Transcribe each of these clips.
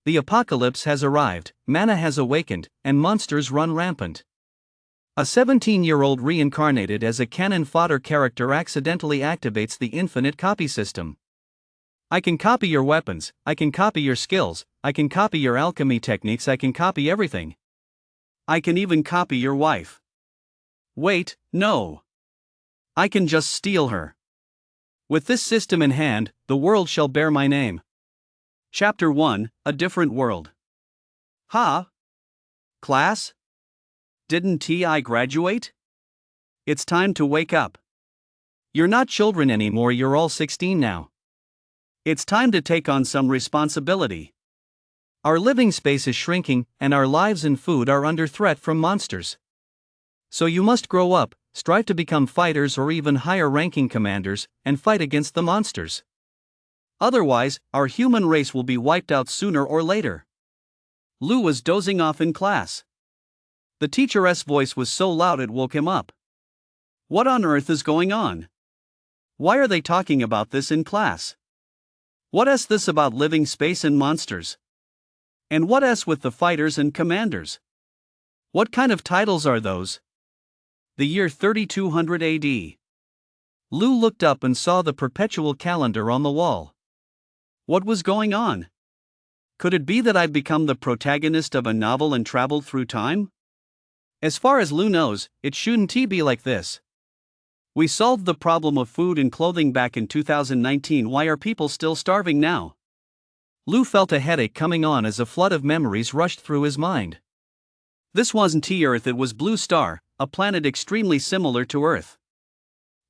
The apocalypse has arrived, mana has awakened, and monsters run rampant. A 17-year-old reincarnated as a cannon fodder character accidentally activates the infinite copy system. I can copy your weapons, I can copy your skills, I can copy your alchemy techniques, I can copy everything. I can even copy your wife. Wait, no. I can just steal her. With this system in hand, the world shall bear my name. Chapter 1, A Different World. Ha! Class? Didn't I graduate? It's time to wake up. You're not children anymore, you're all 16 now. It's time to take on some responsibility. Our living space is shrinking, and our lives and food are under threat from monsters. So you must grow up, strive to become fighters or even higher-ranking commanders, and fight against the monsters. Otherwise, our human race will be wiped out sooner or later. Lou was dozing off in class. The teacher's voice was so loud it woke him up. What on earth is going on? Why are they talking about this in class? What is this about living space and monsters? And what is with the fighters and commanders? What kind of titles are those? The year 3200 AD. Lou looked up and saw the perpetual calendar on the wall. What was going on? Could it be that I've become the protagonist of a novel and traveled through time? As far as Lou knows, it shouldn't be like this. We solved the problem of food and clothing back in 2019. Why are people still starving now? Lou felt a headache coming on as a flood of memories rushed through his mind. This wasn't Earth, it was Blue Star, a planet extremely similar to Earth.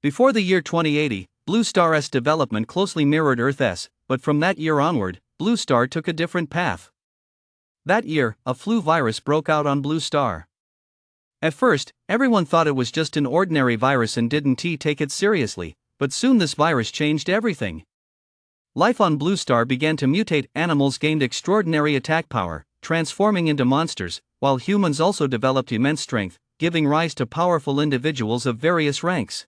Before the year 2080, Blue Star's development closely mirrored Earth's, but from that year onward, Blue Star took a different path. That year, a flu virus broke out on Blue Star. At first, everyone thought it was just an ordinary virus and didn't take it seriously, but soon this virus changed everything. Life on Blue Star began to mutate, animals gained extraordinary attack power, transforming into monsters, while humans also developed immense strength, giving rise to powerful individuals of various ranks.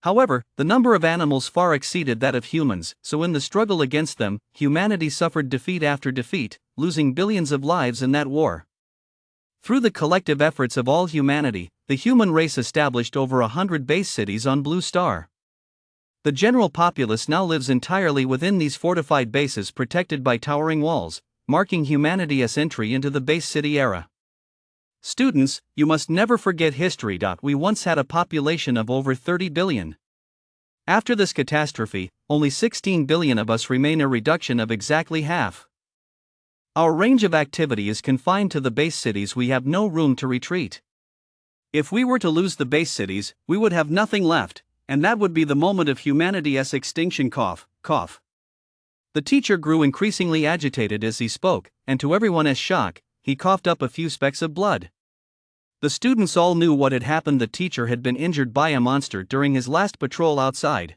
However, the number of animals far exceeded that of humans, so in the struggle against them, humanity suffered defeat after defeat, losing billions of lives in that war. Through the collective efforts of all humanity, the human race established over 100 base cities on Blue Star. The general populace now lives entirely within these fortified bases protected by towering walls, marking humanity's entry into the base city era. Students, you must never forget history. We once had a population of over 30 billion. After this catastrophe, only 16 billion of us remain, a reduction of exactly half. Our range of activity is confined to the base cities. We have no room to retreat. If we were to lose the base cities, we would have nothing left, and that would be the moment of humanity's extinction. Cough, cough. The teacher grew increasingly agitated as he spoke, and to everyone's shock, he coughed up a few specks of blood. The students all knew what had happened. The teacher had been injured by a monster during his last patrol outside.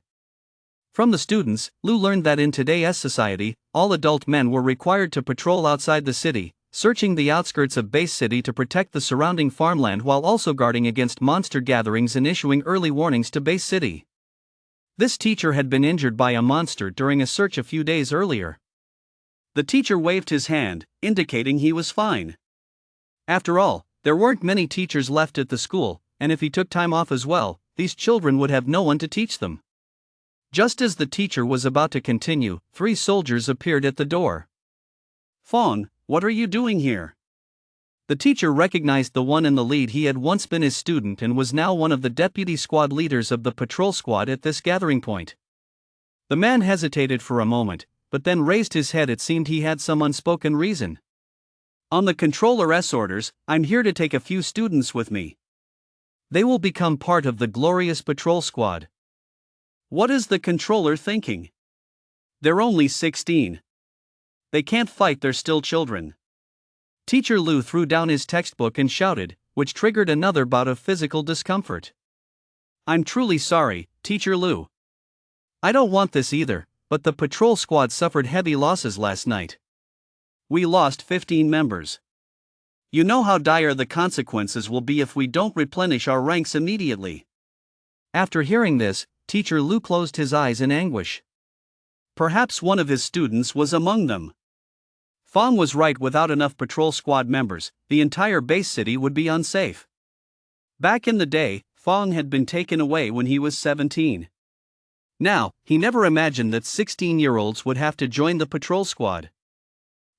From the students, Lou learned that in today's society, all adult men were required to patrol outside the city, searching the outskirts of base city to protect the surrounding farmland while also guarding against monster gatherings and issuing early warnings to base city. This teacher had been injured by a monster during a search a few days earlier. The teacher waved his hand, indicating he was fine. After all, there weren't many teachers left at the school, and if he took time off as well, these children would have no one to teach them. Just as the teacher was about to continue, 3 soldiers appeared at the door. Fawn, what are you doing here? The teacher recognized the one in the lead. He had once been his student and was now one of the deputy squad leaders of the patrol squad at this gathering point. The man hesitated for a moment, but then raised his head. It seemed he had some unspoken reason. On the controller's orders, I'm here to take a few students with me. They will become part of the glorious patrol squad. What is the controller thinking? They're only 16. They can't fight, they're still children. Teacher Lou threw down his textbook and shouted, which triggered another bout of physical discomfort. I'm truly sorry, Teacher Lou. I don't want this either, but the patrol squad suffered heavy losses last night. We lost 15 members. You know how dire the consequences will be if we don't replenish our ranks immediately. After hearing this, Teacher Lou closed his eyes in anguish. Perhaps one of his students was among them. Fong was right. Without enough patrol squad members, the entire base city would be unsafe. Back in the day, Fong had been taken away when he was 17. Now, he never imagined that 16-year-olds would have to join the patrol squad.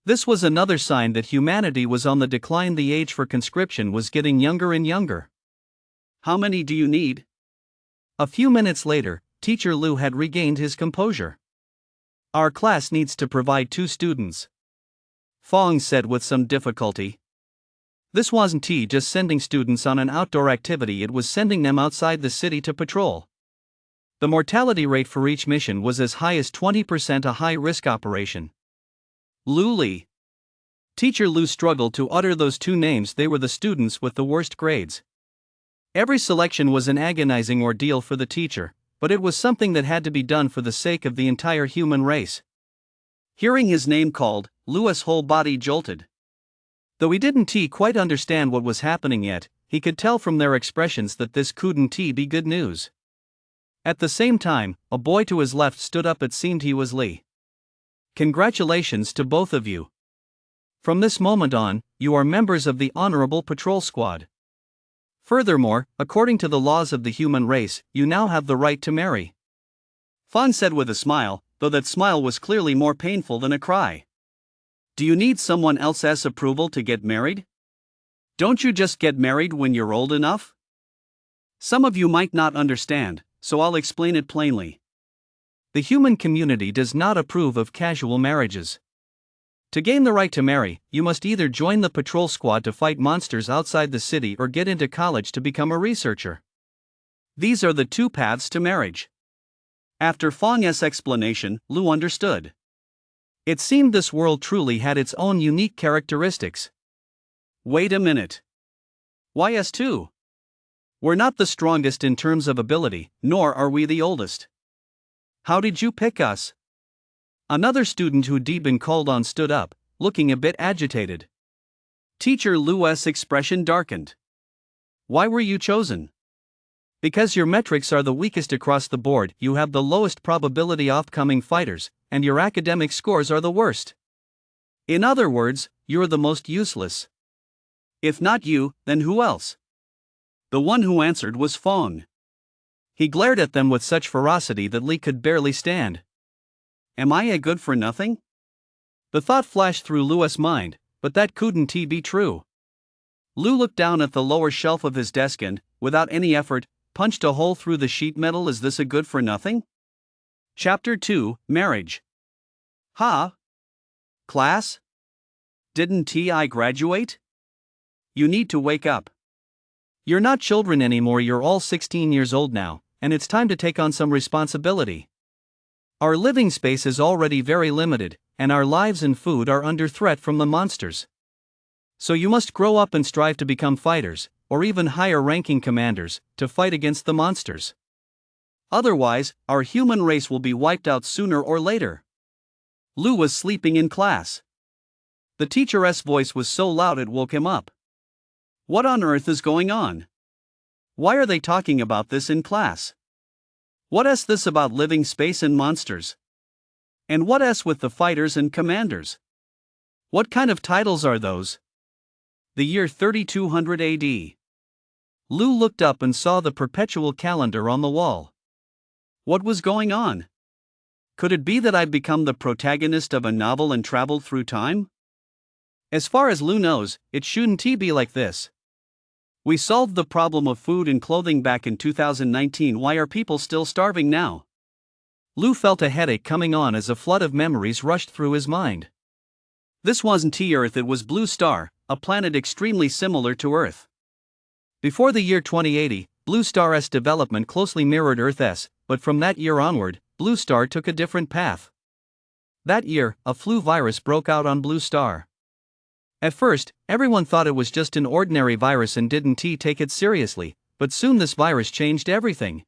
This was another sign that humanity was on the decline. The age for conscription was getting younger and younger. How many do you need? A few minutes later, Teacher Lu had regained his composure. Our class needs to provide 2 students, Fong said with some difficulty. This wasn't just sending students on an outdoor activity, it was sending them outside the city to patrol. The mortality rate for each mission was as high as 20%, a high-risk operation. Lu Li. Teacher Lu struggled to utter those 2 names. They were the students with the worst grades. Every selection was an agonizing ordeal for the teacher, but it was something that had to be done for the sake of the entire human race. Hearing his name called, Lu's whole body jolted. Though he didn't quite understand what was happening yet, he could tell from their expressions that this couldn't be good news. At the same time, a boy to his left stood up. It seemed he was Li. Congratulations to both of you. From this moment on, you are members of the Honorable Patrol Squad. Furthermore, according to the laws of the human race, you now have the right to marry. Fong said with a smile, though that smile was clearly more painful than a cry. Do you need someone else's approval to get married? Don't you just get married when you're old enough? Some of you might not understand, so I'll explain it plainly. The human community does not approve of casual marriages. To gain the right to marry, you must either join the patrol squad to fight monsters outside the city or get into college to become a researcher. These are the 2 paths to marriage. After Fong's explanation, Lu understood. It seemed this world truly had its own unique characteristics. Wait a minute. Why us 2? We're not the strongest in terms of ability, nor are we the oldest. How did you pick us? Another student who'd been called on stood up, looking a bit agitated. Teacher Lu's expression darkened. Why were you chosen? Because your metrics are the weakest across the board, you have the lowest probability of becoming fighters, and your academic scores are the worst. In other words, you're the most useless. If not you, then who else? The one who answered was Fong. He glared at them with such ferocity that Li could barely stand. Am I a good for nothing? The thought flashed through Lu's mind, but that couldn't be true. Lu looked down at the lower shelf of his desk and, without any effort, punched a hole through the sheet metal. Is this a good for nothing? Chapter 2, Marriage. Class? Didn't I graduate? You need to wake up. You're not children anymore, you're all 16 years old now, and it's time to take on some responsibility. Our living space is already very limited, and our lives and food are under threat from the monsters. So you must grow up and strive to become fighters, or even higher-ranking commanders, to fight against the monsters. Otherwise, our human race will be wiped out sooner or later. Lu was sleeping in class. The teacher's voice was so loud it woke him up. What on earth is going on? Why are they talking about this in class? What's this about living space and monsters? And what's with the fighters and commanders? What kind of titles are those? The year 3200 AD. Lu looked up and saw the perpetual calendar on the wall. What was going on? Could it be that I'd become the protagonist of a novel and traveled through time? As far as Lu knows, it shouldn't be like this. We solved the problem of food and clothing back in 2019. Why are people still starving now? Lu felt a headache coming on as a flood of memories rushed through his mind. This wasn't Earth, it was Blue Star, a planet extremely similar to Earth. Before the year 2080, Blue Star's development closely mirrored Earth's, but from that year onward, Blue Star took a different path. That year, a flu virus broke out on Blue Star. At first, everyone thought it was just an ordinary virus and didn't take it seriously, but soon this virus changed everything.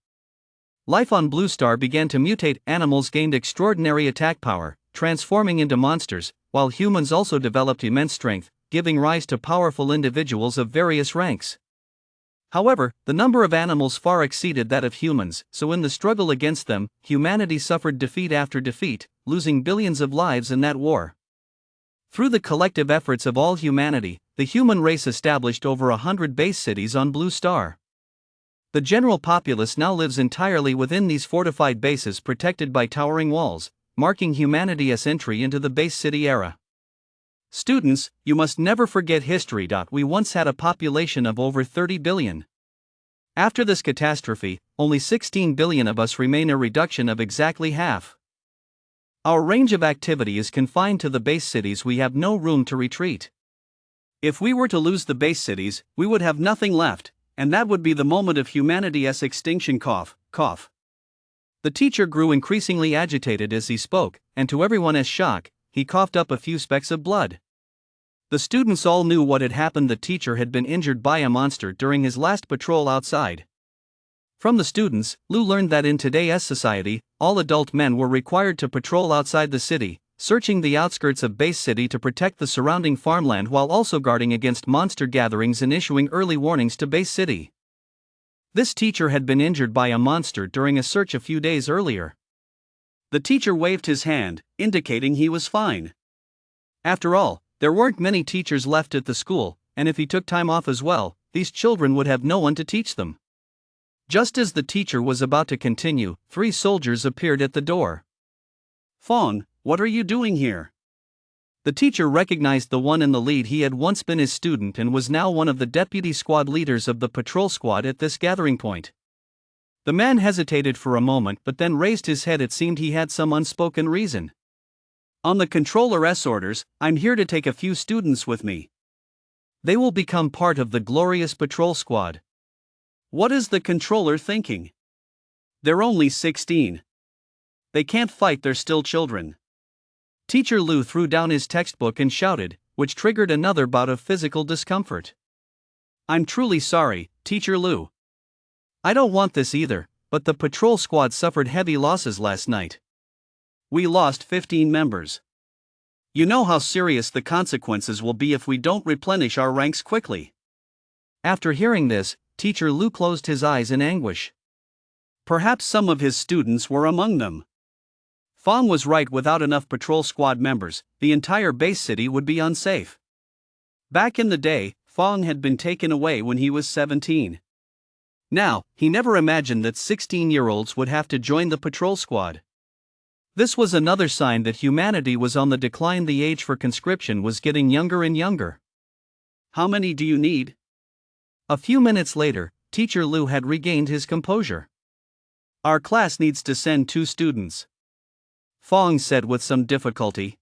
Life on Blue Star began to mutate, animals gained extraordinary attack power, transforming into monsters, while humans also developed immense strength, giving rise to powerful individuals of various ranks. However, the number of animals far exceeded that of humans, so in the struggle against them, humanity suffered defeat after defeat, losing billions of lives in that war. Through the collective efforts of all humanity, the human race established over 100 base cities on Blue Star. The general populace now lives entirely within these fortified bases protected by towering walls, marking humanity's entry into the base city era. Students, you must never forget history. We once had a population of over 30 billion. After this catastrophe, only 16 billion of us remain, a reduction of exactly half. Our range of activity is confined to the base cities. We have no room to retreat. If we were to lose the base cities, we would have nothing left, and that would be the moment of humanity's extinction. Cough, cough. The teacher grew increasingly agitated as he spoke, and to everyone's shock, he coughed up a few specks of blood. The students all knew what had happened. The teacher had been injured by a monster during his last patrol outside. From the students, Lou learned that in today's society, all adult men were required to patrol outside the city, searching the outskirts of base city to protect the surrounding farmland while also guarding against monster gatherings and issuing early warnings to base city. This teacher had been injured by a monster during a search a few days earlier. The teacher waved his hand, indicating he was fine. After all, there weren't many teachers left at the school, and if he took time off as well, these children would have no one to teach them. Just as the teacher was about to continue, 3 soldiers appeared at the door. "Fong, what are you doing here?" The teacher recognized the one in the lead. He had once been his student and was now one of the deputy squad leaders of the patrol squad at this gathering point. The man hesitated for a moment but then raised his head. It seemed he had some unspoken reason. "On the controller's orders, I'm here to take a few students with me. They will become part of the glorious patrol squad." What is the controller thinking? They're only 16. They can't fight, they're still children. Teacher Lou threw down his textbook and shouted, which triggered another bout of physical discomfort. "I'm truly sorry, Teacher Lou. I don't want this either, but the patrol squad suffered heavy losses last night. We lost 15 members. You know how serious the consequences will be if we don't replenish our ranks quickly." After hearing this, Teacher Lou closed his eyes in anguish. Perhaps some of his students were among them. Fong was right. Without enough patrol squad members, the entire base city would be unsafe. Back in the day, Fong had been taken away when he was 17. Now, he never imagined that 16-year-olds would have to join the patrol squad. This was another sign that humanity was on the decline. The age for conscription was getting younger and younger. "How many do you need?" A few minutes later, Teacher Lou had regained his composure. "Our class needs to send 2 students," Fong said with some difficulty.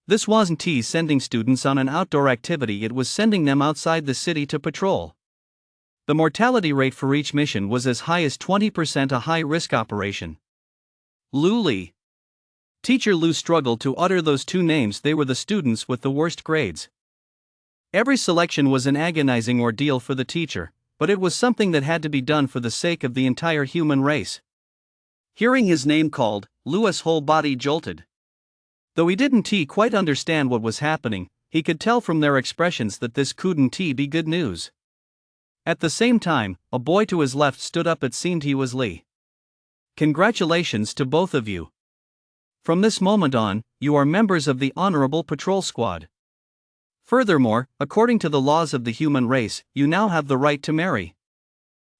This wasn't sending students on an outdoor activity, it was sending them outside the city to patrol. The mortality rate for each mission was as high as 20%, a high-risk operation. Luli. Teacher Lou struggled to utter those 2 names. They were the students with the worst grades. Every selection was an agonizing ordeal for the teacher, but it was something that had to be done for the sake of the entire human race. Hearing his name called, Lou's whole body jolted. Though he didn't quite understand what was happening, he could tell from their expressions that this couldn't be good news. At the same time, a boy to his left stood up. It seemed he was Lee. "Congratulations to both of you. From this moment on, you are members of the Honorable Patrol Squad. Furthermore, according to the laws of the human race, you now have the right to marry."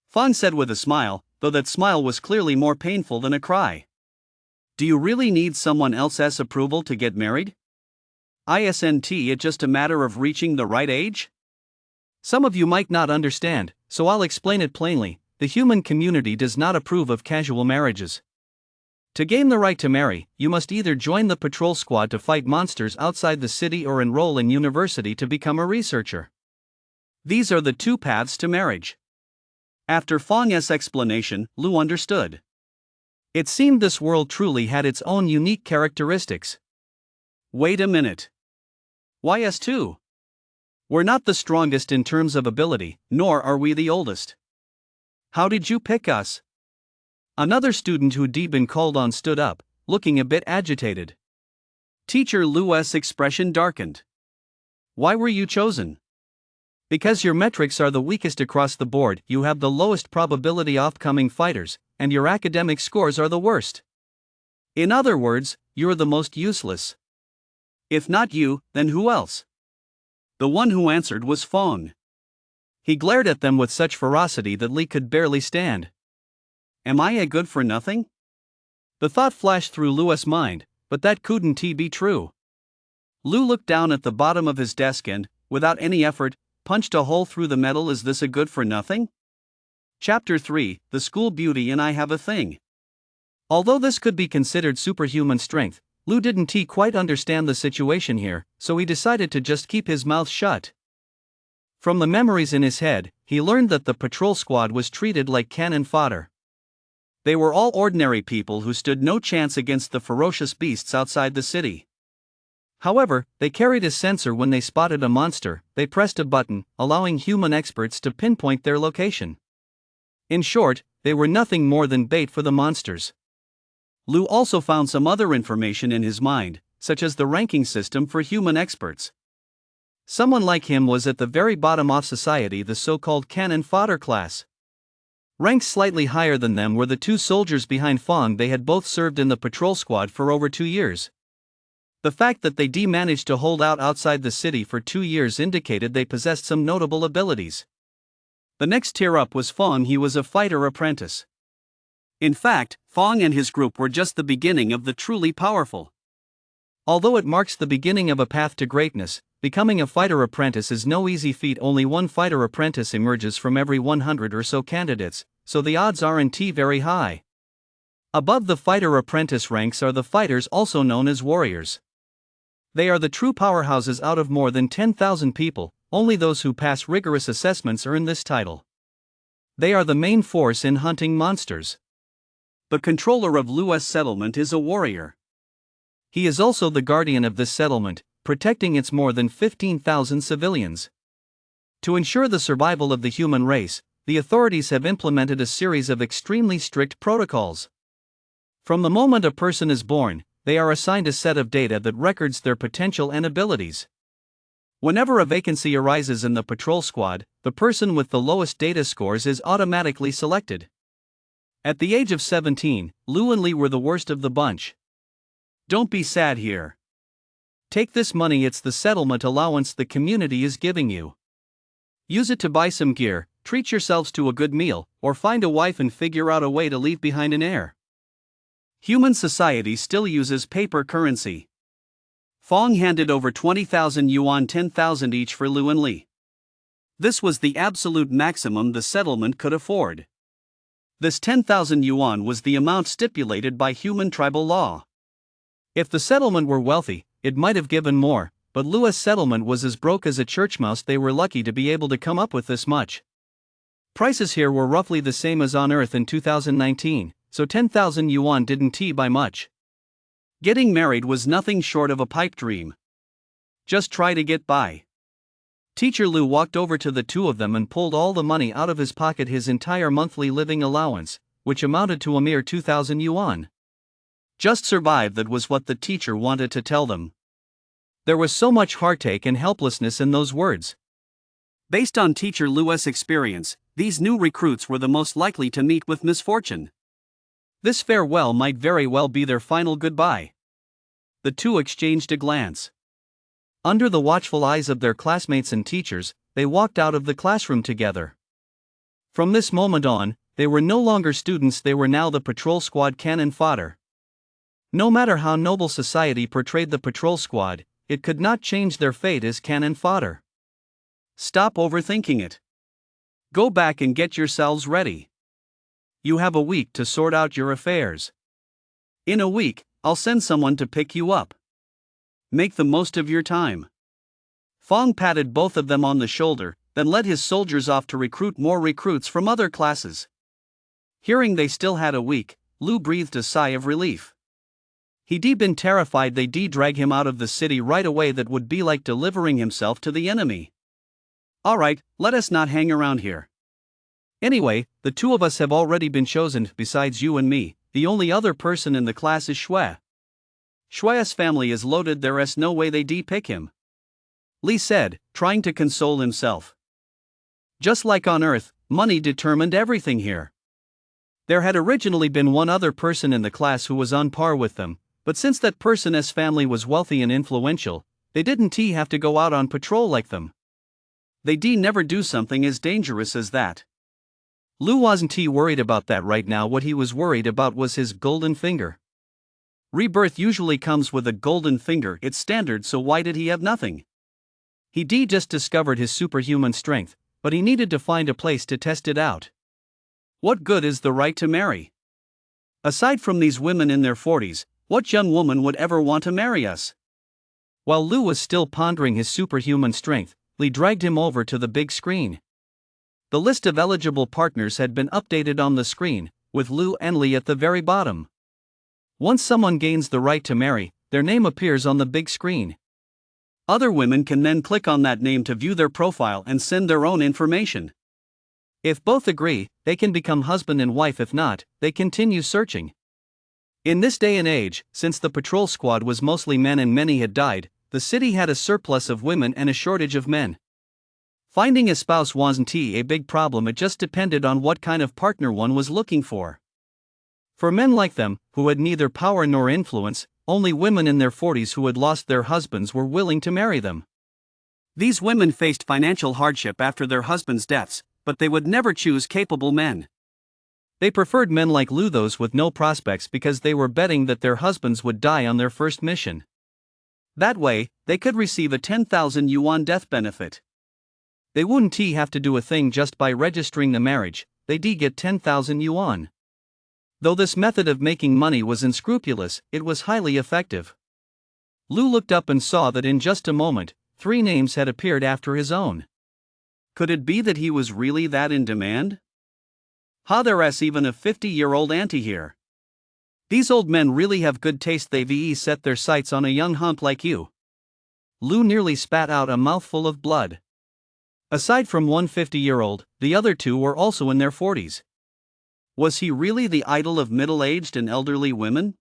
Fong said with a smile, though that smile was clearly more painful than a cry. "Do you really need someone else's approval to get married? Isn't it just a matter of reaching the right age?" Some of you might not understand, so I'll explain it plainly. The human community does not approve of casual marriages. To gain the right to marry, you must either join the patrol squad to fight monsters outside the city or enroll in university to become a researcher. These are the 2 paths to marriage. After Fong's explanation, Lou understood. It seemed this world truly had its own unique characteristics. "Wait a minute. Why us 2? We're not the strongest in terms of ability, nor are we the oldest. How did you pick us?" Another student who'd been called on stood up, looking a bit agitated. Teacher Lou's expression darkened. "Why were you chosen?" "Because your metrics are the weakest across the board, you have the lowest probability of becoming fighters, and your academic scores are the worst. In other words, you're the most useless." If not you, then who else? The one who answered was Fong. He glared at them with such ferocity that Li could barely stand. Am I a good for nothing? The thought flashed through Lu's mind, but that couldn't be true. Lu looked down at the bottom of his desk and, without any effort, punched a hole through the metal. Is this a good for nothing? Chapter 3, The School Beauty and I Have a Thing. Although this could be considered superhuman strength, Lu didn't quite understand the situation here, so he decided to just keep his mouth shut. From the memories in his head, he learned that the patrol squad was treated like cannon fodder. They were all ordinary people who stood no chance against the ferocious beasts outside the city. However, they carried a sensor. When they spotted a monster, they pressed a button, allowing human experts to pinpoint their location. In short, they were nothing more than bait for the monsters. Lu also found some other information in his mind, such as the ranking system for human experts. Someone like him was at the very bottom of society, the so-called cannon fodder class. Ranks slightly higher than them were the two soldiers behind Fong. They had both served in the patrol squad for over 2 years. The fact that they managed to hold out outside the city for 2 years indicated they possessed some notable abilities. The next tier up was Fong. He was a fighter apprentice. In fact, Fong and his group were just the beginning of the truly powerful. Although it marks the beginning of a path to greatness, becoming a fighter apprentice is no easy feat. Only one fighter apprentice emerges from every 100 or so candidates, so the odds aren't very high. Above the fighter apprentice ranks are the fighters, also known as warriors. They are the true powerhouses. Out of more than 10,000 people, only those who pass rigorous assessments earn this title. They are the main force in hunting monsters. The controller of Lu's settlement is a warrior. He is also the guardian of this settlement, protecting its more than 15,000 civilians. To ensure the survival of the human race, the authorities have implemented a series of extremely strict protocols. From the moment a person is born, they are assigned a set of data that records their potential and abilities. Whenever a vacancy arises in the patrol squad, the person with the lowest data scores is automatically selected. At the age of 17, Lu and Li were the worst of the bunch. Don't be sad here. Take this money, it's the settlement allowance the community is giving you. Use it to buy some gear, treat yourselves to a good meal, or find a wife and figure out a way to leave behind an heir. Human society still uses paper currency. Fong handed over 20,000 yuan, 10,000 each for Lu and Li. This was the absolute maximum the settlement could afford. This 10,000 yuan was the amount stipulated by human tribal law. If the settlement were wealthy, it might have given more, but Lu's settlement was as broke as a church mouse. They were lucky to be able to come up with this much. Prices here were roughly the same as on Earth in 2019, so 10,000 yuan didn't buy much. Getting married was nothing short of a pipe dream. Just try to get by. Teacher Lu walked over to the two of them and pulled all the money out of his pocket, his entire monthly living allowance, which amounted to a mere 2,000 yuan. Just survive, that was what the teacher wanted to tell them. There was so much heartache and helplessness in those words. Based on Teacher Lu's experience, these new recruits were the most likely to meet with misfortune. This farewell might very well be their final goodbye. The two exchanged a glance. Under the watchful eyes of their classmates and teachers, they walked out of the classroom together. From this moment on, they were no longer students, they were now the patrol squad cannon fodder. No matter how noble society portrayed the patrol squad, it could not change their fate as cannon fodder. Stop overthinking it. Go back and get yourselves ready. You have a week to sort out your affairs. In a week, I'll send someone to pick you up. Make the most of your time. Fong patted both of them on the shoulder, then led his soldiers off to recruit more recruits from other classes. Hearing they still had a week, Lu breathed a sigh of relief. He'd been terrified they'd drag him out of the city right away. That would be like delivering himself to the enemy. Alright, let us not hang around here. Anyway, the two of us have already been chosen. Besides you and me, the only other person in the class is Shui. Shui's family is loaded, there's no way they'd pick him. Li said, trying to console himself. Just like on Earth, money determined everything here. There had originally been one other person in the class who was on par with them, but since that person's family was wealthy and influential, they didn't have to go out on patrol like them. They never do something as dangerous as that. Lou wasn't worried about that right now. What he was worried about was his golden finger. Rebirth usually comes with a golden finger, it's standard, so why did he have nothing? He just discovered his superhuman strength, but he needed to find a place to test it out. What good is the right to marry? Aside from these women in their 40s, what young woman would ever want to marry us? While Lou was still pondering his superhuman strength, Lee dragged him over to the big screen. The list of eligible partners had been updated on the screen, with Lou and Lee at the very bottom. Once someone gains the right to marry, their name appears on the big screen. Other women can then click on that name to view their profile and send their own information. If both agree, they can become husband and wife. If not, they continue searching. In this day and age, since the patrol squad was mostly men and many had died, the city had a surplus of women and a shortage of men. Finding a spouse wasn't a big problem, it just depended on what kind of partner one was looking for. For men like them, who had neither power nor influence, only women in their 40s who had lost their husbands were willing to marry them. These women faced financial hardship after their husbands' deaths, but they would never choose capable men. They preferred men like Lou, those with no prospects, because they were betting that their husbands would die on their first mission. That way, they could receive a 10,000 yuan death benefit. They wouldn't have to do a thing just by registering the marriage, they'd get 10,000 yuan. Though this method of making money was unscrupulous, it was highly effective. Lou looked up and saw that in just a moment, 3 names had appeared after his own. Could it be that he was really that in demand? There's even a 50-year-old auntie here. These old men really have good taste. They've set their sights on a young hunk like you. Lou nearly spat out a mouthful of blood. Aside from one 50-year-old, the other 2 were also in their 40s. Was he really the idol of middle-aged and elderly women?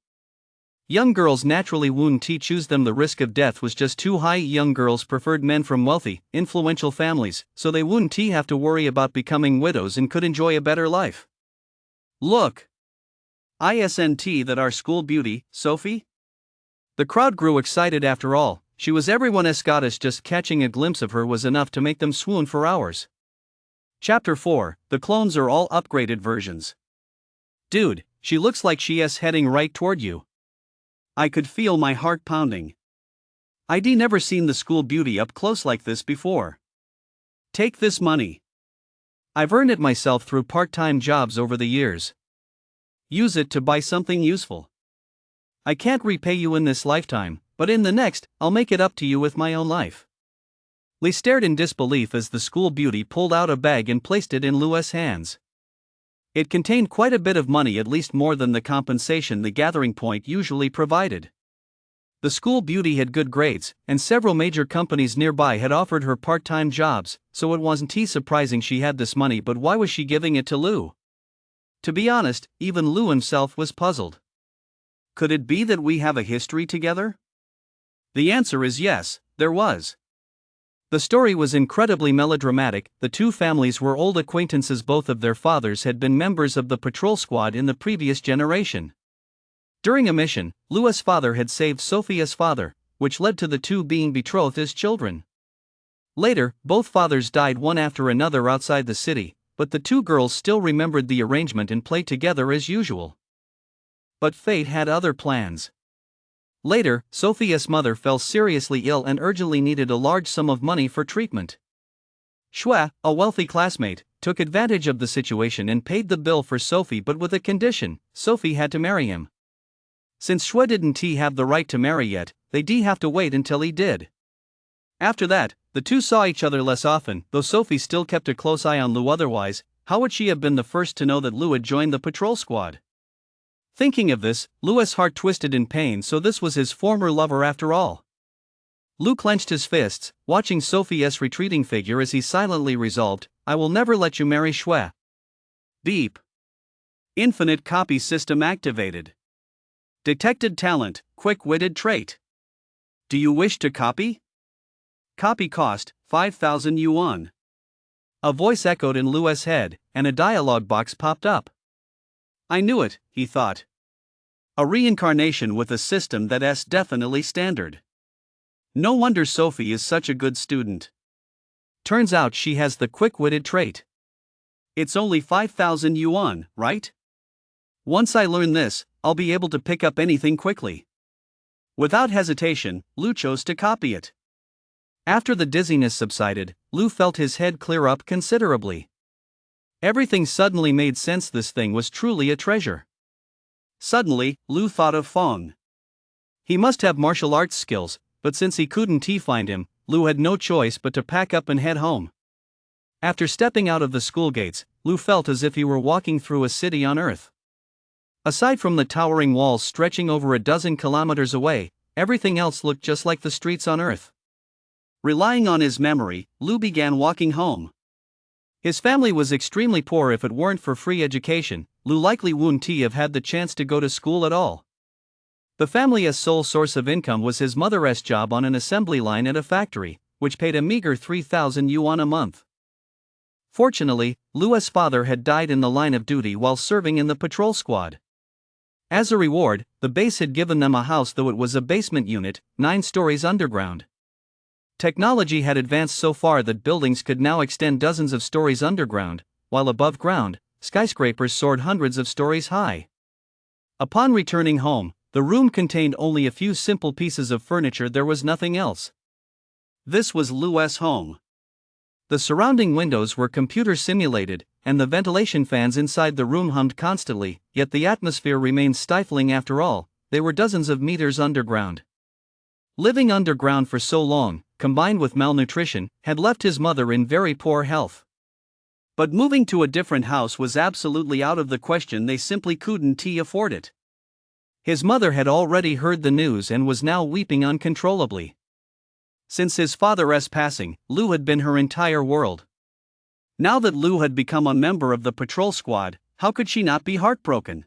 Young girls naturally wouldn't choose them. The risk of death was just too high. Young girls preferred men from wealthy, influential families, so they wouldn't have to worry about becoming widows and could enjoy a better life. Look! Isn't that our school beauty, Sophie? The crowd grew excited. After all, she was everyone's goddess. Just catching a glimpse of her was enough to make them swoon for hours. Chapter 4, the clones are all upgraded versions. Dude, she looks like she's heading right toward you. I could feel my heart pounding. I'd never seen the school beauty up close like this before. Take this money. I've earned it myself through part-time jobs over the years. Use it to buy something useful. I can't repay you in this lifetime, but in the next, I'll make it up to you with my own life. Lee stared in disbelief as the school beauty pulled out a bag and placed it in Lou's hands. It contained quite a bit of money, at least more than the compensation the gathering point usually provided. The school beauty had good grades, and several major companies nearby had offered her part-time jobs, so it wasn't surprising she had this money. But why was she giving it to Lou? To be honest, even Lou himself was puzzled. Could it be that we have a history together? The answer is yes, there was. The story was incredibly melodramatic. The 2 families were old acquaintances. Both of their fathers had been members of the patrol squad in the previous generation. During a mission, Lou's father had saved Sophia's father, which led to the 2 being betrothed as children. Later, both fathers died one after another outside the city, but the 2 girls still remembered the arrangement and played together as usual. But fate had other plans. Later, Sophia's mother fell seriously ill and urgently needed a large sum of money for treatment. Xue, a wealthy classmate, took advantage of the situation and paid the bill for Sophie, but with a condition: Sophie had to marry him. Since Xue didn't have the right to marry yet, they'd have to wait until he did. After that, the 2 saw each other less often, though Sophie still kept a close eye on Lou. Otherwise, how would she have been the first to know that Lou had joined the patrol squad? Thinking of this, Lou's heart twisted in pain. So this was his former lover after all. Lou clenched his fists, watching Sophie's retreating figure as he silently resolved, "I will never let you marry Xue." Beep. Infinite copy system activated. Detected talent, quick-witted trait. Do you wish to copy? Copy cost, 5,000 yuan. A voice echoed in Lou's head, and a dialog box popped up. I knew it, he thought. A reincarnation with a system that's definitely standard. No wonder Sophie is such a good student. Turns out she has the quick-witted trait. It's only 5,000 yuan, right? Once I learn this, I'll be able to pick up anything quickly. Without hesitation, Lu chose to copy it. After the dizziness subsided, Lu felt his head clear up considerably. Everything suddenly made sense. This thing was truly a treasure. Suddenly, Lu thought of Fong. He must have martial arts skills, but since he couldn't find him, Lu had no choice but to pack up and head home. After stepping out of the school gates, Lu felt as if he were walking through a city on Earth. Aside from the towering walls stretching over a dozen kilometers away, everything else looked just like the streets on Earth. Relying on his memory, Lu began walking home. His family was extremely poor. If it weren't for free education, Lu likely wouldn't have had the chance to go to school at all. The family's sole source of income was his mother's job on an assembly line at a factory, which paid a meager 3,000 yuan a month. Fortunately, Lu's father had died in the line of duty while serving in the patrol squad. As a reward, the base had given them a house, though it was a basement unit, 9 stories underground. Technology had advanced so far that buildings could now extend dozens of stories underground, while above ground, skyscrapers soared hundreds of stories high. Upon returning home, the room contained only a few simple pieces of furniture. There was nothing else. This was Lu's home. The surrounding windows were computer simulated, and the ventilation fans inside the room hummed constantly, yet the atmosphere remained stifling. After all, they were dozens of meters underground. Living underground for so long, combined with malnutrition, had left his mother in very poor health. But moving to a different house was absolutely out of the question. They simply couldn't afford it. His mother had already heard the news and was now weeping uncontrollably. Since his father's passing, Lu had been her entire world. Now that Lu had become a member of the patrol squad, how could she not be heartbroken?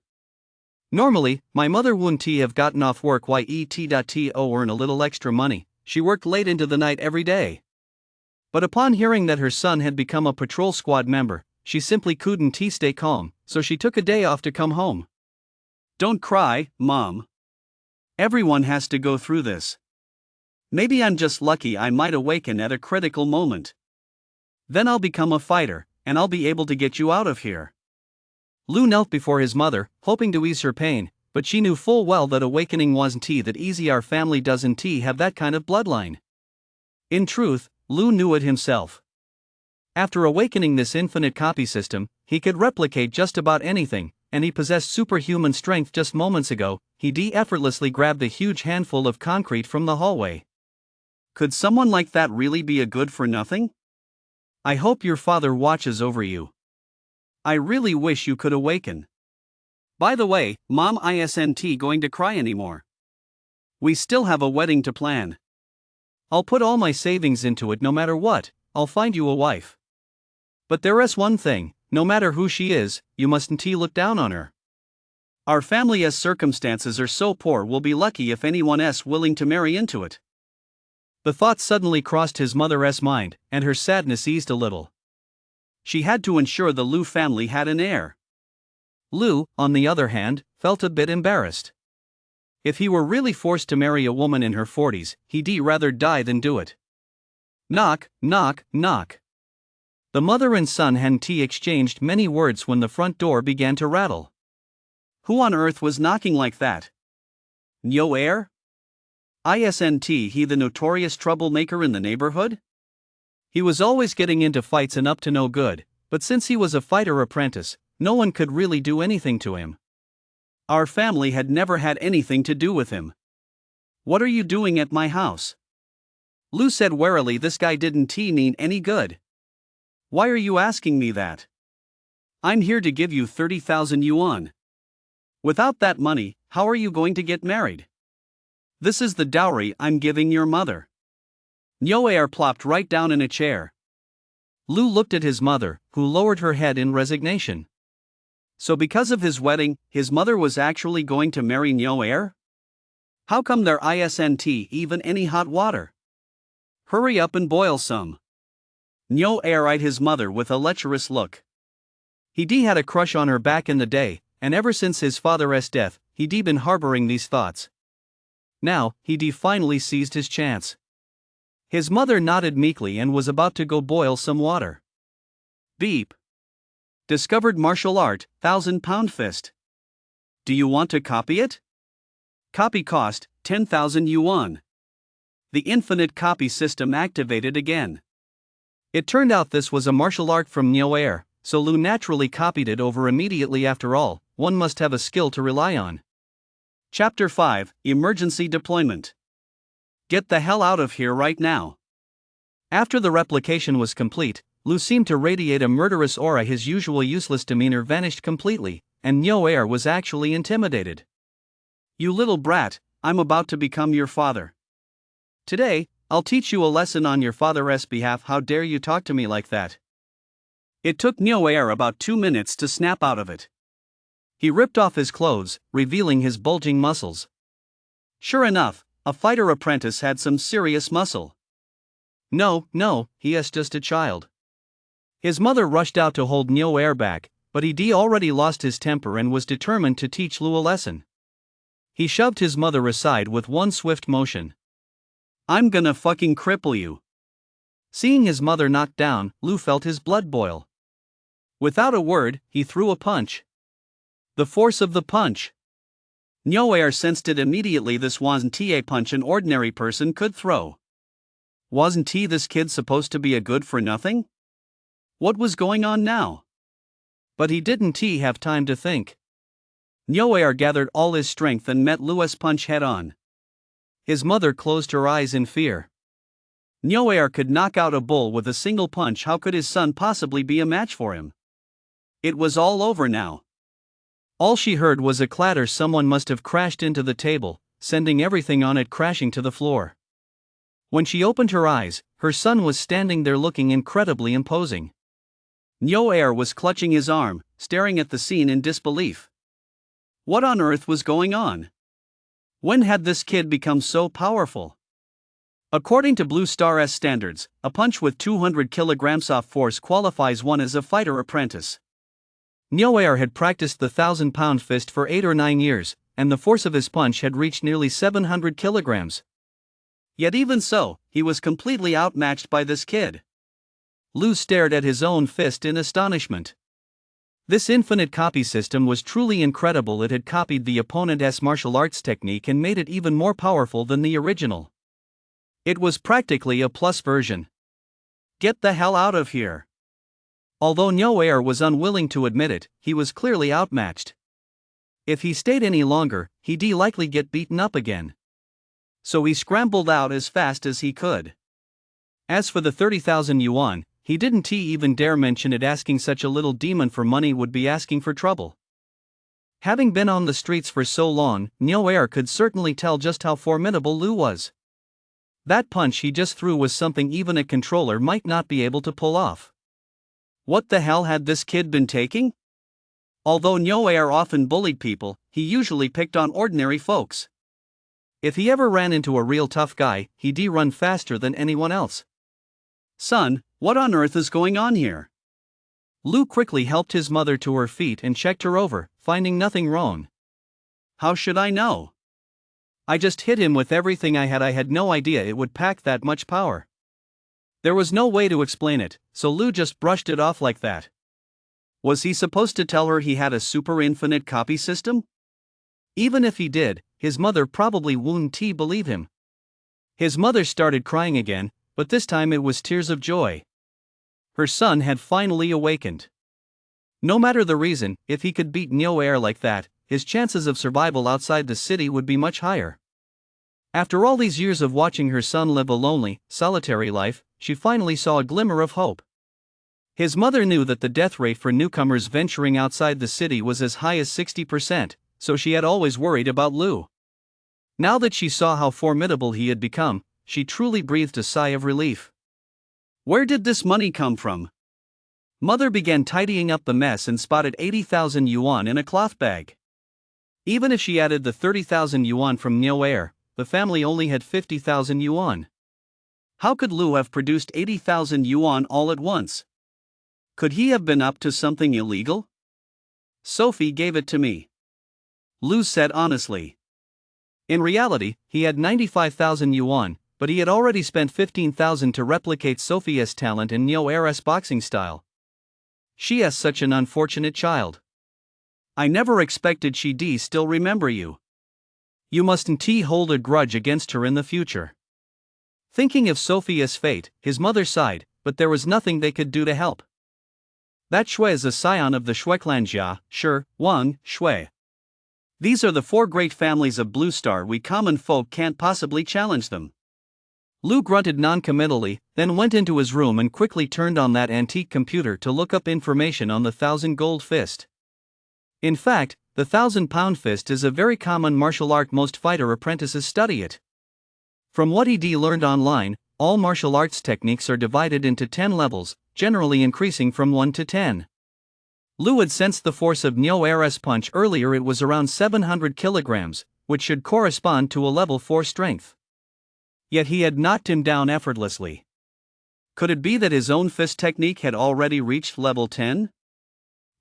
Normally, my mother wouldn't have gotten off work to earn a little extra money. She worked late into the night every day. But upon hearing that her son had become a patrol squad member, she simply couldn't stay calm, so she took a day off to come home. Don't cry, Mom. Everyone has to go through this. Maybe I'm just lucky. I might awaken at a critical moment. Then I'll become a fighter, and I'll be able to get you out of here. Lu knelt before his mother, hoping to ease her pain, but she knew full well that awakening wasn't that easy. Our family doesn't have that kind of bloodline. In truth, Lu knew it himself. After awakening this infinite copy system, he could replicate just about anything, and he possessed superhuman strength. Just moments ago, he effortlessly grabbed a huge handful of concrete from the hallway. Could someone like that really be a good for nothing? I hope your father watches over you. I really wish you could awaken. By the way, Mom isn't going to cry anymore. We still have a wedding to plan. I'll put all my savings into it. No matter what, I'll find you a wife. But there's one thing, no matter who she is, you mustn't look down on her. Our family's circumstances are so poor. We'll be lucky if anyone's willing to marry into it. The thought suddenly crossed his mother's mind, and her sadness eased a little. She had to ensure the Lu family had an heir. Lu, on the other hand, felt a bit embarrassed. If he were really forced to marry a woman in her 40s, he'd rather die than do it. Knock, knock, knock. The mother and son hadn't exchanged many words when the front door began to rattle. Who on earth was knocking like that? No heir? Isn't he the notorious troublemaker in the neighborhood? He was always getting into fights and up to no good, but since he was a fighter apprentice, no one could really do anything to him. Our family had never had anything to do with him. What are you doing at my house? Lu said warily. This guy didn't mean any good. Why are you asking me that? I'm here to give you 30,000 yuan. Without that money, how are you going to get married? This is the dowry I'm giving your mother. Nyoer plopped right down in a chair. Lu looked at his mother, who lowered her head in resignation. So because of his wedding, his mother was actually going to marry Nyoer? How come there isn't even any hot water? Hurry up and boil some. Nyoer eyed his mother with a lecherous look. He had a crush on her back in the day, and ever since his father's death, he'd been harboring these thoughts. Now, he'd finally seized his chance. His mother nodded meekly and was about to go boil some water. Beep. Discovered martial art, 1,000-pound fist. Do you want to copy it? Copy cost, 10,000 yuan. The infinite copy system activated again. It turned out this was a martial art from nowhere, so Lu naturally copied it over immediately. After all, one must have a skill to rely on. Chapter 5, Emergency Deployment. Get the hell out of here right now. After the replication was complete, Lu seemed to radiate a murderous aura. His usual useless demeanor vanished completely, and Nyoair was actually intimidated. You little brat, I'm about to become your father. Today, I'll teach you a lesson on your father's behalf. How dare you talk to me like that? It took Nyoair about 2 minutes to snap out of it. He ripped off his clothes, revealing his bulging muscles. Sure enough, a fighter apprentice had some serious muscle. No, he is just a child. His mother rushed out to hold Nyoair back, but he'd already lost his temper and was determined to teach Lu a lesson. He shoved his mother aside with one swift motion. I'm gonna fucking cripple you. Seeing his mother knocked down, Lu felt his blood boil. Without a word, he threw a punch. The force of the punch. Nyoair sensed it immediately. This wasn't a punch an ordinary person could throw. Wasn't this kid supposed to be a good-for-nothing? What was going on now? But he didn't have time to think. Nyoair gathered all his strength and met Lu's punch head-on. His mother closed her eyes in fear. Nyoair could knock out a bull with a single punch. How could his son possibly be a match for him? It was all over now. All she heard was a clatter. Someone must have crashed into the table, sending everything on it crashing to the floor. When she opened her eyes, her son was standing there looking incredibly imposing. Nyoair was clutching his arm, staring at the scene in disbelief. What on earth was going on? When had this kid become so powerful? According to Blue Star's standards, a punch with 200 kilograms of force qualifies one as a fighter apprentice. Nyoair had practiced the 1,000-pound fist for 8 or 9 years, and the force of his punch had reached nearly 700 kilograms. Yet even so, he was completely outmatched by this kid. Lu stared at his own fist in astonishment. This infinite copy system was truly incredible. It had copied the opponent's martial arts technique and made it even more powerful than the original. It was practically a plus version. Get the hell out of here. Although Nyoair was unwilling to admit it, he was clearly outmatched. If he stayed any longer, he'd likely get beaten up again. So he scrambled out as fast as he could. As for the 30,000 yuan, he didn't even dare mention it. Asking such a little demon for money would be asking for trouble. Having been on the streets for so long, Nyoair could certainly tell just how formidable Lu was. That punch he just threw was something even a controller might not be able to pull off. What the hell had this kid been taking? Although Nyoair often bullied people, he usually picked on ordinary folks. If he ever ran into a real tough guy, he'd run faster than anyone else. Son, what on earth is going on here? Lu quickly helped his mother to her feet and checked her over, finding nothing wrong. How should I know? I just hit him with everything I had. I had no idea it would pack that much power. There was no way to explain it, so Lu just brushed it off like that. Was he supposed to tell her he had a super infinite copy system? Even if he did, his mother probably wouldn't believe him. His mother started crying again, but this time it was tears of joy. Her son had finally awakened. No matter the reason, if he could beat Nyoair like that, his chances of survival outside the city would be much higher. After all these years of watching her son live a lonely, solitary life, she finally saw a glimmer of hope. His mother knew that the death rate for newcomers venturing outside the city was as high as 60%, so she had always worried about Lu. Now that she saw how formidable he had become, she truly breathed a sigh of relief. Where did this money come from? Mother began tidying up the mess and spotted 80,000 yuan in a cloth bag. Even if she added the 30,000 yuan from Nyoair, the family only had 50,000 yuan. How could Lu have produced 80,000 yuan all at once? Could he have been up to something illegal? Sophie gave it to me. Lu said honestly. In reality, he had 95,000 yuan, but he had already spent 15,000 to replicate Sophia's talent in Neo-Heiress boxing style. She is such an unfortunate child. I never expected she'd still remember you. You mustn't hold a grudge against her in the future. Thinking of Sophia's fate, his mother sighed, but there was nothing they could do to help. That Shui is a scion of the Shueclan Jia, Shi, Wang, Shui. These are the four great families of Blue Star. We common folk can't possibly challenge them. Lu grunted non-committally, then went into his room and quickly turned on that antique computer to look up information on the 1,000 gold fist. In fact, the 1,000-pound fist is a very common martial art. Most fighter apprentices study it. From what he learned online, all martial arts techniques are divided into 10 levels, generally increasing from 1 to 10. Lu had sensed the force of Neo-Heiress punch earlier. It was around 700 kilograms, which should correspond to a level 4 strength. Yet he had knocked him down effortlessly. Could it be that his own fist technique had already reached level 10?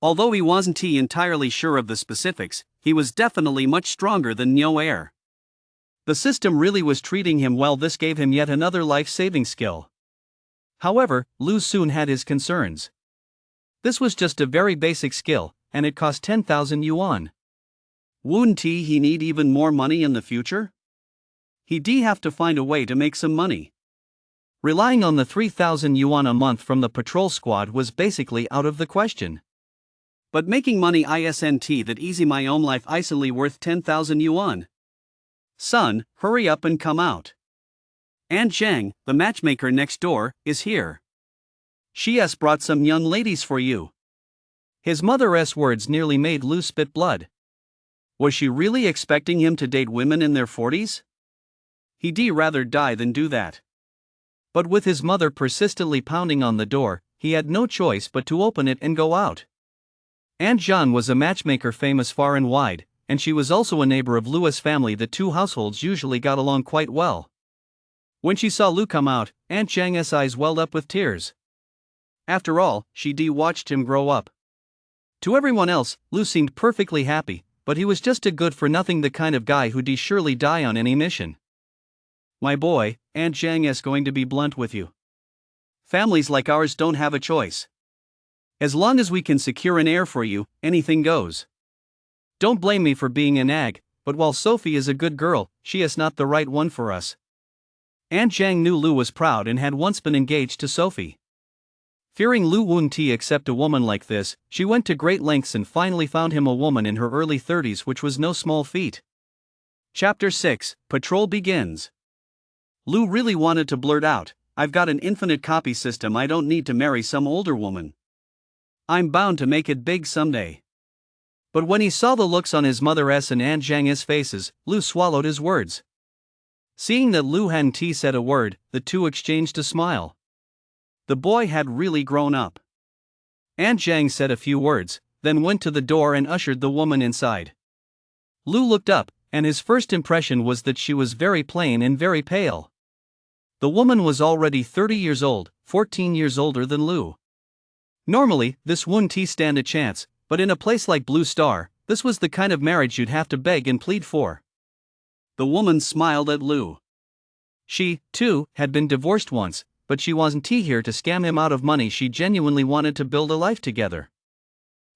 Although he wasn't entirely sure of the specifics, he was definitely much stronger than Neo-Heir. The system really was treating him well. This gave him yet another life-saving skill. However, Lu soon had his concerns. This was just a very basic skill, and it cost 10,000 yuan. Wouldn't he need even more money in the future? He'd have to find a way to make some money. Relying on the 3,000 yuan a month from the patrol squad was basically out of the question. But making money isn't that easy. My own life isn't worth 10,000 yuan. Son, hurry up and come out. Aunt Zhang, the matchmaker next door, is here. She has brought some young ladies for you. His mother's words nearly made Lu spit blood. Was she really expecting him to date women in their 40s? He'd rather die than do that. But with his mother persistently pounding on the door, he had no choice but to open it and go out. Aunt Zhang was a matchmaker famous far and wide, and she was also a neighbor of Lu's family. The two households usually got along quite well. When she saw Lu come out, Aunt Zhang's eyes welled up with tears. After all, she'd watched him grow up. To everyone else, Lu seemed perfectly happy, but he was just a good-for-nothing, the kind of guy who'd surely die on any mission. My boy, Aunt Zhang's going to be blunt with you. Families like ours don't have a choice. As long as we can secure an heir for you, anything goes. Don't blame me for being a nag, but while Sophie is a good girl, she is not the right one for us. Aunt Zhang knew Lu was proud and had once been engaged to Sophie. Fearing Lu wouldn't accept a woman like this, she went to great lengths and finally found him a woman in her early 30s, which was no small feat. Chapter 6, Patrol begins. Lu really wanted to blurt out, I've got an infinite copy system. I don't need to marry some older woman. I'm bound to make it big someday. But when he saw the looks on his mother's and Aunt Zhang's faces, Lu swallowed his words. Seeing that Lu hadn't said a word, the two exchanged a smile. The boy had really grown up. Aunt Zhang said a few words, then went to the door and ushered the woman inside. Lu looked up, and his first impression was that she was very plain and very pale. The woman was already 30 years old, 14 years older than Lu. Normally, this wouldn't stand a chance, but in a place like Blue Star, this was the kind of marriage you'd have to beg and plead for. The woman smiled at Lu. She, too, had been divorced once, but she wasn't here to scam him out of money. She genuinely wanted to build a life together.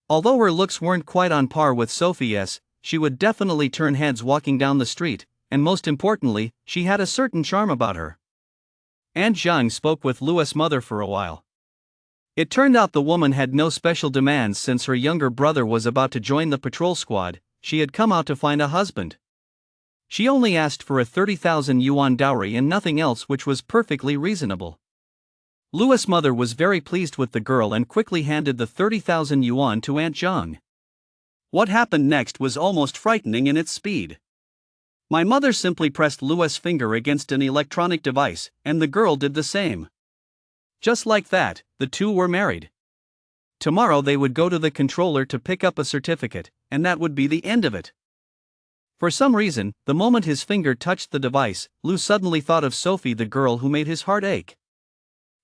Although her looks weren't quite on par with Sophie's, she would definitely turn heads walking down the street, and most importantly, she had a certain charm about her. Aunt Zhang spoke with Lu's mother for a while. It turned out the woman had no special demands. Since her younger brother was about to join the patrol squad, she had come out to find a husband. She only asked for a 30,000 yuan dowry and nothing else, which was perfectly reasonable. Lu's mother was very pleased with the girl and quickly handed the 30,000 yuan to Aunt Zhang. What happened next was almost frightening in its speed. My mother simply pressed Lu's finger against an electronic device, and the girl did the same. Just like that, the two were married. Tomorrow they would go to the controller to pick up a certificate, and that would be the end of it. For some reason, the moment his finger touched the device, Lu suddenly thought of Sophie, the girl who made his heart ache.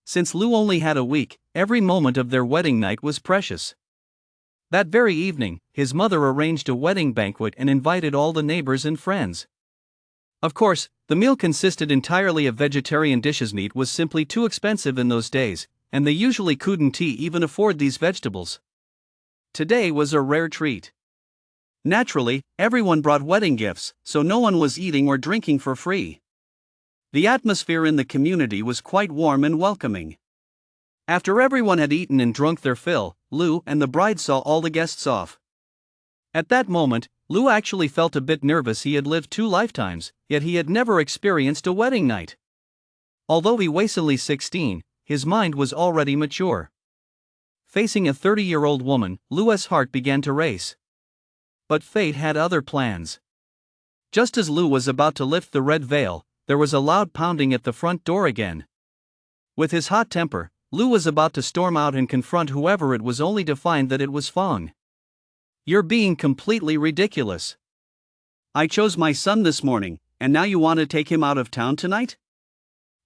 Since Lu only had a week, every moment of their wedding night was precious. That very evening, his mother arranged a wedding banquet and invited all the neighbors and friends. Of course, the meal consisted entirely of vegetarian dishes. Meat was simply too expensive in those days, and they usually couldn't even afford these vegetables. Today was a rare treat. Naturally, everyone brought wedding gifts, so no one was eating or drinking for free. The atmosphere in the community was quite warm and welcoming. After everyone had eaten and drunk their fill, Lou and the bride saw all the guests off. At that moment, Lou actually felt a bit nervous. He had lived 2 lifetimes, yet he had never experienced a wedding night. Although he was only 16, his mind was already mature. Facing a 30-year-old woman, Lou's heart began to race. But fate had other plans. Just as Lou was about to lift the red veil, there was a loud pounding at the front door again. With his hot temper, Lou was about to storm out and confront whoever it was, only to find that it was Fong. "You're being completely ridiculous. I chose my son this morning, and now you want to take him out of town tonight?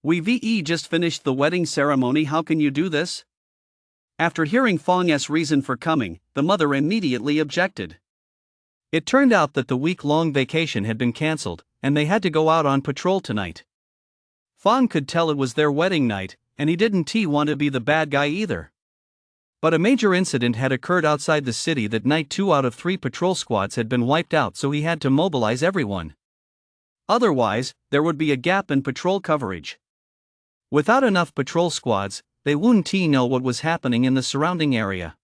We've just finished the wedding ceremony. How can you do this?" After hearing Fong's reason for coming, the mother immediately objected. It turned out that the week-long vacation had been cancelled, and they had to go out on patrol tonight. Fong could tell it was their wedding night, and he didn't want to be the bad guy either. But a major incident had occurred outside the city that night. 2 out of 3 patrol squads had been wiped out, so he had to mobilize everyone. Otherwise, there would be a gap in patrol coverage. Without enough patrol squads, they wouldn't know what was happening in the surrounding area.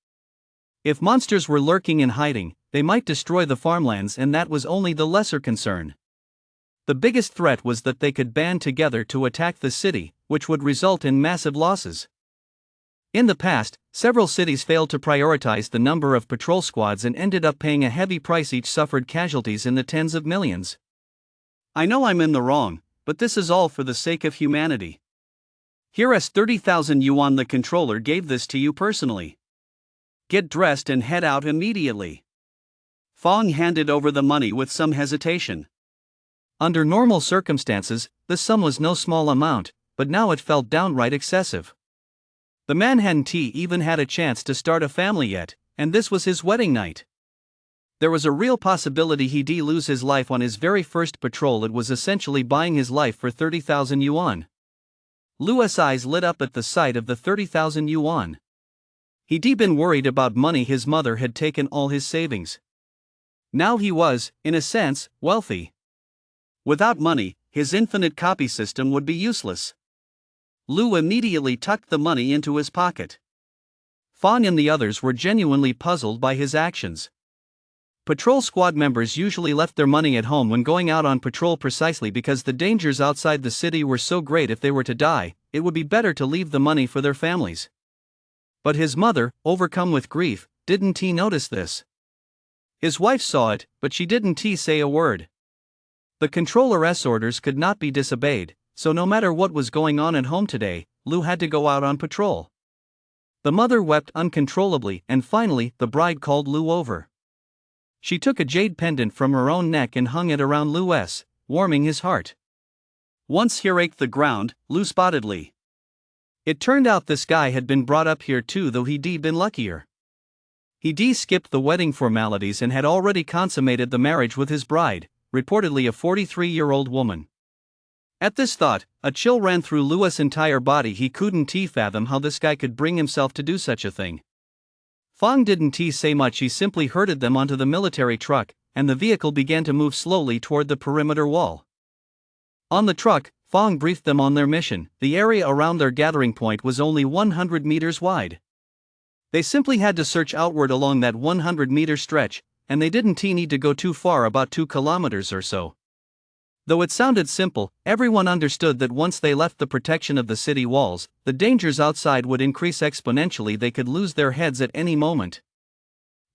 If monsters were lurking and hiding, they might destroy the farmlands, and that was only the lesser concern. The biggest threat was that they could band together to attack the city, which would result in massive losses. In the past, several cities failed to prioritize the number of patrol squads and ended up paying a heavy price. Each suffered casualties in the tens of millions. I know I'm in the wrong, but this is all for the sake of humanity. Here's 30,000 yuan. The controller gave this to you personally. Get dressed and head out immediately. Fong handed over the money with some hesitation. Under normal circumstances, the sum was no small amount, but now it felt downright excessive. The man hadn't even had a chance to start a family yet, and this was his wedding night. There was a real possibility he'd lose his life on his very first patrol. It was essentially buying his life for 30,000 yuan. Lou's eyes lit up at the sight of the 30,000 yuan. He'd been worried about money. His mother had taken all his savings. Now he was, in a sense, wealthy. Without money, his infinite copy system would be useless. Lou immediately tucked the money into his pocket. Fong and the others were genuinely puzzled by his actions. Patrol squad members usually left their money at home when going out on patrol, precisely because the dangers outside the city were so great. If they were to die, it would be better to leave the money for their families. But his mother, overcome with grief, didn't notice this. His wife saw it, but she didn't say a word. The controller's orders could not be disobeyed, so no matter what was going on at home today, Lou had to go out on patrol. The mother wept uncontrollably, and finally, the bride called Lou over. She took a jade pendant from her own neck and hung it around Lou's, warming his heart. Once here ached the ground, Lou spotted Lee. It turned out this guy had been brought up here too, though he'd been luckier. He'd skipped the wedding formalities and had already consummated the marriage with his bride, reportedly a 43-year-old woman. At this thought, a chill ran through Lou's entire body. He couldn't fathom how this guy could bring himself to do such a thing. Fong didn't say much. He simply herded them onto the military truck, and the vehicle began to move slowly toward the perimeter wall. On the truck, Fong briefed them on their mission. The area around their gathering point was only 100 meters wide. They simply had to search outward along that 100-meter stretch, and they didn't need to go too far, about 2 kilometers or so. Though it sounded simple, everyone understood that once they left the protection of the city walls, the dangers outside would increase exponentially. They could lose their heads at any moment.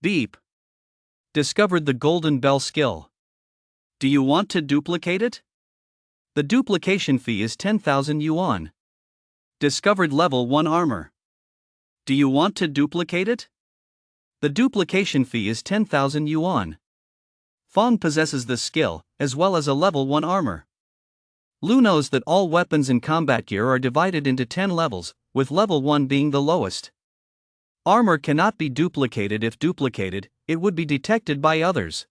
Beep. Discovered the Golden Bell skill. Do you want to duplicate it? The duplication fee is 10,000 yuan. Discovered level 1 armor. Do you want to duplicate it? The duplication fee is 10,000 yuan. Fong possesses this skill, as well as a level 1 armor. Lou knows that all weapons and combat gear are divided into 10 levels, with level 1 being the lowest. Armor cannot be duplicated. If duplicated, it would be detected by others.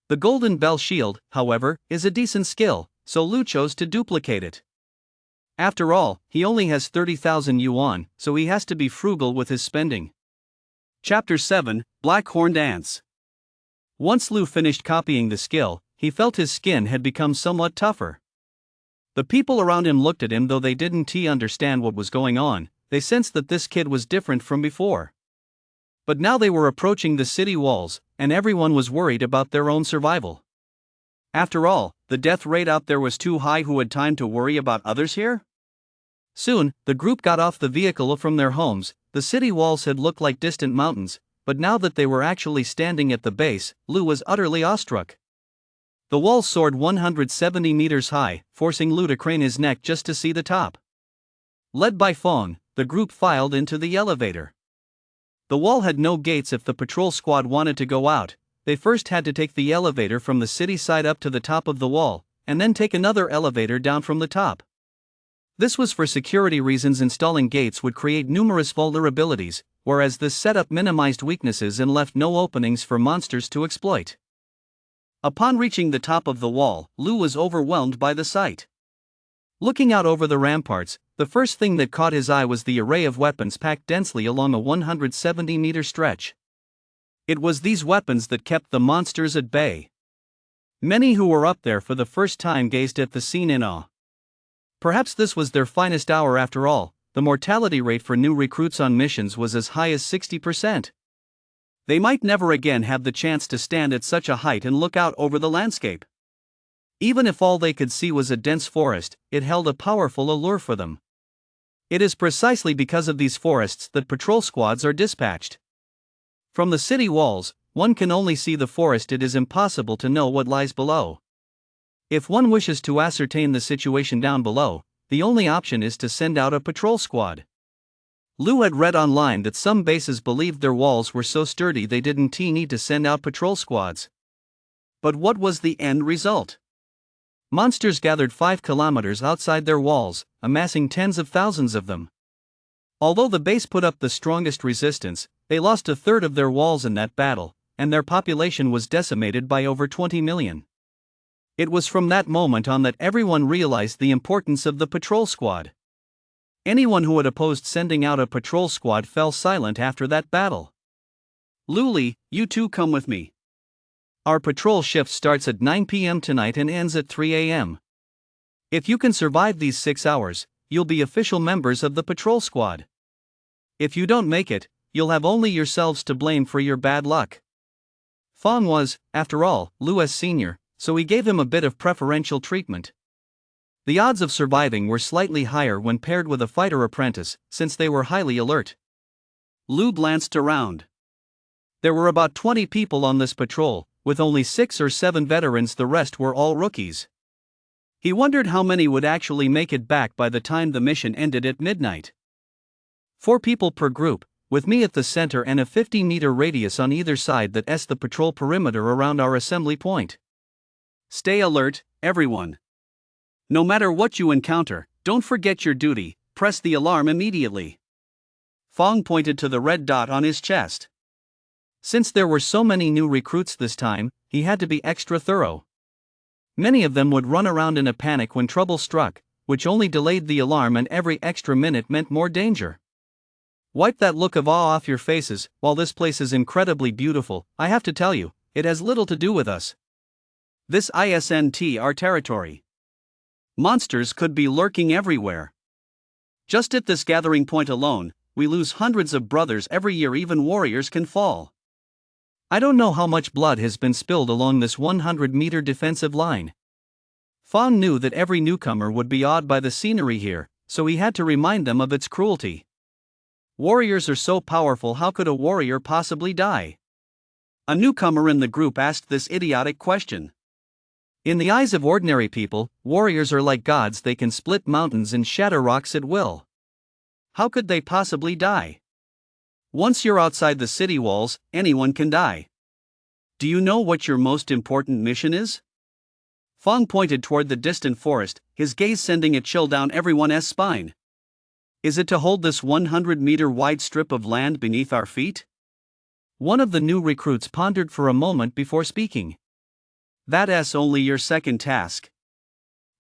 The Golden Bell Shield, however, is a decent skill, so Lu chose to duplicate it. After all, he only has 30,000 yuan, so he has to be frugal with his spending. Chapter 7, Black Horned Ants. Once Lu finished copying the skill, he felt his skin had become somewhat tougher. The people around him looked at him. Though they didn't understand what was going on, they sensed that this kid was different from before. But now they were approaching the city walls, and everyone was worried about their own survival. After all, the death rate out there was too high. Who had time to worry about others here? Soon, the group got off the vehicle from their homes. The city walls had looked like distant mountains, but now that they were actually standing at the base, Lu was utterly awestruck. The walls soared 170 meters high, forcing Lu to crane his neck just to see the top. Led by Fong, the group filed into the elevator. The wall had no gates. If the patrol squad wanted to go out, they first had to take the elevator from the city side up to the top of the wall, and then take another elevator down from the top. This was for security reasons. Installing gates would create numerous vulnerabilities, whereas this setup minimized weaknesses and left no openings for monsters to exploit. Upon reaching the top of the wall, Lu was overwhelmed by the sight. Looking out over the ramparts, the first thing that caught his eye was the array of weapons packed densely along a 170-meter stretch. It was these weapons that kept the monsters at bay. Many who were up there for the first time gazed at the scene in awe. Perhaps this was their finest hour after all. The mortality rate for new recruits on missions was as high as 60%. They might never again have the chance to stand at such a height and look out over the landscape. Even if all they could see was a dense forest, it held a powerful allure for them. It is precisely because of these forests that patrol squads are dispatched. From the city walls, one can only see the forest. It is impossible to know what lies below. If one wishes to ascertain the situation down below, the only option is to send out a patrol squad. Lu had read online that some bases believed their walls were so sturdy they didn't need to send out patrol squads. But what was the end result? Monsters gathered 5 kilometers outside their walls, amassing tens of thousands of them. Although the base put up the strongest resistance, they lost a third of their walls in that battle, and their population was decimated by over 20 million. It was from that moment on that everyone realized the importance of the patrol squad. Anyone who had opposed sending out a patrol squad fell silent after that battle. Luli, you two come with me. Our patrol shift starts at 9 p.m. tonight and ends at 3 a.m. If you can survive these 6 hours, you'll be official members of the patrol squad. If you don't make it, you'll have only yourselves to blame for your bad luck. Fong was, after all, Lu's senior, so he gave him a bit of preferential treatment. The odds of surviving were slightly higher when paired with a fighter apprentice, since they were highly alert. Lu glanced around. There were about 20 people on this patrol, with only 6 or 7 veterans. The rest were all rookies. He wondered how many would actually make it back by the time the mission ended at midnight. 4 people per group, with me at the center and a 50-meter radius on either side that's the patrol perimeter around our assembly point. Stay alert, everyone. No matter what you encounter, don't forget your duty. Press the alarm immediately. Fong pointed to the red dot on his chest. Since there were so many new recruits this time, he had to be extra thorough. Many of them would run around in a panic when trouble struck, which only delayed the alarm, and every extra minute meant more danger. Wipe that look of awe off your faces. While this place is incredibly beautiful, I have to tell you, it has little to do with us. This isn't our territory. Monsters could be lurking everywhere. Just at this gathering point alone, we lose hundreds of brothers every year. Even warriors can fall. I don't know how much blood has been spilled along this 100-meter defensive line. Fong knew that every newcomer would be awed by the scenery here, so he had to remind them of its cruelty. Warriors are so powerful, how could a warrior possibly die? A newcomer in the group asked this idiotic question. In the eyes of ordinary people, warriors are like gods. They can split mountains and shatter rocks at will. How could they possibly die? Once you're outside the city walls, anyone can die. Do you know what your most important mission is? Fong pointed toward the distant forest, his gaze sending a chill down everyone's spine. Is it to hold this 100-meter wide strip of land beneath our feet? One of the new recruits pondered for a moment before speaking. That's only your second task.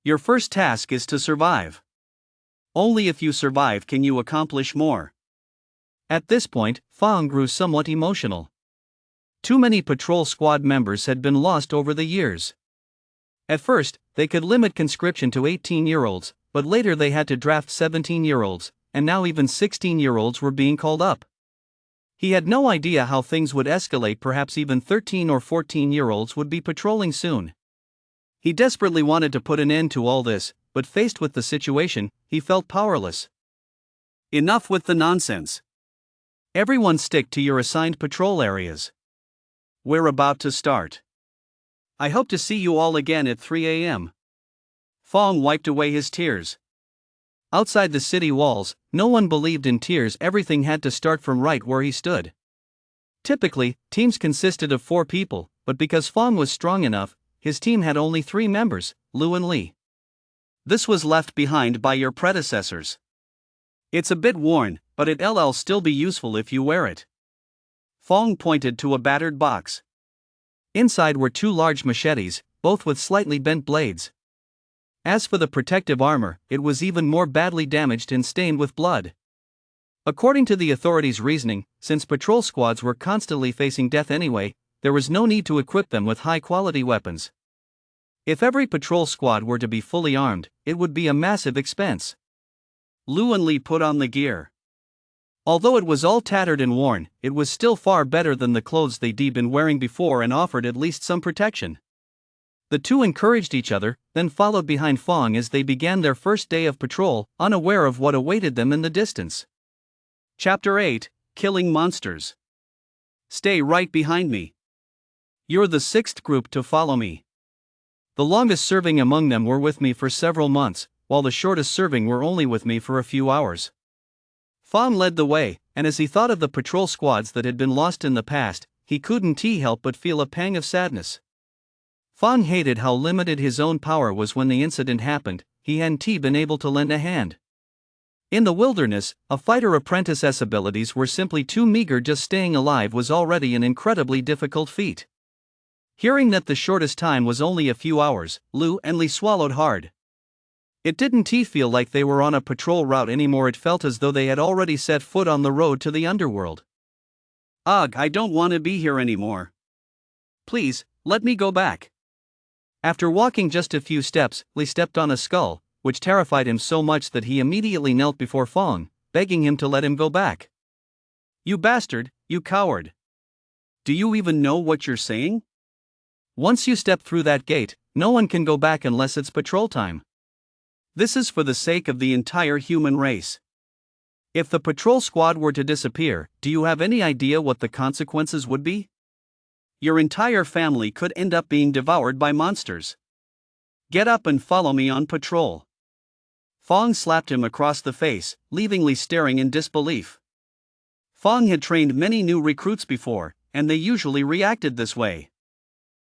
Your first task is to survive. Only if you survive can you accomplish more. At this point, Fong grew somewhat emotional. Too many patrol squad members had been lost over the years. At first, they could limit conscription to 18-year-olds, but later they had to draft 17-year-olds, and now even 16-year-olds were being called up. He had no idea how things would escalate. Perhaps even 13 or 14-year-olds would be patrolling soon. He desperately wanted to put an end to all this, but faced with the situation, he felt powerless. Enough with the nonsense. Everyone stick to your assigned patrol areas. We're about to start. I hope to see you all again at 3 a.m. Fong wiped away his tears. Outside the city walls, no one believed in tears. Everything had to start from right where he stood. Typically, teams consisted of 4 people, but because Fong was strong enough, his team had only 3 members, Lu and Li. This was left behind by your predecessors. It's a bit worn, but it'll still be useful if you wear it. Fong pointed to a battered box. Inside were 2 large machetes, both with slightly bent blades. As for the protective armor, it was even more badly damaged and stained with blood. According to the authorities' reasoning, since patrol squads were constantly facing death anyway, there was no need to equip them with high-quality weapons. If every patrol squad were to be fully armed, it would be a massive expense. Lu and Li put on the gear. Although it was all tattered and worn, it was still far better than the clothes they'd been wearing before and offered at least some protection. The two encouraged each other, then followed behind Fong as they began their first day of patrol, unaware of what awaited them in the distance. Chapter 8: Killing Monsters. Stay right behind me. You're the 6th group to follow me. The longest serving among them were with me for several months, while the shortest serving were only with me for a few hours. Fong led the way, and as he thought of the patrol squads that had been lost in the past, he couldn't help but feel a pang of sadness. Fong hated how limited his own power was when the incident happened. He hadn't been able to lend a hand. In the wilderness, a fighter apprentice's abilities were simply too meager. Just staying alive was already an incredibly difficult feat. Hearing that the shortest time was only a few hours, Lu and Li swallowed hard. It didn't feel like they were on a patrol route anymore. It felt as though they had already set foot on the road to the underworld. Ugh, I don't want to be here anymore. Please, let me go back. After walking just a few steps, Li stepped on a skull, which terrified him so much that he immediately knelt before Fong, begging him to let him go back. You bastard, you coward. Do you even know what you're saying? Once you step through that gate, no one can go back unless it's patrol time. This is for the sake of the entire human race. If the patrol squad were to disappear, do you have any idea what the consequences would be? Your entire family could end up being devoured by monsters. Get up and follow me on patrol. Fong slapped him across the face, leaving Li staring in disbelief. Fong had trained many new recruits before, and they usually reacted this way.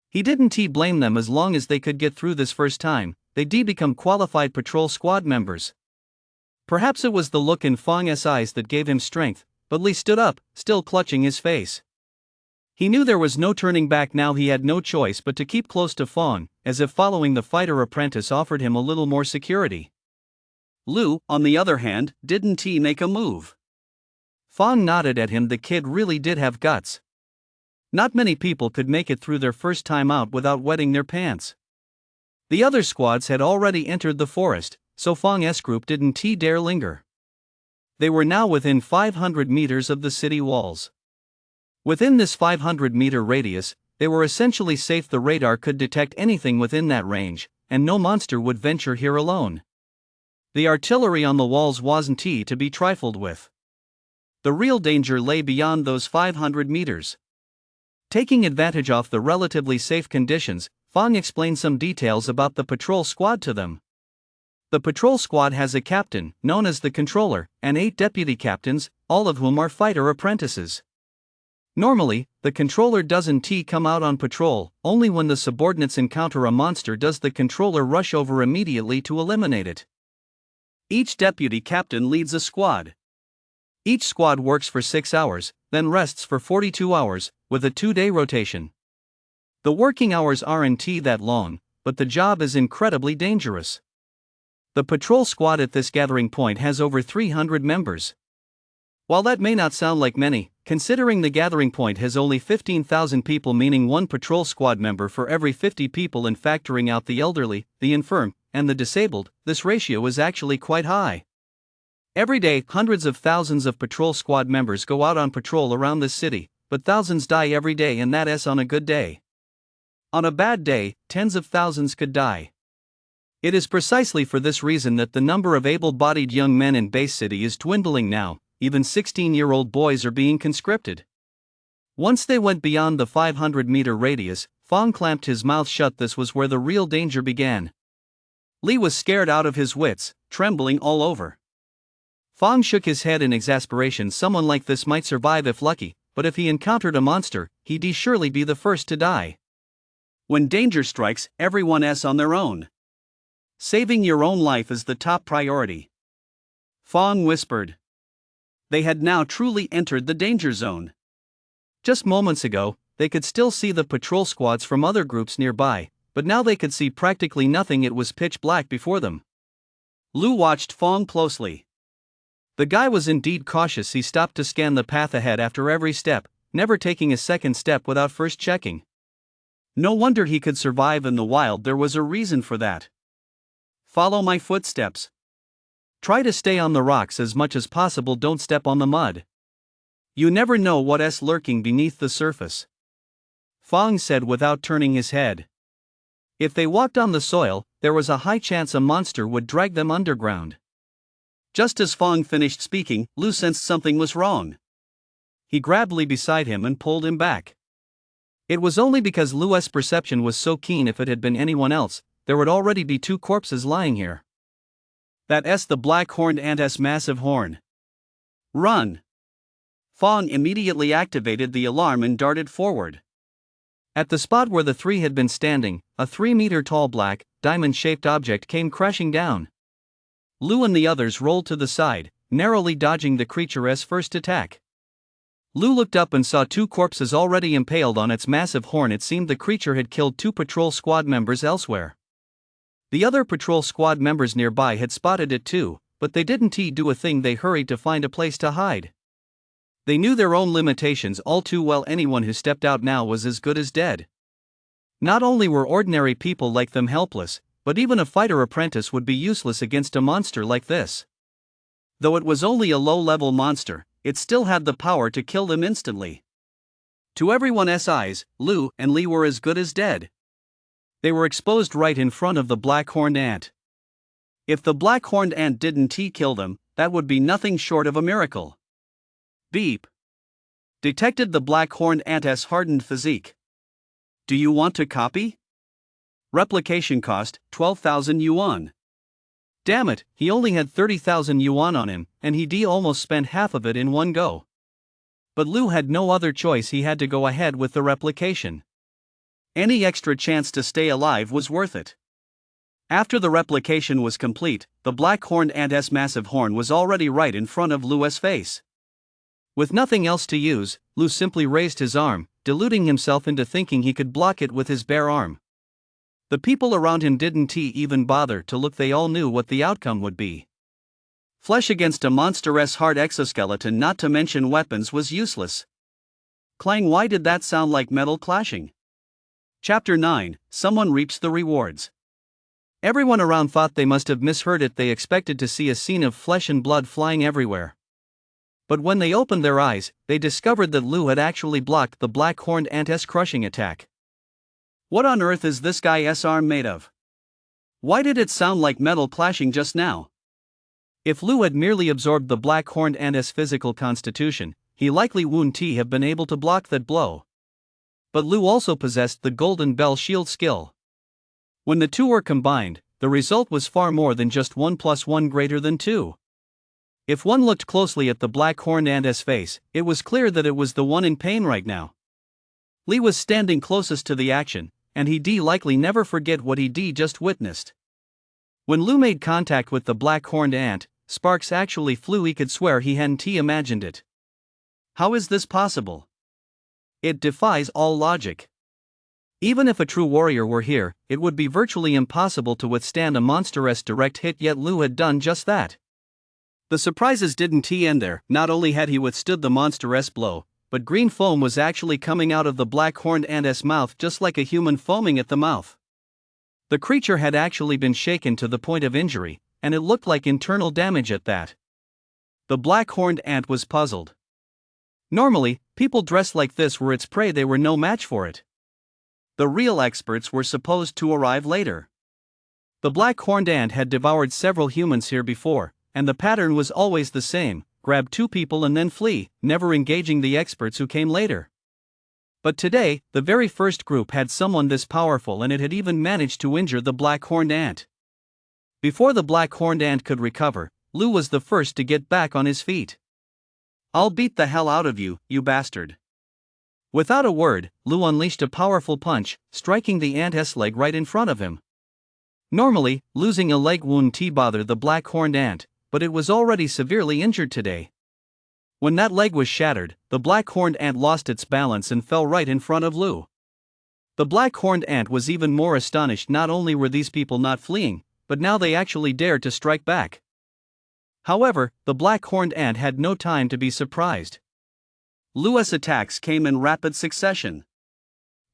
He didn't blame them. As long as they could get through this first time, they'd become qualified patrol squad members. Perhaps it was the look in Fong's eyes that gave him strength, but Li stood up, still clutching his face. He knew there was no turning back now. He had no choice but to keep close to Fong, as if following the fighter apprentice offered him a little more security. Lu, on the other hand, didn't make a move. Fong nodded at him. The kid really did have guts. Not many people could make it through their first time out without wetting their pants. The other squads had already entered the forest, so Fong's group didn't dare linger. They were now within 500 meters of the city walls. Within this 500-meter radius, they were essentially safe. The radar could detect anything within that range, and no monster would venture here alone. The artillery on the walls wasn't to be trifled with. The real danger lay beyond those 500 meters. Taking advantage of the relatively safe conditions, Fong explained some details about the patrol squad to them. The patrol squad has a captain, known as the controller, and 8 deputy captains, all of whom are fighter apprentices. Normally, the controller doesn't come out on patrol. Only when the subordinates encounter a monster does the controller rush over immediately to eliminate it. Each deputy captain leads a squad. Each squad works for 6 hours, then rests for 42 hours, with a 2-day rotation. The working hours aren't that long, but the job is incredibly dangerous. The patrol squad at this gathering point has over 300 members. While that may not sound like many, considering the gathering point has only 15,000 people, meaning one patrol squad member for every 50 people, and factoring out the elderly, the infirm, and the disabled, this ratio is actually quite high. Every day, hundreds of thousands of patrol squad members go out on patrol around this city, but thousands die every day, and that's on a good day. On a bad day, tens of thousands could die. It is precisely for this reason that the number of able-bodied young men in Base City is dwindling now. Even 16-year-old boys are being conscripted. Once they went beyond the 500-meter radius, Fong clamped his mouth shut. This was where the real danger began. Li was scared out of his wits, trembling all over. Fong shook his head in exasperation. Someone like this might survive if lucky, but if he encountered a monster, he'd surely be the first to die. When danger strikes, everyone's on their own. Saving your own life is the top priority. Fong whispered. They had now truly entered the danger zone. Just moments ago, they could still see the patrol squads from other groups nearby, but now they could see practically nothing. It was pitch black before them. Lu watched Fong closely. The guy was indeed cautious. He stopped to scan the path ahead after every step, never taking a second step without first checking. No wonder he could survive in the wild. There was a reason for that. Follow my footsteps. Try to stay on the rocks as much as possible. Don't step on the mud. You never know what's lurking beneath the surface. Fong said without turning his head. If they walked on the soil, there was a high chance a monster would drag them underground. Just as Fong finished speaking, Lu sensed something was wrong. He grabbed Li beside him and pulled him back. It was only because Lu's perception was so keen. If it had been anyone else, there would already be 2 corpses lying here. That's the black-horned ant's massive horn. Run! Fong immediately activated the alarm and darted forward. At the spot where the 3 had been standing, a 3-meter-tall black, diamond-shaped object came crashing down. Lu and the others rolled to the side, narrowly dodging the creature's first attack. Lu looked up and saw 2 corpses already impaled on its massive horn. It seemed the creature had killed 2 patrol squad members elsewhere. The other patrol squad members nearby had spotted it too, but they didn't do a thing. They hurried to find a place to hide. They knew their own limitations all too well. Anyone who stepped out now was as good as dead. Not only were ordinary people like them helpless, but even a fighter apprentice would be useless against a monster like this. Though it was only a low-level monster, it still had the power to kill them instantly. To everyone's eyes, Lu and Li were as good as dead. They were exposed right in front of the black-horned ant. If the black-horned ant didn't kill them, that would be nothing short of a miracle. Beep. Detected the black-horned ant's hardened physique. Do you want to copy? Replication cost, 12,000 yuan. Damn it, he only had 30,000 yuan on him, and he almost spent half of it in one go. But Lu had no other choice. He had to go ahead with the replication. Any extra chance to stay alive was worth it. After the replication was complete, the black-horned ant's massive horn was already right in front of Lu's face. With nothing else to use, Lu simply raised his arm, deluding himself into thinking he could block it with his bare arm. The people around him didn't even bother to look. They all knew what the outcome would be. Flesh against a monstrous hard exoskeleton, not to mention weapons, was useless. Clang! Why did that sound like metal clashing? Chapter 9, Someone Reaps the Rewards. Everyone around thought they must have misheard it. They expected to see a scene of flesh and blood flying everywhere. But when they opened their eyes, they discovered that Lu had actually blocked the black-horned ant's crushing attack. What on earth is this guy's arm made of? Why did it sound like metal clashing just now? If Lu had merely absorbed the black-horned ant's physical constitution, he likely wouldn't have been able to block that blow. But Lu also possessed the Golden Bell Shield skill. When the two were combined, the result was far more than just 1 + 1 greater than 2. If one looked closely at the black-horned ant's face, it was clear that it was the one in pain right now. Li was standing closest to the action, and he'd likely never forget what he'd just witnessed. When Lou made contact with the black-horned ant, sparks actually flew. He could swear he hadn't imagined it. How is this possible? It defies all logic. Even if a true warrior were here, it would be virtually impossible to withstand a monstrous direct hit, yet Lou had done just that. The surprises didn't end there. Not only had he withstood the monstrous blow, but green foam was actually coming out of the black-horned ant's mouth, just like a human foaming at the mouth. The creature had actually been shaken to the point of injury, and it looked like internal damage at that. The black-horned ant was puzzled. Normally, people dressed like this were its prey. They were no match for it. The real experts were supposed to arrive later. The black-horned ant had devoured several humans here before, and the pattern was always the same: grab 2 people and then flee, never engaging the experts who came later. But today, the very first group had someone this powerful, and it had even managed to injure the black-horned ant. Before the black-horned ant could recover, Lou was the first to get back on his feet. "I'll beat the hell out of you, you bastard." Without a word, Lou unleashed a powerful punch, striking the ant's leg right in front of him. Normally, losing a leg wouldn't bother the black-horned ant, but it was already severely injured today. When that leg was shattered, the black-horned ant lost its balance and fell right in front of Lou. The black-horned ant was even more astonished. Not only were these people not fleeing, but now they actually dared to strike back. However, the black-horned ant had no time to be surprised. Lou's attacks came in rapid succession.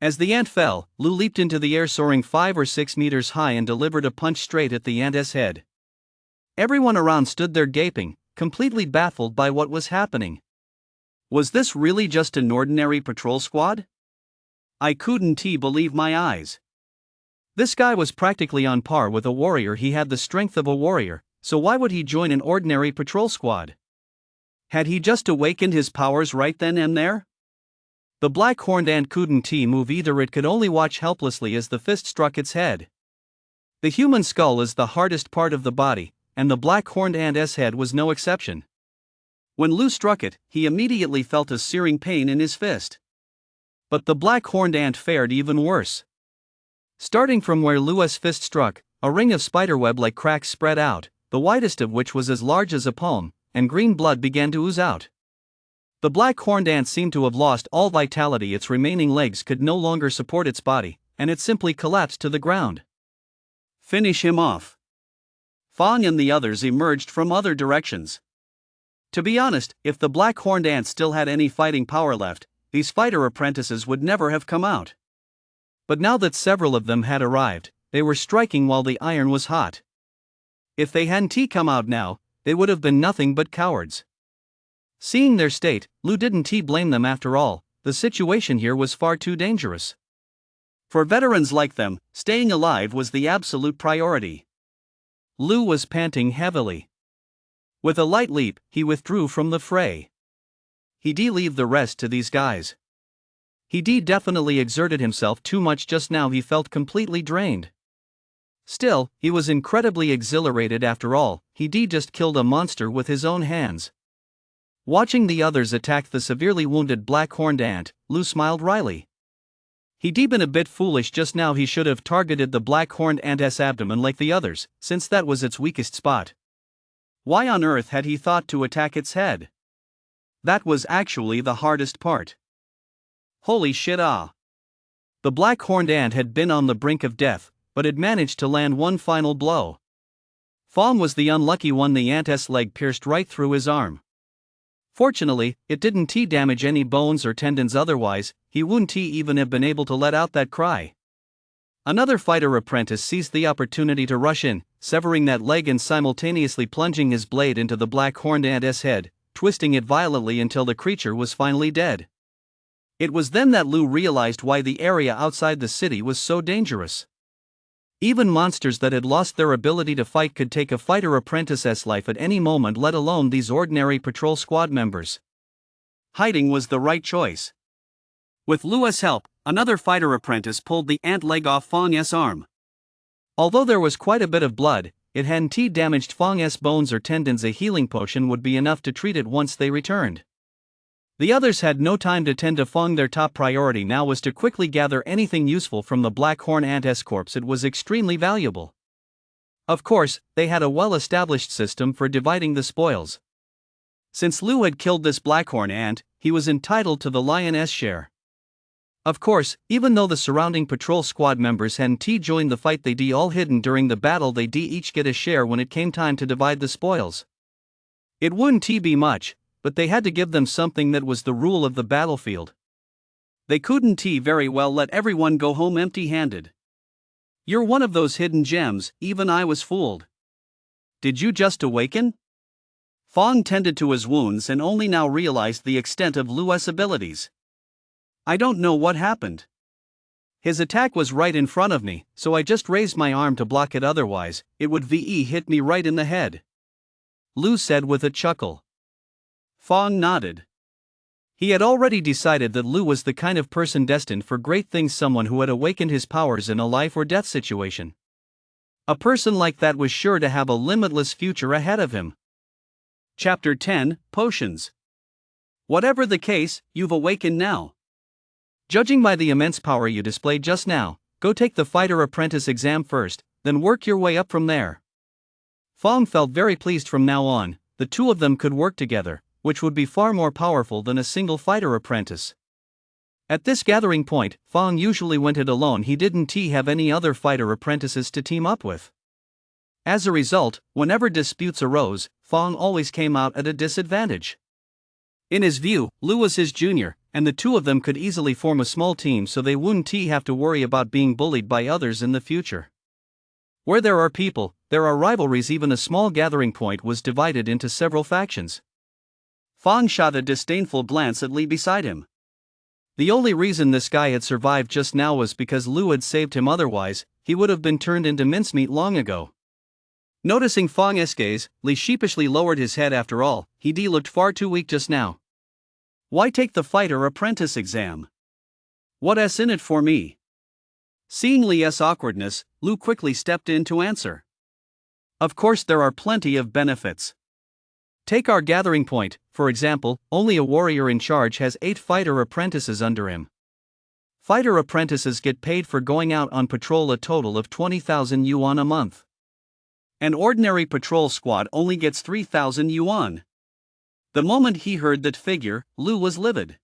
As the ant fell, Lou leaped into the air, soaring 5 or 6 meters high, and delivered a punch straight at the ant's head. Everyone around stood there gaping, completely baffled by what was happening. Was this really just an ordinary patrol squad? I couldn't believe my eyes. This guy was practically on par with a warrior. He had the strength of a warrior, so why would he join an ordinary patrol squad? Had he just awakened his powers right then and there? The black-horned ant couldn't move either. It could only watch helplessly as the fist struck its head. The human skull is the hardest part of the body, and the black-horned ant's head was no exception. When Lou struck it, he immediately felt a searing pain in his fist. But the black-horned ant fared even worse. Starting from where Lou's fist struck, a ring of spiderweb-like cracks spread out, the widest of which was as large as a palm, and green blood began to ooze out. The black-horned ant seemed to have lost all vitality. Its remaining legs could no longer support its body, and it simply collapsed to the ground. "Finish him off." Fong and the others emerged from other directions. To be honest, if the black-horned ant still had any fighting power left, these fighter apprentices would never have come out. But now that several of them had arrived, they were striking while the iron was hot. If they hadn't come out now, they would have been nothing but cowards. Seeing their state, Lou didn't blame them. After all, the situation here was far too dangerous. For veterans like them, staying alive was the absolute priority. Lou was panting heavily. With a light leap, he withdrew from the fray. He'd leave the rest to these guys. He definitely exerted himself too much just now. He felt completely drained. Still, he was incredibly exhilarated. After all, he just killed a monster with his own hands. Watching the others attack the severely wounded black-horned ant, Lou smiled wryly. He'd been a bit foolish just now. He should have targeted the black-horned ant's abdomen like the others, since that was its weakest spot. Why on earth had he thought to attack its head? That was actually the hardest part. Holy shit, ah! The black-horned ant had been on the brink of death, but had managed to land one final blow. Fong was the unlucky one. The ant's leg pierced right through his arm. Fortunately, it didn't damage any bones or tendons. Otherwise, he wouldn't even have been able to let out that cry. Another fighter apprentice seized the opportunity to rush in, severing that leg and simultaneously plunging his blade into the black-horned ant's head, twisting it violently until the creature was finally dead. It was then that Lou realized why the area outside the city was so dangerous. Even monsters that had lost their ability to fight could take a fighter apprentice's life at any moment, let alone these ordinary patrol squad members. Hiding was the right choice. With Lou's help, another fighter apprentice pulled the ant leg off Fong's arm. Although there was quite a bit of blood, it hadn't damaged Fong's bones or tendons. A healing potion would be enough to treat it once they returned. The others had no time to tend to Fong. Their top priority now was to quickly gather anything useful from the black-horned ant's corpse. It was extremely valuable. Of course, they had a well-established system for dividing the spoils. Since Lu had killed this blackhorn ant, he was entitled to the lion's share. Of course, even though the surrounding patrol squad members hadn't joined the fight, they all hidden during the battle, they each get a share when it came time to divide the spoils. It wouldn't be much, but they had to give them something that was the rule of the battlefield. They couldn't very well let everyone go home empty-handed. You're one of those hidden gems, even I was fooled. Did you just awaken? Fong tended to his wounds and only now realized the extent of Lu's abilities. I don't know what happened. His attack was right in front of me, so I just raised my arm to block it, otherwise, it would hit me right in the head. Lu said with a chuckle. Fong nodded. He had already decided that Lu was the kind of person destined for great things, someone who had awakened his powers in a life or death situation. A person like that was sure to have a limitless future ahead of him. Chapter 10, Potions. Whatever the case, you've awakened now. Judging by the immense power you displayed just now, go take the fighter apprentice exam first, then work your way up from there. Fong felt very pleased. From now on, the two of them could work together, which would be far more powerful than a single fighter apprentice. At this gathering point, Fong usually went it alone. He didn't have any other fighter apprentices to team up with. As a result, whenever disputes arose, Fong always came out at a disadvantage. In his view, Lu was his junior, and the two of them could easily form a small team, so they wouldn't have to worry about being bullied by others in the future. Where there are people, there are rivalries. Even a small gathering point was divided into several factions. Fong shot a disdainful glance at Li beside him. The only reason this guy had survived just now was because Lu had saved him, otherwise, he would have been turned into mincemeat long ago. Noticing Fong's gaze, Li sheepishly lowered his head. After all, he looked far too weak just now. Why take the fighter apprentice exam? What's in it for me? Seeing Li's awkwardness, Lu quickly stepped in to answer. Of course, there are plenty of benefits. Take our gathering point, for example. Only a warrior in charge has 8 fighter apprentices under him. Fighter apprentices get paid for going out on patrol a total of 20,000 yuan a month. An ordinary patrol squad only gets 3,000 yuan. The moment he heard that figure, Lu was livid.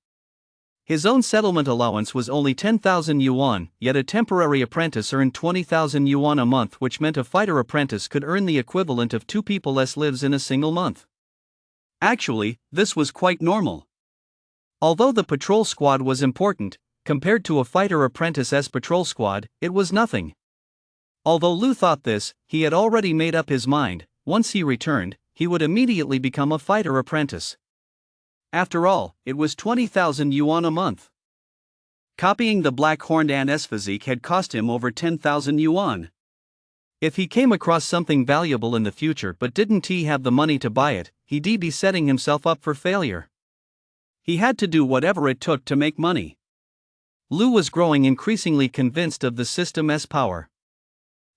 His own settlement allowance was only 10,000 yuan, yet a temporary apprentice earned 20,000 yuan a month, which meant a fighter apprentice could earn the equivalent of 2 people less lives in a single month. Actually, this was quite normal. Although the patrol squad was important, compared to a fighter apprentice's patrol squad, it was nothing. Although Lu thought this, he had already made up his mind. Once he returned, he would immediately become a fighter apprentice. After all, it was 20,000 yuan a month. Copying the black-horned ant's physique had cost him over 10,000 yuan. If he came across something valuable in the future but didn't have the money to buy it, he'd be setting himself up for failure. He had to do whatever it took to make money. Lu was growing increasingly convinced of the system's power.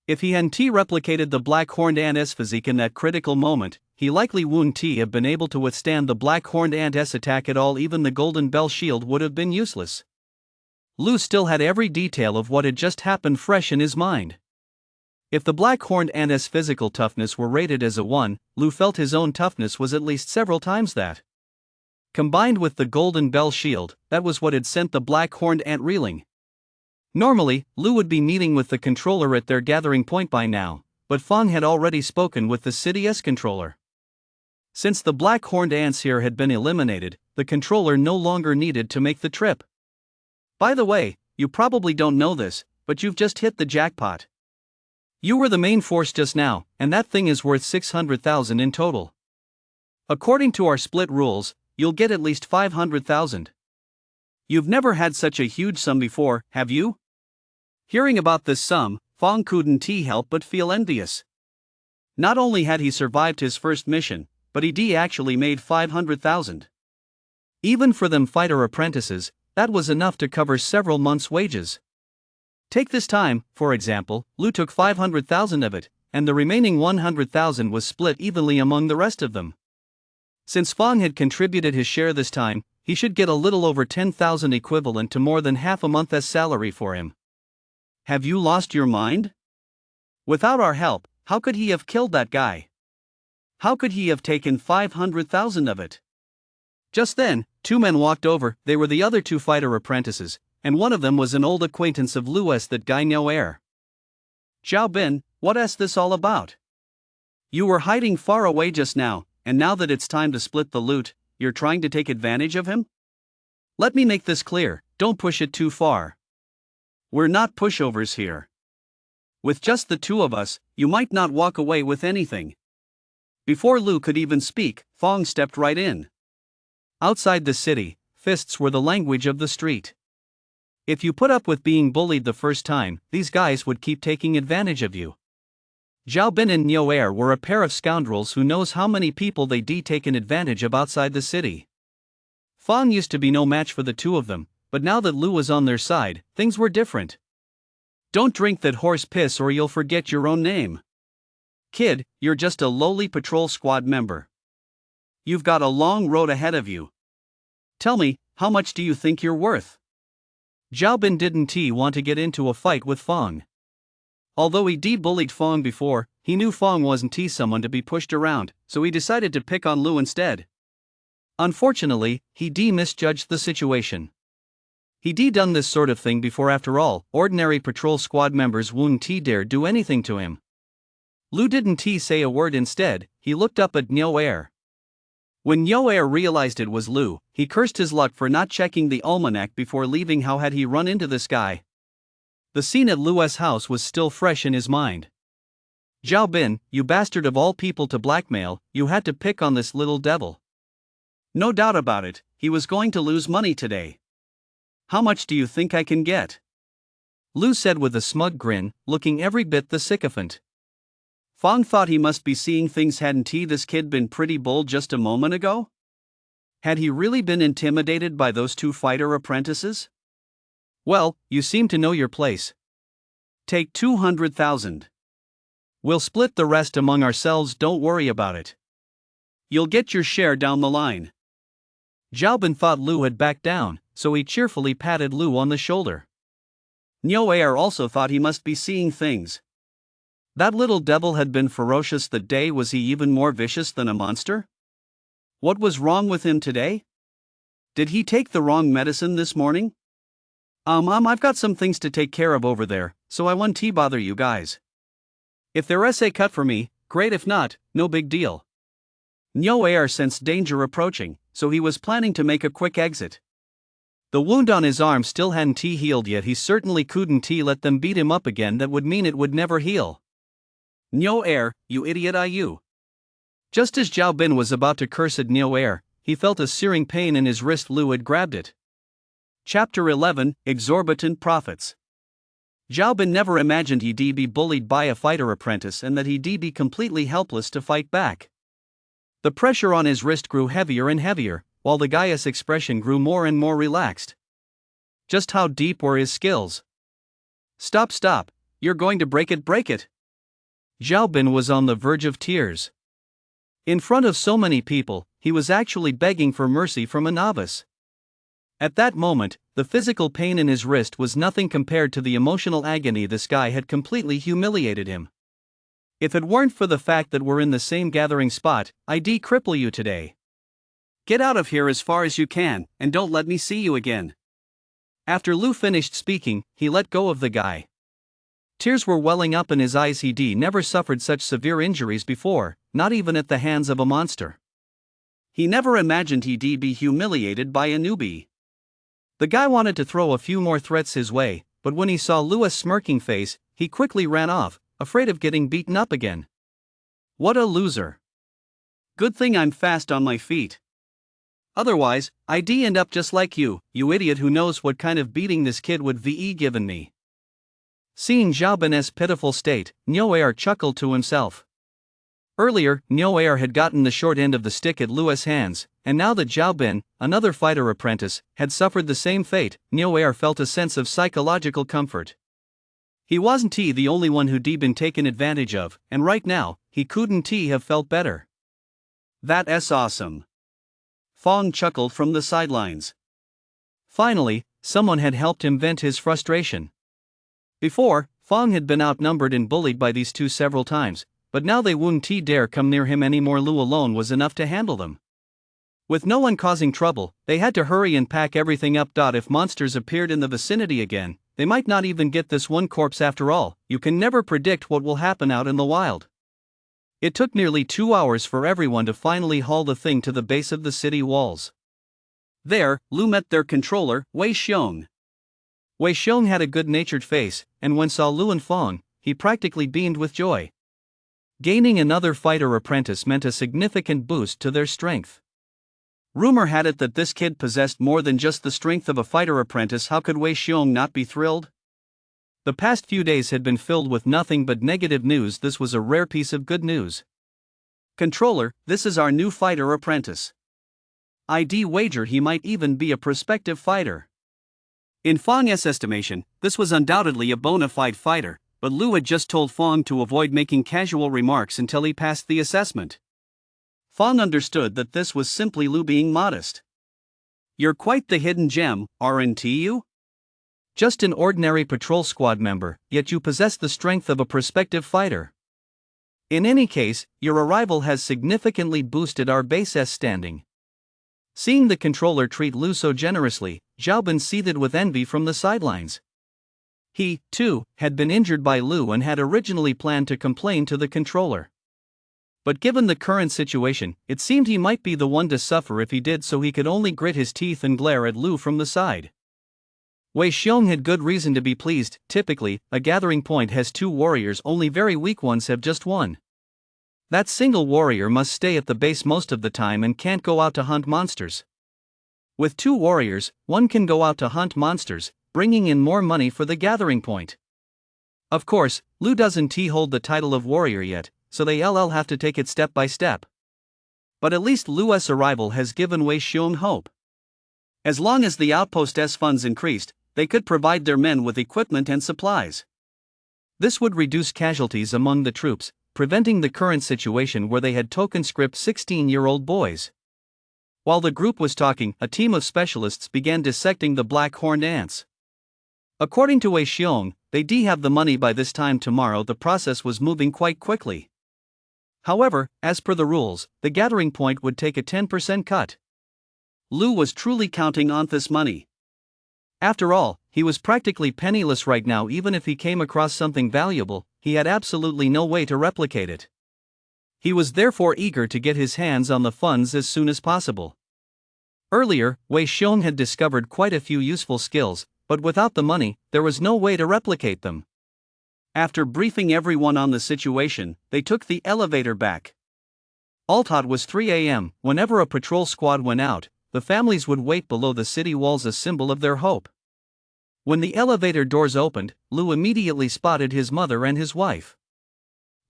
If he hadn't replicated the black-horned ant's physique in that critical moment, he likely wouldn't have been able to withstand the black-horned ant's attack at all. Even the golden bell shield would have been useless. Lu still had every detail of what had just happened fresh in his mind. If the black-horned ant's physical toughness were rated as a 1, Lu felt his own toughness was at least several times that. Combined with the golden bell shield, that was what had sent the black-horned ant reeling. Normally, Lu would be meeting with the controller at their gathering point by now, but Fong had already spoken with the city's controller. Since the black-horned ants here had been eliminated, the controller no longer needed to make the trip. By the way, you probably don't know this, but you've just hit the jackpot. You were the main force just now, and that thing is worth 600,000 in total. According to our split rules, you'll get at least 500,000. You've never had such a huge sum before, have you? Hearing about this sum, Fong couldn't help but feel envious. Not only had he survived his first mission, but he actually made 500,000. Even for them fighter apprentices, that was enough to cover several months' wages. Take this time, for example. Lu took 500,000 of it, and the remaining 100,000 was split evenly among the rest of them. Since Fong had contributed his share this time, he should get a little over 10,000, equivalent to more than half a month's salary for him. Have you lost your mind? Without our help, How could he have killed that guy? How could he have taken 500,000 of it? Just then, two men walked over. They were the other two fighter apprentices, and one of them was an old acquaintance of Louis, that guy Noir. Zhao Bin, what's this all about? You were hiding far away just now, and now that it's time to split the loot, you're trying to take advantage of him? Let me make this clear, don't push it too far. We're not pushovers here. With just the two of us, you might not walk away with anything. Before Lu could even speak, Fong stepped right in. Outside the city, fists were the language of the street. If you put up with being bullied the first time, these guys would keep taking advantage of you. Zhao Bin and Noir were a pair of scoundrels who knows how many people they taken advantage of outside the city. Fong used to be no match for the two of them, but now that Lu was on their side, things were different. Don't drink that horse piss or you'll forget your own name. Kid, you're just a lowly patrol squad member. You've got a long road ahead of you. Tell me, how much do you think you're worth? Zhao Bin didn't want to get into a fight with Fong. Although he bullied Fong before, he knew Fong wasn't someone to be pushed around, so he decided to pick on Lu instead. Unfortunately, he misjudged the situation. He done this sort of thing before. After all, ordinary patrol squad members wouldn't dare do anything to him. Lu didn't say a word. Instead, he looked up at Noir. When Noir realized it was Lu, he cursed his luck for not checking the almanac before leaving. How had he run into this guy? The scene at Lu's house was still fresh in his mind. Zhao Bin, you bastard, of all people to blackmail, you had to pick on this little devil. No doubt about it, he was going to lose money today. How much do you think I can get? Lu said with a smug grin, looking every bit the sycophant. Fong thought he must be seeing things. Hadn't this kid been pretty bold just a moment ago? Had he really been intimidated by those two fighter apprentices? Well, you seem to know your place. Take 200,000. We'll split the rest among ourselves, don't worry about it. You'll get your share down the line. Zhao Bin thought Lu had backed down, so he cheerfully patted Lu on the shoulder. Noir also thought he must be seeing things. That little devil had been ferocious that day. Was he even more vicious than a monster? What was wrong with him today? Did he take the wrong medicine this morning? I've got some things to take care of over there, so I won't bother you guys. If there's a cut for me, great. If not, no big deal. Noir sensed danger approaching, so he was planning to make a quick exit. The wound on his arm still hadn't healed yet. He certainly couldn't let them beat him up again. That would mean it would never heal. Noir, you idiot, you. Just as Zhao Bin was about to curse at Noir, he felt a searing pain in his wrist. Lu had grabbed it. Chapter 11, Exorbitant Profits. Zhao Bin never imagined he'd be bullied by a fighter apprentice and that he'd be completely helpless to fight back. The pressure on his wrist grew heavier and heavier, while the guy's expression grew more and more relaxed. Just how deep were his skills? Stop, you're going to break it. Zhao Bin was on the verge of tears. In front of so many people, he was actually begging for mercy from a novice. At that moment, the physical pain in his wrist was nothing compared to the emotional agony. This guy had completely humiliated him. If it weren't for the fact that we're in the same gathering spot, I'd cripple you today. Get out of here as far as you can, and don't let me see you again. After Lu finished speaking, he let go of the guy. Tears were welling up in his eyes. He never suffered such severe injuries before, not even at the hands of a monster. He never imagined he'd be humiliated by a newbie. The guy wanted to throw a few more threats his way, but when he saw Lu's smirking face, he quickly ran off, afraid of getting beaten up again. What a loser. Good thing I'm fast on my feet. Otherwise, I'd end up just like you idiot. Who knows what kind of beating this kid would be given me. Seeing Zhao Bin's pitiful state, Noir chuckled to himself. Earlier, Noir had gotten the short end of the stick at Lu's hands, and now that Zhao Bin, another fighter apprentice, had suffered the same fate, Noir felt a sense of psychological comfort. He wasn't the only one who'd been taken advantage of, and right now, he couldn't have felt better. That's awesome. Fong chuckled from the sidelines. Finally, someone had helped him vent his frustration. Before, Fong had been outnumbered and bullied by these two several times, but now they wouldn't dare come near him anymore. Lu alone was enough to handle them. With no one causing trouble, they had to hurry and pack everything up. If monsters appeared in the vicinity again, they might not even get this one corpse after all. You can never predict what will happen out in the wild. It took nearly 2 hours for everyone to finally haul the thing to the base of the city walls. There, Lu met their controller, Wei Xiong. Wei Xiong had a good-natured face, and when saw Lu and Fong, he practically beamed with joy. Gaining another fighter apprentice meant a significant boost to their strength. Rumor had it that this kid possessed more than just the strength of a fighter apprentice. How could Wei Xiong not be thrilled? The past few days had been filled with nothing but negative news. This was a rare piece of good news. Controller, this is our new fighter apprentice. I'd wager he might even be a prospective fighter. In Fong's estimation, this was undoubtedly a bona fide fighter, but Lu had just told Fong to avoid making casual remarks until he passed the assessment. Fong understood that this was simply Lu being modest. You're quite the hidden gem, aren't you? Just an ordinary patrol squad member, yet you possess the strength of a prospective fighter. In any case, your arrival has significantly boosted our base's standing. Seeing the controller treat Lu so generously, Xiaobin seethed with envy from the sidelines. He, too, had been injured by Lu and had originally planned to complain to the controller. But given the current situation, it seemed he might be the one to suffer if he did, so he could only grit his teeth and glare at Lu from the side. Wei Xiong had good reason to be pleased. Typically, a gathering point has 2 warriors, only very weak ones have just 1. That single warrior must stay at the base most of the time and can't go out to hunt monsters. With 2 warriors, one can go out to hunt monsters, bringing in more money for the gathering point. Of course, Lu doesn't hold the title of warrior yet, so they'll have to take it step by step. But at least Lu's arrival has given Wei Xiong hope. As long as the outpost's funds increased, they could provide their men with equipment and supplies. This would reduce casualties among the troops, preventing the current situation where they had token-script 16-year-old boys. While the group was talking, a team of specialists began dissecting the black-horned ants. According to Wei Xiong, they'd have the money by this time tomorrow. The process was moving quite quickly. However, as per the rules, the gathering point would take a 10% cut. Lu was truly counting on this money. After all, he was practically penniless right now. Even if he came across something valuable, he had absolutely no way to replicate it. He was therefore eager to get his hands on the funds as soon as possible. Earlier, Wei Xiong had discovered quite a few useful skills, but without the money, there was no way to replicate them. After briefing everyone on the situation, they took the elevator back. Although it was 3 a.m., whenever a patrol squad went out, the families would wait below the city walls, a symbol of their hope. When the elevator doors opened, Lu immediately spotted his mother and his wife.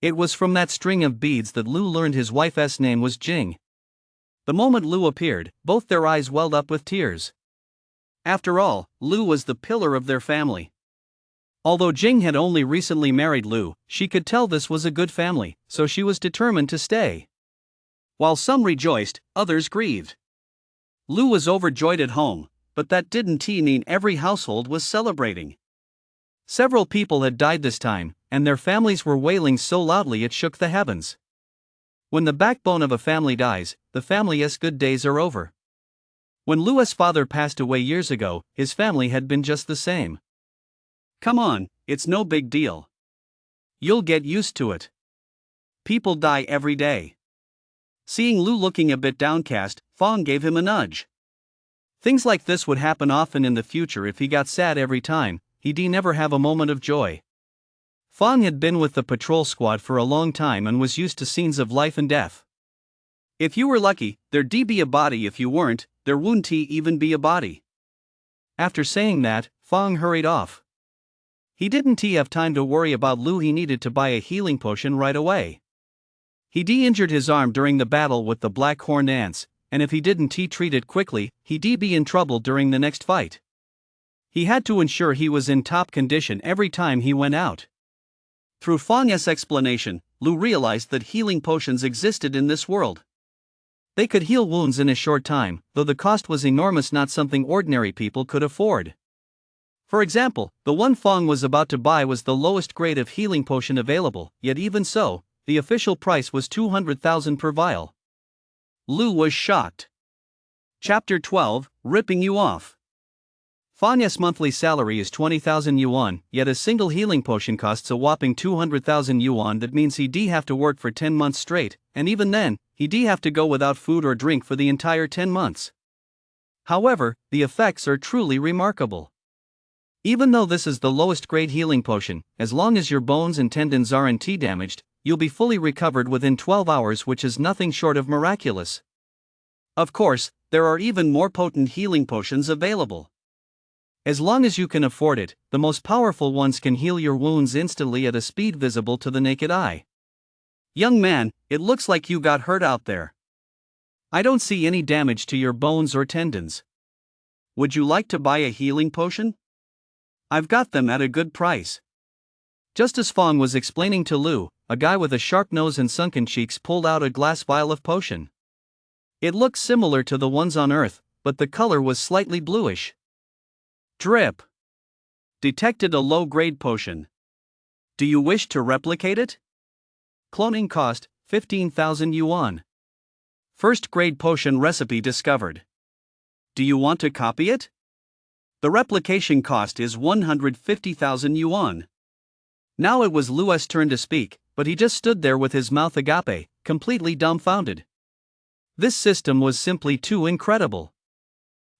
It was from that string of beads that Lu learned his wife's name was Jing. The moment Lu appeared, both their eyes welled up with tears. After all, Lu was the pillar of their family. Although Jing had only recently married Lu, she could tell this was a good family, so she was determined to stay. While some rejoiced, others grieved. Lu was overjoyed at home, but that didn't mean every household was celebrating. Several people had died this time, and their families were wailing so loudly it shook the heavens. When the backbone of a family dies, the family's good days are over. When Lu's father passed away years ago, his family had been just the same. Come on, it's no big deal. You'll get used to it. People die every day. Seeing Lu looking a bit downcast, Fong gave him a nudge. Things like this would happen often in the future. If he got sad every time, he'd never have a moment of joy. Fong had been with the patrol squad for a long time and was used to scenes of life and death. If you were lucky, there'd be a body. If you weren't, there wouldn't even be a body. After saying that, Fong hurried off. He didn't have time to worry about Lu. He needed to buy a healing potion right away. He injured his arm during the battle with the black-horned ants, and if he didn't treat it quickly, he'd be in trouble during the next fight. He had to ensure he was in top condition every time he went out. Through Fong's explanation, Lu realized that healing potions existed in this world. They could heal wounds in a short time, though the cost was enormous, not something ordinary people could afford. For example, the one Fong was about to buy was the lowest grade of healing potion available, yet even so, the official price was 200,000 per vial. Lou was shocked. Chapter 12, Ripping You Off. Fanya's monthly salary is 20,000 yuan, yet a single healing potion costs a whopping 200,000 yuan. That means he'd have to work for 10 months straight, and even then, he'd have to go without food or drink for the entire 10 months. However, the effects are truly remarkable. Even though this is the lowest grade healing potion, as long as your bones and tendons aren't damaged, you'll be fully recovered within 12 hours, which is nothing short of miraculous. Of course, there are even more potent healing potions available. As long as you can afford it, the most powerful ones can heal your wounds instantly at a speed visible to the naked eye. Young man, it looks like you got hurt out there. I don't see any damage to your bones or tendons. Would you like to buy a healing potion? I've got them at a good price. Just as Fong was explaining to Lou, a guy with a sharp nose and sunken cheeks pulled out a glass vial of potion. It looked similar to the ones on Earth, but the color was slightly bluish. Drip. Detected a low-grade potion. Do you wish to replicate it? Cloning cost, 15,000 yuan. First-grade potion recipe discovered. Do you want to copy it? The replication cost is 150,000 yuan. Now it was Lu's turn to speak, but he just stood there with his mouth agape, completely dumbfounded. This system was simply too incredible.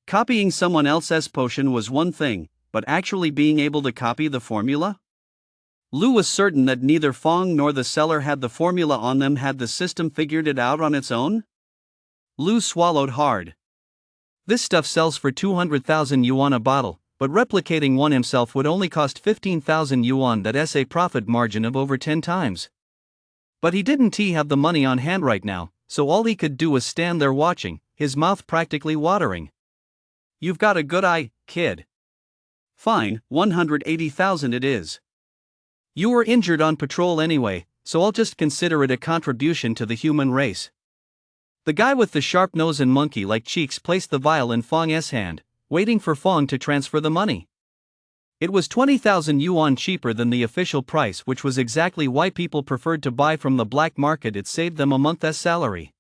Copying someone else's potion was one thing, but actually being able to copy the formula? Lu was certain that neither Fong nor the seller had the formula on them. Had the system figured it out on its own? Lu swallowed hard. This stuff sells for 200,000 yuan a bottle, but replicating one himself would only cost 15,000 yuan. That's a profit margin of over 10 times. But he didn't have the money on hand right now, so all he could do was stand there watching, his mouth practically watering. You've got a good eye, kid. Fine, 180,000 it is. You were injured on patrol anyway, so I'll just consider it a contribution to the human race. The guy with the sharp nose and monkey-like cheeks placed the vial in Fong's hand, waiting for Fong to transfer the money. It was 20,000 yuan cheaper than the official price, which was exactly why people preferred to buy from the black market. It saved them a month's salary.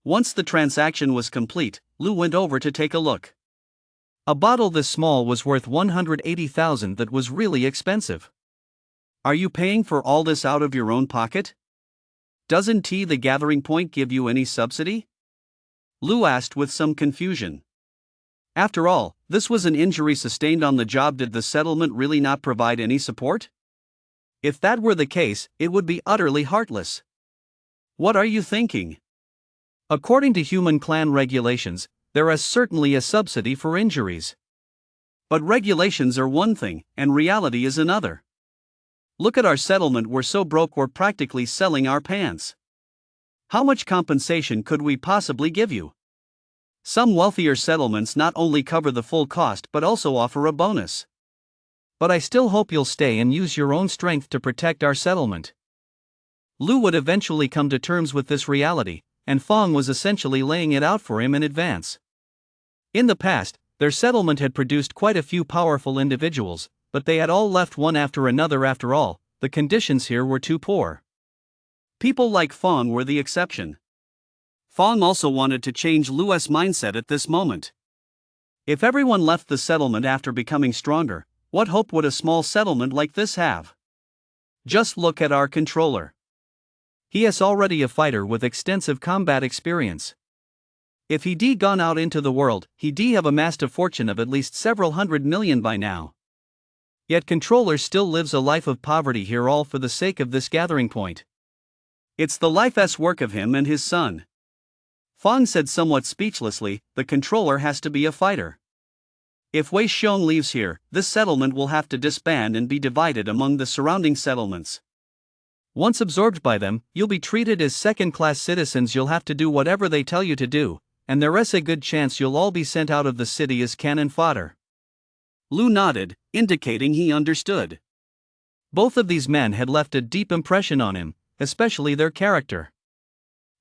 Once the transaction was complete, Lu went over to take a look. A bottle this small was worth 180,000. That was really expensive. Are you paying for all this out of your own pocket? Doesn't the Gathering Point give you any subsidy? Lu asked with some confusion. After all, this was an injury sustained on the job. Did the settlement really not provide any support? If that were the case, it would be utterly heartless. What are you thinking? According to human clan regulations, there is certainly a subsidy for injuries. But regulations are one thing, and reality is another. Look at our settlement. We're so broke we're practically selling our pants. How much compensation could we possibly give you? Some wealthier settlements not only cover the full cost but also offer a bonus. But I still hope you'll stay and use your own strength to protect our settlement. Lu would eventually come to terms with this reality, and Fong was essentially laying it out for him in advance. In the past, their settlement had produced quite a few powerful individuals, but they had all left one after another. After all, the conditions here were too poor. People like Fong were the exception. Fong also wanted to change Lu's mindset at this moment. If everyone left the settlement after becoming stronger, what hope would a small settlement like this have? Just look at our controller. He is already a fighter with extensive combat experience. If he'd gone out into the world, he'd have amassed a fortune of at least several hundred million by now. Yet Controller still lives a life of poverty here, all for the sake of this gathering point. It's the life's work of him and his son. Fong said somewhat speechlessly, the Controller has to be a fighter. If Wei Xiong leaves here, this settlement will have to disband and be divided among the surrounding settlements. Once absorbed by them, you'll be treated as second-class citizens. You'll have to do whatever they tell you to do, and there's a good chance you'll all be sent out of the city as cannon fodder. Lu nodded, indicating he understood. Both of these men had left a deep impression on him, especially their character.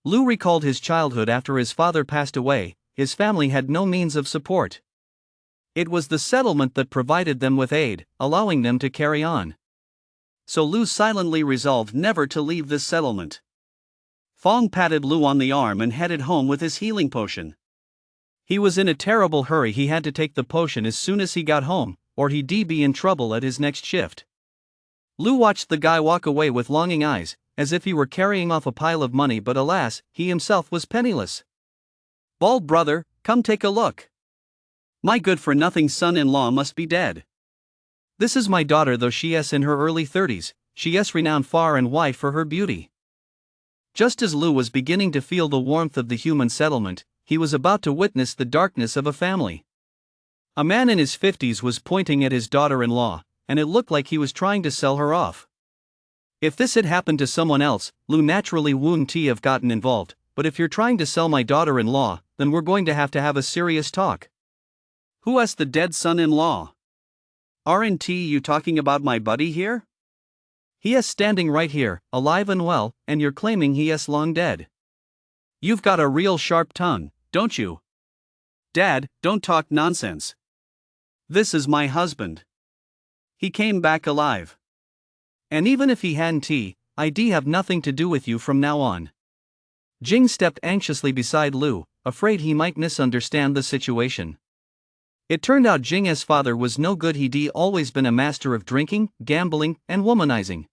Lu recalled his childhood. After his father passed away, his family had no means of support. It was the settlement that provided them with aid, allowing them to carry on. so Lu silently resolved never to leave this settlement. Fong patted Lu on the arm and headed home with his healing potion. He was in a terrible hurry. He had to take the potion as soon as he got home, or he'd be in trouble at his next shift. Lu watched the guy walk away with longing eyes, as if he were carrying off a pile of money, but alas, he himself was penniless. "Bald brother, come take a look. My good-for-nothing son-in-law must be dead. This is my daughter, though she is in her early 30s, she is renowned far and wide for her beauty." Just as Lu was beginning to feel the warmth of the human settlement, he was about to witness the darkness of a family. A man in his 50s was pointing at his daughter-in-law, and it looked like he was trying to sell her off. If this had happened to someone else, Lu naturally wouldn't have gotten involved, but if you're trying to sell my daughter-in-law, then we're going to have a serious talk. "Who is the dead son-in-law? Aren't you talking about my buddy here? He is standing right here, alive and well, and you're claiming he is long dead. You've got a real sharp tongue, don't you? Dad, don't talk nonsense. This is my husband. He came back alive. And even if he hadn't, I'd have nothing to do with you from now on." Jing stepped anxiously beside Lu, afraid he might misunderstand the situation. It turned out Jing's father was no good. He'd always been a master of drinking, gambling, and womanizing.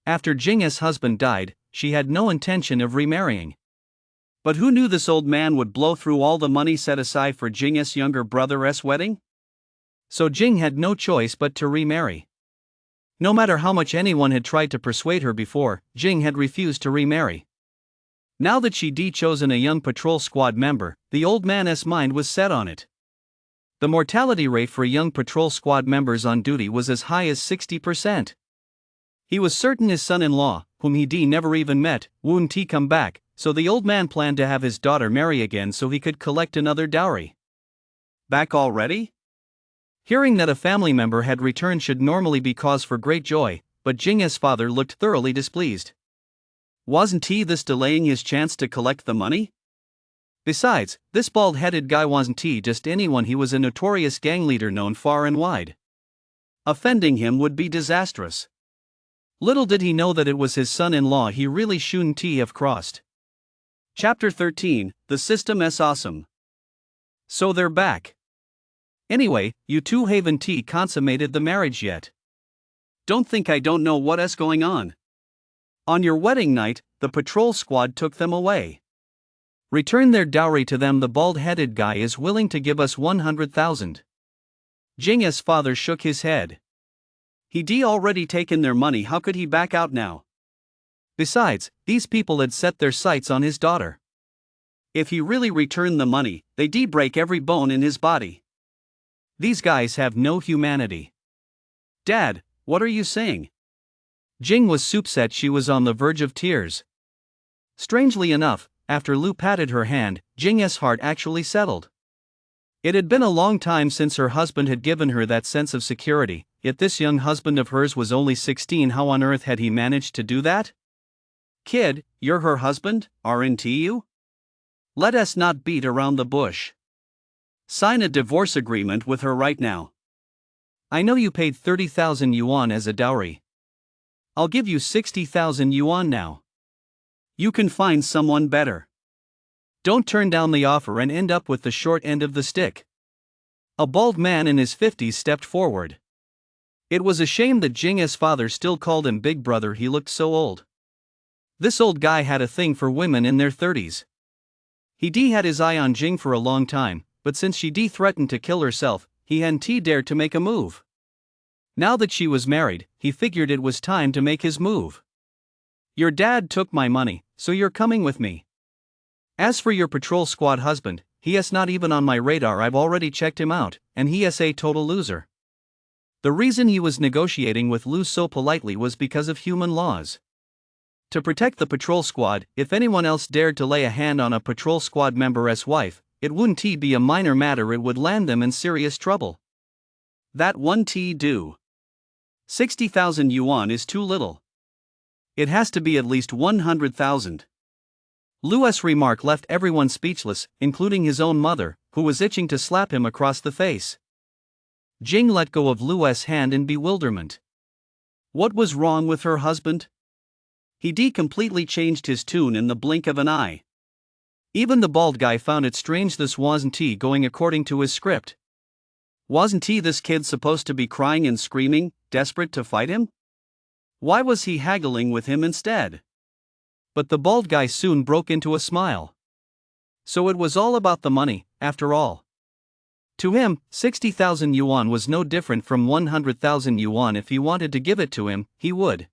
After Jing's husband died, she had no intention of remarrying. But who knew this old man would blow through all the money set aside for Jing's younger brother's wedding? So Jing had no choice but to remarry. No matter how much anyone had tried to persuade her before, Jing had refused to remarry. Now that she'd chosen a young patrol squad member, the old man's mind was set on it. The mortality rate for young patrol squad members on duty was as high as 60%. He was certain his son-in-law, whom he'd never even met, wouldn't come back, so the old man planned to have his daughter marry again so he could collect another dowry. Back already? Hearing that a family member had returned should normally be cause for great joy, but Jing's father looked thoroughly displeased. Wasn't this delaying his chance to collect the money? Besides, this bald-headed guy wasn't just anyone. He was a notorious gang leader known far and wide. Offending him would be disastrous. Little did he know that it was his son-in-law he really shouldn't have crossed. Chapter 13, The System is Awesome. So they're back. Anyway, you two haven't consummated the marriage yet. Don't think I don't know what is going on. On your wedding night, the patrol squad took them away. Return their dowry to them. The bald-headed guy is willing to give us 100,000. Jing's father shook his head. He'd already taken their money. How could he back out now? Besides, these people had set their sights on his daughter. If he really returned the money, they'd break every bone in his body. These guys have no humanity. Dad, what are you saying? Jing was soupset. She was on the verge of tears. Strangely enough, after Lu patted her hand, Jing's heart actually settled. It had been a long time since her husband had given her that sense of security, yet this young husband of hers was only 16. How on earth had he managed to do that? Kid, you're her husband, aren't you? Let us not beat around the bush. Sign a divorce agreement with her right now. I know you paid 30,000 yuan as a dowry. I'll give you 60,000 yuan now. You can find someone better. Don't turn down the offer and end up with the short end of the stick. A bald man in his 50s stepped forward. It was a shame that Jing's father still called him Big Brother. He looked so old. This old guy had a thing for women in their 30s. He'd had his eye on Jing for a long time, but since she'd threatened to kill herself, he hadn't dared to make a move. Now that she was married, he figured it was time to make his move. Your dad took my money, so you're coming with me. As for your patrol squad husband, he is not even on my radar. I've already checked him out, and he is a total loser. The reason he was negotiating with Lu so politely was because of human laws. To protect the patrol squad, if anyone else dared to lay a hand on a patrol squad member's wife, it wouldn't be a minor matter. It would land them in serious trouble. That won't do. 60,000 yuan is too little. It has to be at least 100,000. Lu's remark left everyone speechless, including his own mother, who was itching to slap him across the face. Jing let go of Lu's hand in bewilderment. What was wrong with her husband? He completely changed his tune in the blink of an eye. Even the bald guy found it strange this wasn't he going according to his script. Wasn't he this kid supposed to be crying and screaming, desperate to fight him? Why was he haggling with him instead? But the bald guy soon broke into a smile. So it was all about the money, after all. To him, 60,000 yuan was no different from 100,000 yuan. If he wanted to give it to him, he would.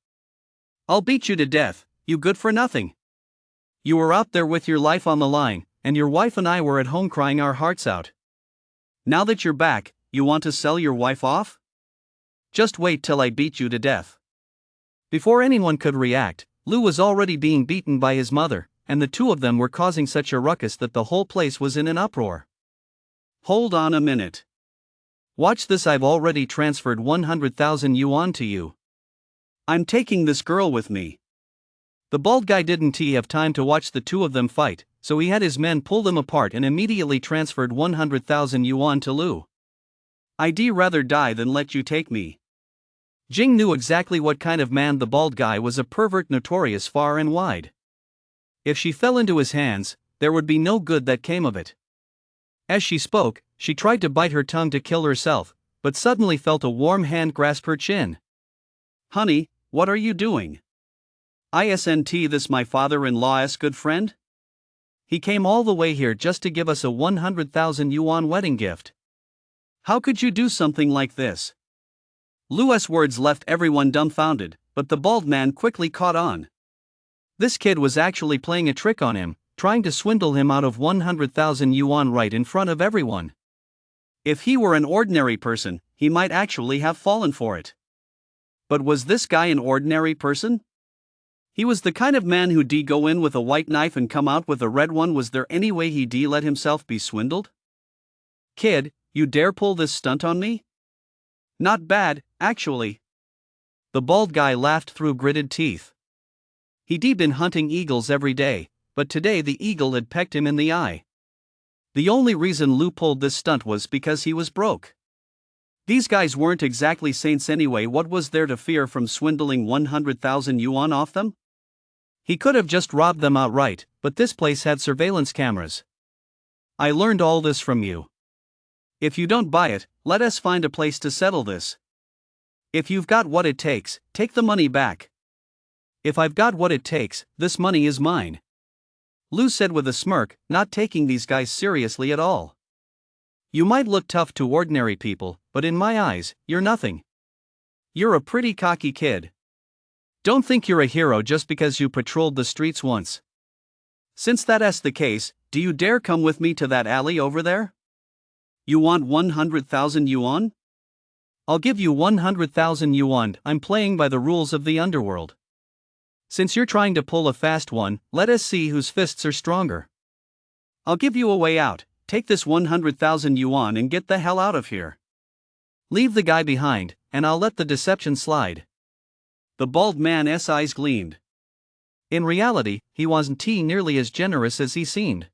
I'll beat you to death, you good for nothing. You were out there with your life on the line, and your wife and I were at home crying our hearts out. Now that you're back, you want to sell your wife off? Just wait till I beat you to death. Before anyone could react, Lu was already being beaten by his mother, and the two of them were causing such a ruckus that the whole place was in an uproar. Hold on a minute. Watch this, I've already transferred 100,000 yuan to you. I'm taking this girl with me. The bald guy didn't have time to watch the two of them fight, so he had his men pull them apart and immediately transferred 100,000 yuan to Lu. I'd rather die than let you take me. Jing knew exactly what kind of man the bald guy was, a pervert notorious far and wide. If she fell into his hands, there would be no good that came of it. As she spoke, she tried to bite her tongue to kill herself, but suddenly felt a warm hand grasp her chin. Honey, what are you doing? Isn't this my father-in-law's good friend? He came all the way here just to give us a 100,000 yuan wedding gift. How could you do something like this? Lu's words left everyone dumbfounded, but the bald man quickly caught on. This kid was actually playing a trick on him, trying to swindle him out of 100,000 yuan right in front of everyone. If he were an ordinary person, he might actually have fallen for it. But was this guy an ordinary person? He was the kind of man who'd go in with a white knife and come out with a red one. Was there any way he'd let himself be swindled? Kid, you dare pull this stunt on me? Not bad, actually. The bald guy laughed through gritted teeth. He'd been hunting eagles every day, but today the eagle had pecked him in the eye. The only reason Lu pulled this stunt was because he was broke. These guys weren't exactly saints anyway. What was there to fear from swindling 100,000 yuan off them? He could have just robbed them outright, but this place had surveillance cameras. I learned all this from you. If you don't buy it, let us find a place to settle this. If you've got what it takes, take the money back. If I've got what it takes, this money is mine. Lu said with a smirk, not taking these guys seriously at all. You might look tough to ordinary people, but in my eyes, you're nothing. You're a pretty cocky kid. Don't think you're a hero just because you patrolled the streets once. Since that's the case, do you dare come with me to that alley over there? You want 100,000 yuan? I'll give you 100,000 yuan. I'm playing by the rules of the underworld. Since you're trying to pull a fast one, let us see whose fists are stronger. I'll give you a way out. Take this 100,000 yuan and get the hell out of here. Leave the guy behind, and I'll let the deception slide. The bald man's eyes gleamed. In reality, he wasn't nearly as generous as he seemed.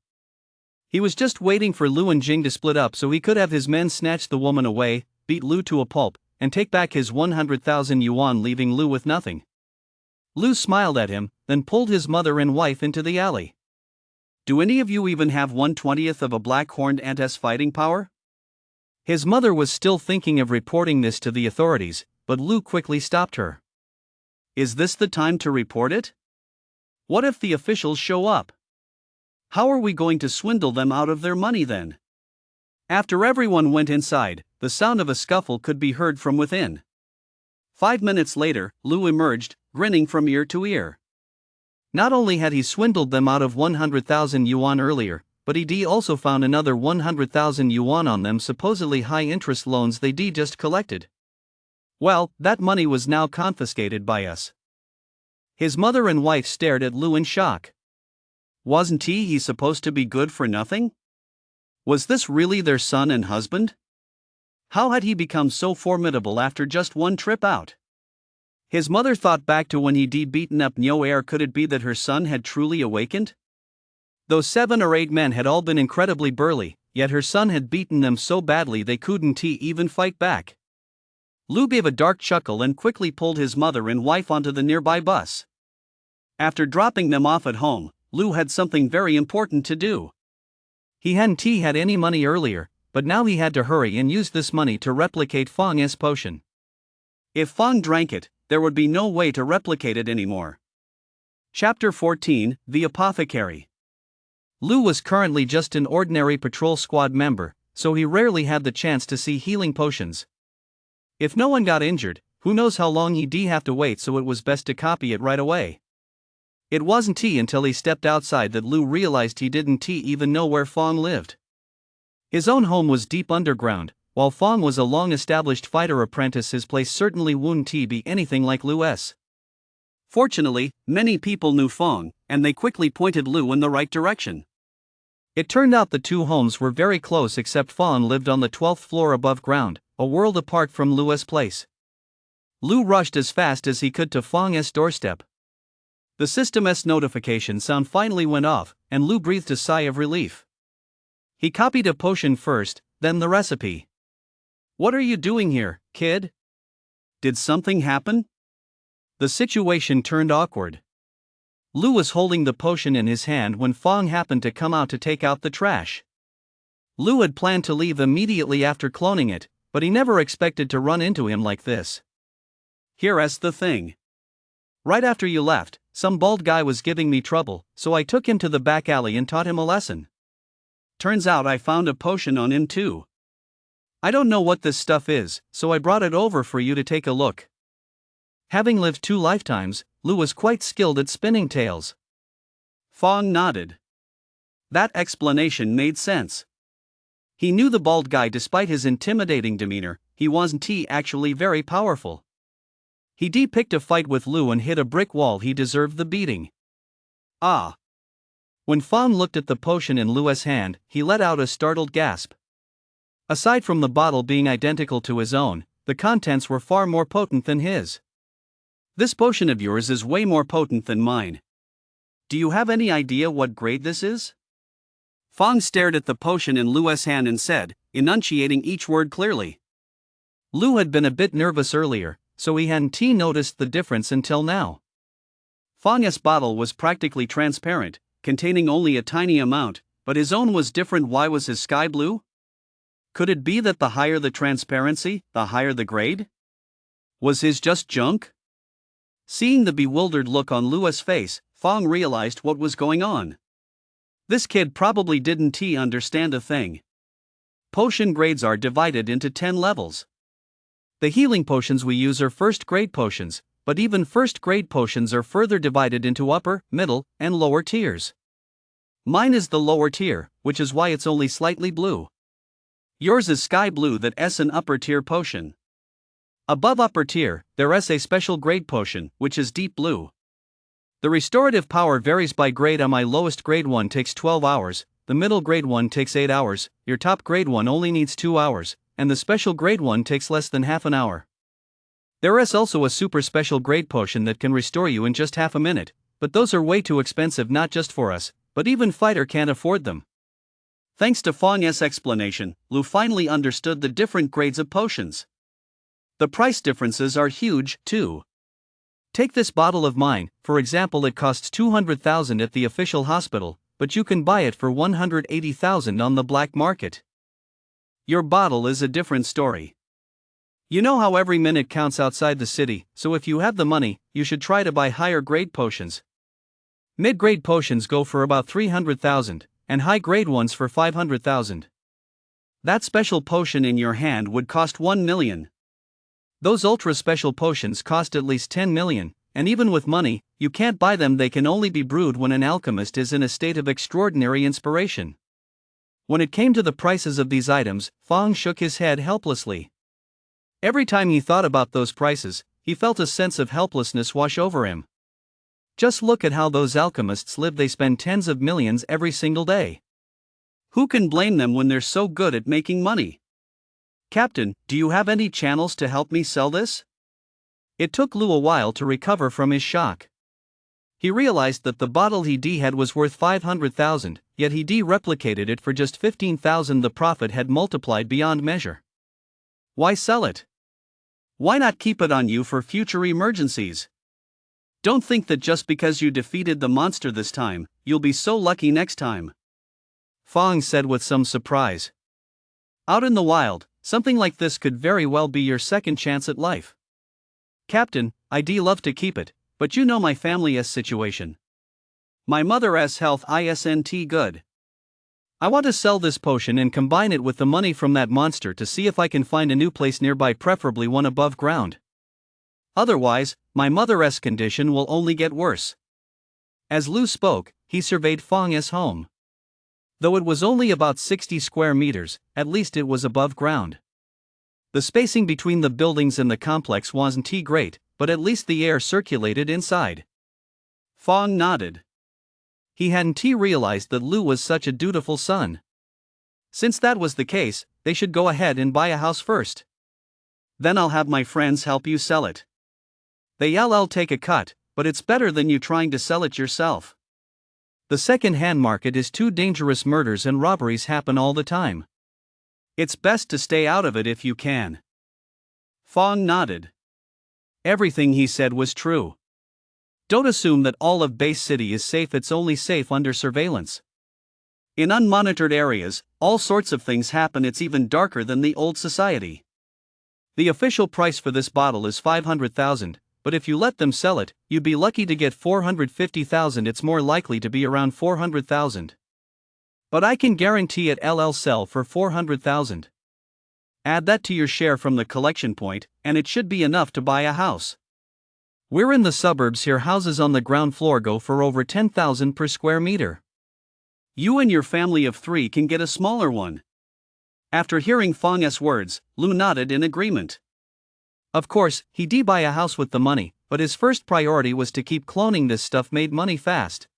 He was just waiting for Lu and Jing to split up so he could have his men snatch the woman away, beat Lu to a pulp, and take back his 100,000 yuan, leaving Lu with nothing. Lu smiled at him, then pulled his mother and wife into the alley. Do any of you even have 1/20th of a black-horned ant's fighting power? His mother was still thinking of reporting this to the authorities, but Lu quickly stopped her. Is this the time to report it? What if the officials show up? How are we going to swindle them out of their money then? After everyone went inside, the sound of a scuffle could be heard from within. 5 minutes later, Lu emerged, grinning from ear to ear. Not only had he swindled them out of 100,000 yuan earlier, but he also found another 100,000 yuan on them, supposedly high-interest loans they just collected. Well, that money was now confiscated by us. His mother and wife stared at Lu in shock. Wasn't he supposed to be good for nothing? Was this really their son and husband? How had he become so formidable after just one trip out? His mother thought back to when he'd beaten up Nyo Air. Could it be that her son had truly awakened? Those 7 or 8 men had all been incredibly burly, yet her son had beaten them so badly they couldn't even fight back. Lu gave a dark chuckle and quickly pulled his mother and wife onto the nearby bus. After dropping them off at home, Lu had something very important to do. He hadn't had any money earlier, but now he had to hurry and use this money to replicate Fang's potion. If Fang drank it, there would be no way to replicate it anymore. Chapter 14, The Apothecary. Lu was currently just an ordinary patrol squad member, so he rarely had the chance to see healing potions. If no one got injured, who knows how long he'd have to wait, so it was best to copy it right away. It wasn't until he stepped outside that Lu realized he didn't even know where Fang lived. His own home was deep underground, while Fang was a long-established fighter apprentice. His place certainly wouldn't be anything like Lu's. Fortunately, many people knew Fang, and they quickly pointed Lu in the right direction. It turned out the two homes were very close, except Fang lived on the 12th floor above ground, a world apart from Lu's place. Lu rushed as fast as he could to Fang's doorstep. The system's notification sound finally went off, and Lu breathed a sigh of relief. He copied a potion first, then the recipe. "What are you doing here, kid? Did something happen?" The situation turned awkward. Lu was holding the potion in his hand when Fang happened to come out to take out the trash. Lu had planned to leave immediately after cloning it, but he never expected to run into him like this. "Here's the thing. Right after you left, some bald guy was giving me trouble, so I took him to the back alley and taught him a lesson. Turns out I found a potion on him too. I don't know what this stuff is, so I brought it over for you to take a look." Having lived 2 lifetimes, Lu was quite skilled at spinning tales. Fang nodded. That explanation made sense. He knew the bald guy. Despite his intimidating demeanor, he wasn't actually very powerful. He picked a fight with Lu and hit a brick wall. He deserved the beating. Ah. When Fang looked at the potion in Lu's hand, he let out a startled gasp. Aside from the bottle being identical to his own, the contents were far more potent than his. "This potion of yours is way more potent than mine. Do you have any idea what grade this is?" Fang stared at the potion in Lu's hand and said, enunciating each word clearly. Lu had been a bit nervous earlier, so he hadn't noticed the difference until now. Fang's bottle was practically transparent, containing only a tiny amount, but his own was different. Why was his sky blue? Could it be that the higher the transparency, the higher the grade? Was his just junk? Seeing the bewildered look on Lu's face, Fang realized what was going on. This kid probably didn't understand a thing. Potion grades are divided into 10 levels. The healing potions we use are first-grade potions, but even first-grade potions are further divided into upper, middle, and lower tiers. Mine is the lower tier, which is why it's only slightly blue. Yours is sky blue. That's an upper-tier potion. Above upper tier, there is a special grade potion, which is deep blue. The restorative power varies by grade. My lowest grade one takes 12 hours, the middle grade one takes 8 hours, your top grade one only needs 2 hours, and the special grade one takes less than half an hour. There is also a super special grade potion that can restore you in just half a minute, but those are way too expensive not just for us, but even fighter can't afford them. Thanks to Fang's explanation, Lu finally understood the different grades of potions. The price differences are huge, too. Take this bottle of mine, for example. It costs 200,000 at the official hospital, but you can buy it for 180,000 on the black market. Your bottle is a different story. You know how every minute counts outside the city, so if you have the money, you should try to buy higher grade potions. Mid-grade potions go for about 300,000, and high-grade ones for 500,000. That special potion in your hand would cost 1 million. Those ultra-special potions cost at least 10 million, and even with money, you can't buy them. They can only be brewed when an alchemist is in a state of extraordinary inspiration. When it came to the prices of these items, Fang shook his head helplessly. Every time he thought about those prices, he felt a sense of helplessness wash over him. Just look at how those alchemists live. They spend tens of millions every single day. Who can blame them when they're so good at making money? Captain, do you have any channels to help me sell this? It took Lu a while to recover from his shock. He realized that the bottle he had was worth 500,000, yet he replicated it for just 15,000. The profit had multiplied beyond measure. Why sell it? Why not keep it on you for future emergencies? Don't think that just because you defeated the monster this time, you'll be so lucky next time. Fong said with some surprise. Out in the wild, something like this could very well be your second chance at life. Captain, I'd love to keep it, but you know my family's situation. My mother's health isn't good. I want to sell this potion and combine it with the money from that monster to see if I can find a new place nearby, preferably one above ground. Otherwise, my mother's condition will only get worse. As Lu spoke, he surveyed Fong's home. Though it was only about 60 square meters, at least it was above ground. The spacing between the buildings in the complex wasn't great, but at least the air circulated inside. Fong nodded. He hadn't realized that Lu was such a dutiful son. Since that was the case, they should go ahead and buy a house first. Then I'll have my friends help you sell it. They'll take a cut, but it's better than you trying to sell it yourself. The second-hand market is too dangerous. Murders and robberies happen all the time. It's best to stay out of it if you can. Fong nodded. Everything he said was true. Don't assume that all of Base City is safe. It's only safe under surveillance. In unmonitored areas, all sorts of things happen. It's even darker than the old society. The official price for this bottle is 500,000, but if you let them sell it, you'd be lucky to get 450,000. It's more likely to be around 400,000. But I can guarantee it'll sell for 400,000. Add that to your share from the collection point, and it should be enough to buy a house. We're in the suburbs here. Houses on the ground floor go for over 10,000 per square meter. You and your family of 3 can get a smaller one. After hearing Fong's words, Lu nodded in agreement. Of course, he'd buy a house with the money, but his first priority was to keep cloning. This stuff made money fast.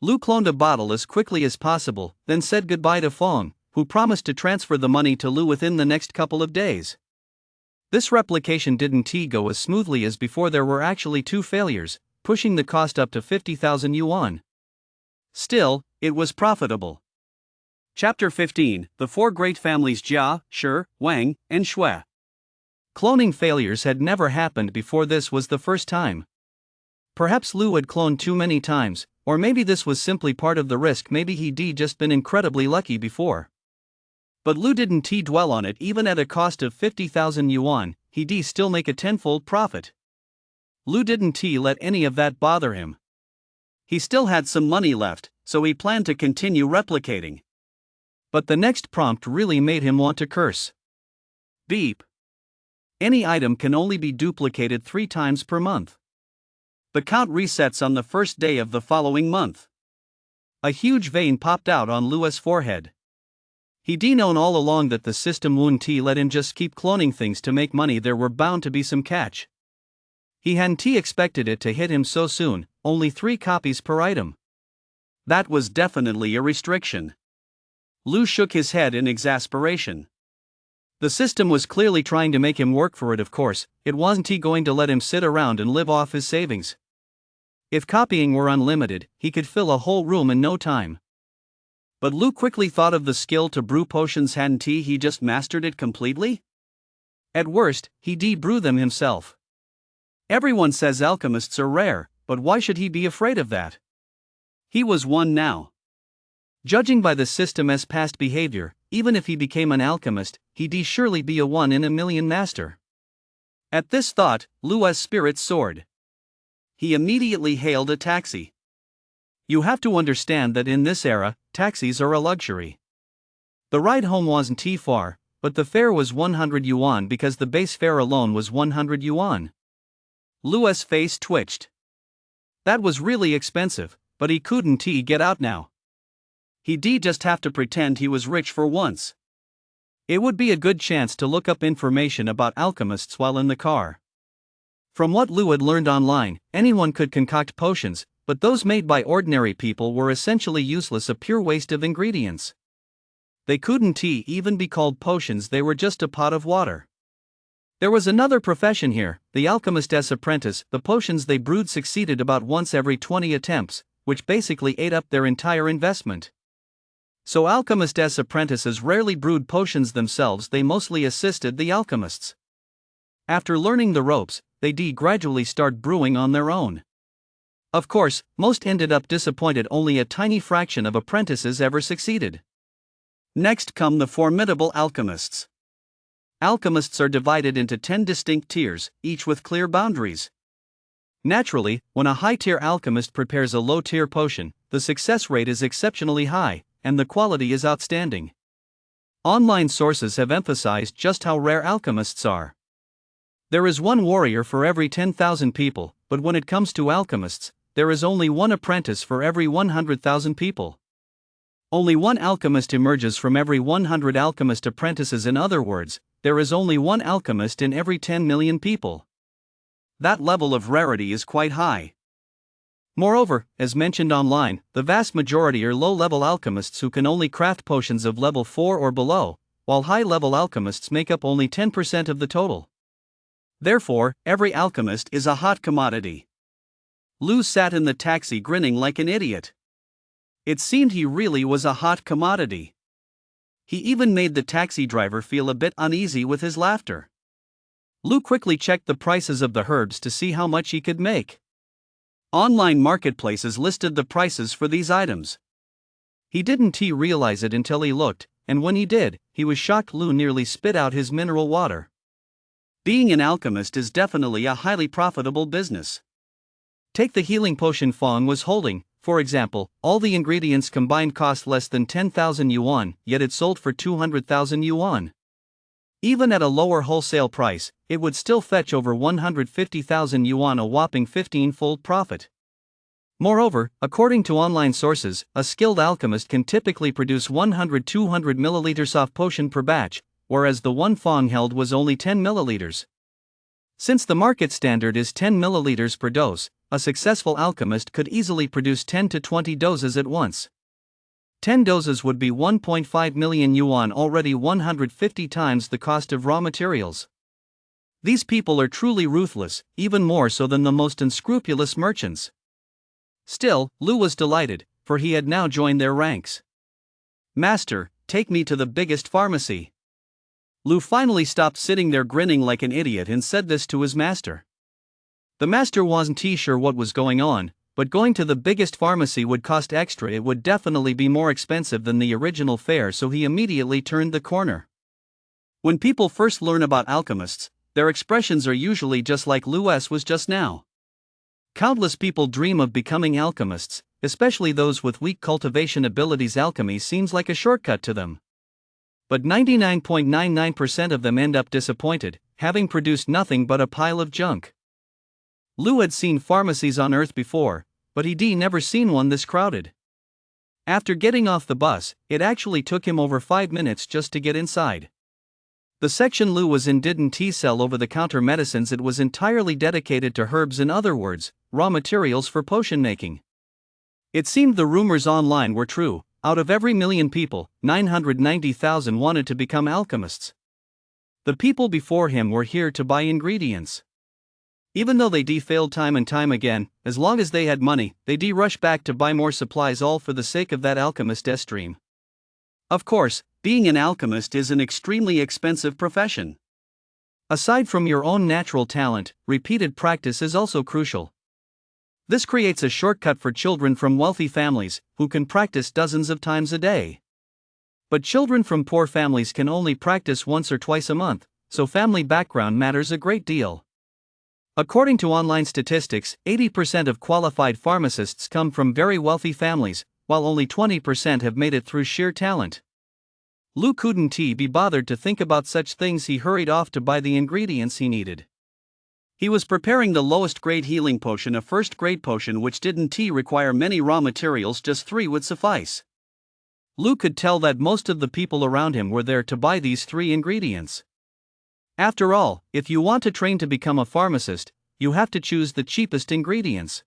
Lu cloned a bottle as quickly as possible, then said goodbye to Fong, who promised to transfer the money to Lu within the next couple of days. This replication didn't go as smoothly as before. There were actually 2 failures, pushing the cost up to 50,000 yuan. Still, it was profitable. Chapter 15: The 4 Great Families: Jia, Shi, Wang, and Shui. Cloning failures had never happened before. This was the first time. Perhaps Lu had cloned too many times, or maybe this was simply part of the risk. Maybe he'd just been incredibly lucky before. But Lu didn't dwell on it. Even at a cost of 50,000 yuan, he'd still make a tenfold profit. Lu didn't let any of that bother him. He still had some money left, so he planned to continue replicating. But the next prompt really made him want to curse. Beep. Any item can only be duplicated 3 times per month. The count resets on the first day of the following month. A huge vein popped out on Lu's forehead. He'd known all along that the system wouldn't let him just keep cloning things to make money. There were bound to be some catch. He hadn't expected it to hit him so soon, only 3 copies per item. That was definitely a restriction. Lu shook his head in exasperation. The system was clearly trying to make him work for it. Of course, it wasn't going to let him sit around and live off his savings. If copying were unlimited, he could fill a whole room in no time. But Lu quickly thought of the skill to brew potions. Hadn't he just mastered it completely? At worst, he'd brew them himself. Everyone says alchemists are rare, but why should he be afraid of that? He was one now. Judging by the system's past behavior, even if he became an alchemist, he'd surely be a 1 in a million master. At this thought, Lu's spirits soared. He immediately hailed a taxi. You have to understand that in this era, taxis are a luxury. The ride home wasn't far, but the fare was 100 yuan because the base fare alone was 100 yuan. Lu's face twitched. That was really expensive, but he couldn't get out now. He'd just have to pretend he was rich for once. It would be a good chance to look up information about alchemists while in the car. From what Lu had learned online, anyone could concoct potions, but those made by ordinary people were essentially useless, a pure waste of ingredients. They couldn't even be called potions. They were just a pot of water. There was another profession here, the alchemist's apprentice. The potions they brewed succeeded about once every 20 attempts, which basically ate up their entire investment. So alchemist's apprentices rarely brewed potions themselves. They mostly assisted the alchemists. After learning the ropes, they gradually start brewing on their own. Of course, most ended up disappointed. Only a tiny fraction of apprentices ever succeeded. Next come the formidable alchemists. Alchemists are divided into 10 distinct tiers, each with clear boundaries. Naturally, when a high-tier alchemist prepares a low-tier potion, the success rate is exceptionally high, and the quality is outstanding. Online sources have emphasized just how rare alchemists are. There is one warrior for every 10,000 people, but when it comes to alchemists, there is only one apprentice for every 100,000 people. Only one alchemist emerges from every 100 alchemist apprentices. In other words, there is only one alchemist in every 10 million people. That level of rarity is quite high. Moreover, as mentioned online, the vast majority are low-level alchemists who can only craft potions of level 4 or below, while high-level alchemists make up only 10% of the total. Therefore, every alchemist is a hot commodity. Lou sat in the taxi grinning like an idiot. It seemed he really was a hot commodity. He even made the taxi driver feel a bit uneasy with his laughter. Lou quickly checked the prices of the herbs to see how much he could make. Online marketplaces listed the prices for these items. He didn't realize it until he looked, and when he did, he was shocked. Lou nearly spit out his mineral water. Being an alchemist is definitely a highly profitable business. Take the healing potion Fong was holding, for example. All the ingredients combined cost less than 10,000 yuan, yet it sold for 200,000 yuan. Even at a lower wholesale price, it would still fetch over 150,000 yuan, a whopping 15-fold profit. Moreover, according to online sources, a skilled alchemist can typically produce 100-200 milliliters of potion per batch, whereas the one Fong held was only 10 milliliters. Since the market standard is 10 milliliters per dose, a successful alchemist could easily produce 10 to 20 doses at once. 10 doses would be 1.5 million yuan, already 150 times the cost of raw materials. These people are truly ruthless, even more so than the most unscrupulous merchants. Still, Lou was delighted, for he had now joined their ranks. "Master, take me to the biggest pharmacy." Lou finally stopped sitting there grinning like an idiot and said this to his master. The master wasn't sure what was going on, but going to the biggest pharmacy would cost extra. It would definitely be more expensive than the original fare, so he immediately turned the corner. When people first learn about alchemists, their expressions are usually just like Lou's was just now. Countless people dream of becoming alchemists, especially those with weak cultivation abilities. Alchemy seems like a shortcut to them. But 99.99% of them end up disappointed, having produced nothing but a pile of junk. Lou had seen pharmacies on Earth before, but he'd never seen one this crowded. After getting off the bus, it actually took him over 5 minutes just to get inside. The section Lou was in didn't sell over-the-counter medicines. It was entirely dedicated to herbs, in other words, raw materials for potion making. It seemed the rumors online were true. Out of every million people, 990,000 wanted to become alchemists. The people before him were here to buy ingredients. Even though they failed time and time again, as long as they had money, they rush back to buy more supplies, all for the sake of that alchemist's dream. Of course, being an alchemist is an extremely expensive profession. Aside from your own natural talent, repeated practice is also crucial. This creates a shortcut for children from wealthy families, who can practice dozens of times a day. But children from poor families can only practice once or twice a month, so family background matters a great deal. According to online statistics, 80% of qualified pharmacists come from very wealthy families, while only 20% have made it through sheer talent. Lou couldn't be bothered to think about such things. He hurried off to buy the ingredients he needed. He was preparing the lowest grade healing potion, a first grade potion which didn't require many raw materials, just 3 would suffice. Lou could tell that most of the people around him were there to buy these 3 ingredients. After all, if you want to train to become a pharmacist, you have to choose the cheapest ingredients.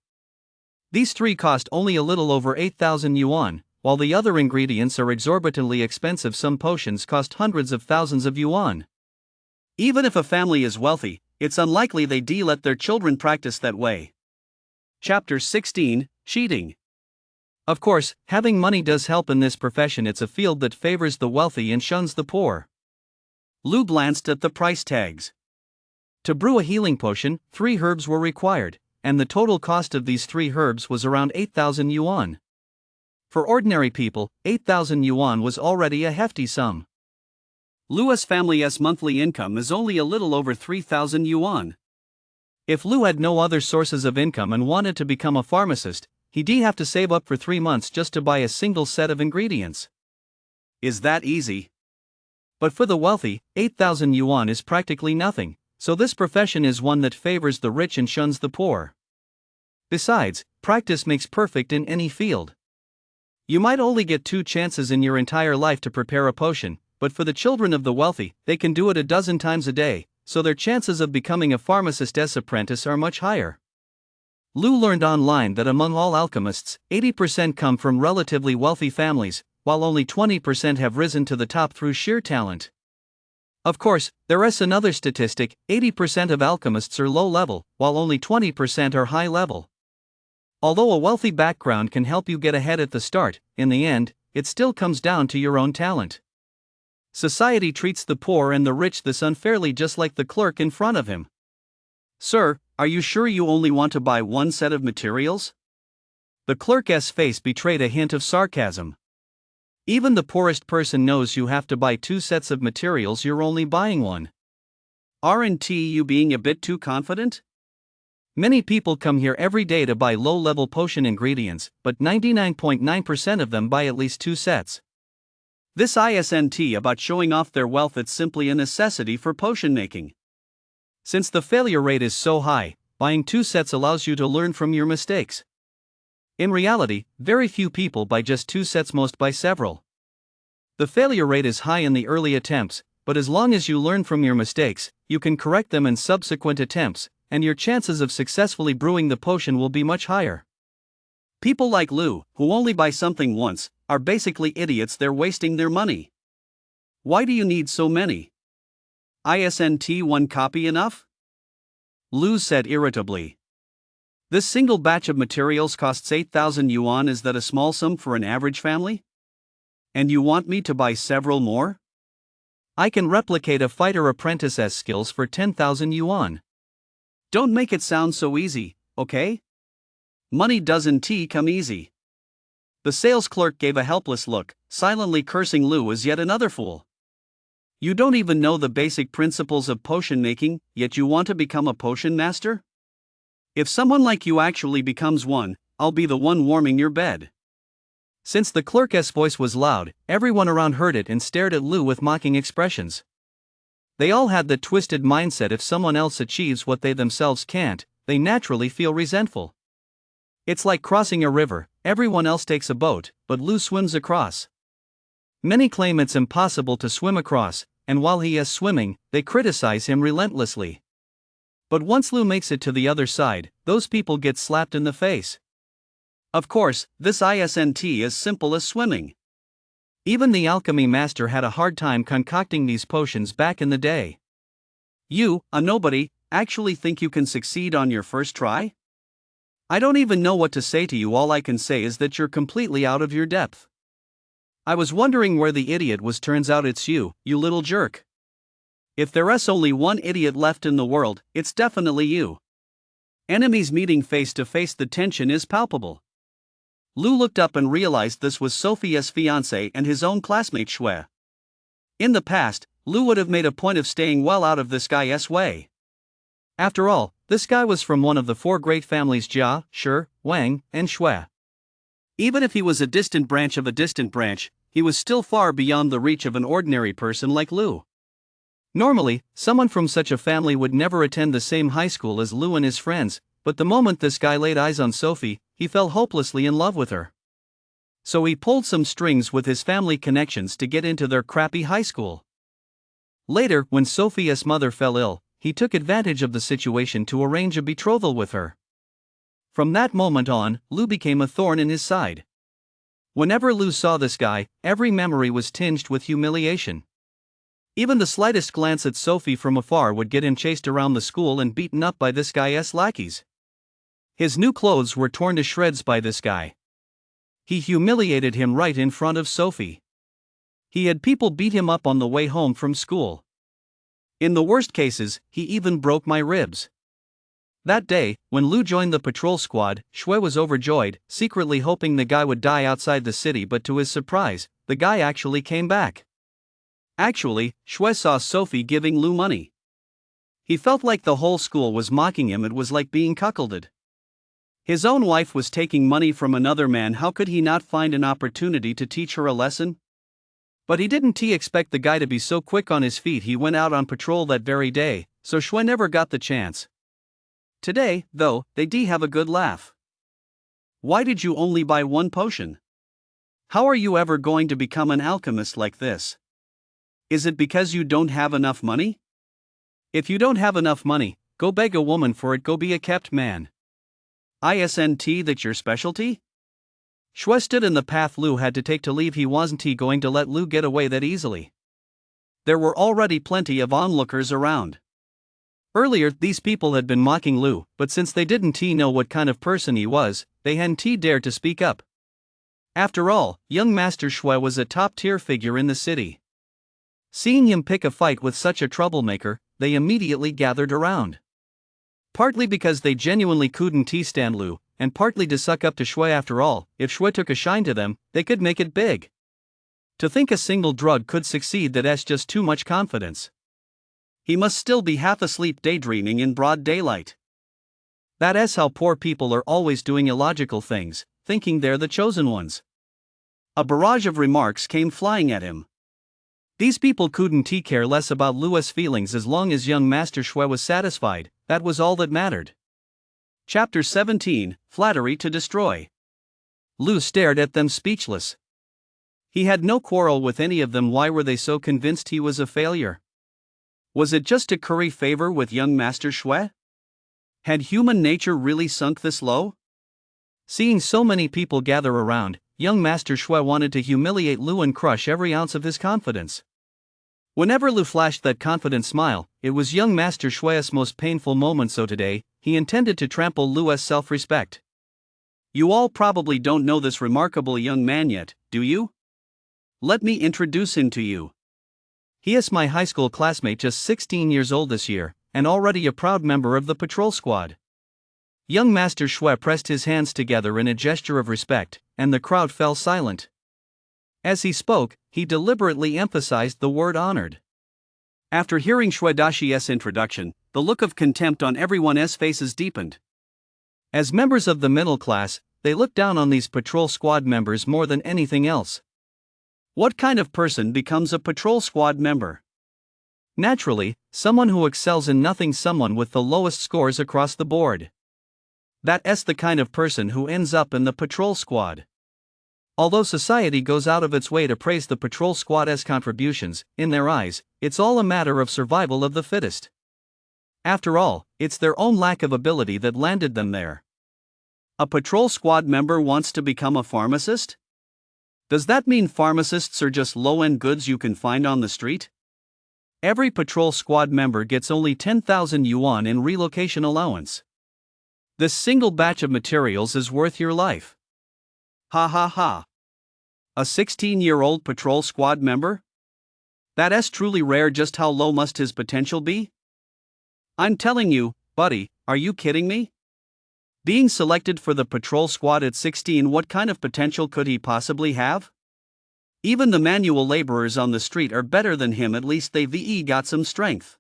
These 3 cost only a little over 8,000 yuan, while the other ingredients are exorbitantly expensive. Some potions cost hundreds of thousands of yuan. Even if a family is wealthy, it's unlikely they let their children practice that way. Chapter 16: Cheating. Of course, having money does help in this profession. It's a field that favors the wealthy and shuns the poor. Lou glanced at the price tags. To brew a healing potion, 3 herbs were required, and the total cost of these 3 herbs was around 8,000 yuan. For ordinary people, 8,000 yuan was already a hefty sum. Lu's family's monthly income is only a little over 3,000 yuan. If Lu had no other sources of income and wanted to become a pharmacist, he'd have to save up for 3 months just to buy a single set of ingredients. Is that easy? But for the wealthy, 8,000 yuan is practically nothing, so this profession is one that favors the rich and shuns the poor. Besides, practice makes perfect in any field. You might only get 2 chances in your entire life to prepare a potion, but for the children of the wealthy, they can do it a dozen times a day, so their chances of becoming a pharmacist's apprentice are much higher. Lu learned online that among all alchemists, 80% come from relatively wealthy families, while only 20% have risen to the top through sheer talent. Of course, there is another statistic: 80% of alchemists are low level, while only 20% are high level. Although a wealthy background can help you get ahead at the start, in the end, it still comes down to your own talent. Society treats the poor and the rich this unfairly, just like the clerk in front of him. Sir, are you sure you only want to buy 1 set of materials? The clerk's face betrayed a hint of sarcasm. Even the poorest person knows you have to buy 2 sets of materials, you're only buying 1. Aren't you being a bit too confident? Many people come here every day to buy low-level potion ingredients, but 99.9% of them buy at least 2 sets. This isn't about showing off their wealth, it's simply a necessity for potion making. Since the failure rate is so high, buying 2 sets allows you to learn from your mistakes. In reality, very few people buy just 2 sets, most buy several. The failure rate is high in the early attempts, but as long as you learn from your mistakes, you can correct them in subsequent attempts, and your chances of successfully brewing the potion will be much higher. People like Lu, who only buy something once, are basically idiots. They're wasting their money. Why do you need so many? Isn't 1 copy enough? Lu said irritably. This single batch of materials costs 8,000 yuan. Is that a small sum for an average family? And you want me to buy several more? I can replicate a fighter apprentice's skills for 10,000 yuan. Don't make it sound so easy, okay? Money doesn't come easy. The sales clerk gave a helpless look, silently cursing Lu as yet another fool. You don't even know the basic principles of potion making, yet you want to become a potion master? If someone like you actually becomes one, I'll be the one warming your bed. Since the clerk's voice was loud, everyone around heard it and stared at Lu with mocking expressions. They all had the twisted mindset: if someone else achieves what they themselves can't, they naturally feel resentful. It's like crossing a river: everyone else takes a boat, but Lu swims across. Many claim it's impossible to swim across, and while he is swimming, they criticize him relentlessly. But once Lu makes it to the other side, those people get slapped in the face. Of course, this isn't as simple as swimming. Even the alchemy master had a hard time concocting these potions back in the day. You, a nobody, actually think you can succeed on your first try? I don't even know what to say to you. All I can say is that you're completely out of your depth. I was wondering where the idiot was. Turns out it's you, you little jerk. If there's only one idiot left in the world, it's definitely you. Enemies meeting face to face, the tension is palpable. Lu looked up and realized this was Sophia's fiancé and his own classmate Shui. In the past, Lu would have made a point of staying well out of this guy's way. After all, this guy was from one of the 4 great families: Jia, Shi, Wang, and Shui. Even if he was a distant branch of a distant branch, he was still far beyond the reach of an ordinary person like Lu. Normally, someone from such a family would never attend the same high school as Lu and his friends, but the moment this guy laid eyes on Sophie, he fell hopelessly in love with her. So he pulled some strings with his family connections to get into their crappy high school. Later, when Sophia's mother fell ill, he took advantage of the situation to arrange a betrothal with her. From that moment on, Lu became a thorn in his side. Whenever Lu saw this guy, every memory was tinged with humiliation. Even the slightest glance at Sophie from afar would get him chased around the school and beaten up by this guy's lackeys. His new clothes were torn to shreds by this guy. He humiliated him right in front of Sophie. He had people beat him up on the way home from school. In the worst cases, he even broke my ribs. That day, when Lu joined the patrol squad, Shui was overjoyed, secretly hoping the guy would die outside the city, but to his surprise, the guy actually came back. Actually, Shui saw Sophie giving Lu money. He felt like the whole school was mocking him. It was like being cuckolded. His own wife was taking money from another man. How could he not find an opportunity to teach her a lesson? But he didn't expect the guy to be so quick on his feet. He went out on patrol that very day, so Shui never got the chance. Today, though, they have a good laugh. Why did you only buy one potion? How are you ever going to become an alchemist like this? Is it because you don't have enough money? If you don't have enough money, go beg a woman for it. Go be a kept man. Isn't that your specialty? Shui stood in the path Lu had to take to leave. He wasn't going to let Lu get away that easily. There were already plenty of onlookers around. Earlier, these people had been mocking Lu, but since they didn't know what kind of person he was, they hadn't dared to speak up. After all, young Master Shui was a top-tier figure in the city. Seeing him pick a fight with such a troublemaker, they immediately gathered around. Partly because they genuinely couldn't stand Lu, and partly to suck up to Shui. After all, if Shui took a shine to them, they could make it big. To think a single drug could succeed, that's just too much confidence. He must still be half asleep daydreaming in broad daylight. That's how poor people are always doing illogical things, thinking they're the chosen ones. A barrage of remarks came flying at him. These people couldn't care less about Lu's feelings as long as young Master Shui was satisfied. That was all that mattered. Chapter 17, Flattery to Destroy. Lu stared at them speechless. He had no quarrel with any of them. Why were they so convinced he was a failure? Was it just to curry favor with young Master Shui? Had human nature really sunk this low? Seeing so many people gather around, young Master Shui wanted to humiliate Lu and crush every ounce of his confidence. Whenever Lu flashed that confident smile, it was young Master Shui's most painful moment. So today, he intended to trample Lu's self-respect. You all probably don't know this remarkable young man yet, do you? Let me introduce him to you. He is my high school classmate, just 16 years old this year, and already a proud member of the patrol squad. Young Master Shui pressed his hands together in a gesture of respect, and the crowd fell silent. As he spoke, he deliberately emphasized the word honored. After hearing Shui Dashi's introduction, the look of contempt on everyone's faces deepened. As members of the middle class, they looked down on these patrol squad members more than anything else. What kind of person becomes a patrol squad member? Naturally, someone who excels in nothing, someone with the lowest scores across the board. That's the kind of person who ends up in the patrol squad. Although society goes out of its way to praise the patrol squad's contributions, in their eyes, it's all a matter of survival of the fittest. After all, it's their own lack of ability that landed them there. A patrol squad member wants to become a pharmacist? Does that mean pharmacists are just low-end goods you can find on the street? Every patrol squad member gets only 10,000 yuan in relocation allowance. This single batch of materials is worth your life. Ha ha ha. A 16-year-old patrol squad member? That's truly rare. Just how low must his potential be? I'm telling you, buddy, are you kidding me? Being selected for the patrol squad at 16, what kind of potential could he possibly have? Even the manual laborers on the street are better than him. At least they've got some strength.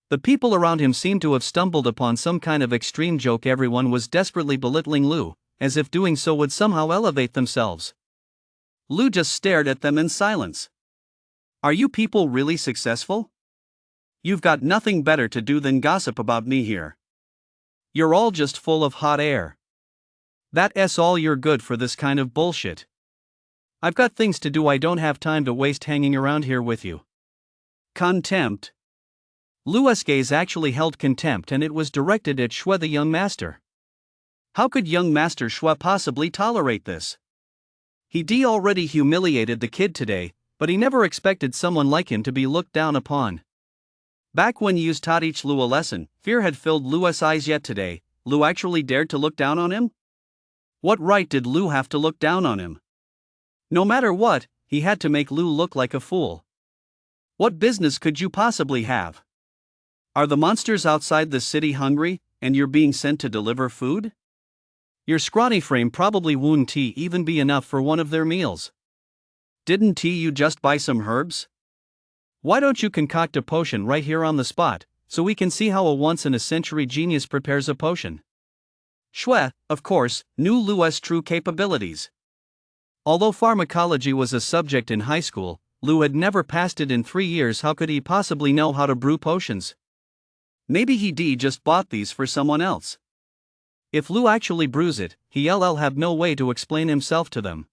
The people around him seemed to have stumbled upon some kind of extreme joke. Everyone was desperately belittling Lu, as if doing so would somehow elevate themselves. Lu just stared at them in silence. Are you people really successful? You've got nothing better to do than gossip about me here. You're all just full of hot air. That's all you're good for, this kind of bullshit. I've got things to do. I don't have time to waste hanging around here with you. Contempt. Lu's gaze actually held contempt, and it was directed at Shui, the young master. How could young Master Shui possibly tolerate this? He already humiliated the kid today, but he never expected someone like him to be looked down upon. Back when Yu's taught each Lu a lesson, fear had filled Lu's eyes, yet today, Lu actually dared to look down on him? What right did Lu have to look down on him? No matter what, he had to make Lu look like a fool. What business could you possibly have? Are the monsters outside the city hungry, and you're being sent to deliver food? Your scrawny frame probably won't even be enough for one of their meals. Didn't you just buy some herbs? Why don't you concoct a potion right here on the spot, so we can see how a once-in-a-century genius prepares a potion? Xue, of course, knew Lu's true capabilities. Although pharmacology was a subject in high school, Lu had never passed it in 3 years. How could he possibly know how to brew potions? Maybe he just bought these for someone else. If Lu actually brews it, he'll have no way to explain himself to them.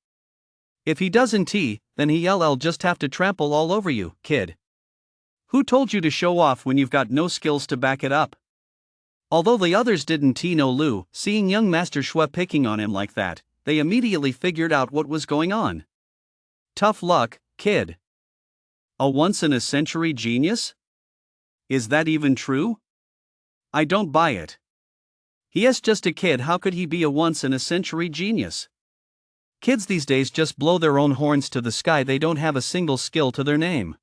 If he doesn't, then he'll just have to trample all over you, kid. Who told you to show off when you've got no skills to back it up? Although the others didn't know Lu, seeing young Master Xue picking on him like that, they immediately figured out what was going on. Tough luck, kid. A once-in-a-century genius? Is that even true? I don't buy it. He is just a kid. How could he be a once-in-a-century genius? Kids these days just blow their own horns to the sky. They don't have a single skill to their name.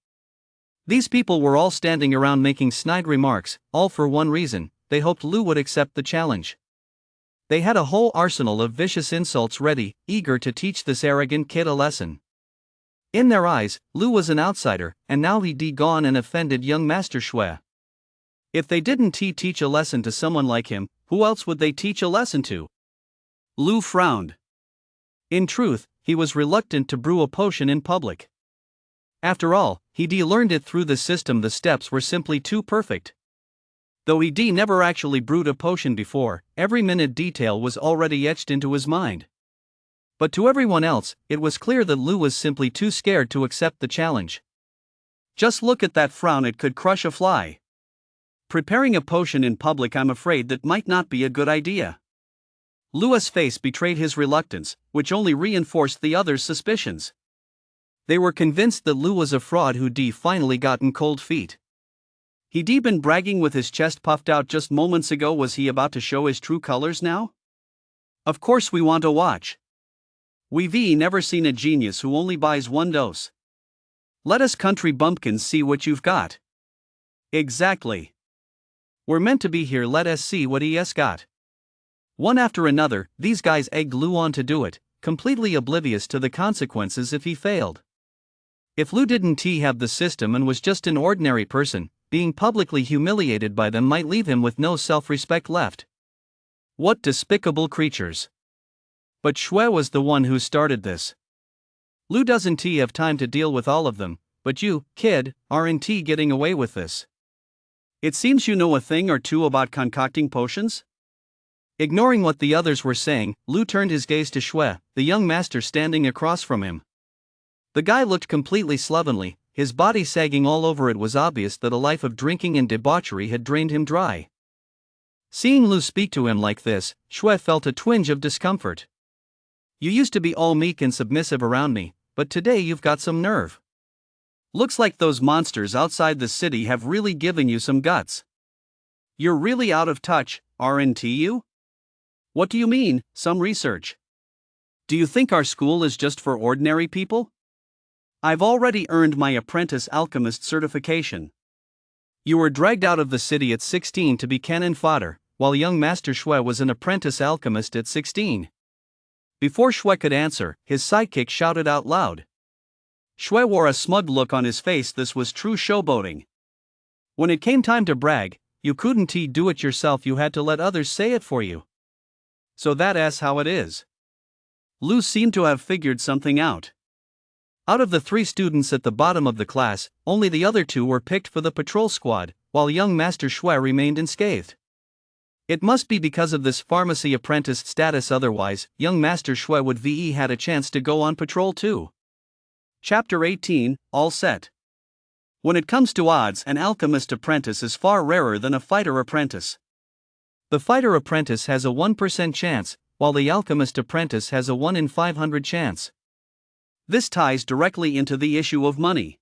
These people were all standing around making snide remarks, all for one reason: they hoped Lu would accept the challenge. They had a whole arsenal of vicious insults ready, eager to teach this arrogant kid a lesson. In their eyes, Lu was an outsider, and now he'd gone and offended young Master Xue. If they didn't teach a lesson to someone like him, who else would they teach a lesson to? Lu frowned. In truth, he was reluctant to brew a potion in public. After all, he'd learned it through the system. The steps were simply too perfect. Though he'd never actually brewed a potion before, every minute detail was already etched into his mind. But to everyone else, it was clear that Lu was simply too scared to accept the challenge. Just look at that frown, it could crush a fly. Preparing a potion in public, I'm afraid that might not be a good idea. Lu's face betrayed his reluctance, which only reinforced the others' suspicions. They were convinced that Lu was a fraud who'd finally gotten cold feet. He'd been bragging with his chest puffed out just moments ago. Was he about to show his true colors now? Of course we want to watch. We've never seen a genius who only buys one dose. Let us country bumpkins see what you've got. Exactly. We're meant to be here, let us see what he's got. One after another, these guys egged Lu on to do it, completely oblivious to the consequences if he failed. If Lu didn't have the system and was just an ordinary person, being publicly humiliated by them might leave him with no self-respect left. What despicable creatures. But Xue was the one who started this. Lu doesn't have time to deal with all of them, but you, kid, aren't getting away with this. It seems you know a thing or two about concocting potions? Ignoring what the others were saying, Lu turned his gaze to Xue, the young master standing across from him. The guy looked completely slovenly, his body sagging all over. It was obvious that a life of drinking and debauchery had drained him dry. Seeing Lu speak to him like this, Xue felt a twinge of discomfort. You used to be all meek and submissive around me, but today you've got some nerve. Looks like those monsters outside the city have really given you some guts. You're really out of touch, aren't you? What do you mean, some research? Do you think our school is just for ordinary people? I've already earned my apprentice alchemist certification. You were dragged out of the city at 16 to be cannon fodder, while young Master Xue was an apprentice alchemist at 16. Before Xue could answer, his sidekick shouted out loud. Xue wore a smug look on his face. This was true showboating. When it came time to brag, you couldn't do it yourself, you had to let others say it for you. So that's how it is. Lu seemed to have figured something out. Out of the 3 students at the bottom of the class, only the other 2 were picked for the patrol squad, while young Master Xue remained unscathed. It must be because of this pharmacy apprentice status, otherwise, young Master Xue would have had a chance to go on patrol too. Chapter 18, All Set. When it comes to odds, an alchemist apprentice is far rarer than a fighter apprentice. The fighter apprentice has a 1% chance, while the alchemist apprentice has a 1 in 500 chance. This ties directly into the issue of money.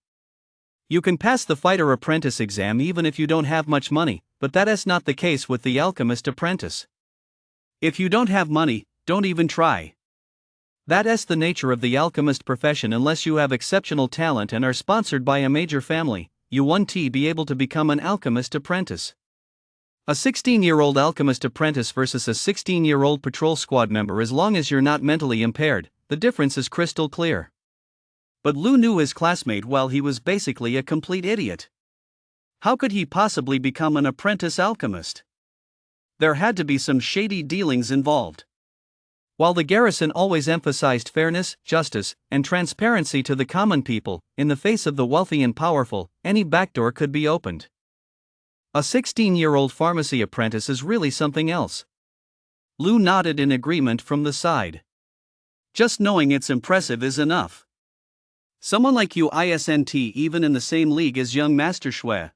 You can pass the fighter apprentice exam even if you don't have much money, but that is not the case with the alchemist apprentice. If you don't have money, don't even try. That's the nature of the alchemist profession. Unless you have exceptional talent and are sponsored by a major family, you won't be able to become an alchemist apprentice. A 16-year-old alchemist apprentice versus a 16-year-old patrol squad member. As long as you're not mentally impaired, the difference is crystal clear. But Lu knew his classmate well. He was basically a complete idiot. How could he possibly become an apprentice alchemist? There had to be some shady dealings involved. While the garrison always emphasized fairness, justice, and transparency to the common people, in the face of the wealthy and powerful, any backdoor could be opened. A 16-year-old pharmacy apprentice is really something else. Lu nodded in agreement from the side. Just knowing it's impressive is enough. Someone like you isn't even in the same league as young Master Shui.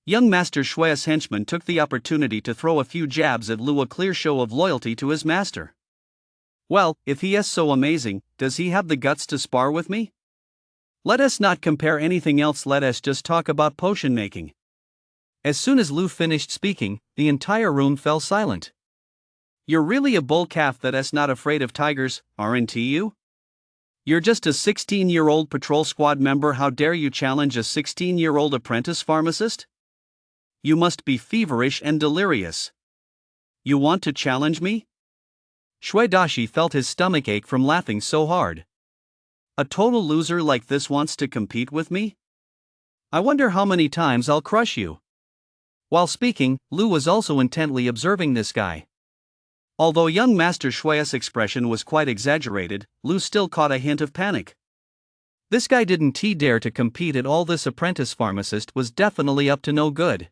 Young Master Shui's henchman took the opportunity to throw a few jabs at Lu, a clear show of loyalty to his master. Well, if he is so amazing, does he have the guts to spar with me? Let us not compare anything else, let us just talk about potion making. As soon as Lu finished speaking, the entire room fell silent. You're really a bull calf that's not afraid of tigers, aren't you? You're just a 16-year-old patrol squad member. How dare you challenge a 16-year-old apprentice pharmacist? You must be feverish and delirious. You want to challenge me? Shui Dashi felt his stomach ache from laughing so hard. A total loser like this wants to compete with me? I wonder how many times I'll crush you. While speaking, Lu was also intently observing this guy. Although young Master Shui's expression was quite exaggerated, Lu still caught a hint of panic. This guy didn't dare to compete at all. This apprentice pharmacist was definitely up to no good.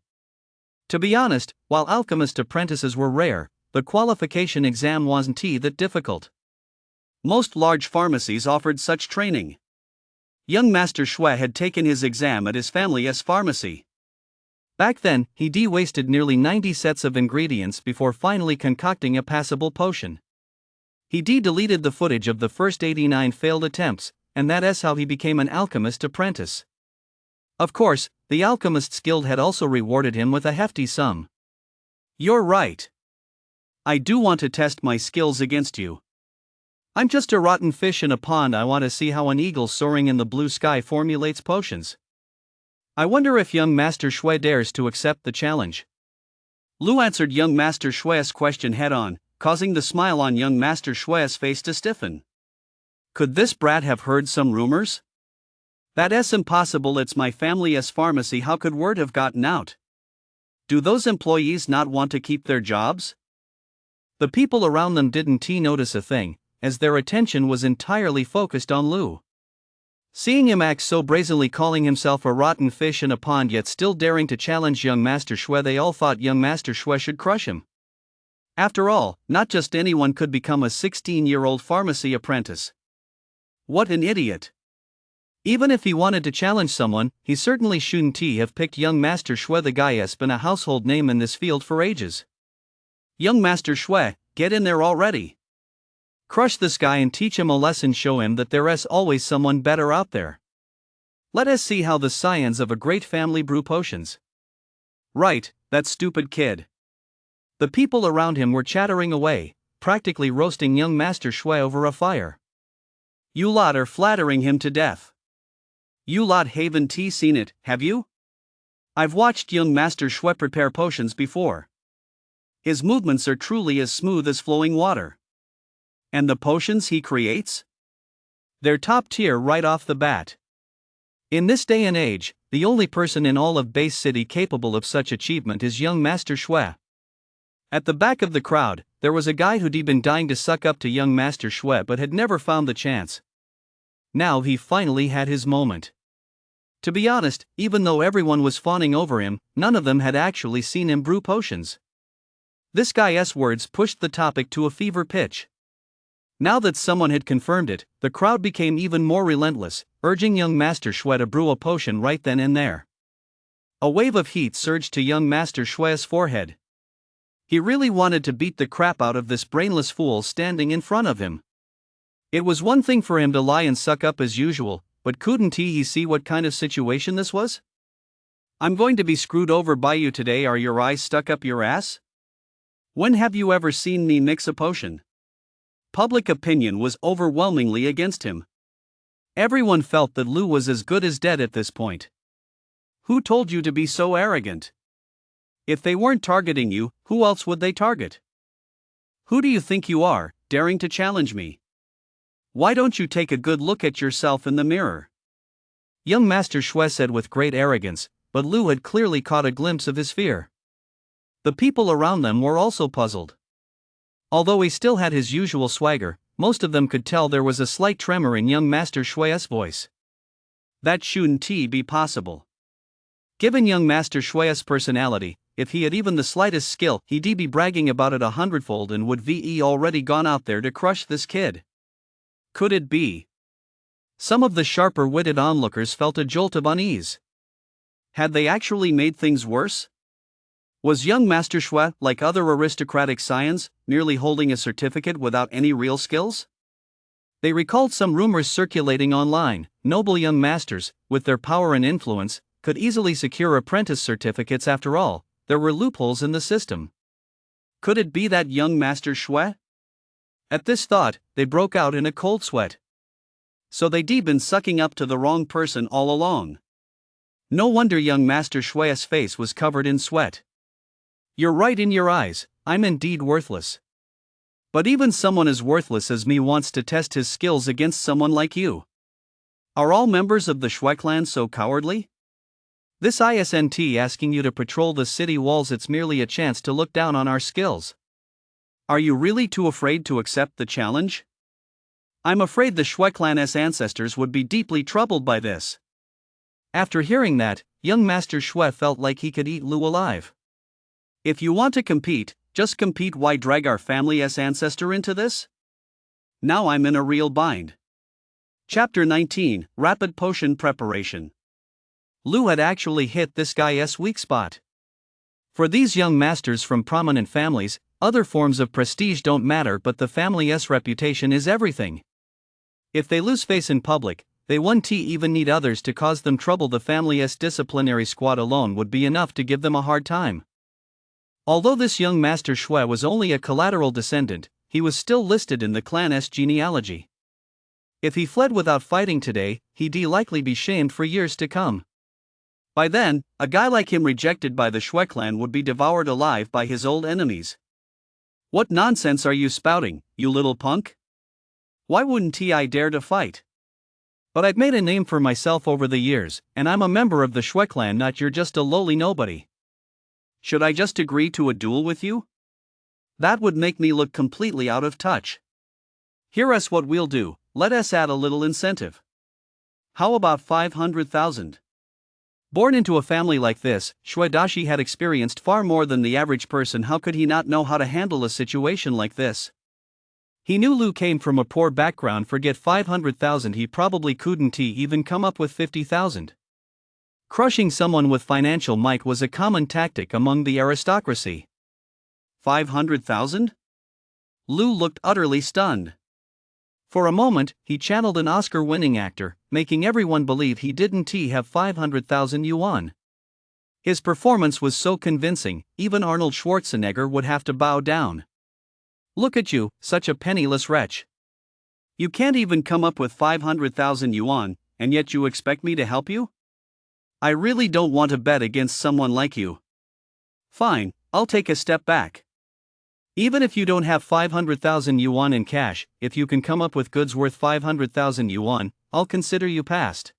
To be honest, while alchemist apprentices were rare, the qualification exam wasn't that difficult. Most large pharmacies offered such training. Young Master Shui had taken his exam at his family's pharmacy. Back then, he wasted nearly 90 sets of ingredients before finally concocting a passable potion. He deleted the footage of the first 89 failed attempts, and that's how he became an alchemist apprentice. Of course, the Alchemists Guild had also rewarded him with a hefty sum. You're right. I do want to test my skills against you. I'm just a rotten fish in a pond. I want to see how an eagle soaring in the blue sky formulates potions. I wonder if young Master Shui dares to accept the challenge. Lu answered young Master Shui's question head-on, causing the smile on young Master Shui's face to stiffen. Could this brat have heard some rumors? That's impossible. It's my family's pharmacy. How could word have gotten out? Do those employees not want to keep their jobs? The people around them didn't notice a thing, as their attention was entirely focused on Lu. Seeing him act so brazenly, calling himself a rotten fish in a pond yet still daring to challenge young Master Shui, they all thought young Master Shui should crush him. After all, not just anyone could become a 16-year-old pharmacy apprentice. What an idiot. Even if he wanted to challenge someone, he certainly shouldn't have picked young Master Shui. The guy has been a household name in this field for ages. Young Master Shui, get in there already. Crush this guy and teach him a lesson. Show him that there is always someone better out there. Let us see how the scions of a great family brew potions. Right, that stupid kid. The people around him were chattering away, practically roasting young Master Shui over a fire. You lot are flattering him to death. You lot haven't seen it, have you? I've watched young Master Shui prepare potions before. His movements are truly as smooth as flowing water. And the potions he creates? They're top tier right off the bat. In this day and age, the only person in all of Base City capable of such achievement is young Master Shui. At the back of the crowd, there was a guy who'd been dying to suck up to young Master Shui but had never found the chance. Now he finally had his moment. To be honest, even though everyone was fawning over him, none of them had actually seen him brew potions. This guy's words pushed the topic to a fever pitch. Now that someone had confirmed it, the crowd became even more relentless, urging young Master Shui to brew a potion right then and there. A wave of heat surged to young Master Shui's forehead. He really wanted to beat the crap out of this brainless fool standing in front of him. It was one thing for him to lie and suck up as usual, but couldn't he see what kind of situation this was? I'm going to be screwed over by you today. Are your eyes stuck up your ass? When have you ever seen me mix a potion? public opinion was overwhelmingly against him. Everyone felt that Lu was as good as dead at this point. Who told you to be so arrogant? If they weren't targeting you, who else would they target? Who do you think you are, daring to challenge me? Why don't you take a good look at yourself in the mirror? Young Master Shui said with great arrogance, but Lu had clearly caught a glimpse of his fear. The people around them were also puzzled. Although he still had his usual swagger, most of them could tell there was a slight tremor in young Master Shui's voice. That shouldn't be possible. Given young Master Shui's personality, if he had even the slightest skill, he'd be bragging about it 100-fold and would ve already gone out there to crush this kid. Could it be? Some of the sharper-witted onlookers felt a jolt of unease. Had they actually made things worse? Was young Master Shui, like other aristocratic scions, merely holding a certificate without any real skills? They recalled some rumors circulating online. Noble young masters, with their power and influence, could easily secure apprentice certificates after all. There were loopholes in the system. Could it be that young Master Shui? At this thought, they broke out in a cold sweat. So they'd been sucking up to the wrong person all along. No wonder young Master Shui's face was covered in sweat. You're right in your eyes, I'm indeed worthless. But even someone as worthless as me wants to test his skills against someone like you. Are all members of the Shui clan so cowardly? This isn't asking you to patrol the city walls, it's merely a chance to look down on our skills. Are you really too afraid to accept the challenge? I'm afraid the Shui clan's ancestors would be deeply troubled by this. After hearing that, young Master Shui felt like he could eat Lu alive. If you want to compete, just compete. Why drag our family's ancestor into this? Now I'm in a real bind. Chapter 19, Rapid Potion Preparation. Lu had actually hit this guy's weak spot. For these young masters from prominent families, other forms of prestige don't matter, but the family's reputation is everything. If they lose face in public, they won't even need others to cause them trouble. The family's disciplinary squad alone would be enough to give them a hard time. Although this young Master Shui was only a collateral descendant, he was still listed in the clan's genealogy. If he fled without fighting today, he'd likely be shamed for years to come. By then, a guy like him rejected by the Shui clan would be devoured alive by his old enemies. What nonsense are you spouting, you little punk? Why wouldn't I dare to fight? But I've made a name for myself over the years, and I'm a member of the Shui clan, not you're just a lowly nobody. Should I just agree to a duel with you? That would make me look completely out of touch. Here's what we'll do, let us add a little incentive. How about 500,000? Born into a family like this, Shui Dashi had experienced far more than the average person. How could he not know how to handle a situation like this? He knew Lu came from a poor background. Forget 500,000, he probably couldn't even come up with 50,000. Crushing someone with financial might was a common tactic among the aristocracy. 500,000? Lu looked utterly stunned. For a moment, he channeled an Oscar-winning actor, making everyone believe he didn't have 500,000 yuan. His performance was so convincing, even Arnold Schwarzenegger would have to bow down. Look at you, such a penniless wretch. You can't even come up with 500,000 yuan, and yet you expect me to help you? I really don't want to bet against someone like you. Fine, I'll take a step back. Even if you don't have 500,000 yuan in cash, if you can come up with goods worth 500,000 yuan, I'll consider you passed.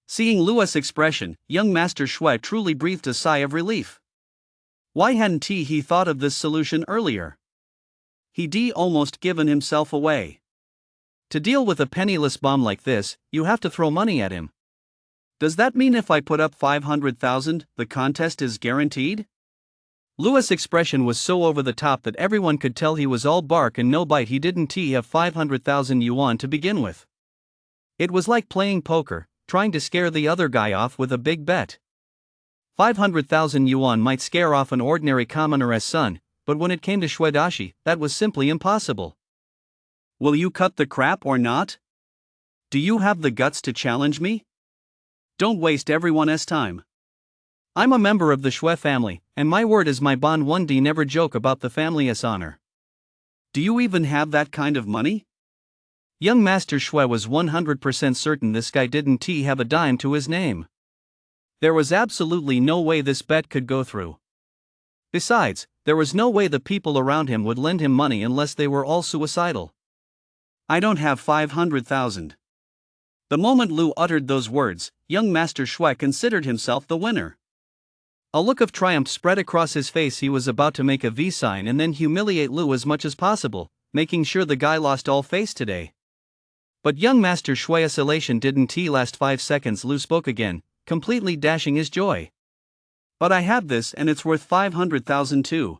Seeing Lu's expression, young Master Shui truly breathed a sigh of relief. Why hadn't he thought of this solution earlier? He'd almost given himself away. To deal with a penniless bum like this, you have to throw money at him. Does that mean if I put up 500,000, the contest is guaranteed? Lu's expression was so over the top that everyone could tell he was all bark and no bite. He didn't have 500,000 yuan to begin with. It was like playing poker, trying to scare the other guy off with a big bet. 500,000 yuan might scare off an ordinary commoner's son, but when it came to Shui Dashi, that was simply impossible. Will you cut the crap or not? Do you have the guts to challenge me? Don't waste everyone's time. I'm a member of the Shui family, and my word is my bond. 1D never joke about the family's honor. Do you even have that kind of money? Young Master Shui was 100% certain this guy didn't have a dime to his name. There was absolutely no way this bet could go through. Besides, there was no way the people around him would lend him money unless they were all suicidal. I don't have 500,000. The moment Lu uttered those words, young Master Shui considered himself the winner. A look of triumph spread across his face. He was about to make a V sign and then humiliate Lu as much as possible, making sure the guy lost all face today. But young Master Shui's elation didn't last 5 seconds. Lu spoke again, completely dashing his joy. But I have this and it's worth 500,000 too.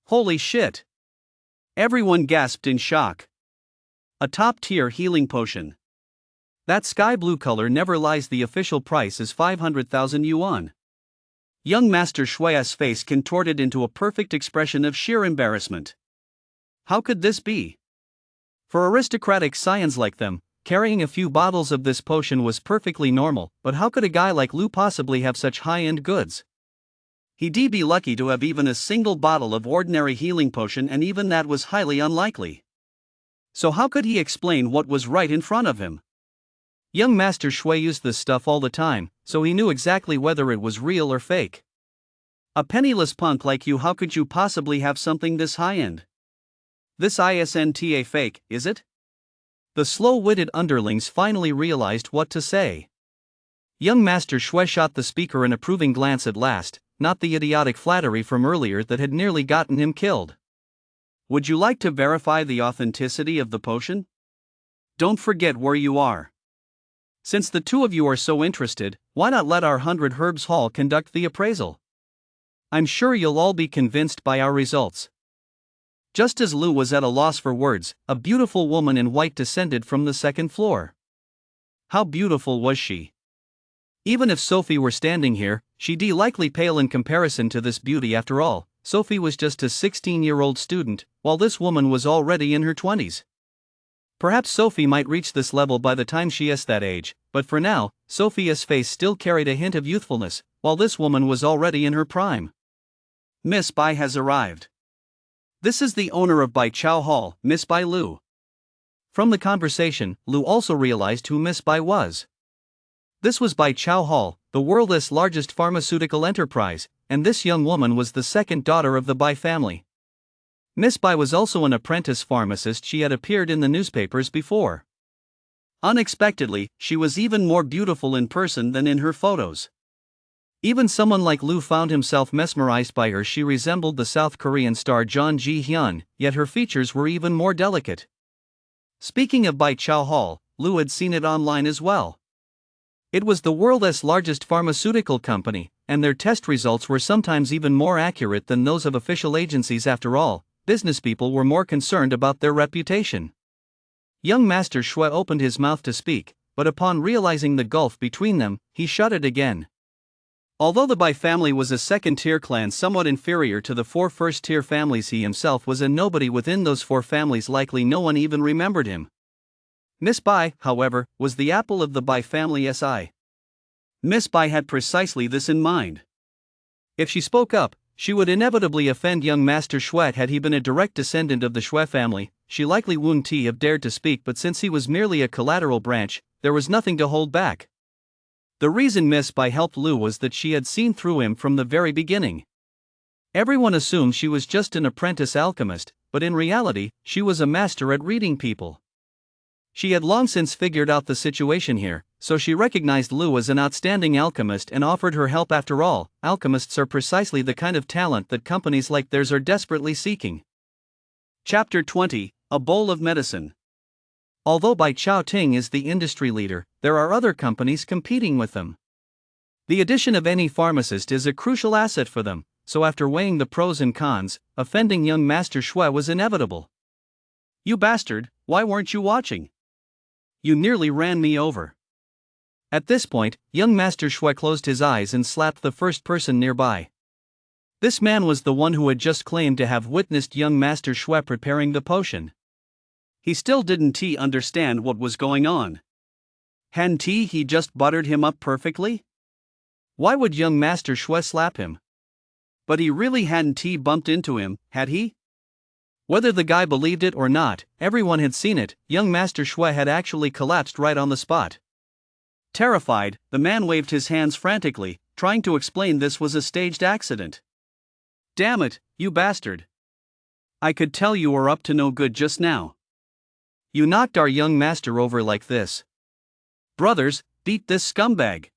Holy shit! Everyone gasped in shock. A top-tier healing potion. That sky blue color never lies. The official price is 500,000 yuan. Young Master Shui's face contorted into a perfect expression of sheer embarrassment. How could this be? For aristocratic scions like them, carrying a few bottles of this potion was perfectly normal, but how could a guy like Lu possibly have such high-end goods? He'd be lucky to have even a single bottle of ordinary healing potion, and even that was highly unlikely. So how could he explain what was right in front of him? Young Master Shui used this stuff all the time, so he knew exactly whether it was real or fake. A penniless punk like you, how could you possibly have something this high-end? This isn't fake, is it? The slow-witted underlings finally realized what to say. Young Master Shui shot the speaker an approving glance at last, not the idiotic flattery from earlier that had nearly gotten him killed. Would you like to verify the authenticity of the potion? Don't forget where you are. Since the two of you are so interested, why not let our 100 Herbs Hall conduct the appraisal? I'm sure you'll all be convinced by our results. Just as Lu was at a loss for words, a beautiful woman in white descended from the second floor. How beautiful was she? Even if Sophie were standing here, she'd likely pale in comparison to this beauty. After all, Sophie was just a 16-year-old student, while this woman was already in her 20s. Perhaps Sophie might reach this level by the time she is that age, but for now, Sophia's face still carried a hint of youthfulness, while this woman was already in her prime. Miss Bai has arrived. This is the owner of Bai Chao Hall, Miss Bai Lu. From the conversation, Lu also realized who Miss Bai was. This was Bai Chao Hall, the world's largest pharmaceutical enterprise, and this young woman was the second daughter of the Bai family. Miss Bai was also an apprentice pharmacist. She had appeared in the newspapers before. Unexpectedly, she was even more beautiful in person than in her photos. Even someone like Lu found himself mesmerized by her. She resembled the South Korean star Jeon Ji-hyun, yet her features were even more delicate. Speaking of Bai Chao Hall, Lu had seen it online as well. It was the world's largest pharmaceutical company, and their test results were sometimes even more accurate than those of official agencies. After all, businesspeople were more concerned about their reputation. Young Master Shui opened his mouth to speak, but upon realizing the gulf between them, he shut it again. Although the Bai family was a second-tier clan somewhat inferior to the 4 first-tier families, he himself was a nobody within those 4 families. Likely no one even remembered him. Miss Bai, however, was the apple of the Bai family's eye. Miss Bai had precisely this in mind. If she spoke up, she would inevitably offend young Master Shui. Had he been a direct descendant of the Shui family, she likely wouldn't have dared to speak, but since he was merely a collateral branch, there was nothing to hold back. The reason Miss Bai helped Lu was that she had seen through him from the very beginning. Everyone assumed she was just an apprentice alchemist, but in reality, she was a master at reading people. She had long since figured out the situation here, so she recognized Lu as an outstanding alchemist and offered her help. After all, alchemists are precisely the kind of talent that companies like theirs are desperately seeking. Chapter 20: A Bowl of Medicine. Although Bai Chao Ting is the industry leader, there are other companies competing with them. The addition of any pharmacist is a crucial asset for them, so after weighing the pros and cons, offending young Master Shui was inevitable. You bastard, why weren't you watching? You nearly ran me over. At this point, young Master Shui closed his eyes and slapped the first person nearby. This man was the one who had just claimed to have witnessed young Master Shui preparing the potion. He still didn't understand what was going on. Hadn't he just buttered him up perfectly? Why would young Master Shui slap him? But he really hadn't bumped into him, had he? Whether the guy believed it or not, everyone had seen it. Young Master Shui had actually collapsed right on the spot. Terrified, the man waved his hands frantically, trying to explain this was a staged accident. "Damn it, you bastard. I could tell you were up to no good just now. You knocked our young master over like this. Brothers, beat this scumbag."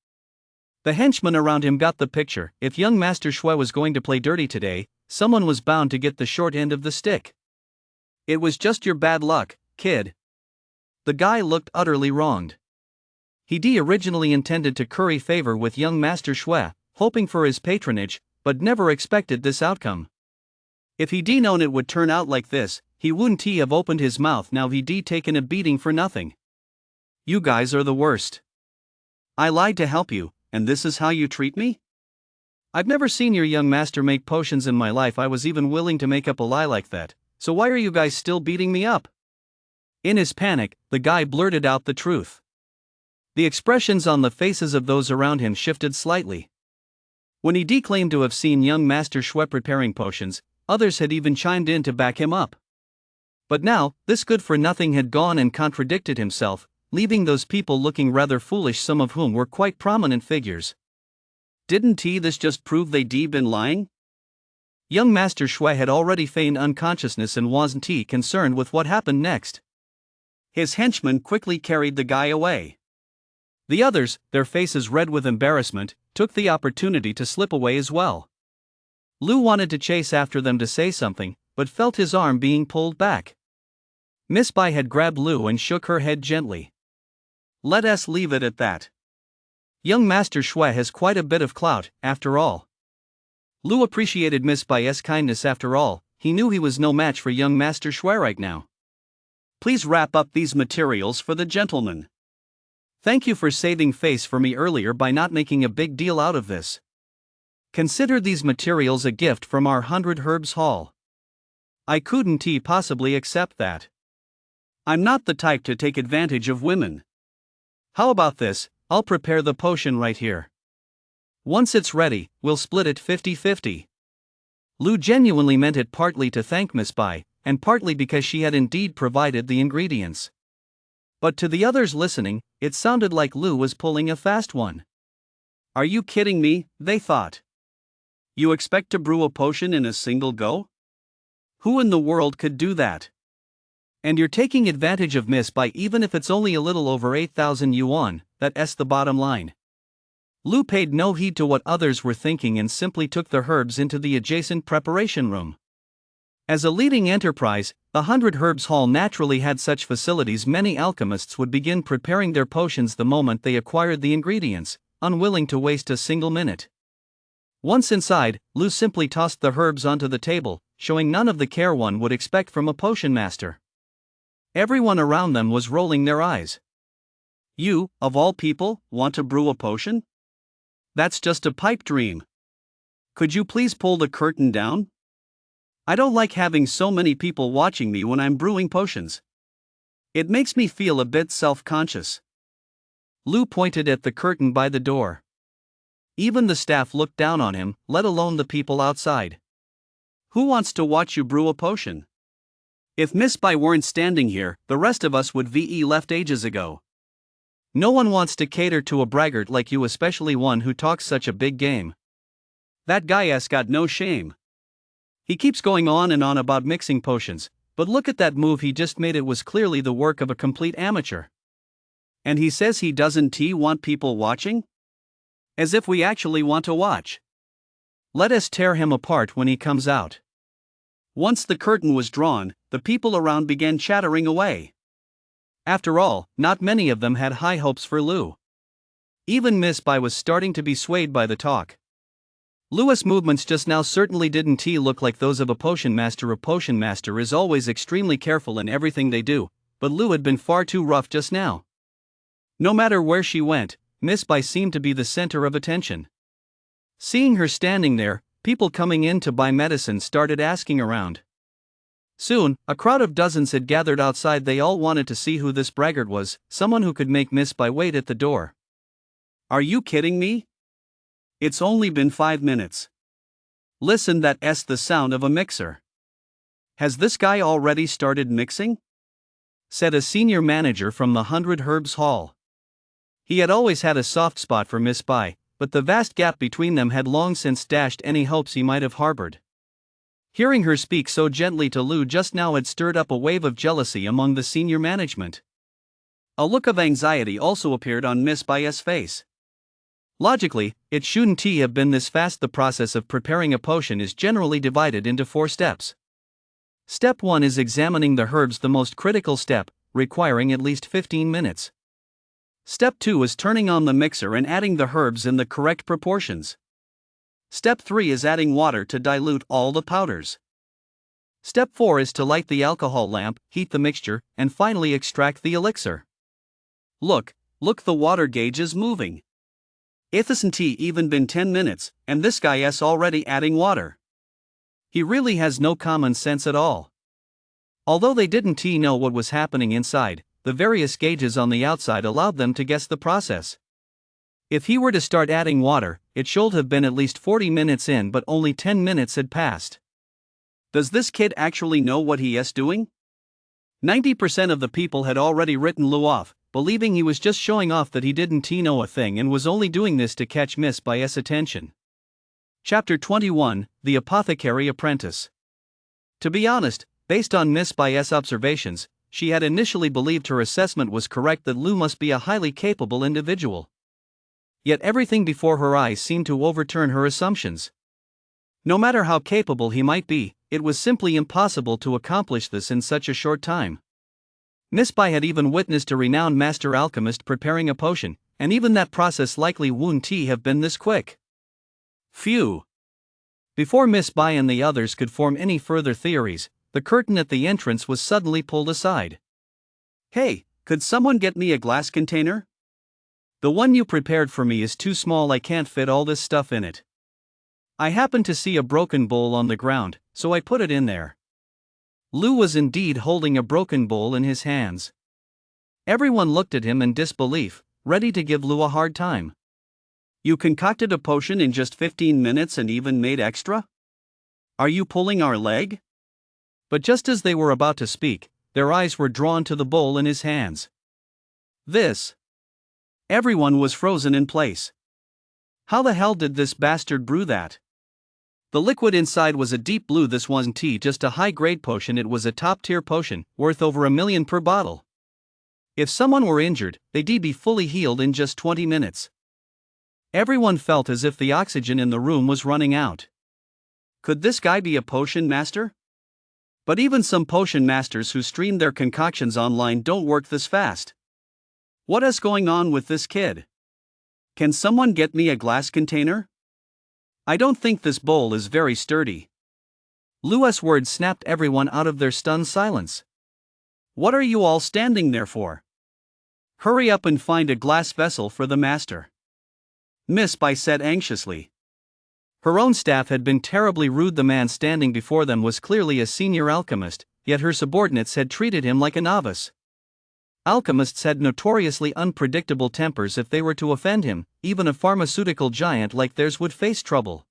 The henchmen around him got the picture. If young Master Shui was going to play dirty today, someone was bound to get the short end of the stick. "It was just your bad luck, kid." The guy looked utterly wronged. He originally intended to curry favor with young Master Shui, hoping for his patronage, but never expected this outcome. If he'd known it would turn out like this, he wouldn't have opened his mouth. Now he'd taken a beating for nothing. "You guys are the worst. I lied to help you, and this is how you treat me? I've never seen your young master make potions in my life. I was even willing to make up a lie like that, so why are you guys still beating me up?" In his panic, the guy blurted out the truth. The expressions on the faces of those around him shifted slightly. When he claimed to have seen young Master Shui preparing potions, others had even chimed in to back him up. But now, this good-for-nothing had gone and contradicted himself, leaving those people looking rather foolish, some of whom were quite prominent figures. Didn't this just prove they'd been lying? Young Master Shui had already feigned unconsciousness and wasn't concerned with what happened next. His henchmen quickly carried the guy away. The others, their faces red with embarrassment, took the opportunity to slip away as well. Lu wanted to chase after them to say something, but felt his arm being pulled back. Miss Bai had grabbed Lu and shook her head gently. "Let us leave it at that. Young Master Shui has quite a bit of clout, after all." Lu appreciated Miss Bai's kindness. After all, he knew he was no match for young Master Shui right now. "Please wrap up these materials for the gentleman. Thank you for saving face for me earlier by not making a big deal out of this. Consider these materials a gift from our 100 Herbs Hall. I couldn't possibly accept that. I'm not the type to take advantage of women. How about this? I'll prepare the potion right here. Once it's ready, we'll split it 50-50. Lu genuinely meant it, partly to thank Miss Bai, and partly because she had indeed provided the ingredients. But to the others listening, it sounded like Lu was pulling a fast one. "Are you kidding me?" they thought. "You expect to brew a potion in a single go? Who in the world could do that? And you're taking advantage of Miss Bai even if it's only a little over 8,000 yuan, that's the bottom line." Lu paid no heed to what others were thinking and simply took the herbs into the adjacent preparation room. As a leading enterprise, the 100 Herbs Hall naturally had such facilities. Many alchemists would begin preparing their potions the moment they acquired the ingredients, unwilling to waste a single minute. Once inside, Lu simply tossed the herbs onto the table, showing none of the care one would expect from a potion master. Everyone around them was rolling their eyes. "You, of all people, want to brew a potion? That's just a pipe dream. Could you please pull the curtain down? I don't like having so many people watching me when I'm brewing potions. It makes me feel a bit self-conscious." Lu pointed at the curtain by the door. Even the staff looked down on him, let alone the people outside. "Who wants to watch you brew a potion? If Miss Bai weren't standing here, the rest of us would ve left ages ago. No one wants to cater to a braggart like you, especially one who talks such a big game. That guy's got no shame. He keeps going on and on about mixing potions, but look at that move he just made. It was clearly the work of a complete amateur. And he says he doesn't want people watching? As if we actually want to watch. Let us tear him apart when he comes out." Once the curtain was drawn, the people around began chattering away. After all, not many of them had high hopes for Lu. Even Miss Bai was starting to be swayed by the talk. Lu's movements just now certainly didn't look like those of a potion master. A potion master is always extremely careful in everything they do, but Lu had been far too rough just now. No matter where she went, Miss Bai seemed to be the center of attention. Seeing her standing there, people coming in to buy medicine started asking around. Soon, a crowd of dozens had gathered outside. They all wanted to see who this braggart was, someone who could make Miss Bai wait at the door. "Are you kidding me? It's only been 5 minutes. Listen, that's the sound of a mixer. Has this guy already started mixing? Said a senior manager from the 100 Herbs Hall. He had always had a soft spot for Miss Bai, but the vast gap between them had long since dashed any hopes he might have harbored. Hearing her speak so gently to Lu just now had stirred up a wave of jealousy among the senior management. A look of anxiety also appeared on Miss Bai's face. Logically, it shouldn't have been this fast. The process of preparing a potion is generally divided into 4 steps. Step 1 is examining the herbs, the most critical step, requiring at least 15 minutes. Step 2 is turning on the mixer and adding the herbs in the correct proportions. Step 3 is adding water to dilute all the powders. Step 4 is to light the alcohol lamp, heat the mixture, and finally extract the elixir. Look, the water gauge is moving. It hasn't even been 10 minutes, and this guy is already adding water. He really has no common sense at all. Although they didn't know what was happening inside, the various gauges on the outside allowed them to guess the process. If he were to start adding water, it should have been at least 40 minutes in, but only 10 minutes had passed. Does this kid actually know what he is doing? 90% of the people had already written Lu off, believing he was just showing off that he didn't know a thing and was only doing this to catch Miss Bai's attention. Chapter 21, The Apothecary Apprentice. To be honest, based on Miss Bai's observations, she had initially believed her assessment was correct, that Lu must be a highly capable individual. Yet everything before her eyes seemed to overturn her assumptions. No matter how capable he might be, it was simply impossible to accomplish this in such a short time. Miss Bai had even witnessed a renowned master alchemist preparing a potion, and even that process likely wouldn't have been this quick. Phew! Before Miss Bai and the others could form any further theories, the curtain at the entrance was suddenly pulled aside. Hey, could someone get me a glass container? The one you prepared for me is too small, I can't fit all this stuff in it. I happened to see a broken bowl on the ground, so I put it in there. Lu was indeed holding a broken bowl in his hands. Everyone looked at him in disbelief, ready to give Lu a hard time. You concocted a potion in just 15 minutes and even made extra? Are you pulling our leg? But just as they were about to speak, their eyes were drawn to the bowl in his hands. This. Everyone was frozen in place. How the hell did this bastard brew that? The liquid inside was a deep blue. This wasn't just a high-grade potion, it was a top-tier potion, worth over $1 million per bottle. If someone were injured, they'd be fully healed in just 20 minutes. Everyone felt as if the oxygen in the room was running out. Could this guy be a potion master? But even some potion masters who stream their concoctions online don't work this fast. What is going on with this kid? Can someone get me a glass container? I don't think this bowl is very sturdy. Lu's words snapped everyone out of their stunned silence. What are you all standing there for? Hurry up and find a glass vessel for the master. Miss Bai said anxiously. Her own staff had been terribly rude. The man standing before them was clearly a senior alchemist, yet her subordinates had treated him like a novice. Alchemists had notoriously unpredictable tempers. If they were to offend him, even a pharmaceutical giant like theirs would face trouble.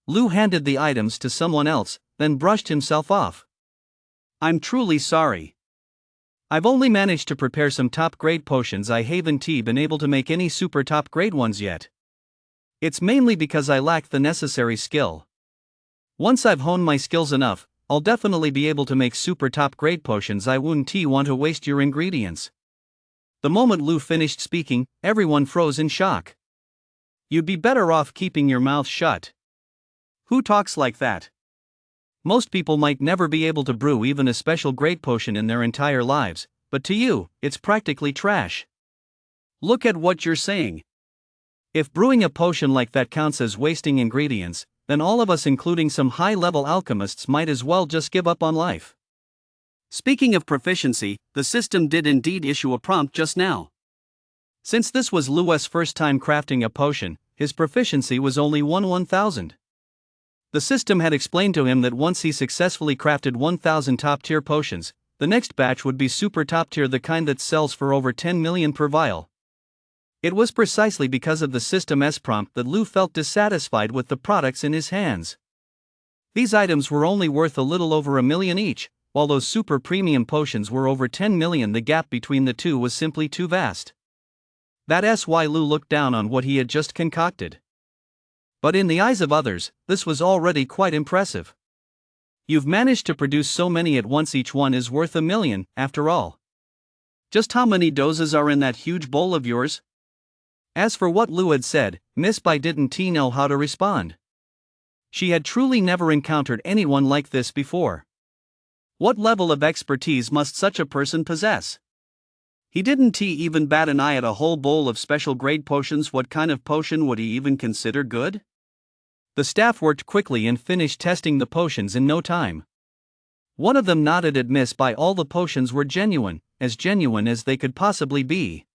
Lu handed the items to someone else, then brushed himself off. I'm truly sorry. I've only managed to prepare some top-grade potions. I haven't been able to make any super top-grade ones yet. It's mainly because I lack the necessary skill. Once I've honed my skills enough, I'll definitely be able to make super top-grade potions. I wouldn't want to waste your ingredients. The moment Lu finished speaking, everyone froze in shock. You'd be better off keeping your mouth shut. Who talks like that? Most people might never be able to brew even a special grade potion in their entire lives, but to you, it's practically trash. Look at what you're saying. If brewing a potion like that counts as wasting ingredients, then all of us, including some high-level alchemists, might as well just give up on life. Speaking of proficiency, the system did indeed issue a prompt just now. Since this was Lu's first time crafting a potion, his proficiency was only 1/1000. The system had explained to him that once he successfully crafted 1000 top-tier potions, the next batch would be super top-tier, the kind that sells for over 10 million per vial. It was precisely because of the system's prompt that Lu felt dissatisfied with the products in his hands. These items were only worth a little over $1 million each, while those super premium potions were over $10 million. The gap between the two was simply too vast. That's why Lou looked down on what he had just concocted. But in the eyes of others, this was already quite impressive. You've managed to produce so many at once, each one is worth $1 million, after all. Just how many doses are in that huge bowl of yours? As for what Lou had said, Miss Bai didn't know how to respond. She had truly never encountered anyone like this before. What level of expertise must such a person possess? He didn't even bat an eye at a whole bowl of special grade potions. What kind of potion would he even consider good? The staff worked quickly and finished testing the potions in no time. One of them nodded at Miss Bai. All the potions were genuine as they could possibly be.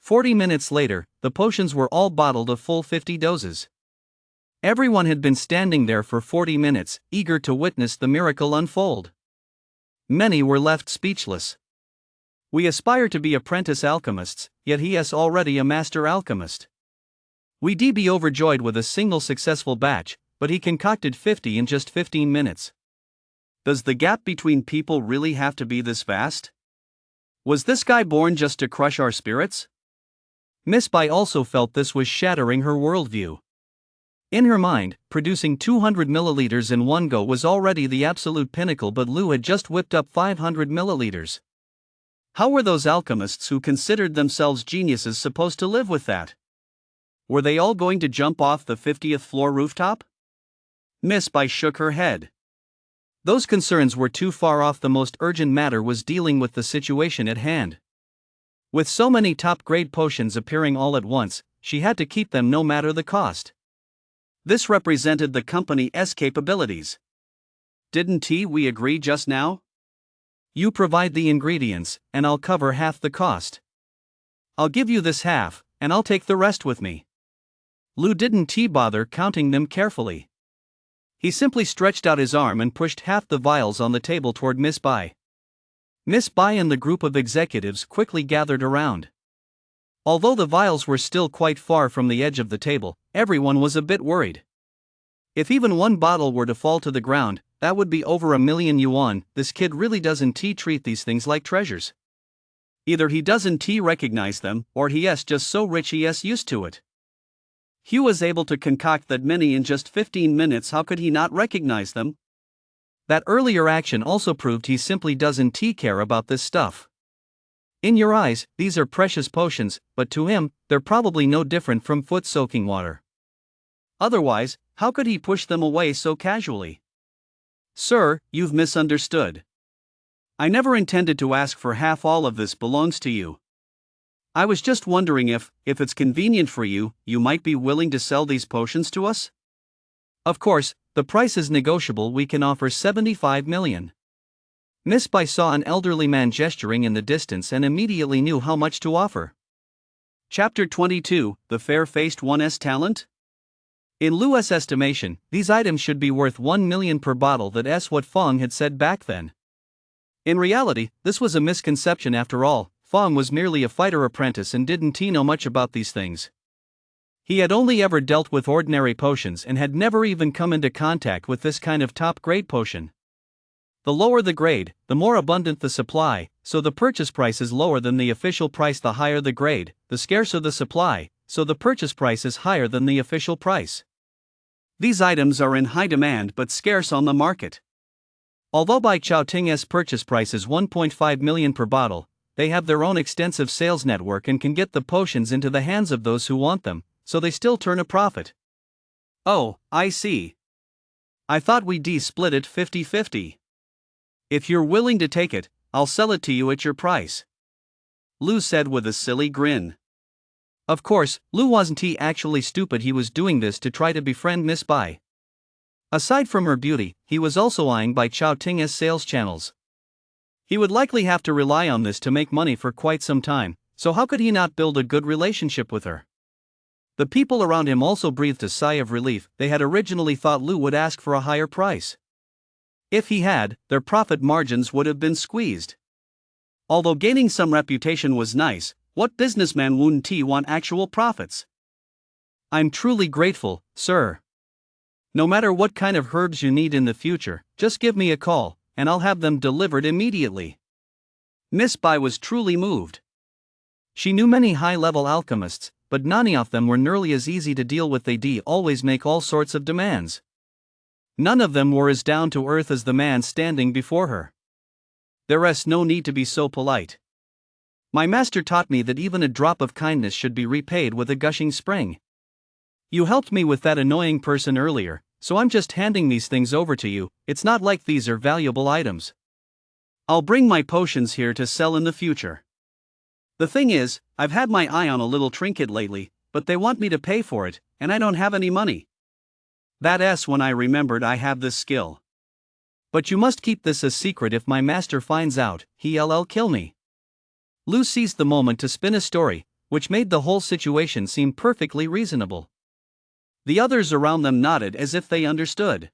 40 minutes later, the potions were all bottled of full 50 doses. Everyone had been standing there for 40 minutes, eager to witness the miracle unfold. Many were left speechless. We aspire to be apprentice alchemists, yet he is already a master alchemist. We'd be overjoyed with a single successful batch, but he concocted 50 in just 15 minutes. Does the gap between people really have to be this vast? Was this guy born just to crush our spirits? Miss Bai also felt this was shattering her worldview. In her mind, producing 200 milliliters in one go was already the absolute pinnacle, but Lou had just whipped up 500 milliliters. How were those alchemists who considered themselves geniuses supposed to live with that? Were they all going to jump off the 50th floor rooftop? Miss Bai shook her head. Those concerns were too far off. The most urgent matter was dealing with the situation at hand. With so many top-grade potions appearing all at once, she had to keep them no matter the cost. This represented the company's capabilities. Didn't we agree just now? You provide the ingredients, and I'll cover half the cost. I'll give you this half, and I'll take the rest with me. Lou didn't bother counting them carefully. He simply stretched out his arm and pushed half the vials on the table toward Miss Bai. Miss Bai and the group of executives quickly gathered around. Although the vials were still quite far from the edge of the table, everyone was a bit worried. If even one bottle were to fall to the ground, that would be over $1 million yuan. This kid really doesn't treat these things like treasures. Either he doesn't recognize them, or he is just so rich he is used to it. Hugh was able to concoct that many in just 15 minutes. How could he not recognize them? That earlier action also proved he simply doesn't care about this stuff. In your eyes, these are precious potions, but to him, they're probably no different from foot-soaking water. Otherwise, how could he push them away so casually? Sir, you've misunderstood. I never intended to ask for half. All of this belongs to you. I was just wondering if it's convenient for you, you might be willing to sell these potions to us? Of course, the price is negotiable. We can offer 75 million. Miss Bai saw an elderly man gesturing in the distance and immediately knew how much to offer. Chapter 22, The Fair-Faced One's Talent? In Lu's estimation, these items should be worth 1 million per bottle. That's what Fong had said back then. In reality, this was a misconception after all. Fong was merely a fighter apprentice and didn't know much about these things. He had only ever dealt with ordinary potions and had never even come into contact with this kind of top-grade potion. The lower the grade, the more abundant the supply, so the purchase price is lower than the official price. The higher the grade, the scarcer the supply, so the purchase price is higher than the official price. These items are in high demand but scarce on the market. Although Bai Chao-Ting's purchase price is 1.5 million per bottle, they have their own extensive sales network and can get the potions into the hands of those who want them, so they still turn a profit. Oh, I see. I thought we'd split it 50-50. If you're willing to take it, I'll sell it to you at your price. Lou said with a silly grin. Of course, Lou wasn't actually stupid. He was doing this to try to befriend Miss Bai. Aside from her beauty, he was also eyeing Bai Chao-Ting's sales channels. He would likely have to rely on this to make money for quite some time, so how could he not build a good relationship with her? The people around him also breathed a sigh of relief. They had originally thought Lou would ask for a higher price. If he had, their profit margins would have been squeezed. Although gaining some reputation was nice, what businessman wouldn't want actual profits? I'm truly grateful, sir. No matter what kind of herbs you need in the future, just give me a call, and I'll have them delivered immediately. Miss Bai was truly moved. She knew many high-level alchemists, but none of them were nearly as easy to deal with. They always make all sorts of demands. None of them were as down to earth as the man standing before her. There's no need to be so polite. My master taught me that even a drop of kindness should be repaid with a gushing spring. You helped me with that annoying person earlier, so I'm just handing these things over to you. It's not like these are valuable items. I'll bring my potions here to sell in the future. The thing is, I've had my eye on a little trinket lately, but they want me to pay for it, and I don't have any money. That's when I remembered I have this skill. But you must keep this a secret. If my master finds out, he'll kill me. Lu seized the moment to spin a story, which made the whole situation seem perfectly reasonable. The others around them nodded as if they understood.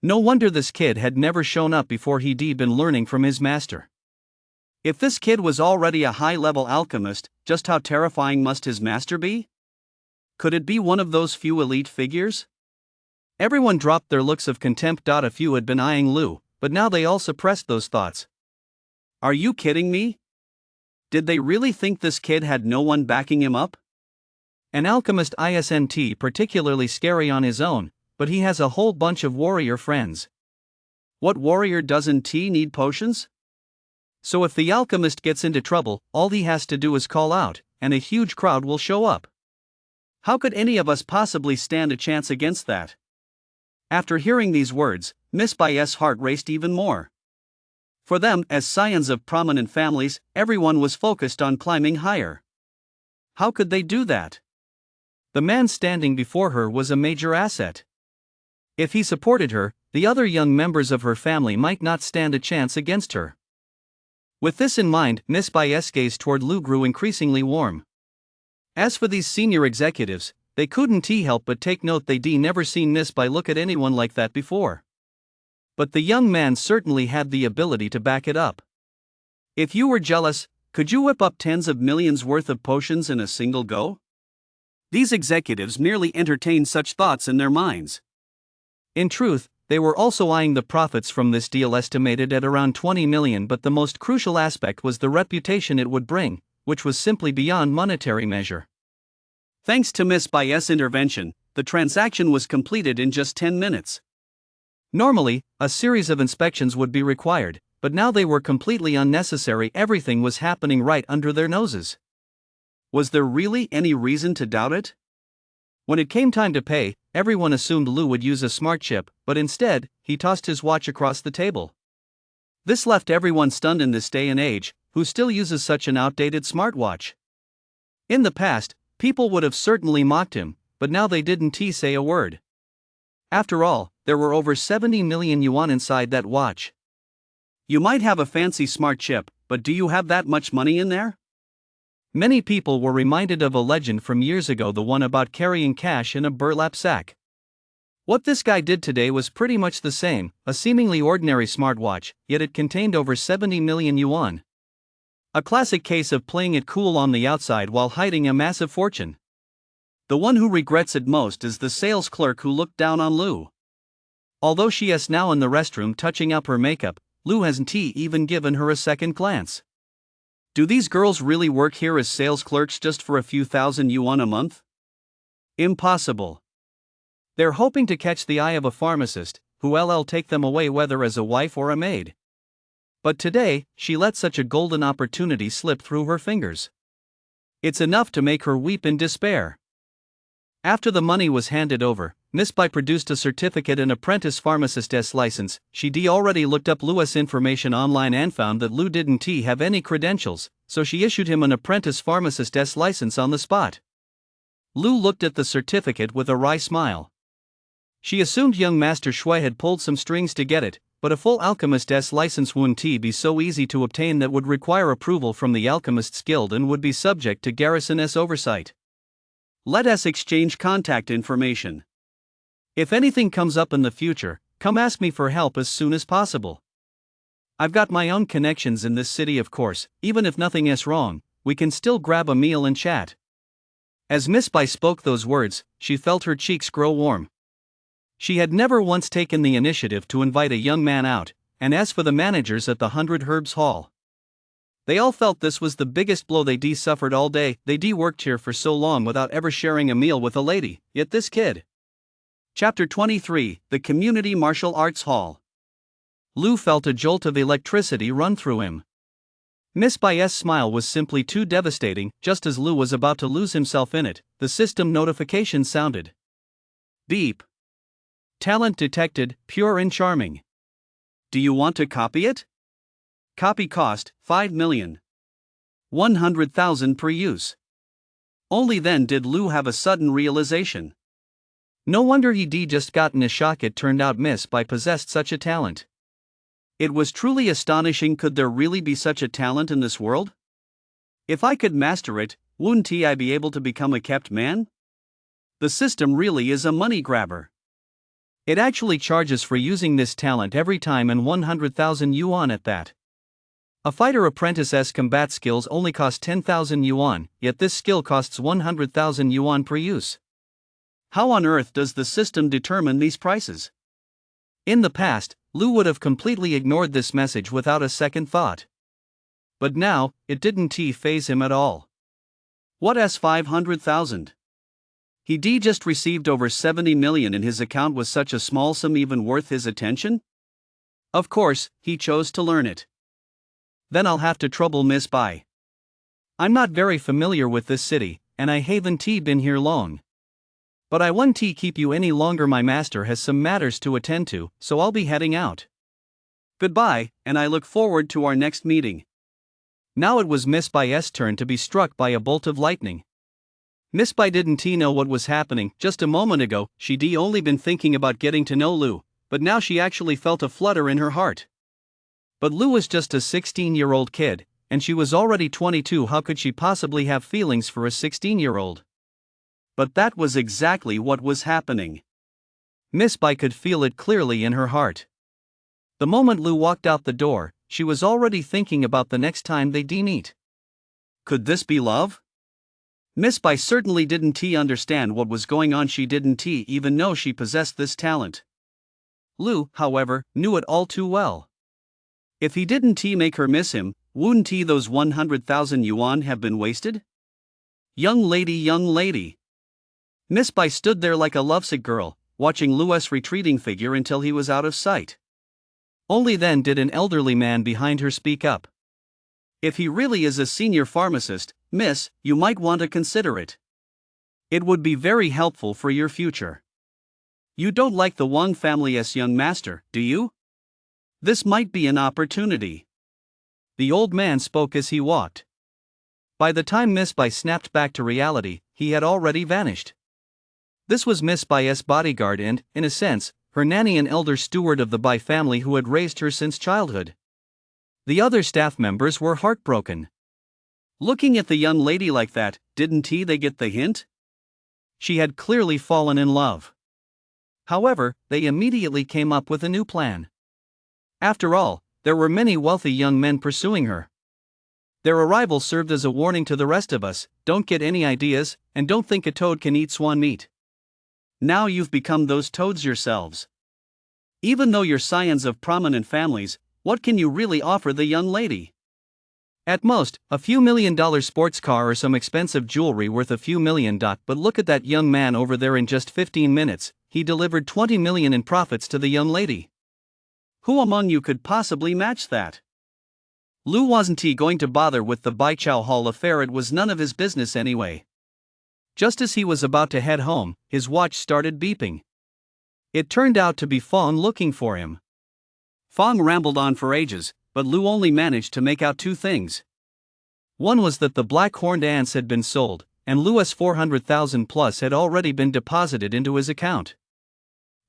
No wonder this kid had never shown up before. He'd been learning from his master. If this kid was already a high-level alchemist, just how terrifying must his master be? Could it be one of those few elite figures? Everyone dropped their looks of contempt. A few had been eyeing Lu, but now they all suppressed those thoughts. Are you kidding me? Did they really think this kid had no one backing him up? An alchemist isn't particularly scary on his own, but he has a whole bunch of warrior friends. What warrior doesn't need potions? So if the alchemist gets into trouble, all he has to do is call out, and a huge crowd will show up. How could any of us possibly stand a chance against that? After hearing these words, Miss Bai's heart raced even more. For them, as scions of prominent families, everyone was focused on climbing higher. How could they do that? The man standing before her was a major asset. If he supported her, the other young members of her family might not stand a chance against her. With this in mind, Miss Bai's gaze toward Lu grew increasingly warm. As for these senior executives, they couldn't help but take note. They'd never seen Miss Bai look at anyone like that before. But the young man certainly had the ability to back it up. If you were jealous, could you whip up tens of millions worth of potions in a single go? These executives merely entertained such thoughts in their minds. In truth, they were also eyeing the profits from this deal, estimated at around 20 million, but the most crucial aspect was the reputation it would bring, which was simply beyond monetary measure. Thanks to Miss Bai's intervention, the transaction was completed in just 10 minutes. Normally, a series of inspections would be required, but now they were completely unnecessary. Everything was happening right under their noses. Was there really any reason to doubt it? When it came time to pay, everyone assumed Lu would use a smart chip, but instead, he tossed his watch across the table. This left everyone stunned. In this day and age, who still uses such an outdated smartwatch? In the past, people would have certainly mocked him, but now they didn't say a word. After all, there were over 70 million yuan inside that watch. You might have a fancy smart chip, but do you have that much money in there? Many people were reminded of a legend from years ago, the one about carrying cash in a burlap sack. What this guy did today was pretty much the same, a seemingly ordinary smartwatch, yet it contained over 70 million yuan. A classic case of playing it cool on the outside while hiding a massive fortune. The one who regrets it most is the sales clerk who looked down on Lu. Although she is now in the restroom touching up her makeup, Lu hasn't even given her a second glance. Do these girls really work here as sales clerks just for a few thousand yuan a month? Impossible. They're hoping to catch the eye of a pharmacist, who'll take them away, whether as a wife or a maid. But today, she let such a golden opportunity slip through her fingers. It's enough to make her weep in despair. After the money was handed over, Miss Bai produced a certificate and apprentice pharmacist's license. She'd already looked up Lu's information online and found that Lu didn't have any credentials, so she issued him an apprentice pharmacist's license on the spot. Lu looked at the certificate with a wry smile. She assumed young Master Shui had pulled some strings to get it, but a full alchemist's license wouldn't be so easy to obtain. That would require approval from the Alchemists Guild and would be subject to garrison's oversight. Let us exchange contact information. If anything comes up in the future, come ask me for help as soon as possible. I've got my own connections in this city, of course. Even if nothing is wrong, we can still grab a meal and chat. As Miss Bai spoke those words, she felt her cheeks grow warm. She had never once taken the initiative to invite a young man out, and as for the managers at the 100 Herbs Hall, they all felt this was the biggest blow they suffered all day. They worked here for so long without ever sharing a meal with a lady, yet this kid. Chapter 23, The Community Martial Arts Hall. Lou felt a jolt of electricity run through him. Miss Bai's smile was simply too devastating. Just as Lou was about to lose himself in it, the system notification sounded. Beep. Talent detected, pure and charming. Do you want to copy it? Copy cost, 5,100,000 per use. Only then did Lou have a sudden realization. No wonder he'd just gotten a shock. It turned out Miss Bai possessed such a talent. It was truly astonishing. Could there really be such a talent in this world? If I could master it, wouldn't I be able to become a kept man? The system really is a money grabber. It actually charges for using this talent every time, and 100,000 yuan at that. A fighter apprentice's combat skills only cost 10,000 yuan, yet this skill costs 100,000 yuan per use. How on earth does the system determine these prices? In the past, Lou would have completely ignored this message without a second thought. But now, it didn't faze him at all. What s 500,000? He'd just received over 70 million in his account. Was such a small sum even worth his attention? Of course, he chose to learn it. Then I'll have to trouble Miss Bai. I'm not very familiar with this city, and I haven't been here long. But I won't keep you any longer. My master has some matters to attend to, so I'll be heading out. Goodbye, and I look forward to our next meeting. Now it was Miss Bai's turn to be struck by a bolt of lightning. Miss Bai didn't know what was happening. Just a moment ago, she'd only been thinking about getting to know Lou, but now she actually felt a flutter in her heart. But Lou was just a 16-year-old kid, and she was already 22. How could she possibly have feelings for a 16-year-old? But that was exactly what was happening. Miss Bai could feel it clearly in her heart. The moment Lou walked out the door, she was already thinking about the next time they'd meet. Could this be love? Miss Bai certainly didn't understand what was going on. She didn't even know she possessed this talent. Lou, however, knew it all too well. If he didn't make her miss him, wouldn't those 100,000 yuan have been wasted? Young lady. Miss Bai stood there like a lovesick girl, watching Lou's retreating figure until he was out of sight. Only then did an elderly man behind her speak up. If he really is a senior pharmacist, miss, you might want to consider it. It would be very helpful for your future. You don't like the Wang family's young master, do you? This might be an opportunity. The old man spoke as he walked. By the time Miss Bai snapped back to reality, he had already vanished. This was Miss Bai's bodyguard and, in a sense, her nanny and elder steward of the Bai family who had raised her since childhood. The other staff members were heartbroken. Looking at the young lady like that, didn't they get the hint? She had clearly fallen in love. However, they immediately came up with a new plan. After all, there were many wealthy young men pursuing her. Their arrival served as a warning to the rest of us: don't get any ideas, and don't think a toad can eat swan meat. Now you've become those toads yourselves. Even though you're scions of prominent families, what can you really offer the young lady? At most, a few $1 million sports car or some expensive jewelry worth a few million. But look at that young man over there. In just 15 minutes, he delivered 20 million in profits to the young lady. Who among you could possibly match that? Lou wasn't going to bother with the Baichao Hall affair. It was none of his business anyway. Just as he was about to head home, his watch started beeping. It turned out to be Fong looking for him. Fong rambled on for ages, but Lou only managed to make out two things. One was that the black-horned ants had been sold, and Lou's 400,000 plus had already been deposited into his account.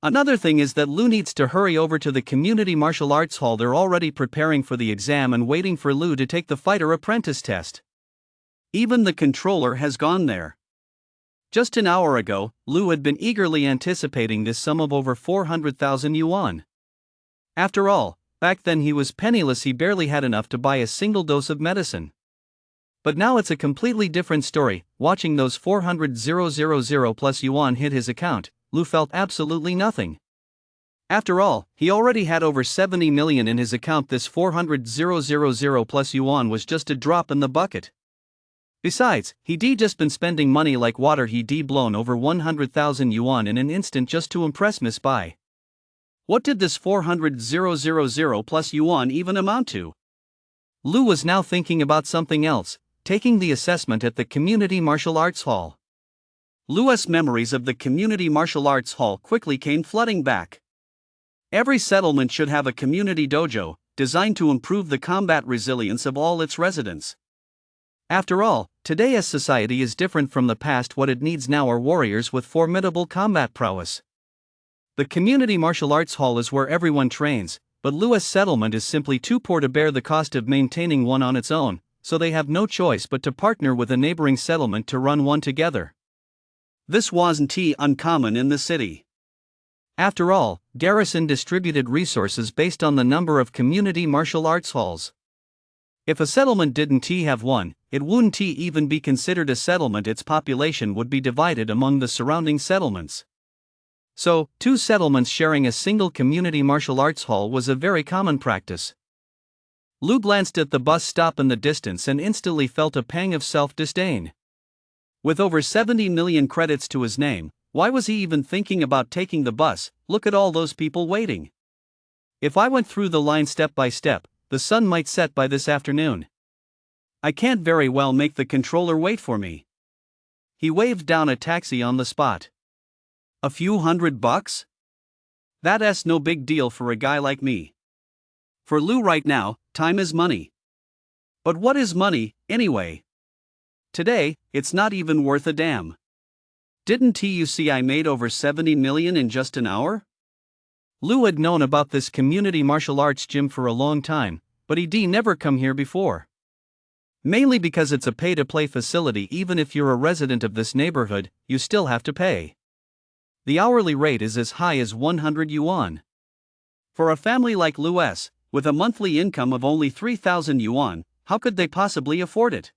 Another thing is that Lou needs to hurry over to the community martial arts hall. They're already preparing for the exam and waiting for Lou to take the fighter apprentice test. Even the controller has gone there. Just an hour ago, Lou had been eagerly anticipating this sum of over 400,000 yuan. After all, back then he was penniless. He barely had enough to buy a single dose of medicine. But now it's a completely different story. Watching those 400,000 plus yuan hit his account, Lu felt absolutely nothing. After all, he already had over 70 million in his account. This 400,000 plus yuan was just a drop in the bucket. Besides, he'd just been spending money like water. He'd blown over 100,000 yuan in an instant just to impress Miss Bai. What did this 400,000 plus yuan even amount to? Lu was now thinking about something else, taking the assessment at the Community Martial Arts Hall. Lu's memories of the Community Martial Arts Hall quickly came flooding back. Every settlement should have a community dojo, designed to improve the combat resilience of all its residents. After all, today's society is different from the past. What it needs now are warriors with formidable combat prowess. The Community Martial Arts Hall is where everyone trains, but Lu's settlement is simply too poor to bear the cost of maintaining one on its own, so they have no choice but to partner with a neighboring settlement to run one together. This wasn't uncommon in the city. After all, garrison distributed resources based on the number of community martial arts halls. If a settlement didn't have one, it wouldn't even be considered a settlement. Its population would be divided among the surrounding settlements. So, two settlements sharing a single community martial arts hall was a very common practice. Lu glanced at the bus stop in the distance and instantly felt a pang of self-disdain. With over 70 million credits to his name, why was he even thinking about taking the bus? Look at all those people waiting. If I went through the line step by step, the sun might set by this afternoon. I can't very well make the controller wait for me. He waved down a taxi on the spot. A few $100? That's no big deal for a guy like me. For Lu right now, time is money. But what is money, anyway? Today, it's not even worth a damn. Didn't you see I made over 70 million in just an hour? Lu had known about this community martial arts gym for a long time, but he'd never come here before. Mainly because it's a pay-to-play facility. Even if you're a resident of this neighborhood, you still have to pay. The hourly rate is as high as 100 yuan. For a family like Lu's, with a monthly income of only 3,000 yuan, how could they possibly afford it?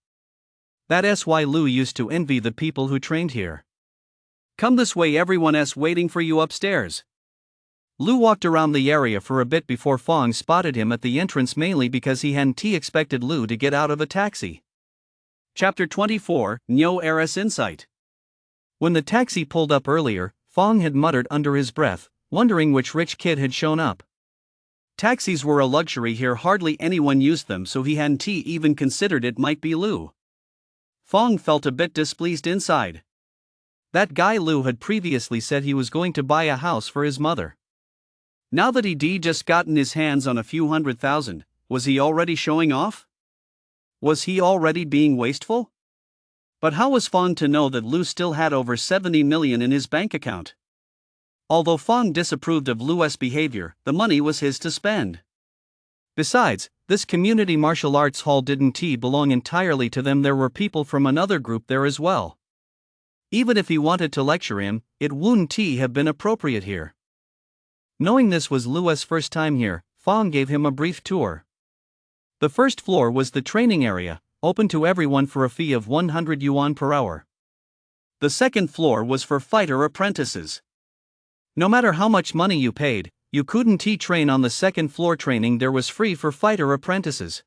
That's why Lu used to envy the people who trained here. Come this way, everyone's waiting for you upstairs. Lu walked around the area for a bit before Fong spotted him at the entrance, mainly because he hadn't expected Lu to get out of a taxi. Chapter 24, Nyo Eris Insight. When the taxi pulled up earlier, Fong had muttered under his breath, wondering which rich kid had shown up. Taxis were a luxury here, hardly anyone used them, so he hadn't even considered it might be Lu. Fong felt a bit displeased inside. That guy Lu had previously said he was going to buy a house for his mother. Now that he'd just gotten his hands on a few 100,000, was he already showing off? Was he already being wasteful? But how was Fong to know that Lu still had over 70 million in his bank account? Although Fong disapproved of Lu's behavior, the money was his to spend. Besides, this community martial arts hall didn't belong entirely to them. There were people from another group there as well. Even if he wanted to lecture him, it wouldn't have been appropriate here. Knowing this was Lu's first time here, Fong gave him a brief tour. The first floor was the training area, open to everyone for a fee of 100 yuan per hour. The second floor was for fighter apprentices. No matter how much money you paid, you couldn't train on the second floor. Training there was free for fighter apprentices.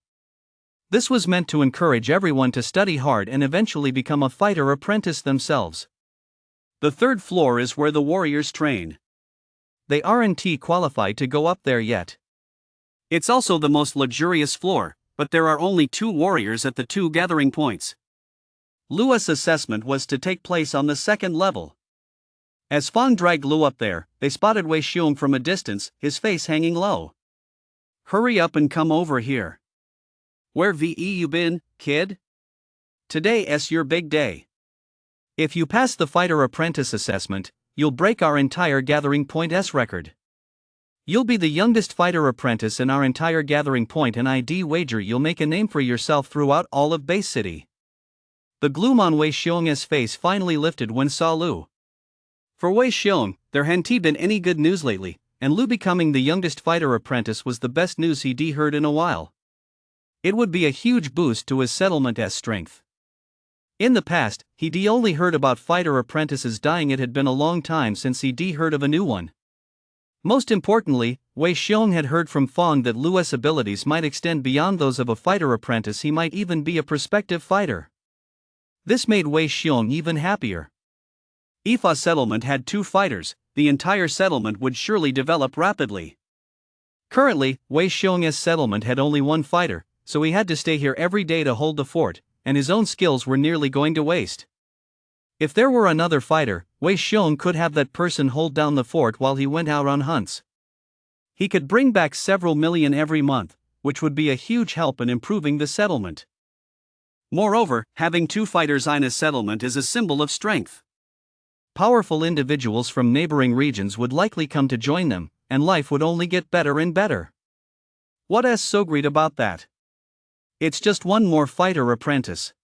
This was meant to encourage everyone to study hard and eventually become a fighter apprentice themselves. The third floor is where the warriors train. They aren't qualified to go up there yet. It's also the most luxurious floor, but there are only 2 warriors at the 2 gathering points. Lu's assessment was to take place on the second level. As Fong dragged Lu up there, they spotted Wei Xiong from a distance, his face hanging low. Hurry up and come over here. Where you been, kid? Today's your big day. If you pass the fighter apprentice assessment, you'll break our entire gathering point's record. You'll be the youngest fighter apprentice in our entire gathering point, and I'd wager you'll make a name for yourself throughout all of Base City. The gloom on Wei Xiong's face finally lifted when saw Lu. For Wei Xiong, there hadn't been any good news lately, and Lu becoming the youngest fighter apprentice was the best news he'd heard in a while. It would be a huge boost to his settlement's strength. In the past, he'd only heard about fighter apprentices dying. It had been a long time since he'd heard of a new one. Most importantly, Wei Xiong had heard from Fong that Lu's abilities might extend beyond those of a fighter apprentice. He might even be a prospective fighter. This made Wei Xiong even happier. If a settlement had 2 fighters, the entire settlement would surely develop rapidly. Currently, Wei Xiong's settlement had only 1 fighter, so he had to stay here every day to hold the fort, and his own skills were nearly going to waste. If there were another fighter, Wei Xiong could have that person hold down the fort while he went out on hunts. He could bring back several million every month, which would be a huge help in improving the settlement. Moreover, having 2 fighters in a settlement is a symbol of strength. Powerful individuals from neighboring regions would likely come to join them, and life would only get better and better. What's so great about that? It's just 1 more fighter apprentice.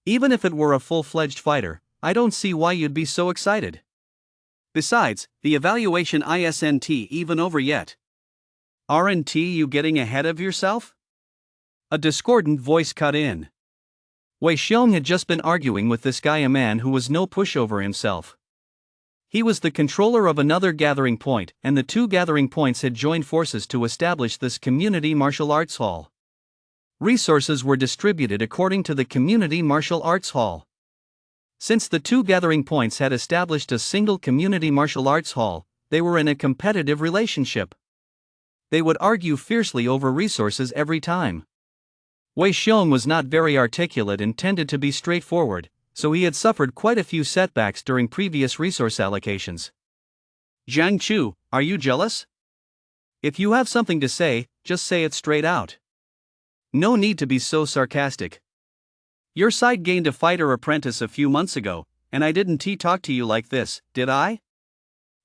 Even if it were a full-fledged fighter, I don't see why you'd be so excited. Besides, the evaluation isn't even over yet. Aren't you getting ahead of yourself? A discordant voice cut in. Wei Xiong had just been arguing with this guy, a man who was no pushover himself. He was the controller of another gathering point, and the 2 gathering points had joined forces to establish this community martial arts hall. Resources were distributed according to the community martial arts hall. Since the 2 gathering points had established a single community martial arts hall, they were in a competitive relationship. They would argue fiercely over resources every time. Wei Xiong was not very articulate and tended to be straightforward, so he had suffered quite a few setbacks during previous resource allocations. Zhang Chu, are you jealous? If you have something to say, just say it straight out. No need to be so sarcastic. Your side gained a fighter apprentice a few months ago, and I didn't talk to you like this, did I?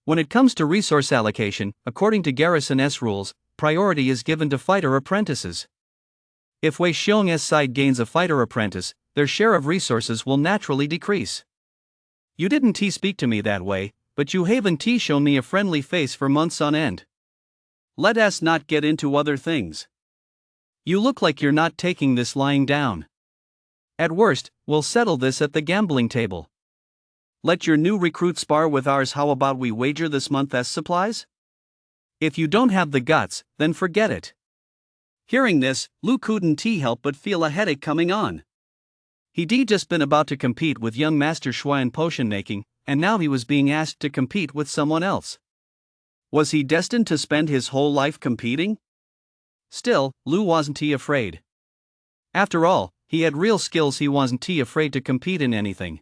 When it comes to resource allocation, according to Garrison's rules, priority is given to fighter apprentices. If Wei Xiong's side gains a fighter apprentice, their share of resources will naturally decrease. You didn't speak to me that way, but you haven't shown me a friendly face for months on end. Let us not get into other things. You look like you're not taking this lying down. At worst, we'll settle this at the gambling table. Let your new recruit spar with ours. How about we wager this month's supplies? If you don't have the guts, then forget it. Hearing this, Lu couldn't help but feel a headache coming on. He'd just been about to compete with young Master Shui in potion making, and now he was being asked to compete with someone else. Was he destined to spend his whole life competing? Still, Lu wasn't afraid. After all, he had real skills. He wasn't afraid to compete in anything.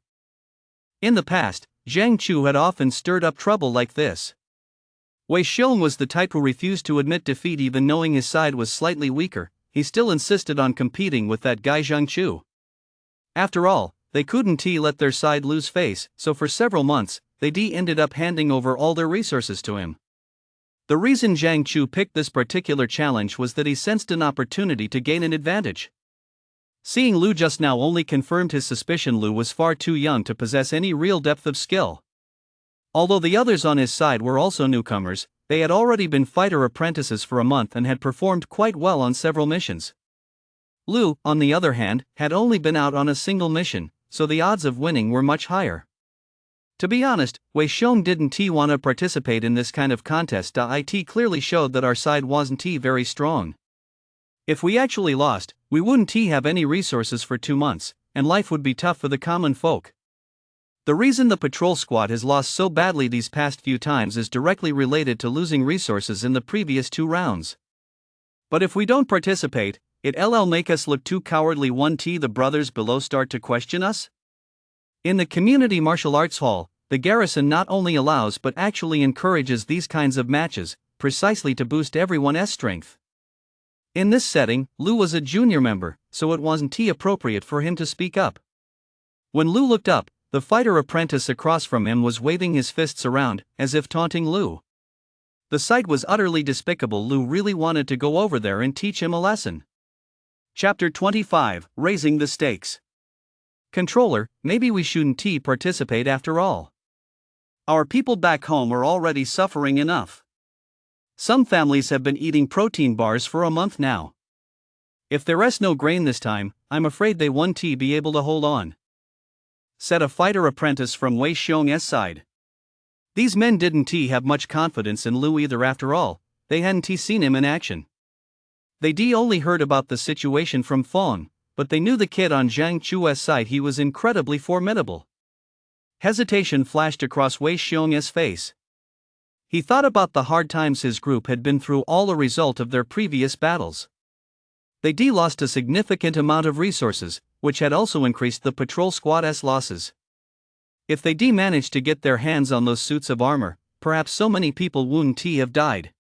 In the past, Zhang Chu had often stirred up trouble like this. Wei Xiong was the type who refused to admit defeat even knowing his side was slightly weaker. He still insisted on competing with that guy Zhang Chu. After all, they couldn't let their side lose face, so for several months, they ended up handing over all their resources to him. The reason Zhang Chu picked this particular challenge was that he sensed an opportunity to gain an advantage. Seeing Lu just now only confirmed his suspicion. Lu was far too young to possess any real depth of skill. Although the others on his side were also newcomers, they had already been fighter apprentices for a month and had performed quite well on several missions. Lu, on the other hand, had only been out on a single mission, so the odds of winning were much higher. To be honest, Wei Xiong didn't want to participate in this kind of contest. It clearly showed that our side wasn't very strong. If we actually lost, we wouldn't have any resources for 2 months, and life would be tough for the common folk. The reason the patrol squad has lost so badly these past few times is directly related to losing resources in the previous 2 rounds. But if we don't participate, it'll make us look too cowardly. The brothers below start to question us? In the community martial arts hall, the garrison not only allows but actually encourages these kinds of matches, precisely to boost everyone's strength. In this setting, Lu was a junior member, so it wasn't appropriate for him to speak up. When Lu looked up, the fighter apprentice across from him was waving his fists around, as if taunting Lu. The sight was utterly despicable. Lu really wanted to go over there and teach him a lesson. Chapter 25, Raising the Stakes. Controller, maybe we shouldn't participate after all. Our people back home are already suffering enough. Some families have been eating protein bars for a month now. If there's no grain this time, I'm afraid they won't be able to hold on. said a fighter apprentice from Wei Xiong's side. These men didn't have much confidence in Lu either after all, they hadn't seen him in action. They only heard about the situation from Fong, but they knew the kid on Zhang Chua's side. He was incredibly formidable. Hesitation flashed across Wei Xiong's face. He thought about the hard times his group had been through, all a result of their previous battles. They lost a significant amount of resources, which had also increased the patrol squad's losses. If they managed to get their hands on those suits of armor, perhaps so many people wouldn't have died.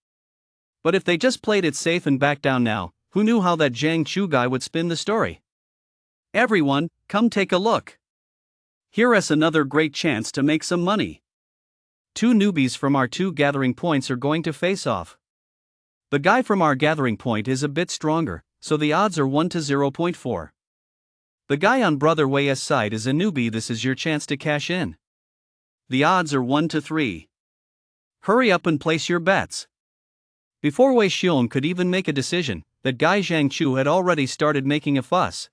But if they just played it safe and backed down now, who knew how that Zhang Chu guy would spin the story? Everyone, come take a look. Here's another great chance to make some money. 2 newbies from our 2 gathering points are going to face off. The guy from our gathering point is a bit stronger, so the odds are 1 to 0.4. The guy on Brother Wei's side is a newbie. This is your chance to cash in. The odds are 1 to 3. Hurry up and place your bets. Before Wei Xiong could even make a decision, that guy Zhang Chu had already started making a fuss.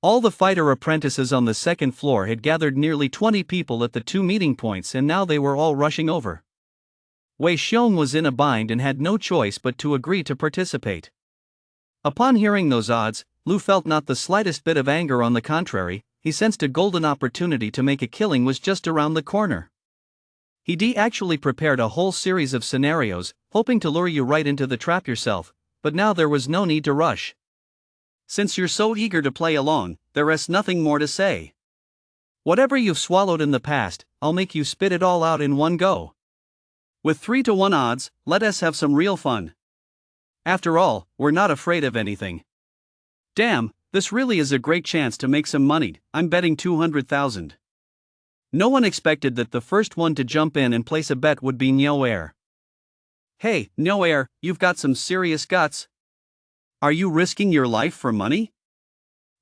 All the fighter apprentices on the second floor had gathered, nearly 20 people at the 2 meeting points, and now they were all rushing over. Wei Xiong was in a bind and had no choice but to agree to participate. Upon hearing those odds, Lu felt not the slightest bit of anger. On the contrary, he sensed a golden opportunity to make a killing was just around the corner. He actually prepared a whole series of scenarios, hoping to lure you right into the trap yourself, but now there was no need to rush. Since you're so eager to play along, there is nothing more to say. Whatever you've swallowed in the past, I'll make you spit it all out in one go. With 3 to 1 odds, let us have some real fun. After all, we're not afraid of anything. Damn, this really is a great chance to make some money. I'm betting 200,000. No one expected that the first one to jump in and place a bet would be Niu Air. Hey, Niu Air, you've got some serious guts. Are you risking your life for money?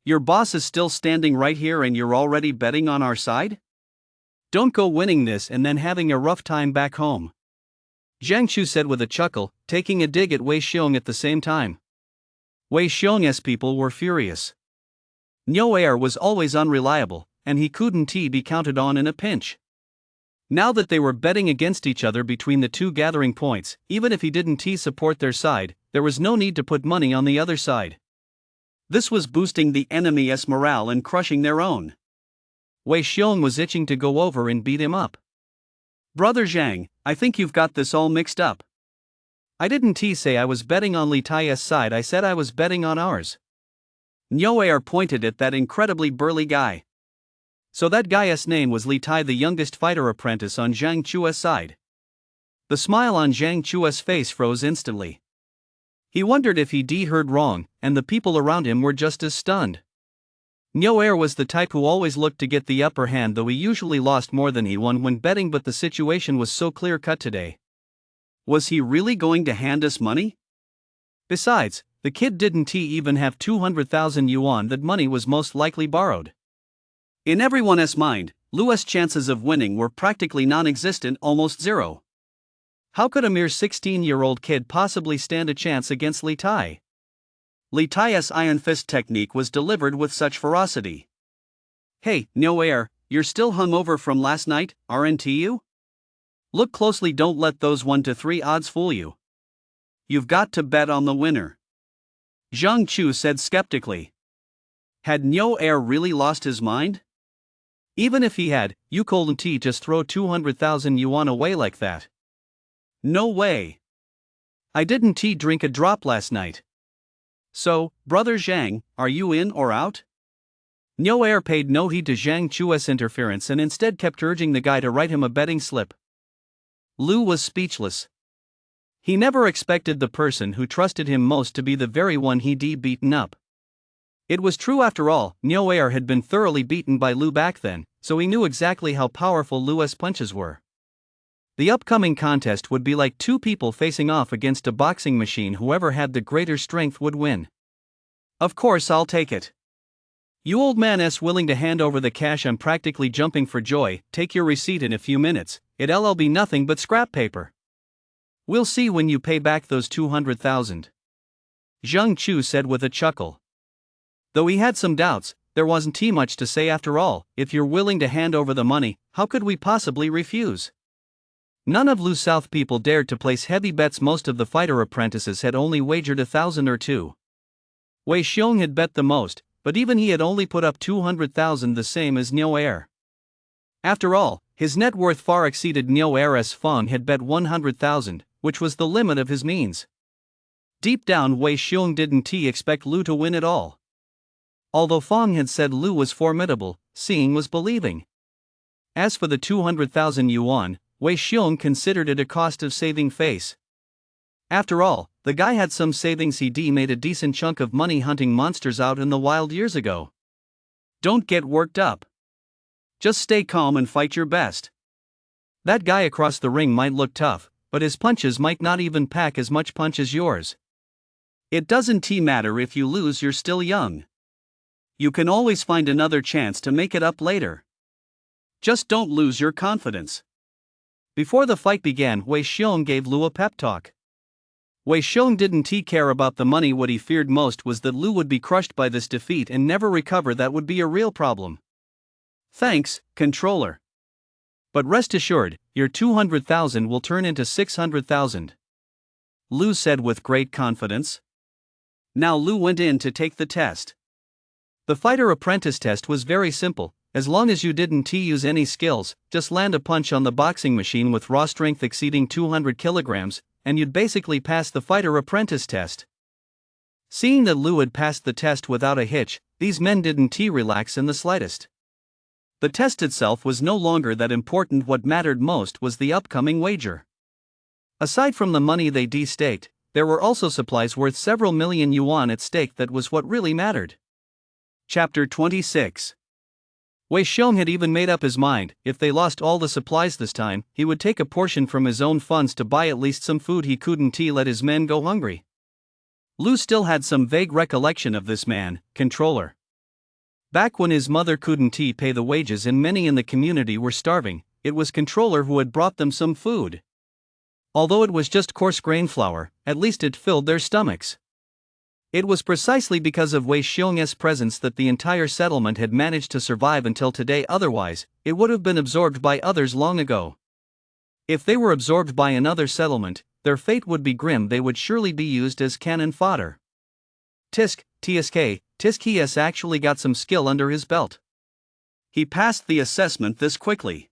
Your boss is still standing right here and you're already betting on our side? Don't go winning this and then having a rough time back home. Zhang Chu said with a chuckle, taking a dig at Wei Xiong at the same time. Wei Xiong's people were furious. Niu Air was always unreliable, and he couldn't be counted on in a pinch. Now that they were betting against each other between the 2 gathering points, even if he didn't support their side, there was no need to put money on the other side. This was boosting the enemy's morale and crushing their own. Wei Xiong was itching to go over and beat him up. Brother Zhang, I think you've got this all mixed up. I didn't say I was betting on Li Tai's side, I said I was betting on ours. Niu Air pointed at that incredibly burly guy. So that guy's name was Li Tai, the youngest fighter apprentice on Zhang Chua's side. The smile on Zhang Chua's face froze instantly. He wondered if he heard wrong, and the people around him were just as stunned. Niu Air was the type who always looked to get the upper hand, though he usually lost more than he won when betting, but the situation was so clear-cut today. Was he really going to hand us money? Besides, the kid didn't even have 200,000 yuan. That money was most likely borrowed. In everyone's mind, Lu's chances of winning were practically non-existent, almost zero. How could a mere 16-year-old kid possibly stand a chance against Li Tai? Li Tai's Iron Fist technique was delivered with such ferocity. Hey, Niu Air, you're still hungover from last night, aren't you? Look closely, don't let those 1 to 3 odds fool you. You've got to bet on the winner. Zhang Chu said skeptically. Had Niu Air really lost his mind? Even if he had, you couldn't just throw 200,000 yuan away like that. No way. I didn't drink a drop last night. So, Brother Zhang, are you in or out? Niu Air paid no heed to Zhang Chua's interference and instead kept urging the guy to write him a betting slip. Lu was speechless. He never expected the person who trusted him most to be the very one he'd beaten up. It was true after all, Niu Air had been thoroughly beaten by Lu back then, so he knew exactly how powerful Lu's punches were. The upcoming contest would be like 2 people facing off against a boxing machine. Whoever had the greater strength would win. Of course I'll take it. You old man's willing to hand over the cash? I'm practically jumping for joy. Take your receipt in a few minutes. It'll be nothing but scrap paper. We'll see when you pay back those 200,000. Zhang Chu said with a chuckle. Though he had some doubts, there wasn't too much to say after all. If you're willing to hand over the money, how could we possibly refuse? None of Lu's South people dared to place heavy bets. Most of the fighter apprentices had only wagered 1,000 or 2. Wei Xiong had bet the most, but even he had only put up 200,000, the same as Niu Er. After all, his net worth far exceeded Niu Er's. Fong had bet 100,000, which was the limit of his means. Deep down, Wei Xiong didn't expect Lu to win at all. Although Fong had said Lu was formidable, seeing was believing. As for the 200,000 yuan, Wei Xiong considered it a cost-of-saving face. After all, the guy had some savings. He'd made a decent chunk of money hunting monsters out in the wild years ago. Don't get worked up. Just stay calm and fight your best. That guy across the ring might look tough, but his punches might not even pack as much punch as yours. It doesn't matter if you lose, you're still young. You can always find another chance to make it up later. Just don't lose your confidence. Before the fight began, Wei Xiong gave Lu a pep talk. Wei Xiong didn't care about the money. What he feared most was that Lu would be crushed by this defeat and never recover. That would be a real problem. Thanks, controller. But rest assured, your 200,000 will turn into 600,000. Lu said with great confidence. Now Lu went in to take the test. The fighter apprentice test was very simple. As long as you didn't use any skills, just land a punch on the boxing machine with raw strength exceeding 200 kilograms, and you'd basically pass the fighter apprentice test. Seeing that Lu had passed the test without a hitch, these men didn't relax in the slightest. The test itself was no longer that important. What mattered most was the upcoming wager. Aside from the money they staked, there were also supplies worth several million yuan at stake. That was what really mattered. Chapter 26. Wei Xiong had even made up his mind. If they lost all the supplies this time, he would take a portion from his own funds to buy at least some food. He couldn't let his men go hungry. Lu still had some vague recollection of this man, controller. Back when his mother couldn't pay the wages and many in the community were starving, it was controller who had brought them some food. Although it was just coarse grain flour, at least it filled their stomachs. It was precisely because of Wei Xiong's presence that the entire settlement had managed to survive until today. Otherwise, it would have been absorbed by others long ago. If they were absorbed by another settlement, their fate would be grim. They would surely be used as cannon fodder. Tisk he has actually got some skill under his belt. He passed the assessment this quickly.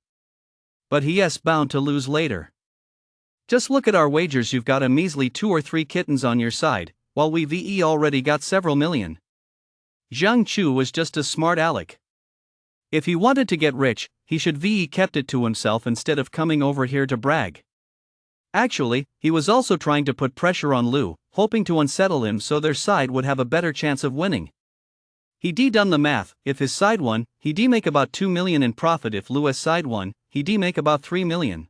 But he is bound to lose later. Just look at our wagers. You've got a measly 2 or 3 kittens on your side, while we've already got several million. Zhang Chu was just a smart aleck. If he wanted to get rich, he should kept it to himself instead of coming over here to brag. Actually, he was also trying to put pressure on Lu, hoping to unsettle him so their side would have a better chance of winning. He done the math. If his side won, he'd make about 2 million in profit. If Lu's side won, he'd make about 3 million.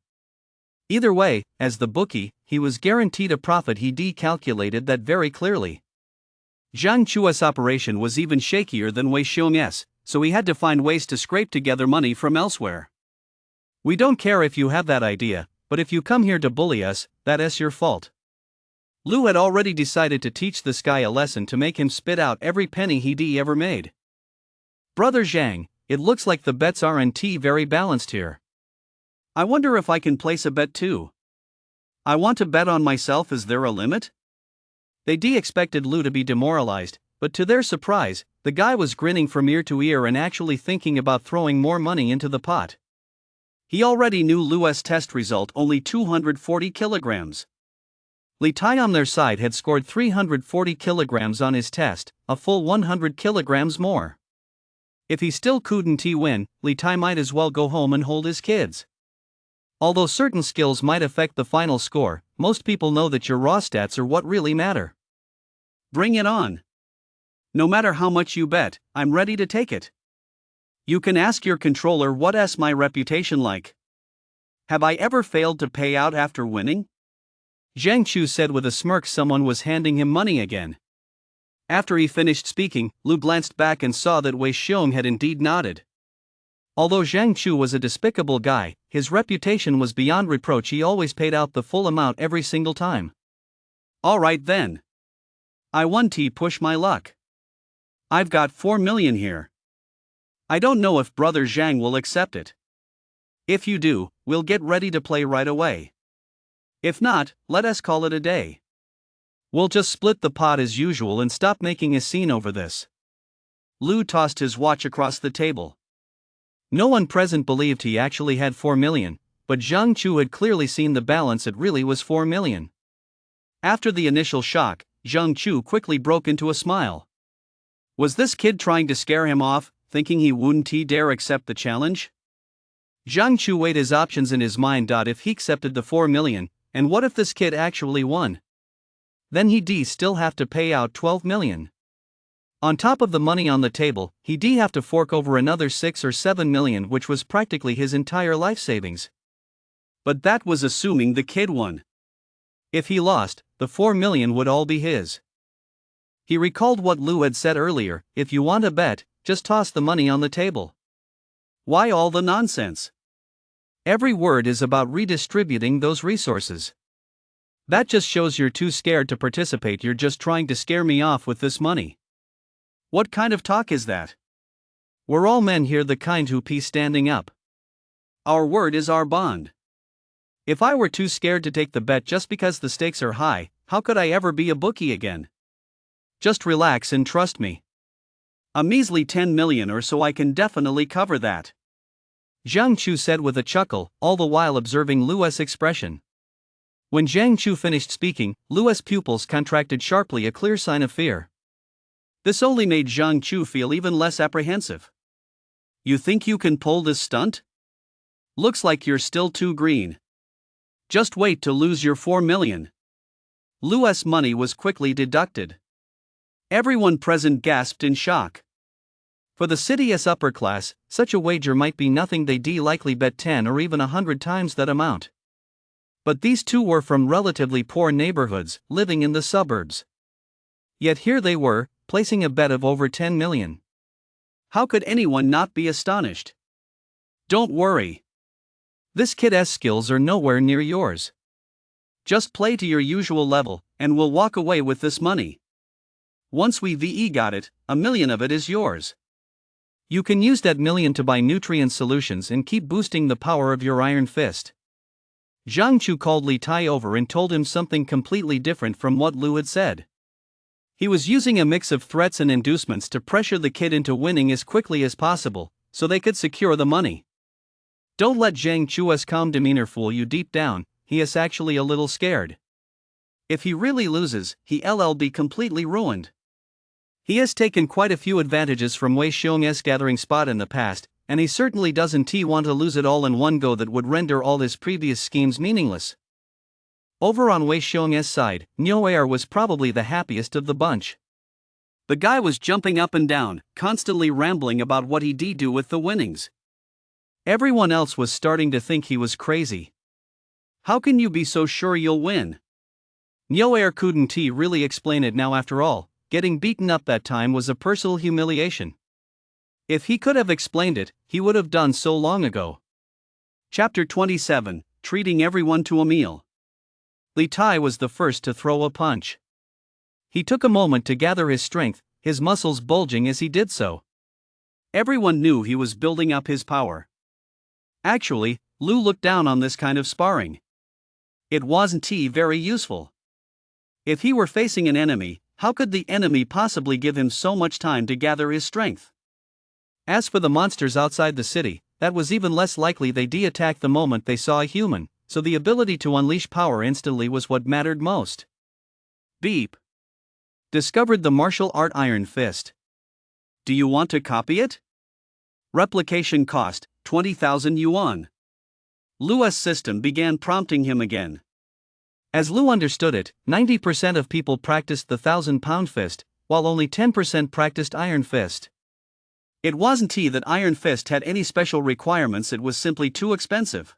Either way, as the bookie, he was guaranteed a profit. He calculated that very clearly. Zhang Chu's operation was even shakier than Wei Xiong's, so he had to find ways to scrape together money from elsewhere. We don't care if you have that idea, but if you come here to bully us, that's your fault. Lu had already decided to teach this guy a lesson to make him spit out every penny he'd ever made. Brother Zhang, it looks like the bets aren't very balanced here. I wonder if I can place a bet too. I want to bet on myself. Is there a limit? They expected Lu to be demoralized, but to their surprise, the guy was grinning from ear to ear and actually thinking about throwing more money into the pot. He already knew Lu's test result, only 240 kilograms. Li Tai on their side had scored 340 kilograms on his test, a full 100 kilograms more. If he still couldn't win, Li Tai might as well go home and hold his kids. Although certain skills might affect the final score, most people know that your raw stats are what really matter. Bring it on. No matter how much you bet, I'm ready to take it. You can ask your controller what's my reputation like. Have I ever failed to pay out after winning? Zhang Chu said with a smirk. Someone was handing him money again. After he finished speaking, Lu glanced back and saw that Wei Xiong had indeed nodded. Although Zhang Chu was a despicable guy, his reputation was beyond reproach. He always paid out the full amount every single time. All right then. I won. Push my luck. I've got 4 million here. I don't know if Brother Zhang will accept it. If you do, we'll get ready to play right away. If not, let us call it a day. We'll just split the pot as usual and stop making a scene over this." Lu tossed his watch across the table. No one present believed he actually had 4 million, but Zhang Chu had clearly seen the balance. It really was 4 million. After the initial shock, Zhang Chu quickly broke into a smile. Was this kid trying to scare him off, thinking he wouldn't dare accept the challenge? Zhang Chu weighed his options in his mind. If he accepted the 4 million, and what if this kid actually won? Then he'd still have to pay out 12 million. On top of the money on the table, he'd have to fork over another 6 or 7 million, which was practically his entire life savings. But that was assuming the kid won. If he lost, the 4 million would all be his. He recalled what Lu had said earlier: if you want to bet, just toss the money on the table. Why all the nonsense? Every word is about redistributing those resources. That just shows you're too scared to participate. You're just trying to scare me off with this money. What kind of talk is that? We're all men here, the kind who be standing up. Our word is our bond. If I were too scared to take the bet just because the stakes are high, how could I ever be a bookie again? Just relax and trust me. A measly 10 million or so, I can definitely cover that. Zhang Chu said with a chuckle, all the while observing Lu's expression. When Zhang Chu finished speaking, Lu's pupils contracted sharply, a clear sign of fear. This only made Zhang Chu feel even less apprehensive. You think you can pull this stunt? Looks like you're still too green. Just wait to lose your 4 million. Lu's money was quickly deducted. Everyone present gasped in shock. For the city's upper class, such a wager might be nothing. They'd likely bet 10 or even 100 times that amount. But these two were from relatively poor neighborhoods, living in the suburbs. Yet here they were, placing a bet of over 10 million. How could anyone not be astonished? Don't worry. This kid's skills are nowhere near yours. Just play to your usual level, and we'll walk away with this money. Once we got it, 1 million of it is yours. You can use that million to buy nutrient solutions and keep boosting the power of your iron fist. Zhang Chu called Li Tai over and told him something completely different from what Lu had said. He was using a mix of threats and inducements to pressure the kid into winning as quickly as possible, so they could secure the money. Don't let Zhang Chu's calm demeanor fool you. Deep down, he is actually a little scared. If he really loses, he'll be completely ruined. He has taken quite a few advantages from Wei Xiong's gathering spot in the past, and he certainly doesn't want to lose it all in one go. That would render all his previous schemes meaningless. Over on Wei Xiong's side, Niuer was probably the happiest of the bunch. The guy was jumping up and down, constantly rambling about what he'd do with the winnings. Everyone else was starting to think he was crazy. How can you be so sure you'll win? Niuer couldn't really explain it now. After all, getting beaten up that time was a personal humiliation. If he could have explained it, he would have done so long ago. Chapter 27, Treating Everyone to a Meal. Li Tai was the first to throw a punch. He took a moment to gather his strength, his muscles bulging as he did so. Everyone knew he was building up his power. Actually, Lu looked down on this kind of sparring. It wasn't very useful. If he were facing an enemy, how could the enemy possibly give him so much time to gather his strength? As for the monsters outside the city, that was even less likely. They'd attack the moment they saw a human, so the ability to unleash power instantly was what mattered most. Beep. Discovered the martial art Iron Fist. Do you want to copy it? Replication cost, 20,000 yuan. Lu's system began prompting him again. As Lu understood it, 90% of people practiced the 1,000-pound fist, while only 10% practiced Iron Fist. It wasn't that Iron Fist had any special requirements, it was simply too expensive.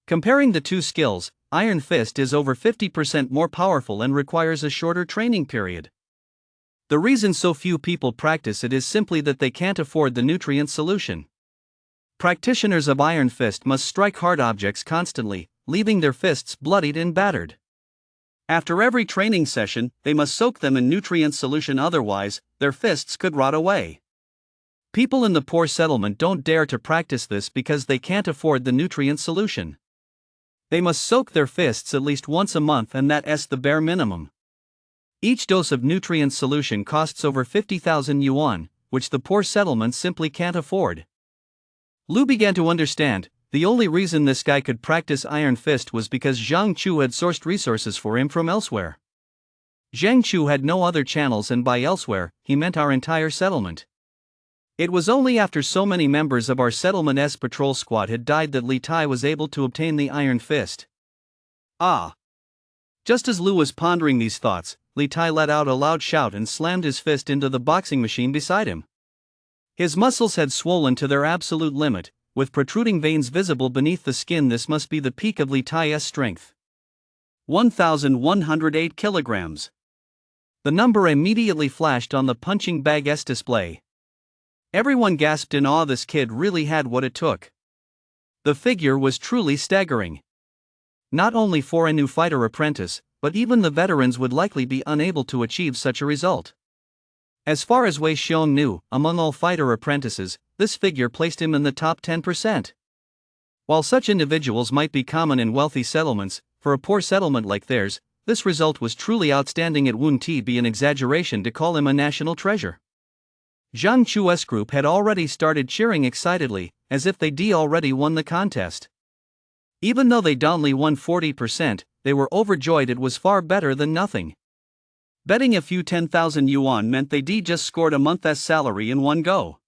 Comparing the two skills, Iron Fist is over 50% more powerful and requires a shorter training period. The reason so few people practice it is simply that they can't afford the nutrient solution. Practitioners of Iron Fist must strike hard objects constantly, leaving their fists bloodied and battered. After every training session, they must soak them in nutrient solution, otherwise, their fists could rot away. People in the poor settlement don't dare to practice this because they can't afford the nutrient solution. They must soak their fists at least once a month, and that's the bare minimum. Each dose of nutrient solution costs over 50,000 yuan, which the poor settlement simply can't afford. Lu began to understand. The only reason this guy could practice Iron Fist was because Zhang Chu had sourced resources for him from elsewhere. Zhang Chu had no other channels, and by elsewhere, he meant our entire settlement. It was only after so many members of our settlement's patrol squad had died that Li Tai was able to obtain the Iron Fist. Ah! Just as Lu was pondering these thoughts, Li Tai let out a loud shout and slammed his fist into the boxing machine beside him. His muscles had swollen to their absolute limit, with protruding veins visible beneath the skin. This must be the peak of Li Tai's strength. 1,108 kilograms. The number immediately flashed on the punching bag's display. Everyone gasped in awe. This kid really had what it took. The figure was truly staggering. Not only for a new fighter apprentice, but even the veterans would likely be unable to achieve such a result. As far as Wei Xiong knew, among all fighter apprentices, this figure placed him in the top 10%. While such individuals might be common in wealthy settlements, for a poor settlement like theirs, this result was truly outstanding. It wouldn't be an exaggeration to call him a national treasure. Zhang Chu's group had already started cheering excitedly, as if they'd already won the contest. Even though they'd only won 40%, they were overjoyed. It was far better than nothing. Betting a few 10,000 yuan meant they'd just scored a month's salary in one go.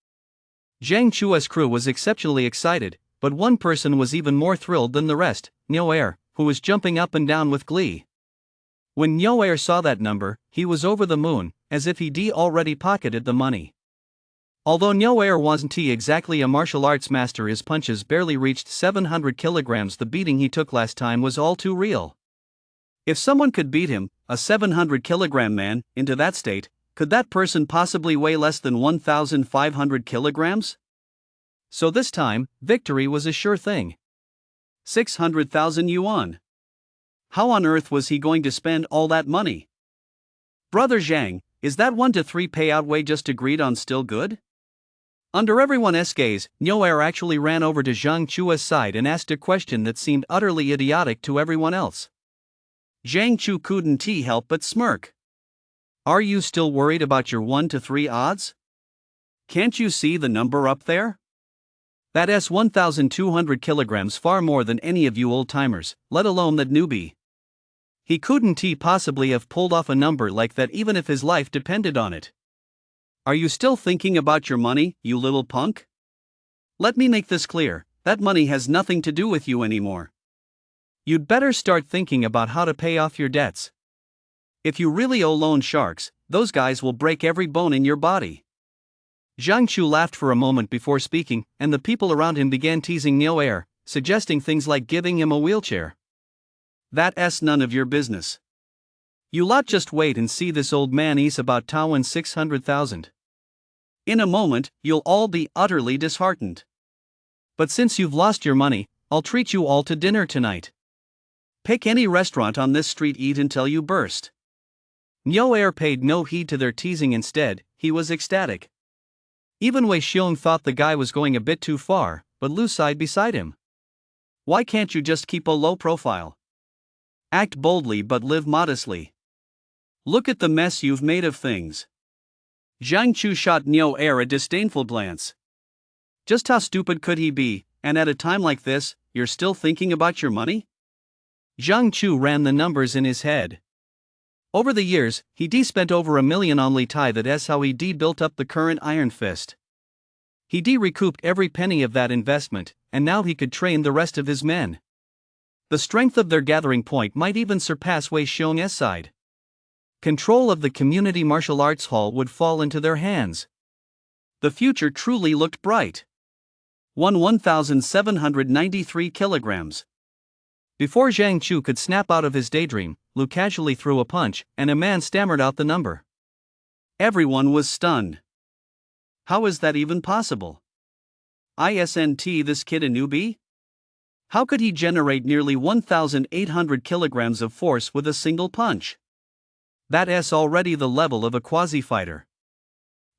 Zhang Chu's crew was exceptionally excited, but one person was even more thrilled than the rest, Niu Er, who was jumping up and down with glee. When Niu Er saw that number, he was over the moon, as if he'd already pocketed the money. Although Niu Er wasn't exactly a martial arts master, his punches barely reached 700 kilograms. The beating he took last time was all too real. If someone could beat him, a 700-kilogram man, into that state, could that person possibly weigh less than 1,500 kilograms? So this time, victory was a sure thing. 600,000 yuan. How on earth was he going to spend all that money? Brother Zhang, is that 1-to-3 payout way just agreed on still good? Under everyone's gaze, Niu Er actually ran over to Zhang Chu's side and asked a question that seemed utterly idiotic to everyone else. Zhang Chu couldn't help but smirk. Are you still worried about your 1-to-3 odds? Can't you see the number up there? That's 1,200 kilograms, far more than any of you old-timers, let alone that newbie. He couldn't possibly have pulled off a number like that even if his life depended on it. Are you still thinking about your money, you little punk? Let me make this clear, that money has nothing to do with you anymore. You'd better start thinking about how to pay off your debts. If you really owe loan sharks, those guys will break every bone in your body. Zhang Chu laughed for a moment before speaking, and the people around him began teasing Niu Er, suggesting things like giving him a wheelchair. That's none of your business. You lot just wait and see this old man ease about Taowen 600,000. In a moment, you'll all be utterly disheartened. But since you've lost your money, I'll treat you all to dinner tonight. Pick any restaurant on this street, eat until you burst. Niu Er paid no heed to their teasing. Instead, he was ecstatic. Even Wei Xiong thought the guy was going a bit too far, but Lu sighed beside him. Why can't you just keep a low profile? Act boldly but live modestly. Look at the mess you've made of things. Zhang Chu shot Niu Er a disdainful glance. Just how stupid could he be, and at a time like this, you're still thinking about your money? Zhang Chu ran the numbers in his head. Over the years, he'd spent over $1 million on Li Tai. That's how he'd built up the current Iron Fist. He'd recouped every penny of that investment, and now he could train the rest of his men. The strength of their gathering point might even surpass Wei Xiong's side. Control of the community martial arts hall would fall into their hands. The future truly looked bright. 1,793 kilograms. Before Zhang Chu could snap out of his daydream, Lu casually threw a punch, and a man stammered out the number. Everyone was stunned. How is that even possible? Isn't this kid a newbie? How could he generate nearly 1,800 kilograms of force with a single punch? That's already the level of a quasi-fighter.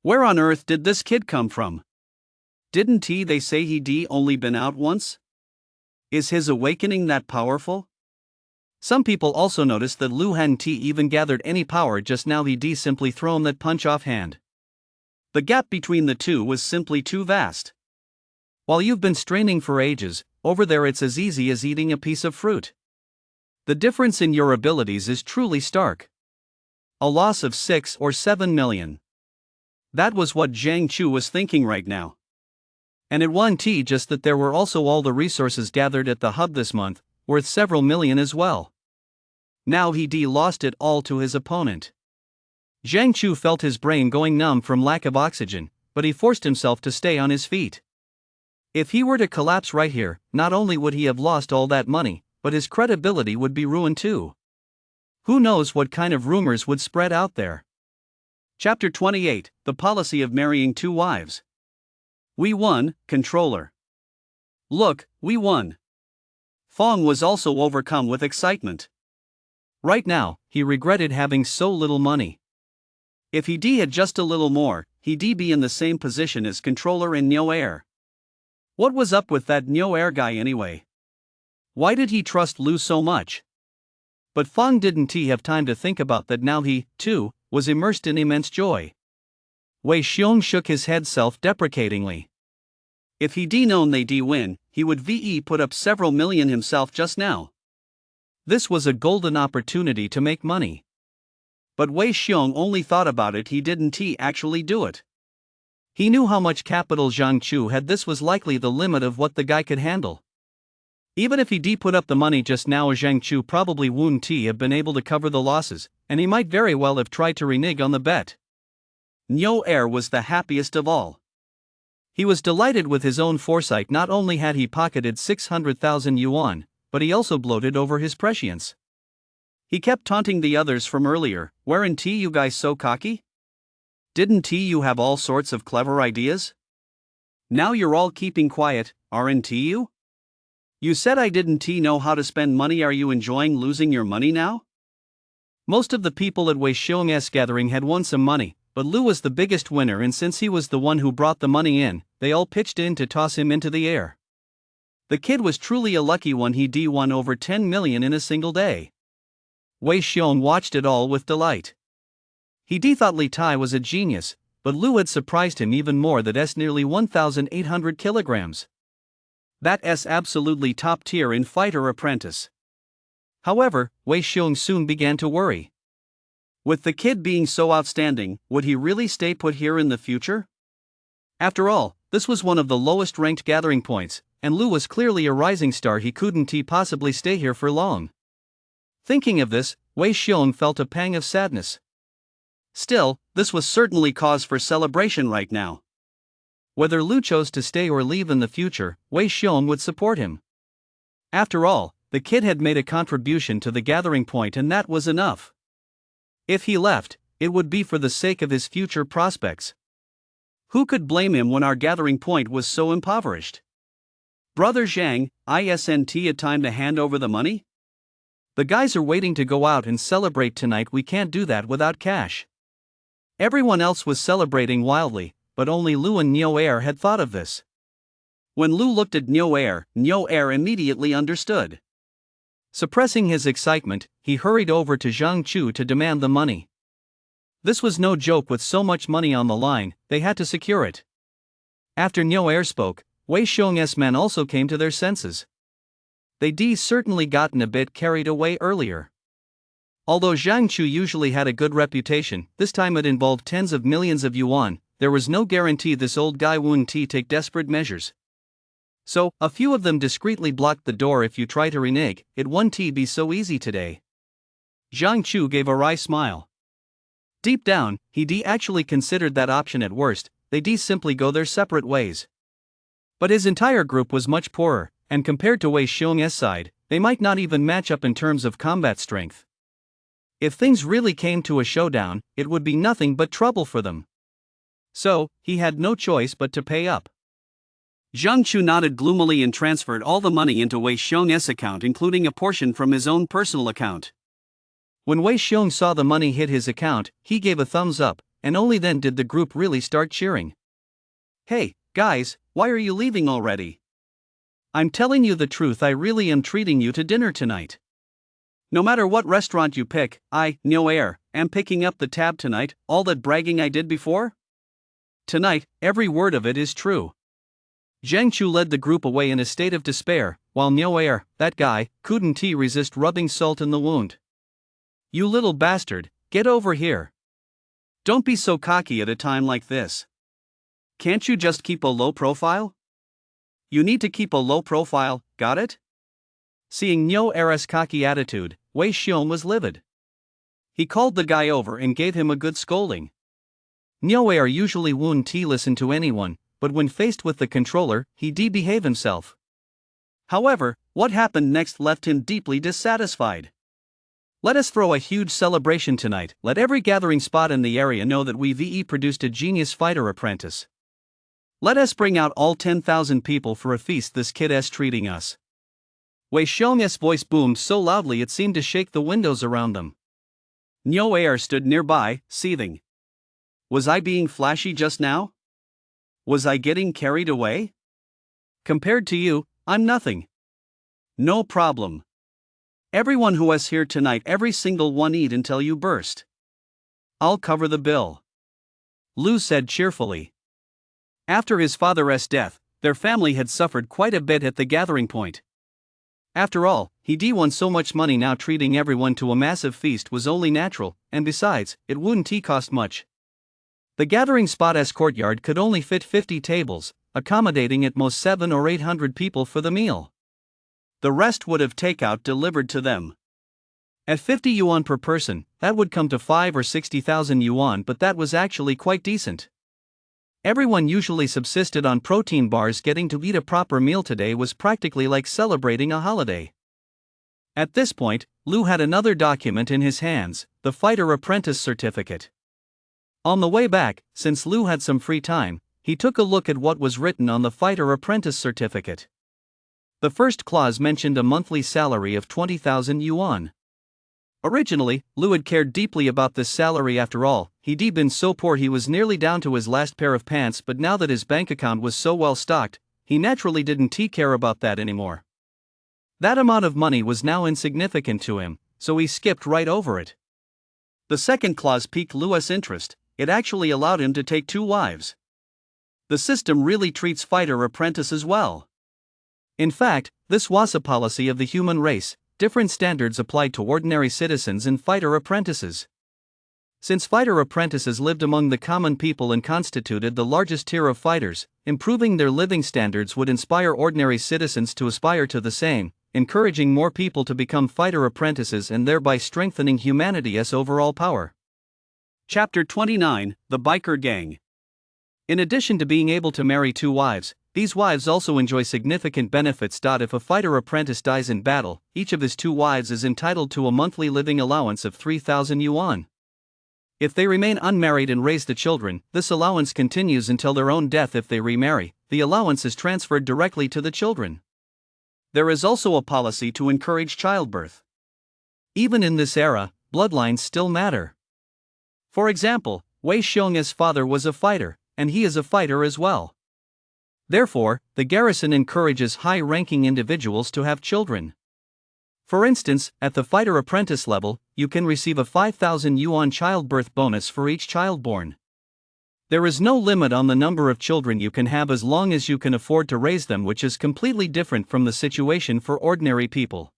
Where on earth did this kid come from? Didn't they say he'd only been out once? Is his awakening that powerful? Some people also noticed that Lu hadn't even gathered any power just now, he'd simply thrown that punch offhand. The gap between the two was simply too vast. While you've been straining for ages, over there it's as easy as eating a piece of fruit. The difference in your abilities is truly stark. A loss of 6 or 7 million. That was what Zhang Chu was thinking right now. And it wasn't just that there were also all the resources gathered at the hub this month, worth several million as well. Now he'd lost it all to his opponent. Zhang Chu felt his brain going numb from lack of oxygen, but he forced himself to stay on his feet. If he were to collapse right here, not only would he have lost all that money, but his credibility would be ruined too. Who knows what kind of rumors would spread out there. Chapter 28, The Policy of Marrying Two Wives. We won, controller. Look, we won. Fong was also overcome with excitement. Right now, he regretted having so little money. If he'd had just a little more, he'd be in the same position as controller and Nyo Air. What was up with that Nyo Air guy anyway? Why did he trust Lu so much? But Fong didn't have time to think about that. Now he, too, was immersed in immense joy. Wei Xiong shook his head self-deprecatingly. If he'd known they'd win, he would put up several million himself just now. This was a golden opportunity to make money. But Wei Xiong only thought about it, he didn't actually do it. He knew how much capital Zhang Chu had. This was likely the limit of what the guy could handle. Even if he'd put up the money just now, Zhang Chu probably wouldn't have been able to cover the losses, and he might very well have tried to renege on the bet. Nyo Air was the happiest of all. He was delighted with his own foresight. Not only had he pocketed 600,000 yuan, but he also gloated over his prescience. He kept taunting the others from earlier. Weren't you guys so cocky? Didn't you have all sorts of clever ideas? Now you're all keeping quiet, aren't you? You said I didn't know how to spend money. Are you enjoying losing your money now? Most of the people at Wei Xiong's gathering had won some money, but Lu was the biggest winner, and since he was the one who brought the money in, they all pitched in to toss him into the air. The kid was truly a lucky one. He'd won over 10 million in a single day. Wei Xiong watched it all with delight. He thought Li Tai was a genius, but Lu had surprised him even more. That's nearly 1,800 kilograms. That's absolutely top tier in fighter apprentice. However, Wei Xiong soon began to worry. With the kid being so outstanding, would he really stay put here in the future? After all, this was one of the lowest ranked gathering points, and Lu was clearly a rising star. He couldn't possibly stay here for long. Thinking of this, Wei Xiong felt a pang of sadness. Still, this was certainly cause for celebration right now. Whether Lu chose to stay or leave in the future, Wei Xiong would support him. After all, the kid had made a contribution to the gathering point, and that was enough. If he left, it would be for the sake of his future prospects. Who could blame him when our gathering point was so impoverished? Brother Zhang, isn't it time to hand over the money? The guys are waiting to go out and celebrate tonight. We can't do that without cash. Everyone else was celebrating wildly, but only Lu and Nyo Air had thought of this. When Lu looked at Nyo Air immediately understood. Suppressing his excitement, he hurried over to Zhang Chu to demand the money. This was no joke. With so much money on the line, they had to secure it. After Nyo Air spoke, Wei Xiong's men also came to their senses. They'd certainly gotten a bit carried away earlier. Although Zhang Chu usually had a good reputation, this time it involved tens of millions of yuan. There was no guarantee this old guy wouldn't take desperate measures. So, a few of them discreetly blocked the door. If you try to renege, it won't be so easy today. Zhang Chu gave a wry smile. Deep down, he'd actually considered that option. At worst, they'd simply go their separate ways. But his entire group was much poorer, and compared to Wei Xiong's side, they might not even match up in terms of combat strength. If things really came to a showdown, it would be nothing but trouble for them. So, he had no choice but to pay up. Zhang Chu nodded gloomily and transferred all the money into Wei Xiong's account, including a portion from his own personal account. When Wei Xiong saw the money hit his account, he gave a thumbs up, and only then did the group really start cheering. Hey, Guys, why are you leaving already? I'm telling you the truth, I really am treating you to dinner tonight. No matter what restaurant you pick, no air, am picking up the tab tonight, all that bragging I did before? Tonight, every word of it is true. Zhang Chu led the group away in a state of despair, while Nyoair, that guy, couldn't resist rubbing salt in the wound. You little bastard, get over here. Don't be so cocky at a time like this. Can't you just keep a low profile? You need to keep a low profile, got it? Seeing Nyoair's cocky attitude, Wei Xiong was livid. He called the guy over and gave him a good scolding. Nyoair usually wouldn't listen to anyone, but when faced with the controller, he behave himself. However, what happened next left him deeply dissatisfied. Let us throw a huge celebration tonight. Let every gathering spot in the area know that we produced a genius fighter apprentice. Let us bring out all 10,000 people for a feast. This kid's treating us. Wei Xiong's voice boomed so loudly it seemed to shake the windows around them. Nyoair stood nearby, seething. Was I being flashy just now? Was I getting carried away? Compared to you, I'm nothing. No problem. Everyone who was here tonight, every single one, eat until you burst. I'll cover the bill. Lu said cheerfully. After his father's death, their family had suffered quite a bit at the gathering point. After all, he won so much money, now treating everyone to a massive feast was only natural, and besides, it wouldn't cost much. The gathering spot's courtyard could only fit 50 tables, accommodating at most 700 or 800 people for the meal. The rest would have takeout delivered to them. At 50 yuan per person, that would come to 5 or 60,000 yuan, but that was actually quite decent. Everyone usually subsisted on protein bars. Getting to eat a proper meal today was practically like celebrating a holiday. At this point, Lu had another document in his hands, the Fighter Apprentice Certificate. On the way back, since Lu had some free time, he took a look at what was written on the Fighter Apprentice Certificate. The first clause mentioned a monthly salary of 20,000 yuan. Originally, Lu had cared deeply about this salary. After all, he'd been so poor he was nearly down to his last pair of pants, but now that his bank account was so well stocked, he naturally didn't care about that anymore. That amount of money was now insignificant to him, so he skipped right over it. The second clause piqued Lu's interest. It actually allowed him to take 2 wives. The system really treats fighter apprentices well. In fact, this was a policy of the human race. Different standards applied to ordinary citizens and fighter apprentices. Since fighter apprentices lived among the common people and constituted the largest tier of fighters, improving their living standards would inspire ordinary citizens to aspire to the same, encouraging more people to become fighter apprentices and thereby strengthening humanity's overall power. Chapter 29, The Biker Gang. In addition to being able to marry 2 wives, these wives also enjoy significant benefits. If a fighter apprentice dies in battle, each of his 2 wives is entitled to a monthly living allowance of 3,000 yuan. If they remain unmarried and raise the children, this allowance continues until their own death. If they remarry, the allowance is transferred directly to the children. There is also a policy to encourage childbirth. Even in this era, bloodlines still matter. For example, Wei Xiong's father was a fighter, and he is a fighter as well. Therefore, the garrison encourages high-ranking individuals to have children. For instance, at the fighter apprentice level, you can receive a 5,000 yuan childbirth bonus for each child born. There is no limit on the number of children you can have as long as you can afford to raise them, which is completely different from the situation for ordinary people.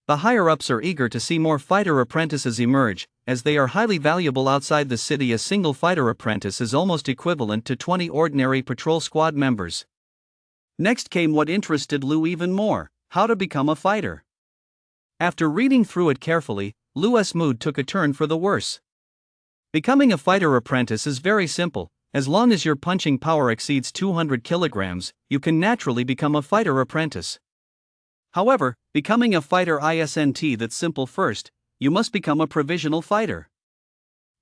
The higher-ups are eager to see more fighter apprentices emerge, as they are highly valuable outside the city. A single fighter apprentice is almost equivalent to 20 ordinary patrol squad members. Next came what interested Lu even more: how to become a fighter. After reading through it carefully, Lu's mood took a turn for the worse. Becoming a fighter apprentice is very simple. As long as your punching power exceeds 200 kilograms, you can naturally become a fighter apprentice. However, becoming a fighter isn't that simple. First, you must become a provisional fighter.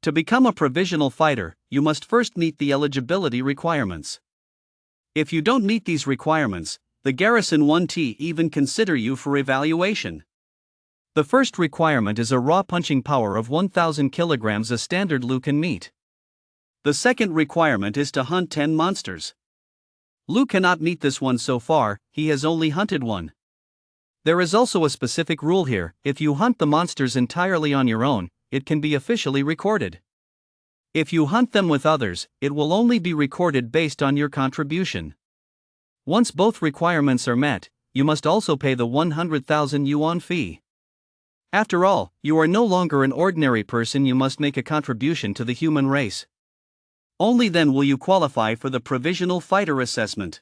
To become a provisional fighter, you must first meet the eligibility requirements. If you don't meet these requirements, the garrison won't even consider you for evaluation. The first requirement is a raw punching power of 1,000 kilograms, a standard Lu can meet. The second requirement is to hunt 10 monsters. Lu cannot meet this one so far, he has only hunted one. There is also a specific rule here: if you hunt the monsters entirely on your own, it can be officially recorded. If you hunt them with others, it will only be recorded based on your contribution. Once both requirements are met, you must also pay the 100,000 yuan fee. After all, you are no longer an ordinary person, you must make a contribution to the human race. Only then will you qualify for the provisional fighter assessment.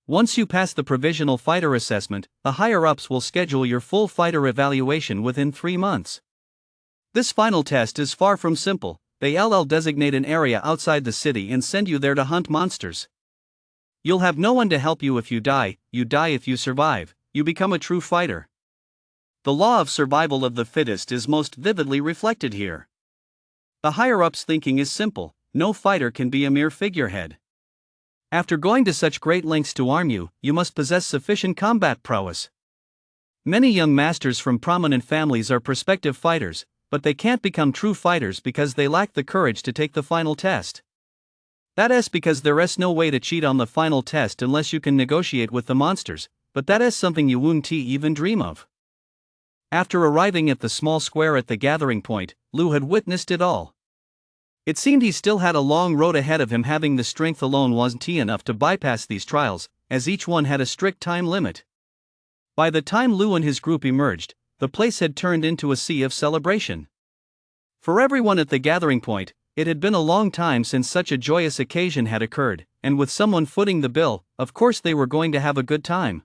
Once you pass the provisional fighter assessment, the higher-ups will schedule your full fighter evaluation within 3 months. This final test is far from simple. They'll designate an area outside the city and send you there to hunt monsters. You'll have no one to help you if you die if you survive, you become a true fighter. The law of survival of the fittest is most vividly reflected here. The higher-ups' thinking is simple: no fighter can be a mere figurehead. After going to such great lengths to arm you, you must possess sufficient combat prowess. Many young masters from prominent families are prospective fighters, but they can't become true fighters because they lack the courage to take the final test. That is because there is no way to cheat on the final test unless you can negotiate with the monsters, but that is something you won't even dream of. After arriving at the small square at the gathering point, Lu had witnessed it all. It seemed he still had a long road ahead of him. Having the strength alone wasn't enough to bypass these trials, as each one had a strict time limit. By the time Lu and his group emerged, the place had turned into a sea of celebration. For everyone at the gathering point, it had been a long time since such a joyous occasion had occurred, and with someone footing the bill, of course they were going to have a good time.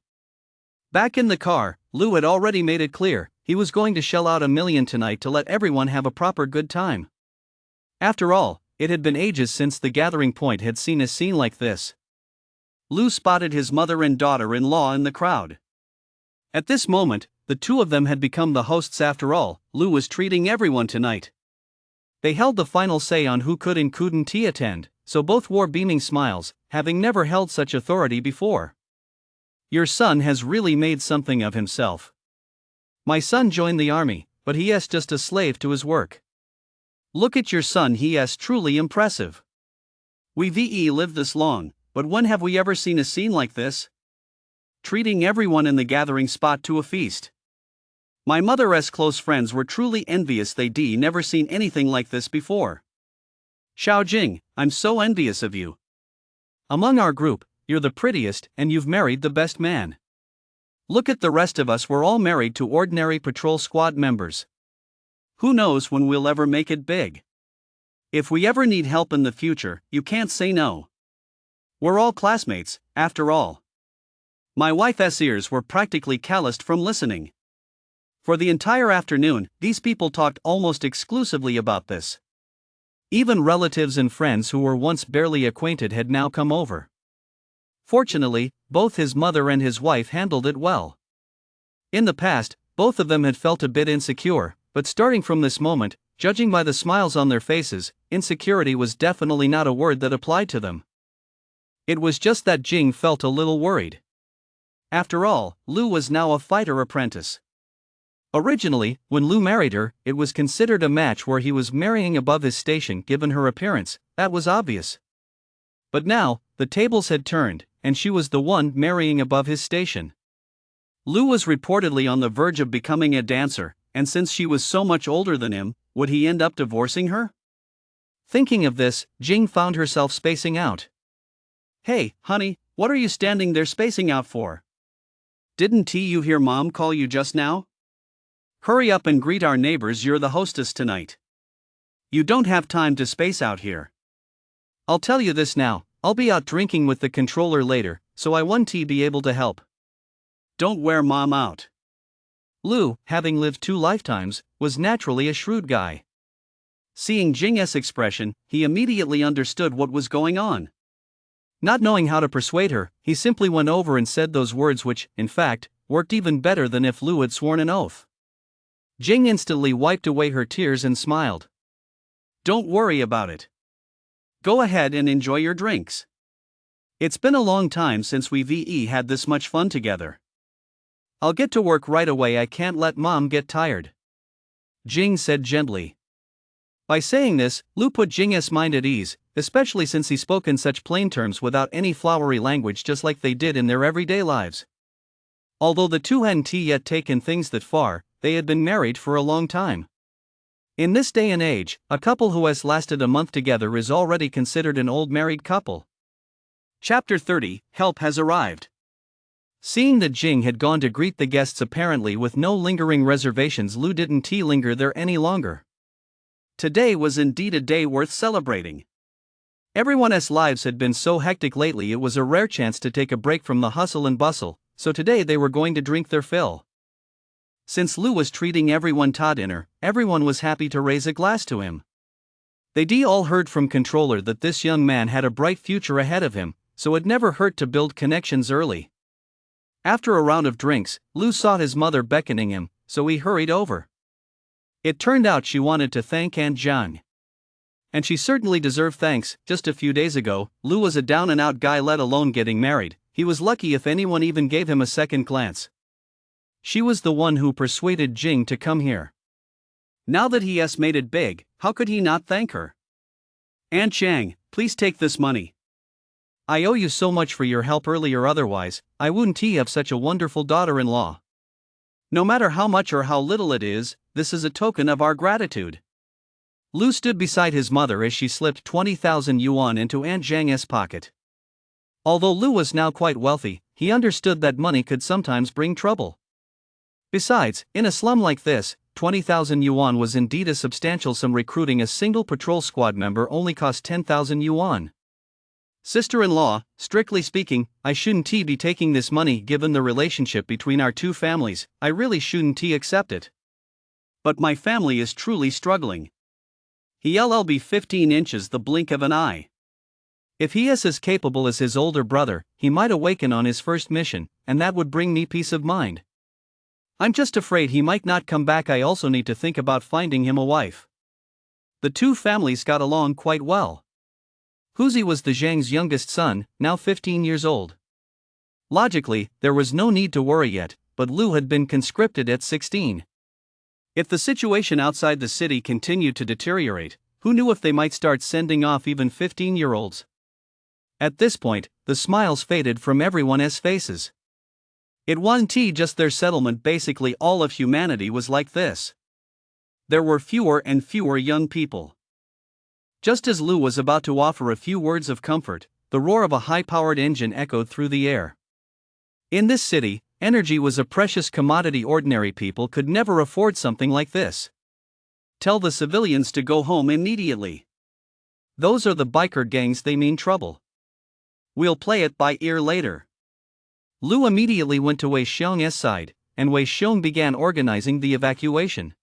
Back in the car, Lu had already made it clear he was going to shell out $1 million tonight to let everyone have a proper good time. After all, it had been ages since the gathering point had seen a scene like this. Lu spotted his mother and daughter-in-law in the crowd. At this moment, the two of them had become the hosts after all. Lu was treating everyone tonight. They held the final say on who could and couldn't attend, so both wore beaming smiles, having never held such authority before. Your son has really made something of himself. My son joined the army, but he is just a slave to his work. Look at your son, he is truly impressive. We've lived this long, but when have we ever seen a scene like this? Treating everyone in the gathering spot to a feast. My mother's close friends were truly envious, they'd never seen anything like this before. Xiaojing, I'm so envious of you. Among our group, you're the prettiest and you've married the best man. Look at the rest of us, we're all married to ordinary patrol squad members. Who knows when we'll ever make it big? If we ever need help in the future, you can't say no. We're all classmates, after all. My wife's ears were practically calloused from listening. For the entire afternoon, these people talked almost exclusively about this. Even relatives and friends who were once barely acquainted had now come over. Fortunately, both his mother and his wife handled it well. In the past, both of them had felt a bit insecure, but starting from this moment, judging by the smiles on their faces, insecurity was definitely not a word that applied to them. It was just that Jing felt a little worried. After all, Lu was now a fighter apprentice. Originally, when Lu married her, it was considered a match where he was marrying above his station given her appearance, that was obvious. But now, the tables had turned, and she was the one marrying above his station. Lu was reportedly on the verge of becoming a dancer, and since she was so much older than him, would he end up divorcing her? Thinking of this, Jing found herself spacing out. Hey, honey, what are you standing there spacing out for? Didn't you hear Mom call you just now? Hurry up and greet our neighbors, you're the hostess tonight. You don't have time to space out here. I'll tell you this now, I'll be out drinking with the controller later, so I won't be able to help. Don't wear Mom out. Lu, having lived 2 lifetimes, was naturally a shrewd guy. Seeing Jing's expression, he immediately understood what was going on. Not knowing how to persuade her, he simply went over and said those words which, in fact, worked even better than if Lu had sworn an oath. Jing instantly wiped away her tears and smiled. Don't worry about it. Go ahead and enjoy your drinks. It's been a long time since we've had this much fun together. I'll get to work right away, I can't let Mom get tired. Jing said gently. By saying this, Lu put Jing's mind at ease, especially since he spoke in such plain terms without any flowery language, just like they did in their everyday lives. Although the two hadn't yet taken things that far, they had been married for a long time. In this day and age, a couple who has lasted a month together is already considered an old married couple. Chapter 30, Help has arrived. Seeing that Jing had gone to greet the guests apparently with no lingering reservations, Lu didn't linger there any longer. Today was indeed a day worth celebrating. Everyone's lives had been so hectic lately, it was a rare chance to take a break from the hustle and bustle, so today they were going to drink their fill. Since Lu was treating everyone to dinner, everyone was happy to raise a glass to him. They all heard from controller that this young man had a bright future ahead of him, so it never hurt to build connections early. After a round of drinks, Lu saw his mother beckoning him, so he hurried over. It turned out she wanted to thank Aunt Zhang. And she certainly deserved thanks. Just a few days ago, Lu was a down-and-out guy, let alone getting married. He was lucky if anyone even gave him a second glance. She was the one who persuaded Jing to come here. Now that he has made it big, how could he not thank her? Aunt Zhang, please take this money. I owe you so much for your help earlier, otherwise, I wouldn't have such a wonderful daughter-in-law. No matter how much or how little it is, this is a token of our gratitude. Lu stood beside his mother as she slipped 20,000 yuan into Aunt Zhang's pocket. Although Lu was now quite wealthy, he understood that money could sometimes bring trouble. Besides, in a slum like this, 20,000 yuan was indeed a substantial sum. Recruiting a single patrol squad member only cost 10,000 yuan. Sister-in-law, strictly speaking, I shouldn't be taking this money. Given the relationship between our two families, I really shouldn't accept it. But my family is truly struggling. He'll be 15 inches the blink of an eye. If he is as capable as his older brother, he might awaken on his first mission, and that would bring me peace of mind. I'm just afraid he might not come back. I also need to think about finding him a wife. The two families got along quite well. Huzi was the Zhang's youngest son, now 15 years old. Logically, there was no need to worry yet, but Lu had been conscripted at 16. If the situation outside the city continued to deteriorate, who knew if they might start sending off even 15-year-olds? At this point, the smiles faded from everyone's faces. It wasn't just their settlement, basically all of humanity was like this. There were fewer and fewer young people. Just as Lu was about to offer a few words of comfort, the roar of a high-powered engine echoed through the air. In this city, energy was a precious commodity. Ordinary people could never afford something like this. Tell the civilians to go home immediately. Those are the biker gangs, they mean trouble. We'll play it by ear later. Lu immediately went to Wei Xiong's side, and Wei Xiong began organizing the evacuation.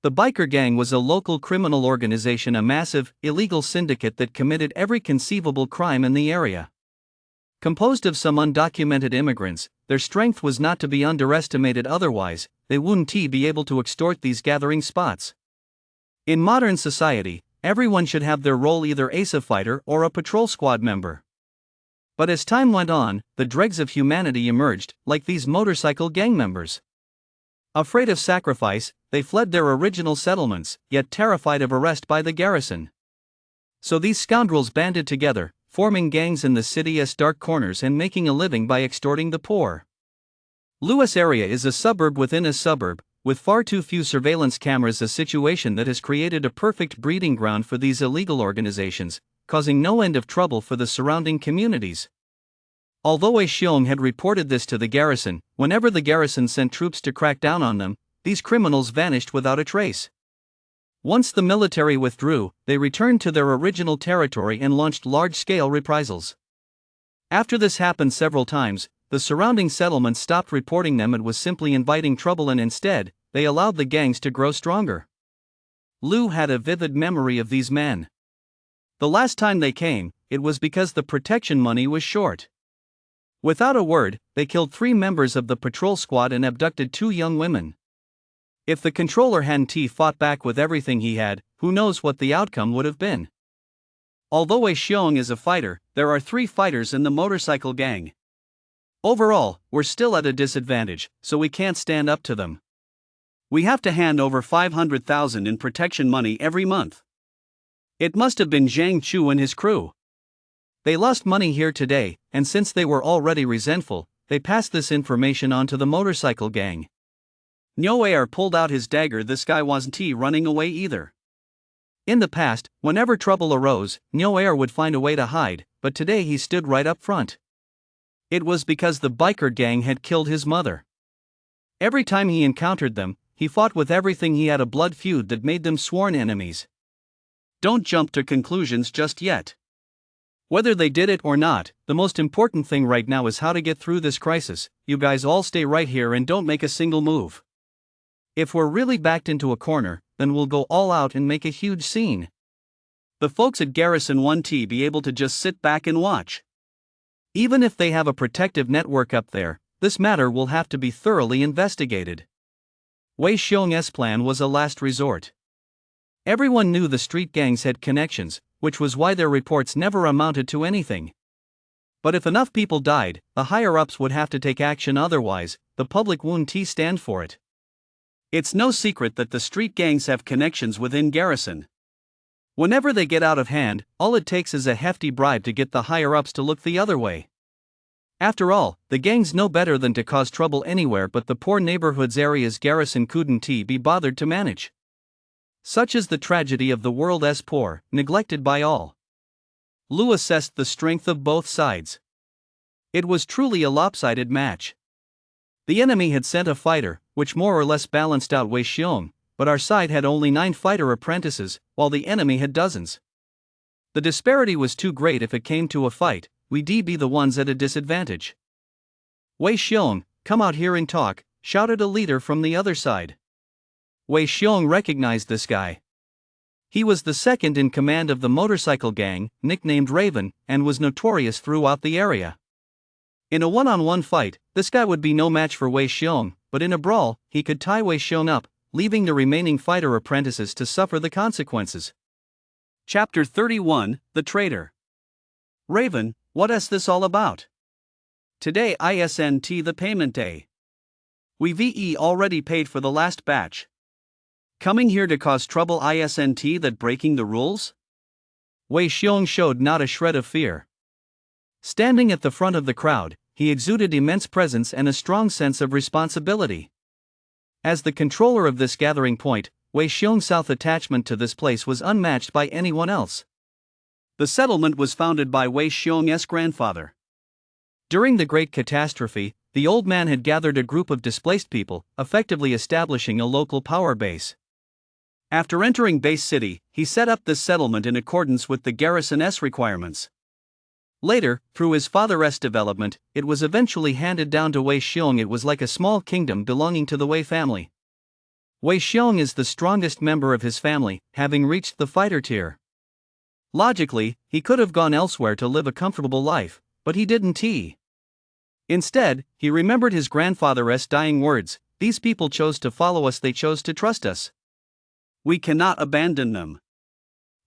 The biker gang was a local criminal organization, a massive, illegal syndicate that committed every conceivable crime in the area. Composed of some undocumented immigrants, their strength was not to be underestimated, otherwise, they wouldn't be able to extort these gathering spots. In modern society, everyone should have their role, either as a fighter or a patrol squad member. But as time went on, the dregs of humanity emerged, like these motorcycle gang members. Afraid of sacrifice, they fled their original settlements, yet terrified of arrest by the garrison. So these scoundrels banded together, forming gangs in the city's dark corners and making a living by extorting the poor. Lu's area is a suburb within a suburb, with far too few surveillance cameras, a situation that has created a perfect breeding ground for these illegal organizations, causing no end of trouble for the surrounding communities. Although Wei Xiong had reported this to the garrison, whenever the garrison sent troops to crack down on them, these criminals vanished without a trace. Once the military withdrew, they returned to their original territory and launched large-scale reprisals. After this happened several times, the surrounding settlements stopped reporting them. It was simply inviting trouble, and instead, they allowed the gangs to grow stronger. Lu had a vivid memory of these men. The last time they came, it was because the protection money was short. Without a word, they killed 3 members of the patrol squad and abducted 2 young women. If the controller hadn't fought back with everything he had, who knows what the outcome would have been. Although Wei Xiong is a fighter, there are 3 fighters in the motorcycle gang. Overall, we're still at a disadvantage, so we can't stand up to them. We have to hand over 500,000 in protection money every month. It must have been Zhang Chu and his crew. They lost money here today, and since they were already resentful, they passed this information on to the motorcycle gang. Nyoer pulled out his dagger. This guy wasn't running away either. In the past, whenever trouble arose, Nyoer would find a way to hide, but today he stood right up front. It was because the biker gang had killed his mother. Every time he encountered them, he fought with everything. He had a blood feud that made them sworn enemies. Don't jump to conclusions just yet. Whether they did it or not, the most important thing right now is how to get through this crisis. You guys all stay right here and don't make a single move. If we're really backed into a corner, then we'll go all out and make a huge scene. The folks at Garrison 1T be able to just sit back and watch. Even if they have a protective network up there, this matter will have to be thoroughly investigated. Wei Xiong's plan was a last resort. Everyone knew the street gangs had connections, which was why their reports never amounted to anything. But if enough people died, the higher-ups would have to take action. Otherwise, the public won't stand for it. It's no secret that the street gangs have connections within Garrison. Whenever they get out of hand, all it takes is a hefty bribe to get the higher-ups to look the other way. After all, the gangs know better than to cause trouble anywhere but the poor neighborhoods areas Garrison couldn't be bothered to manage. Such is the tragedy of the world's poor, neglected by all. Lu assessed the strength of both sides. It was truly a lopsided match. The enemy had sent a fighter, which more or less balanced out Wei Xiong, but our side had only 9 fighter apprentices, while the enemy had dozens. The disparity was too great. If it came to a fight, we'd be the ones at a disadvantage. Wei Xiong, come out here and talk, shouted a leader from the other side. Wei Xiong recognized this guy. He was the second in command of the motorcycle gang, nicknamed Raven, and was notorious throughout the area. In a one-on-one fight, this guy would be no match for Wei Xiong, but in a brawl, he could tie Wei Xiong up, leaving the remaining fighter apprentices to suffer the consequences. Chapter 31, The Traitor. Raven, what is this all about? Today isn't the payment day. We've already paid for the last batch. Coming here to cause trouble isn't that breaking the rules? Wei Xiong showed not a shred of fear. Standing at the front of the crowd, he exuded immense presence and a strong sense of responsibility. As the controller of this gathering point, Wei Xiong's attachment to this place was unmatched by anyone else. The settlement was founded by Wei Xiong's grandfather. During the Great Catastrophe, the old man had gathered a group of displaced people, effectively establishing a local power base. After entering Base City, he set up this settlement in accordance with the Garrison's requirements. Later, through his father's development, it was eventually handed down to Wei Xiong. It was like a small kingdom belonging to the Wei family. Wei Xiong is the strongest member of his family, having reached the fighter tier. Logically, he could have gone elsewhere to live a comfortable life, but he didn't. Instead, he remembered his grandfather's dying words: "These people chose to follow us, they chose to trust us. We cannot abandon them."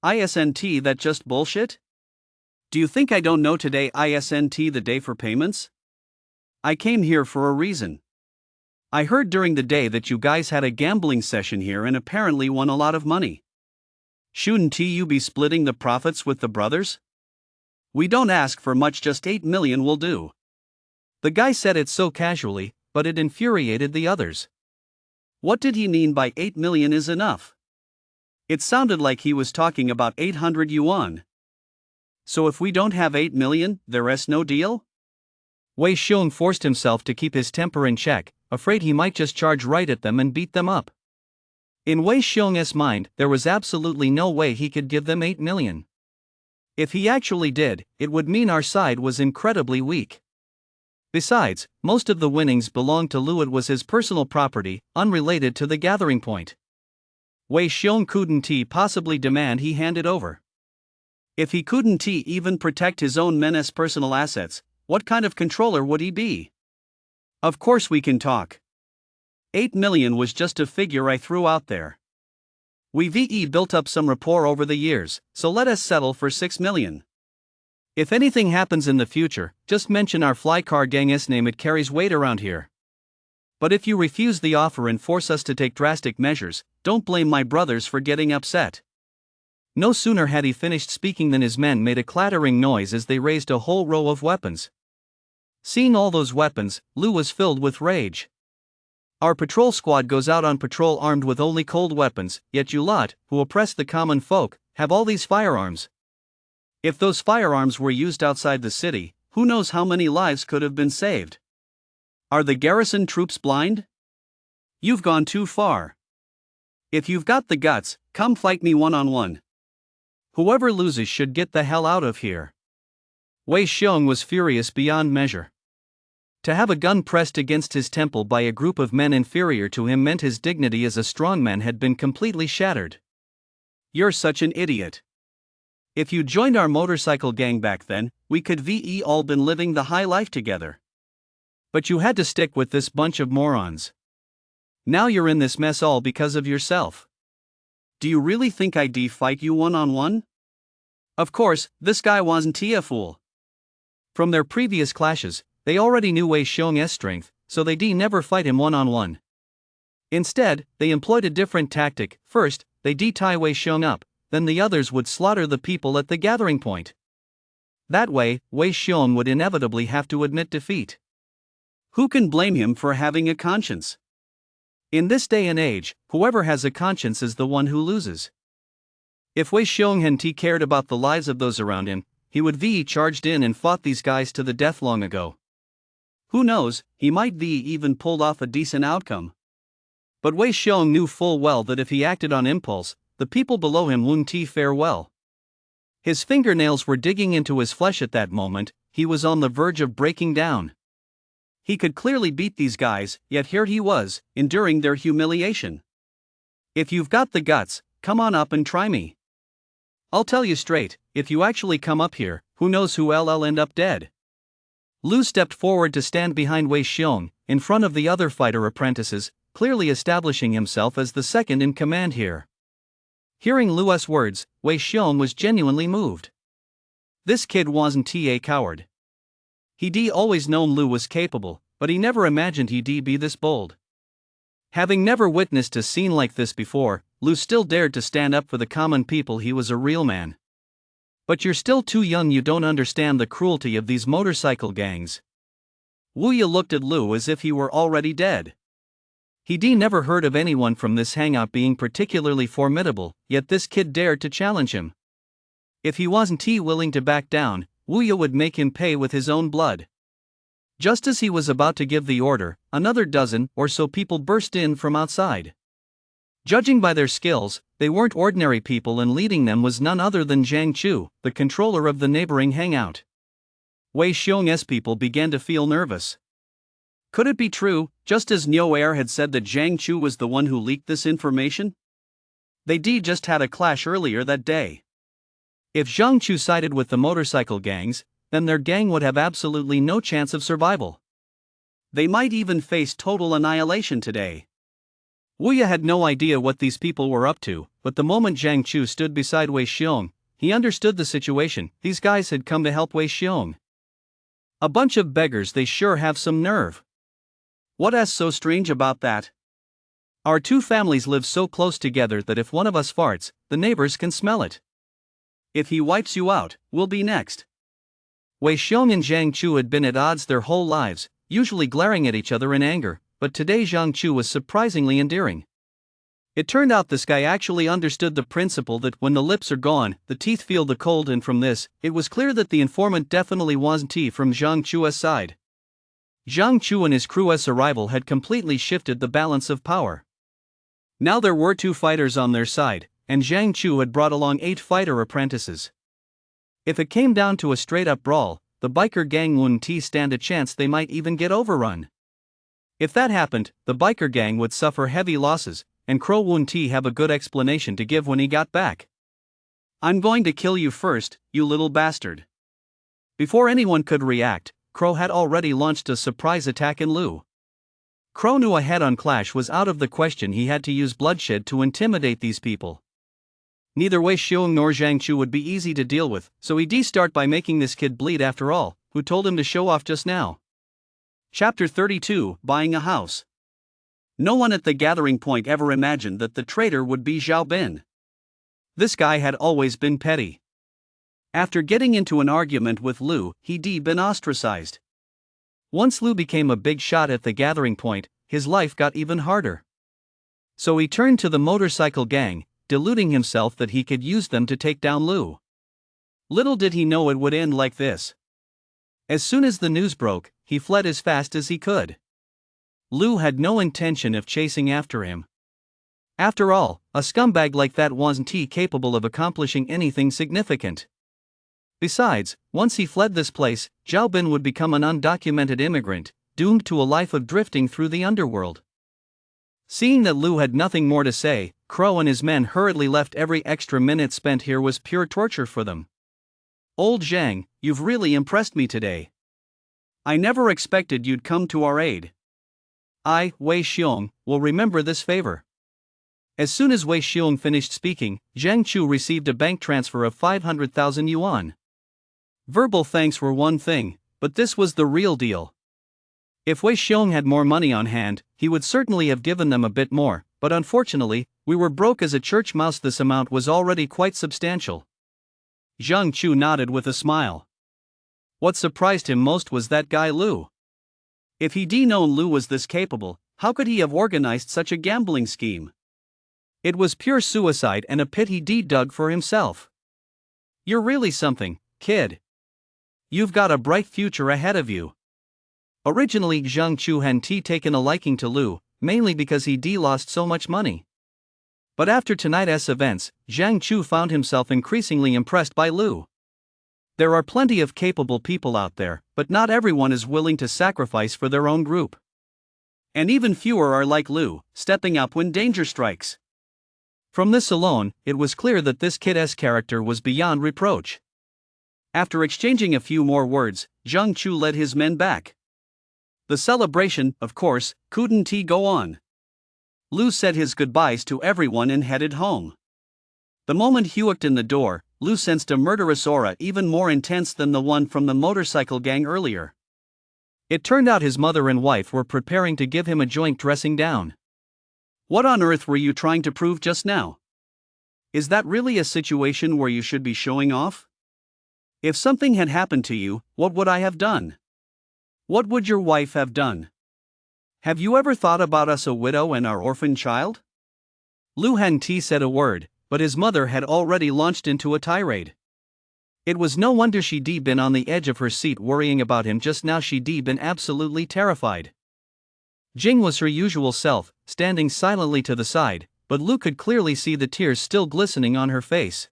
Isn't that just bullshit? Do you think I don't know today isn't the day for payments? I came here for a reason. I heard during the day that you guys had a gambling session here and apparently won a lot of money. Shouldn't you be splitting the profits with the brothers? We don't ask for much, just 8 million will do. The guy said it so casually, but it infuriated the others. What did he mean by 8 million is enough? It sounded like he was talking about 800 yuan. So if we don't have 8 million, there's no deal? Wei Xiong forced himself to keep his temper in check, afraid he might just charge right at them and beat them up. In Wei Xiong's mind, there was absolutely no way he could give them 8 million. If he actually did, it would mean our side was incredibly weak. Besides, most of the winnings belonged to Lu. It was his personal property, unrelated to the gathering point. Wei Xiong couldn't possibly demand he hand it over. If he couldn't even protect his own men's personal assets, what kind of controller would he be? Of course we can talk. 8 million was just a figure I threw out there. We've built up some rapport over the years, so let us settle for 6 million. If anything happens in the future, just mention our fly car gang's name, it carries weight around here. But if you refuse the offer and force us to take drastic measures, don't blame my brothers for getting upset. No sooner had he finished speaking than his men made a clattering noise as they raised a whole row of weapons. Seeing all those weapons, Lu was filled with rage. Our patrol squad goes out on patrol armed with only cold weapons, yet you lot, who oppress the common folk, have all these firearms. If those firearms were used outside the city, who knows how many lives could have been saved? Are the garrison troops blind? You've gone too far. If you've got the guts, come fight me one-on-one. Whoever loses should get the hell out of here. Wei Xiong was furious beyond measure. To have a gun pressed against his temple by a group of men inferior to him meant his dignity as a strongman had been completely shattered. You're such an idiot. If you joined our motorcycle gang back then, we could VE all been living the high life together. But you had to stick with this bunch of morons. Now you're in this mess all because of yourself. Do you really think I'd fight you one-on-one? Of course, this guy wasn't a fool. From their previous clashes, they already knew Wei Xiong's strength, so they never fight him one-on-one. Instead, they employed a different tactic. First, they tie Wei Xiong up, then the others would slaughter the people at the gathering point. That way, Wei Xiong would inevitably have to admit defeat. Who can blame him for having a conscience? In this day and age, whoever has a conscience is the one who loses. If Wei Xiong hadn't cared about the lives of those around him, he would charged in and fought these guys to the death long ago. Who knows, he might even pulled off a decent outcome. But Wei Xiong knew full well that if he acted on impulse, the people below him wouldn't fare well. His fingernails were digging into his flesh at that moment, he was on the verge of breaking down. He could clearly beat these guys, yet here he was, enduring their humiliation. If you've got the guts, come on up and try me. I'll tell you straight, if you actually come up here, who knows who I'll end up dead. Lu stepped forward to stand behind Wei Xiong, in front of the other fighter apprentices, clearly establishing himself as the second in command here. Hearing Lu's words, Wei Xiong was genuinely moved. This kid wasn't a coward. He'd always known Lu was capable, but he never imagined he'd be this bold. Having never witnessed a scene like this before, Lu still dared to stand up for the common people. He was a real man. But you're still too young, you don't understand the cruelty of these motorcycle gangs. Wu Yi looked at Lu as if he were already dead. He'd never heard of anyone from this hangout being particularly formidable, yet this kid dared to challenge him. If he wasn't willing to back down, Wu Yi would make him pay with his own blood. Just as he was about to give the order, another dozen or so people burst in from outside. Judging by their skills, they weren't ordinary people, and leading them was none other than Zhang Chu, the controller of the neighboring hangout. Wei Xiong's people began to feel nervous. Could it be true, just as Niu Er had said, that Zhang Chu was the one who leaked this information? They just had a clash earlier that day. If Zhang Chu sided with the motorcycle gangs, then their gang would have absolutely no chance of survival. They might even face total annihilation today. Wu Yi had no idea what these people were up to, but the moment Zhang Chu stood beside Wei Xiong, he understood the situation. These guys had come to help Wei Xiong. A bunch of beggars, they sure have some nerve. What's so strange about that? Our two families live so close together that if one of us farts, the neighbors can smell it. If he wipes you out, we'll be next. Wei Xiong and Zhang Chu had been at odds their whole lives, usually glaring at each other in anger, but today Zhang Chu was surprisingly endearing. It turned out this guy actually understood the principle that when the lips are gone, the teeth feel the cold, and from this, it was clear that the informant definitely wasn't from Zhang Chu's side. Zhang Chu and his crew's arrival had completely shifted the balance of power. Now there were two fighters on their side, and Zhang Chu had brought along 8 fighter apprentices. If it came down to a straight-up brawl, the biker gang wouldn't stand a chance. They might even get overrun. If that happened, the biker gang would suffer heavy losses, and Crow wouldn't have a good explanation to give when he got back. I'm going to kill you first, you little bastard. Before anyone could react, Crow had already launched a surprise attack in Lu. Crow knew a head-on clash was out of the question. He had to use bloodshed to intimidate these people. Neither Wei Xiong nor Zhang Chu would be easy to deal with, so he'd start by making this kid bleed. After all, who told him to show off just now? Chapter 32, Buying a House. No one at the gathering point ever imagined that the traitor would be Zhao Bin. This guy had always been petty. After getting into an argument with Lou, he'd been ostracized. Once Lou became a big shot at the gathering point, his life got even harder. So he turned to the motorcycle gang, deluding himself that he could use them to take down Lou. Little did he know it would end like this. As soon as the news broke, he fled as fast as he could. Lou had no intention of chasing after him. After all, a scumbag like that wasn't capable of accomplishing anything significant. Besides, once he fled this place, Zhao Bin would become an undocumented immigrant, doomed to a life of drifting through the underworld. Seeing that Lou had nothing more to say, Crow and his men hurriedly left. Every extra minute spent here was pure torture for them. Old Zhang, you've really impressed me today. I never expected you'd come to our aid. I, Wei Xiong, will remember this favor. As soon as Wei Xiong finished speaking, Zhang Chu received a bank transfer of 500,000 yuan. Verbal thanks were one thing, but this was the real deal. If Wei Xiong had more money on hand, he would certainly have given them a bit more, but unfortunately, we were broke as a church mouse. This amount was already quite substantial. Zhang Chu nodded with a smile. What surprised him most was that guy Lou. If he'd known Lou was this capable, how could he have organized such a gambling scheme? It was pure suicide and a pit he'd dug for himself. You're really something, kid. You've got a bright future ahead of you. Originally, Zhang Chu hadn't taken a liking to Lou, mainly because he'd lost so much money. But after tonight's events, Zhang Chu found himself increasingly impressed by Lou. There are plenty of capable people out there, but not everyone is willing to sacrifice for their own group. And even fewer are like Lou, stepping up when danger strikes. From this alone, it was clear that this kid's character was beyond reproach. After exchanging a few more words, Zhang Chu led his men back. The celebration, of course, couldn't go on. Lou said his goodbyes to everyone and headed home. The moment he walked in the door, Lou sensed a murderous aura even more intense than the one from the motorcycle gang earlier. It turned out his mother and wife were preparing to give him a joint dressing down. What on earth were you trying to prove just now? Is that really a situation where you should be showing off? If something had happened to you, what would I have done? What would your wife have done? Have you ever thought about us, a widow and our orphan child? Lou hadn't said a word, but his mother had already launched into a tirade. It was no wonder she'd been on the edge of her seat worrying about him just now. She'd been absolutely terrified. Jing was her usual self, standing silently to the side, but Lou could clearly see the tears still glistening on her face.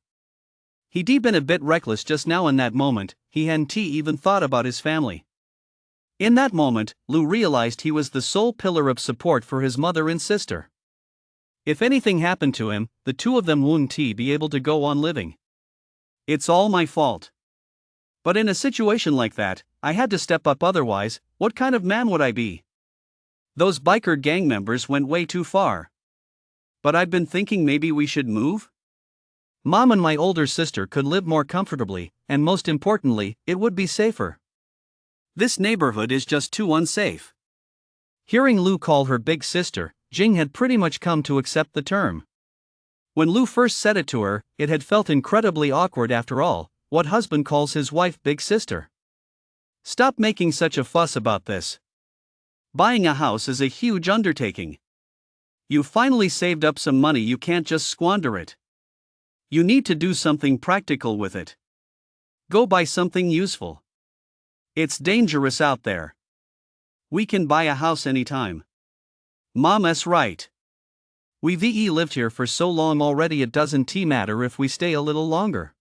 He'd been a bit reckless just now. In that moment, he hadn't even thought about his family. In that moment, Lou realized he was the sole pillar of support for his mother and sister. If anything happened to him, the two of them wouldn't be able to go on living. It's all my fault. But in a situation like that, I had to step up, otherwise, what kind of man would I be? Those biker gang members went way too far. But I've been thinking maybe we should move? Mom and my older sister could live more comfortably, and most importantly, it would be safer. This neighborhood is just too unsafe. Hearing Lou call her big sister, Jing had pretty much come to accept the term. When Lou first said it to her, it had felt incredibly awkward. After all, what husband calls his wife big sister? Stop making such a fuss about this. Buying a house is a huge undertaking. You finally saved up some money, you can't just squander it. You need to do something practical with it. Go buy something useful. It's dangerous out there. We can buy a house anytime. Mom's right. We've lived here for so long already, it doesn't matter if we stay a little longer.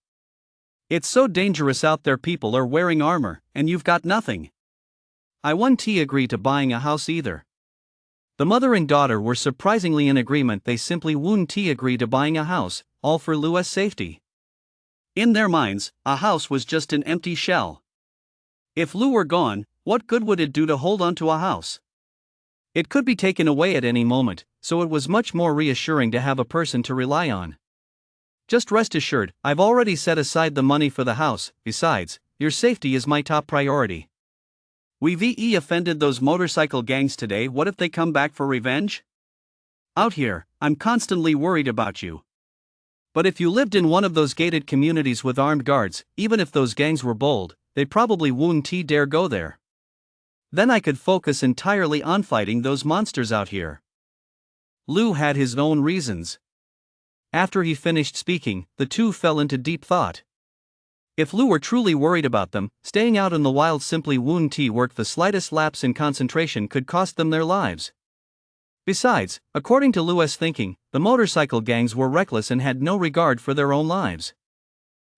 It's so dangerous out there, people are wearing armor, and you've got nothing. I wouldn't agree to buying a house either. The mother and daughter were surprisingly in agreement. They simply wouldn't agree to buying a house, all for Lou's safety. In their minds, a house was just an empty shell. If Lou were gone, what good would it do to hold on to a house? It could be taken away at any moment, so it was much more reassuring to have a person to rely on. Just rest assured, I've already set aside the money for the house. Besides, your safety is my top priority. We've offended those motorcycle gangs today. What if they come back for revenge? Out here, I'm constantly worried about you. But if you lived in one of those gated communities with armed guards, even if those gangs were bold, they probably wouldn't dare go there. Then I could focus entirely on fighting those monsters out here. Lou had his own reasons. After he finished speaking, the two fell into deep thought. If Lou were truly worried about them, staying out in the wild simply wouldn't work. The slightest lapse in concentration could cost them their lives. Besides, according to Lou's thinking, the motorcycle gangs were reckless and had no regard for their own lives.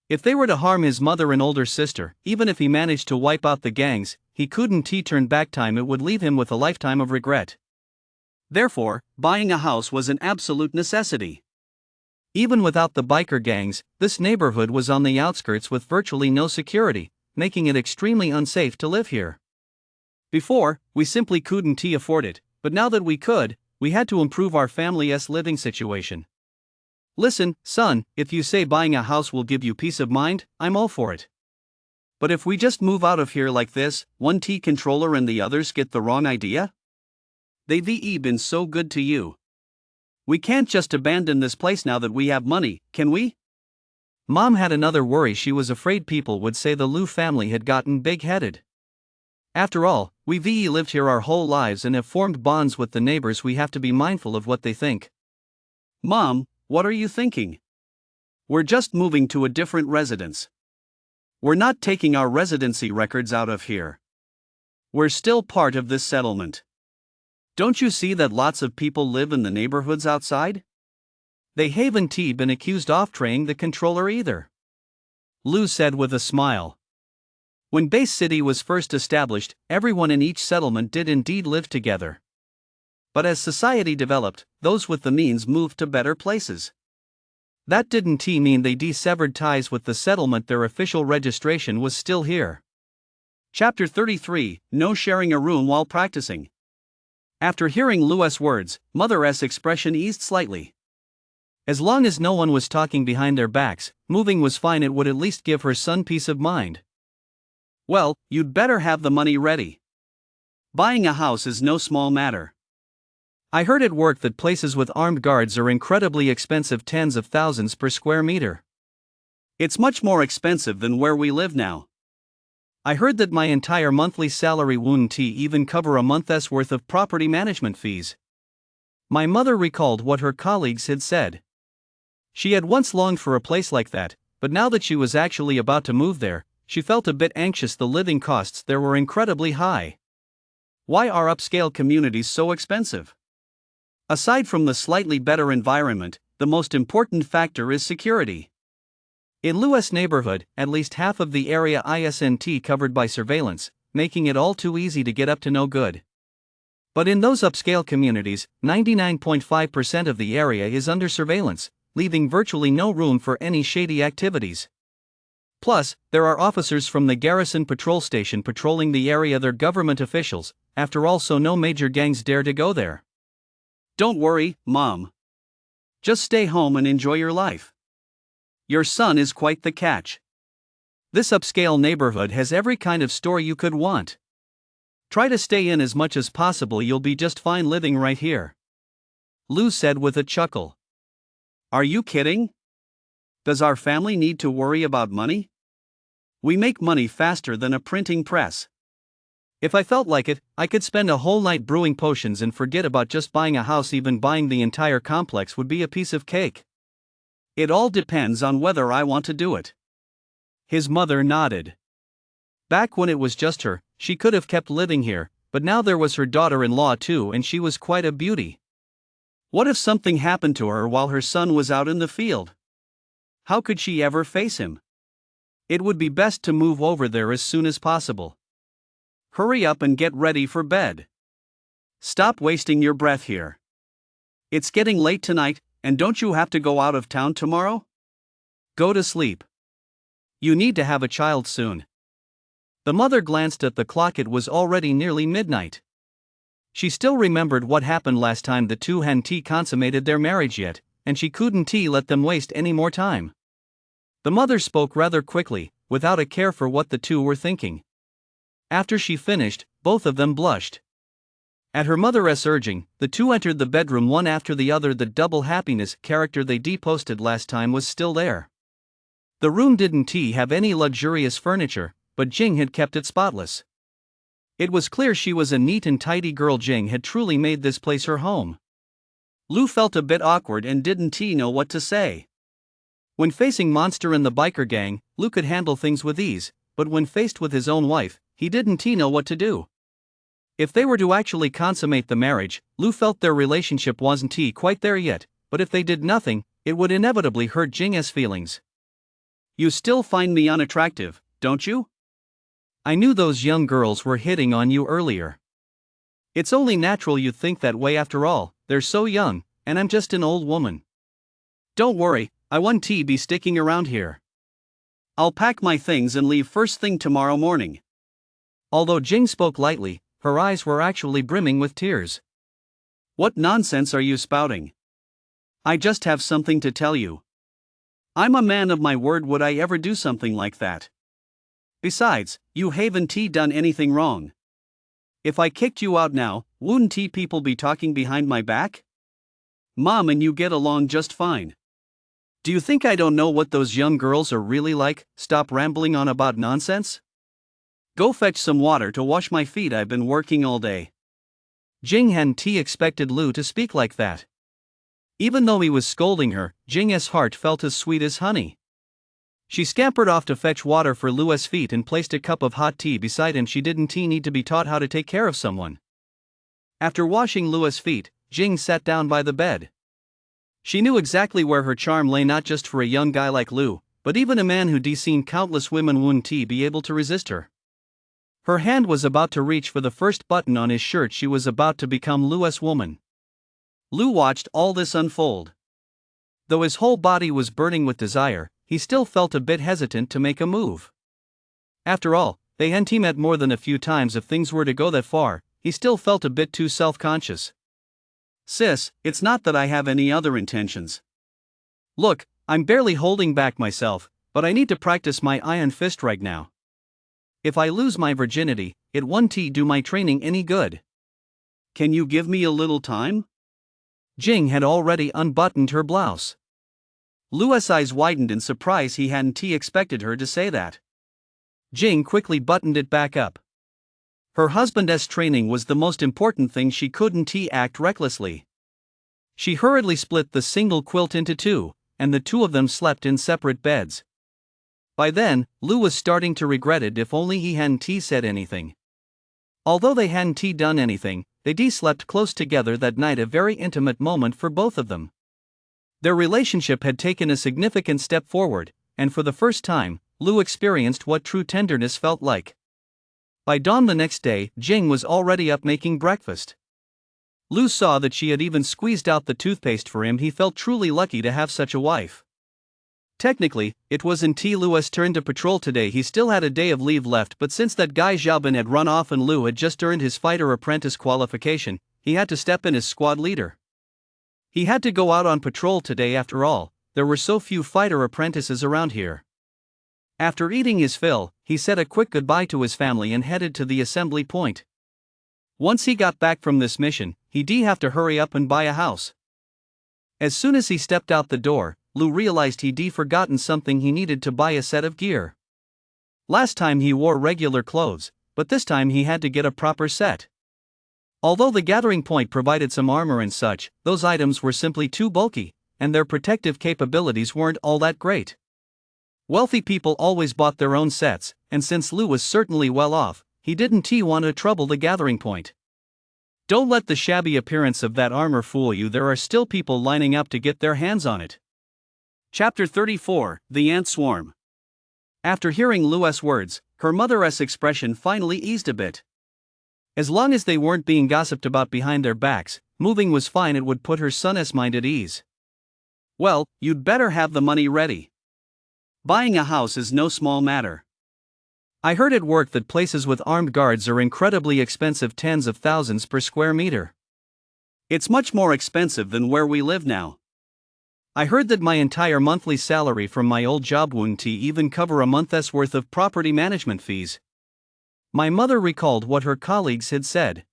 If they were to harm his mother and older sister, even if he managed to wipe out the gangs, he couldn't turn back time. It would leave him with a lifetime of regret. Therefore, buying a house was an absolute necessity. Even without the biker gangs, this neighborhood was on the outskirts with virtually no security, making it extremely unsafe to live here. Before, we simply couldn't afford it, but now that we could, we had to improve our family's living situation. Listen, son, if you say buying a house will give you peace of mind, I'm all for it. But if we just move out of here like this, one controller and the others get the wrong idea? They've been so good to you. We can't just abandon this place now that we have money, can we? Mom had another worry. She was afraid people would say the Lou family had gotten big-headed. After all, we've lived here our whole lives and have formed bonds with the neighbors. We have to be mindful of what they think. Mom, what are you thinking? We're just moving to a different residence. We're not taking our residency records out of here. We're still part of this settlement. Don't you see that lots of people live in the neighborhoods outside? They haven't been accused of betraying the controller either. Lou said with a smile. When Base City was first established, everyone in each settlement did indeed live together. But as society developed, those with the means moved to better places. That didn't mean they severed ties with the settlement. Their official registration was still here. Chapter 33, No Sharing a Room While Practicing. After hearing Lou's words, Mother's expression eased slightly. As long as no one was talking behind their backs, moving was fine. It would at least give her son peace of mind. Well, you'd better have the money ready. Buying a house is no small matter. I heard at work that places with armed guards are incredibly expensive, tens of thousands per square meter. It's much more expensive than where we live now. I heard that my entire monthly salary wouldn't even cover a month's worth of property management fees. My mother recalled what her colleagues had said. She had once longed for a place like that, but now that she was actually about to move there, she felt a bit anxious. The living costs there were incredibly high. Why are upscale communities so expensive? Aside from the slightly better environment, the most important factor is security. In Lou's neighborhood, at least half of the area isn't covered by surveillance, making it all too easy to get up to no good. But in those upscale communities, 99.5% of the area is under surveillance, leaving virtually no room for any shady activities. Plus, there are officers from the garrison patrol station patrolling the area. They're government officials, after all, so no major gangs dare to go there. Don't worry, Mom. Just stay home and enjoy your life. Your son is quite the catch. This upscale neighborhood has every kind of store you could want. Try to stay in as much as possible. You'll be just fine living right here. Lou said with a chuckle. Are you kidding? Does our family need to worry about money? We make money faster than a printing press. If I felt like it, I could spend a whole night brewing potions and forget about just buying a house. Even buying the entire complex would be a piece of cake. It all depends on whether I want to do it. His mother nodded. Back when it was just her, she could have kept living here, but now there was her daughter-in-law too, and she was quite a beauty. What if something happened to her while her son was out in the field? How could she ever face him? It would be best to move over there as soon as possible. Hurry up and get ready for bed. Stop wasting your breath here. It's getting late tonight, and don't you have to go out of town tomorrow? Go to sleep. You need to have a child soon. The mother glanced at the clock. It was already nearly midnight. She still remembered what happened last time the two hadn't consummated their marriage yet, and she couldn't let them waste any more time. The mother spoke rather quickly, without a care for what the two were thinking. After she finished, both of them blushed. At her mother's urging, the two entered the bedroom one after the other. The double happiness character they deposted last time was still there. The room didn't have any luxurious furniture, but Jing had kept it spotless. It was clear she was a neat and tidy girl. Jing had truly made this place her home. Lu felt a bit awkward and didn't know what to say. When facing Monster and the biker gang, Lu could handle things with ease, but when faced with his own wife, he didn't know what to do. If they were to actually consummate the marriage, Lu felt their relationship wasn't quite there yet, but if they did nothing, it would inevitably hurt Jing's feelings. You still find me unattractive, don't you? I knew those young girls were hitting on you earlier. It's only natural you think that way. After all, they're so young, and I'm just an old woman. Don't worry, I won't be sticking around here. I'll pack my things and leave first thing tomorrow morning. Although Jing spoke lightly, her eyes were actually brimming with tears. What nonsense are you spouting? I just have something to tell you. I'm a man of my word. Would I ever do something like that? Besides, you haven't done anything wrong. If I kicked you out now, wouldn't people be talking behind my back? Mom and you get along just fine. Do you think I don't know what those young girls are really like? Stop rambling on about nonsense. Go fetch some water to wash my feet. I've been working all day. Jing hadn't expected Lu to speak like that. Even though he was scolding her, Jing's heart felt as sweet as honey. She scampered off to fetch water for Lu's feet and placed a cup of hot tea beside him. She didn't need to be taught how to take care of someone. After washing Lu's feet, Jing sat down by the bed. She knew exactly where her charm lay, not just for a young guy like Lu, but even a man who'd seen countless women wouldn't be able to resist her. Her hand was about to reach for the first button on his shirt. She was about to become Lu's woman. Lu watched all this unfold. Though his whole body was burning with desire, he still felt a bit hesitant to make a move. After all, they hadn't met more than a few times. If things were to go that far, he still felt a bit too self-conscious. Sis, it's not that I have any other intentions. Look, I'm barely holding back myself, but I need to practice my iron fist right now. If I lose my virginity, it won't do my training any good. Can you give me a little time? Jing had already unbuttoned her blouse. Lu's eyes widened in surprise. He hadn't expected her to say that. Jing quickly buttoned it back up. Her husband's training was the most important thing. She couldn't act recklessly. She hurriedly split the single quilt into two, and the two of them slept in separate beds. By then, Lu was starting to regret it. If only he hadn't said anything. Although they hadn't done anything, they slept close together that night, a very intimate moment for both of them. Their relationship had taken a significant step forward, and for the first time, Lu experienced what true tenderness felt like. By dawn the next day, Jing was already up making breakfast. Lu saw that she had even squeezed out the toothpaste for him. He felt truly lucky to have such a wife. Technically, it wasn't Lu's turn to patrol today. He still had a day of leave left, but since that guy Xiaobin had run off and Lu had just earned his fighter apprentice qualification, he had to step in as squad leader. He had to go out on patrol today. After all, there were so few fighter apprentices around here. After eating his fill, he said a quick goodbye to his family and headed to the assembly point. Once he got back from this mission, he'd have to hurry up and buy a house. As soon as he stepped out the door, Lu realized he'd forgotten something. He needed to buy a set of gear. Last time he wore regular clothes, but this time he had to get a proper set. Although the gathering point provided some armor and such, those items were simply too bulky, and their protective capabilities weren't all that great. Wealthy people always bought their own sets, and since Lu was certainly well off, he didn't want to trouble the gathering point. Don't let the shabby appearance of that armor fool you. There are still people lining up to get their hands on it. Chapter 34, The Ant Swarm. After hearing Lu's words, her mother's expression finally eased a bit. As long as they weren't being gossiped about behind their backs, moving was fine. It would put her son's mind at ease. Well, you'd better have the money ready. Buying a house is no small matter. I heard at work that places with armed guards are incredibly expensive, tens of thousands per square meter. It's much more expensive than where we live now. I heard that my entire monthly salary from my old job wouldn't even cover a month's worth of property management fees. My mother recalled what her colleagues had said.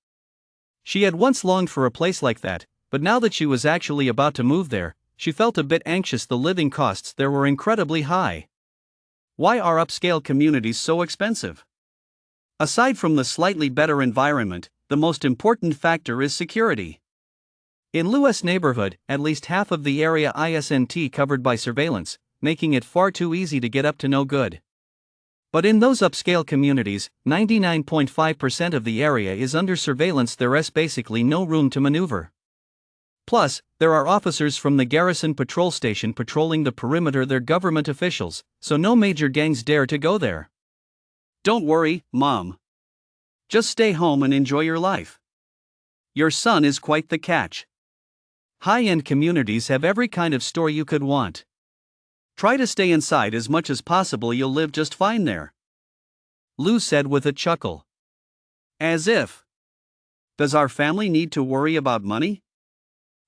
She had once longed for a place like that, but now that she was actually about to move there, she felt a bit anxious. The living costs there were incredibly high. Why are upscale communities so expensive? Aside from the slightly better environment, the most important factor is security. In Lu's neighborhood, at least half of the area isn't covered by surveillance, making it far too easy to get up to no good. But in those upscale communities, 99.5% of the area is under surveillance. There's basically no room to maneuver. Plus, there are officers from the garrison patrol station patrolling the perimeter. They're government officials, so no major gangs dare to go there. Don't worry, Mom. Just stay home and enjoy your life. Your son is quite the catch. High-end communities have every kind of store you could want. Try to stay inside as much as possible. You'll live just fine there, Lu said with a chuckle. As if. Does our family need to worry about money?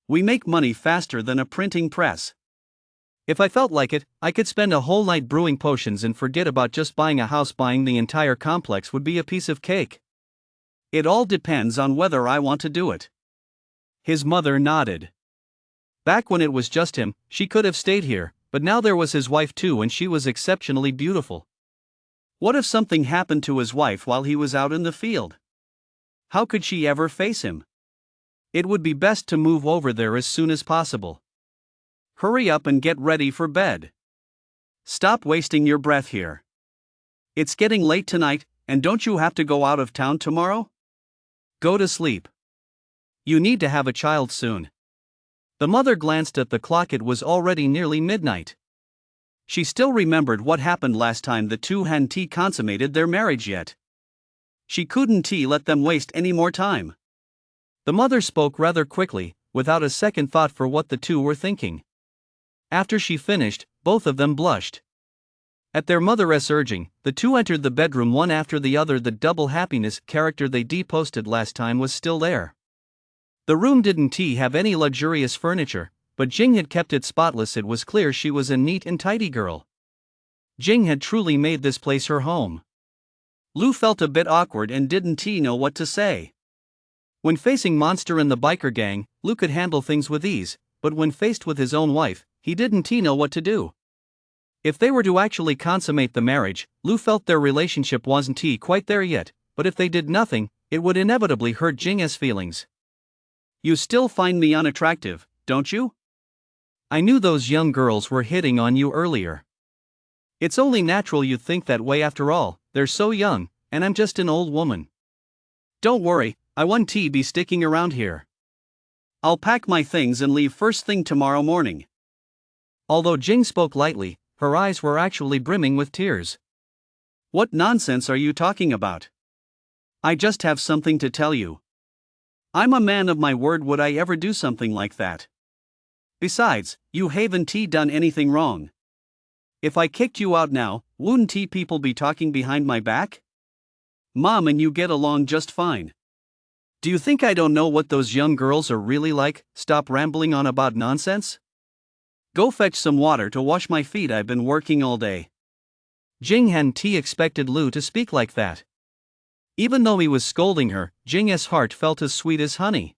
We make money faster than a printing press. If I felt like it, I could spend a whole night brewing potions and forget about just buying a house. Buying the entire complex would be a piece of cake. It all depends on whether I want to do it. His mother nodded. Back when it was just him, she could have stayed here, but now there was his wife too, and she was exceptionally beautiful. What if something happened to his wife while he was out in the field? How could she ever face him? It would be best to move over there as soon as possible. Hurry up and get ready for bed. Stop wasting your breath here. It's getting late tonight, and don't you have to go out of town tomorrow? Go to sleep. You need to have a child soon. The mother glanced at the clock. It was already nearly midnight. She still remembered what happened last time the two hadn't consummated their marriage yet. She couldn't let them waste any more time. The mother spoke rather quickly, without a second thought for what the two were thinking. After she finished, both of them blushed. At their mother's urging, the two entered the bedroom one after the other. The double happiness character they deposted last time was still there. The room didn't have any luxurious furniture, but Jing had kept it spotless. It was clear she was a neat and tidy girl. Jing had truly made this place her home. Lu felt a bit awkward and didn't know what to say. When facing Monster and the biker gang, Lu could handle things with ease, but when faced with his own wife, he didn't know what to do. If they were to actually consummate the marriage, Lu felt their relationship wasn't quite there yet, but if they did nothing, it would inevitably hurt Jing's feelings. You still find me unattractive, don't you? I knew those young girls were hitting on you earlier. It's only natural you'd think that way. After all, they're so young, and I'm just an old woman. Don't worry, I won't be sticking around here. I'll pack my things and leave first thing tomorrow morning. Although Jing spoke lightly, her eyes were actually brimming with tears. What nonsense are you talking about? I just have something to tell you. I'm a man of my word. Would I ever do something like that? Besides, you haven't done anything wrong. If I kicked you out now, wouldn't people be talking behind my back? Mom and you get along just fine. Do you think I don't know what those young girls are really like? Stop rambling on about nonsense. Go fetch some water to wash my feet. I've been working all day. Jing hadn't expected Lu to speak like that. Even though he was scolding her, Jing's heart felt as sweet as honey.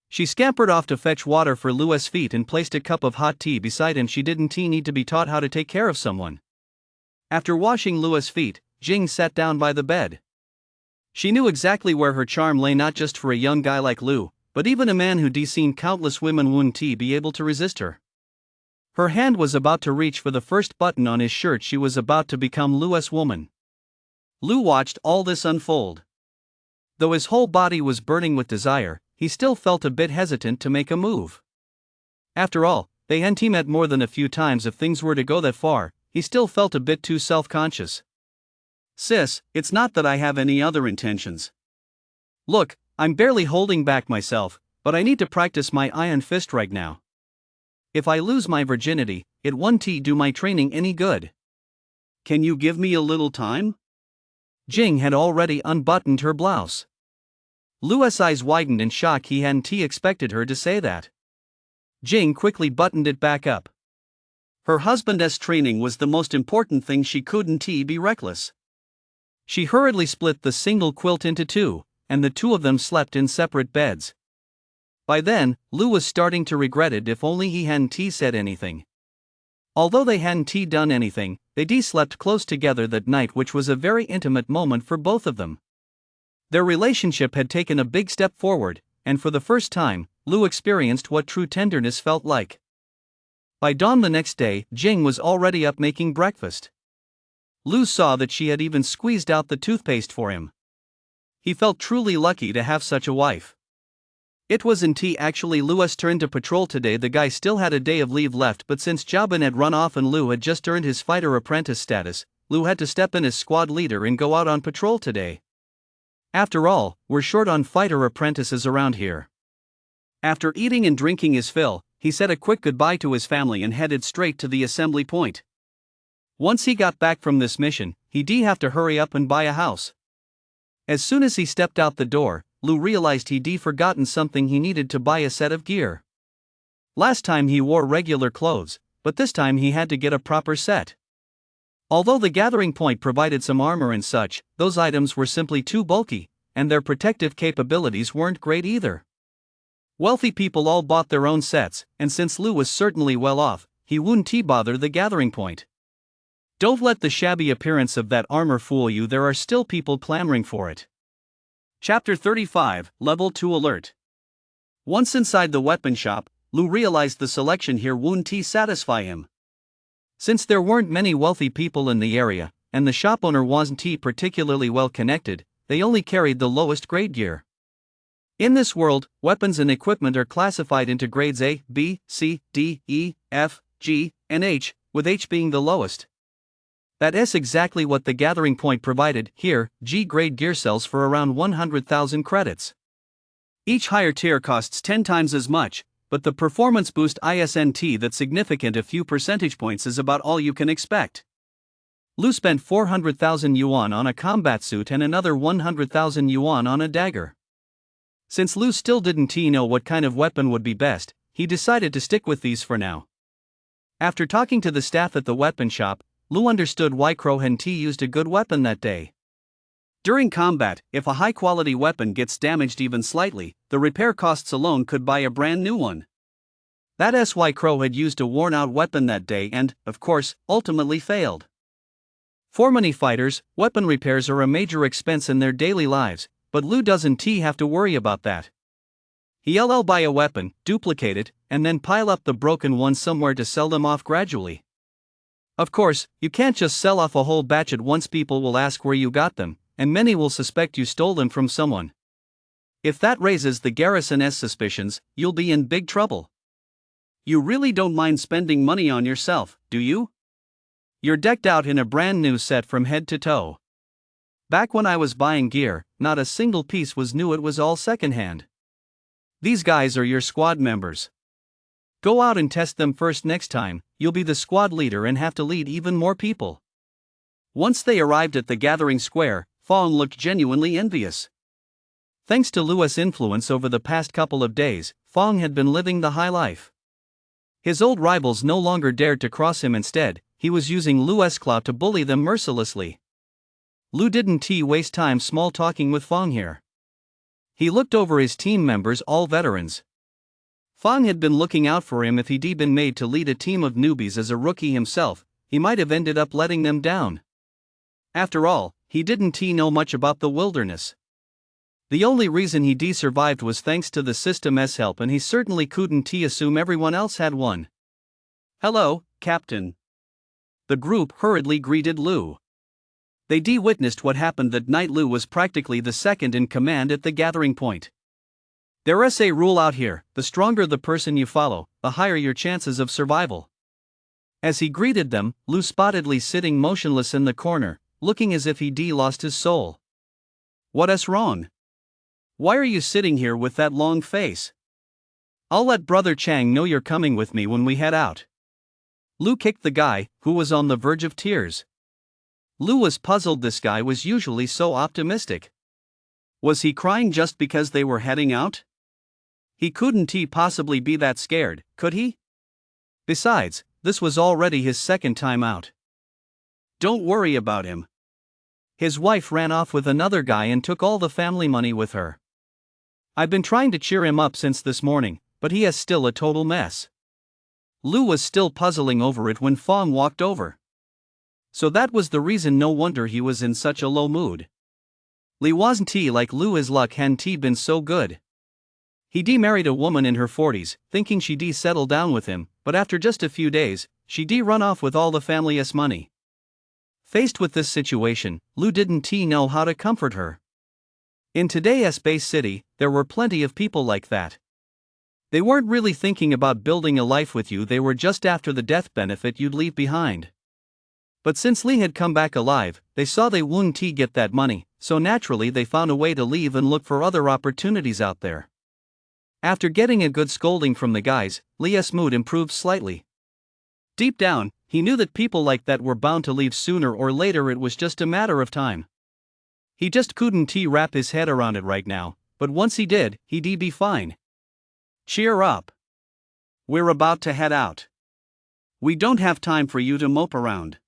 She scampered off to fetch water for Lu's feet and placed a cup of hot tea beside him. She didn't need to be taught how to take care of someone. After washing Lu's feet, Jing sat down by the bed. She knew exactly where her charm lay, not just for a young guy like Lu, but even a man who'd seen countless women wouldn't be able to resist her. Her hand was about to reach for the first button on his shirt. She was about to become Lu's woman. Lu watched all this unfold. Though his whole body was burning with desire, he still felt a bit hesitant to make a move. After all, they hadn't met more than a few times. If things were to go that far, he still felt a bit too self-conscious. Sis, it's not that I have any other intentions. Look, I'm barely holding back myself, but I need to practice my iron fist right now. If I lose my virginity, it won't do my training any good. Can you give me a little time? Jing had already unbuttoned her blouse. Lu's eyes widened in shock. He hadn't expected her to say that. Jing quickly buttoned it back up. Her husband's training was the most important thing. She couldn't be reckless. She hurriedly split the single quilt into two, and the two of them slept in separate beds. By then, Lou was starting to regret it. If only he hadn't said anything. Although they hadn't done anything, they slept close together that night, which was a very intimate moment for both of them. Their relationship had taken a big step forward, and for the first time, Lou experienced what true tenderness felt like. By dawn the next day, Jing was already up making breakfast. Lou saw that she had even squeezed out the toothpaste for him. He felt truly lucky to have such a wife. It was actually Lou's turn to patrol today. The guy still had a day of leave left, but since Jabin had run off and Lou had just earned his fighter apprentice status, Lou had to step in as squad leader and go out on patrol today. After all, we're short on fighter apprentices around here. After eating and drinking his fill, he said a quick goodbye to his family and headed straight to the assembly point. Once he got back from this mission, he'd have to hurry up and buy a house. As soon as he stepped out the door, Lou realized he'd forgotten something. He needed to buy a set of gear. Last time he wore regular clothes, but this time he had to get a proper set. Although the gathering point provided some armor and such, those items were simply too bulky, and their protective capabilities weren't great either. Wealthy people all bought their own sets, and since Lou was certainly well off, he wouldn't bother the gathering point. Don't let the shabby appearance of that armor fool you. There are still people clamoring for it. Chapter 35, Level 2 Alert. Once inside the weapon shop, Lou realized the selection here wouldn't satisfy him. Since there weren't many wealthy people in the area, and the shop owner wasn't particularly well connected, they only carried the lowest grade gear. In this world, weapons and equipment are classified into grades A, B, C, D, E, F, G, and H, with H being the lowest. That's exactly what the gathering point provided. Here, G-grade gear sells for around 100,000 credits. Each higher tier costs 10 times as much, but the performance boost isn't that significant. A few percentage points is about all you can expect. Lou spent 400,000 yuan on a combat suit and another 100,000 yuan on a dagger. Since Lou still didn't know what kind of weapon would be best, he decided to stick with these for now. After talking to the staff at the weapon shop, Lou understood why Crow hadn't used a good weapon that day. During combat, if a high-quality weapon gets damaged even slightly, the repair costs alone could buy a brand new one. That's why Crow had used a worn-out weapon that day and, of course, ultimately failed. For many fighters, weapon repairs are a major expense in their daily lives, but Lou doesn't have to worry about that. He'll buy a weapon, duplicate it, and then pile up the broken ones somewhere to sell them off gradually. Of course, you can't just sell off a whole batch at once. People will ask where you got them, and many will suspect you stole them from someone. If that raises the garrison's suspicions, you'll be in big trouble. You really don't mind spending money on yourself, do you? You're decked out in a brand new set from head to toe. Back when I was buying gear, not a single piece was new. It was all secondhand. These guys are your squad members. Go out and test them first. Next time, you'll be the squad leader and have to lead even more people. Once they arrived at the gathering square, Fong looked genuinely envious. Thanks to Lou's influence over the past couple of days, Fong had been living the high life. His old rivals no longer dared to cross him. Instead, he was using Lou's clout to bully them mercilessly. Lou didn't waste time small talking with Fong here. He looked over his team members, all veterans. Fong had been looking out for him. If he'd been made to lead a team of newbies as a rookie himself, he might have ended up letting them down. After all, he didn't know much about the wilderness. The only reason he survived was thanks to the system's help, and he certainly couldn't assume everyone else had one. "Hello, Captain." The group hurriedly greeted Lou. They witnessed what happened that night. Lou was practically the second in command at the gathering point. There's a rule out here: the stronger the person you follow, the higher your chances of survival. As he greeted them, Lou spotted Lee sitting motionless in the corner, looking as if he'd lost his soul. "What's wrong? Why are you sitting here with that long face?" "I'll let Brother Chang know you're coming with me when we head out." Lou kicked the guy, who was on the verge of tears. Lou was puzzled. This guy was usually so optimistic. Was he crying just because they were heading out? He couldn't possibly be that scared, could he? Besides, this was already his second time out. "Don't worry about him. His wife ran off with another guy and took all the family money with her. I've been trying to cheer him up since this morning, but he is still a total mess. Lu was still puzzling over it when Fong walked over. So that was the reason, no wonder he was in such a low mood. Li wasn't he like Lu, his luck hadn't he been so good. He married a woman in her 40s, thinking she'd settle down with him, but after just a few days, she'd run off with all the family's money. Faced with this situation, Lu didn't know how to comfort her. In today's space city, there were plenty of people like that. They weren't really thinking about building a life with you, they were just after the death benefit you'd leave behind. But since Li had come back alive, they saw they wouldn't get that money, so naturally they found a way to leave and look for other opportunities out there. After getting a good scolding from the guys, Li's mood improved slightly. Deep down, he knew that people like that were bound to leave sooner or later, it was just a matter of time. He just couldn't wrap his head around it right now, but once he did, he'd be fine. Cheer up. We're about to head out. We don't have time for you to mope around.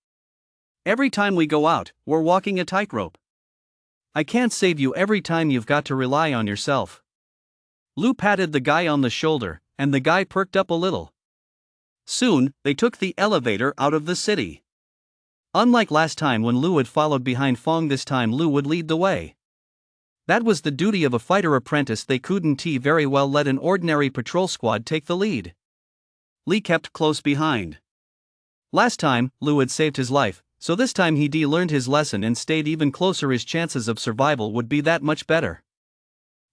Every time we go out, we're walking a tightrope. I can't save you every time, you've got to rely on yourself. Lu patted the guy on the shoulder, and the guy perked up a little. Soon, they took the elevator out of the city. Unlike last time when Lu had followed behind Fong, this time Lu would lead the way. That was the duty of a fighter apprentice, they couldn't very well let an ordinary patrol squad take the lead. Li kept close behind. Last time, Lu had saved his life, so this time he'd learned his lesson and stayed even closer, his chances of survival would be that much better.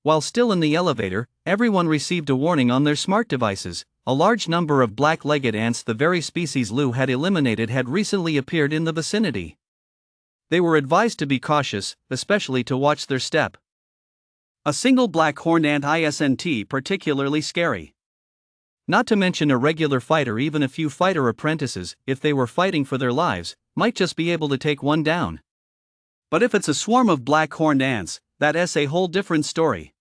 While still in the elevator, everyone received a warning on their smart devices. A large number of black-legged ants, the very species Lu had eliminated, had recently appeared in the vicinity. They were advised to be cautious, especially to watch their step. A single black horned ant isn't particularly scary. Not to mention a regular fighter, even a few fighter apprentices, if they were fighting for their lives, might just be able to take one down. But if it's a swarm of black horned ants, that's a whole different story.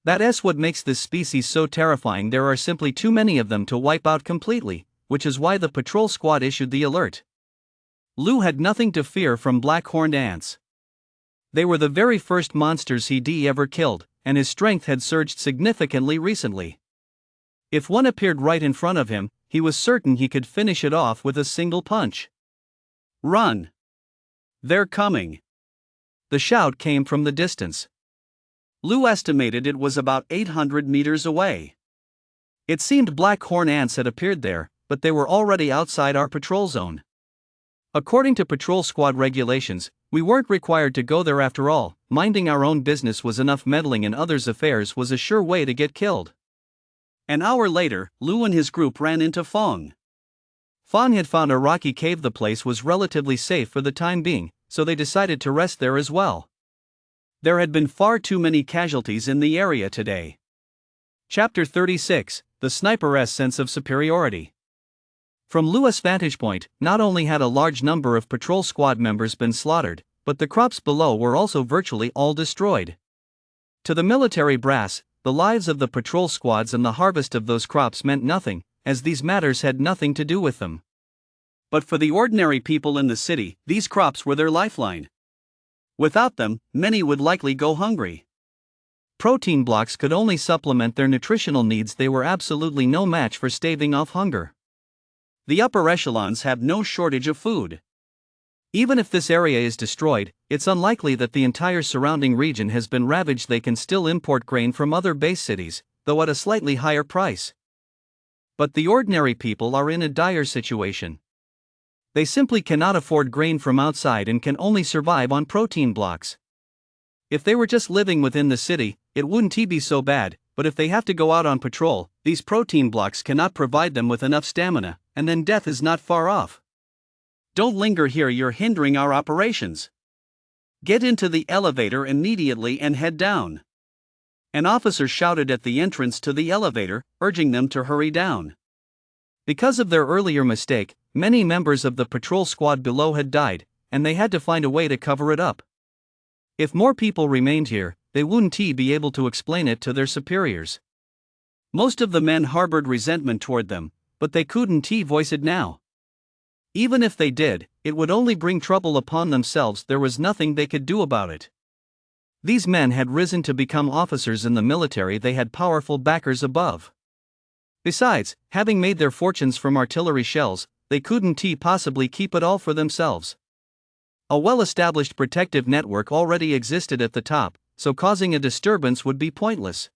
That's what makes this species so terrifying, there are simply too many of them to wipe out completely, which is why the patrol squad issued the alert. Lu had nothing to fear from black horned ants. They were the very first monsters he'd ever killed, and his strength had surged significantly recently. If one appeared right in front of him, he was certain he could finish it off with a single punch. Run! They're coming! The shout came from the distance. Lu estimated it was about 800 meters away. It seemed black horned ants had appeared there, but they were already outside our patrol zone. According to patrol squad regulations, we weren't required to go there after all. Minding our own business was enough, meddling in others' affairs was a sure way to get killed. An hour later, Lu and his group ran into Fong. Fong had found a rocky cave. The place was relatively safe for the time being, so they decided to rest there as well. There had been far too many casualties in the area today. Chapter 36, The Sniper's Sense of Superiority. From Lu's vantage point, not only had a large number of patrol squad members been slaughtered, but the crops below were also virtually all destroyed. To the military brass, the lives of the patrol squads and the harvest of those crops meant nothing, as these matters had nothing to do with them. But for the ordinary people in the city, these crops were their lifeline. Without them, many would likely go hungry. Protein blocks could only supplement their nutritional needs, they were absolutely no match for staving off hunger. The upper echelons have no shortage of food. Even if this area is destroyed, it's unlikely that the entire surrounding region has been ravaged. They can still import grain from other base cities, though at a slightly higher price. But the ordinary people are in a dire situation. They simply cannot afford grain from outside and can only survive on protein blocks. If they were just living within the city, it wouldn't be so bad, but if they have to go out on patrol, these protein blocks cannot provide them with enough stamina, and then death is not far off. Don't linger here, you're hindering our operations. Get into the elevator immediately and head down. An officer shouted at the entrance to the elevator, urging them to hurry down. Because of their earlier mistake, many members of the patrol squad below had died, and they had to find a way to cover it up. If more people remained here, they wouldn't be able to explain it to their superiors. Most of the men harbored resentment toward them, but they couldn't voice it now. Even if they did, it would only bring trouble upon themselves. There was nothing they could do about it. These men had risen to become officers in the military. They had powerful backers above. Besides, having made their fortunes from artillery shells, they couldn't possibly keep it all for themselves. A well-established protective network already existed at the top, so causing a disturbance would be pointless.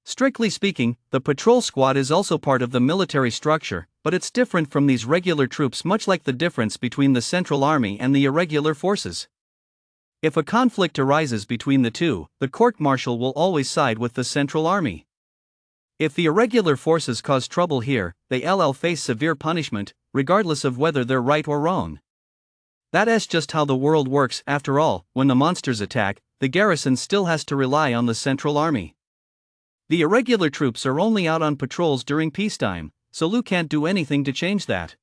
Strictly speaking, the patrol squad is also part of the military structure, but it's different from these regular troops, much like the difference between the Central Army and the irregular forces. If a conflict arises between the two, the court-martial will always side with the Central Army. If the irregular forces cause trouble here, they'll face severe punishment, regardless of whether they're right or wrong. That's just how the world works. After all, when the monsters attack, the garrison still has to rely on the Central Army. The irregular troops are only out on patrols during peacetime, so Lou can't do anything to change that.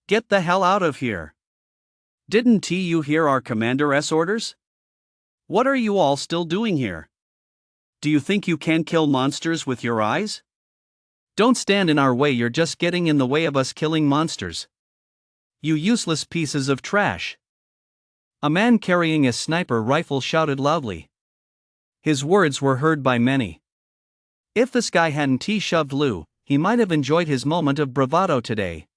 Get the hell out of here. Didn't you hear our commander's orders? What are you all still doing here? Do you think you can kill monsters with your eyes? Don't stand in our way, you're just getting in the way of us killing monsters. You useless pieces of trash. A man carrying a sniper rifle shouted loudly. His words were heard by many. If this guy hadn't shoved Lou, he might have enjoyed his moment of bravado today.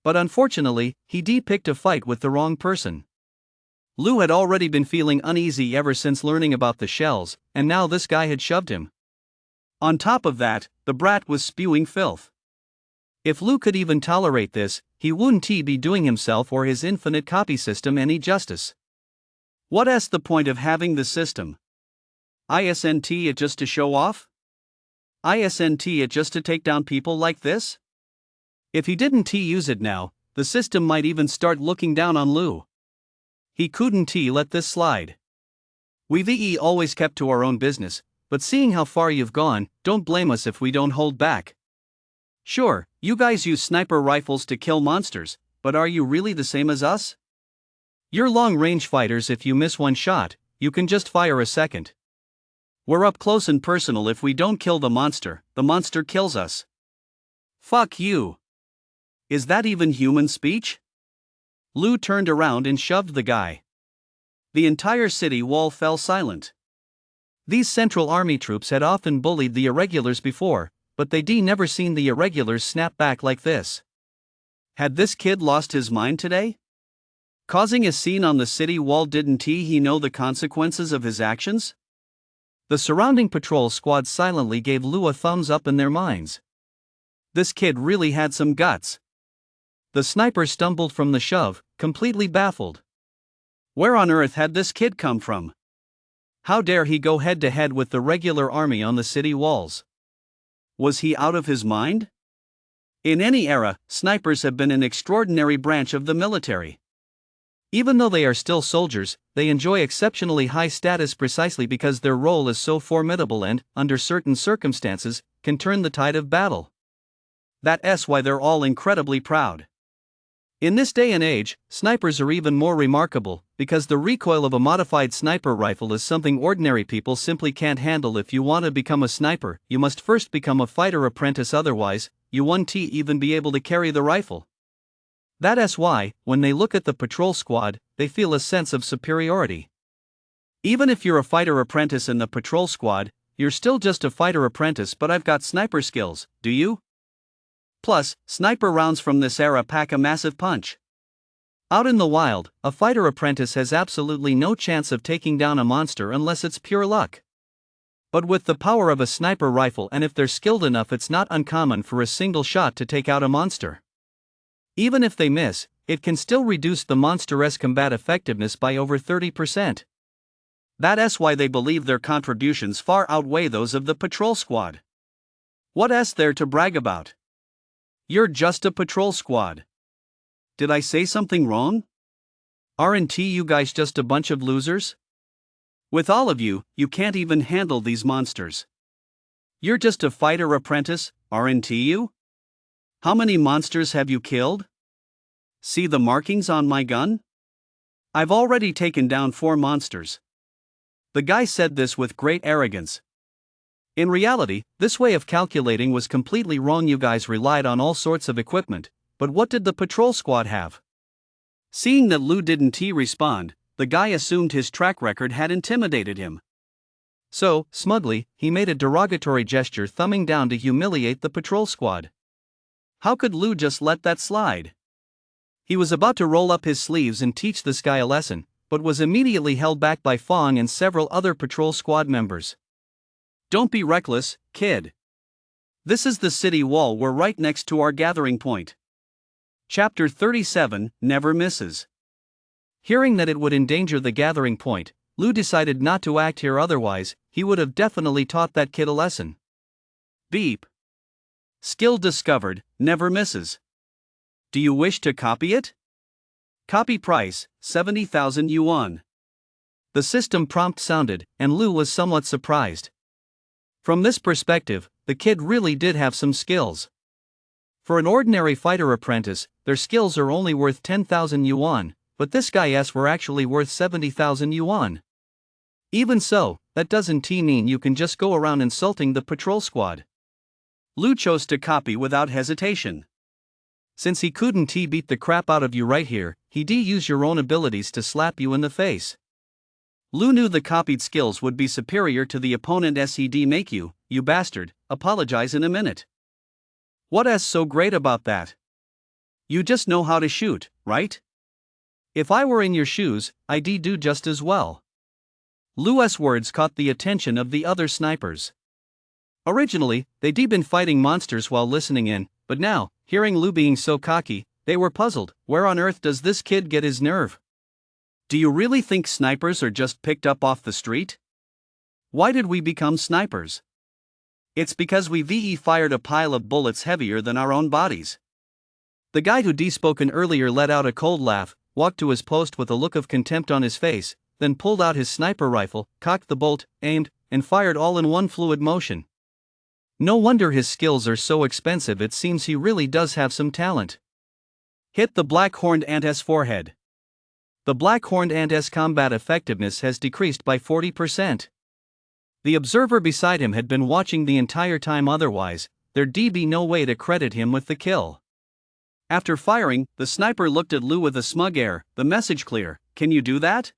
But unfortunately, he picked a fight with the wrong person. Lou had already been feeling uneasy ever since learning about the shells, and now this guy had shoved him. On top of that, the brat was spewing filth. If Lou could even tolerate this, he wouldn't be doing himself or his infinite copy system any justice. What's the point of having the system? Isn't it just to show off? Isn't it just to take down people like this? If he didn't use it now, the system might even start looking down on Lou. He couldn't let this slide. We've always kept to our own business, but seeing how far you've gone, don't blame us if we don't hold back. Sure, you guys use sniper rifles to kill monsters, but are you really the same as us? You're long-range fighters. If you miss one shot, you can just fire a second. We're up close and personal. If we don't kill the monster kills us. Fuck you. Is that even human speech? Lou turned around and shoved the guy. The entire city wall fell silent. These Central Army troops had often bullied the irregulars before, but they'd never seen the irregulars snap back like this. Had this kid lost his mind today? Causing a scene on the city wall? Didn't he know the consequences of his actions? The surrounding patrol squad silently gave Lou a thumbs up in their minds. This kid really had some guts. The sniper stumbled from the shove, completely baffled. Where on earth had this kid come from? How dare he go head-to-head with the regular army on the city walls? Was he out of his mind? In any era, snipers have been an extraordinary branch of the military. Even though they are still soldiers, they enjoy exceptionally high status precisely because their role is so formidable and, under certain circumstances, can turn the tide of battle. That's why they're all incredibly proud. In this day and age, snipers are even more remarkable, because the recoil of a modified sniper rifle is something ordinary people simply can't handle. If you want to become a sniper, you must first become a fighter apprentice, otherwise, you won't even be able to carry the rifle. That's why, when they look at the patrol squad, they feel a sense of superiority. Even if you're a fighter apprentice in the patrol squad, you're still just a fighter apprentice. But I've got sniper skills, do you? Plus, sniper rounds from this era pack a massive punch. Out in the wild, a fighter apprentice has absolutely no chance of taking down a monster unless it's pure luck. But with the power of a sniper rifle, and if they're skilled enough, it's not uncommon for a single shot to take out a monster. Even if they miss, it can still reduce the monster's combat effectiveness by over 30%. That's why they believe their contributions far outweigh those of the patrol squad. What's there to brag about? You're just a patrol squad. Did I say something wrong? Aren't you guys just a bunch of losers? With all of you, you can't even handle these monsters. You're just a fighter apprentice, aren't you? How many monsters have you killed? See the markings on my gun? I've already taken down 4 monsters. The guy said this with great arrogance. In reality, this way of calculating was completely wrong. You guys relied on all sorts of equipment, but what did the patrol squad have? Seeing that Lou didn't respond, the guy assumed his track record had intimidated him. So, smugly, he made a derogatory gesture, thumbing down to humiliate the patrol squad. How could Lou just let that slide? He was about to roll up his sleeves and teach this guy a lesson, but was immediately held back by Fong and several other patrol squad members. Don't be reckless, kid. This is the city wall, we're right next to our gathering point. Chapter 37, Never Misses. Hearing that it would endanger the gathering point, Lou decided not to act here, otherwise, he would have definitely taught that kid a lesson. Beep. Skill discovered, never misses. Do you wish to copy it? Copy price, 70,000 yuan. The system prompt sounded, and Lou was somewhat surprised. From this perspective, the kid really did have some skills. For an ordinary fighter apprentice, their skills are only worth 10,000 yuan, but this guy's were actually worth 70,000 yuan. Even so, that doesn't mean you can just go around insulting the patrol squad. Lou chose to copy without hesitation. Since he couldn't beat the crap out of you right here, he'd use your own abilities to slap you in the face. Lou knew the copied skills would be superior to the opponent's. He'd make you bastard, apologize in a minute. What's so great about that? You just know how to shoot, right? If I were in your shoes, I'd do just as well. Lou's words caught the attention of the other snipers. Originally, they'd been fighting monsters while listening in, but now, hearing Lou being so cocky, they were puzzled. Where on earth does this kid get his nerve? Do you really think snipers are just picked up off the street? Why did we become snipers? It's because we fired a pile of bullets heavier than our own bodies. The guy who spoken earlier let out a cold laugh, walked to his post with a look of contempt on his face, then pulled out his sniper rifle, cocked the bolt, aimed, and fired all in one fluid motion. No wonder his skills are so expensive, it seems he really does have some talent. Hit the black-horned ant's forehead. The black-horned ant's combat effectiveness has decreased by 40%. The observer beside him had been watching the entire time, otherwise, there'd be no way to credit him with the kill. After firing, the sniper looked at Lou with a smug air. The message clear, can you do that?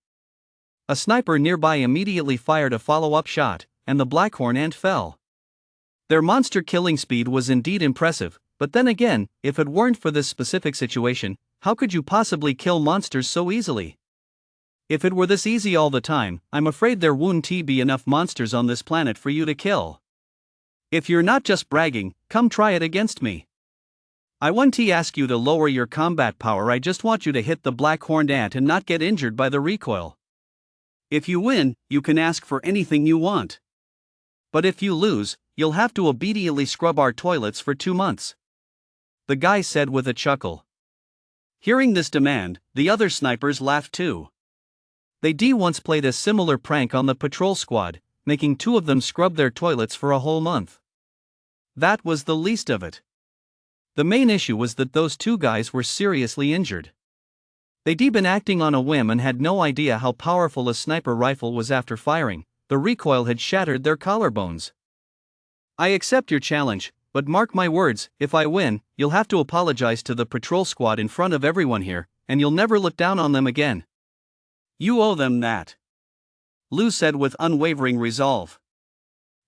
A sniper nearby immediately fired a follow-up shot, and the blackhorn ant fell. Their monster killing speed was indeed impressive, but then again, if it weren't for this specific situation, how could you possibly kill monsters so easily? If it were this easy all the time, I'm afraid there wouldn't be enough monsters on this planet for you to kill. If you're not just bragging, come try it against me. I won't ask you to lower your combat power, I just want you to hit the black-horned ant and not get injured by the recoil. If you win, you can ask for anything you want. But if you lose, you'll have to obediently scrub our toilets for 2 months. The guy said with a chuckle. Hearing this demand, the other snipers laughed too. They once played a similar prank on the patrol squad, making 2 of them scrub their toilets for a whole month. That was the least of it. The main issue was that those 2 guys were seriously injured. They'd been acting on a whim and had no idea how powerful a sniper rifle was. After firing, the recoil had shattered their collarbones. I accept your challenge, but mark my words, if I win, you'll have to apologize to the patrol squad in front of everyone here, and you'll never look down on them again. You owe them that. Lou said with unwavering resolve.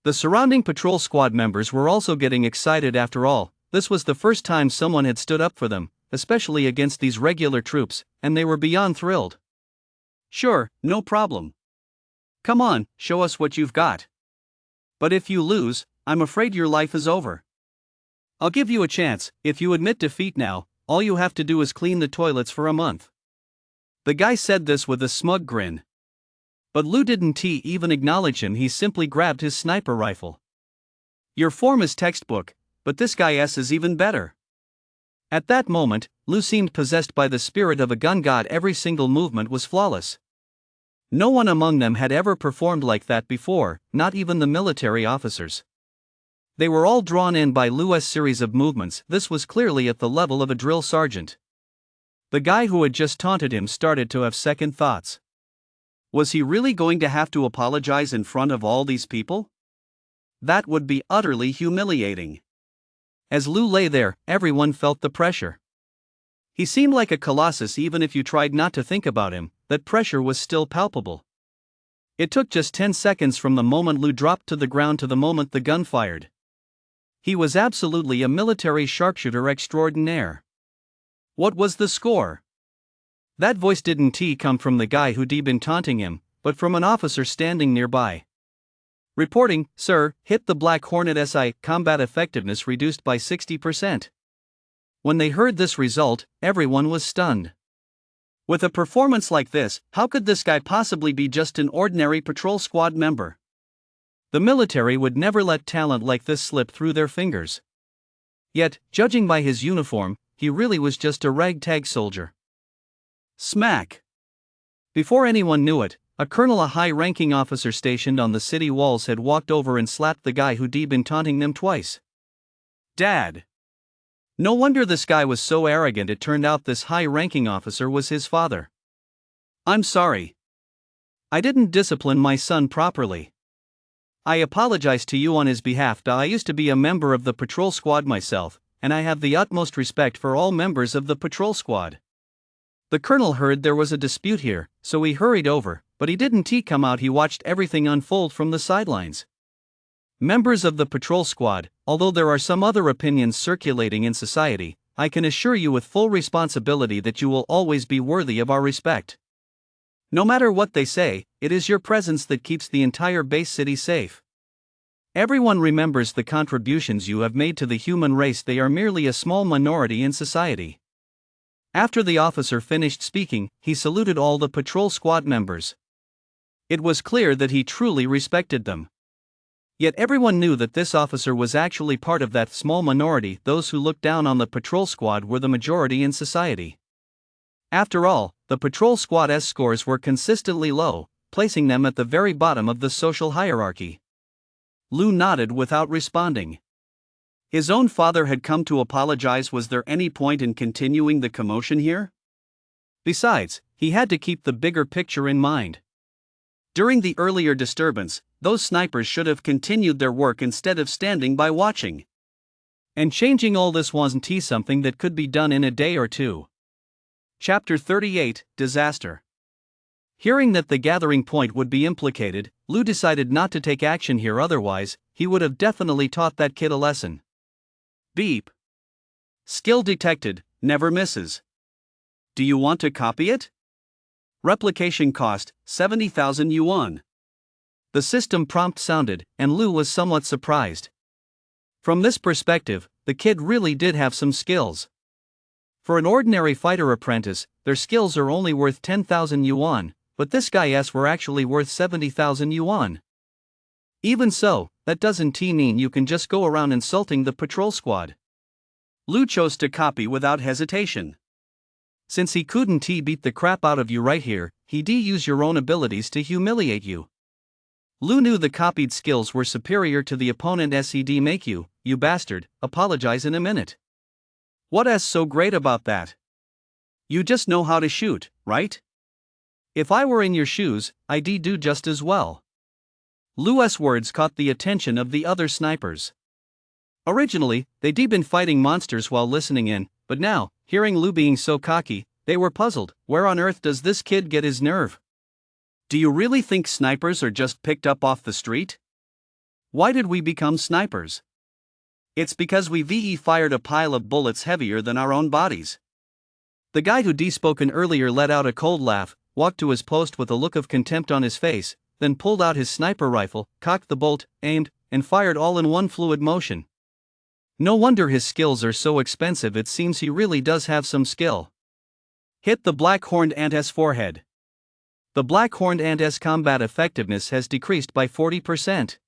The surrounding patrol squad members were also getting excited. After all, this was the first time someone had stood up for them, especially against these regular troops, and they were beyond thrilled. Sure, no problem. Come on, show us what you've got. But if you lose, I'm afraid your life is over. I'll give you a chance. If you admit defeat now, all you have to do is clean the toilets for a month. The guy said this with a smug grin. But Lou didn't even acknowledge him, he simply grabbed his sniper rifle. Your form is textbook, but this guy's is even better. At that moment, Lou seemed possessed by the spirit of a gun god. Every single movement was flawless. No one among them had ever performed like that before, not even the military officers. They were all drawn in by Lou's series of movements. This was clearly at the level of a drill sergeant. The guy who had just taunted him started to have second thoughts. Was he really going to have to apologize in front of all these people? That would be utterly humiliating. As Lou lay there, everyone felt the pressure. He seemed like a colossus even if you tried not to think about him, that pressure was still palpable. It took just 10 seconds from the moment Lou dropped to the ground to the moment the gun fired. He was absolutely a military sharpshooter extraordinaire. What was the score? That voice didn't come from the guy who'd been taunting him, but from an officer standing nearby. Reporting, "Sir, hit the Black Hornet SI, combat effectiveness reduced by 60%. When they heard this result, everyone was stunned. With a performance like this, how could this guy possibly be just an ordinary patrol squad member? The military would never let talent like this slip through their fingers. Yet, judging by his uniform, he really was just a ragtag soldier. Smack! Before anyone knew it, a colonel, a high-ranking officer stationed on the city walls, had walked over and slapped the guy who'd been taunting them twice. Dad! No wonder this guy was so arrogant. It turned out this high-ranking officer was his father. "I'm sorry. I didn't discipline my son properly. I apologize to you on his behalf. I used to be a member of the patrol squad myself, and I have the utmost respect for all members of the patrol squad." The colonel heard there was a dispute here, so he hurried over, but he didn't come out. He watched everything unfold from the sidelines. Members of the patrol squad, although there are some other opinions circulating in society, I can assure you with full responsibility that you will always be worthy of our respect. No matter what they say, it is your presence that keeps the entire base city safe. Everyone remembers the contributions you have made to the human race. They are merely a small minority in society. After the officer finished speaking, he saluted all the patrol squad members. It was clear that he truly respected them. Yet everyone knew that this officer was actually part of that small minority. Those who looked down on the patrol squad were the majority in society. After all, the patrol squad's scores were consistently low, placing them at the very bottom of the social hierarchy. Lou nodded without responding. His own father had come to apologize. Was there any point in continuing the commotion here? Besides, he had to keep the bigger picture in mind. During the earlier disturbance, those snipers should have continued their work instead of standing by watching. And changing all this wasn't something that could be done in a day or two. Chapter 38, Disaster. Hearing that the gathering point would be implicated, Lou decided not to take action here. Otherwise, he would have definitely taught that kid a lesson. Beep. Skill detected, never misses. Do you want to copy it? Replication cost, 70,000 yuan. The system prompt sounded, and Lou was somewhat surprised. From this perspective, the kid really did have some skills. For an ordinary fighter apprentice, their skills are only worth 10,000 yuan, but this guy's were actually worth 70,000 yuan. Even so, that doesn't mean you can just go around insulting the patrol squad. Lou chose to copy without hesitation. Since he couldn't beat the crap out of you right here, he'd use your own abilities to humiliate you. Lou knew the copied skills were superior to the opponent's. He'd make you bastard, apologize in a minute. What's so great about that? You just know how to shoot, right? If I were in your shoes, I'd do just as well. Lou's words caught the attention of the other snipers. Originally, they'd been fighting monsters while listening in, but now, hearing Lou being so cocky, they were puzzled. Where on earth does this kid get his nerve? Do you really think snipers are just picked up off the street? Why did we become snipers? It's because we fired a pile of bullets heavier than our own bodies. The guy who'd spoken earlier let out a cold laugh, walked to his post with a look of contempt on his face, then pulled out his sniper rifle, cocked the bolt, aimed, and fired all in one fluid motion. No wonder his skills are so expensive. It seems he really does have some skill. Hit the black-horned ant's forehead. The black-horned ant's combat effectiveness has decreased by 40%.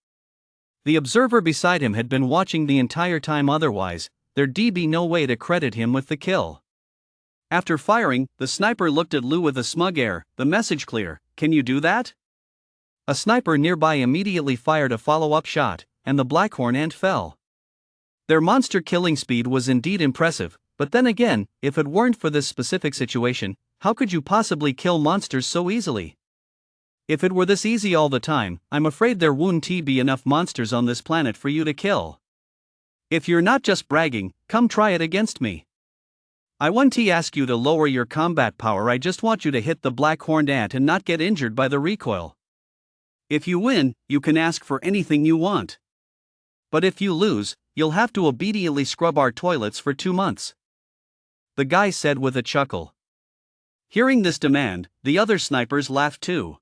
The observer beside him had been watching the entire time. Otherwise, there'd be no way to credit him with the kill. After firing, the sniper looked at Lou with a smug air. The message clear. Can you do that? A sniper nearby immediately fired a follow-up shot, and the blackhorn ant fell. Their monster killing speed was indeed impressive, but then again, if it weren't for this specific situation, how could you possibly kill monsters so easily? If it were this easy all the time, I'm afraid there wouldn't be enough monsters on this planet for you to kill. If you're not just bragging, come try it against me. I won't ask you to lower your combat power, I just want you to hit the black horned ant and not get injured by the recoil. If you win, you can ask for anything you want. But if you lose, you'll have to obediently scrub our toilets for 2 months. The guy said with a chuckle. Hearing this demand, the other snipers laughed too.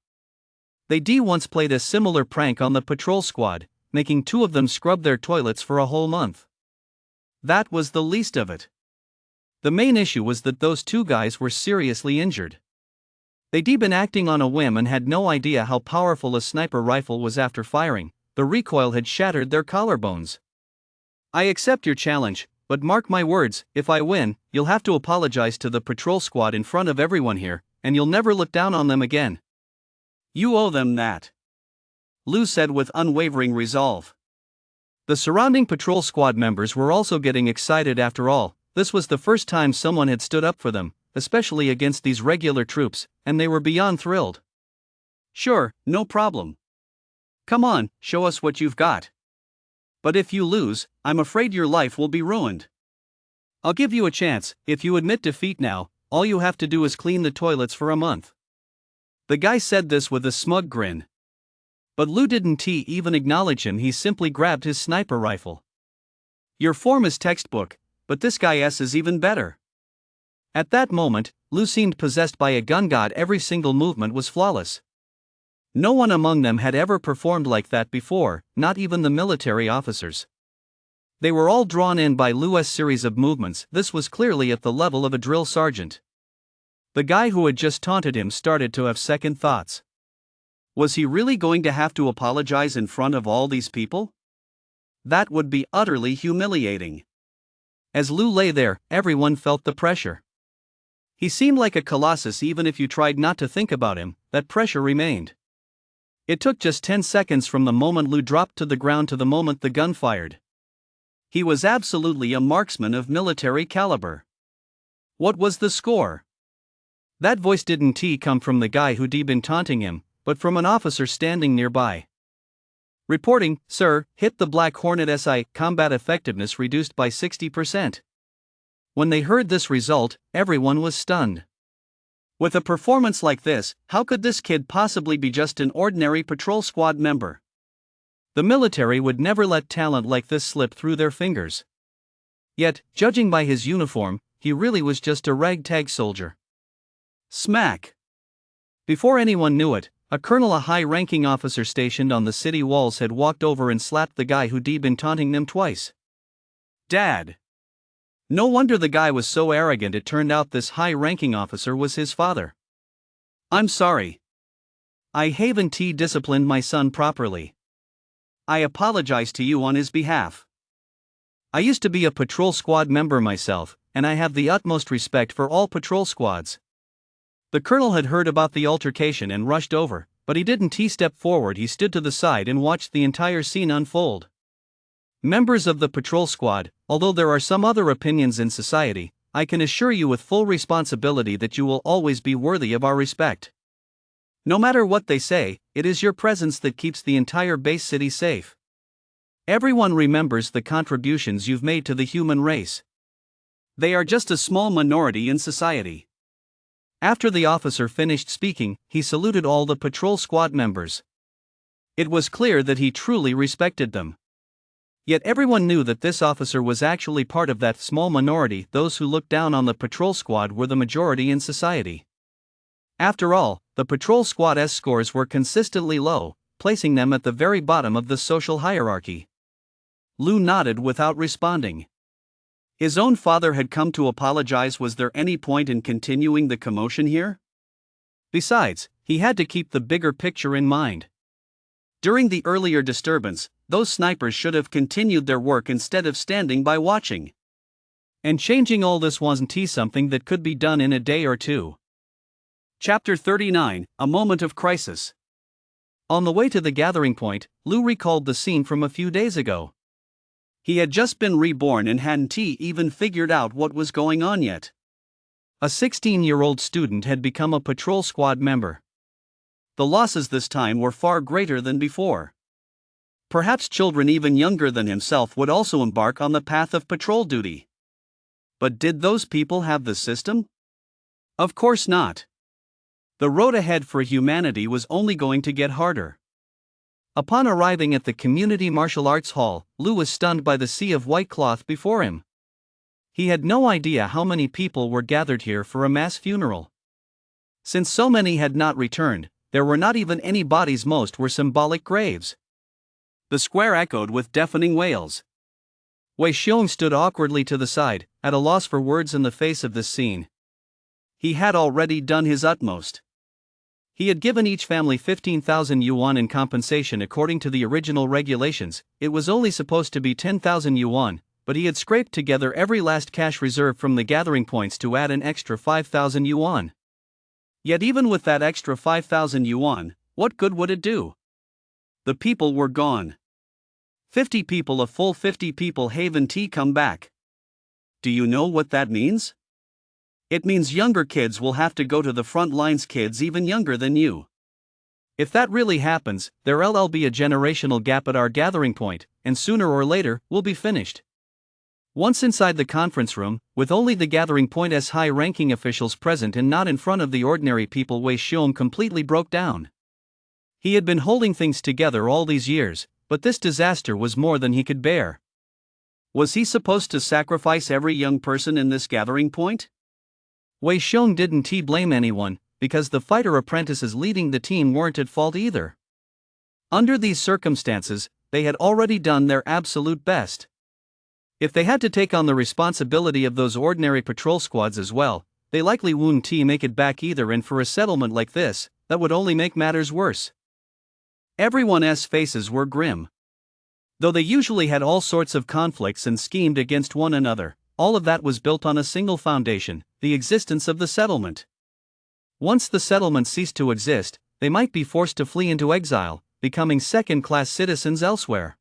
They once played a similar prank on the patrol squad, making 2 of them scrub their toilets for a whole month. That was the least of it. The main issue was that those 2 guys were seriously injured. They'd been acting on a whim and had no idea how powerful a sniper rifle was after firing. The recoil had shattered their collarbones. I accept your challenge, but mark my words, if I win, you'll have to apologize to the patrol squad in front of everyone here, and you'll never look down on them again. You owe them that, Lou said with unwavering resolve. The surrounding patrol squad members were also getting excited. After all, this was the first time someone had stood up for them, especially against these regular troops, and they were beyond thrilled. Sure, no problem. Come on, show us what you've got. But if you lose, I'm afraid your life will be ruined. I'll give you a chance. If you admit defeat now, all you have to do is clean the toilets for a month. The guy said this with a smug grin. But Lou didn't even acknowledge him, he simply grabbed his sniper rifle. Your form is textbook, but this guy's is even better. At that moment, Lou seemed possessed by a gun god. Every single movement was flawless. No one among them had ever performed like that before, not even the military officers. They were all drawn in by Lou's series of movements. This was clearly at the level of a drill sergeant. The guy who had just taunted him started to have second thoughts. Was he really going to have to apologize in front of all these people? That would be utterly humiliating. As Lou lay there, everyone felt the pressure. He seemed like a colossus. Even if you tried not to think about him, that pressure remained. It took just 10 seconds from the moment Lou dropped to the ground to the moment the gun fired. He was absolutely a marksman of military caliber. What was the score? That voice didn't come from the guy who'd been taunting him, but from an officer standing nearby. Reporting, sir, hit the Black Hornet SI, combat effectiveness reduced by 60%. When they heard this result, everyone was stunned. With a performance like this, how could this kid possibly be just an ordinary patrol squad member? The military would never let talent like this slip through their fingers. Yet, judging by his uniform, he really was just a ragtag soldier. Smack! Before anyone knew it, a colonel, a high-ranking officer stationed on the city walls, had walked over and slapped the guy who'd been taunting them twice. Dad! No wonder the guy was so arrogant. It turned out this high-ranking officer was his father. I'm sorry. I haven't disciplined my son properly. I apologize to you on his behalf. I used to be a patrol squad member myself, and I have the utmost respect for all patrol squads. The colonel had heard about the altercation and rushed over, but he didn't step forward. He stood to the side and watched the entire scene unfold. Members of the patrol squad, although there are some other opinions in society, I can assure you with full responsibility that you will always be worthy of our respect. No matter what they say, it is your presence that keeps the entire base city safe. Everyone remembers the contributions you've made to the human race. They are just a small minority in society. After the officer finished speaking, he saluted all the patrol squad members. It was clear that he truly respected them. Yet everyone knew that this officer was actually part of that small minority. Those who looked down on the patrol squad were the majority in society. After all, the patrol squad's scores were consistently low, placing them at the very bottom of the social hierarchy. Lou nodded without responding. His own father had come to apologize. Was there any point in continuing the commotion here? Besides, he had to keep the bigger picture in mind. During the earlier disturbance, those snipers should have continued their work instead of standing by watching. And changing all this wasn't something that could be done in a day or two. Chapter 39, A Moment of Crisis. On the way to the gathering point, Lou recalled the scene from a few days ago. He had just been reborn and hadn't even figured out what was going on yet. A 16-year-old student had become a patrol squad member. The losses this time were far greater than before. Perhaps children even younger than himself would also embark on the path of patrol duty. But did those people have the system? Of course not. The road ahead for humanity was only going to get harder. Upon arriving at the community martial arts hall, Lou was stunned by the sea of white cloth before him. He had no idea how many people were gathered here for a mass funeral. Since so many had not returned, there were not even any bodies, most were symbolic graves. The square echoed with deafening wails. Wei Xiong stood awkwardly to the side, at a loss for words in the face of this scene. He had already done his utmost. He had given each family 15,000 yuan in compensation according to the original regulations. It was only supposed to be 10,000 yuan, but he had scraped together every last cash reserve from the gathering points to add an extra 5,000 yuan. Yet even with that extra 5,000 yuan, what good would it do? The people were gone. 50 people, a full 50 people haven't come back. Do you know what that means? It means younger kids will have to go to the front lines, kids even younger than you. If that really happens, there'll be a generational gap at our gathering point, and sooner or later, we'll be finished. Once inside the conference room, with only the gathering point's high-ranking officials present and not in front of the ordinary people, Wei Xiong completely broke down. He had been holding things together all these years, but this disaster was more than he could bear. Was he supposed to sacrifice every young person in this gathering point? Wei Xiong didn't blame anyone, because the fighter apprentices leading the team weren't at fault either. Under these circumstances, they had already done their absolute best. If they had to take on the responsibility of those ordinary patrol squads as well, they likely wouldn't make it back either, and for a settlement like this, that would only make matters worse. Everyone's faces were grim. Though they usually had all sorts of conflicts and schemed against one another, all of that was built on a single foundation, the existence of the settlement. Once the settlement ceased to exist, they might be forced to flee into exile, becoming second-class citizens elsewhere.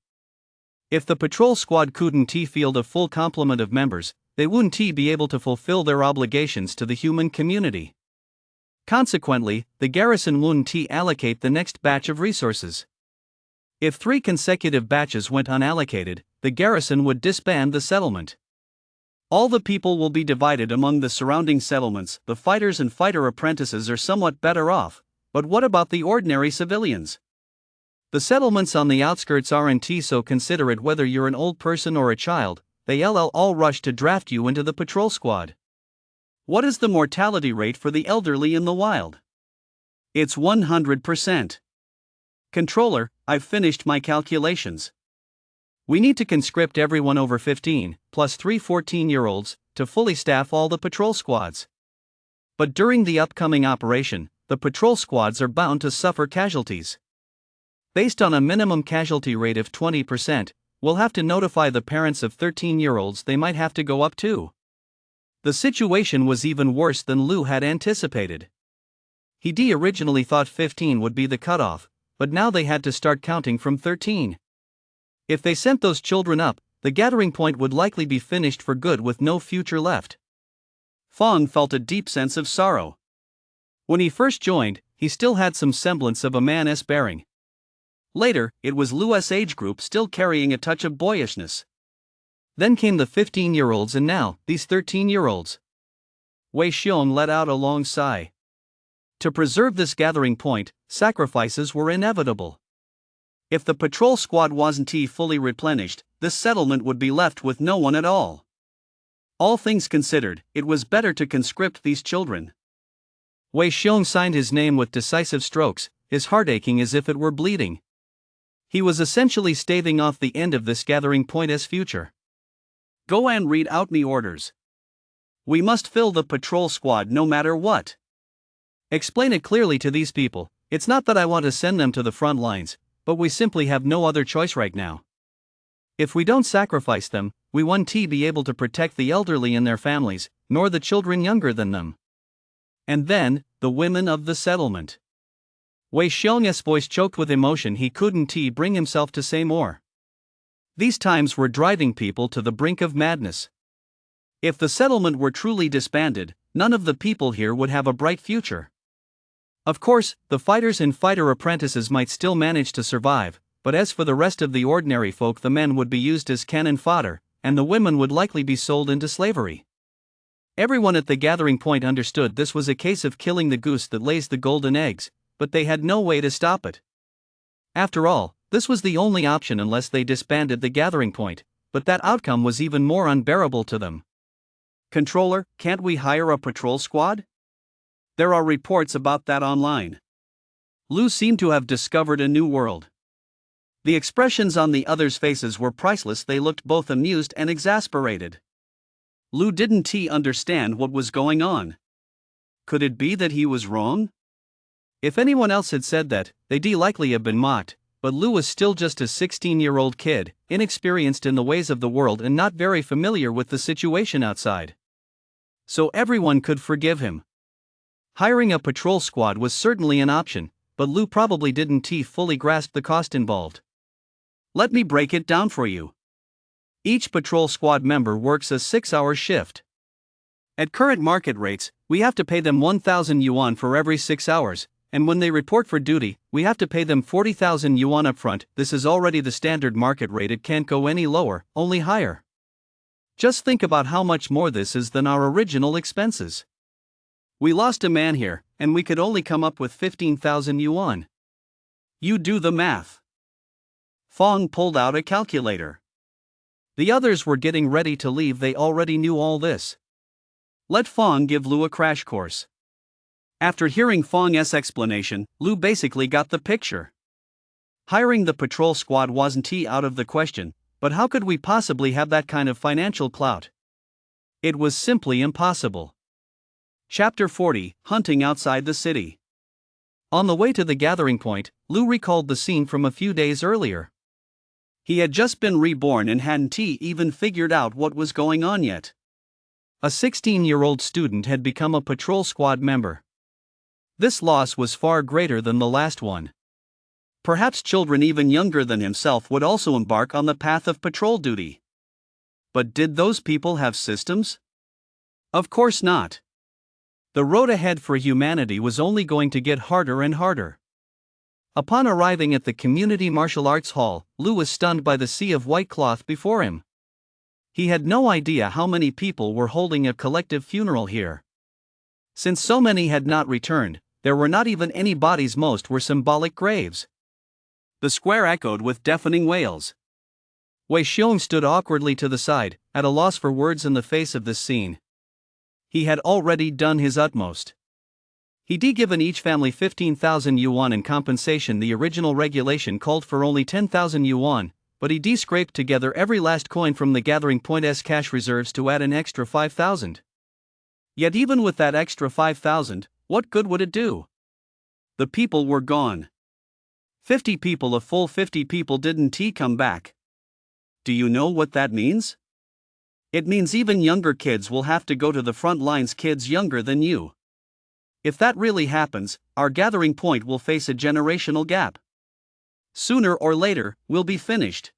If the patrol squad couldn't field a full complement of members, they wouldn't be able to fulfill their obligations to the human community. Consequently, the garrison wouldn't allocate the next batch of resources. If 3 consecutive batches went unallocated, the garrison would disband the settlement. All the people will be divided among the surrounding settlements. The fighters and fighter apprentices are somewhat better off, but what about the ordinary civilians? The settlements on the outskirts aren't so considerate whether you're an old person or a child. They'll all rush to draft you into the patrol squad. What is the mortality rate for the elderly in the wild? It's 100%. Controller, I've finished my calculations. We need to conscript everyone over 15, plus 3 14-year-olds, to fully staff all the patrol squads. But during the upcoming operation, the patrol squads are bound to suffer casualties. Based on a minimum casualty rate of 20%, we'll have to notify the parents of 13-year-olds they might have to go up too. The situation was even worse than Lou had anticipated. He originally thought 15 would be the cutoff, but now they had to start counting from 13. If they sent those children up, the gathering point would likely be finished for good with no future left. Fong felt a deep sense of sorrow. When he first joined, he still had some semblance of a man's bearing. Later, it was Lu's age group, still carrying a touch of boyishness. Then came the 15-year-olds and now, these 13-year-olds. Wei Xiong let out a long sigh. To preserve this gathering point, sacrifices were inevitable. If the patrol squad wasn't fully replenished, this settlement would be left with no one at all. All things considered, it was better to conscript these children. Wei Xiong signed his name with decisive strokes, his heart aching as if it were bleeding. He was essentially staving off the end of this gathering point's future. Go and read out me orders. We must fill the patrol squad no matter what. Explain it clearly to these people. It's not that I want to send them to the front lines, but we simply have no other choice right now. If we don't sacrifice them, we won't be able to protect the elderly and their families, nor the children younger than them. And then, the women of the settlement. Wei Xiong's voice choked with emotion. He couldn't bring himself to say more. These times were driving people to the brink of madness. If the settlement were truly disbanded, none of the people here would have a bright future. Of course, the fighters and fighter apprentices might still manage to survive, but as for the rest of the ordinary folk, the men would be used as cannon fodder, and the women would likely be sold into slavery. Everyone at the gathering point understood this was a case of killing the goose that lays the golden eggs, but they had no way to stop it. After all, this was the only option unless they disbanded the gathering point, but that outcome was even more unbearable to them. Controller, can't we hire a patrol squad? There are reports about that online. Lou seemed to have discovered a new world. The expressions on the others' faces were priceless. They looked both amused and exasperated. Lou didn't understand what was going on. Could it be that he was wrong? If anyone else had said that, they'd likely have been mocked, but Lou was still just a 16-year-old kid, inexperienced in the ways of the world and not very familiar with the situation outside. So everyone could forgive him. Hiring a patrol squad was certainly an option, but Lou probably didn't fully grasp the cost involved. Let me break it down for you. Each patrol squad member works a 6-hour shift. At current market rates, we have to pay them 1,000 yuan for every 6 hours, and when they report for duty, we have to pay them 40,000 yuan upfront. This is already the standard market rate. It can't go any lower, only higher. Just think about how much more this is than our original expenses. We lost a man here, and we could only come up with 15,000 yuan. You do the math. Fong pulled out a calculator. The others were getting ready to leave. They already knew all this. Let Fong give Lou a crash course. After hearing Fong's explanation, Lou basically got the picture. Hiring the patrol squad wasn't out of the question, but how could we possibly have that kind of financial clout? It was simply impossible. Chapter 40, Hunting Outside the City. On the way to the gathering point, Lou recalled the scene from a few days earlier. He had just been reborn and hadn't even figured out what was going on yet. A 16-year-old student had become a patrol squad member. This loss was far greater than the last one. Perhaps children even younger than himself would also embark on the path of patrol duty. But did those people have systems? Of course not. The road ahead for humanity was only going to get harder and harder. Upon arriving at the community martial arts hall, Lou was stunned by the sea of white cloth before him. He had no idea how many people were holding a collective funeral here. Since so many had not returned, there were not even any bodies. Most were symbolic graves. The square echoed with deafening wails. Wei Xiong stood awkwardly to the side, at a loss for words in the face of this scene. He had already done his utmost. He'd given each family 15,000 yuan in compensation. The original regulation called for only 10,000 yuan, but he scraped together every last coin from the gathering point's cash reserves to add an extra 5,000. Yet even with that extra 5,000, what good would it do? The people were gone. 50 people, a full 50 people didn't come back. Do you know what that means? It means even younger kids will have to go to the front lines, kids younger than you. If that really happens, our gathering point will face a generational gap. Sooner or later, we'll be finished.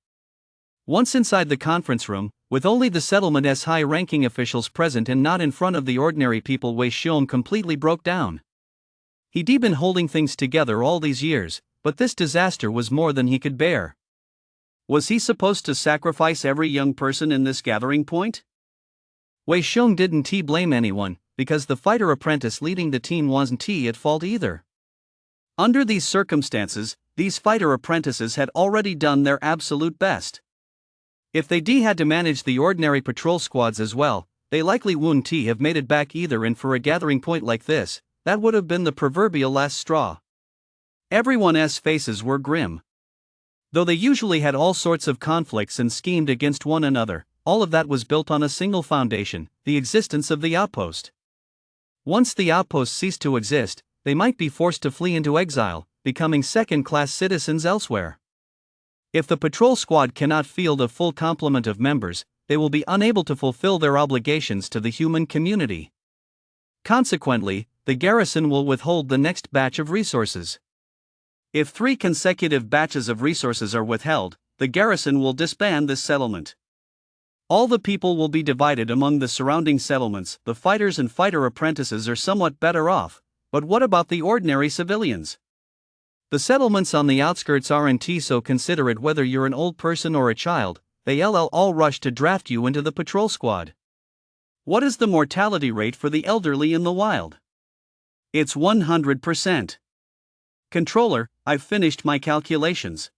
Once inside the conference room, with only the settlement's high-ranking officials present and not in front of the ordinary people, Wei Xiong completely broke down. He'd been holding things together all these years, but this disaster was more than he could bear. Was he supposed to sacrifice every young person in this gathering point? Wei Xiong didn't blame anyone, because the fighter apprentice leading the team wasn't at fault either. Under these circumstances, these fighter apprentices had already done their absolute best. If they had to manage the ordinary patrol squads as well, they likely wouldn't have made it back either, and for a gathering point like this, that would have been the proverbial last straw. Everyone's faces were grim. Though they usually had all sorts of conflicts and schemed against one another, all of that was built on a single foundation, the existence of the outpost. Once the outpost ceased to exist, they might be forced to flee into exile, becoming second-class citizens elsewhere. If the patrol squad cannot field a full complement of members, they will be unable to fulfill their obligations to the human community. Consequently, the garrison will withhold the next batch of resources. If 3 consecutive batches of resources are withheld, the garrison will disband this settlement. All the people will be divided among the surrounding settlements. The fighters and fighter apprentices are somewhat better off, but what about the ordinary civilians? The settlements on the outskirts aren't so considerate whether you're an old person or a child. They'll all rush to draft you into the patrol squad. What is the mortality rate for the elderly in the wild? It's 100%. Controller, I've finished my calculations.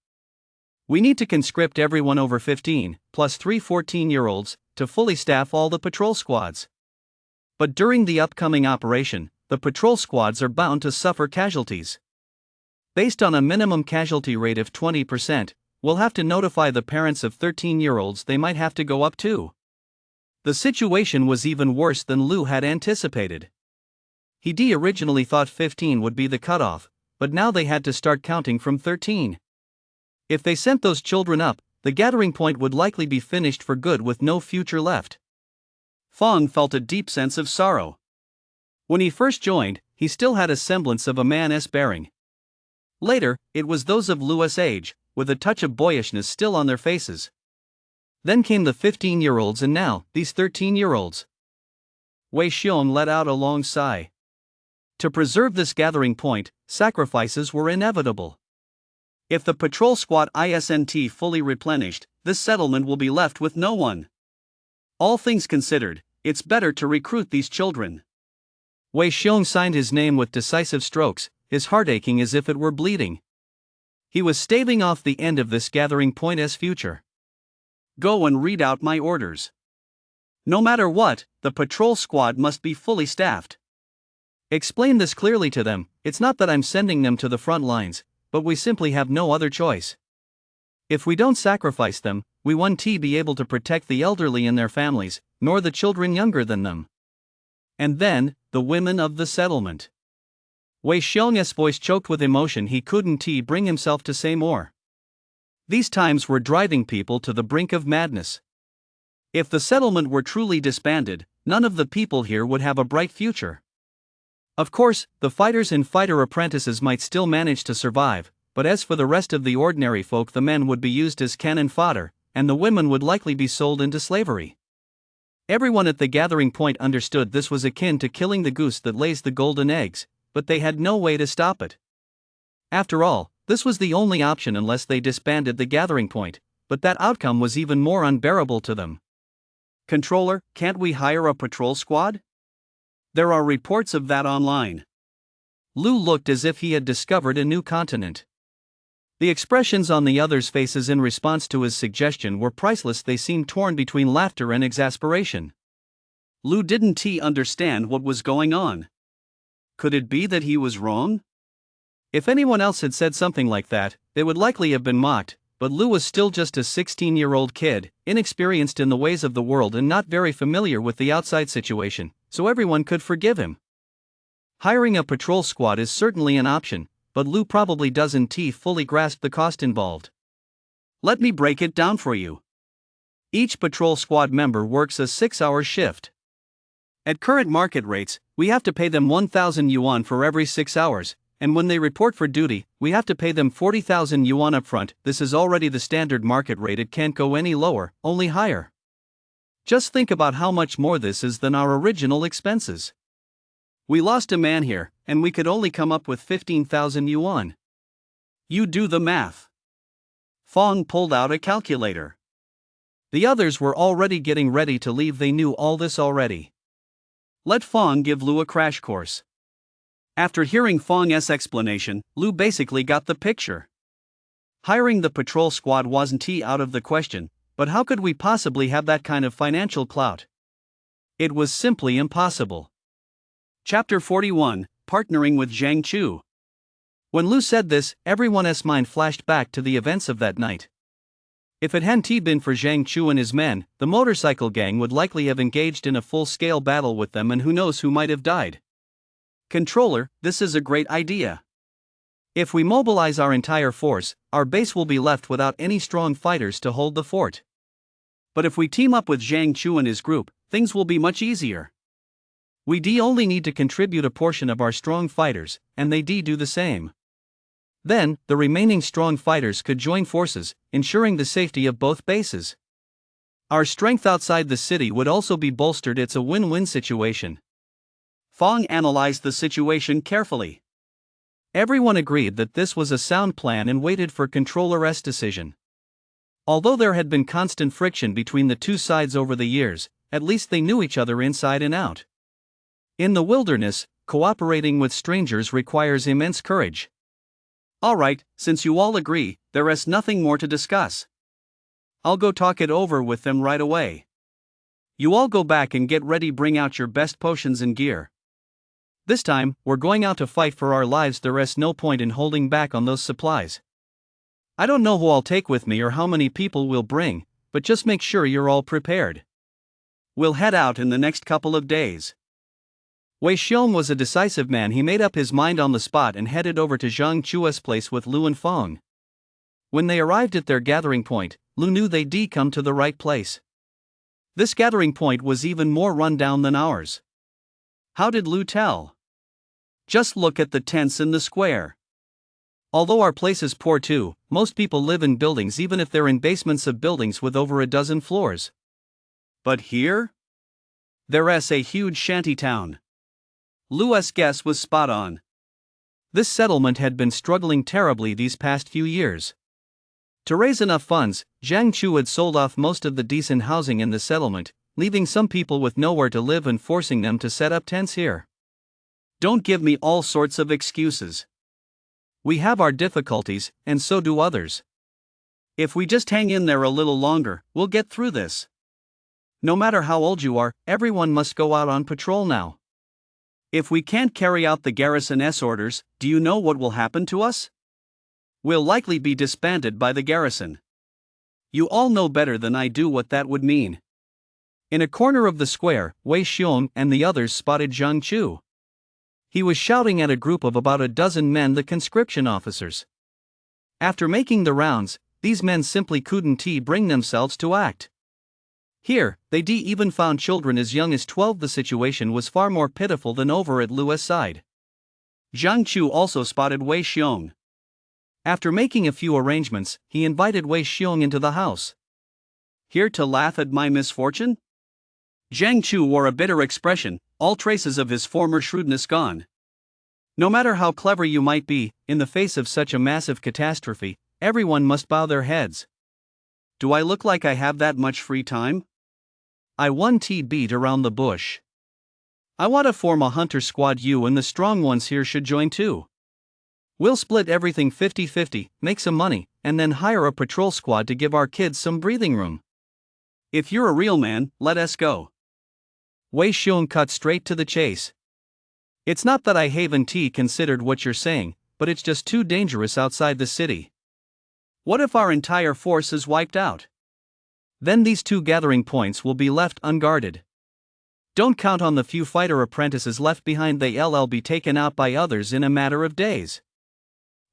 We need to conscript everyone over 15, plus 3 14-year-olds, to fully staff all the patrol squads. But during the upcoming operation, the patrol squads are bound to suffer casualties. Based on a minimum casualty rate of 20%, we'll have to notify the parents of 13-year-olds they might have to go up to. The situation was even worse than Lou had anticipated. He originally thought 15 would be the cutoff, but now they had to start counting from 13. If they sent those children up, the gathering point would likely be finished for good with no future left. Fong felt a deep sense of sorrow. When he first joined, he still had a semblance of a man's bearing. Later, it was those of Lou's age, with a touch of boyishness still on their faces. Then came the 15-year-olds and now, these 13-year-olds. Wei Xiong let out a long sigh. To preserve this gathering point, sacrifices were inevitable. If the patrol squad isn't fully replenished, this settlement will be left with no one. All things considered, it's better to recruit these children. Wei Xiong signed his name with decisive strokes, his heart aching as if it were bleeding. He was staving off the end of this gathering point as future. Go and read out my orders. No matter what, the patrol squad must be fully staffed. Explain this clearly to them. It's not that I'm sending them to the front lines, but we simply have no other choice. If we don't sacrifice them, we won't be able to protect the elderly and their families, nor the children younger than them. And then, the women of the settlement. Wei Xiong's voice choked with emotion. He couldn't bring himself to say more. These times were driving people to the brink of madness. If the settlement were truly disbanded, none of the people here would have a bright future. Of course, the fighters and fighter apprentices might still manage to survive, but as for the rest of the ordinary folk, the men would be used as cannon fodder, and the women would likely be sold into slavery. Everyone at the gathering point understood this was akin to killing the goose that lays the golden eggs, but they had no way to stop it. After all, this was the only option unless they disbanded the gathering point, but that outcome was even more unbearable to them. Controller, can't we hire a patrol squad? There are reports of that online. Lou looked as if he had discovered a new continent. The expressions on the others' faces in response to his suggestion were priceless. They seemed torn between laughter and exasperation. Lou didn't understand what was going on. Could it be that he was wrong? If anyone else had said something like that, they would likely have been mocked, but Lou was still just a 16-year-old kid, inexperienced in the ways of the world and not very familiar with the outside situation, so everyone could forgive him. Hiring a patrol squad is certainly an option, but Lou probably doesn't fully grasp the cost involved. Let me break it down for you. Each patrol squad member works a 6-hour shift. At current market rates, we have to pay them 1,000 yuan for every 6 hours, and when they report for duty, we have to pay them 40,000 yuan upfront. This is already the standard market rate. It can't go any lower, only higher. Just think about how much more this is than our original expenses. We lost a man here, and we could only come up with 15,000 yuan. You do the math. Fong pulled out a calculator. The others were already getting ready to leave. They knew all this already. Let Fong give Lou a crash course. After hearing Fong's explanation, Lou basically got the picture. Hiring the patrol squad wasn't out of the question, but how could we possibly have that kind of financial clout? It was simply impossible. Chapter 41, Partnering with Zhang Chu. When Lou said this, everyone's mind flashed back to the events of that night. If it hadn't been for Zhang Chu and his men, the motorcycle gang would likely have engaged in a full-scale battle with them, and who knows who might have died. Controller, this is a great idea. If we mobilize our entire force, our base will be left without any strong fighters to hold the fort. But if we team up with Zhang Chu and his group, things will be much easier. We only need to contribute a portion of our strong fighters, and they do the same. Then, the remaining strong fighters could join forces, ensuring the safety of both bases. Our strength outside the city would also be bolstered. It's a win-win situation. Fong analyzed the situation carefully. Everyone agreed that this was a sound plan and waited for Controller's decision. Although there had been constant friction between the two sides over the years, at least they knew each other inside and out. In the wilderness, cooperating with strangers requires immense courage. Alright, since you all agree, there is nothing more to discuss. I'll go talk it over with them right away. You all go back and get ready, bring out your best potions and gear. This time, we're going out to fight for our lives, there is no point in holding back on those supplies. I don't know who I'll take with me or how many people we'll bring, but just make sure you're all prepared. We'll head out in the next couple of days. Wei Xiong was a decisive man. He made up his mind on the spot and headed over to Zhang Chua's place with Lu and Feng. When they arrived at their gathering point, Lu knew they'd come to the right place. This gathering point was even more run down than ours. How did Lu tell? Just look at the tents in the square. Although our place is poor too, most people live in buildings, even if they're in basements of buildings with over a dozen floors. But here? There's a huge shanty town. Lu's guess was spot on. This settlement had been struggling terribly these past few years. To raise enough funds, Zhang Chu had sold off most of the decent housing in the settlement, leaving some people with nowhere to live and forcing them to set up tents here. Don't give me all sorts of excuses. We have our difficulties, and so do others. If we just hang in there a little longer, we'll get through this. No matter how old you are, everyone must go out on patrol now. If we can't carry out the garrison's orders, do you know what will happen to us? We'll likely be disbanded by the garrison. You all know better than I do what that would mean. In a corner of the square, Wei Xiong and the others spotted Zhang Chu. He was shouting at a group of about a dozen men, the conscription officers. After making the rounds, these men simply couldn't bring themselves to act. Here, they even found children as young as 12. The situation was far more pitiful than over at Lu's side. Zhang Chu also spotted Wei Xiong. After making a few arrangements, he invited Wei Xiong into the house. Here to laugh at my misfortune? Zhang Chu wore a bitter expression, all traces of his former shrewdness gone. No matter how clever you might be, in the face of such a massive catastrophe, everyone must bow their heads. Do I look like I have that much free time? I want to beat around the bush. I want to form a hunter squad. You and the strong ones here should join too. We'll split everything 50-50, make some money, and then hire a patrol squad to give our kids some breathing room. If you're a real man, let us go. Wei Xiong cut straight to the chase. It's not that I haven't considered what you're saying, but it's just too dangerous outside the city. What if our entire force is wiped out? Then these two gathering points will be left unguarded. Don't count on the few fighter apprentices left behind. They'll be taken out by others in a matter of days.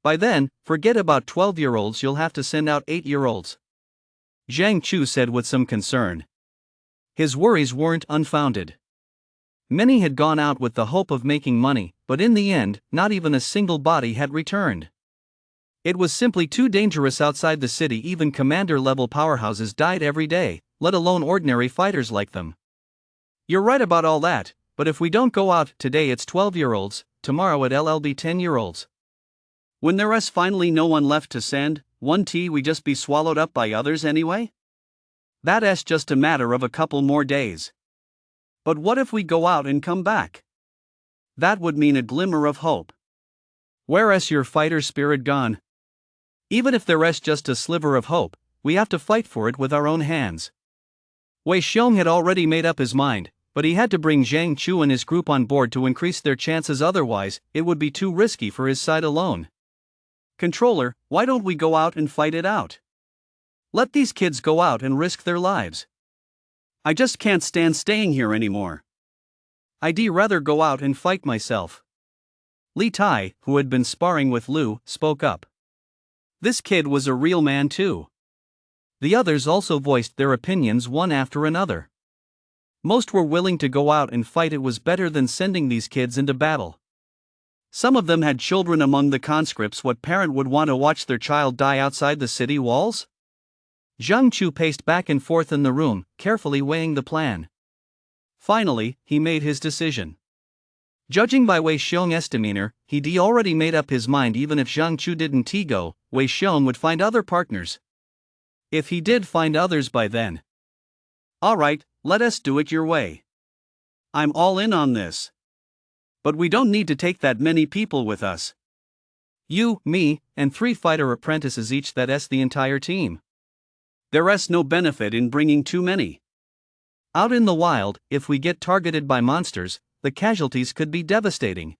By then, forget about 12-year-olds, you'll have to send out 8-year-olds. Zhang Chu said with some concern. His worries weren't unfounded. Many had gone out with the hope of making money, but in the end, not even a single body had returned. It was simply too dangerous outside the city. Even commander-level powerhouses died every day, let alone ordinary fighters like them. You're right about all that, but if we don't go out today, it's 12-year-olds, tomorrow it'll be 10-year-olds. When there's finally no one left to send, we just be swallowed up by others anyway? That's just a matter of a couple more days. But what if we go out and come back? That would mean a glimmer of hope. Where's your fighter spirit gone? Even if there's just a sliver of hope, we have to fight for it with our own hands. Wei Xiong had already made up his mind, but he had to bring Zhang Chu and his group on board to increase their chances, otherwise, it would be too risky for his side alone. Controller, why don't we go out and fight it out? Let these kids go out and risk their lives. I just can't stand staying here anymore. I'd rather go out and fight myself. Li Tai, who had been sparring with Lu, spoke up. This kid was a real man too. The others also voiced their opinions one after another. Most were willing to go out and fight. It was better than sending these kids into battle. Some of them had children among the conscripts. What parent would want to watch their child die outside the city walls? Zhang Chu paced back and forth in the room, carefully weighing the plan. Finally, he made his decision. Judging by Wei Xiong's demeanor, he'd already made up his mind. Even if Zhang Chu didn't go, Wei Xiong would find other partners. If he did find others by then. Alright, let us do it your way. I'm all in on this. But we don't need to take that many people with us. You, me, and 3 fighter apprentices each, that's the entire team. There's no benefit in bringing too many. Out in the wild, if we get targeted by monsters, the casualties could be devastating.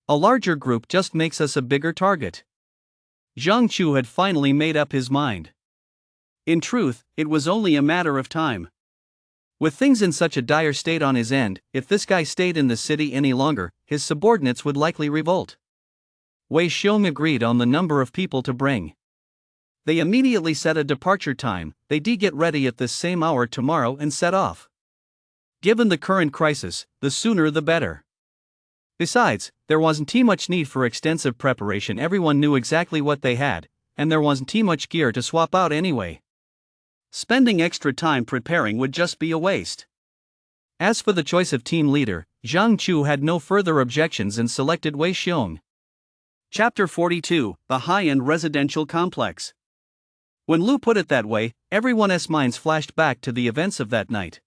A larger group just makes us a bigger target. Zhang Chu had finally made up his mind. In truth, it was only a matter of time. With things in such a dire state on his end, if this guy stayed in the city any longer, his subordinates would likely revolt. Wei Xiong agreed on the number of people to bring. They immediately set a departure time. They get ready at this same hour tomorrow and set off. Given the current crisis, the sooner the better. Besides, there wasn't too much need for extensive preparation. Everyone knew exactly what they had, and there wasn't too much gear to swap out anyway. Spending extra time preparing would just be a waste. As for the choice of team leader, Zhang Chu had no further objections and selected Wei Xiong. Chapter 42, The High-End Residential Complex. When Lu put it that way, everyone's minds flashed back to the events of that night.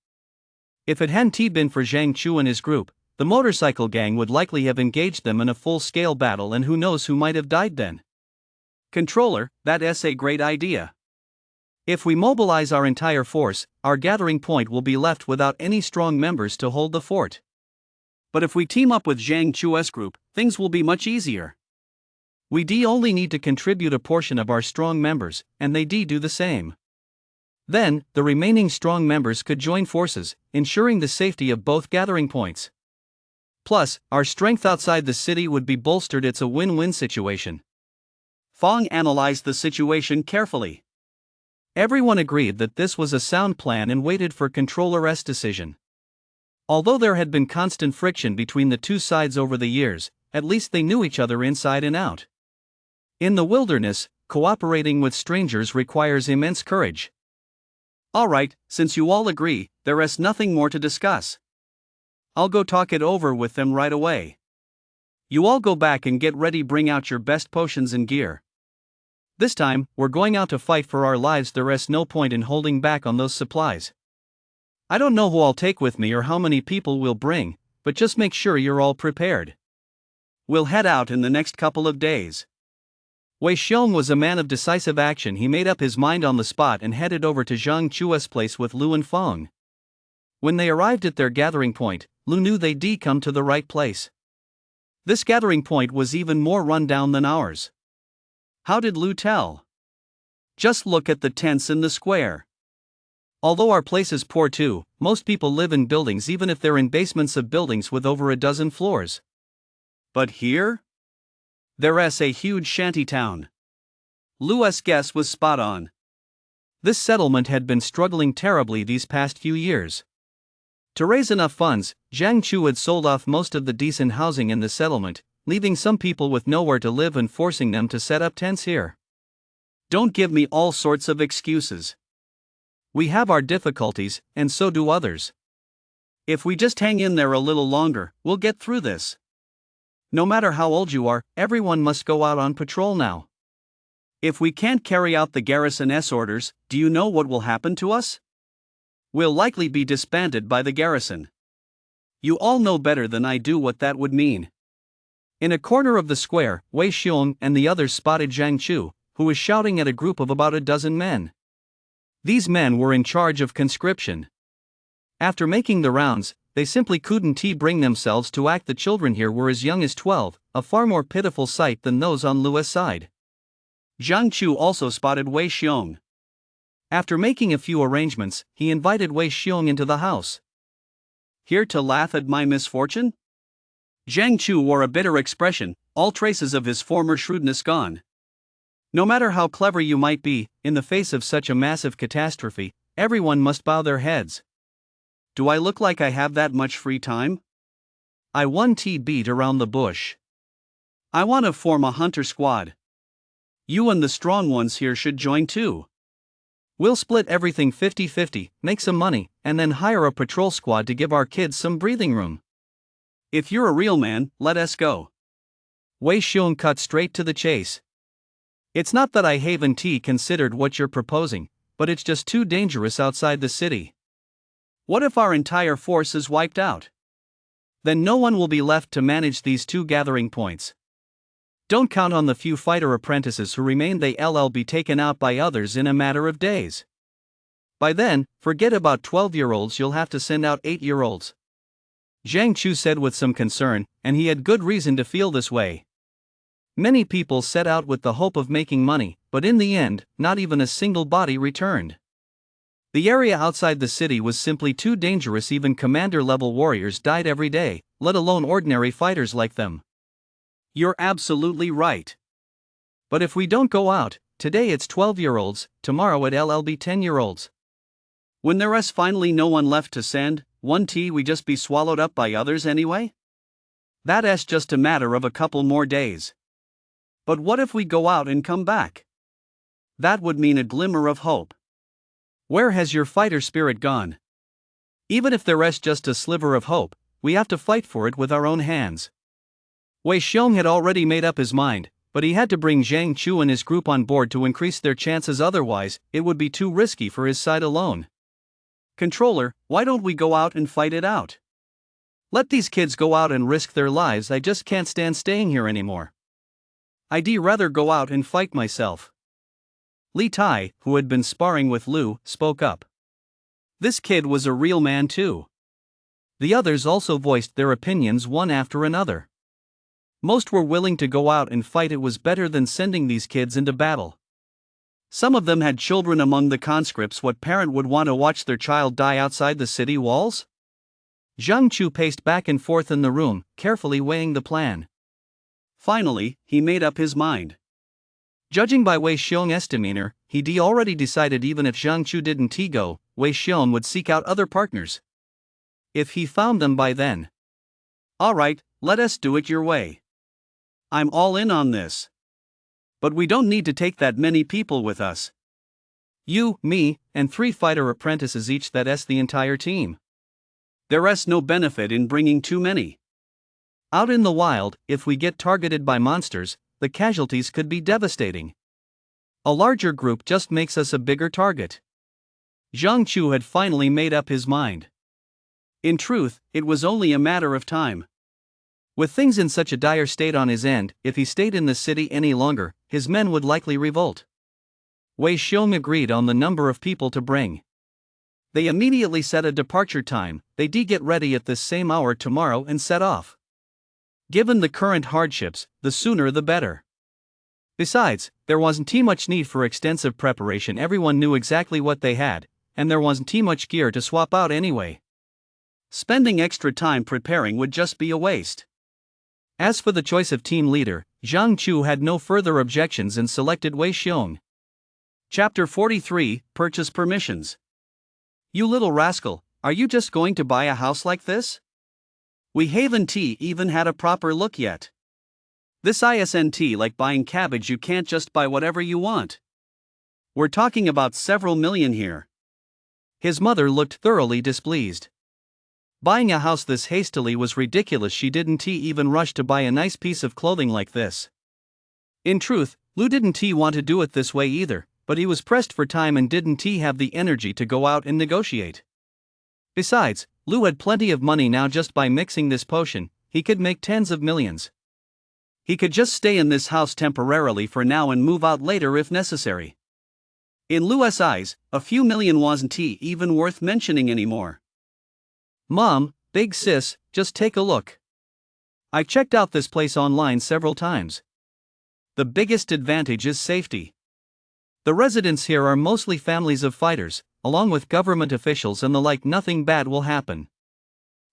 If it hadn't been for Zhang Chu and his group, the motorcycle gang would likely have engaged them in a full-scale battle, and who knows who might have died then. Controller, that's a great idea. If we mobilize our entire force, our gathering point will be left without any strong members to hold the fort. But if we team up with Zhang Chu's group, things will be much easier. We only need to contribute a portion of our strong members, and they do the same. Then, the remaining strong members could join forces, ensuring the safety of both gathering points. Plus, our strength outside the city would be bolstered. It's a win-win situation. Fong analyzed the situation carefully. Everyone agreed that this was a sound plan and waited for Controller's decision. Although there had been constant friction between the two sides over the years, at least they knew each other inside and out. In the wilderness, cooperating with strangers requires immense courage. Alright, since you all agree, there's nothing more to discuss. I'll go talk it over with them right away. You all go back and get ready. Bring out your best potions and gear. This time, we're going out to fight for our lives. There's no point in holding back on those supplies. I don't know who I'll take with me or how many people we'll bring, but just make sure you're all prepared. We'll head out in the next couple of days. Wei Xiong was a man of decisive action. He made up his mind on the spot and headed over to Zhang Chu's place with Lu and Fong. When they arrived at their gathering point, Lu knew they'd come to the right place. This gathering point was even more run down than ours. How did Lu tell? Just look at the tents in the square. Although our place is poor too, most people live in buildings, even if they're in basements of buildings with over a dozen floors. But here? There's a huge shantytown. Lu's guess was spot on. This settlement had been struggling terribly these past few years. To raise enough funds, Zhang Chu had sold off most of the decent housing in the settlement, leaving some people with nowhere to live and forcing them to set up tents here. Don't give me all sorts of excuses. We have our difficulties, and so do others. If we just hang in there a little longer, we'll get through this. No matter how old you are, everyone must go out on patrol now. If we can't carry out the garrison's orders, do you know what will happen to us? We'll likely be disbanded by the garrison. You all know better than I do what that would mean. In a corner of the square, Wei Xiong and the others spotted Zhang Chu, who was shouting at a group of about a dozen men. These men were in charge of conscription. After making the rounds, they simply couldn't bring themselves to act. The children here were as young as 12, a far more pitiful sight than those on Lu's side. Zhang Chu also spotted Wei Xiong. After making a few arrangements, he invited Wei Xiong into the house. Here to laugh at my misfortune? Zhang Chu wore a bitter expression, all traces of his former shrewdness gone. No matter how clever you might be, in the face of such a massive catastrophe, everyone must bow their heads. Do I look like I have that much free time? I want to beat around the bush. I want to form a hunter squad. You and the strong ones here should join too. We'll split everything 50-50, make some money, and then hire a patrol squad to give our kids some breathing room. If you're a real man, let us go. Wei Xiong cut straight to the chase. It's not that I haven't considered what you're proposing, but it's just too dangerous outside the city. What if our entire force is wiped out? Then no one will be left to manage these two gathering points. Don't count on the few fighter apprentices who remain, they'll be taken out by others in a matter of days. By then, forget about 12-year-olds, you'll have to send out 8-year-olds. Zhang Chu said with some concern, and he had good reason to feel this way. Many people set out with the hope of making money, but in the end, not even a single body returned. The area outside the city was simply too dangerous, even commander-level warriors died every day, let alone ordinary fighters like them. You're absolutely right. But if we don't go out, today it's 12-year-olds, tomorrow it'll be 10-year-olds. When there's finally no one left to send, we just be swallowed up by others anyway? That's just a matter of a couple more days. But what if we go out and come back? That would mean a glimmer of hope. Where has your fighter spirit gone? Even if there's just a sliver of hope, we have to fight for it with our own hands. Wei Xiong had already made up his mind, but he had to bring Zhang Chu and his group on board to increase their chances, otherwise, it would be too risky for his side alone. Controller, why don't we go out and fight it out? Let these kids go out and risk their lives, I just can't stand staying here anymore. I'd rather go out and fight myself. Li Tai, who had been sparring with Lu, spoke up. This kid was a real man too. The others also voiced their opinions one after another. Most were willing to go out and fight, it was better than sending these kids into battle. Some of them had children among the conscripts. What parent would want to watch their child die outside the city walls? Zhang Chu paced back and forth in the room, carefully weighing the plan. Finally, he made up his mind. Judging by Wei Xiong's demeanor, he'd already decided even if Zhang Chu didn't go, Wei Xiong would seek out other partners. If he found them by then. Alright, let us do it your way. I'm all in on this. But we don't need to take that many people with us. You, me, and 3 fighter apprentices each, that's the entire team. There's no benefit in bringing too many. Out in the wild, if we get targeted by monsters, the casualties could be devastating. A larger group just makes us a bigger target. Zhang Chu had finally made up his mind. In truth, it was only a matter of time. With things in such a dire state on his end, if he stayed in the city any longer, his men would likely revolt. Wei Xiong agreed on the number of people to bring. They immediately set a departure time, they'd get ready at this same hour tomorrow and set off. Given the current hardships, the sooner the better. Besides, there wasn't too much need for extensive preparation, everyone knew exactly what they had, and there wasn't too much gear to swap out anyway. Spending extra time preparing would just be a waste. As for the choice of team leader, Zhang Chu had no further objections and selected Wei Xiong. Chapter 43, Purchase Permissions. You little rascal, are you just going to buy a house like this? We haven't even had a proper look yet. This isn't like buying cabbage, you can't just buy whatever you want. We're talking about several million here. His mother looked thoroughly displeased. Buying a house this hastily was ridiculous, she didn't even rush to buy a nice piece of clothing like this. In truth, Lu didn't want to do it this way either, but he was pressed for time and didn't have the energy to go out and negotiate. Besides, Lu had plenty of money now. Just by mixing this potion, he could make tens of millions. He could just stay in this house temporarily for now and move out later if necessary. In Lu's eyes, a few million wasn't even worth mentioning anymore. Mom, big sis, just take a look. I've checked out this place online several times. The biggest advantage is safety. The residents here are mostly families of fighters, along with government officials and the like. Nothing bad will happen.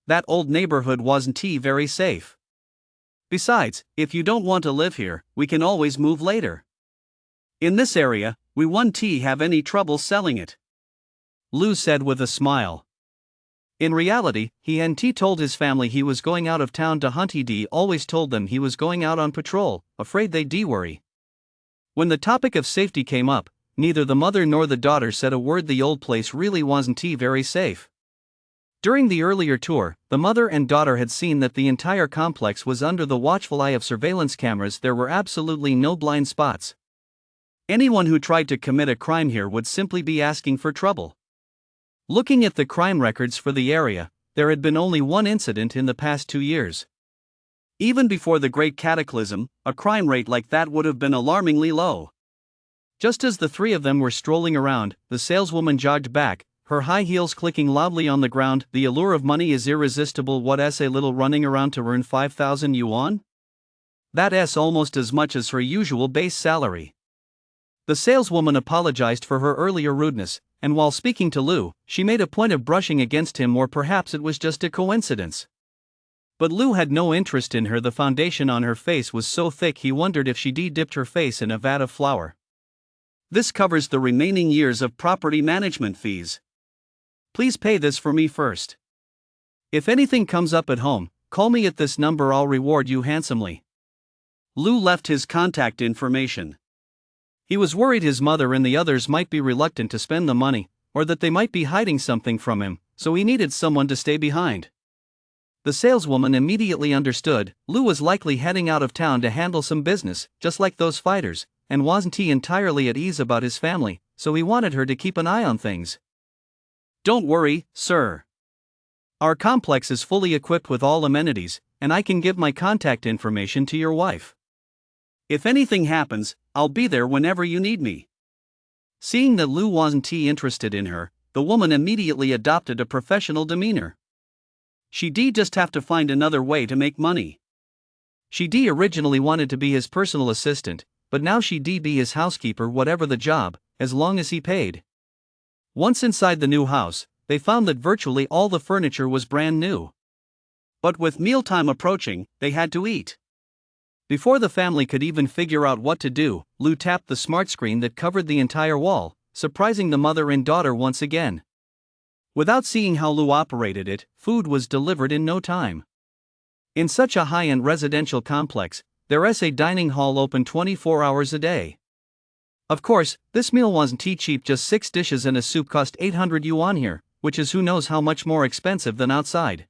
That old neighborhood wasn't very safe. Besides, if you don't want to live here, we can always move later. In this area, we won't have any trouble selling it. Lu said with a smile. In reality, he hadn't told his family he was going out of town to hunt. He'd always told them he was going out on patrol, afraid they'd worry. When the topic of safety came up, neither the mother nor the daughter said a word. The old place really wasn't very safe. During the earlier tour, the mother and daughter had seen that the entire complex was under the watchful eye of surveillance cameras. There were absolutely no blind spots. Anyone who tried to commit a crime here would simply be asking for trouble. Looking at the crime records for the area, there had been only one incident in the past 2 years. Even before the Great Cataclysm, a crime rate like that would have been alarmingly low. Just as the three of them were strolling around, the saleswoman jogged back, her high heels clicking loudly on the ground. The allure of money is irresistible. What's a little running around to earn 5,000 yuan? That's almost as much as her usual base salary. The saleswoman apologized for her earlier rudeness, and while speaking to Lu, she made a point of brushing against him, or perhaps it was just a coincidence. But Lu had no interest in her. The foundation on her face was so thick he wondered if she dipped her face in a vat of flour. This covers the remaining years of property management fees. Please pay this for me first. If anything comes up at home, call me at this number. I'll reward you handsomely. Lu left his contact information. He was worried his mother and the others might be reluctant to spend the money, or that they might be hiding something from him, so he needed someone to stay behind. The saleswoman immediately understood. Lu was likely heading out of town to handle some business, just like those fighters, and wasn't he entirely at ease about his family, so he wanted her to keep an eye on things. Don't worry, sir. Our complex is fully equipped with all amenities, and I can give my contact information to your wife. If anything happens, I'll be there whenever you need me. Seeing that Lu wasn't interested in her, the woman immediately adopted a professional demeanor. She'd just have to find another way to make money. She'd originally wanted to be his personal assistant, but now she'd be his housekeeper, whatever the job, as long as he paid. Once inside the new house, they found that virtually all the furniture was brand new. But with mealtime approaching, they had to eat. Before the family could even figure out what to do, Lu tapped the smart screen that covered the entire wall, surprising the mother and daughter once again. Without seeing how Lu operated it, food was delivered in no time. In such a high-end residential complex, there's a dining hall open 24 hours a day. Of course, this meal wasn't cheap. Just 6 dishes and a soup cost 800 yuan here, which is who knows how much more expensive than outside.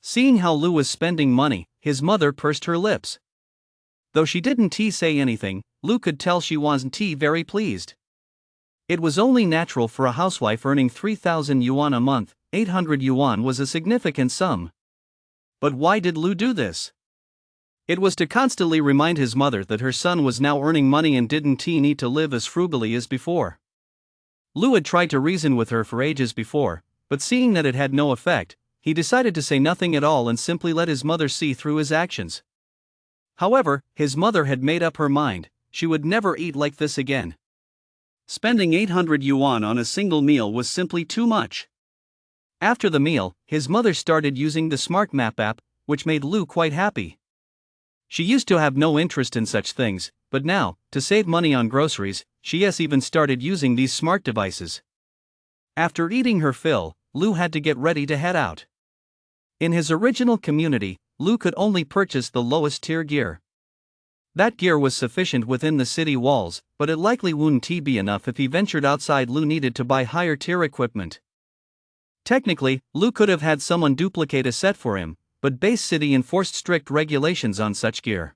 Seeing how Lu was spending money, his mother pursed her lips. Though she didn't say anything, Lu could tell she wasn't very pleased. It was only natural for a housewife earning 3,000 yuan a month. 800 yuan was a significant sum. But why did Lu do this? It was to constantly remind his mother that her son was now earning money and didn't need to live as frugally as before. Lu had tried to reason with her for ages before, but seeing that it had no effect, he decided to say nothing at all and simply let his mother see through his actions. However, his mother had made up her mind. She would never eat like this again. Spending 800 yuan on a single meal was simply too much. After the meal, his mother started using the Smart Map app, which made Lu quite happy. She used to have no interest in such things, but now, to save money on groceries, she has even started using these smart devices. After eating her fill, Lu had to get ready to head out. In his original community, Lu could only purchase the lowest tier gear. That gear was sufficient within the city walls, but it likely wouldn't be enough if he ventured outside. Lu needed to buy higher tier equipment. Technically, Lu could have had someone duplicate a set for him, but base city enforced strict regulations on such gear.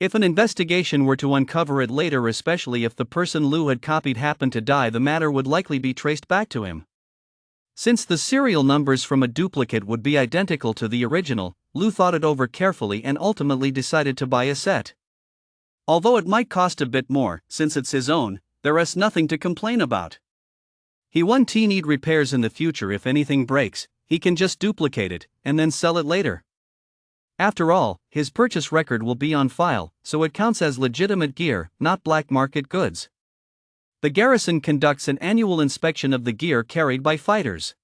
If an investigation were to uncover it later, especially if the person Lu had copied happened to die, the matter would likely be traced back to him. Since the serial numbers from a duplicate would be identical to the original, Lu thought it over carefully and ultimately decided to buy a set. Although it might cost a bit more, since it's his own, there's nothing to complain about. He won't need repairs in the future. If anything breaks, he can just duplicate it, and then sell it later. After all, his purchase record will be on file, so it counts as legitimate gear, not black market goods. The garrison conducts an annual inspection of the gear carried by fighters.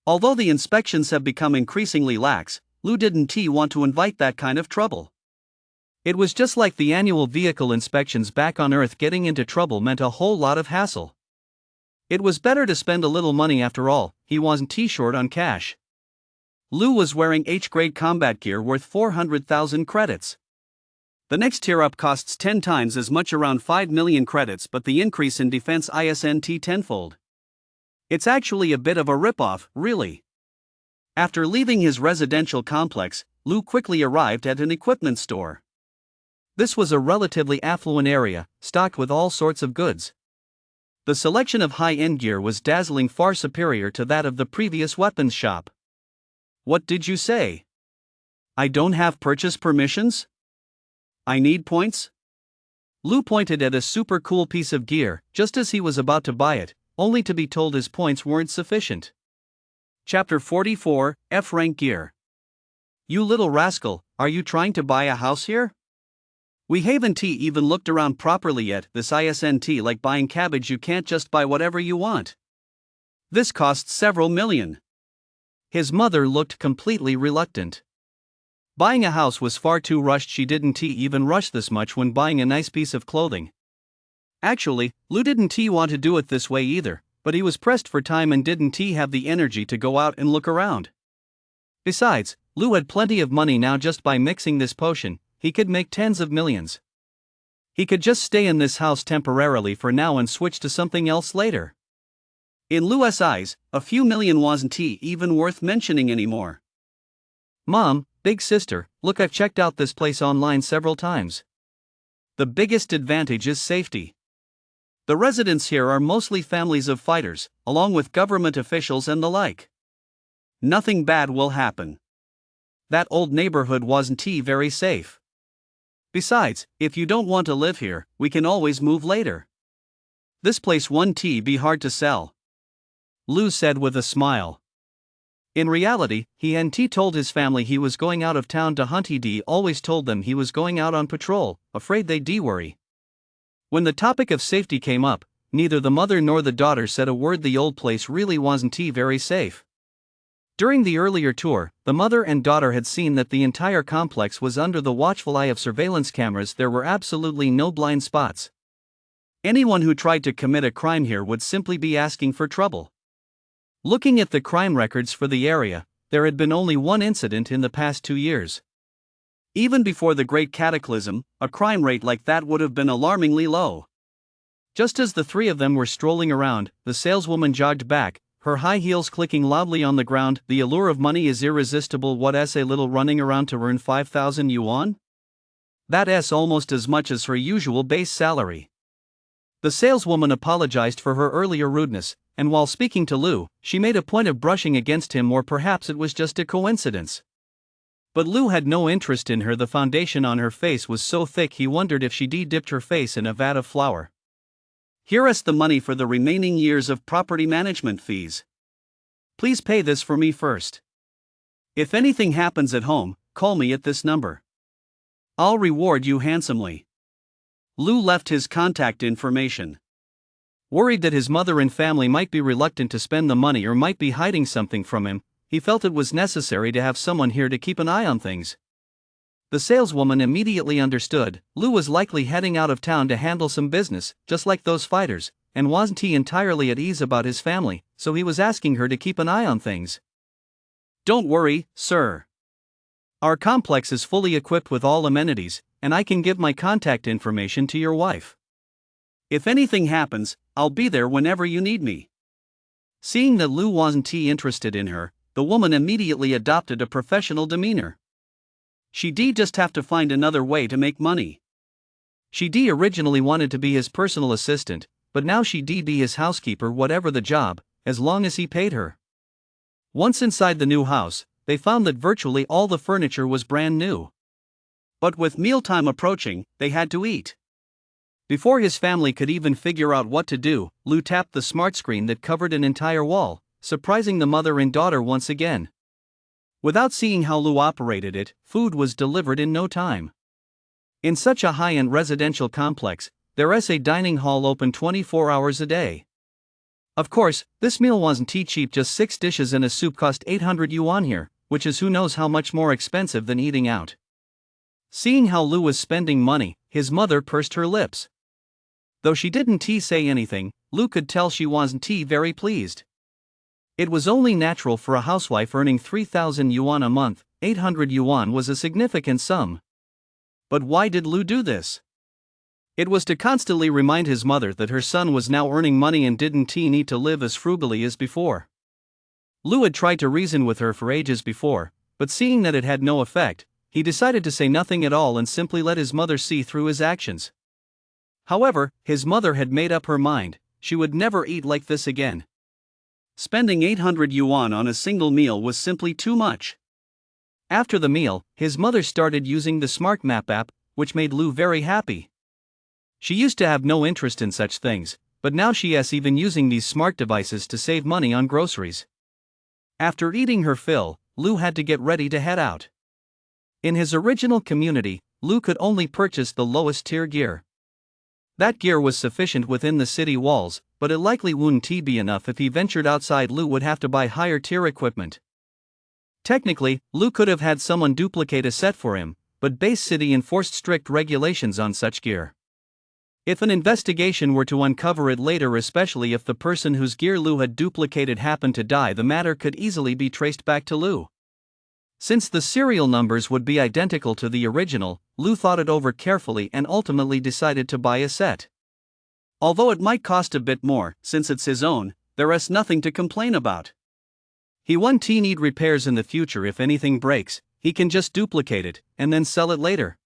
Although the inspections have become increasingly lax, Lu didn't want to invite that kind of trouble. It was just like the annual vehicle inspections back on Earth. Getting into trouble meant a whole lot of hassle. It was better to spend a little money. After all, he wasn't short on cash. Lu was wearing H-grade combat gear worth 400,000 credits. The next tier up costs 10 times as much, around 5 million credits, but the increase in defense isn't tenfold. It's actually a bit of a ripoff, really. After leaving his residential complex, Lu quickly arrived at an equipment store. This was a relatively affluent area, stocked with all sorts of goods. The selection of high-end gear was dazzling, far superior to that of the previous weapons shop. What did you say? I don't have purchase permissions? I need points? Lou pointed at a super cool piece of gear, just as he was about to buy it, only to be told his points weren't sufficient. Chapter 44, F-Rank Gear. You little rascal, are you trying to buy a house here? We haven't even looked around properly yet. This isn't like buying cabbage, you can't just buy whatever you want. This costs several million. His mother looked completely reluctant. Buying a house was far too rushed. She didn't even rush this much when buying a nice piece of clothing. Actually, Lou didn't want to do it this way either, but he was pressed for time and didn't have the energy to go out and look around. Besides, Lou had plenty of money now. Just by mixing this potion, he could make tens of millions. He could just stay in this house temporarily for now and switch to something else later. In Lou's eyes, a few million wasn't even worth mentioning anymore. Mom, big sister, look, I've checked out this place online several times. The biggest advantage is safety. The residents here are mostly families of fighters, along with government officials and the like. Nothing bad will happen. That old neighborhood wasn't very safe. Besides, if you don't want to live here, we can always move later. This place won't be hard to sell, Lou said with a smile. In reality, he hadn't told his family he was going out of town to hunt. He always told them he was going out on patrol, afraid they'd worry. When the topic of safety came up, neither the mother nor the daughter said a word. The old place really wasn't very safe. During the earlier tour, the mother and daughter had seen that the entire complex was under the watchful eye of surveillance cameras. There were absolutely no blind spots. Anyone who tried to commit a crime here would simply be asking for trouble. Looking at the crime records for the area, there had been only one incident in the past 2 years. Even before the Great Cataclysm, a crime rate like that would have been alarmingly low. Just as the three of them were strolling around, the saleswoman jogged back, her high heels clicking loudly on the ground. The allure of money is irresistible. What's a little running around to earn 5,000 yuan? That's almost as much as her usual base salary. The saleswoman apologized for her earlier rudeness, and while speaking to Lou, she made a point of brushing against him, or perhaps it was just a coincidence. But Lou had no interest in her. The foundation on her face was so thick he wondered if she dipped her face in a vat of flour. Here's the money for the remaining years of property management fees. Please pay this for me first. If anything happens at home, call me at this number. I'll reward you handsomely. Lou left his contact information. Worried that his mother and family might be reluctant to spend the money or might be hiding something from him, he felt it was necessary to have someone here to keep an eye on things. The saleswoman immediately understood. Lou was likely heading out of town to handle some business, just like those fighters, and wasn't he entirely at ease about his family, so he was asking her to keep an eye on things. Don't worry, sir. Our complex is fully equipped with all amenities, and I can give my contact information to your wife. If anything happens, I'll be there whenever you need me. Seeing that Lou wasn't interested in her, the woman immediately adopted a professional demeanor. She'd just have to find another way to make money. She'd originally wanted to be his personal assistant, but now she'd be his housekeeper, whatever the job, as long as he paid her. Once inside the new house, they found that virtually all the furniture was brand new. But with mealtime approaching, they had to eat. Before his family could even figure out what to do, Lou tapped the smart screen that covered an entire wall, surprising the mother and daughter once again. Without seeing how Lou operated it, food was delivered in no time. In such a high-end residential complex, there's a dining hall open 24 hours a day. Of course, this meal wasn't cheap. Just 6 dishes and a soup cost 800 yuan here, which is who knows how much more expensive than eating out. Seeing how Lou was spending money, his mother pursed her lips. Though she didn't say anything, Lou could tell she wasn't very pleased. It was only natural for a housewife earning 3,000 yuan a month. 800 yuan was a significant sum. But why did Lou do this? It was to constantly remind his mother that her son was now earning money and didn't need to live as frugally as before. Lou had tried to reason with her for ages before, but seeing that it had no effect, he decided to say nothing at all and simply let his mother see through his actions. However, his mother had made up her mind, she would never eat like this again. Spending 800 yuan on a single meal was simply too much. After the meal, his mother started using the Smart Map app, which made Lu very happy. She used to have no interest in such things, but now she is even using these smart devices to save money on groceries. After eating her fill, Lu had to get ready to head out. In his original community, Lu could only purchase the lowest tier gear. That gear was sufficient within the city walls, but it likely wouldn't be enough if he ventured outside. Lu would have to buy higher tier equipment. Technically, Lu could have had someone duplicate a set for him, but base city enforced strict regulations on such gear. If an investigation were to uncover it later, especially if the person whose gear Lu had duplicated happened to die, the matter could easily be traced back to Lu. Since the serial numbers would be identical to the original, Lu thought it over carefully and ultimately decided to buy a set. Although it might cost a bit more, since it's his own, there is nothing to complain about. He won't need repairs in the future. If anything breaks, he can just duplicate it and then sell it later.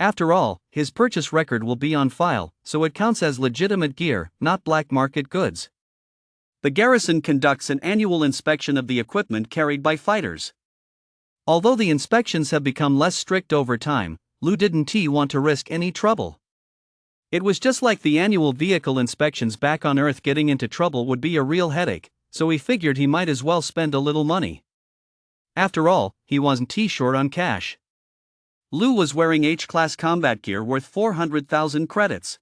After all, his purchase record will be on file, so it counts as legitimate gear, not black market goods. The garrison conducts an annual inspection of the equipment carried by fighters. Although the inspections have become less strict over time, Lu didn't want to risk any trouble. It was just like the annual vehicle inspections back on Earth. Getting into trouble would be a real headache, so he figured he might as well spend a little money. After all, he wasn't short on cash. Lu was wearing H-class combat gear worth 400,000 credits.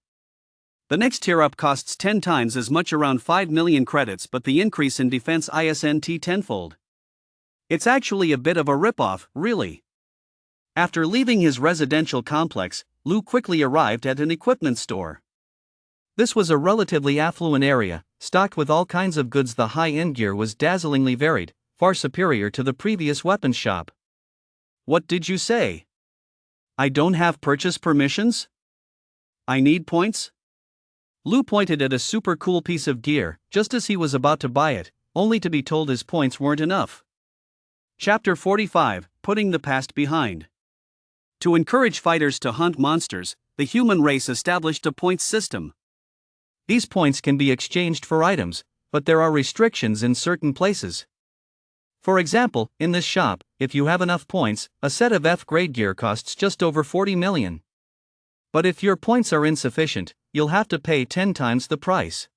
The next tier up costs 10 times as much, around 5 million credits, but the increase in defense isn't tenfold. It's actually a bit of a ripoff, really. After leaving his residential complex, Lu quickly arrived at an equipment store. This was a relatively affluent area, stocked with all kinds of goods. The high-end gear was dazzlingly varied, far superior to the previous weapons shop. What did you say? I don't have purchase permissions? I need points? Lu pointed at a super cool piece of gear, just as he was about to buy it, only to be told his points weren't enough. Chapter 45, Putting the Past Behind. To encourage fighters to hunt monsters, the human race established a points system. These points can be exchanged for items, but there are restrictions in certain places. For example, in this shop, if you have enough points, a set of F-grade gear costs just over 40 million. But if your points are insufficient, you'll have to pay 10 times the price.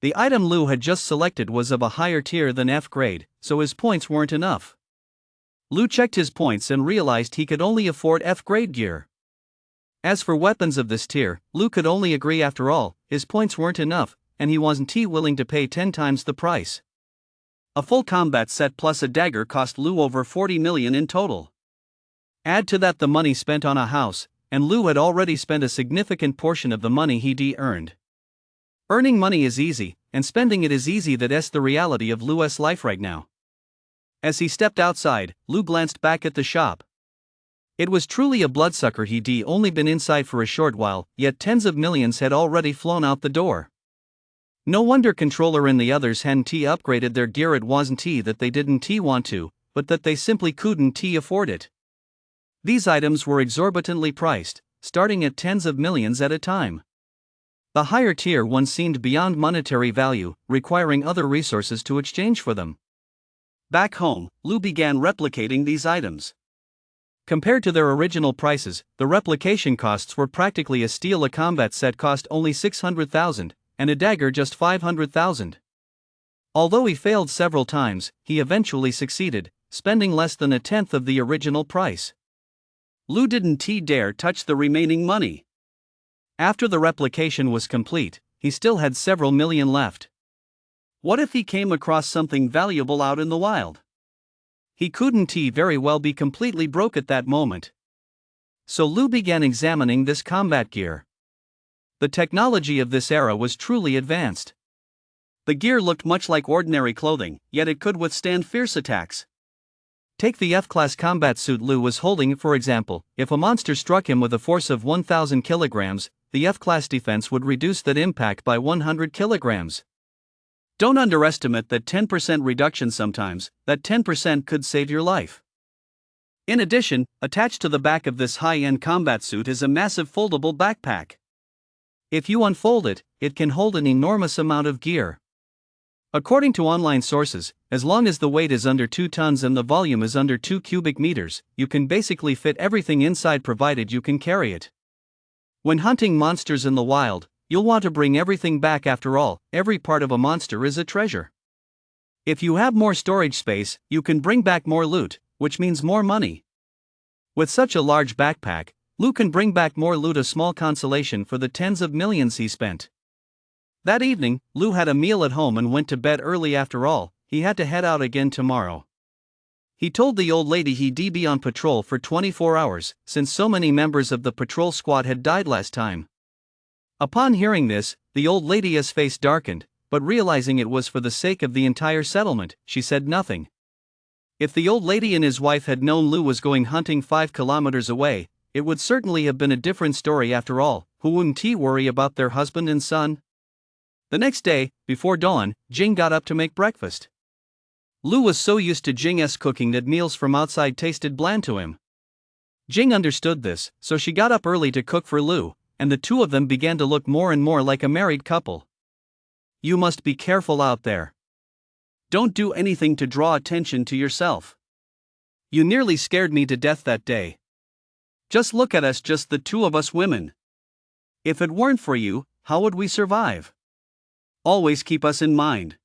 The item Lu had just selected was of a higher tier than F-grade, so his points weren't enough. Lu checked his points and realized he could only afford F-grade gear. As for weapons of this tier, Lu could only agree. After all, his points weren't enough, and he wasn't willing to pay 10 times the price. A full combat set plus a dagger cost Lu over 40 million in total. Add to that the money spent on a house, and Lu had already spent a significant portion of the money he'd earned. Earning money is easy, and spending it is easy. That's the reality of Lu's life right now. As he stepped outside, Lu glanced back at the shop. It was truly a bloodsucker. He'd only been inside for a short while, yet tens of millions had already flown out the door. No wonder Controller and the others hadn't upgraded their gear. It wasn't that they didn't want to, but that they simply couldn't afford it. These items were exorbitantly priced, starting at tens of millions at a time. The higher tier ones seemed beyond monetary value, requiring other resources to exchange for them. Back home, Lu began replicating these items. Compared to their original prices, the replication costs were practically a steal. A combat set cost only 600,000, and a dagger just 500,000. Although he failed several times, he eventually succeeded, spending less than a tenth of the original price. Lu didn't dare touch the remaining money. After the replication was complete, he still had several million left. What if he came across something valuable out in the wild? He couldn't very well be completely broke at that moment. So Lu began examining this combat gear. The technology of this era was truly advanced. The gear looked much like ordinary clothing, yet it could withstand fierce attacks. Take the F-class combat suit Lu was holding, for example. If a monster struck him with a force of 1,000 kilograms, the F-class defense would reduce that impact by 100 kilograms. Don't underestimate that 10% reduction. Sometimes, that 10% could save your life. In addition, attached to the back of this high-end combat suit is a massive foldable backpack. If you unfold it, it can hold an enormous amount of gear. According to online sources, as long as the weight is under 2 tons and the volume is under 2 cubic meters, you can basically fit everything inside provided you can carry it. When hunting monsters in the wild, you'll want to bring everything back. After all, every part of a monster is a treasure. If you have more storage space, you can bring back more loot, which means more money. With such a large backpack, Lou can bring back more loot, a small consolation for the tens of millions he spent. That evening, Lou had a meal at home and went to bed early. After all, he had to head out again tomorrow. He told the old lady he'd be on patrol for 24 hours, since so many members of the patrol squad had died last time. Upon hearing this, the old lady's face darkened, but realizing it was for the sake of the entire settlement, she said nothing. If the old lady and his wife had known Lou was going hunting 5 kilometers away, it would certainly have been a different story. After all, who wouldn't worry about their husband and son? The next day, before dawn, Jing got up to make breakfast. Lou was so used to Jing's cooking that meals from outside tasted bland to him. Jing understood this, so she got up early to cook for Lou, and the two of them began to look more and more like a married couple. You must be careful out there. Don't do anything to draw attention to yourself. You nearly scared me to death that day. Just look at us, just the two of us women. If it weren't for you, how would we survive? Always keep us in mind.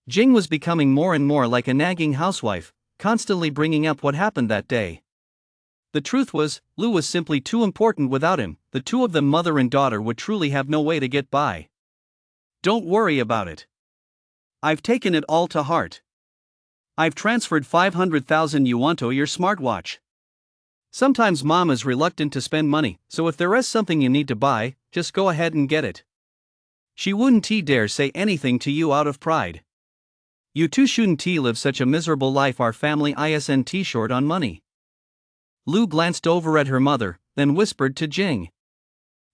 Jing was becoming more and more like a nagging housewife, constantly bringing up what happened that day. The truth was, Lou was simply too important without him. The two of them, mother and daughter, would truly have no way to get by. Don't worry about it. I've taken it all to heart. I've transferred 500,000 yuan to your smartwatch. Sometimes mom is reluctant to spend money, so if there is something you need to buy, just go ahead and get it. She wouldn't dare say anything to you out of pride. You two shouldn't live such a miserable life. Our family isn't short on money. Lou glanced over at her mother, then whispered to Jing.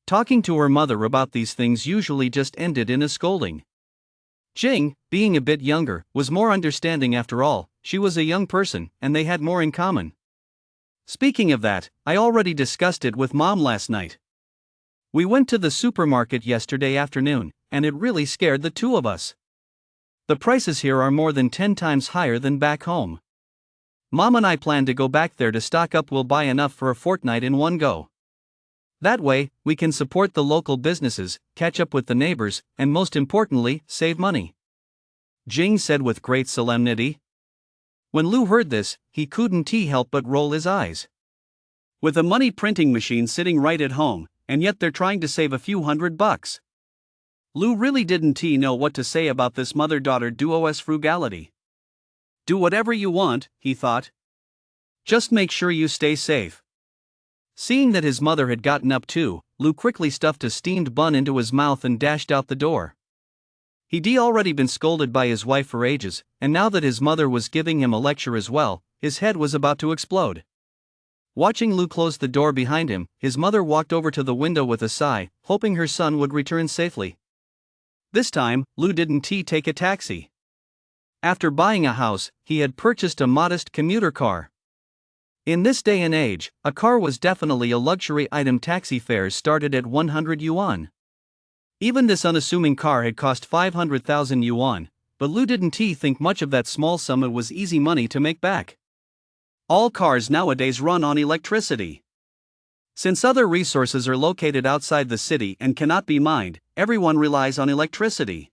Talking to her mother about these things usually just ended in a scolding. Jing, being a bit younger, was more understanding. After all, she was a young person, and they had more in common. Speaking of that, I already discussed it with mom last night. We went to the supermarket yesterday afternoon, and it really scared the two of us. The prices here are more than 10 times higher than back home. Mom and I plan to go back there to stock up. We'll buy enough for a fortnight in one go. That way, we can support the local businesses, catch up with the neighbors, and most importantly, save money. Jing said with great solemnity. When Lou heard this, he couldn't help but roll his eyes. With a money printing machine sitting right at home, and yet they're trying to save a few $100. Lou really didn't know what to say about this mother-daughter duo's frugality. Do whatever you want, he thought. Just make sure you stay safe. Seeing that his mother had gotten up too, Lou quickly stuffed a steamed bun into his mouth and dashed out the door. He'd already been scolded by his wife for ages, and now that his mother was giving him a lecture as well, his head was about to explode. Watching Lou close the door behind him, his mother walked over to the window with a sigh, hoping her son would return safely. This time, Lou didn't take a taxi. After buying a house, he had purchased a modest commuter car. In this day and age, a car was definitely a luxury item. Taxi fares started at 100 yuan. Even this unassuming car had cost 500,000 yuan, but Lou didn't think much of that small sum. It was easy money to make back. All cars nowadays run on electricity. Since other resources are located outside the city and cannot be mined, everyone relies on electricity.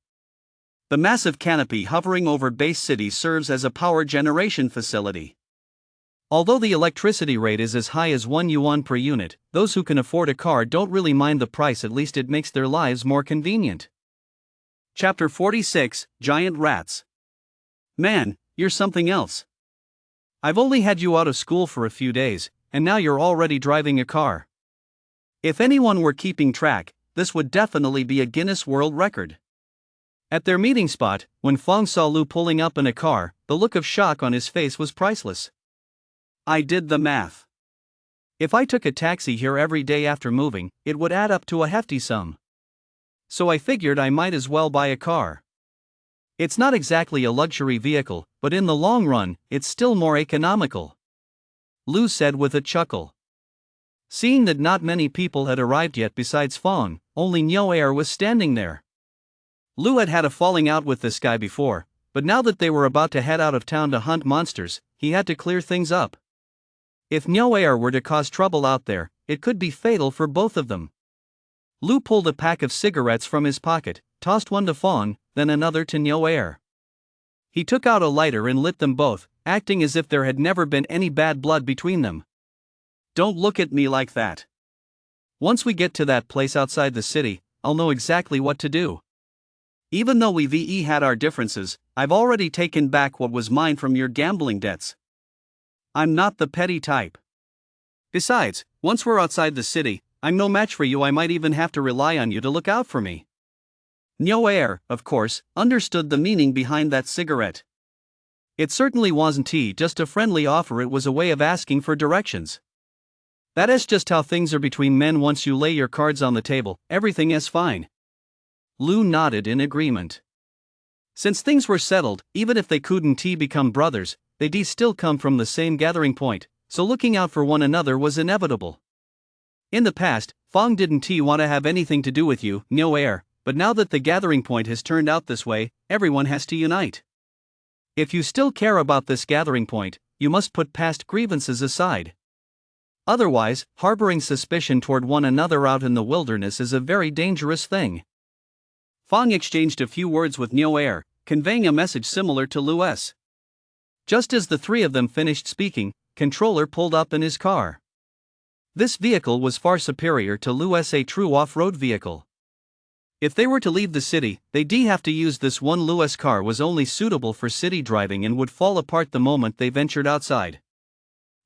The massive canopy hovering over base city serves as a power generation facility. Although the electricity rate is as high as 1 yuan per unit, those who can afford a car don't really mind the price. At least it makes their lives more convenient. Chapter 46, Giant Rats. Man, you're something else. I've only had you out of school for a few days, and now you're already driving a car. If anyone were keeping track, this would definitely be a Guinness World Record. At their meeting spot, when Fong saw Lou pulling up in a car, the look of shock on his face was priceless. I did the math. If I took a taxi here every day after moving, it would add up to a hefty sum. So I figured I might as well buy a car. It's not exactly a luxury vehicle, but in the long run, it's still more economical. Lou said with a chuckle. Seeing that not many people had arrived yet besides Fong, only Nyo Air was standing there. Lu had had a falling out with this guy before, but now that they were about to head out of town to hunt monsters, he had to clear things up. If Nyo Air were to cause trouble out there, it could be fatal for both of them. Lu pulled a pack of cigarettes from his pocket, tossed one to Fong, then another to Nyo Air. He took out a lighter and lit them both, acting as if there had never been any bad blood between them. Don't look at me like that. Once we get to that place outside the city, I'll know exactly what to do. Even though we've had our differences, I've already taken back what was mine from your gambling debts. I'm not the petty type. Besides, once we're outside the city, I'm no match for you. I might even have to rely on you to look out for me. Nyo Air, of course, understood the meaning behind that cigarette. It certainly wasn't just a friendly offer, it was a way of asking for directions. That is just how things are between men. Once you lay your cards on the table, everything is fine. Lu nodded in agreement. Since things were settled, even if they couldn't become brothers, they'd still come from the same gathering point, so looking out for one another was inevitable. In the past, Fong didn't want to have anything to do with you, Nyo Air, but now that the gathering point has turned out this way, everyone has to unite. If you still care about this gathering point, you must put past grievances aside. Otherwise, harboring suspicion toward one another out in the wilderness is a very dangerous thing. Fong exchanged a few words with Nyo Air, conveying a message similar to Lu's. Just as the three of them finished speaking, Controller pulled up in his car. This vehicle was far superior to Lu's, a true off-road vehicle. If they were to leave the city, they'd have to use this one. Lu's car was only suitable for city driving and would fall apart the moment they ventured outside.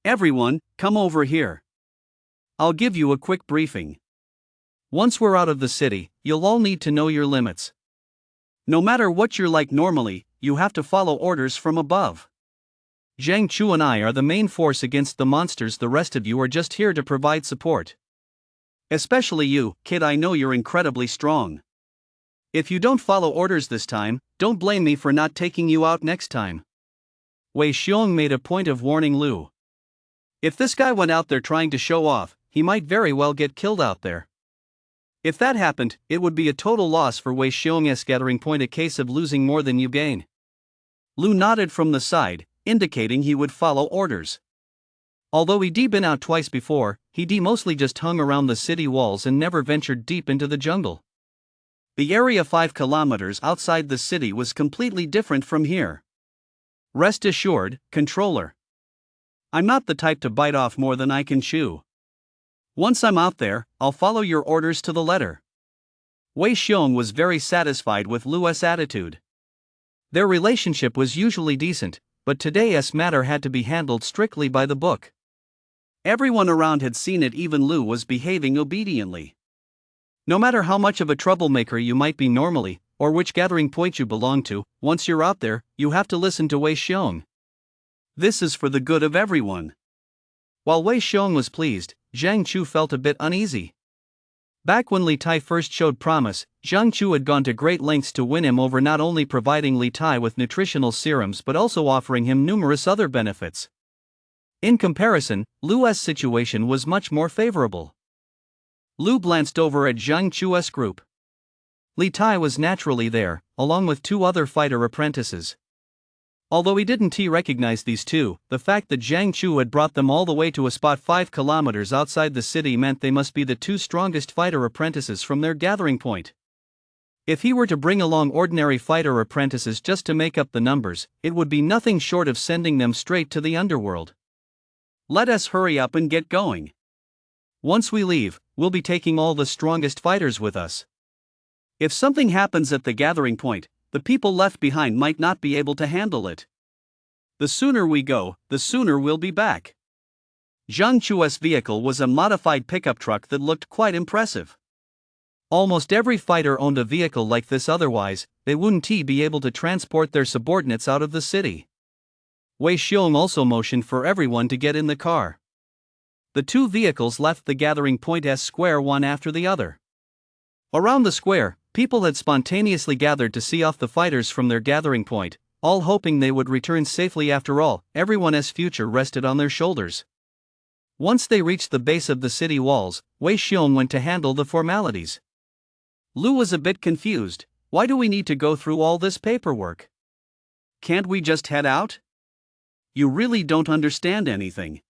Everyone, come over here. I'll give you a quick briefing. Once we're out of the city, you'll all need to know your limits. No matter what you're like normally, you have to follow orders from above. Zhang Chu and I are the main force against the monsters. The rest of you are just here to provide support. Especially you, kid. I know you're incredibly strong. If you don't follow orders this time, don't blame me for not taking you out next time. Wei Xiong made a point of warning Lu. If this guy went out there trying to show off, he might very well get killed out there. If that happened, it would be a total loss for Wei Xiong's gathering point, a case of losing more than you gain. Lu nodded from the side, indicating he would follow orders. Although he'd been out twice before, he'd mostly just hung around the city walls and never ventured deep into the jungle. The area 5 kilometers outside the city was completely different from here. Rest assured, Controller. I'm not the type to bite off more than I can chew. Once I'm out there, I'll follow your orders to the letter. Wei Xiong was very satisfied with Lu's attitude. Their relationship was usually decent, but today's matter had to be handled strictly by the book. Everyone around had seen it. Even Lu was behaving obediently. No matter how much of a troublemaker you might be normally, or which gathering point you belong to, once you're out there, you have to listen to Wei Xiong. This is for the good of everyone. While Wei Xiong was pleased, Zhang Chu felt a bit uneasy. Back when Li Tai first showed promise, Zhang Chu had gone to great lengths to win him over, not only providing Li Tai with nutritional serums but also offering him numerous other benefits. In comparison, Lu's situation was much more favorable. Lu glanced over at Zhang Chu's group. Li Tai was naturally there, along with two other fighter apprentices. Although he didn't recognize these two, the fact that Zhang Chu had brought them all the way to a spot 5 kilometers outside the city meant they must be the two strongest fighter apprentices from their gathering point. If he were to bring along ordinary fighter apprentices just to make up the numbers, it would be nothing short of sending them straight to the underworld. Let us hurry up and get going. Once we leave, we'll be taking all the strongest fighters with us. If something happens at the gathering point, the people left behind might not be able to handle it. The sooner we go, the sooner we'll be back. Zhang Chu's vehicle was a modified pickup truck that looked quite impressive. Almost every fighter owned a vehicle like this, otherwise, they wouldn't be able to transport their subordinates out of the city. Wei Xiong also motioned for everyone to get in the car. The two vehicles left the gathering point square one after the other. Around the square, people had spontaneously gathered to see off the fighters from their gathering point, all hoping they would return safely. After all, everyone's future rested on their shoulders. Once they reached the base of the city walls, Wei Xiong went to handle the formalities. Lou was a bit confused. Why do we need to go through all this paperwork? Can't we just head out? You really don't understand anything.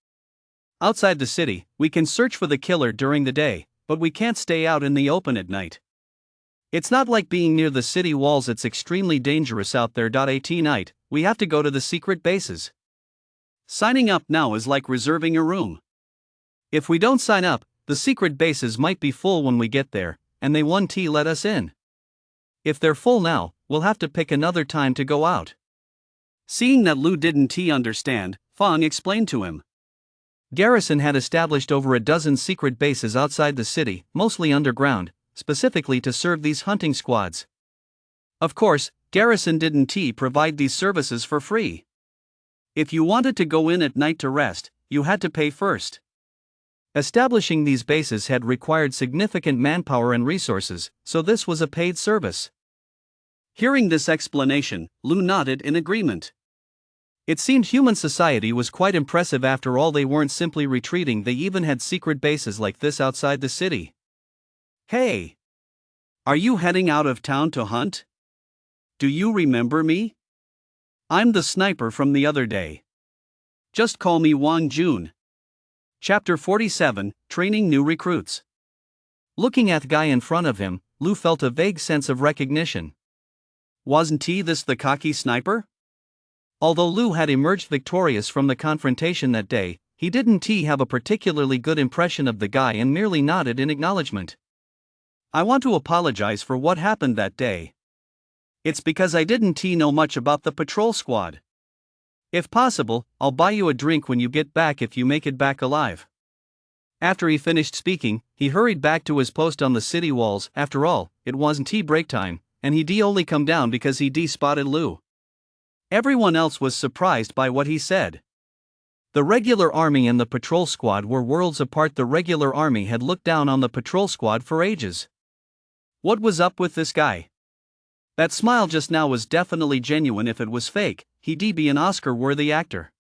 Outside the city, we can search for the killer during the day, but we can't stay out in the open at night. It's not like being near the city walls, it's extremely dangerous out there. At night, we have to go to the secret bases. Signing up now is like reserving a room. If we don't sign up, the secret bases might be full when we get there, and they won't let us in. If they're full now, we'll have to pick another time to go out. Seeing that Lou didn't understand, Fong explained to him. Garrison had established over a dozen secret bases outside the city, mostly underground, specifically to serve these hunting squads. Of course, Garrison didn't provide these services for free. If you wanted to go in at night to rest, you had to pay first. Establishing these bases had required significant manpower and resources, so this was a paid service. Hearing this explanation, Lou nodded in agreement. It seemed human society was quite impressive. After all, they weren't simply retreating, they even had secret bases like this outside the city. Hey! Are you heading out of town to hunt? Do you remember me? I'm the sniper from the other day. Just call me Wang Jun. Chapter 47, Training New Recruits. Looking at the guy in front of him, Lou felt a vague sense of recognition. Wasn't this the cocky sniper? Although Lou had emerged victorious from the confrontation that day, he didn't have a particularly good impression of the guy and merely nodded in acknowledgement. I want to apologize for what happened that day. It's because I didn't know much about the patrol squad. If possible, I'll buy you a drink when you get back if you make it back alive. After he finished speaking, he hurried back to his post on the city walls. After all, it wasn't break time, and he only come down because he spotted Lou. Everyone else was surprised by what he said. The regular army and the patrol squad were worlds apart. The regular army had looked down on the patrol squad for ages. What was up with this guy? That smile just now was definitely genuine. If it was fake, he'd be an Oscar-worthy actor.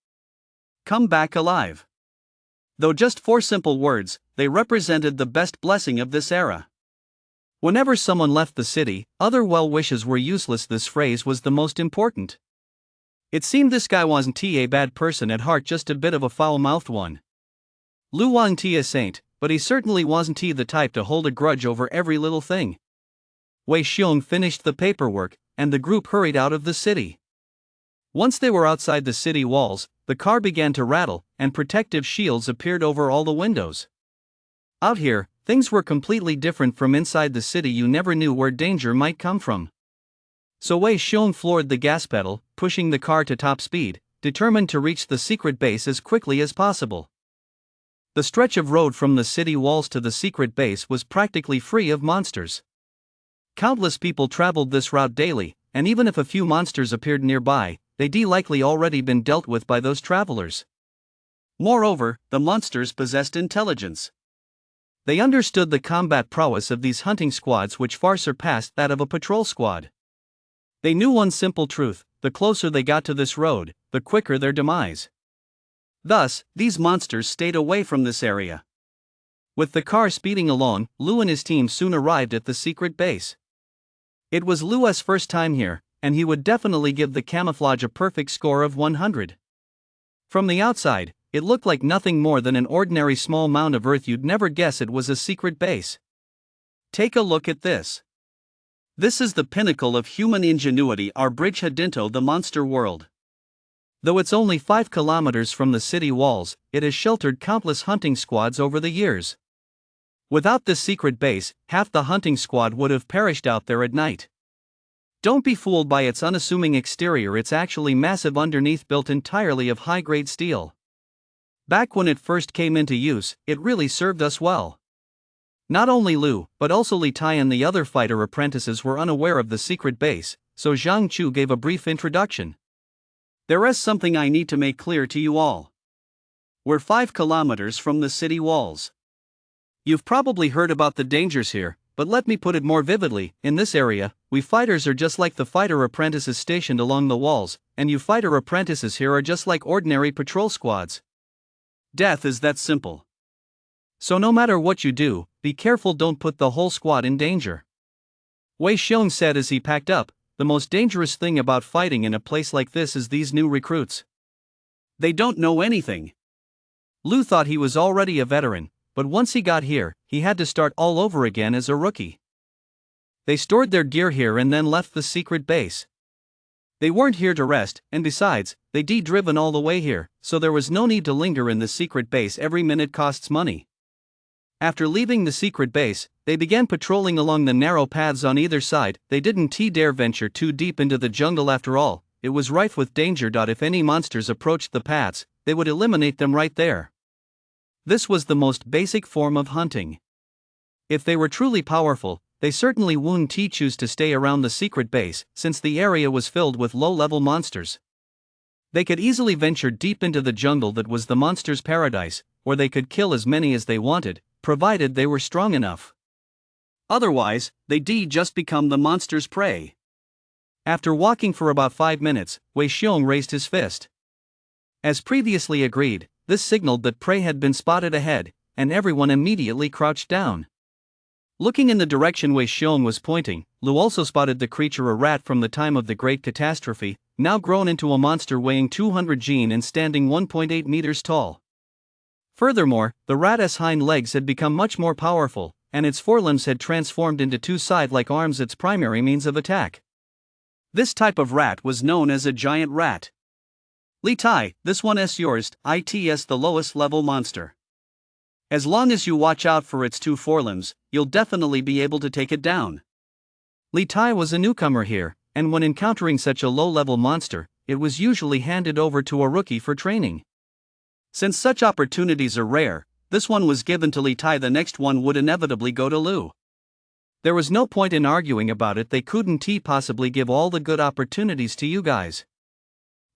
Come back alive. Though just 4 simple words, they represented the best blessing of this era. Whenever someone left the city, other well wishes were useless. This phrase was the most important. It seemed this guy wasn't a bad person at heart, just a bit of a foul-mouthed one. Lou wasn't a saint, but he certainly wasn't the type to hold a grudge over every little thing. Wei Xiong finished the paperwork, and the group hurried out of the city. Once they were outside the city walls, the car began to rattle, and protective shields appeared over all the windows. Out here, things were completely different from inside the city. You never knew where danger might come from. So Wei Xiong floored the gas pedal, pushing the car to top speed, determined to reach the secret base as quickly as possible. The stretch of road from the city walls to the secret base was practically free of monsters. Countless people traveled this route daily, and even if a few monsters appeared nearby, they'd likely already been dealt with by those travelers. Moreover, the monsters possessed intelligence. They understood the combat prowess of these hunting squads, which far surpassed that of a patrol squad. They knew one simple truth: the closer they got to this road, the quicker their demise. Thus, these monsters stayed away from this area. With the car speeding along, Lou and his team soon arrived at the secret base. It was Lou's first time here, and he would definitely give the camouflage a perfect score of 100. From the outside, it looked like nothing more than an ordinary small mound of earth. You'd never guess it was a secret base. Take a look at this. This is the pinnacle of human ingenuity, our bridge Hadinto, the monster world. Though it's only 5 kilometers from the city walls, it has sheltered countless hunting squads over the years. Without this secret base, half the hunting squad would have perished out there at night. Don't be fooled by its unassuming exterior, it's actually massive underneath, built entirely of high-grade steel. Back when it first came into use, it really served us well. Not only Lou, but also Li Tai and the other fighter apprentices were unaware of the secret base, so Zhang Chu gave a brief introduction. There is something I need to make clear to you all. We're 5 kilometers from the city walls. You've probably heard about the dangers here, but let me put it more vividly. In this area, we fighters are just like the fighter apprentices stationed along the walls, and you fighter apprentices here are just like ordinary patrol squads. Death is that simple. So no matter what you do, be careful, don't put the whole squad in danger. Wei Xiong said as he packed up. The most dangerous thing about fighting in a place like this is these new recruits. They don't know anything. Lu thought he was already a veteran, but once he got here, he had to start all over again as a rookie. They stored their gear here and then left the secret base. They weren't here to rest, and besides, they'd driven all the way here, so there was no need to linger in the secret base. Every minute costs money. After leaving the secret base, they began patrolling along the narrow paths on either side. They didn't dare venture too deep into the jungle after all, it was rife with danger. If any monsters approached the paths, they would eliminate them right there. This was the most basic form of hunting. If they were truly powerful, they certainly wouldn't choose to stay around the secret base, since the area was filled with low-level monsters. They could easily venture deep into the jungle that was the monsters' paradise, where they could kill as many as they wanted, provided they were strong enough. Otherwise, they'd just become the monster's prey. After walking for about 5 minutes, Wei Xiong raised his fist. As previously agreed, this signaled that prey had been spotted ahead, and everyone immediately crouched down. Looking in the direction Wei Xiong was pointing, Lu also spotted the creature, a rat from the time of the Great Catastrophe, now grown into a monster weighing 200 gen and standing 1.8 meters tall. Furthermore, the rat's hind legs had become much more powerful, and its forelimbs had transformed into 2 side-like arms, its primary means of attack. This type of rat was known as a giant rat. Li Tai, this one's yours. It's the lowest level monster. As long as you watch out for its 2 forelimbs, you'll definitely be able to take it down. Li Tai was a newcomer here, and when encountering such a low-level monster, it was usually handed over to a rookie for training. Since such opportunities are rare, this one was given to Li Tai. The next one would inevitably go to Lu. There was no point in arguing about it. They couldn't possibly give all the good opportunities to you guys.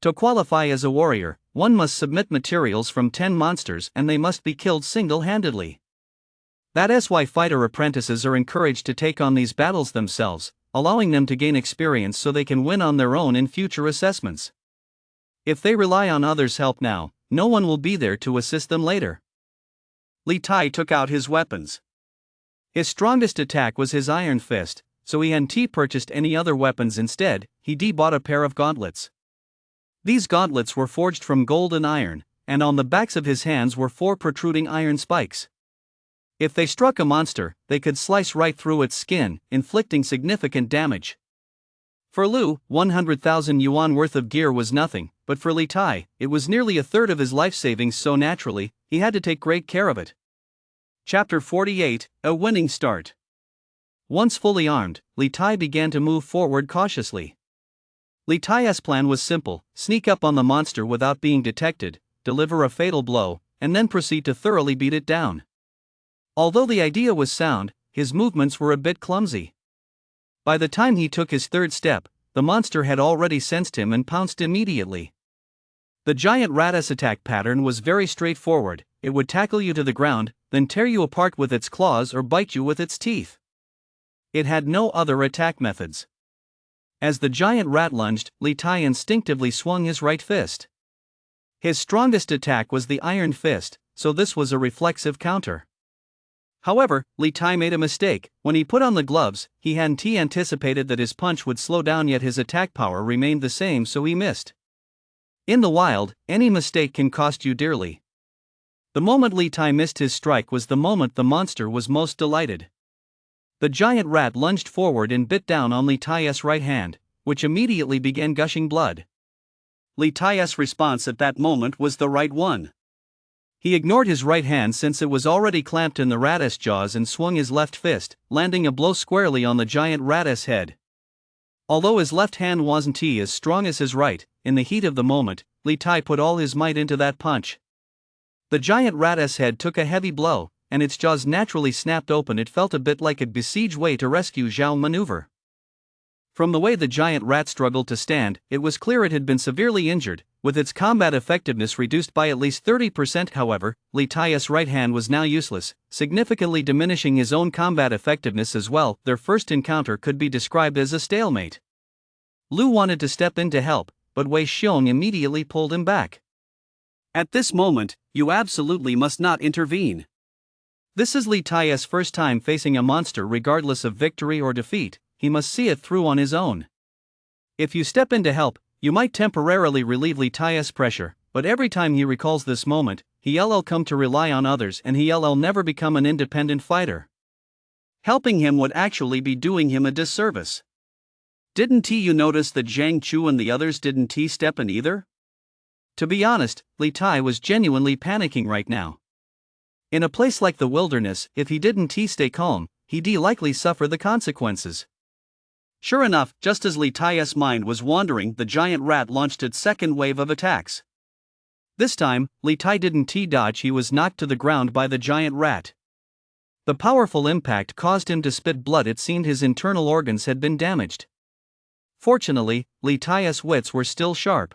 To qualify as a warrior, one must submit materials from 10 monsters and they must be killed single-handedly. That's why fighter apprentices are encouraged to take on these battles themselves, allowing them to gain experience so they can win on their own in future assessments. If they rely on others' help now, no one will be there to assist them later. Li Tai took out his weapons. His strongest attack was his iron fist, so he hadn't purchased any other weapons. Instead, he bought a pair of gauntlets. These gauntlets were forged from gold and iron, and on the backs of his hands were 4 protruding iron spikes. If they struck a monster, they could slice right through its skin, inflicting significant damage. For Lu, 100,000 yuan worth of gear was nothing, but for Li Tai, it was nearly a third of his life savings, so naturally, he had to take great care of it. Chapter 48, A Winning Start. Once fully armed, Li Tai began to move forward cautiously. Li Tai's plan was simple: sneak up on the monster without being detected, deliver a fatal blow, and then proceed to thoroughly beat it down. Although the idea was sound, his movements were a bit clumsy. By the time he took his 3rd step, the monster had already sensed him and pounced immediately. The giant rat's attack pattern was very straightforward: it would tackle you to the ground, then tear you apart with its claws or bite you with its teeth. It had no other attack methods. As the giant rat lunged, Li Tai instinctively swung his right fist. His strongest attack was the iron fist, so this was a reflexive counter. However, Li Tai made a mistake. When he put on the gloves, he hadn't anticipated that his punch would slow down, yet his attack power remained the same, so he missed. In the wild, any mistake can cost you dearly. The moment Li Tai missed his strike was the moment the monster was most delighted. The giant rat lunged forward and bit down on Li Tai's right hand, which immediately began gushing blood. Li Tai's response at that moment was the right one. He ignored his right hand since it was already clamped in the rat's jaws and swung his left fist, landing a blow squarely on the giant rat's head. Although his left hand wasn't as strong as his right, in the heat of the moment, Li Tai put all his might into that punch. The giant rat's head took a heavy blow, and its jaws naturally snapped open. It felt a bit like a besieged way to rescue Zhao maneuver. From the way the giant rat struggled to stand, it was clear it had been severely injured, with its combat effectiveness reduced by at least 30%. However, Li Tai's right hand was now useless, significantly diminishing his own combat effectiveness as well. Their first encounter could be described as a stalemate. Lu wanted to step in to help, but Wei Xiong immediately pulled him back. At this moment, you absolutely must not intervene. This is Li Tai's first time facing a monster. Regardless of victory or defeat, he must see it through on his own. If you step in to help, you might temporarily relieve Li Tai's pressure, but every time he recalls this moment, he'll come to rely on others and he'll never become an independent fighter. Helping him would actually be doing him a disservice. Didn't you notice that Zhang Chu and the others didn't step in either? To be honest, Li Tai was genuinely panicking right now. In a place like the wilderness, if he didn't stay calm, he'd likely suffer the consequences. Sure enough, just as Li Tai's mind was wandering, the giant rat launched its second wave of attacks. This time, Li Tai didn't dodge, he was knocked to the ground by the giant rat. The powerful impact caused him to spit blood. It seemed his internal organs had been damaged. Fortunately, Li Tai's wits were still sharp.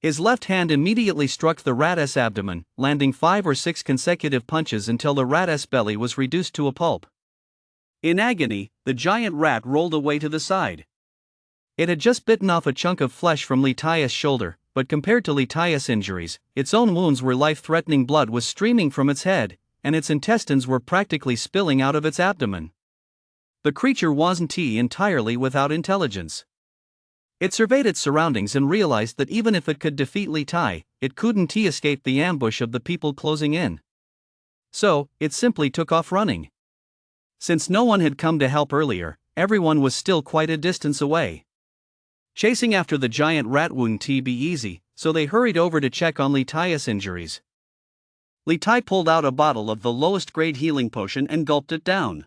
His left hand immediately struck the rat's abdomen, landing 5 or 6 consecutive punches until the rat's belly was reduced to a pulp. In agony, the giant rat rolled away to the side. It had just bitten off a chunk of flesh from Li Tai's shoulder, but compared to Li Tai's injuries, its own wounds were life-threatening. Blood was streaming from its head, and its intestines were practically spilling out of its abdomen. The creature wasn't entirely without intelligence. It surveyed its surroundings and realized that even if it could defeat Li Tai, it couldn't escape the ambush of the people closing in. So, it simply took off running. Since no one had come to help earlier, everyone was still quite a distance away. Chasing after the giant rat wouldn't be easy, so they hurried over to check on Li Tai's injuries. Li Tai pulled out a bottle of the lowest grade healing potion and gulped it down.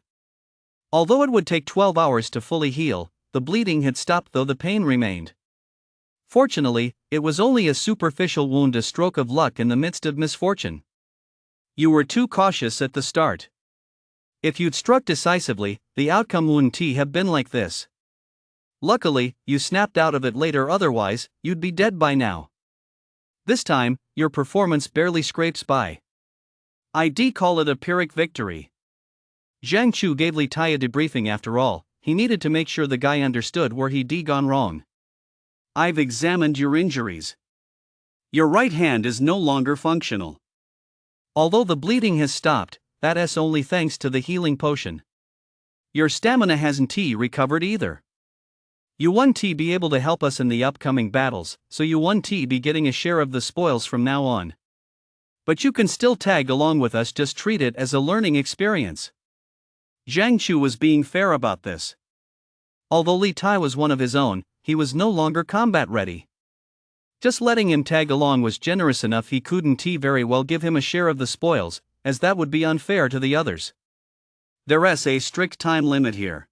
Although it would take 12 hours to fully heal, the bleeding had stopped though the pain remained. Fortunately, it was only a superficial wound, a stroke of luck in the midst of misfortune. You were too cautious at the start. If you'd struck decisively, the outcome wouldn't have been like this. Luckily, you snapped out of it later, otherwise, you'd be dead by now. This time, your performance barely scrapes by. I'd call it a Pyrrhic victory. Zhang Chu gave Li Tai a debriefing. After all, he needed to make sure the guy understood where he'd gone wrong. I've examined your injuries. Your right hand is no longer functional. Although the bleeding has stopped, that's only thanks to the healing potion. Your stamina hasn't recovered either. You won't be able to help us in the upcoming battles, so you won't be getting a share of the spoils from now on. But you can still tag along with us, just treat it as a learning experience. Zhang Chu was being fair about this. Although Li Tai was one of his own, he was no longer combat ready. Just letting him tag along was generous enough. He couldn't very well give him a share of the spoils, as that would be unfair to the others. There's a strict time limit here.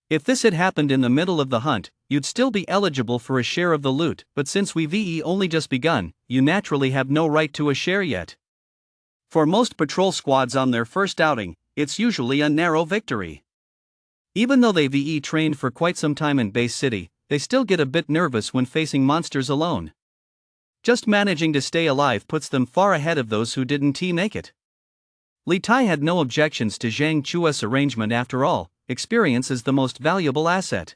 If this had happened in the middle of the hunt, you'd still be eligible for a share of the loot, but since we've only just begun, you naturally have no right to a share yet. For most patrol squads on their first outing, it's usually a narrow victory. Even though they've trained for quite some time in Base City, they still get a bit nervous when facing monsters alone. Just managing to stay alive puts them far ahead of those who didn't make it. Li Tai had no objections to Zhang Chu's arrangement. After all, experience is the most valuable asset.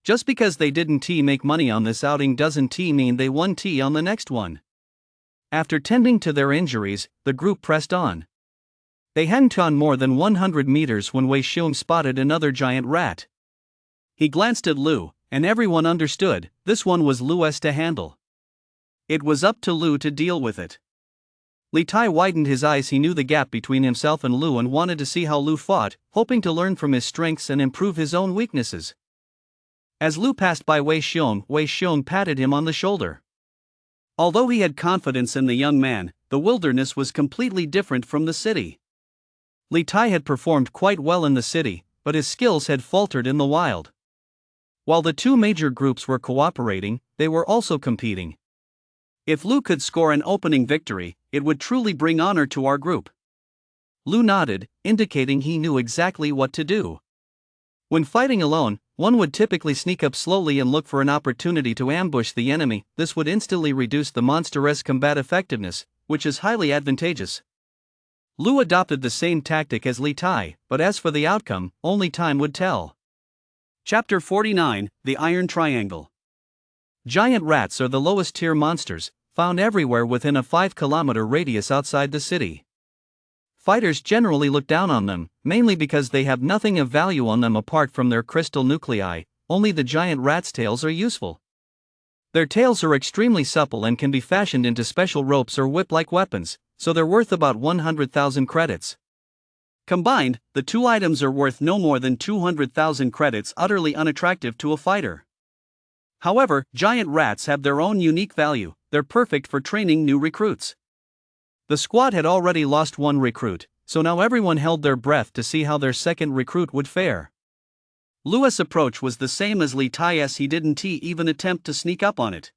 Just because they didn't make money on this outing doesn't mean they won on the next one. After tending to their injuries, the group pressed on. They hadn't gone more than 100 meters when Wei Xiong spotted another giant rat. He glanced at Lu, and everyone understood, this one was Lu's to handle. It was up to Lu to deal with it. Li Tai widened his eyes. He knew the gap between himself and Lu and wanted to see how Lu fought, hoping to learn from his strengths and improve his own weaknesses. As Lu passed by Wei Xiong patted him on the shoulder. Although he had confidence in the young man, the wilderness was completely different from the city. Li Tai had performed quite well in the city, but his skills had faltered in the wild. While the two major groups were cooperating, they were also competing. If Lu could score an opening victory, it would truly bring honor to our group. Lu nodded, indicating he knew exactly what to do. When fighting alone, one would typically sneak up slowly and look for an opportunity to ambush the enemy. This would instantly reduce the monster's combat effectiveness, which is highly advantageous. Lu adopted the same tactic as Li Tai, but as for the outcome, only time would tell. Chapter 49, The Iron Triangle. Giant rats are the lowest tier monsters, found everywhere within a 5-kilometer radius outside the city. Fighters generally look down on them, mainly because they have nothing of value on them apart from their crystal nuclei. Only the giant rat's tails are useful. Their tails are extremely supple and can be fashioned into special ropes or whip-like weapons, so they're worth about 100,000 credits. Combined, the two items are worth no more than 200,000 credits, utterly unattractive to a fighter. However, giant rats have their own unique value. They're perfect for training new recruits. The squad had already lost one recruit, so now everyone held their breath to see how their second recruit would fare. Lewis' approach was the same as Li Tai's. He didn't even attempt to sneak up on it.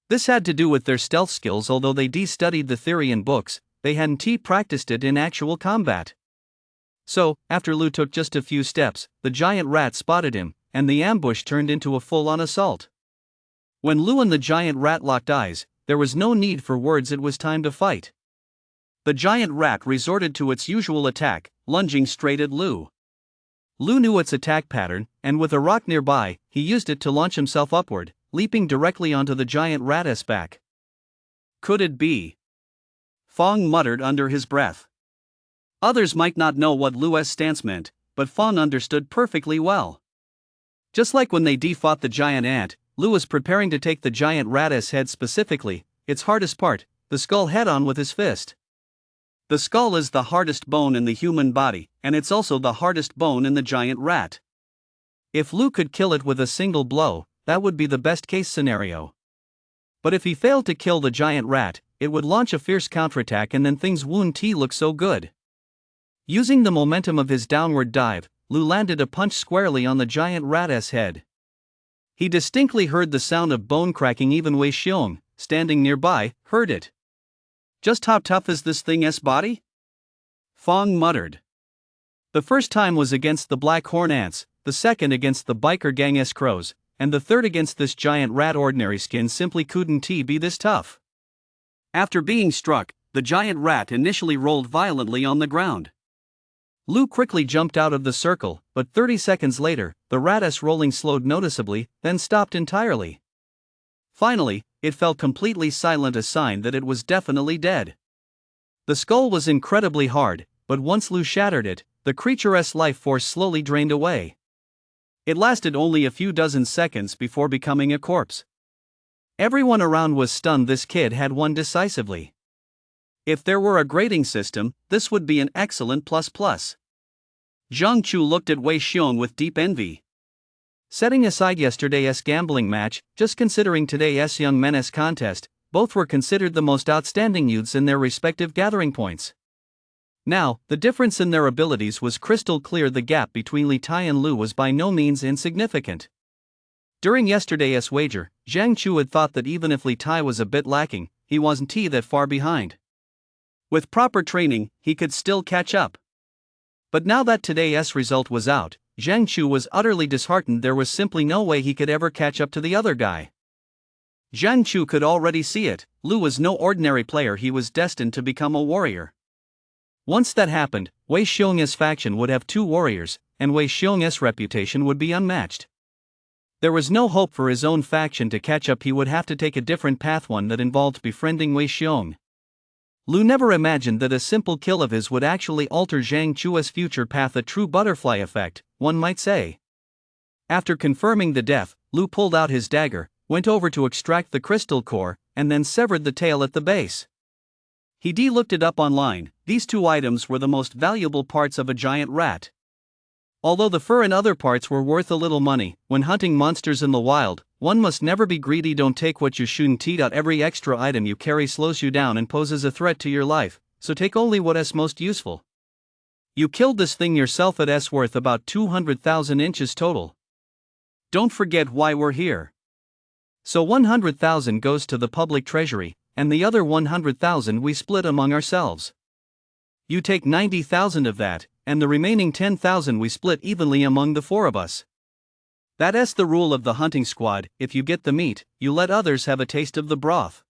This had to do with their stealth skills. Although they studied the theory in books, they hadn't practiced it in actual combat. So, after Lu took just a few steps, the giant rat spotted him, and the ambush turned into a full-on assault. When Lu and the giant rat locked eyes, there was no need for words. It was time to fight. The giant rat resorted to its usual attack, lunging straight at Lu. Lu knew its attack pattern, and with a rock nearby, he used it to launch himself upward, leaping directly onto the giant rat's back. Could it be? Fong muttered under his breath. Others might not know what Lu's stance meant, but Fong understood perfectly well. Just like when they fought the giant ant, Lu was preparing to take the giant rat's head, specifically its hardest part, the skull, head-on with his fist. The skull is the hardest bone in the human body, and it's also the hardest bone in the giant rat. If Lu could kill it with a single blow, that would be the best-case scenario. But if he failed to kill the giant rat, it would launch a fierce counterattack, and then things wouldn't look so good. Using the momentum of his downward dive, Lu landed a punch squarely on the giant rat's head. He distinctly heard the sound of bone cracking. Even Wei Xiong, standing nearby, heard it. Just how tough is this thing's body? Fong muttered. The first time was against the black horn ants, the second against the biker gang's crows, and the third against this giant rat. Ordinary skin simply couldn't be this tough. After being struck, the giant rat initially rolled violently on the ground. Lu quickly jumped out of the circle, but 30 seconds later, the rat's rolling slowed noticeably, then stopped entirely. Finally, it fell completely silent, a sign that it was definitely dead. The skull was incredibly hard, but once Lu shattered it, the creature's life force slowly drained away. It lasted only a few dozen seconds before becoming a corpse. Everyone around was stunned. This kid had won decisively. If there were a grading system, this would be an excellent ++. Zhang Chu looked at Wei Xiong with deep envy. Setting aside yesterday's gambling match, just considering today's young men's contest, both were considered the most outstanding youths in their respective gathering points. Now, the difference in their abilities was crystal clear. The gap between Li Tai and Lu was by no means insignificant. During yesterday's wager, Zhang Chu had thought that even if Li Tai was a bit lacking, he wasn't that far behind. With proper training, he could still catch up. But now that today's result was out, Zhang Chu was utterly disheartened. There was simply no way he could ever catch up to the other guy. Zhang Chu could already see it. Lu was no ordinary player. He was destined to become a warrior. Once that happened, Wei Xiong's faction would have 2 warriors, and Wei Xiong's reputation would be unmatched. There was no hope for his own faction to catch up. He would have to take a different path, one that involved befriending Wei Xiong. Lu never imagined that a simple kill of his would actually alter Zhang Chu's future path, a true butterfly effect, one might say. After confirming the death, Lu pulled out his dagger, went over to extract the crystal core, and then severed the tail at the base. He looked it up online. These 2 items were the most valuable parts of a giant rat. Although the fur and other parts were worth a little money, when hunting monsters in the wild, one must never be greedy. Don't take what you shouldn't eat. Every extra item you carry slows you down and poses a threat to your life, so take only what's most useful. You killed this thing yourself. It's worth about 200,000 inches total. Don't forget why we're here. So 100,000 goes to the public treasury, and the other 100,000 we split among ourselves. You take 90,000 of that, and the remaining 10,000 we split evenly among the 4 of us. That's the rule of the hunting squad. If you get the meat, you let others have a taste of the broth.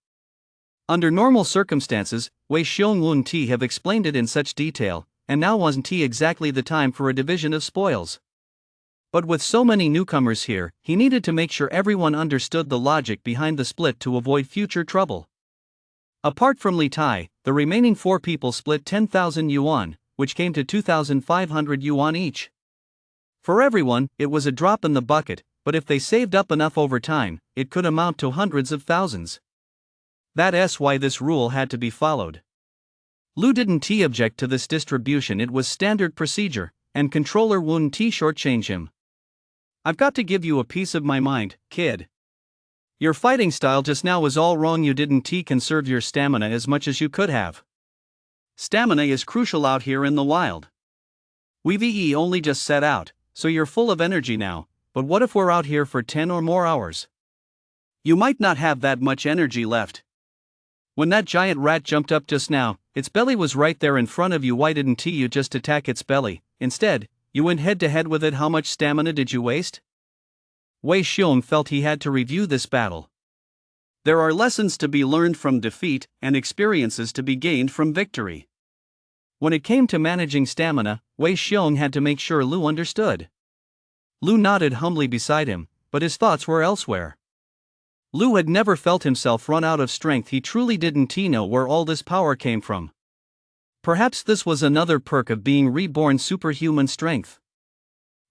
Under normal circumstances, Wei Xiong wouldn't have explained it in such detail, and now wasn't exactly the time for a division of spoils. But with so many newcomers here, he needed to make sure everyone understood the logic behind the split to avoid future trouble. Apart from Li Tai, the remaining 4 people split 10,000 yuan, which came to 2,500 yuan each. For everyone, it was a drop in the bucket, but if they saved up enough over time, it could amount to hundreds of thousands. That's why this rule had to be followed. Lu didn't object to this distribution, it was standard procedure, and controller wouldn't shortchange him. I've got to give you a piece of my mind, kid. Your fighting style just now was all wrong. You didn't conserve your stamina as much as you could have. Stamina is crucial out here in the wild. We've only just set out, so you're full of energy now, but what if we're out here for 10 or more hours? You might not have that much energy left. When that giant rat jumped up just now, its belly was right there in front of you. Why didn't you just attack its belly? Instead, you went head to head with it. How much stamina did you waste? Wei Xiong felt he had to review this battle. There are lessons to be learned from defeat and experiences to be gained from victory. When it came to managing stamina, Wei Xiong had to make sure Lu understood. Lu nodded humbly beside him, but his thoughts were elsewhere. Lu had never felt himself run out of strength. He truly didn't know where all this power came from. Perhaps this was another perk of being reborn: superhuman strength.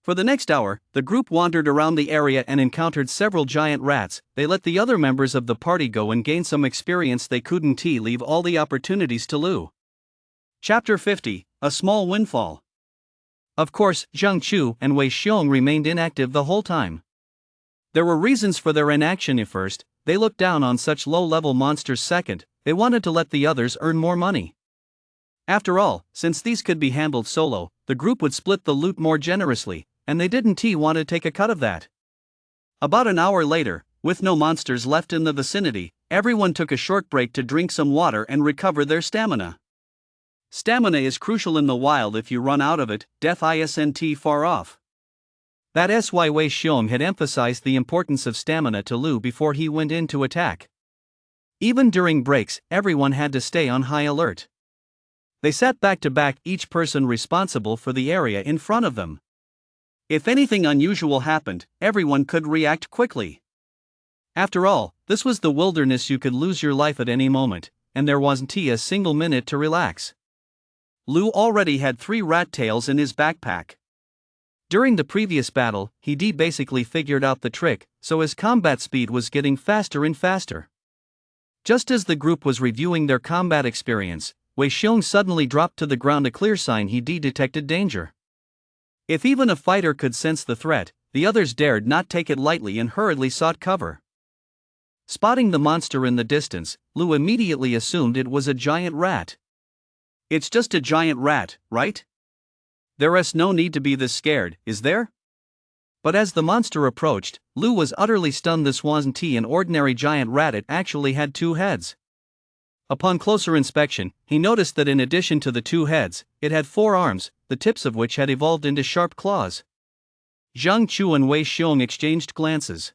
For the next hour, the group wandered around the area and encountered several giant rats. They let the other members of the party go and gain some experience. They couldn't leave all the opportunities to Lu. Chapter 50, A Small Windfall. Of course, Zhang Chu and Wei Xiong remained inactive the whole time. There were reasons for their inaction. At first, they looked down on such low-level monsters. Second, they wanted to let the others earn more money. After all, since these could be handled solo, the group would split the loot more generously, and they didn't want to take a cut of that. About an hour later, with no monsters left in the vicinity, everyone took a short break to drink some water and recover their stamina. Stamina is crucial in the wild. If you run out of it, death isn't far off. That's why Wei Xiong had emphasized the importance of stamina to Lu before he went in to attack. Even during breaks, everyone had to stay on high alert. They sat back to back, each person responsible for the area in front of them. If anything unusual happened, everyone could react quickly. After all, this was the wilderness. You could lose your life at any moment, and there wasn't a single minute to relax. Lu already had 3 rat tails in his backpack. During the previous battle, he basically figured out the trick, so his combat speed was getting faster and faster. Just as the group was reviewing their combat experience, Wei Xiong suddenly dropped to the ground, a clear sign he detected danger. If even a fighter could sense the threat, the others dared not take it lightly and hurriedly sought cover. Spotting the monster in the distance, Lu immediately assumed it was a giant rat. It's just a giant rat, right? There's no need to be this scared, is there? But as the monster approached, Lu was utterly stunned. This wasn't an ordinary giant rat, it actually had 2 heads. Upon closer inspection, he noticed that in addition to the 2 heads, it had 4 arms, the tips of which had evolved into sharp claws. Zhang Chu and Wei Xiong exchanged glances.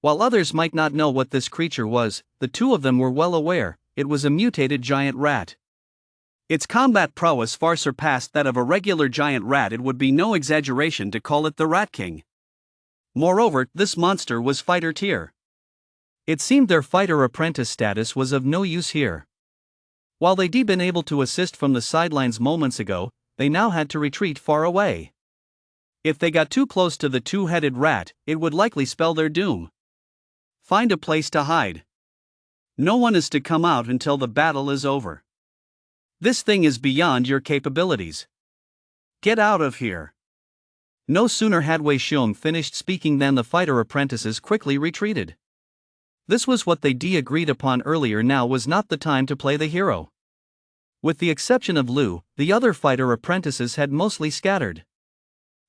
While others might not know what this creature was, the two of them were well aware: it was a mutated giant rat. Its combat prowess far surpassed that of a regular giant rat. It would be no exaggeration to call it the Rat King. Moreover, this monster was fighter tier. It seemed their fighter apprentice status was of no use here. While they'd been able to assist from the sidelines moments ago, they now had to retreat far away. If they got too close to the 2-headed rat, it would likely spell their doom. Find a place to hide. No one is to come out until the battle is over. This thing is beyond your capabilities. Get out of here. No sooner had Wei Xiong finished speaking than the fighter apprentices quickly retreated. This was what they agreed upon earlier. Now was not the time to play the hero. With the exception of Lu, the other fighter apprentices had mostly scattered.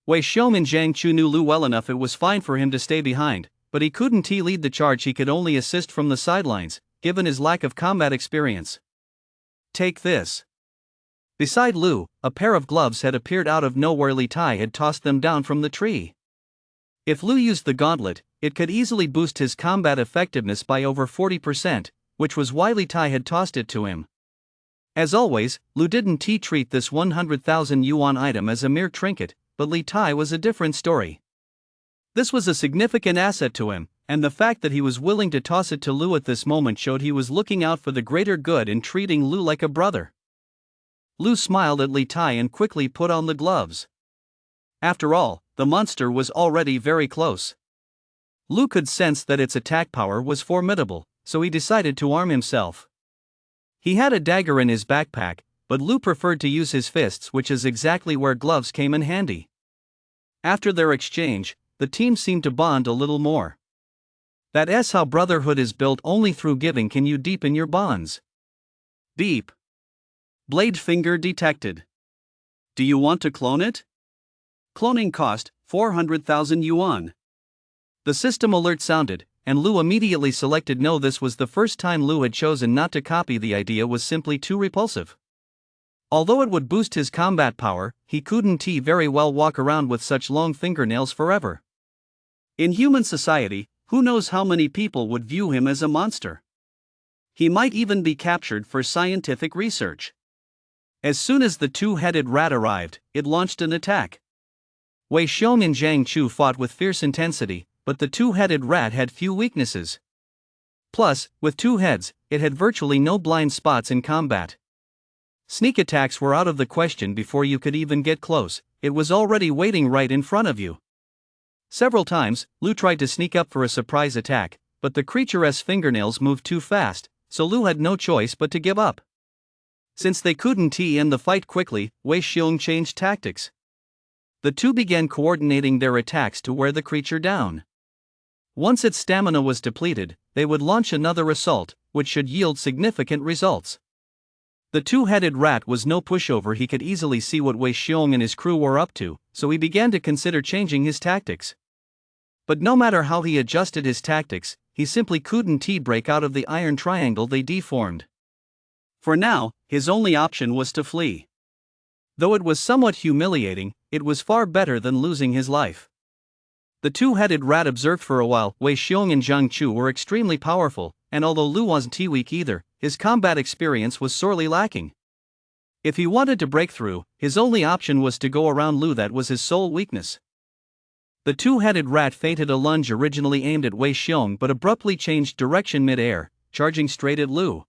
Wei Xiong and Zhang Chu knew Lu well enough. It was fine for him to stay behind, but he couldn't lead the charge. He could only assist from the sidelines, given his lack of combat experience. Take this. Beside Lu, a pair of gloves had appeared out of nowhere. Li Tai had tossed them down from the tree. If Lu used the gauntlet, it could easily boost his combat effectiveness by over 40%, which was why Li Tai had tossed it to him. As always, Lu didn't treat this 100,000 yuan item as a mere trinket, but Li Tai was a different story. This was a significant asset to him, and the fact that he was willing to toss it to Lu at this moment showed he was looking out for the greater good and treating Lu like a brother. Lu smiled at Li Tai and quickly put on the gloves. After all, the monster was already very close. Lu could sense that its attack power was formidable, so he decided to arm himself. He had a dagger in his backpack, but Lu preferred to use his fists, which is exactly where gloves came in handy. After their exchange, the team seemed to bond a little more. That's how brotherhood is built. Only through giving can you deepen your bonds. Beep. Blade finger detected. Do you want to clone it? Cloning cost 400,000 yuan. The system alert sounded, and Lu immediately selected no. This was the first time Lu had chosen not to copy. The idea was simply too repulsive. Although it would boost his combat power, he couldn't very well walk around with such long fingernails forever. In human society, who knows how many people would view him as a monster? He might even be captured for scientific research. As soon as the two-headed rat arrived, it launched an attack. Wei Xiong and Zhang Chu fought with fierce intensity, but the two-headed rat had few weaknesses. Plus, with two heads, it had virtually no blind spots in combat. Sneak attacks were out of the question. Before you could even get close, it was already waiting right in front of you. Several times, Lu tried to sneak up for a surprise attack, but the creature's fingernails moved too fast, so Lu had no choice but to give up. Since they couldn't end the fight quickly, Wei Xiong changed tactics. The two began coordinating their attacks to wear the creature down. Once its stamina was depleted, they would launch another assault, which should yield significant results. The two-headed rat was no pushover. He could easily see what Wei Xiong and his crew were up to, so he began to consider changing his tactics. But no matter how he adjusted his tactics, he simply couldn't break out of the iron triangle they deformed. For now, his only option was to flee. Though it was somewhat humiliating, it was far better than losing his life. The two-headed rat observed for a while. Wei Xiong and Zhang Chu were extremely powerful, and although Lu wasn't weak either, his combat experience was sorely lacking. If he wanted to break through, his only option was to go around Lu. That was his sole weakness. The two-headed rat feinted a lunge originally aimed at Wei Xiong but abruptly changed direction mid-air, charging straight at Lu.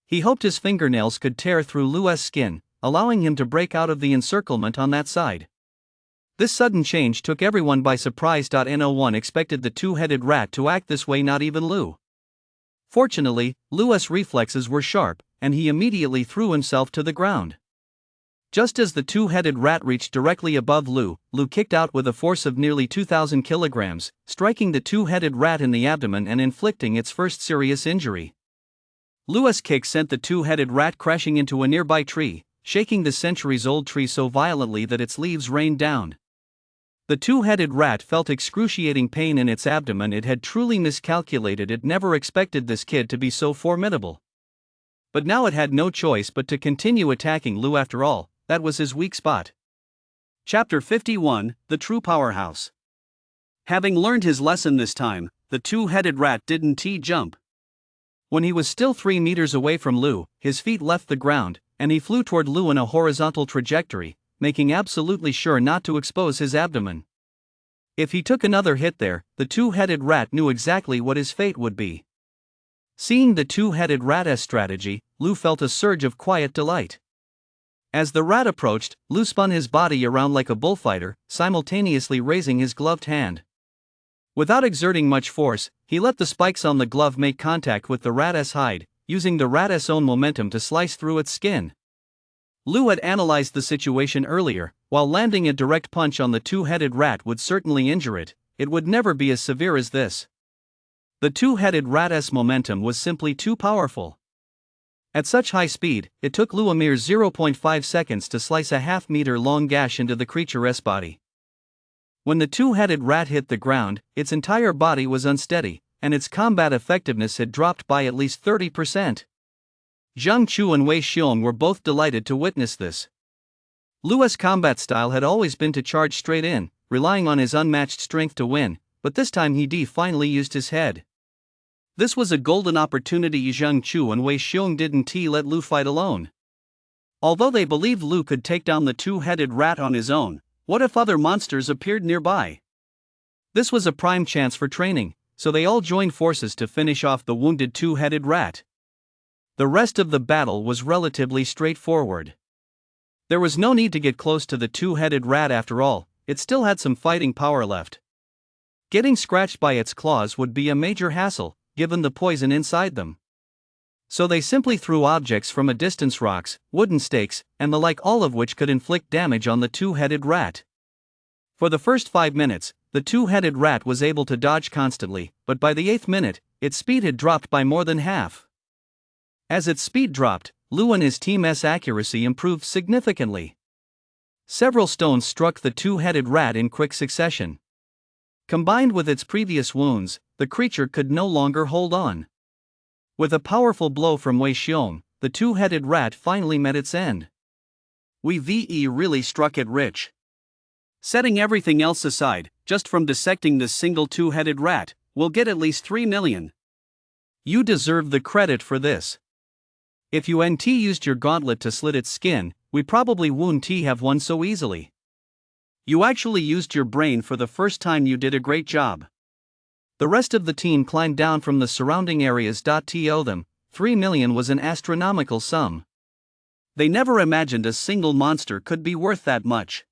He hoped his fingernails could tear through Lu's skin, allowing him to break out of the encirclement on that side. This sudden change took everyone by surprise. No one expected the two-headed rat to act this way, not even Lu. Fortunately, Lu's reflexes were sharp, and he immediately threw himself to the ground. Just as the two-headed rat reached directly above Lu, Lu kicked out with a force of nearly 2,000 kilograms, striking the two-headed rat in the abdomen and inflicting its first serious injury. Lu's kick sent the two-headed rat crashing into a nearby tree, shaking the centuries-old tree so violently that its leaves rained down. The two-headed rat felt excruciating pain in its abdomen. It had truly miscalculated. It never expected this kid to be so formidable. But now it had no choice but to continue attacking Lu. After all, that was his weak spot. Chapter 51, The True Powerhouse. Having learned his lesson this time, the two-headed rat didn't jump. When he was still 3 meters away from Lu, his feet left the ground, and he flew toward Lu in a horizontal trajectory, making absolutely sure not to expose his abdomen. If he took another hit there, the two-headed rat knew exactly what his fate would be. Seeing the two-headed rat's strategy, Lu felt a surge of quiet delight. As the rat approached, Lu spun his body around like a bullfighter, simultaneously raising his gloved hand. Without exerting much force, he let the spikes on the glove make contact with the rat's hide, using the rat's own momentum to slice through its skin. Lu had analyzed the situation earlier. While landing a direct punch on the two-headed rat would certainly injure it, it would never be as severe as this. The two-headed rat's momentum was simply too powerful. At such high speed, it took Lu a mere 0.5 seconds to slice a half-meter-long gash into the creature's body. When the two-headed rat hit the ground, its entire body was unsteady, and its combat effectiveness had dropped by at least 30%. Zhang Chu and Wei Xiong were both delighted to witness this. Lu's combat style had always been to charge straight in, relying on his unmatched strength to win, but this time he finally used his head. This was a golden opportunity. Zhang Chu and Wei Xiong didn't let Lu fight alone. Although they believed Lu could take down the two-headed rat on his own, what if other monsters appeared nearby? This was a prime chance for training, so they all joined forces to finish off the wounded two-headed rat. The rest of the battle was relatively straightforward. There was no need to get close to the two-headed rat after all, it still had some fighting power left. Getting scratched by its claws would be a major hassle, given the poison inside them. So they simply threw objects from a distance, rocks, wooden stakes, and the like, all of which could inflict damage on the two-headed rat. For the first 5 minutes, the two-headed rat was able to dodge constantly, but by the 8th minute, its speed had dropped by more than half. As its speed dropped, Lou and his team's accuracy improved significantly. Several stones struck the two-headed rat in quick succession. Combined with its previous wounds, the creature could no longer hold on. With a powerful blow from Wei Xiong, the two-headed rat finally met its end. We really struck it rich. Setting everything else aside, just from dissecting this single two-headed rat, we'll get at least 3 million. You deserve the credit for this. If you used your gauntlet to slit its skin, we probably wouldn't have won so easily. You actually used your brain for the first time. You did a great job. The rest of the team climbed down from the surrounding areas. To them, 3 million was an astronomical sum. They never imagined a single monster could be worth that much.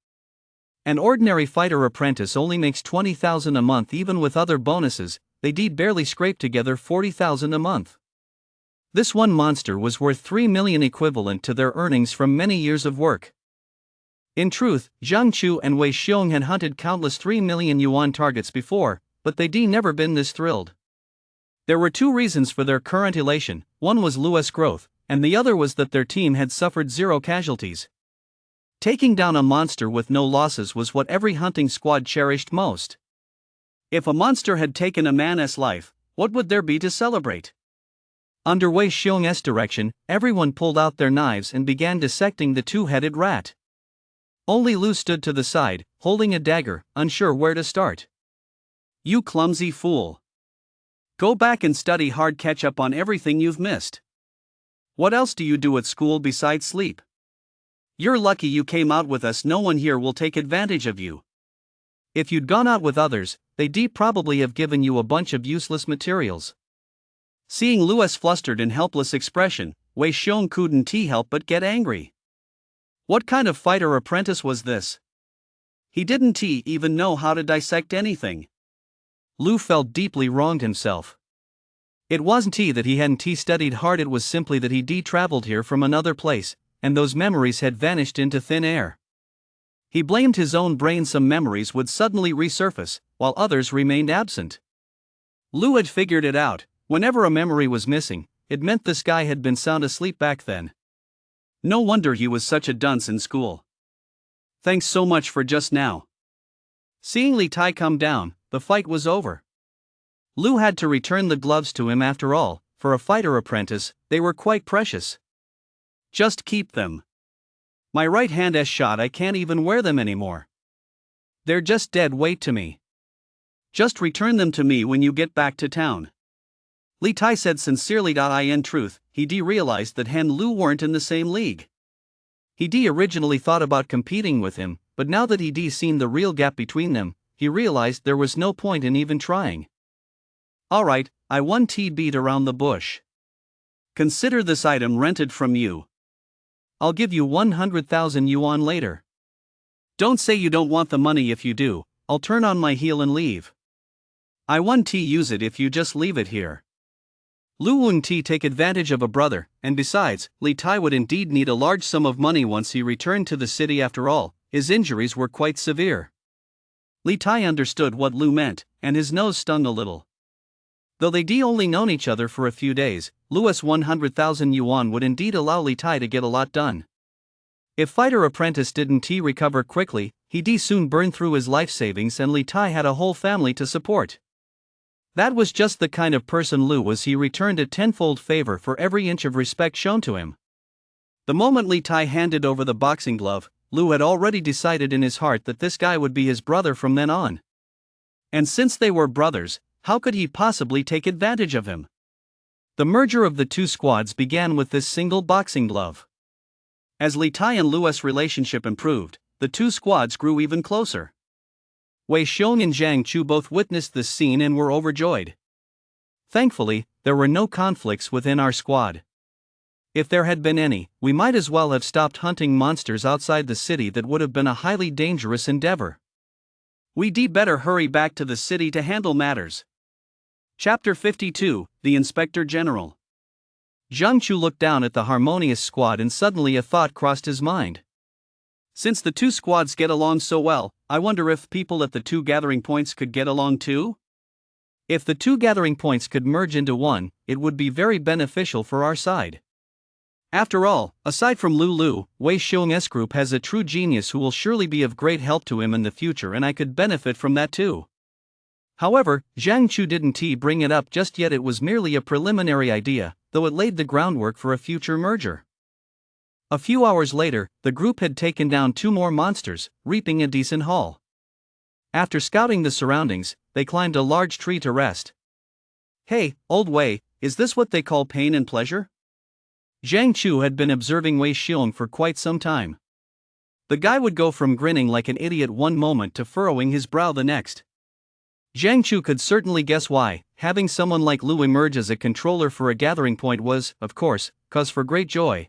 An ordinary fighter apprentice only makes 20,000 a month. Even with other bonuses, they barely scrape together 40,000 a month. This one monster was worth 3 million, equivalent to their earnings from many years of work. In truth, Zhang Chu and Wei Xiong had hunted countless 3 million yuan targets before, but they never been this thrilled. There were 2 reasons for their current elation. One was Lu's growth, and the other was that their team had suffered 0 casualties. Taking down a monster with no losses was what every hunting squad cherished most. If a monster had taken a man's life, what would there be to celebrate? Under Wei Xiong's direction, everyone pulled out their knives and began dissecting the two-headed rat. Only Lu stood to the side, holding a dagger, unsure where to start. You clumsy fool. Go back and study hard, catch up on everything you've missed. What else do you do at school besides sleep? You're lucky you came out with us. No one here will take advantage of you. If you'd gone out with others, they'd probably have given you a bunch of useless materials. Seeing Lu's flustered and helpless expression, Wei Xiong couldn't help but get angry. What kind of fighter apprentice was this? He didn't even know how to dissect anything. Lu felt deeply wronged himself. It wasn't that he hadn't studied hard, it was simply that he traveled here from another place, and those memories had vanished into thin air. He blamed his own brain. Some memories would suddenly resurface, while others remained absent. Lu had figured it out. Whenever a memory was missing, it meant this guy had been sound asleep back then. No wonder he was such a dunce in school. Thanks so much for just now. Seeing Li Tai come down, the fight was over. Lu had to return the gloves to him. After all, for a fighter apprentice, they were quite precious. Just keep them. My right hand's shot, I can't even wear them anymore. They're just dead weight to me. Just return them to me when you get back to town. Li Tai said sincerely. In truth, he realized that Han Lu weren't in the same league. He originally thought about competing with him, but now that he seen the real gap between them, he realized there was no point in even trying. Alright, I won. Beat around the bush. Consider this item rented from you. I'll give you 100,000 yuan later. Don't say you don't want the money. If you do, I'll turn on my heel and leave. I won't use it if you just leave it here. Lu wouldn't take advantage of a brother, and besides, Li Tai would indeed need a large sum of money once he returned to the city. After all, his injuries were quite severe. Li Tai understood what Lu meant, and his nose stung a little. Though they only known each other for a few days, Lu's 100,000 yuan would indeed allow Li Tai to get a lot done. If fighter apprentice didn't recover quickly, he'd soon burn through his life savings, and Li Tai had a whole family to support. That was just the kind of person Lu was. He returned a tenfold favor for every inch of respect shown to him. The moment Li Tai handed over the boxing glove, Lu had already decided in his heart that this guy would be his brother from then on. And since they were brothers, how could he possibly take advantage of him? The merger of the 2 squads began with this single boxing glove. As Li Tai and Lu's relationship improved, the 2 squads grew even closer. Wei Xiong and Zhang Chu both witnessed this scene and were overjoyed. Thankfully, there were no conflicts within our squad. If there had been any, we might as well have stopped hunting monsters outside the city. That would have been a highly dangerous endeavor. We'd better hurry back to the city to handle matters. Chapter 52, The Inspector General. Zhang Chu looked down at the harmonious squad and suddenly a thought crossed his mind. Since the two squads get along so well, I wonder if people at the two gathering points could get along too? If the two gathering points could merge into one, it would be very beneficial for our side. After all, aside from Lulu, Wei Xiong's group has a true genius who will surely be of great help to him in the future, and I could benefit from that too. However, Zhang Chu didn't bring it up just yet. It was merely a preliminary idea, though it laid the groundwork for a future merger. A few hours later, the group had taken down 2 more monsters, reaping a decent haul. After scouting the surroundings, they climbed a large tree to rest. Hey, old Wei, is this what they call pain and pleasure? Zhang Chu had been observing Wei Xiong for quite some time. The guy would go from grinning like an idiot one moment to furrowing his brow the next. Zhang Chu could certainly guess why. Having someone like Lu emerge as a controller for a gathering point was, of course, cause for great joy.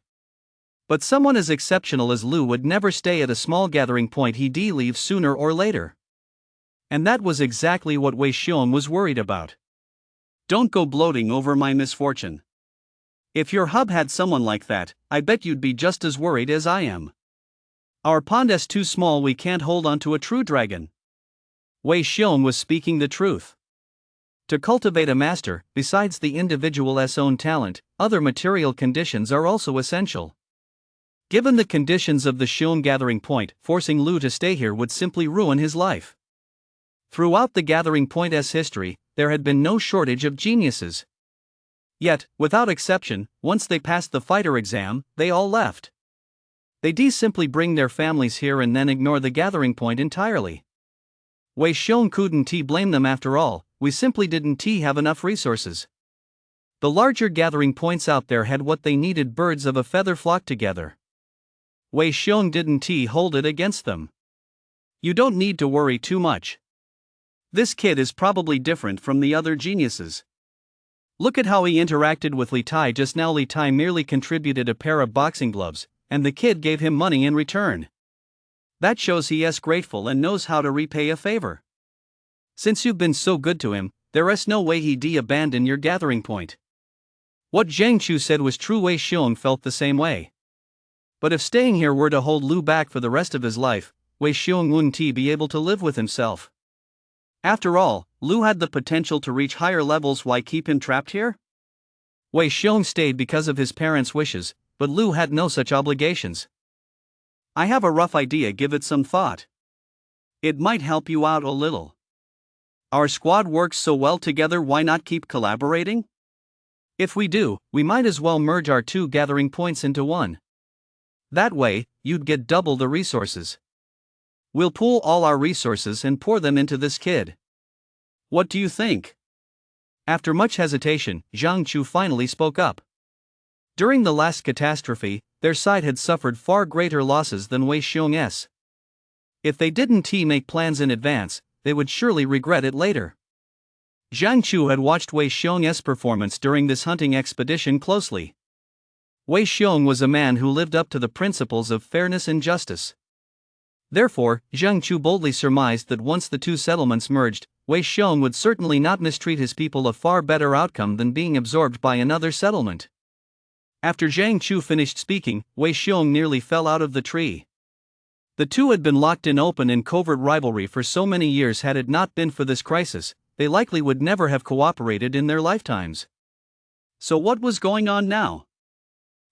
But someone as exceptional as Lu would never stay at a small gathering point. He'd leave sooner or later. And that was exactly what Wei Xiong was worried about. Don't go bloating over my misfortune. If your hub had someone like that, I bet you'd be just as worried as I am. Our pond is too small. We can't hold on to a true dragon. Wei Xiong was speaking the truth. To cultivate a master, besides the individual's own talent, other material conditions are also essential. Given the conditions of the Xiong gathering point, forcing Lu to stay here would simply ruin his life. Throughout the gathering point's history, there had been no shortage of geniuses. Yet, without exception, once they passed the fighter exam, they all left. They'd simply bring their families here and then ignore the gathering point entirely. Wei Xiong couldn't blame them. After all, we simply didn't have enough resources. The larger gathering points out there had what they needed. Birds of a feather flock together. Wei Xiong didn't hold it against them. You don't need to worry too much. This kid is probably different from the other geniuses. Look at how he interacted with Li Tai just now. Li Tai merely contributed a pair of boxing gloves, and the kid gave him money in return. That shows he is grateful and knows how to repay a favor. Since you've been so good to him, there is no way he'd abandon your gathering point. What Zhang Chu said was true. Wei Xiong felt the same way. But if staying here were to hold Lu back for the rest of his life, Wei Xiong wouldn't be able to live with himself. After all, Lu had the potential to reach higher levels. Why keep him trapped here? Wei Xiong stayed because of his parents' wishes, but Lu had no such obligations. I have a rough idea. Give it some thought. It might help you out a little. Our squad works so well together. Why not keep collaborating? If we do, we might as well merge our 2 gathering points into one. That way, you'd get double the resources. We'll pool all our resources and pour them into this kid. What do you think? After much hesitation, Zhang Chu finally spoke up. During the last catastrophe, their side had suffered far greater losses than Wei Xiong's. If they didn't make plans in advance, they would surely regret it later. Zhang Chu had watched Wei Xiong's performance during this hunting expedition closely. Wei Xiong was a man who lived up to the principles of fairness and justice. Therefore, Zhang Chu boldly surmised that once the 2 settlements merged, Wei Xiong would certainly not mistreat his people. A far better outcome than being absorbed by another settlement. After Zhang Chu finished speaking, Wei Xiong nearly fell out of the tree. The two had been locked in open and covert rivalry for so many years. Had it not been for this crisis, they likely would never have cooperated in their lifetimes. So what was going on now?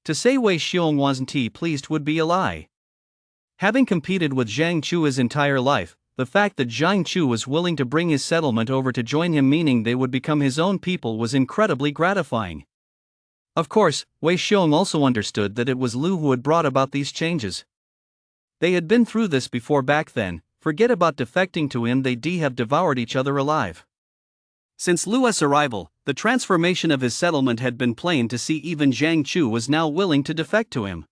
To say Wei Xiong wasn't pleased would be a lie. Having competed with Zhang Chu his entire life, the fact that Zhang Chu was willing to bring his settlement over to join him, meaning they would become his own people, was incredibly gratifying. Of course, Wei Xiong also understood that it was Lu who had brought about these changes. They had been through this before back then. Forget about defecting to him, they'd have devoured each other alive. Since Lu's arrival, the transformation of his settlement had been plain to see. Even Zhang Chu was now willing to defect to him.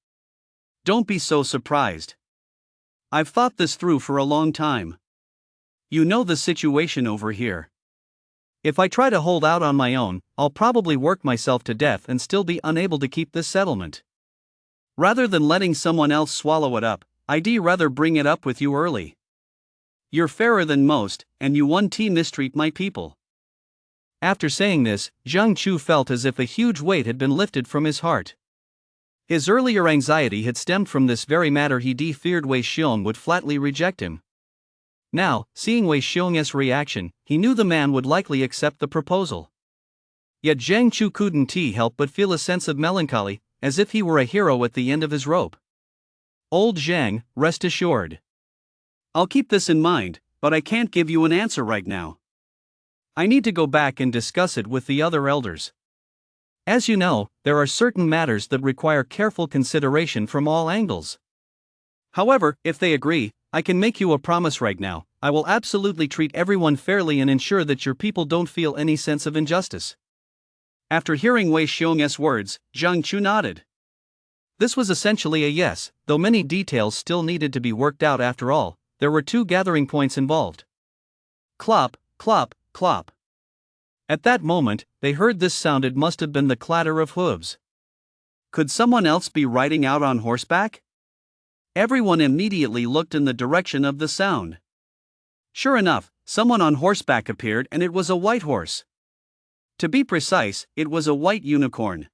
Don't be so surprised. I've thought this through for a long time. You know the situation over here. If I try to hold out on my own, I'll probably work myself to death and still be unable to keep this settlement. Rather than letting someone else swallow it up, I'd rather bring it up with you early. You're fairer than most, and you won't mistreat my people." After saying this, Zhang Chu felt as if a huge weight had been lifted from his heart. His earlier anxiety had stemmed from this very matter. He feared Wei Xiong would flatly reject him. Now, seeing Wei Xiong's reaction, he knew the man would likely accept the proposal. Yet Zhang Chu couldn't help but feel a sense of melancholy, as if he were a hero at the end of his rope. "Old Zhang, rest assured. I'll keep this in mind, but I can't give you an answer right now. I need to go back and discuss it with the other elders. As you know, there are certain matters that require careful consideration from all angles. However, if they agree, I can make you a promise right now. I will absolutely treat everyone fairly and ensure that your people don't feel any sense of injustice." After hearing Wei Xiong's words, Zhang Chu nodded. This was essentially a yes, though many details still needed to be worked out. After all, there were two gathering points involved. Clop, clop, clop. At that moment, they heard this sound. It must have been the clatter of hooves. Could someone else be riding out on horseback? Everyone immediately looked in the direction of the sound. Sure enough, someone on horseback appeared, and it was a white horse. To be precise, it was a white unicorn.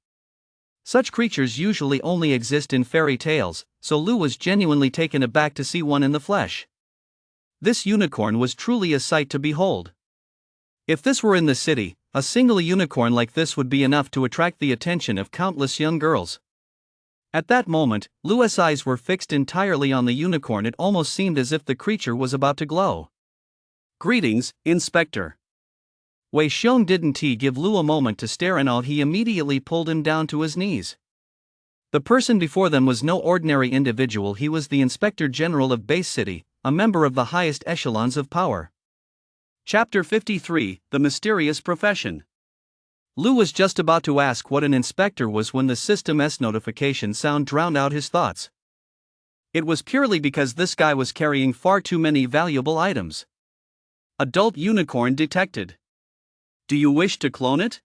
Such creatures usually only exist in fairy tales, so Lu was genuinely taken aback to see one in the flesh. This unicorn was truly a sight to behold. If this were in the city, a single unicorn like this would be enough to attract the attention of countless young girls. At that moment, Lu's eyes were fixed entirely on the unicorn. It almost seemed as if the creature was about to glow. "Greetings, Inspector." Wei Xiong didn't give Lu a moment to stare in awe. He immediately pulled him down to his knees. The person before them was no ordinary individual. He was the Inspector General of Base City, a member of the highest echelons of power. Chapter 53, The Mysterious Profession. Lu was just about to ask what an inspector was when the system's notification sound drowned out his thoughts. It was purely because this guy was carrying far too many valuable items. Adult unicorn detected. Do you wish to clone it?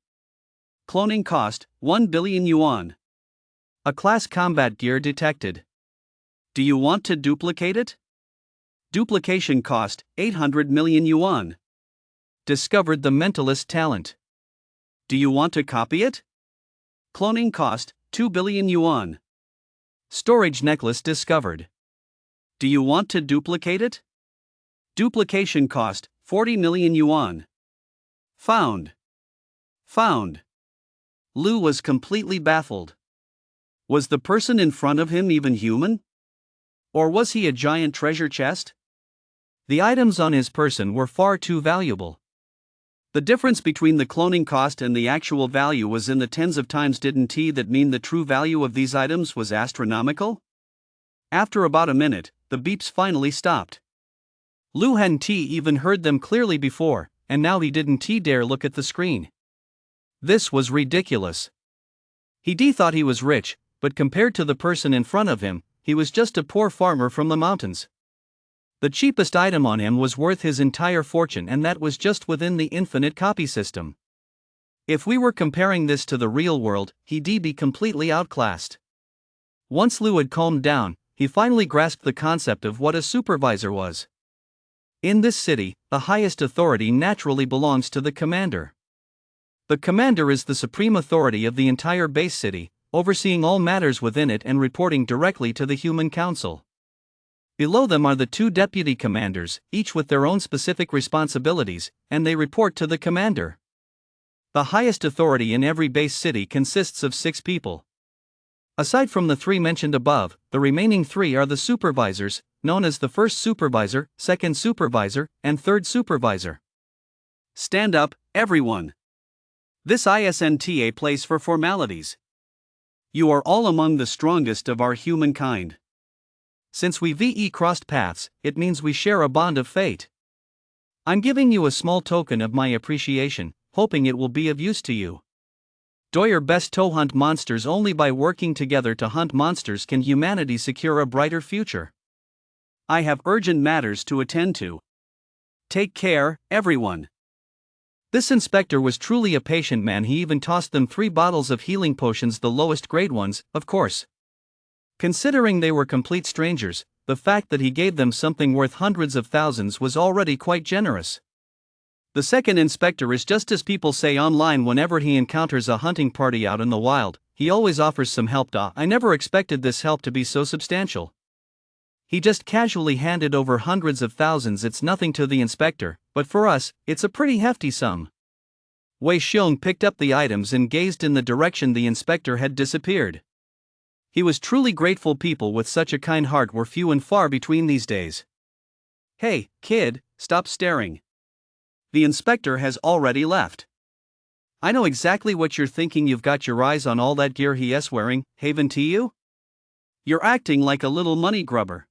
Cloning cost, 1 billion yuan. A class combat gear detected. Do you want to duplicate it? Duplication cost, 800 million yuan. Discovered the mentalist talent. Do you want to copy it? Cloning cost, 2 billion yuan. Storage necklace discovered. Do you want to duplicate it? Duplication cost, 40 million yuan. Found. Lu was completely baffled. Was the person in front of him even human? Or was he a giant treasure chest? The items on his person were far too valuable. The difference between the cloning cost and the actual value was in the tens of times. Didn't that mean the true value of these items was astronomical? After about a minute, the beeps finally stopped. Lu hadn't even heard them clearly before, and now he didn't dare look at the screen. This was ridiculous. He thought he was rich, but compared to the person in front of him, he was just a poor farmer from the mountains. The cheapest item on him was worth his entire fortune, and that was just within the infinite copy system. If we were comparing this to the real world, he'd be completely outclassed. Once Lu had calmed down, he finally grasped the concept of what a supervisor was. In this city, the highest authority naturally belongs to the commander. The commander is the supreme authority of the entire base city, overseeing all matters within it and reporting directly to the Human Council. Below them are the two deputy commanders, each with their own specific responsibilities, and they report to the commander. The highest authority in every base city consists of 6 people. Aside from the 3 mentioned above, the remaining 3 are the supervisors, known as the first supervisor, second supervisor, and third supervisor. Stand up, everyone. This isn't a place for formalities. You are all among the strongest of our humankind. Since we've crossed paths, it means we share a bond of fate. I'm giving you a small token of my appreciation, hoping it will be of use to you. Do your best to hunt monsters. Only by working together to hunt monsters can humanity secure a brighter future. I have urgent matters to attend to. Take care, everyone. This inspector was truly a patient man. He even tossed them 3 bottles of healing potions, the lowest grade ones, of course. Considering they were complete strangers, the fact that he gave them something worth hundreds of thousands was already quite generous. The second inspector is just as people say online whenever he encounters a hunting party out in the wild, he always offers some help. I never expected this help to be so substantial. He just casually handed over hundreds of thousands. It's nothing to the inspector, but for us, it's a pretty hefty sum. Wei Xiong picked up the items and gazed in the direction the inspector had disappeared. He was truly grateful. People with such a kind heart were few and far between these days. Hey, kid, stop staring. The inspector has already left. I know exactly what you're thinking. You've got your eyes on all that gear he's wearing, haven't you? You're acting like a little money grubber.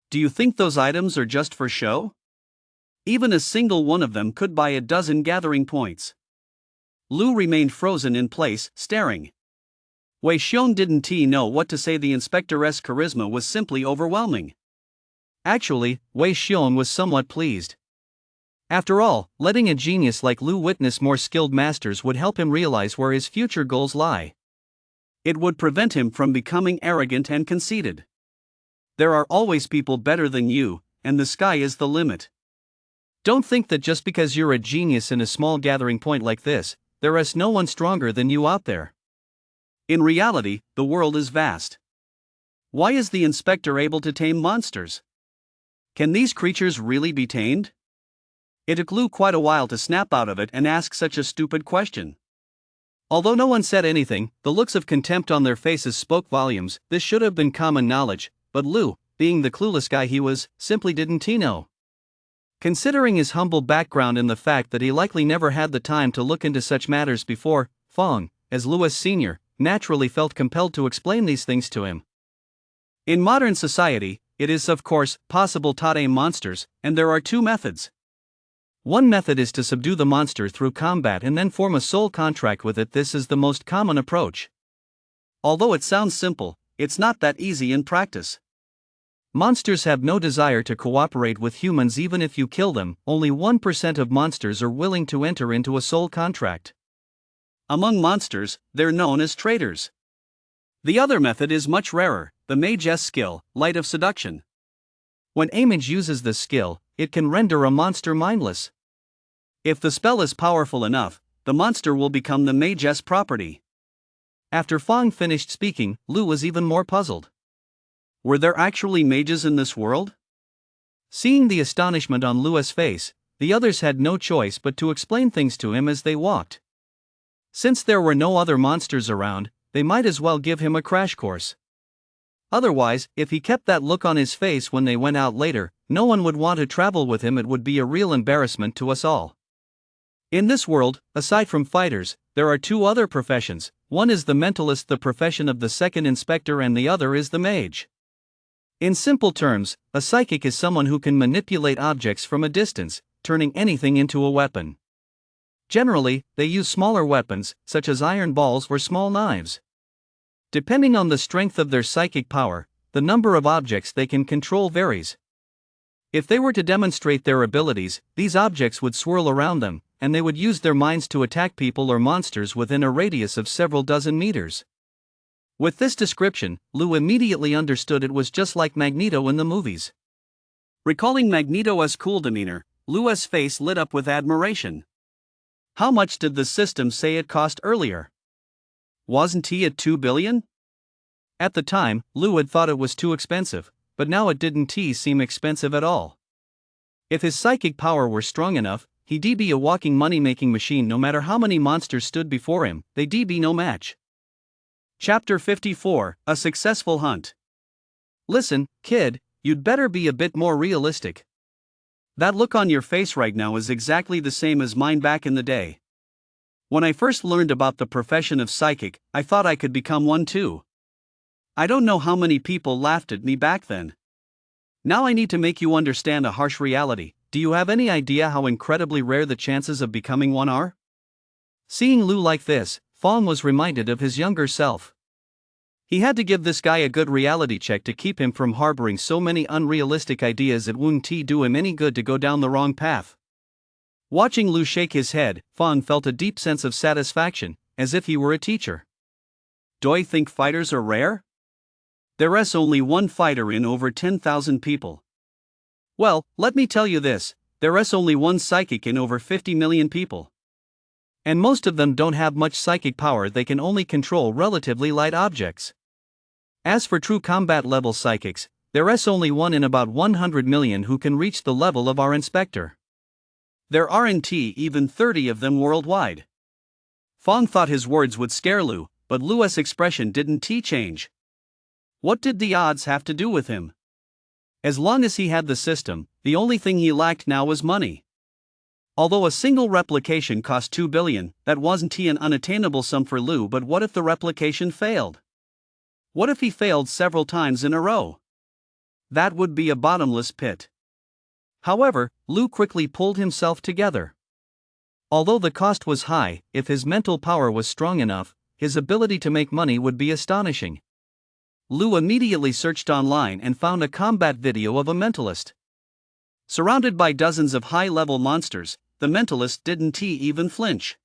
Do you think those items are just for show? Even a single one of them could buy a dozen gathering points. Lu remained frozen in place, staring. Wei Xiong didn't know what to say. The inspector's charisma was simply overwhelming. Actually, Wei Xiong was somewhat pleased. After all, letting a genius like Lu witness more skilled masters would help him realize where his future goals lie. It would prevent him from becoming arrogant and conceited. There are always people better than you, and the sky is the limit. Don't think that just because you're a genius in a small gathering point like this, there is no one stronger than you out there. In reality, the world is vast. Why is the inspector able to tame monsters? Can these creatures really be tamed? It took Lu quite a while to snap out of it and ask such a stupid question. Although no one said anything, the looks of contempt on their faces spoke volumes. This should have been common knowledge, but Lu, being the clueless guy he was, simply didn't know. Considering his humble background and the fact that he likely never had the time to look into such matters before, Fong, as Louis Sr., naturally felt compelled to explain these things to him. In modern society, it is of course possible to tame monsters, and there are 2 methods. One method is to subdue the monster through combat and then form a soul contract with it. This is the most common approach. Although it sounds simple, it's not that easy in practice. Monsters have no desire to cooperate with humans. Even if you kill them, only 1% of monsters are willing to enter into a soul contract. Among monsters, they're known as traitors. The other method is much rarer, the mage's skill, Light of Seduction. When a mage uses this skill, it can render a monster mindless. If the spell is powerful enough, the monster will become the mage's property. After Fong finished speaking, Lu was even more puzzled. Were there actually mages in this world? Seeing the astonishment on Lu's face, the others had no choice but to explain things to him as they walked. Since there were no other monsters around, they might as well give him a crash course. Otherwise, if he kept that look on his face when they went out later, no one would want to travel with him. It would be a real embarrassment to us all. In this world, aside from fighters, there are 2 other professions. One is the mentalist, the profession of the second inspector, and the other is the mage. In simple terms, a psychic is someone who can manipulate objects from a distance, turning anything into a weapon. Generally, they use smaller weapons, such as iron balls or small knives. Depending on the strength of their psychic power, the number of objects they can control varies. If they were to demonstrate their abilities, these objects would swirl around them, and they would use their minds to attack people or monsters within a radius of several dozen meters. With this description, Lu immediately understood it was just like Magneto in the movies. Recalling Magneto's cool demeanor, Lu's face lit up with admiration. How much did the system say it cost earlier? Wasn't he at 2 billion? At the time, Lu had thought it was too expensive, but now it didn't seem expensive at all. If his psychic power were strong enough, he'd be a walking money-making machine. No matter how many monsters stood before him, they'd be no match. Chapter 54, A Successful Hunt. Listen, kid, you'd better be a bit more realistic. That look on your face right now is exactly the same as mine back in the day. When I first learned about the profession of psychic, I thought I could become one too. I don't know how many people laughed at me back then. Now I need to make you understand a harsh reality. Do you have any idea how incredibly rare the chances of becoming one are? Seeing Lu like this, Fong was reminded of his younger self. He had to give this guy a good reality check to keep him from harboring so many unrealistic ideas. It wouldn't do him any good to go down the wrong path. Watching Lu shake his head, Fong felt a deep sense of satisfaction, as if he were a teacher. Do I think fighters are rare? There's only one fighter in over 10,000 people. Well, let me tell you this, there's only one psychic in over 50 million people. And most of them don't have much psychic power, they can only control relatively light objects. As for true combat level psychics, there's only one in about 100 million who can reach the level of our inspector. There aren't even 30 of them worldwide. Fong thought his words would scare Lu, but Lu's expression didn't change. What did the odds have to do with him? As long as he had the system, the only thing he lacked now was money. Although a single replication cost 2 billion, that wasn't an unattainable sum for Lu, but what if the replication failed? What if he failed several times in a row? That would be a bottomless pit. However, Lu quickly pulled himself together. Although the cost was high, if his mental power was strong enough, his ability to make money would be astonishing. Lu immediately searched online and found a combat video of a mentalist. Surrounded by dozens of high-level monsters, the mentalist didn't even flinch.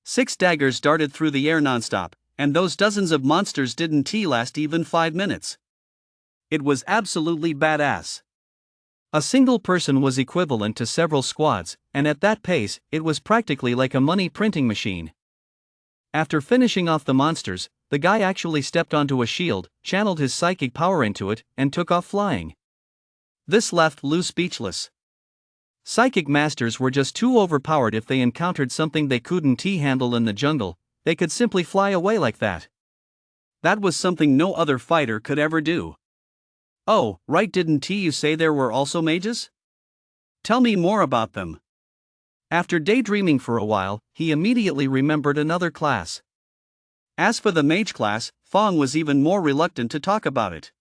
6 daggers darted through the air nonstop, and those dozens of monsters didn't last even 5 minutes. It was absolutely badass. A single person was equivalent to several squads, and at that pace, it was practically like a money printing machine. After finishing off the monsters, the guy actually stepped onto a shield, channeled his psychic power into it, and took off flying. This left Lu speechless. Psychic masters were just too overpowered. If they encountered something they couldn't handle in the jungle, they could simply fly away like that. That was something no other fighter could ever do. Oh, right, didn't you say there were also mages? Tell me more about them. After daydreaming for a while, he immediately remembered another class. As for the mage class, Fong was even more reluctant to talk about it.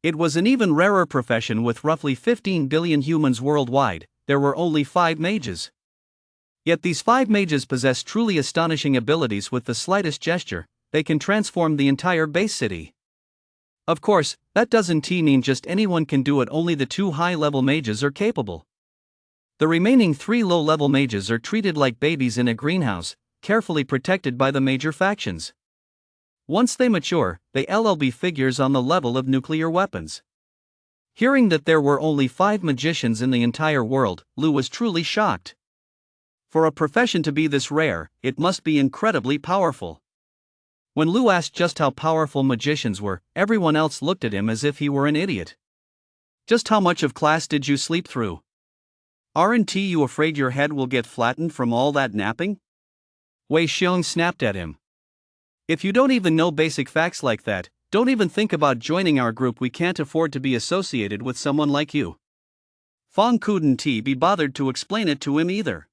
It was an even rarer profession. With roughly 15 billion humans worldwide, there were only 5 mages. Yet these 5 mages possess truly astonishing abilities. With the slightest gesture, they can transform the entire base city. Of course, that doesn't mean just anyone can do it, only the 2 high-level mages are capable. The remaining 3 low-level mages are treated like babies in a greenhouse, carefully protected by the major factions. Once they mature, they'll be figures on the level of nuclear weapons. Hearing that there were only 5 magicians in the entire world, Lu was truly shocked. For a profession to be this rare, it must be incredibly powerful. When Lu asked just how powerful magicians were, everyone else looked at him as if he were an idiot. Just how much of class did you sleep through? Aren't you afraid your head will get flattened from all that napping? Wei Xiong snapped at him. If you don't even know basic facts like that, don't even think about joining our group. We can't afford to be associated with someone like you. Fong couldn't be bothered to explain it to him either.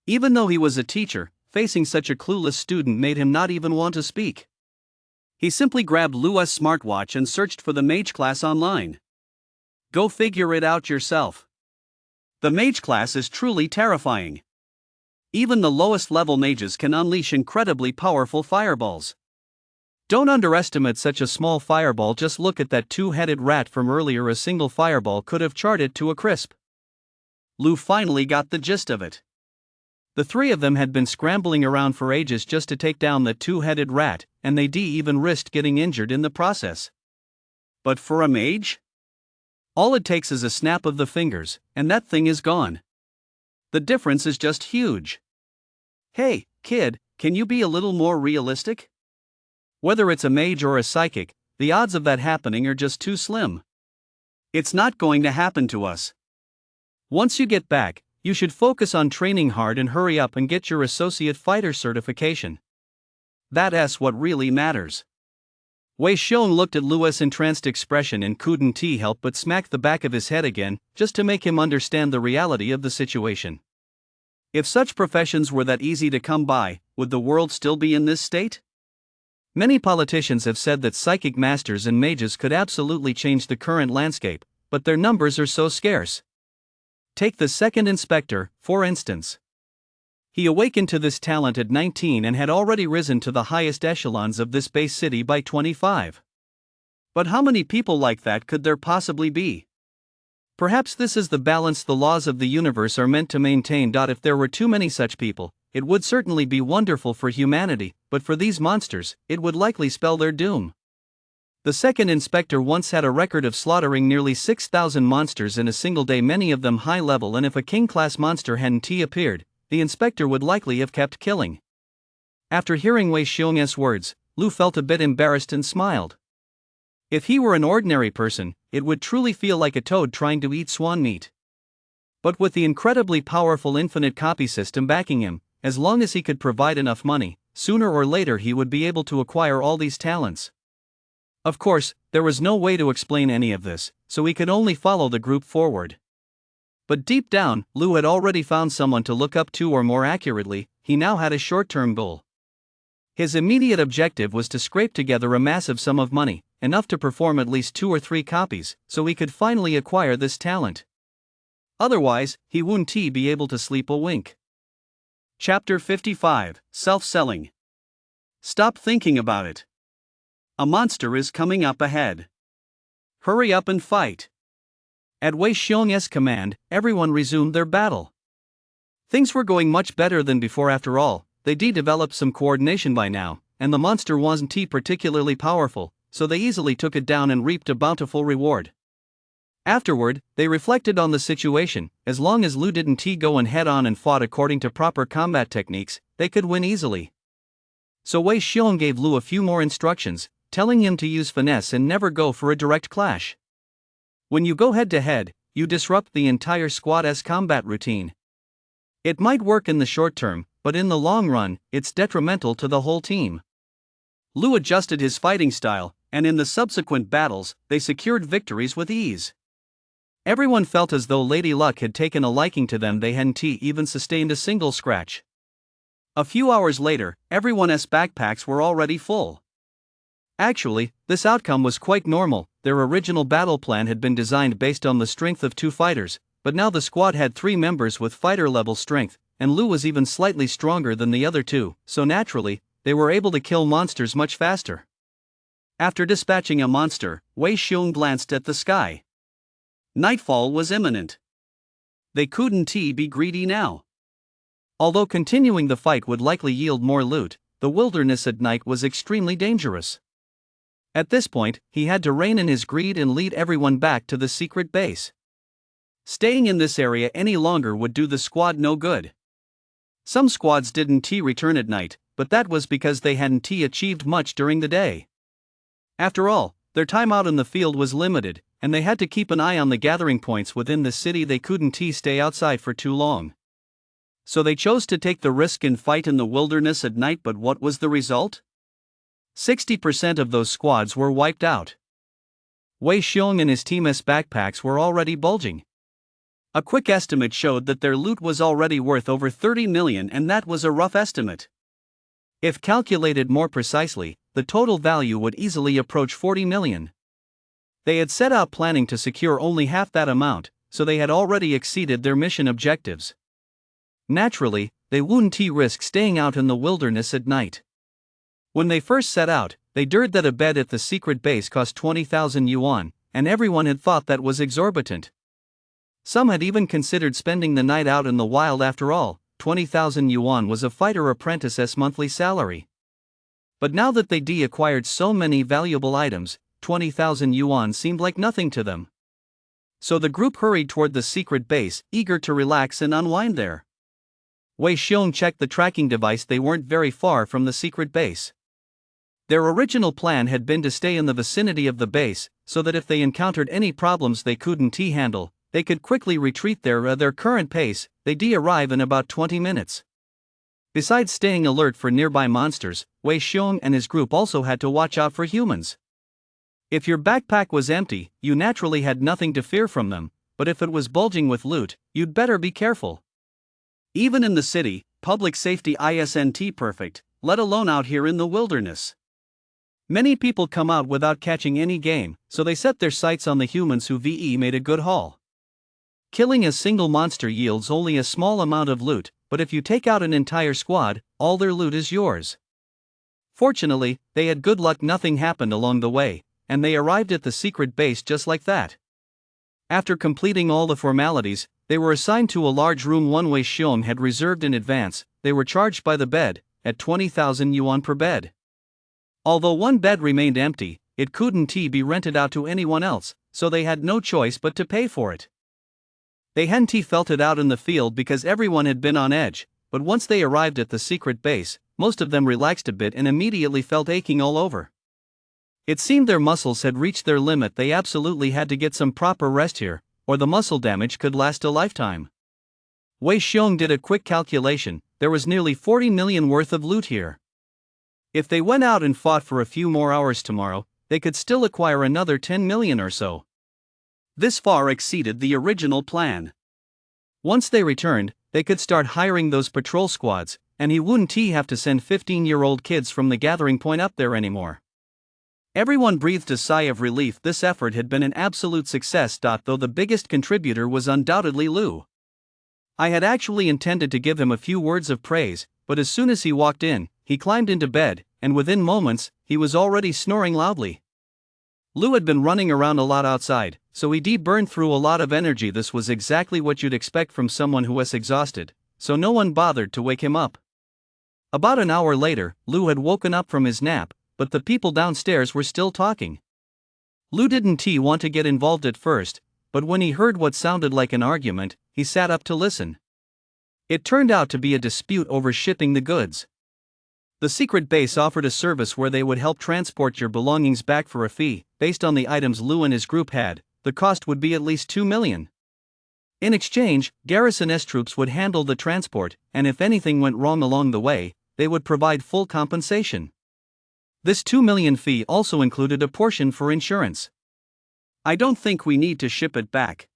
Even though he was a teacher, facing such a clueless student made him not even want to speak. He simply grabbed Lu's smartwatch and searched for the mage class online. Go figure it out yourself. The mage class is truly terrifying. Even the lowest level mages can unleash incredibly powerful fireballs. Don't underestimate such a small fireball. Just look at that 2-headed rat from earlier. A single fireball could have charred it to a crisp. Lu finally got the gist of it. The 3 of them had been scrambling around for ages just to take down the 2-headed rat, and they even risked getting injured in the process. But for a mage? All it takes is a snap of the fingers, and that thing is gone. The difference is just huge. Hey, kid, can you be a little more realistic? Whether it's a mage or a psychic, the odds of that happening are just too slim. It's not going to happen to us. Once you get back, you should focus on training hard and hurry up and get your associate fighter certification. That's what really matters. Wei Xiong looked at Lu's entranced expression and couldn't help but smack the back of his head again, just to make him understand the reality of the situation. If such professions were that easy to come by, would the world still be in this state? Many politicians have said that psychic masters and mages could absolutely change the current landscape, but their numbers are so scarce. Take the second inspector, for instance. He awakened to this talent at 19 and had already risen to the highest echelons of this base city by 25. But how many people like that could there possibly be? Perhaps this is the balance the laws of the universe are meant to maintain. If there were too many such people, it would certainly be wonderful for humanity, but for these monsters, it would likely spell their doom. The second inspector once had a record of slaughtering nearly 6,000 monsters in a single day, many of them high level, and if a king-class monster hadn't appeared, the inspector would likely have kept killing. After hearing Wei Xiong's words, Lu felt a bit embarrassed and smiled. If he were an ordinary person, it would truly feel like a toad trying to eat swan meat. But with the incredibly powerful infinite copy system backing him, as long as he could provide enough money, sooner or later he would be able to acquire all these talents. Of course, there was no way to explain any of this, so he could only follow the group forward. But deep down, Lu had already found someone to look up to, or more accurately, he now had a short-term goal. His immediate objective was to scrape together a massive sum of money, enough to perform at least 2 or 3 copies, so he could finally acquire this talent. Otherwise, he wouldn't be able to sleep a wink. Chapter 55, Self-Selling. Stop thinking about it. A monster is coming up ahead. Hurry up and fight. At Wei Xiong's command, everyone resumed their battle. Things were going much better than before. After all, they developed some coordination by now, and the monster wasn't particularly powerful, so they easily took it down and reaped a bountiful reward. Afterward, they reflected on the situation. As long as Lu didn't go in head-on and fought according to proper combat techniques, they could win easily. So Wei Xiong gave Lu a few more instructions, telling him to use finesse and never go for a direct clash. When you go head-to-head, you disrupt the entire squad's combat routine. It might work in the short term, but in the long run, it's detrimental to the whole team. Lu adjusted his fighting style, and in the subsequent battles, they secured victories with ease. Everyone felt as though Lady Luck had taken a liking to them. They hadn't even sustained a single scratch. A few hours later, everyone's backpacks were already full. Actually, this outcome was quite normal. Their original battle plan had been designed based on the strength of 2 fighters, but now the squad had 3 members with fighter-level strength, and Lu was even slightly stronger than the other 2, so naturally, they were able to kill monsters much faster. After dispatching a monster, Wei Xiong glanced at the sky. Nightfall was imminent. They couldn't be greedy now. Although continuing the fight would likely yield more loot, the wilderness at night was extremely dangerous. At this point, he had to rein in his greed and lead everyone back to the secret base. Staying in this area any longer would do the squad no good. Some squads didn't return at night, but that was because they hadn't achieved much during the day. After all, their time out in the field was limited, and they had to keep an eye on the gathering points within the city. They couldn't stay outside for too long. So they chose to take the risk and fight in the wilderness at night. But what was the result? 60% of those squads were wiped out. Wei Xiong and his team's backpacks were already bulging. A quick estimate showed that their loot was already worth over 30 million, and that was a rough estimate. If calculated more precisely, the total value would easily approach 40 million. They had set out planning to secure only half that amount, so they had already exceeded their mission objectives. Naturally, they wouldn't risk staying out in the wilderness at night. When they first set out, they heard that a bed at the secret base cost 20,000 yuan, and everyone had thought that was exorbitant. Some had even considered spending the night out in the wild. After all, 20,000 yuan was a fighter apprentice's monthly salary. But now that they acquired so many valuable items, 20,000 yuan seemed like nothing to them. So the group hurried toward the secret base, eager to relax and unwind there. Wei Xiong checked the tracking device. They weren't very far from the secret base. Their original plan had been to stay in the vicinity of the base, so that if they encountered any problems they couldn't handle, they could quickly retreat there. At their current pace, they'd arrive in about 20 minutes. Besides staying alert for nearby monsters, Wei Xiong and his group also had to watch out for humans. If your backpack was empty, you naturally had nothing to fear from them, but if it was bulging with loot, you'd better be careful. Even in the city, public safety isn't perfect, let alone out here in the wilderness. Many people come out without catching any game, so they set their sights on the humans who made a good haul. Killing a single monster yields only a small amount of loot, but if you take out an entire squad, all their loot is yours. Fortunately, they had good luck. Nothing happened along the way, and they arrived at the secret base just like that. After completing all the formalities, they were assigned to a large room Wei Xiong had reserved in advance. They were charged by the bed, at 20,000 yuan per bed. Although one bed remained empty, it couldn't be rented out to anyone else, so they had no choice but to pay for it. They hadn't felt it out in the field because everyone had been on edge, but once they arrived at the secret base, most of them relaxed a bit and immediately felt aching all over. It seemed their muscles had reached their limit. They absolutely had to get some proper rest here, or the muscle damage could last a lifetime. Wei Xiong did a quick calculation. There was nearly 40 million worth of loot here. If they went out and fought for a few more hours tomorrow, they could still acquire another 10 million or so. This far exceeded the original plan. Once they returned, they could start hiring those patrol squads, and he wouldn't have to send 15-year-old kids from the gathering point up there anymore. Everyone breathed a sigh of relief. This effort had been an absolute success. Though the biggest contributor was undoubtedly Lu. I had actually intended to give him a few words of praise, but as soon as he walked in, he climbed into bed, and within moments, he was already snoring loudly. Lu had been running around a lot outside, so he burned through a lot of energy. This was exactly what you'd expect from someone who was exhausted, so no one bothered to wake him up. About an hour later, Lu had woken up from his nap, but the people downstairs were still talking. Lu didn't want to get involved at first, but when he heard what sounded like an argument, he sat up to listen. It turned out to be a dispute over shipping the goods. The secret base offered a service where they would help transport your belongings back for a fee. Based on the items Lu and his group had, the cost would be at least 2 million. In exchange, Garrison S troops would handle the transport, and if anything went wrong along the way, they would provide full compensation. This 2 million fee also included a portion for insurance. I don't think we need to ship it back.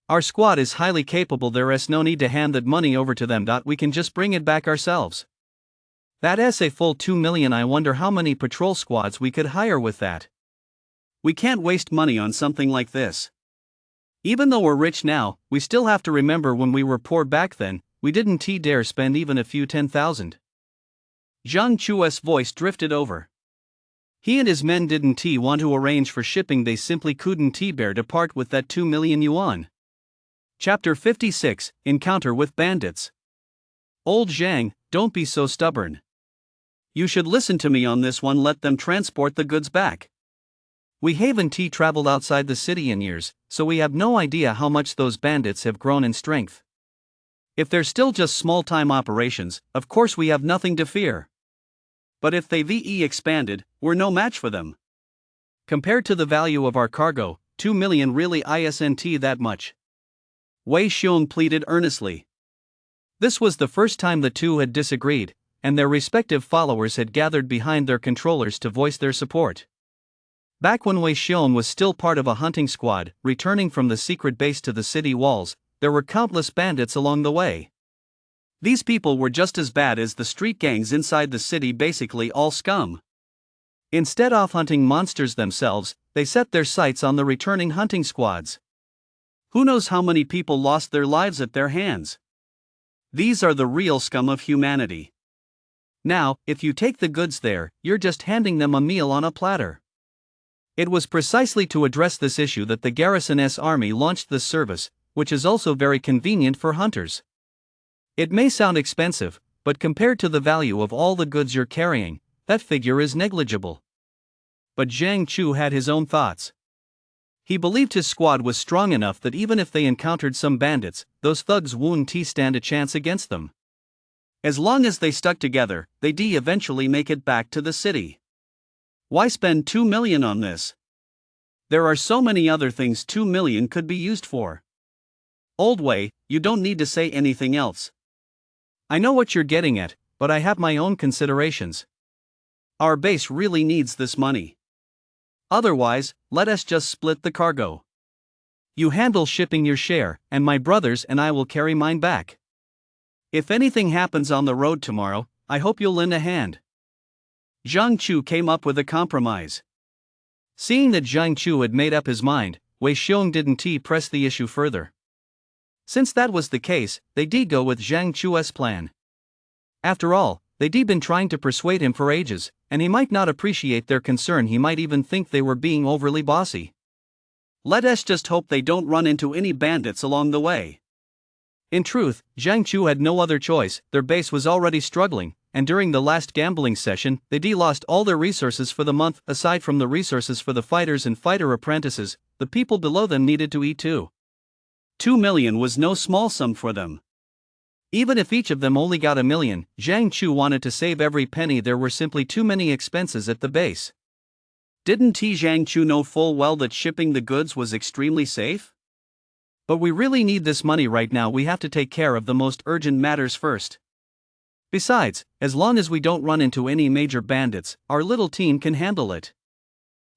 Our squad is highly capable. There's no need to hand that money over to them. We can just bring it back ourselves. That's a full 2 million. I wonder how many patrol squads we could hire with that. We can't waste money on something like this. Even though we're rich now, we still have to remember when we were poor back then. We didn't dare spend even a few 10,000. Zhang Chu's voice drifted over. He and his men didn't want to arrange for shipping. They simply couldn't bear to part with that 2 million yuan. Chapter 56, Encounter with Bandits. Old Zhang, don't be so stubborn. You should listen to me on this one. Let them transport the goods back. We haven't traveled outside the city in years, so we have no idea how much those bandits have grown in strength. If they're still just small-time operations, of course we have nothing to fear. But if they've expanded, we're no match for them. Compared to the value of our cargo, 2 million really isn't that much. Wei Xiong pleaded earnestly. This was the first time the two had disagreed, and their respective followers had gathered behind their controllers to voice their support. Back when Wei Xiong was still part of a hunting squad, returning from the secret base to the city walls, there were countless bandits along the way. These people were just as bad as the street gangs inside the city, basically all scum. Instead of hunting monsters themselves, they set their sights on the returning hunting squads. Who knows how many people lost their lives at their hands? These are the real scum of humanity. Now, if you take the goods there, you're just handing them a meal on a platter. It was precisely to address this issue that the Garrison S army launched this service, which is also very convenient for hunters. It may sound expensive, but compared to the value of all the goods you're carrying, that figure is negligible. But Zhang Chu had his own thoughts. He believed his squad was strong enough that even if they encountered some bandits, those thugs wouldn't stand a chance against them. As long as they stuck together, they'd eventually make it back to the city. Why spend 2 million on this? There are so many other things 2 million could be used for. Old Wei, you don't need to say anything else. I know what you're getting at, but I have my own considerations. Our base really needs this money. Otherwise, let us just split the cargo. You handle shipping your share, and my brothers and I will carry mine back. If anything happens on the road tomorrow, I hope you'll lend a hand. Zhang Chu came up with a compromise. Seeing that Zhang Chu had made up his mind, Wei Xiong didn't press the issue further. Since that was the case, they'd go with Zhang Chu's plan. After all, they'd been trying to persuade him for ages, and he might not appreciate their concern. He might even think they were being overly bossy. Let us just hope they don't run into any bandits along the way. In truth, Zhang Chu had no other choice. Their base was already struggling, and during the last gambling session, they lost all their resources for the month. Aside from the resources for the fighters and fighter apprentices, the people below them needed to eat too. 2 million was no small sum for them. Even if each of them only got $1 million, Zhang Chu wanted to save every penny. There were simply too many expenses at the base. Didn't Zhang Chu know full well that shipping the goods was extremely safe? But we really need this money right now. We have to take care of the most urgent matters first. Besides, as long as we don't run into any major bandits, our little team can handle it.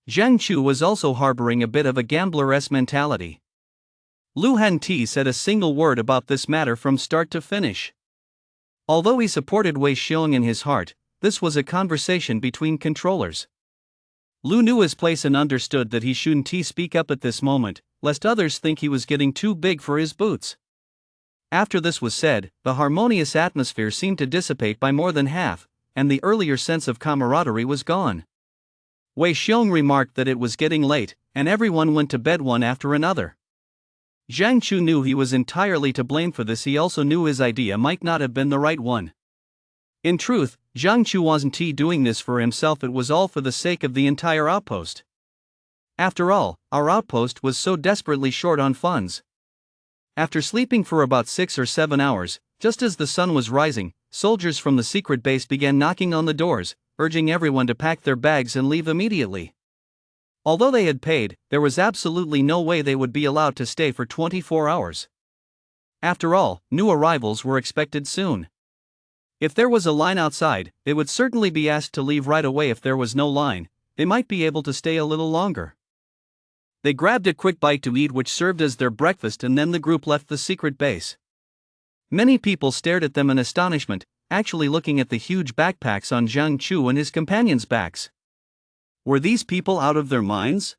Zhang Chu was also harboring a bit of a gambler-esque mentality. Lu Hanti said a single word about this matter from start to finish. Although he supported Wei Xiong in his heart, this was a conversation between controllers. Lu knew his place and understood that he shouldn't speak up at this moment, lest others think he was getting too big for his boots. After this was said, the harmonious atmosphere seemed to dissipate by more than half, and the earlier sense of camaraderie was gone. Wei Xiong remarked that it was getting late, and everyone went to bed one after another. Zhang Chu knew he was entirely to blame for this. He also knew his idea might not have been the right one. In truth, Zhang Chu wasn't doing this for himself, it was all for the sake of the entire outpost. After all, our outpost was so desperately short on funds. After sleeping for about 6 or 7 hours, just as the sun was rising, soldiers from the secret base began knocking on the doors, urging everyone to pack their bags and leave immediately. Although they had paid, there was absolutely no way they would be allowed to stay for 24 hours. After all, new arrivals were expected soon. If there was a line outside, they would certainly be asked to leave right away. If there was no line, they might be able to stay a little longer. They grabbed a quick bite to eat, which served as their breakfast, and then the group left the secret base. Many people stared at them in astonishment, actually looking at the huge backpacks on Zhang Chu and his companions' backs. Were these people out of their minds?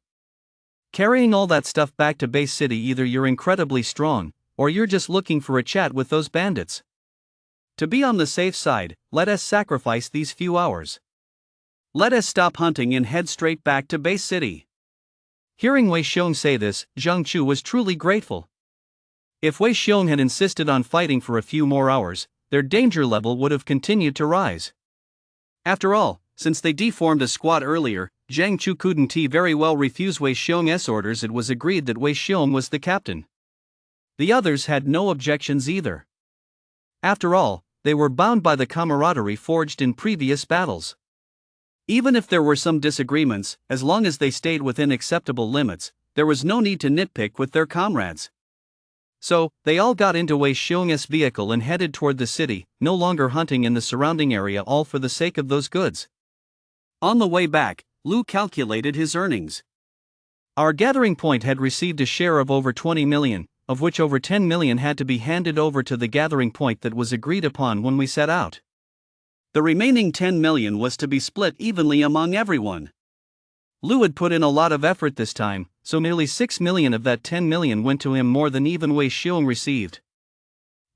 Carrying all that stuff back to base city, either you're incredibly strong, or you're just looking for a chat with those bandits. To be on the safe side, let us sacrifice these few hours. Let us stop hunting and head straight back to base city. Hearing Wei Xiong say this, Zhang Chu was truly grateful. If Wei Xiong had insisted on fighting for a few more hours, their danger level would have continued to rise. After all, since they deformed a squad earlier, Zhang Chu couldn't very well refuse Wei Xiong's orders. It was agreed that Wei Xiong was the captain. The others had no objections either. After all, they were bound by the camaraderie forged in previous battles. Even if there were some disagreements, as long as they stayed within acceptable limits, there was no need to nitpick with their comrades. So, they all got into Wei Xiong's vehicle and headed toward the city, no longer hunting in the surrounding area, all for the sake of those goods. On the way back, Lu calculated his earnings. Our gathering point had received a share of over 20 million, of which over 10 million had to be handed over to the gathering point that was agreed upon when we set out. The remaining 10 million was to be split evenly among everyone. Lu had put in a lot of effort this time, so nearly 6 million of that 10 million went to him, more than even Wei Xiong received.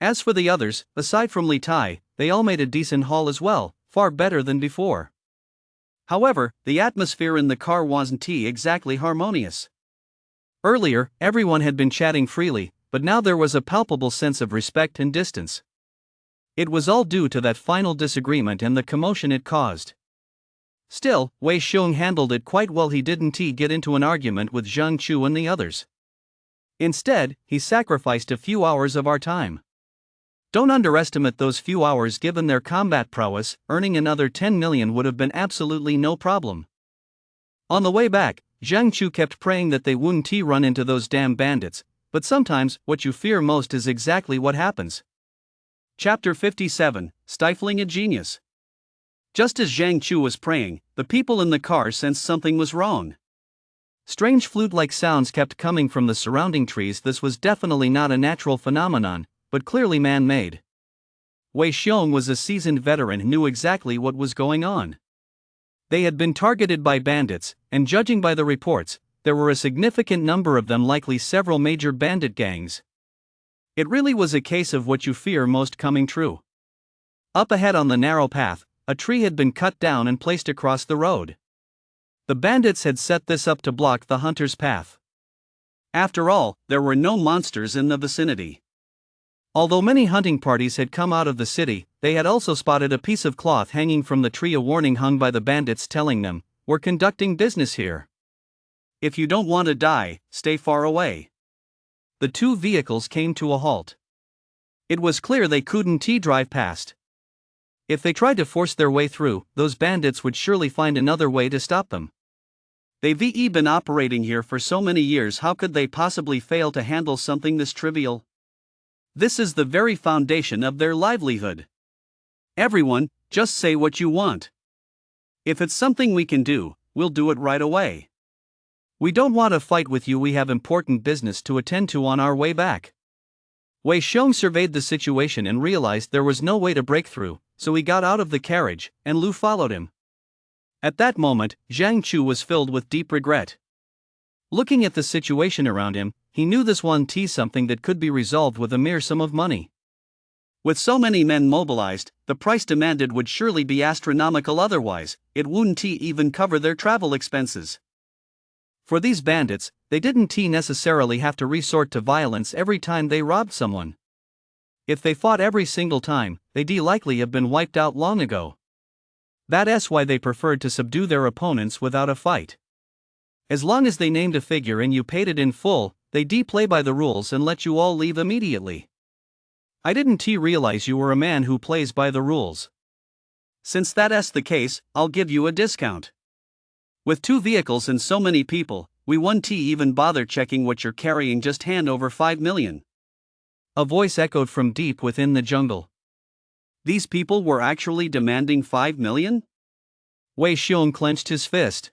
As for the others, aside from Li Tai, they all made a decent haul as well, far better than before. However, the atmosphere in the car wasn't exactly harmonious. Earlier, everyone had been chatting freely, but now there was a palpable sense of respect and distance. It was all due to that final disagreement and the commotion it caused. Still, Wei Xiong handled it quite well. He didn't get into an argument with Zhang Chu and the others. Instead, he sacrificed a few hours of our time. Don't underestimate those few hours. Given their combat prowess, earning another 10 million would have been absolutely no problem. On the way back, Zhang Chu kept praying that they wouldn't run into those damn bandits, but sometimes, what you fear most is exactly what happens. Chapter 57, Stifling a Genius. Just as Zhang Chu was praying, the people in the car sensed something was wrong. Strange flute-like sounds kept coming from the surrounding trees. This was definitely not a natural phenomenon, but clearly man-made. Wei Xiong was a seasoned veteran and knew exactly what was going on. They had been targeted by bandits, and judging by the reports, there were a significant number of them, likely several major bandit gangs. It really was a case of what you fear most coming true. Up ahead on the narrow path, a tree had been cut down and placed across the road. The bandits had set this up to block the hunter's path. After all, there were no monsters in the vicinity. Although many hunting parties had come out of the city, they had also spotted a piece of cloth hanging from the tree, a warning hung by the bandits telling them, "We're conducting business here. If you don't want to die, stay far away." The two vehicles came to a halt. It was clear they couldn't drive past. If they tried to force their way through, those bandits would surely find another way to stop them. They've been operating here for so many years, how could they possibly fail to handle something this trivial? This is the very foundation of their livelihood. Everyone, just say what you want. If it's something we can do, we'll do it right away. We don't want to fight with you, we have important business to attend to on our way back. Wei Xiong surveyed the situation and realized there was no way to break through, so he got out of the carriage, and Lu followed him. At that moment, Zhang Chu was filled with deep regret. Looking at the situation around him, he knew this wouldn't be something that could be resolved with a mere sum of money. With so many men mobilized, the price demanded would surely be astronomical, otherwise, it wouldn't even cover their travel expenses. For these bandits, they didn't necessarily have to resort to violence every time they robbed someone. If they fought every single time, they'd likely have been wiped out long ago. That's why they preferred to subdue their opponents without a fight. As long as they named a figure and you paid it in full, they'd play by the rules and let you all leave immediately. I didn't realize you were a man who plays by the rules. Since that's the case, I'll give you a discount. With 2 vehicles and so many people, we won't even bother checking what you're carrying, just hand over 5 million. A voice echoed from deep within the jungle. These people were actually demanding 5 million? Wei Xiong clenched his fist.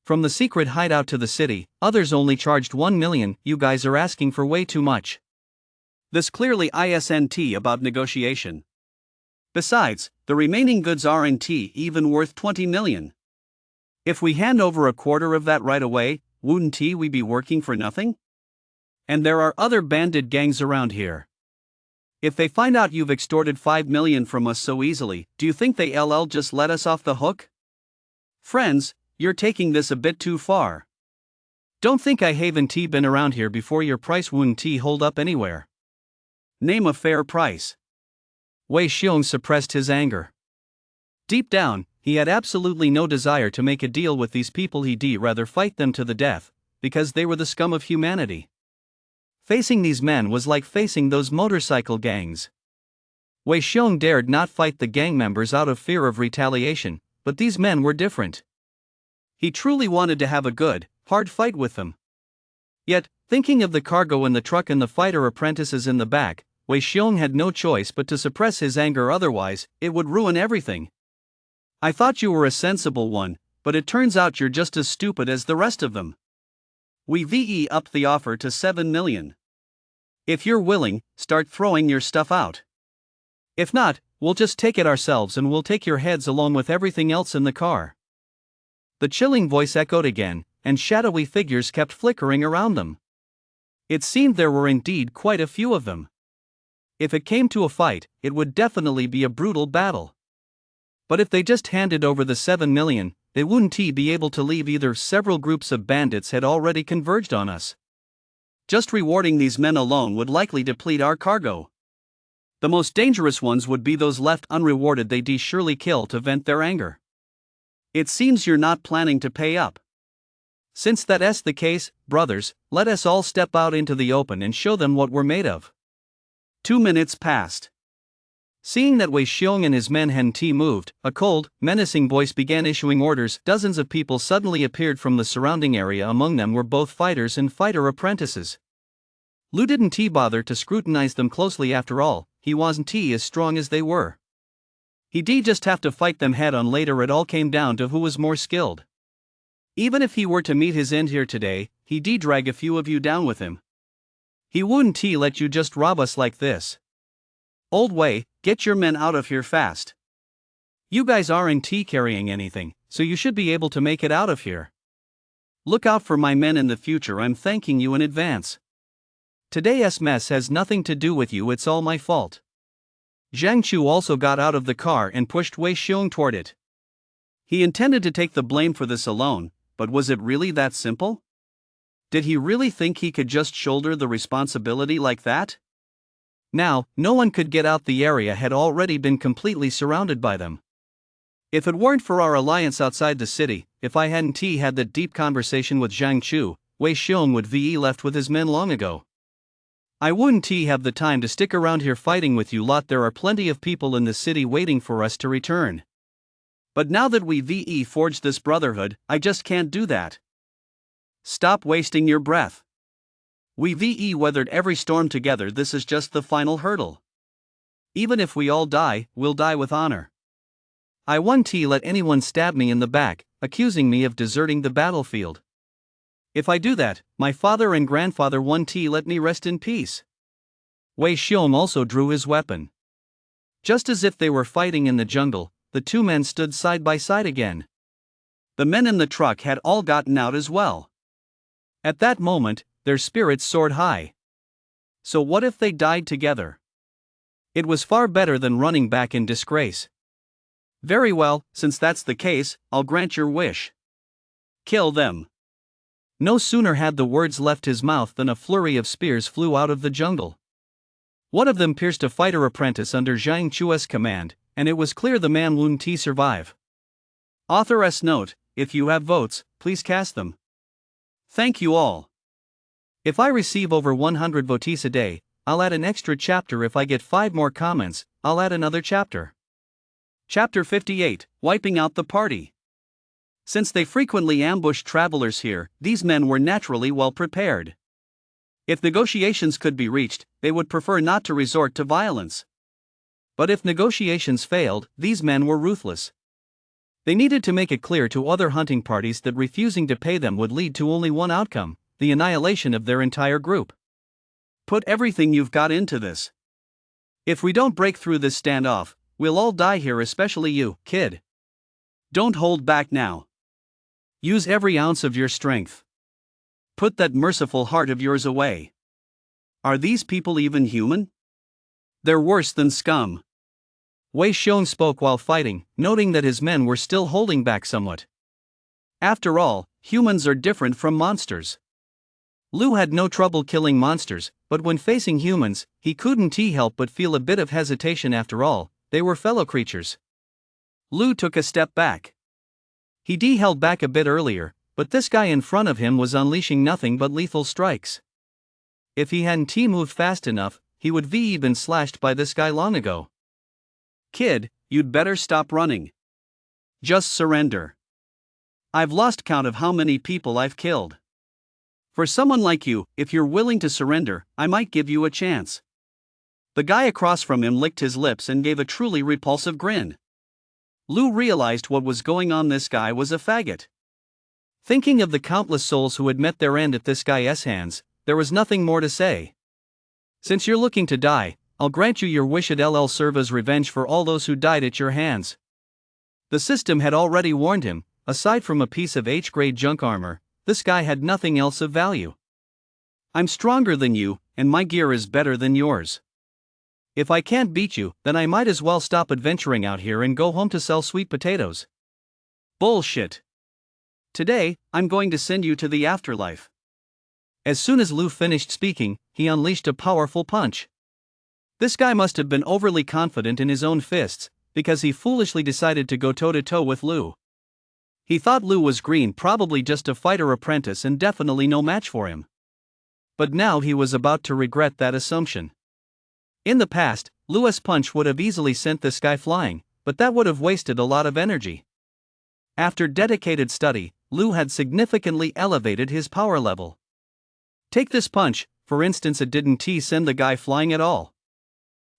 From the secret hideout to the city, others only charged 1 million, you guys are asking for way too much. This clearly isn't about negotiation. Besides, the remaining goods aren't even worth 20 million. If we hand over a quarter of that right away, wouldn't we be working for nothing? And there are other bandit gangs around here. If they find out you've extorted 5 million from us so easily, do you think they'll just let us off the hook? Friends, you're taking this a bit too far. Don't think I haven't been around here before, your price wouldn't hold up anywhere. Name a fair price. Wei Xiong suppressed his anger. Deep down, he had absolutely no desire to make a deal with these people, he'd rather fight them to the death, because they were the scum of humanity. Facing these men was like facing those motorcycle gangs. Wei Xiong dared not fight the gang members out of fear of retaliation, but these men were different. He truly wanted to have a good, hard fight with them. Yet, thinking of the cargo in the truck and the fighter apprentices in the back, Wei Xiong had no choice but to suppress his anger, otherwise, it would ruin everything. I thought you were a sensible one, but it turns out you're just as stupid as the rest of them. We've upped the offer to 7 million. If you're willing, start throwing your stuff out. If not, we'll just take it ourselves and we'll take your heads along with everything else in the car. The chilling voice echoed again, and shadowy figures kept flickering around them. It seemed there were indeed quite a few of them. If it came to a fight, it would definitely be a brutal battle. But if they just handed over the 7 million, they wouldn't be able to leave either. Several groups of bandits had already converged on us. Just rewarding these men alone would likely deplete our cargo. The most dangerous ones would be those left unrewarded, they'd surely kill to vent their anger. It seems you're not planning to pay up. Since that's the case, brothers, let us all step out into the open and show them what we're made of. 2 minutes passed. Seeing that Wei Xiong and his men hadn't moved, a cold, menacing voice began issuing orders. Dozens of people suddenly appeared from the surrounding area. Among them were both fighters and fighter apprentices. Lu didn't bother to scrutinize them closely, after all, he wasn't as strong as they were. He'd just have to fight them head on later. It all came down to who was more skilled. Even if he were to meet his end here today, he'd drag a few of you down with him. He wouldn't let you just rob us like this. Old Wei, get your men out of here fast. You guys aren't carrying anything, so you should be able to make it out of here. Look out for my men in the future, I'm thanking you in advance. Today's mess has nothing to do with you, it's all my fault. Zhang Chu also got out of the car and pushed Wei Xiong toward it. He intended to take the blame for this alone, but was it really that simple? Did he really think he could just shoulder the responsibility like that? Now, no one could get out. The area had already been completely surrounded by them. If it weren't for our alliance outside the city, if I hadn't had that deep conversation with Zhang Chu, Wei Xiong would have left with his men long ago. I wouldn't have the time to stick around here fighting with you lot. There are plenty of people in the city waiting for us to return. But now that we forged this brotherhood, I just can't do that. Stop wasting your breath. We weathered every storm together. This is just the final hurdle. Even if we all die, we'll die with honor. I won't let anyone stab me in the back, accusing me of deserting the battlefield. If I do that, my father and grandfather won't let me rest in peace. Wei Xiong also drew his weapon. Just as if they were fighting in the jungle, the two men stood side by side again. The men in the truck had all gotten out as well. At that moment, their spirits soared high. So what if they died together? It was far better than running back in disgrace. Very well, since that's the case, I'll grant your wish. Kill them. No sooner had the words left his mouth than a flurry of spears flew out of the jungle. One of them pierced a fighter apprentice under Zhang Chu's command, and it was clear the man wouldn't survive. Author's note: if you have votes, please cast them. Thank you all. If I receive over 100 votes a day, I'll add an extra chapter. If I get 5 more comments, I'll add another chapter. Chapter 58, Wiping Out the Party. Since they frequently ambushed travelers here, these men were naturally well prepared. If negotiations could be reached, they would prefer not to resort to violence. But if negotiations failed, these men were ruthless. They needed to make it clear to other hunting parties that refusing to pay them would lead to only one outcome: the annihilation of their entire group. Put everything you've got into this. If we don't break through this standoff, we'll all die here, especially you, kid. Don't hold back now. Use every ounce of your strength. Put that merciful heart of yours away. Are these people even human? They're worse than scum. Wei Xiong spoke while fighting, noting that his men were still holding back somewhat. After all, humans are different from monsters. Lu had no trouble killing monsters, but when facing humans, he couldn't help but feel a bit of hesitation. After all, they were fellow creatures. Lu took a step back. He held back a bit earlier, but this guy in front of him was unleashing nothing but lethal strikes. If he hadn't moved fast enough, he would have been slashed by this guy long ago. Kid, you'd better stop running. Just surrender. I've lost count of how many people I've killed. For someone like you, if you're willing to surrender, I might give you a chance. The guy across from him licked his lips and gave a truly repulsive grin. Lu realized what was going on. This guy was a faggot. Thinking of the countless souls who had met their end at this guy's hands, there was nothing more to say. Since you're looking to die, I'll grant you your wish. It'll serve as revenge for all those who died at your hands. The system had already warned him, aside from a piece of H-grade junk armor, this guy had nothing else of value. I'm stronger than you, and my gear is better than yours. If I can't beat you, then I might as well stop adventuring out here and go home to sell sweet potatoes. Bullshit. Today, I'm going to send you to the afterlife. As soon as Lu finished speaking, he unleashed a powerful punch. This guy must have been overly confident in his own fists, because he foolishly decided to go toe-to-toe with Lu. He thought Lu was green, probably just a fighter apprentice and definitely no match for him. But now he was about to regret that assumption. In the past, Lu's punch would have easily sent this guy flying, but that would have wasted a lot of energy. After dedicated study, Lu had significantly elevated his power level. Take this punch, for instance. It didn't send the guy flying at all.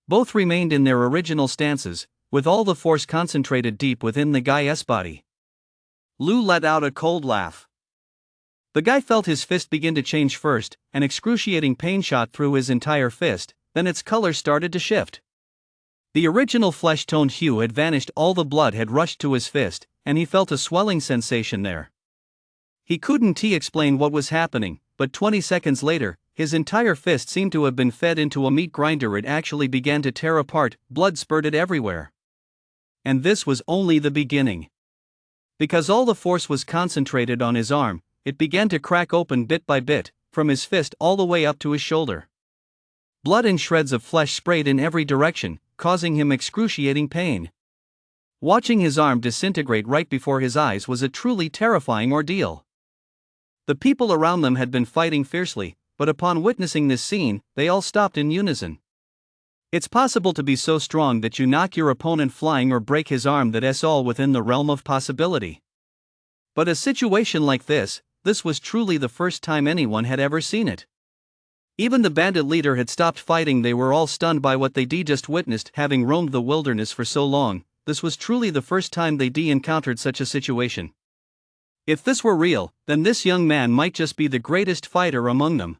Both remained in their original stances, with all the force concentrated deep within the guy's body. Lu let out a cold laugh. The guy felt his fist begin to change first, an excruciating pain shot through his entire fist, then its color started to shift. The original flesh-toned hue had vanished, all the blood had rushed to his fist, and he felt a swelling sensation there. He couldn't explain what was happening, but 20 seconds later, his entire fist seemed to have been fed into a meat grinder. It actually began to tear apart, blood spurted everywhere. And this was only the beginning. Because all the force was concentrated on his arm, it began to crack open bit by bit, from his fist all the way up to his shoulder. Blood and shreds of flesh sprayed in every direction, causing him excruciating pain. Watching his arm disintegrate right before his eyes was a truly terrifying ordeal. The people around them had been fighting fiercely, but upon witnessing this scene, they all stopped in unison. It's possible to be so strong that you knock your opponent flying or break his arm. That's all within the realm of possibility. But a situation like this was truly the first time anyone had ever seen it. Even the bandit leader had stopped fighting. They were all stunned by what they just witnessed. Having roamed the wilderness for so long, this was truly the first time they encountered such a situation. If this were real, then this young man might just be the greatest fighter among them.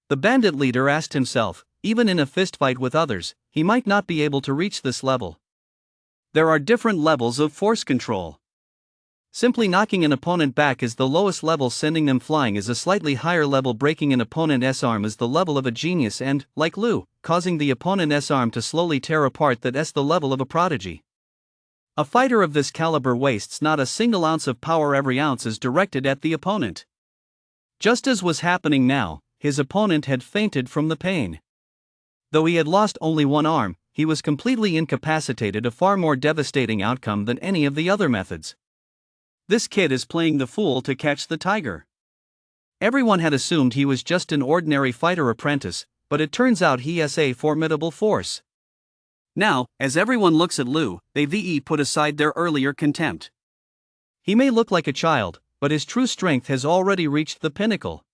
The bandit leader asked himself, even in a fistfight with others, he might not be able to reach this level. There are different levels of force control. Simply knocking an opponent back is the lowest level. Sending them flying is a slightly higher level. Breaking an opponent's arm is the level of a genius, and, like Lu, causing the opponent's arm to slowly tear apart, that's the level of a prodigy. A fighter of this caliber wastes not a single ounce of power. Every ounce is directed at the opponent. Just as was happening now, his opponent had fainted from the pain. Though he had lost only one arm, he was completely incapacitated, a far more devastating outcome than any of the other methods. This kid is playing the fool to catch the tiger. Everyone had assumed he was just an ordinary fighter apprentice, but it turns out he has a formidable force. Now, as everyone looks at Lu, they put aside their earlier contempt. He may look like a child, but his true strength has already reached the pinnacle.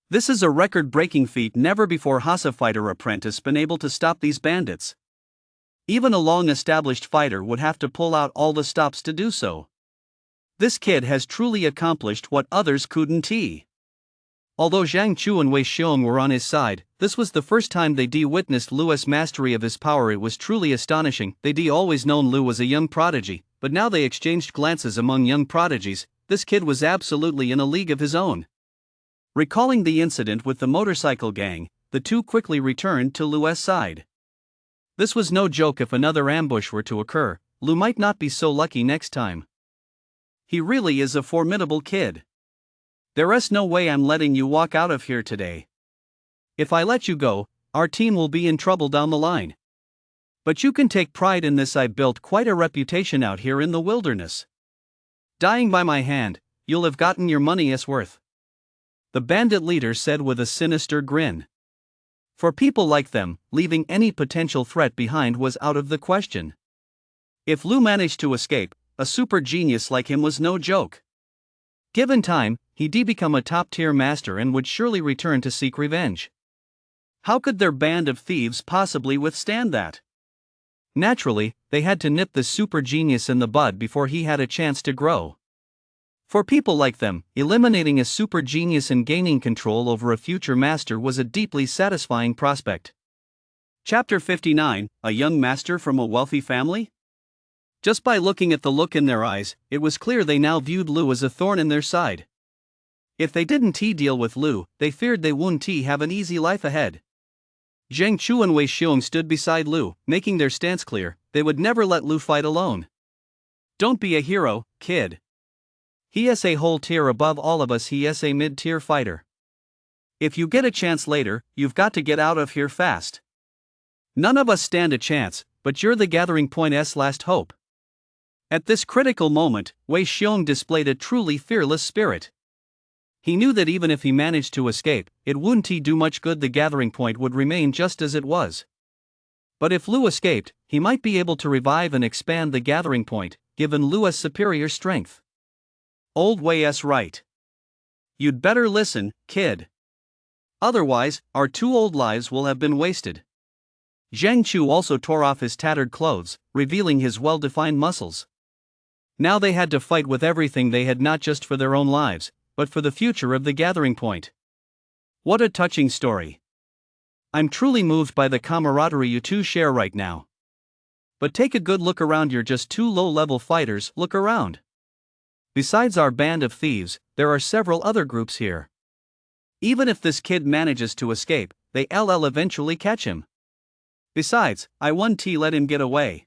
This is a record-breaking feat. Never before has a fighter apprentice been able to stop these bandits. Even a long-established fighter would have to pull out all the stops to do so. This kid has truly accomplished what others couldn't. Although Zhang Chu and Wei Xiong were on his side, this was the first time they witnessed Lu's mastery of his power. It was truly astonishing. They always known Lu was a young prodigy, but now they exchanged glances. Among young prodigies, this kid was absolutely in a league of his own. Recalling the incident with the motorcycle gang, the two quickly returned to Lu's side. This was no joke. If another ambush were to occur, Lu might not be so lucky next time. He really is a formidable kid. There's no way I'm letting you walk out of here today. If I let you go, our team will be in trouble down the line. But you can take pride in this. I built quite a reputation out here in the wilderness. Dying by my hand, you'll have gotten your money's worth. The bandit leader said with a sinister grin. For people like them, leaving any potential threat behind was out of the question. If Lu managed to escape, a super genius like him was no joke. Given time, he'd become a top-tier master and would surely return to seek revenge. How could their band of thieves possibly withstand that? Naturally, they had to nip the super genius in the bud before he had a chance to grow. For people like them, eliminating a super genius and gaining control over a future master was a deeply satisfying prospect. Chapter 59, A Young Master from a Wealthy Family? Just by looking at the look in their eyes, it was clear they now viewed Lu as a thorn in their side. If they didn't deal with Lu, they feared they wouldn't have an easy life ahead. Zhang Chu and Wei Xiong stood beside Lu, making their stance clear. They would never let Lu fight alone. Don't be a hero, kid. He is a whole tier above all of us. He is a mid-tier fighter. If you get a chance later, you've got to get out of here fast. None of us stand a chance, but you're the gathering point's last hope. At this critical moment, Wei Xiong displayed a truly fearless spirit. He knew that even if he managed to escape, it wouldn't do much good. The gathering point would remain just as it was. But if Lu escaped, he might be able to revive and expand the gathering point, given Lu's superior strength. Old Wei's right. You'd better listen, kid. Otherwise, our 2 old lives will have been wasted. Zhang Chu also tore off his tattered clothes, revealing his well-defined muscles. Now they had to fight with everything they had, not just for their own lives, but for the future of the gathering point. What a touching story. I'm truly moved by the camaraderie you two share right now. But take a good look around. You're just 2 low-level fighters. Look around. Besides our band of thieves, there are several other groups here. Even if this kid manages to escape, they'll eventually catch him. Besides, I won't let him get away.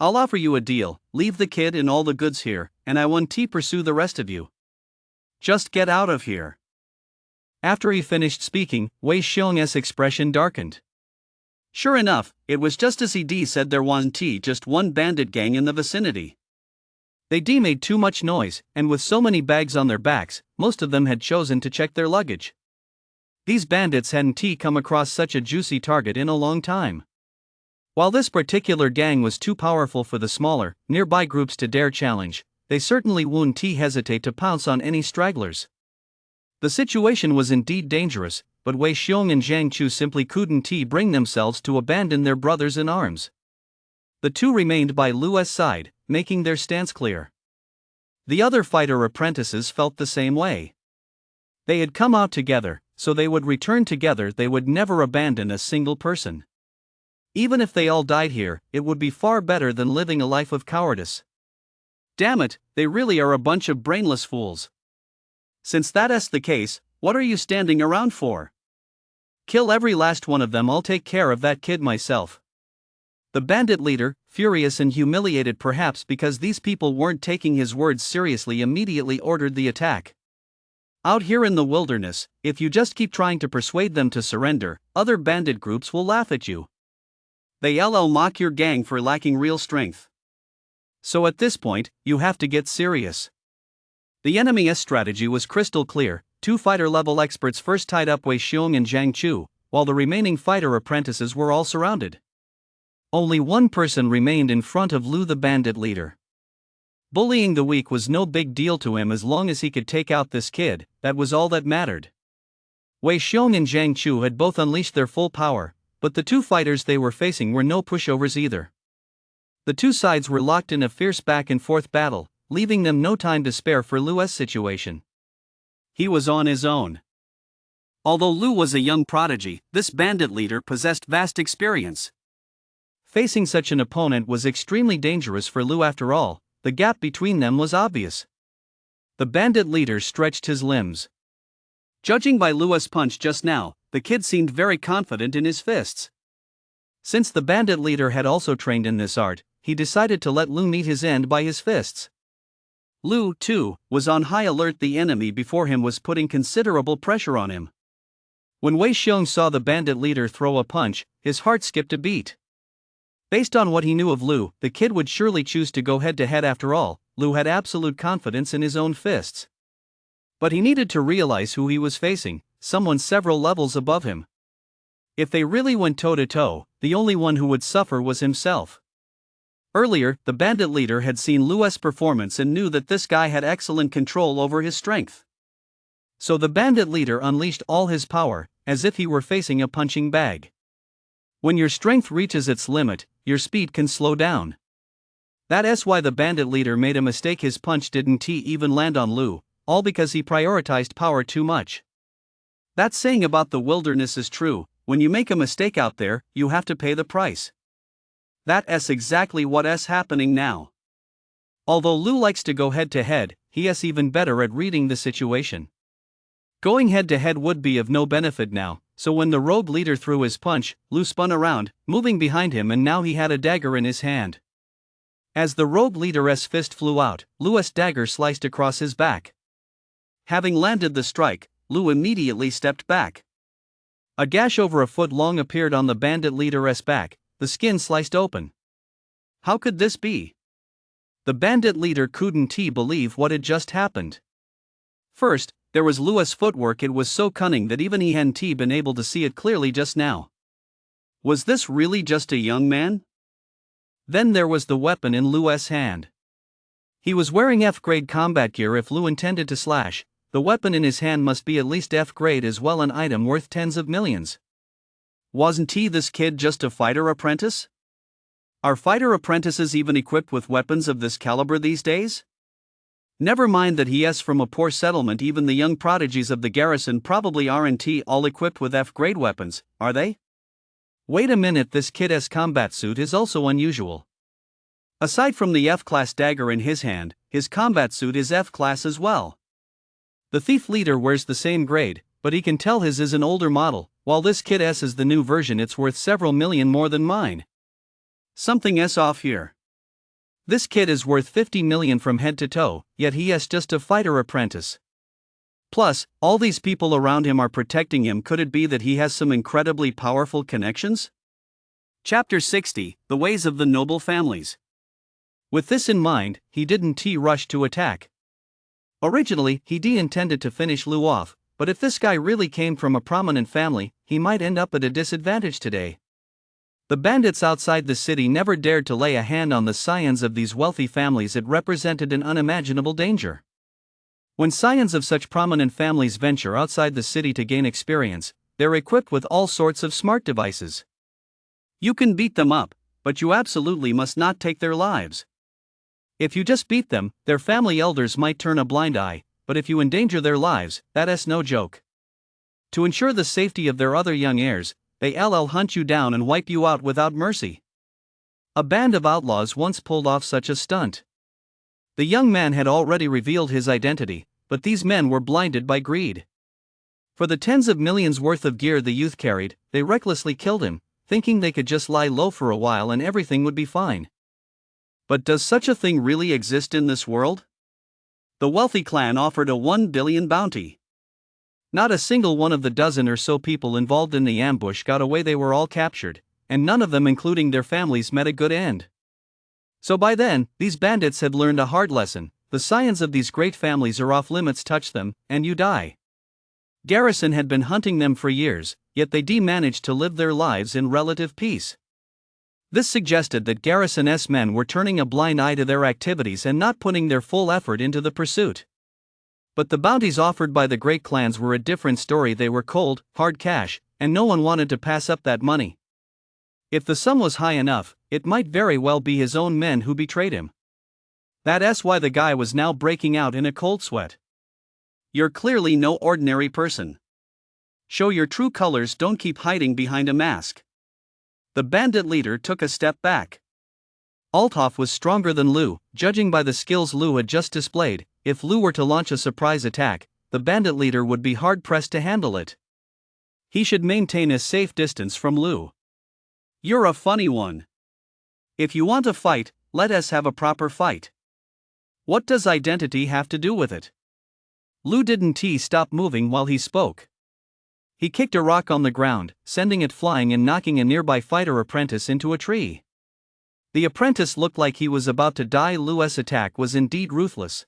I'll offer you a deal. Leave the kid and all the goods here, and I won't pursue the rest of you. Just get out of here. After he finished speaking, Wei Xiong's expression darkened. Sure enough, it was just as he said there wasn't just one bandit gang in the vicinity. They made too much noise, and with so many bags on their backs, most of them had chosen to check their luggage. These bandits hadn't come across such a juicy target in a long time. While this particular gang was too powerful for the smaller, nearby groups to dare challenge, they certainly wouldn't hesitate to pounce on any stragglers. The situation was indeed dangerous, but Wei Xiong and Zhang Chu simply couldn't bring themselves to abandon their brothers in arms. The two remained by Lu's side, making their stance clear. The other fighter apprentices felt the same way. They had come out together, so they would return together. They would never abandon a single person. Even if they all died here, it would be far better than living a life of cowardice. Damn it, they really are a bunch of brainless fools. Since that's the case, what are you standing around for? Kill every last one of them. I'll take care of that kid myself. The bandit leader, furious and humiliated perhaps because these people weren't taking his words seriously, immediately ordered the attack. Out here in the wilderness, if you just keep trying to persuade them to surrender, other bandit groups will laugh at you. They'll mock your gang for lacking real strength. So at this point, you have to get serious. The enemy's strategy was crystal clear. Two fighter-level experts first tied up Wei Xiong and Zhang Chu, while the remaining fighter apprentices were all surrounded. Only one person remained in front of Lu, the bandit leader. Bullying the weak was no big deal to him as long as he could take out this kid. That was all that mattered. Wei Xiong and Zhang Chu had both unleashed their full power, but the two fighters they were facing were no pushovers either. The two sides were locked in a fierce back-and-forth battle, leaving them no time to spare for Lu's situation. He was on his own. Although Lu was a young prodigy, this bandit leader possessed vast experience. Facing such an opponent was extremely dangerous for Lu. After all, the gap between them was obvious. The bandit leader stretched his limbs. Judging by Lu's punch just now, the kid seemed very confident in his fists. Since the bandit leader had also trained in this art, he decided to let Lu meet his end by his fists. Lu, too, was on high alert. The enemy before him was putting considerable pressure on him. When Wei Xiong saw the bandit leader throw a punch, his heart skipped a beat. Based on what he knew of Lu, the kid would surely choose to go head-to-head. After all, Lu had absolute confidence in his own fists. But he needed to realize who he was facing, someone several levels above him. If they really went toe-to-toe, the only one who would suffer was himself. Earlier, the bandit leader had seen Lu's performance and knew that this guy had excellent control over his strength. So the bandit leader unleashed all his power, as if he were facing a punching bag. When your strength reaches its limit, your speed can slow down. That's why the bandit leader made a mistake. His punch didn't even land on Lu, all because he prioritized power too much. That saying about the wilderness is true: when you make a mistake out there, you have to pay the price. That's exactly what's happening now. Although Lu likes to go head-to-head, he's even better at reading the situation. Going head-to-head would be of no benefit now, so when the rogue leader threw his punch, Lu spun around, moving behind him, and now he had a dagger in his hand. As the rogue leader's fist flew out, Lu's dagger sliced across his back. Having landed the strike, Lu immediately stepped back. A gash over a foot long appeared on the bandit leader's back, the skin sliced open. How could this be? The bandit leader couldn't believe what had just happened. First, there was Lu's footwork. It was so cunning that even he hadn't been able to see it clearly just now. Was this really just a young man? Then there was the weapon in Lu's hand. He was wearing F-grade combat gear. If Lu intended to slash, the weapon in his hand must be at least F-grade as well, an item worth tens of millions. Wasn't this kid just a fighter apprentice? Are fighter apprentices even equipped with weapons of this caliber these days? Never mind that he is from a poor settlement. Even the young prodigies of the garrison probably aren't all equipped with F-grade weapons, are they? Wait a minute, this kid's combat suit is also unusual. Aside from the F-class dagger in his hand, his combat suit is F-class as well. The thief leader wears the same grade, but he can tell his is an older model, while this kid's is the new version. It's worth several million more than mine. Something's off here. This kid is worth 50 million from head to toe, yet he is just a fighter apprentice. Plus, all these people around him are protecting him. Could it be that he has some incredibly powerful connections? Chapter 60: The Ways of the Noble Families. With this in mind, he didn't rush to attack. Originally, he intended to finish Lou off, but if this guy really came from a prominent family, he might end up at a disadvantage today. The bandits outside the city never dared to lay a hand on the scions of these wealthy families. It represented an unimaginable danger. When scions of such prominent families venture outside the city to gain experience, they're equipped with all sorts of smart devices. You can beat them up, but you absolutely must not take their lives. If you just beat them, their family elders might turn a blind eye, but if you endanger their lives, that's no joke. To ensure the safety of their other young heirs, they'll hunt you down and wipe you out without mercy. A band of outlaws once pulled off such a stunt. The young man had already revealed his identity, but these men were blinded by greed. For the tens of millions worth of gear the youth carried, they recklessly killed him, thinking they could just lie low for a while and everything would be fine. But does such a thing really exist in this world? The wealthy clan offered a 1 billion bounty. Not a single one of the dozen or so people involved in the ambush got away. They were all captured, and none of them, including their families, met a good end. So by then, these bandits had learned a hard lesson: the scions of these great families are off limits. Touch them, and you die. Garrison had been hunting them for years, yet they managed to live their lives in relative peace. This suggested that Garrison's men were turning a blind eye to their activities and not putting their full effort into the pursuit. But the bounties offered by the great clans were a different story. They were cold, hard cash, and no one wanted to pass up that money. If the sum was high enough, it might very well be his own men who betrayed him. That's why the guy was now breaking out in a cold sweat. You're clearly no ordinary person. Show your true colors, don't keep hiding behind a mask. The bandit leader took a step back. Althoff was stronger than Lou, judging by the skills Lou had just displayed. If Lou were to launch a surprise attack, the bandit leader would be hard-pressed to handle it. He should maintain a safe distance from Lou. You're a funny one. If you want a fight, let us have a proper fight. What does identity have to do with it? Lou didn't stop moving while he spoke. He kicked a rock on the ground, sending it flying and knocking a nearby fighter apprentice into a tree. The apprentice looked like he was about to die. Lou's attack was indeed ruthless.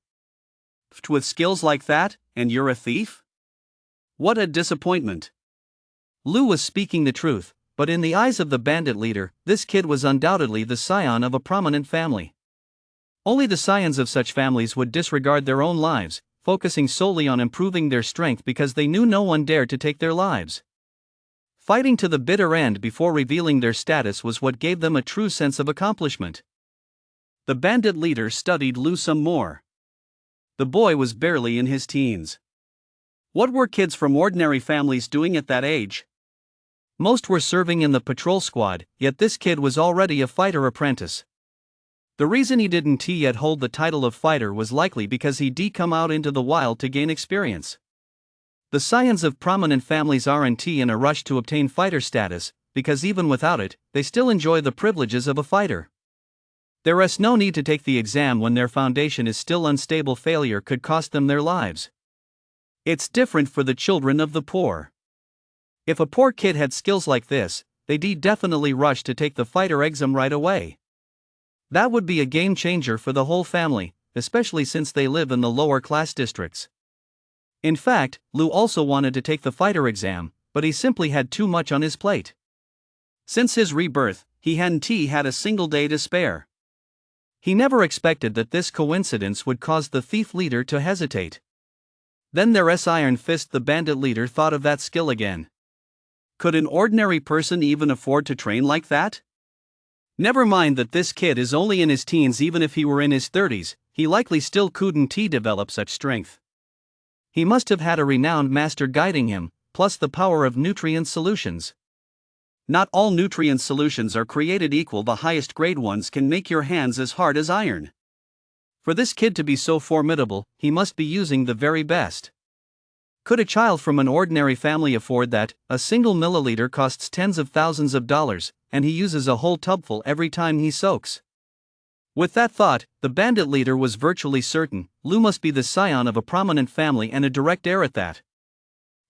With skills like that, and you're a thief? What a disappointment. Lou was speaking the truth, but in the eyes of the bandit leader, this kid was undoubtedly the scion of a prominent family. Only the scions of such families would disregard their own lives, focusing solely on improving their strength because they knew no one dared to take their lives. Fighting to the bitter end before revealing their status was what gave them a true sense of accomplishment. The bandit leader studied Lou some more. The boy was barely in his teens. What were kids from ordinary families doing at that age? Most were serving in the patrol squad, yet this kid was already a fighter apprentice. The reason he didn't yet hold the title of fighter was likely because he'd come out into the wild to gain experience. The scions of prominent families aren't in a rush to obtain fighter status, because even without it, they still enjoy the privileges of a fighter. There's no need to take the exam when their foundation is still unstable. Failure could cost them their lives. It's different for the children of the poor. If a poor kid had skills like this, they'd definitely rush to take the fighter exam right away. That would be a game changer for the whole family, especially since they live in the lower class districts. In fact, Lou also wanted to take the fighter exam, but he simply had too much on his plate. Since his rebirth, he hadn't had a single day to spare. He never expected that this coincidence would cause the thief leader to hesitate. Then there's iron fist. The bandit leader thought of that skill again. Could an ordinary person even afford to train like that? Never mind that this kid is only in his teens. Even if he were in his 30s, he likely still couldn't develop such strength. He must have had a renowned master guiding him, plus the power of nutrient solutions. Not all nutrient solutions are created equal. The highest grade ones can make your hands as hard as iron. For this kid to be so formidable, he must be using the very best. Could a child from an ordinary family afford that? A single milliliter costs tens of thousands of dollars, and he uses a whole tubful every time he soaks. With that thought, the bandit leader was virtually certain Lu must be the scion of a prominent family and a direct heir at that.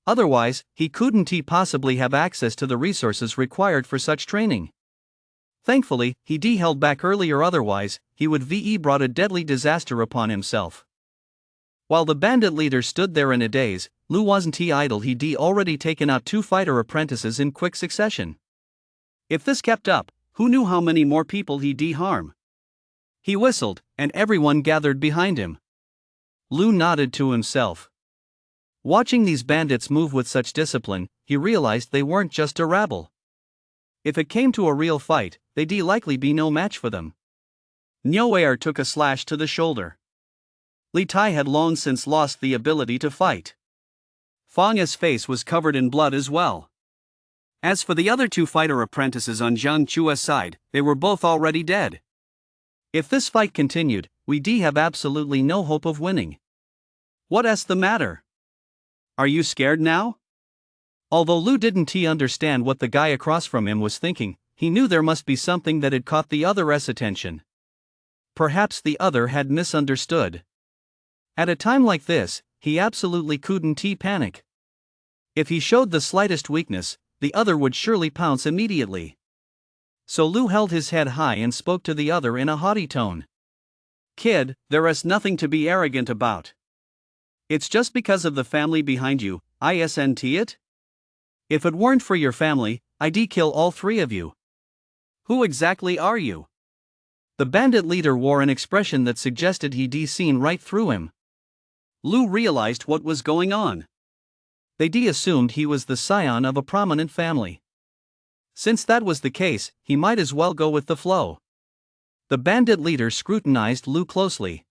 Otherwise, he couldn't possibly have access to the resources required for such training. Thankfully, he held back earlier, otherwise, he would brought a deadly disaster upon himself. While the bandit leader stood there in a daze, Lu wasn't idle. He'd already taken out 2 fighter apprentices in quick succession. If this kept up, who knew how many more people he'd harm? He whistled, and everyone gathered behind him. Lu nodded to himself. Watching these bandits move with such discipline, he realized they weren't just a rabble. If it came to a real fight, they'd likely be no match for them. Nyoer took a slash to the shoulder. Li Tai had long since lost the ability to fight. Fang's face was covered in blood as well. As for the other 2 fighter apprentices on Zhang Chua's side, they were both already dead. If this fight continued, we'd have absolutely no hope of winning. What's the matter? Are you scared now? Although Lu didn't understand what the guy across from him was thinking, he knew there must be something that had caught the other's attention. Perhaps the other had misunderstood. At a time like this, he absolutely couldn't panic. If he showed the slightest weakness, the other would surely pounce immediately. So Lu held his head high and spoke to the other in a haughty tone. Kid, there is nothing to be arrogant about. It's just because of the family behind you, isn't it? If it weren't for your family, I'd kill all 3 of you. Who exactly are you? The bandit leader wore an expression that suggested he'd seen right through him. Lu realized what was going on. They'd assumed he was the scion of a prominent family. Since that was the case, he might as well go with the flow. The bandit leader scrutinized Lu closely.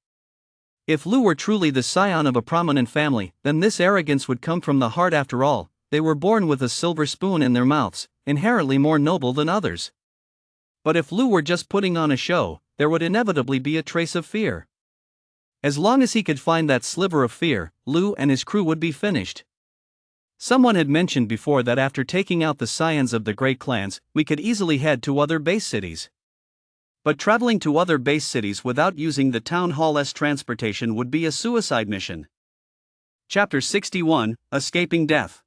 If Lu were truly the scion of a prominent family, then this arrogance would come from the heart after all. They were born with a silver spoon in their mouths, inherently more noble than others. But if Lu were just putting on a show, there would inevitably be a trace of fear. As long as he could find that sliver of fear, Lu and his crew would be finished. Someone had mentioned before that after taking out the scions of the great clans, we could easily head to other base cities. But traveling to other base cities without using the town hall's transportation would be a suicide mission. Chapter 61, Escaping Death.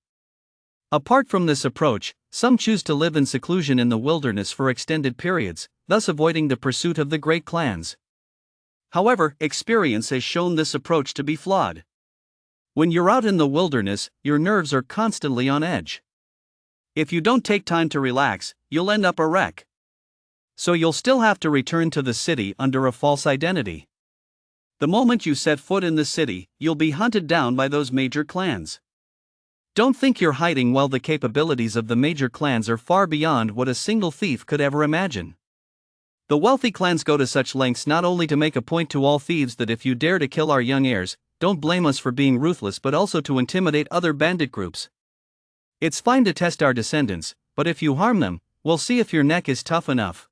Apart from this approach, some choose to live in seclusion in the wilderness for extended periods, thus avoiding the pursuit of the great clans. However, experience has shown this approach to be flawed. When you're out in the wilderness, your nerves are constantly on edge. If you don't take time to relax, you'll end up a wreck. So you'll still have to return to the city under a false identity. The moment you set foot in the city, you'll be hunted down by those major clans. Don't think you're hiding while the capabilities of the major clans are far beyond what a single thief could ever imagine. The wealthy clans go to such lengths not only to make a point to all thieves that if you dare to kill our young heirs, don't blame us for being ruthless, but also to intimidate other bandit groups. It's fine to test our descendants, but if you harm them, we'll see if your neck is tough enough.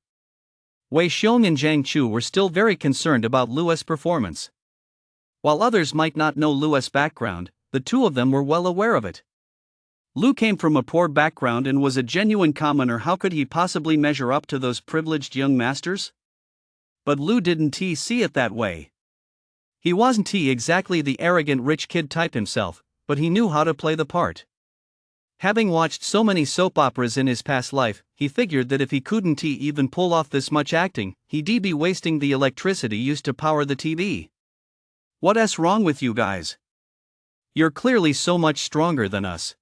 Wei Xiong and Zhang Chu were still very concerned about Lu's performance. While others might not know Lu's background, the 2 of them were well aware of it. Lu came from a poor background and was a genuine commoner. How could he possibly measure up to those privileged young masters? But Lu didn't see it that way. He wasn't exactly the arrogant rich kid type himself, but he knew how to play the part. Having watched so many soap operas in his past life, he figured that if he couldn't even pull off this much acting, he'd be wasting the electricity used to power the TV. What's wrong with you guys? You're clearly so much stronger than us.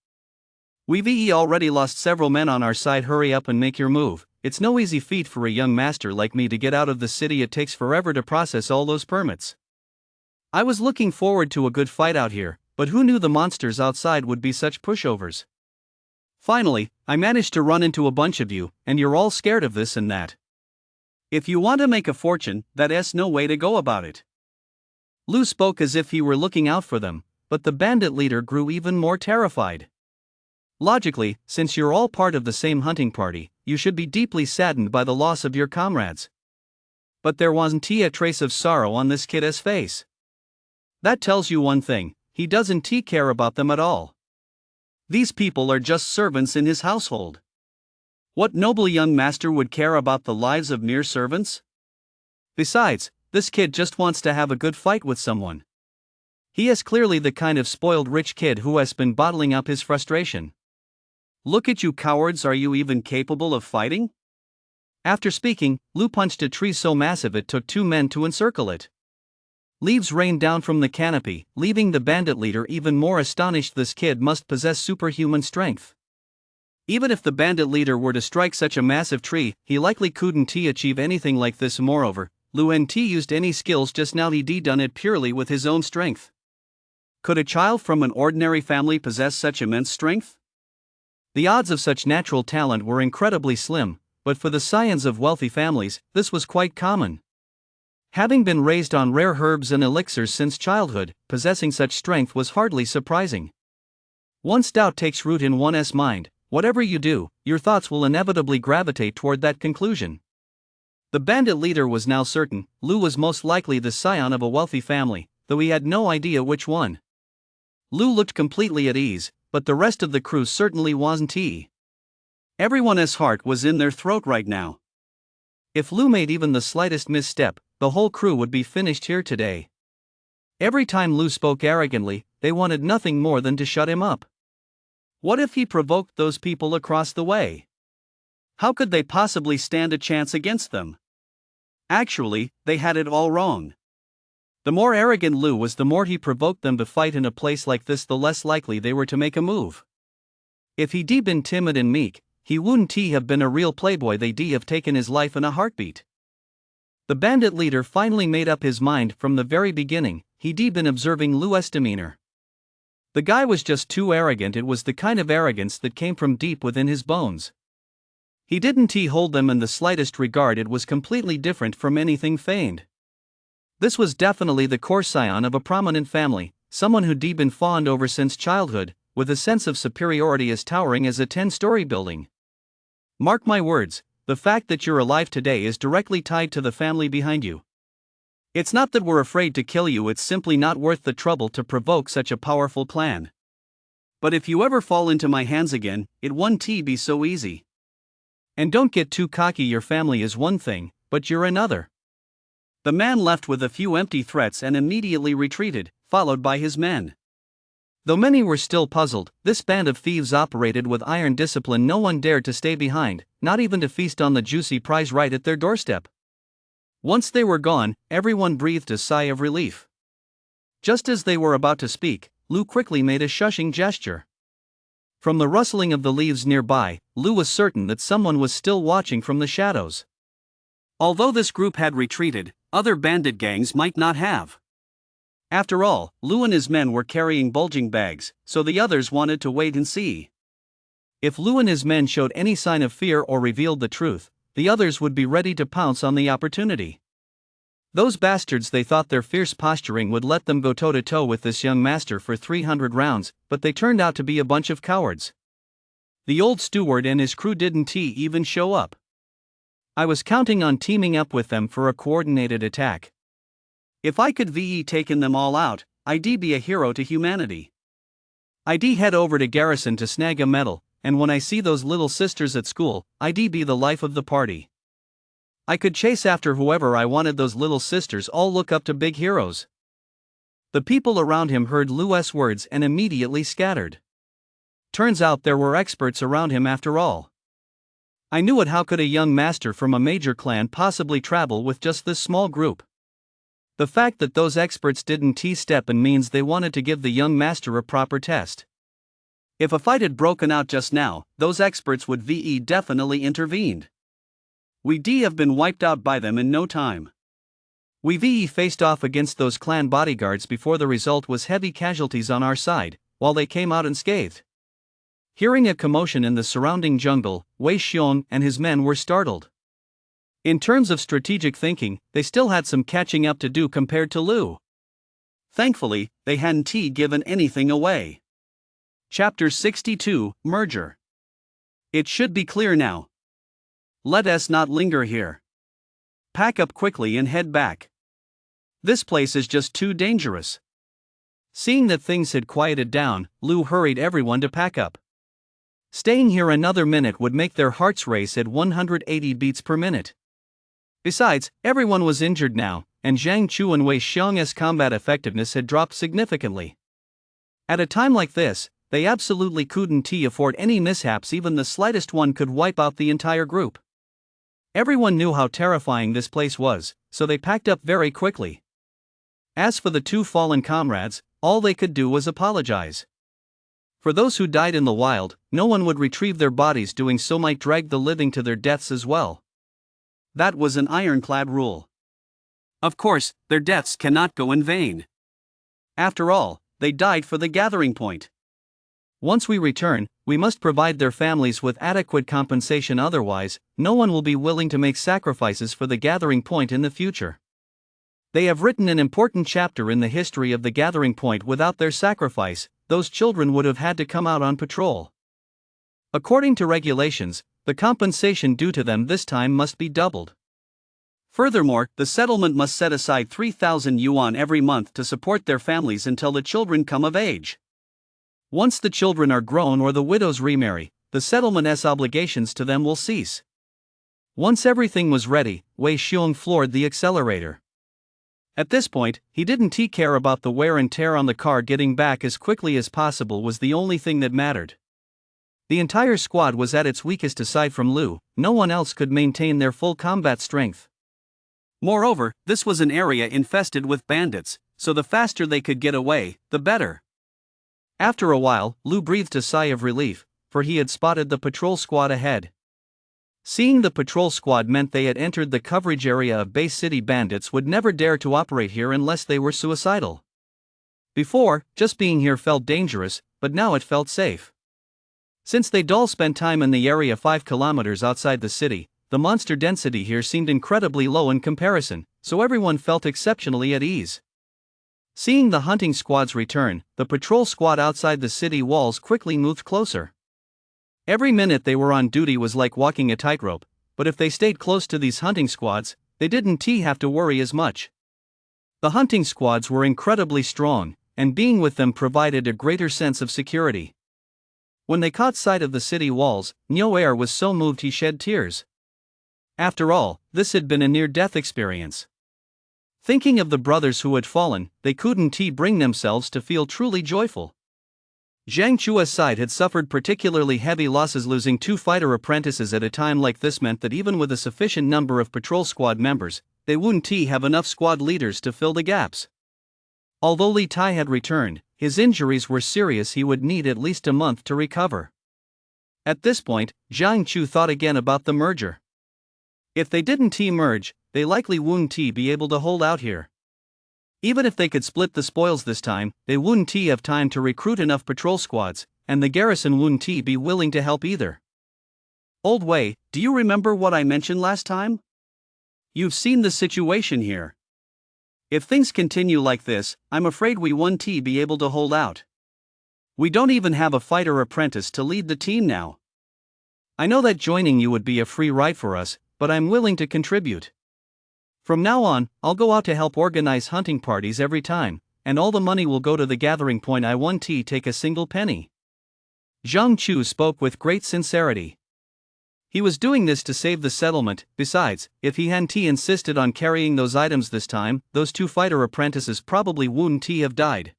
We've already lost several men on our side. Hurry up and make your move. It's no easy feat for a young master like me to get out of the city. It takes forever to process all those permits. I was looking forward to a good fight out here, but who knew the monsters outside would be such pushovers? Finally, I managed to run into a bunch of you, and you're all scared of this and that. If you want to make a fortune, that's no way to go about it. Lu spoke as if he were looking out for them, but the bandit leader grew even more terrified. Logically, since you're all part of the same hunting party, you should be deeply saddened by the loss of your comrades. But there wasn't a trace of sorrow on this kid's face. That tells you one thing: he doesn't care about them at all. These people are just servants in his household. What noble young master would care about the lives of mere servants? Besides, this kid just wants to have a good fight with someone. He is clearly the kind of spoiled rich kid who has been bottling up his frustration. Look at you cowards, are you even capable of fighting? After speaking, Lu punched a tree so massive it took 2 men to encircle it. Leaves rained down from the canopy, leaving the bandit leader even more astonished. This kid must possess superhuman strength. Even if the bandit leader were to strike such a massive tree, he likely couldn't achieve anything like this. Moreover, Lu Nt used any skills just now. He'd done it purely with his own strength. Could a child from an ordinary family possess such immense strength? The odds of such natural talent were incredibly slim, but for the scions of wealthy families, this was quite common. Having been raised on rare herbs and elixirs since childhood, possessing such strength was hardly surprising. Once doubt takes root in one's mind, whatever you do, your thoughts will inevitably gravitate toward that conclusion. The bandit leader was now certain Lu was most likely the scion of a wealthy family, though he had no idea which one. Lu looked completely at ease, but the rest of the crew certainly wasn't. Everyone's heart was in their throat right now. If Lu made even the slightest misstep, the whole crew would be finished here today. Every time Lu spoke arrogantly, they wanted nothing more than to shut him up. What if he provoked those people across the way? How could they possibly stand a chance against them? Actually, they had it all wrong. The more arrogant Lu was, the more he provoked them to fight. In a place like this, the less likely they were to make a move. If he'd been timid and meek, he wouldn't have been a real playboy. They'd have taken his life in a heartbeat. The bandit leader finally made up his mind. From the very beginning, he'd been observing Lu's demeanor. The guy was just too arrogant. It was the kind of arrogance that came from deep within his bones. He didn't hold them in the slightest regard. It was completely different from anything feigned. This was definitely the core scion of a prominent family, someone who'd been fawned over since childhood, with a sense of superiority as towering as a 10-story building. Mark my words, the fact that you're alive today is directly tied to the family behind you. It's not that we're afraid to kill you, it's simply not worth the trouble to provoke such a powerful clan. But if you ever fall into my hands again, it won't be so easy. And don't get too cocky. Your family is one thing, but you're another. The man left with a few empty threats and immediately retreated, followed by his men. Though many were still puzzled, this band of thieves operated with iron discipline. No one dared to stay behind, not even to feast on the juicy prize right at their doorstep. Once they were gone, everyone breathed a sigh of relief. Just as they were about to speak, Lu quickly made a shushing gesture. From the rustling of the leaves nearby, Lu was certain that someone was still watching from the shadows. Although this group had retreated, other bandit gangs might not have. After all, Lu and his men were carrying bulging bags, so the others wanted to wait and see. If Lu and his men showed any sign of fear or revealed the truth, the others would be ready to pounce on the opportunity. Those bastards, they thought their fierce posturing would let them go toe-to-toe with this young master for 300 rounds, but they turned out to be a bunch of cowards. The old steward and his crew didn't even show up. I was counting on teaming up with them for a coordinated attack. If I could taken them all out, I'd be a hero to humanity. I'd head over to Garrison to snag a medal, and when I see those little sisters at school, I'd be the life of the party. I could chase after whoever I wanted. Those little sisters all look up to big heroes. The people around him heard Lu's words and immediately scattered. Turns out there were experts around him after all. I knew it. How could a young master from a major clan possibly travel with just this small group? The fact that those experts didn't step in means they wanted to give the young master a proper test. If a fight had broken out just now, those experts would definitely intervened. We'd have been wiped out by them in no time. We faced off against those clan bodyguards before. The result was heavy casualties on our side, while they came out unscathed. Hearing a commotion in the surrounding jungle, Wei Xiong and his men were startled. In terms of strategic thinking, they still had some catching up to do compared to Lu. Thankfully, they hadn't given anything away. Chapter 62, Merger. It should be clear now. Let us not linger here. Pack up quickly and head back. This place is just too dangerous. Seeing that things had quieted down, Lu hurried everyone to pack up. Staying here another minute would make their hearts race at 180 beats per minute. Besides, everyone was injured now, and Zhang Chu and Wei Xiong's combat effectiveness had dropped significantly. At a time like this, they absolutely couldn't afford any mishaps. Even the slightest one could wipe out the entire group. Everyone knew how terrifying this place was, so they packed up very quickly. As for the two fallen comrades, all they could do was apologize. For those who died in the wild, no one would retrieve their bodies. Doing so might drag the living to their deaths as well. That was an ironclad rule. Of course, their deaths cannot go in vain. After all, they died for the gathering point. Once we return, we must provide their families with adequate compensation, otherwise, no one will be willing to make sacrifices for the gathering point in the future. They have written an important chapter in the history of the gathering point. Without their sacrifice, those children would have had to come out on patrol. According to regulations, the compensation due to them this time must be doubled. Furthermore, the settlement must set aside 3,000 yuan every month to support their families until the children come of age. Once the children are grown or the widows remarry, the settlement's obligations to them will cease. Once everything was ready, Wei Xiong floored the accelerator. At this point, he didn't care about the wear and tear on the car. Getting back as quickly as possible was the only thing that mattered. The entire squad was at its weakest. Aside from Lu, no one else could maintain their full combat strength. Moreover, this was an area infested with bandits, so the faster they could get away, the better. After a while, Lu breathed a sigh of relief, for he had spotted the patrol squad ahead. Seeing the patrol squad meant they had entered the coverage area of Bay City. Bandits would never dare to operate here unless they were suicidal. Before, just being here felt dangerous, but now it felt safe. Since they'd all spent time in the area 5 kilometers outside the city, the monster density here seemed incredibly low in comparison, so everyone felt exceptionally at ease. Seeing the hunting squads return, the patrol squad outside the city walls quickly moved closer. Every minute they were on duty was like walking a tightrope, but if they stayed close to these hunting squads, they didn't have to worry as much. The hunting squads were incredibly strong, and being with them provided a greater sense of security. When they caught sight of the city walls, Nyo Air was so moved he shed tears. After all, this had been a near-death experience. Thinking of the brothers who had fallen, they couldn't bring themselves to feel truly joyful. Zhang Chua's side had suffered particularly heavy losses. Losing 2 fighter apprentices at a time like this meant that even with a sufficient number of patrol squad members, they wouldn't have enough squad leaders to fill the gaps. Although Li Tai had returned, his injuries were serious. He would need at least a month to recover. At this point, Zhang Chu thought again about the merger. If they didn't merge, they likely wouldn't be able to hold out here. Even if they could split the spoils this time, they wouldn't have time to recruit enough patrol squads, and the garrison wouldn't be willing to help either. Old Wei, do you remember what I mentioned last time? You've seen the situation here. If things continue like this, I'm afraid we won't be able to hold out. We don't even have a fighter apprentice to lead the team now. I know that joining you would be a free ride for us, but I'm willing to contribute. From now on, I'll go out to help organize hunting parties every time, and all the money will go to the gathering point. I won't take a single penny. Zhang Chu spoke with great sincerity. He was doing this to save the settlement. Besides, if he hadn't insisted on carrying those items this time, those 2 fighter apprentices probably wouldn't have died.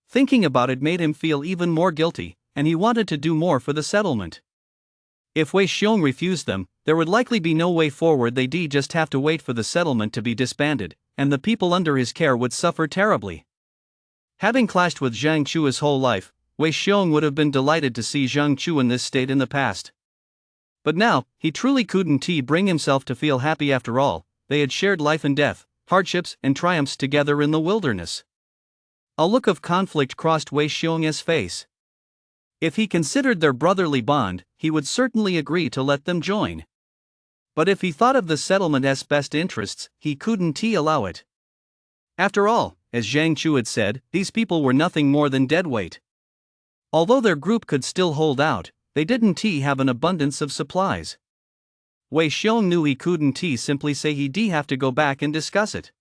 Thinking about it made him feel even more guilty, and he wanted to do more for the settlement. If Wei Xiong refused them, there would likely be no way forward. They'd just have to wait for the settlement to be disbanded, and the people under his care would suffer terribly. Having clashed with Zhang Chu his whole life, Wei Xiong would have been delighted to see Zhang Chu in this state in the past. But now, he truly couldn't bring himself to feel happy. After all, they had shared life and death, hardships and triumphs together in the wilderness. A look of conflict crossed Wei Xiong's face. If he considered their brotherly bond, he would certainly agree to let them join. But if he thought of the settlement's best interests, he couldn't allow it. After all, as Zhang Chu had said, these people were nothing more than deadweight. Although their group could still hold out, they didn't have an abundance of supplies. Wei Xiong knew he couldn't simply say he'd have to go back and discuss it.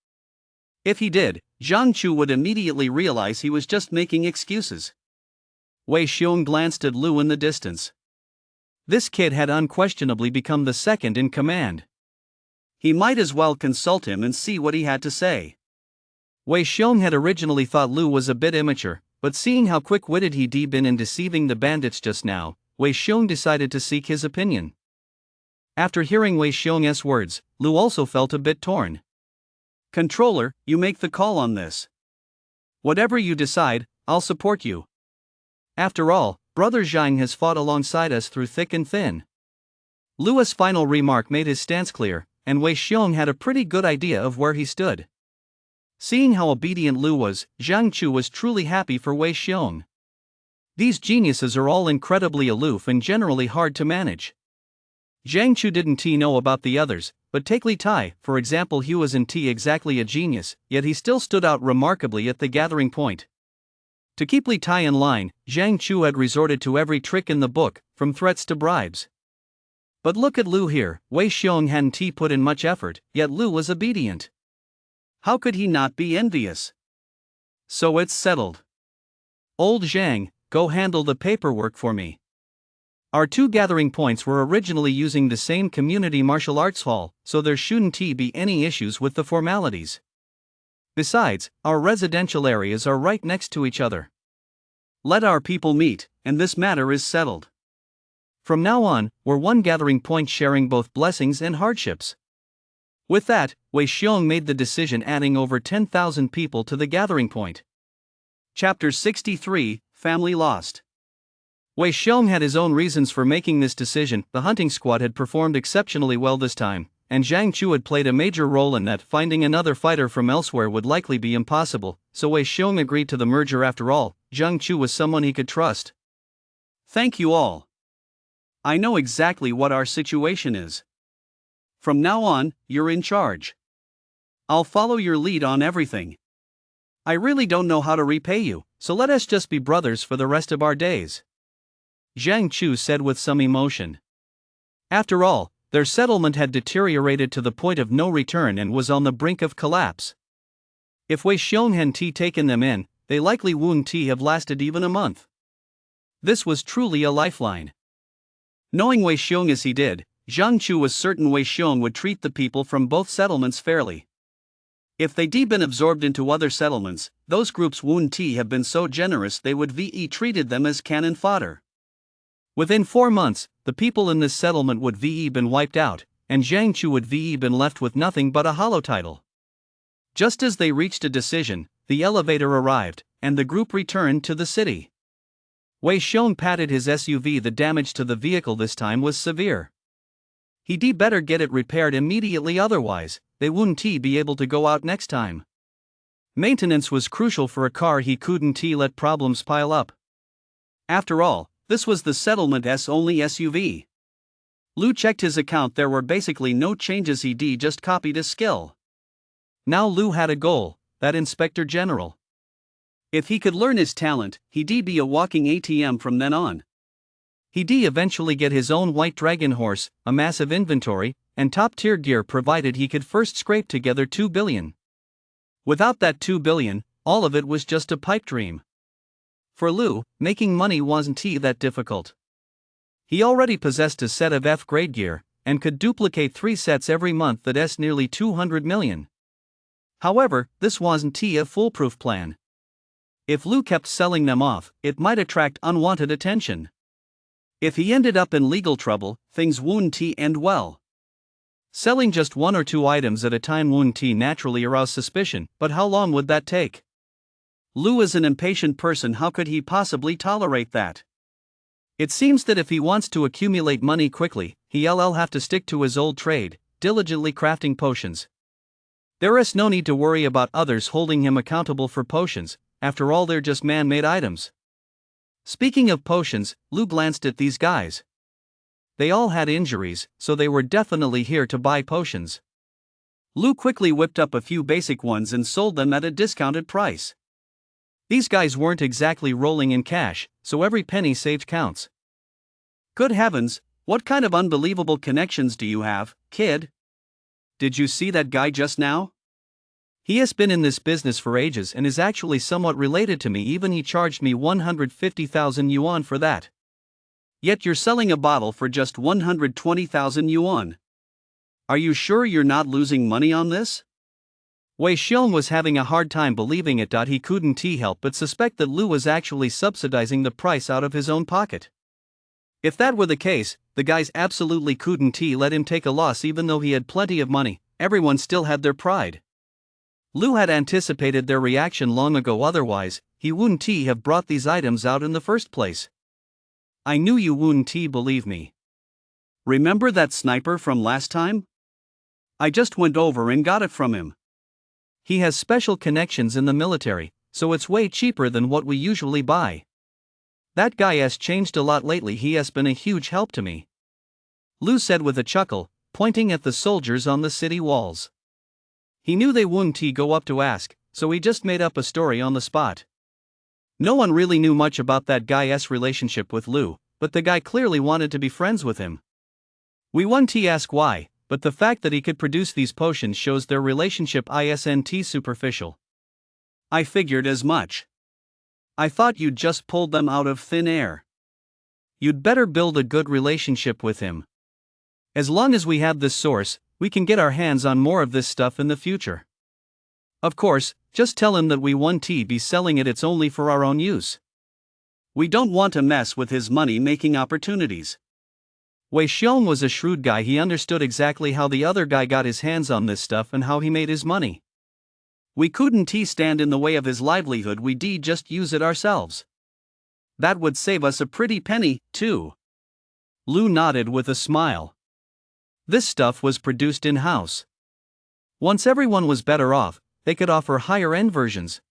If he did, Zhang Chu would immediately realize he was just making excuses. Wei Xiong glanced at Lu in the distance. This kid had unquestionably become the second in command. He might as well consult him and see what he had to say. Wei Xiong had originally thought Lu was a bit immature, but seeing how quick-witted he'd been in deceiving the bandits just now, Wei Xiong decided to seek his opinion. After hearing Wei Xiong's words, Lu also felt a bit torn. Controller, you make the call on this. Whatever you decide, I'll support you. After all, Brother Zhang has fought alongside us through thick and thin. Lu's final remark made his stance clear, and Wei Xiong had a pretty good idea of where he stood. Seeing how obedient Lu was, Zhang Chu was truly happy for Wei Xiong. These geniuses are all incredibly aloof and generally hard to manage. Zhang Chu didn't know about the others, but take Li Tai, for example. He wasn't exactly a genius, yet he still stood out remarkably at the gathering point. To keep Li Tai in line, Zhang Chu had resorted to every trick in the book, from threats to bribes. But look at Lu here. Wei Xiong hadn't put in much effort, yet Lu was obedient. How could he not be envious? So it's settled. Old Zhang, go handle the paperwork for me. Our two gathering points were originally using the same community martial arts hall, so there shouldn't be any issues with the formalities. Besides, our residential areas are right next to each other. Let our people meet, and this matter is settled. From now on, we're one gathering point sharing both blessings and hardships. With that, Wei Xiong made the decision, adding over 10,000 people to the gathering point. Chapter 63, Family Lost. Wei Xiong had his own reasons for making this decision. The hunting squad had performed exceptionally well this time, and Zhang Chu had played a major role in that. Finding another fighter from elsewhere would likely be impossible, so Wei Xiong agreed to the merger. After all, Zhang Chu was someone he could trust. Thank you all. I know exactly what our situation is. From now on, you're in charge. I'll follow your lead on everything. I really don't know how to repay you, so let us just be brothers for the rest of our days. Zhang Chu said with some emotion. After all, their settlement had deteriorated to the point of no return and was on the brink of collapse. If Wei Xiong hadn't taken them in, they likely wouldn't have lasted even a month. This was truly a lifeline. Knowing Wei Xiong as he did, Zhang Chu was certain Wei Xiong would treat the people from both settlements fairly. If they'd been absorbed into other settlements, those groups wouldn't have been so generous. They would treated them as cannon fodder. Within 4 months, the people in this settlement would been wiped out, and Zhang Chu would been left with nothing but a hollow title. Just as they reached a decision, the elevator arrived, and the group returned to the city. Wei Xiong patted his SUV. The damage to the vehicle this time was severe. He'd better get it repaired immediately, otherwise, they wouldn't be able to go out next time. Maintenance was crucial for a car. He couldn't let problems pile up. After all, this was the settlement's only SUV. Lu checked his account. There were basically no changes. He'd just copied his skill. Now Lu had a goal, that Inspector General. If he could learn his talent, he'd be a walking ATM from then on. He'd eventually get his own white dragon horse, a massive inventory, and top-tier gear provided he could first scrape together 2 billion. Without that 2 billion, all of it was just a pipe dream. For Lu, making money wasn't that difficult. He already possessed a set of F-grade gear, and could duplicate 3 sets every month. That's nearly 200 million. However, this wasn't a foolproof plan. If Lu kept selling them off, it might attract unwanted attention. If he ended up in legal trouble, things wouldn't end well. Selling just 1 or 2 items at a time wouldn't naturally arouse suspicion, but how long would that take? Lu is an impatient person. How could he possibly tolerate that? It seems that if he wants to accumulate money quickly, he'll have to stick to his old trade, diligently crafting potions. There is no need to worry about others holding him accountable for potions. After all, they're just man-made items. Speaking of potions, Lu glanced at these guys. They all had injuries, so they were definitely here to buy potions. Lu quickly whipped up a few basic ones and sold them at a discounted price. These guys weren't exactly rolling in cash, so every penny saved counts. Good heavens, what kind of unbelievable connections do you have, kid? Did you see that guy just now? He has been in this business for ages and is actually somewhat related to me. Even he charged me 150,000 yuan for that. Yet you're selling a bottle for just 120,000 yuan. Are you sure you're not losing money on this? Wei Xiong was having a hard time believing it. He couldn't help but suspect that Lu was actually subsidizing the price out of his own pocket. If that were the case, the guys absolutely couldn't let him take a loss even though he had plenty of money. Everyone still had their pride. Lu had anticipated their reaction long ago, otherwise, he wouldn't have brought these items out in the first place. I knew you wouldn't believe me. Remember that sniper from last time? I just went over and got it from him. He has special connections in the military, so it's way cheaper than what we usually buy. That guy has changed a lot lately. He has been a huge help to me. Lu said with a chuckle, pointing at the soldiers on the city walls. He knew they wouldn't go up to ask, so he just made up a story on the spot. No one really knew much about that guy's relationship with Lu, but the guy clearly wanted to be friends with him. We wouldn't ask why, but the fact that he could produce these potions shows their relationship isn't superficial. I figured as much. I thought you'd just pulled them out of thin air. You'd better build a good relationship with him. As long as we have this source, we can get our hands on more of this stuff in the future. Of course, just tell him that we won't be selling it, it's only for our own use. We don't want to mess with his money-making opportunities. Wei Xiong was a shrewd guy. He understood exactly how the other guy got his hands on this stuff and how he made his money. We couldn't stand in the way of his livelihood, we'd just use it ourselves. That would save us a pretty penny, too. Lu nodded with a smile. This stuff was produced in-house. Once everyone was better off, they could offer higher-end versions.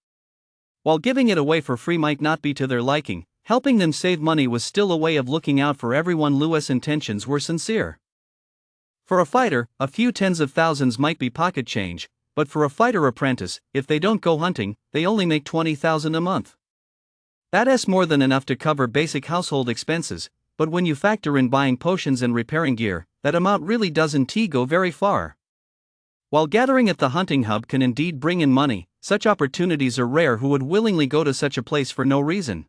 While giving it away for free might not be to their liking, helping them save money was still a way of looking out for everyone. Lu's intentions were sincere. For a fighter, a few tens of thousands might be pocket change, but for a fighter apprentice, if they don't go hunting, they only make 20,000 a month. That's more than enough to cover basic household expenses, but when you factor in buying potions and repairing gear, that amount really doesn't go very far. While gathering at the hunting hub can indeed bring in money, such opportunities are rare. Who would willingly go to such a place for no reason?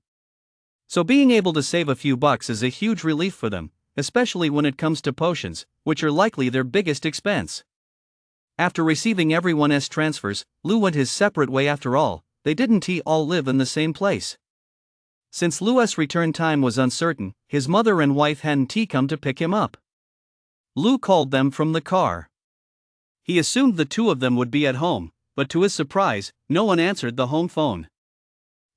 So being able to save a few bucks is a huge relief for them, especially when it comes to potions, which are likely their biggest expense. After receiving everyone's transfers, Lu went his separate way. After all, they didn't all live in the same place. Since Lu's return time was uncertain, his mother and wife hadn't come to pick him up. Lu called them from the car. He assumed the two of them would be at home, but to his surprise, no one answered the home phone.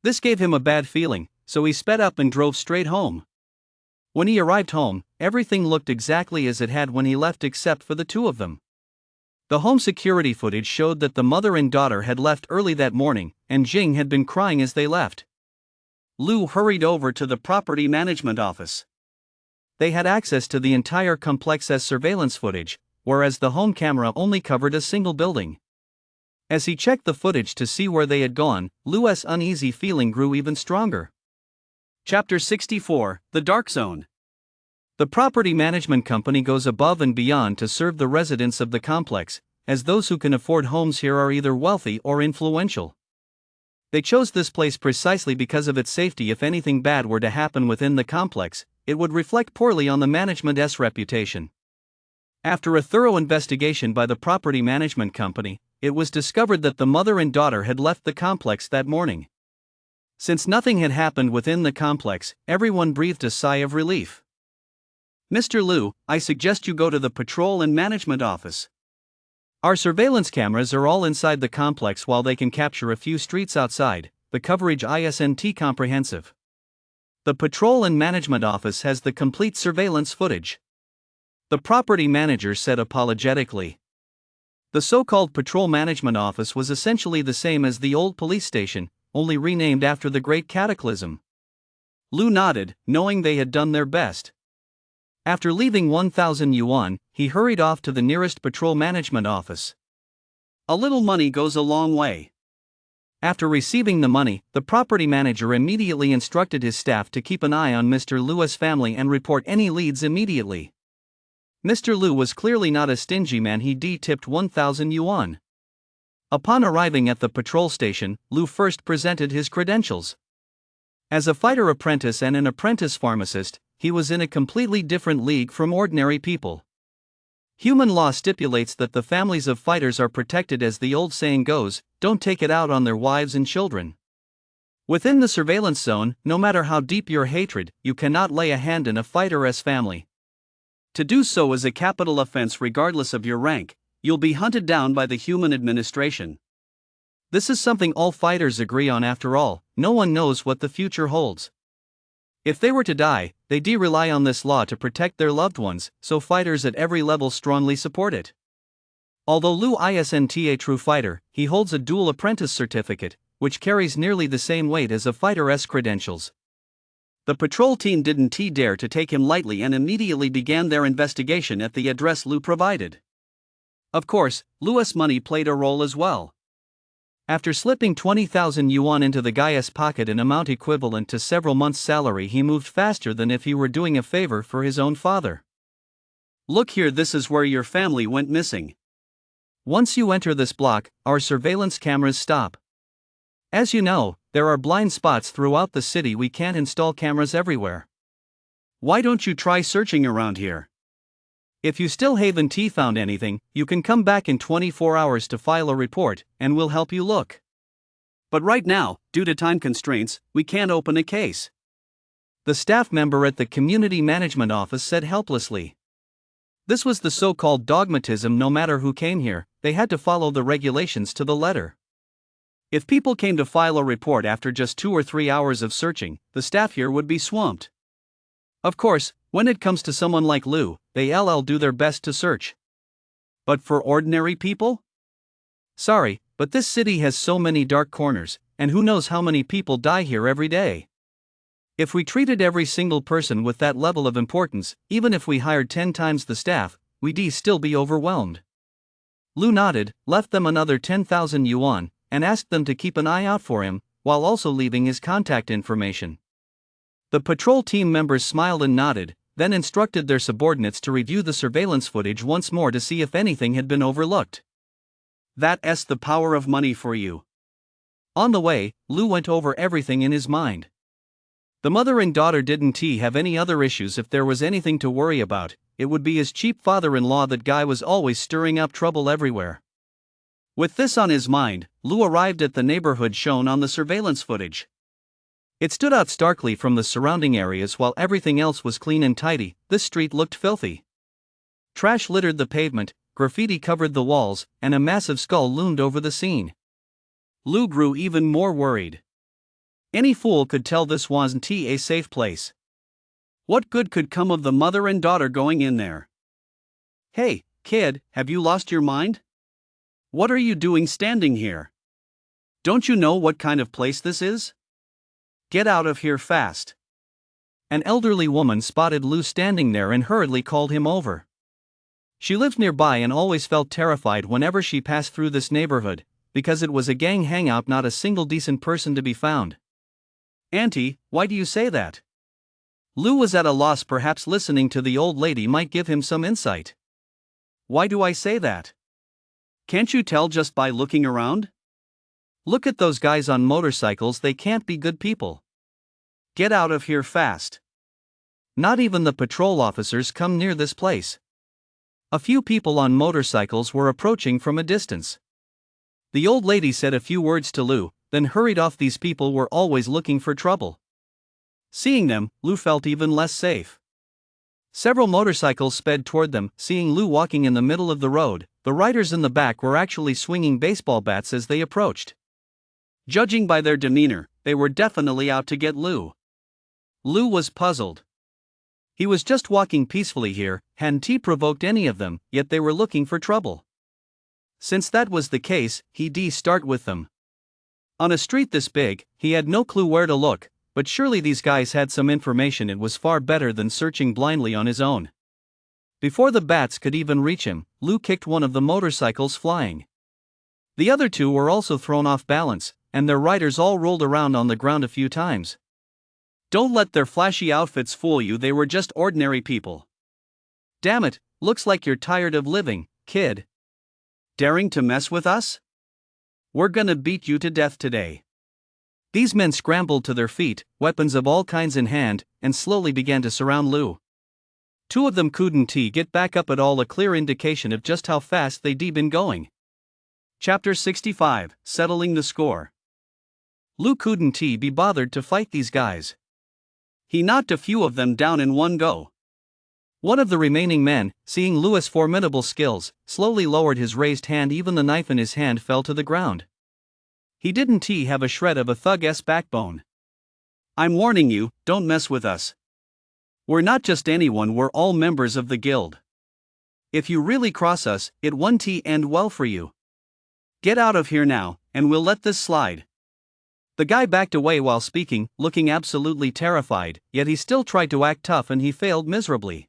This gave him a bad feeling, so he sped up and drove straight home. When he arrived home, everything looked exactly as it had when he left except for the two of them. The home security footage showed that the mother and daughter had left early that morning, and Jing had been crying as they left. Lu hurried over to the property management office. They had access to the entire complex's surveillance footage, whereas the home camera only covered a single building. As he checked the footage to see where they had gone, Lu's uneasy feeling grew even stronger. Chapter 64, The Dark Zone. The property management company goes above and beyond to serve the residents of the complex, as those who can afford homes here are either wealthy or influential. They chose this place precisely because of its safety. If anything bad were to happen within the complex, it would reflect poorly on the management's reputation. After a thorough investigation by the property management company, it was discovered that the mother and daughter had left the complex that morning. Since nothing had happened within the complex, everyone breathed a sigh of relief. Mr. Lu, I suggest you go to the patrol and management office. Our surveillance cameras are all inside the complex. While they can capture a few streets outside, the coverage isn't comprehensive. The patrol and management office has the complete surveillance footage. The property manager said apologetically. The so-called patrol management office was essentially the same as the old police station, only renamed after the Great Cataclysm. Lu nodded, knowing they had done their best. After leaving 1,000 yuan, he hurried off to the nearest patrol management office. A little money goes a long way. After receiving the money, the property manager immediately instructed his staff to keep an eye on Mr. Lu's family and report any leads immediately. Mr. Lu was clearly not a stingy man. He tipped 1,000 yuan. Upon arriving at the patrol station, Lu first presented his credentials. As a fighter apprentice and an apprentice pharmacist, he was in a completely different league from ordinary people. Human law stipulates that the families of fighters are protected, as the old saying goes, don't take it out on their wives and children. Within the surveillance zone, no matter how deep your hatred, you cannot lay a hand in a fighter's family. To do so is a capital offense regardless of your rank. You'll be hunted down by the human administration. This is something all fighters agree on. After all, no one knows what the future holds. If they were to die, they rely on this law to protect their loved ones, so fighters at every level strongly support it. Although Lu isn't a true fighter, he holds a dual apprentice certificate, which carries nearly the same weight as a fighter's credentials. The patrol team didn't dare to take him lightly and immediately began their investigation at the address Lu provided. Of course, Lu's money played a role as well. After slipping 20,000 yuan into the guy's pocket, an amount equivalent to several months' salary, he moved faster than if he were doing a favor for his own father. Look here, this is where your family went missing. Once you enter this block, our surveillance cameras stop. As you know, there are blind spots throughout the city. We can't install cameras everywhere. Why don't you try searching around here? If you still haven't found anything, you can come back in 24 hours to file a report, and we'll help you look. But right now, due to time constraints, we can't open a case. The staff member at the community management office said helplessly. This was the so-called dogmatism. No matter who came here, they had to follow the regulations to the letter. If people came to file a report after just 2 or 3 hours of searching, the staff here would be swamped. Of course, when it comes to someone like Lu, they'll do their best to search. But for ordinary people? Sorry, but this city has so many dark corners, and who knows how many people die here every day. If we treated every single person with that level of importance, even if we hired 10 times the staff, we'd still be overwhelmed. Lu nodded, left them another 10,000 yuan, and asked them to keep an eye out for him, while also leaving his contact information. The patrol team members smiled and nodded, then instructed their subordinates to review the surveillance footage once more to see if anything had been overlooked. That's the power of money for you. On the way, Lu went over everything in his mind. The mother and daughter didn't have any other issues. If there was anything to worry about, it would be his cheap father-in-law. That guy was always stirring up trouble everywhere. With this on his mind, Lu arrived at the neighborhood shown on the surveillance footage. It stood out starkly from the surrounding areas. While everything else was clean and tidy, this street looked filthy. Trash littered the pavement, graffiti covered the walls, and a massive skull loomed over the scene. Lu grew even more worried. Any fool could tell this wasn't a safe place. What good could come of the mother and daughter going in there? Hey, kid, have you lost your mind? What are you doing standing here? Don't you know what kind of place this is? Get out of here fast. An elderly woman spotted Lu standing there and hurriedly called him over. She lived nearby and always felt terrified whenever she passed through this neighborhood, because it was a gang hangout, not a single decent person to be found. Auntie, why do you say that? Lu was at a loss. Perhaps listening to the old lady might give him some insight. Why do I say that? Can't you tell just by looking around? Look at those guys on motorcycles. They can't be good people. Get out of here fast. Not even the patrol officers come near this place. A few people on motorcycles were approaching from a distance. The old lady said a few words to Lu, then hurried off. These people were always looking for trouble. Seeing them, Lu felt even less safe. Several motorcycles sped toward them. Seeing Lu walking in the middle of the road, the riders in the back were actually swinging baseball bats as they approached. Judging by their demeanor, they were definitely out to get Lu. Lu was puzzled. He was just walking peacefully here, hadn't he provoked any of them, yet they were looking for trouble. Since that was the case, he'd start with them. On a street this big, he had no clue where to look, but surely these guys had some information. It was far better than searching blindly on his own. Before the bats could even reach him, Lu kicked one of the motorcycles flying. The other two were also thrown off balance, and their riders all rolled around on the ground a few times. Don't let their flashy outfits fool you. They were just ordinary people. Damn it, looks like you're tired of living, kid. Daring to mess with us? We're gonna beat you to death today. These men scrambled to their feet, weapons of all kinds in hand, and slowly began to surround Lu. Two of them couldn't get back up at all, a clear indication of just how fast they'd been going. Chapter 65, Settling the Score. Lou couldn't be bothered to fight these guys. He knocked a few of them down in one go. One of the remaining men, seeing Lou's formidable skills, slowly lowered his raised hand. Even the knife in his hand fell to the ground. He didn't have a shred of a thug's backbone. I'm warning you, don't mess with us. We're not just anyone, we're all members of the guild. If you really cross us, it won't end well for you. Get out of here now, and we'll let this slide. The guy backed away while speaking, looking absolutely terrified, yet he still tried to act tough and he failed miserably.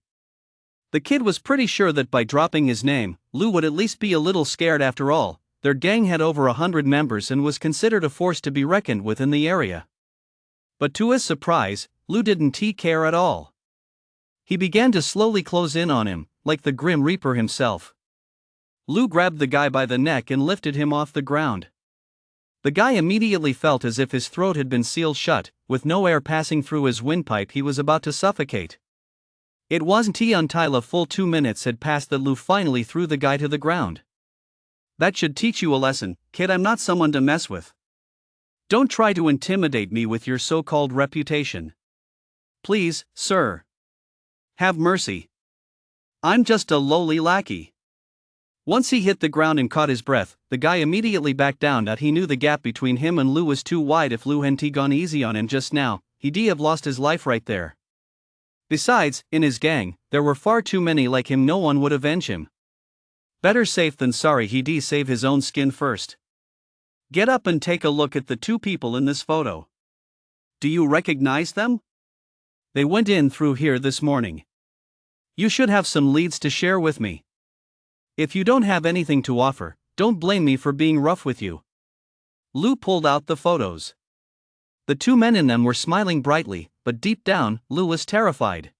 The kid was pretty sure that by dropping his name, Lou would at least be a little scared. After all, their gang had over 100 members and was considered a force to be reckoned with in the area. But to his surprise, Lou didn't care at all. He began to slowly close in on him, like the Grim Reaper himself. Lou grabbed the guy by the neck and lifted him off the ground. The guy immediately felt as if his throat had been sealed shut, with no air passing through his windpipe. He was about to suffocate. It wasn't until a full 2 minutes had passed that Lou finally threw the guy to the ground. That should teach you a lesson, kid. I'm not someone to mess with. Don't try to intimidate me with your so-called reputation. Please, sir. Have mercy. I'm just a lowly lackey. Once he hit the ground and caught his breath, the guy immediately backed down. That he knew the gap between him and Lou was too wide. If Lou hadn't gone easy on him just now, he'd have lost his life right there. Besides, in his gang, there were far too many like him. No one would avenge him. Better safe than sorry. He'd save his own skin first. Get up and take a look at the two people in this photo. Do you recognize them? They went in through here this morning. You should have some leads to share with me. If you don't have anything to offer, don't blame me for being rough with you. Lou pulled out the photos. The two men in them were smiling brightly, but deep down, Lou was terrified.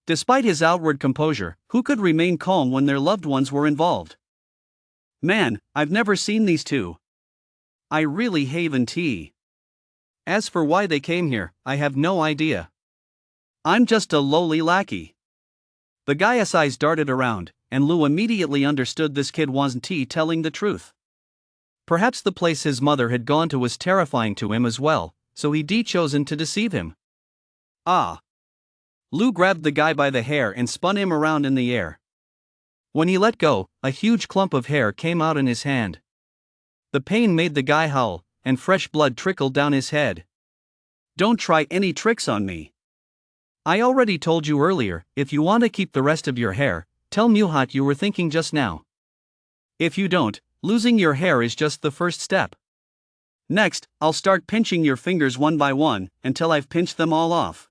Despite his outward composure, who could remain calm when their loved ones were involved? Man, I've never seen these two. I really haven't. As for why they came here, I have no idea. I'm just a lowly lackey. The guy's eyes darted around, and Lou immediately understood this kid wasn't telling the truth. Perhaps the place his mother had gone to was terrifying to him as well, so he'd chosen to deceive him. Ah! Lou grabbed the guy by the hair and spun him around in the air. When he let go, a huge clump of hair came out in his hand. The pain made the guy howl, and fresh blood trickled down his head. Don't try any tricks on me. I already told you earlier, if you want to keep the rest of your hair, tell me what you were thinking just now. If you don't, losing your hair is just the first step. Next, I'll start pinching your fingers one by one, until I've pinched them all off.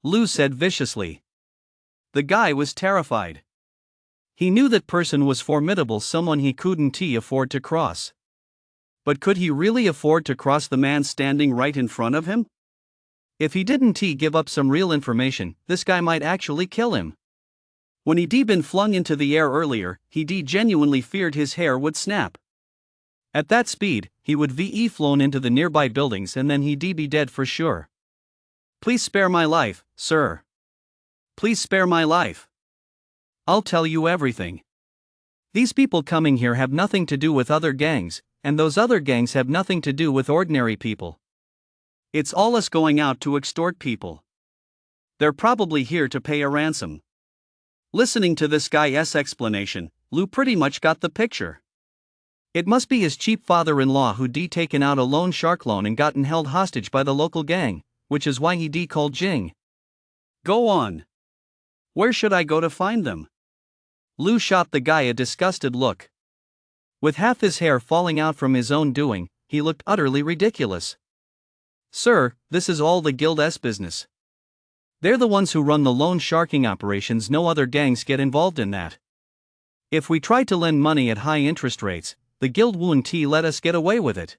Lou said viciously. The guy was terrified. He knew that person was formidable, someone he couldn't afford to cross. But could he really afford to cross the man standing right in front of him? If he didn't give up some real information, this guy might actually kill him. When he'd been flung into the air earlier, he genuinely feared his hair would snap. At that speed, he would be flown into the nearby buildings and then he'd be dead for sure. Please spare my life, sir. Please spare my life. I'll tell you everything. These people coming here have nothing to do with other gangs, and those other gangs have nothing to do with ordinary people. It's all us going out to extort people. They're probably here to pay a ransom. Listening to this guy's explanation, Lou pretty much got the picture. It must be his cheap father-in-law who'd taken out a loan shark loan and gotten held hostage by the local gang, which is why he'd called Jing. Go on. Where should I go to find them? Lou shot the guy a disgusted look. With half his hair falling out from his own doing, he looked utterly ridiculous. Sir, this is all the guild's business. They're the ones who run the loan sharking operations. No other gangs get involved in that. If we tried to lend money at high interest rates, the guild wouldn't let us get away with it.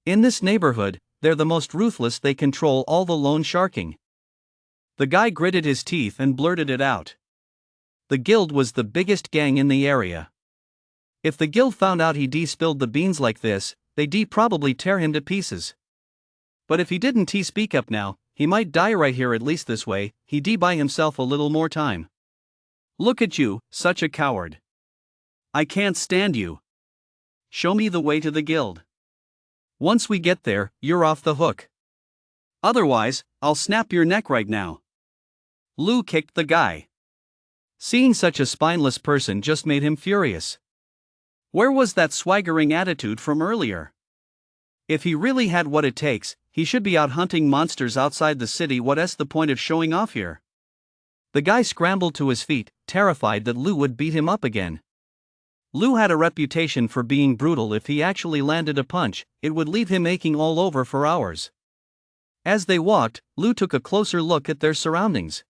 In this neighborhood, they're the most ruthless. They control all the loan sharking. The guy gritted his teeth and blurted it out. The guild was the biggest gang in the area. If the guild found out he'd spilled the beans like this, they'd probably tear him to pieces. But if he didn't speak up now, he might die right here, at least this way, he'd buy himself a little more time. Look at you, such a coward. I can't stand you. Show me the way to the guild. Once we get there, you're off the hook. Otherwise, I'll snap your neck right now. Lou kicked the guy. Seeing such a spineless person just made him furious. Where was that swaggering attitude from earlier? If he really had what it takes, he should be out hunting monsters outside the city. What's the point of showing off here? The guy scrambled to his feet, terrified that Lou would beat him up again. Lou had a reputation for being brutal. If he actually landed a punch, it would leave him aching all over for hours. As they walked, Lou took a closer look at their surroundings.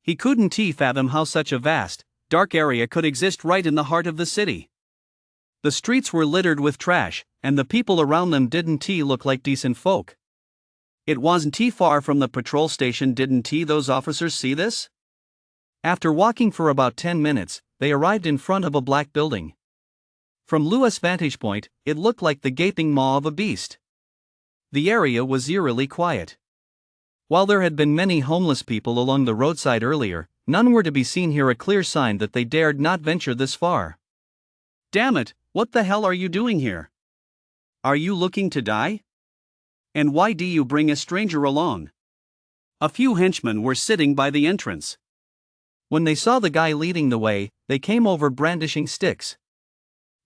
He couldn't fathom how such a vast, dark area could exist right in the heart of the city. The streets were littered with trash, and the people around them didn't look like decent folk. It wasn't far from the patrol station. Didn't those officers see this? After walking for about 10 minutes, they arrived in front of a black building. From Louis' vantage point, it looked like the gaping maw of a beast. The area was eerily quiet. While there had been many homeless people along the roadside earlier, none were to be seen here, a clear sign that they dared not venture this far. Damn it, what the hell are you doing here? Are you looking to die? And why do you bring a stranger along? A few henchmen were sitting by the entrance. When they saw the guy leading the way, they came over brandishing sticks.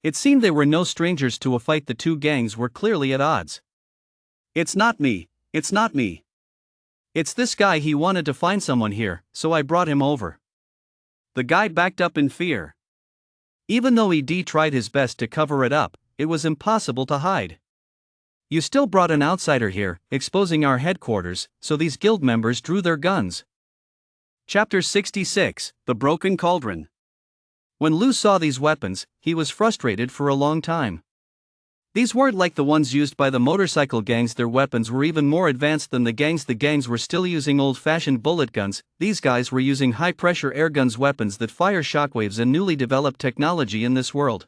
It seemed they were no strangers to a fight. The two gangs were clearly at odds. It's not me, it's not me. It's this guy. He wanted to find someone here, so I brought him over. The guy backed up in fear. Even though he tried his best to cover it up, it was impossible to hide. You still brought an outsider here, exposing our headquarters, so these guild members drew their guns. Chapter 66, The Broken Cauldron. When Lou saw these weapons, he was frustrated for a long time. These weren't like the ones used by the motorcycle gangs. Their weapons were even more advanced than the gangs. The gangs were still using old-fashioned bullet guns. These guys were using high-pressure air guns, weapons that fire shockwaves, and newly developed technology in this world.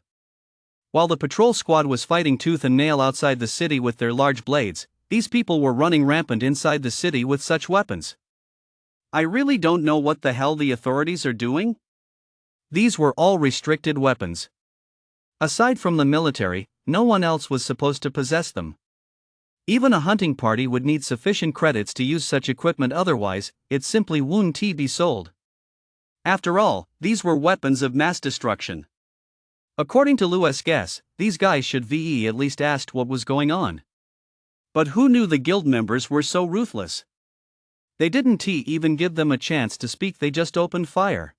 While the patrol squad was fighting tooth and nail outside the city with their large blades, these people were running rampant inside the city with such weapons. I really don't know what the hell the authorities are doing. These were all restricted weapons. Aside from the military, no one else was supposed to possess them. Even a hunting party would need sufficient credits to use such equipment, otherwise, it simply wouldn't be sold. After all, these were weapons of mass destruction. According to Louis' guess, these guys should at least asked what was going on. But who knew the guild members were so ruthless? They didn't even give them a chance to speak, they just opened fire.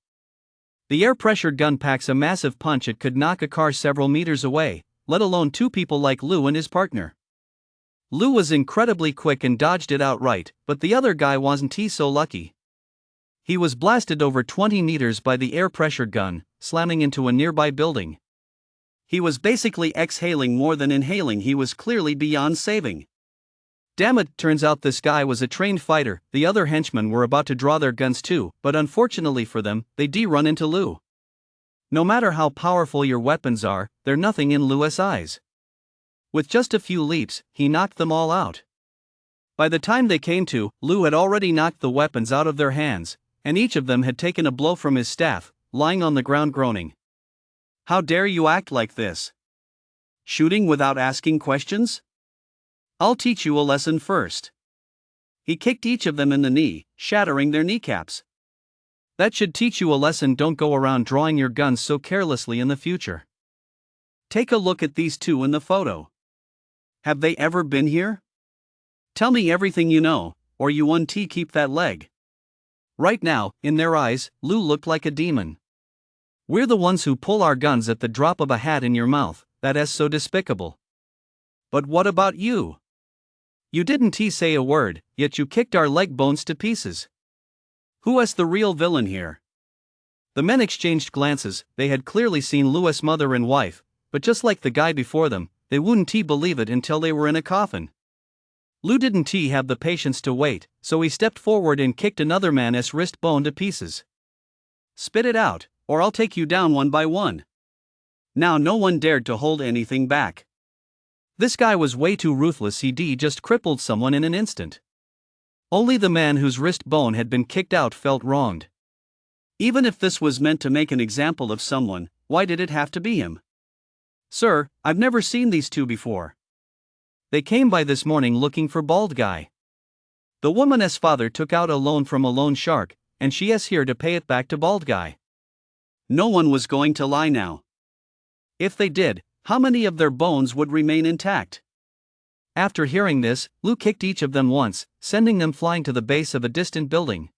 The air-pressure gun packs a massive punch. It could knock a car several meters away, let alone two people like Lou and his partner. Lou was incredibly quick and dodged it outright, but the other guy wasn't so lucky. He was blasted over 20 meters by the air-pressure gun, slamming into a nearby building. He was basically exhaling more than inhaling. He was clearly beyond saving. Damn it, turns out this guy was a trained fighter. The other henchmen were about to draw their guns too, but unfortunately for them, they run into Lou. No matter how powerful your weapons are, they're nothing in Louis' eyes. With just a few leaps, he knocked them all out. By the time they came to, Lou had already knocked the weapons out of their hands, and each of them had taken a blow from his staff, lying on the ground groaning. How dare you act like this? Shooting without asking questions? I'll teach you a lesson first. He kicked each of them in the knee, shattering their kneecaps. That should teach you a lesson. Don't go around drawing your guns so carelessly in the future. Take a look at these two in the photo. Have they ever been here? Tell me everything you know, or you won't keep that leg. Right now, in their eyes, Lou looked like a demon. We're the ones who pull our guns at the drop of a hat in your mouth. That is so despicable. But what about you? You didn't say a word, yet you kicked our leg bones to pieces. Who is the real villain here? The men exchanged glances. They had clearly seen Louis' mother and wife, but just like the guy before them, they wouldn't believe it until they were in a coffin. Lou didn't have the patience to wait, so he stepped forward and kicked another man's wrist bone to pieces. Spit it out, or I'll take you down one by one. Now no one dared to hold anything back. This guy was way too ruthless. He just crippled someone in an instant. Only the man whose wrist bone had been kicked out felt wronged. Even if this was meant to make an example of someone, why did it have to be him? Sir, I've never seen these two before. They came by this morning looking for bald guy. The woman's father took out a loan from a loan shark, and she is here to pay it back to bald guy. No one was going to lie now. If they did, how many of their bones would remain intact? After hearing this, Lou kicked each of them once, sending them flying to the base of a distant building.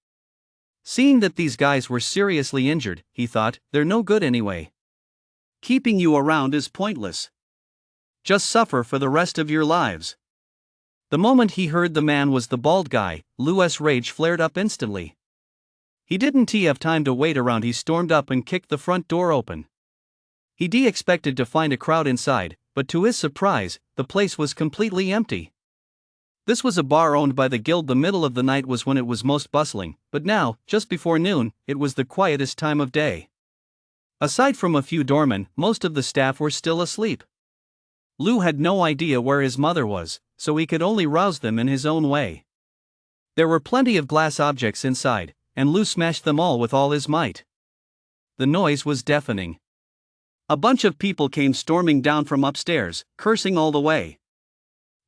Seeing that these guys were seriously injured, he thought, they're no good anyway. Keeping you around is pointless. Just suffer for the rest of your lives. The moment he heard the man was the bald guy, Lou's rage flared up instantly. He didn't have time to wait around. He stormed up and kicked the front door open. He expected to find a crowd inside, but to his surprise, the place was completely empty. This was a bar owned by the guild. The middle of the night was when it was most bustling, but now, just before noon, it was the quietest time of day. Aside from a few doormen, most of the staff were still asleep. Lou had no idea where his mother was, so he could only rouse them in his own way. There were plenty of glass objects inside, and Lou smashed them all with all his might. The noise was deafening. A bunch of people came storming down from upstairs, cursing all the way.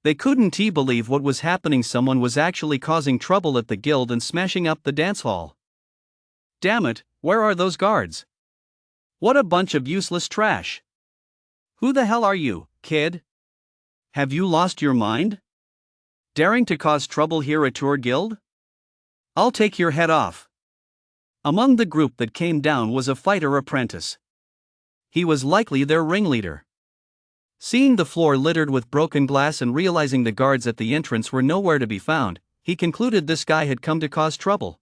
They couldn't believe what was happening. Someone was actually causing trouble at the guild and smashing up the dance hall. Damn it, where are those guards? What a bunch of useless trash. Who the hell are you, kid? Have you lost your mind? Daring to cause trouble here at your guild? I'll take your head off. Among the group that came down was a fighter apprentice. He was likely their ringleader. Seeing the floor littered with broken glass and realizing the guards at the entrance were nowhere to be found, he concluded this guy had come to cause trouble.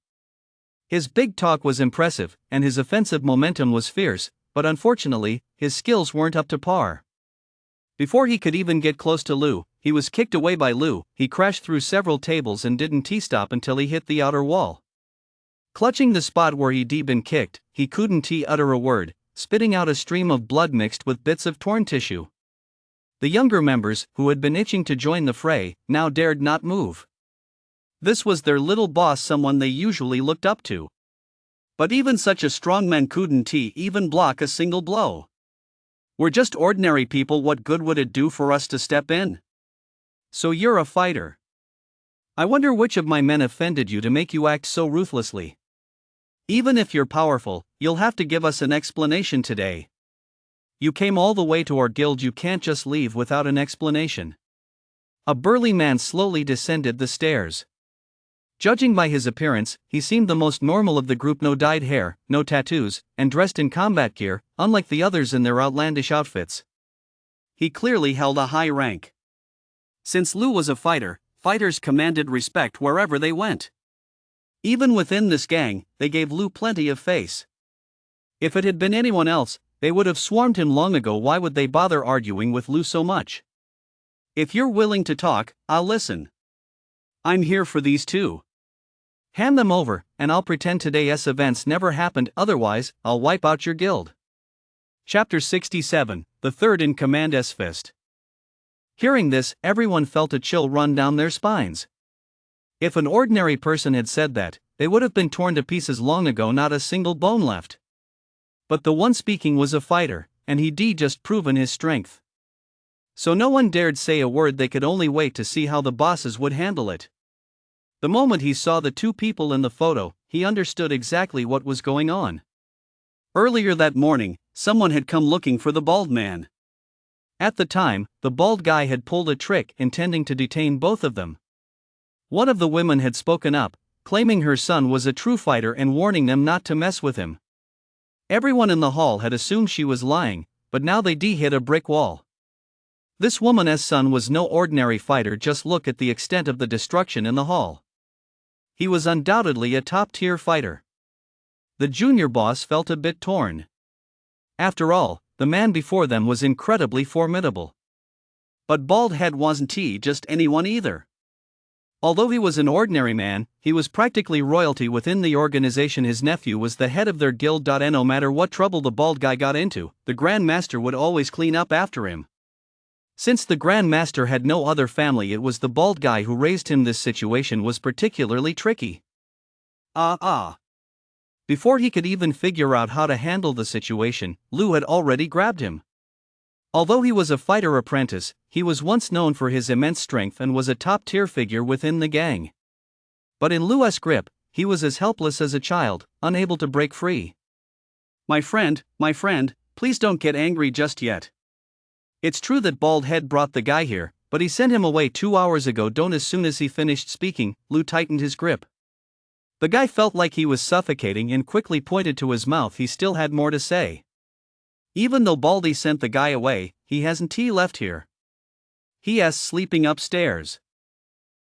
His big talk was impressive, and his offensive momentum was fierce, but unfortunately, his skills weren't up to par. Before he could even get close to Lou, he was kicked away by Lou. He crashed through several tables and didn't stop until he hit the outer wall. Clutching the spot where he'd been kicked, he couldn't utter a word, spitting out a stream of blood mixed with bits of torn tissue. The younger members, who had been itching to join the fray, now dared not move. This was their little boss, someone they usually looked up to. But even such a strong man couldn't even block a single blow. We're just ordinary people. What good would it do for us to step in? So you're a fighter. I wonder which of my men offended you to make you act so ruthlessly. Even if you're powerful, you'll have to give us an explanation today. You came all the way to our guild. You can't just leave without an explanation. A burly man slowly descended the stairs. Judging by his appearance, he seemed the most normal of the group. No dyed hair, no tattoos, and dressed in combat gear, unlike the others in their outlandish outfits. He clearly held a high rank. Since Lou was a fighter, fighters commanded respect wherever they went. Even within this gang, they gave Lou plenty of face. If it had been anyone else, they would have swarmed him long ago. Why would they bother arguing with Lou so much? If you're willing to talk, I'll listen. I'm here for these two. Hand them over, and I'll pretend today's events never happened. Otherwise, I'll wipe out your guild. Chapter 67, The Third in Command's Fist. Hearing this, everyone felt a chill run down their spines. If an ordinary person had said that, they would have been torn to pieces long ago, not a single bone left. But the one speaking was a fighter, and he'd just proven his strength. So no one dared say a word. They could only wait to see how the bosses would handle it. The moment he saw the two people in the photo, he understood exactly what was going on. Earlier that morning, someone had come looking for the bald man. At the time, the bald guy had pulled a trick intending to detain both of them. One of the women had spoken up, claiming her son was a true fighter and warning them not to mess with him. Everyone in the hall had assumed she was lying, but now they hit a brick wall. This woman's son was no ordinary fighter. Just look at the extent of the destruction in the hall. He was undoubtedly a top-tier fighter. The junior boss felt a bit torn. After all, the man before them was incredibly formidable. But Baldhead wasn't just anyone either. Although he was an ordinary man, he was practically royalty within the organization. His nephew was the head of their guild. And no matter what trouble the bald guy got into, the Grand Master would always clean up after him. Since the Grand Master had no other family, it was the bald guy who raised him. This situation was particularly tricky. Before he could even figure out how to handle the situation, Lu had already grabbed him. Although he was a fighter apprentice, he was once known for his immense strength and was a top-tier figure within the gang. But in Lu's grip, he was as helpless as a child, unable to break free. My friend, please don't get angry just yet. It's true that Bald Head brought the guy here, but he sent him away 2 hours ago. Don't. As soon as he finished speaking, Lu tightened his grip. The guy felt like he was suffocating and quickly pointed to his mouth. He still had more to say. Even though Baldy sent the guy away, he hasn't left here. He is sleeping upstairs.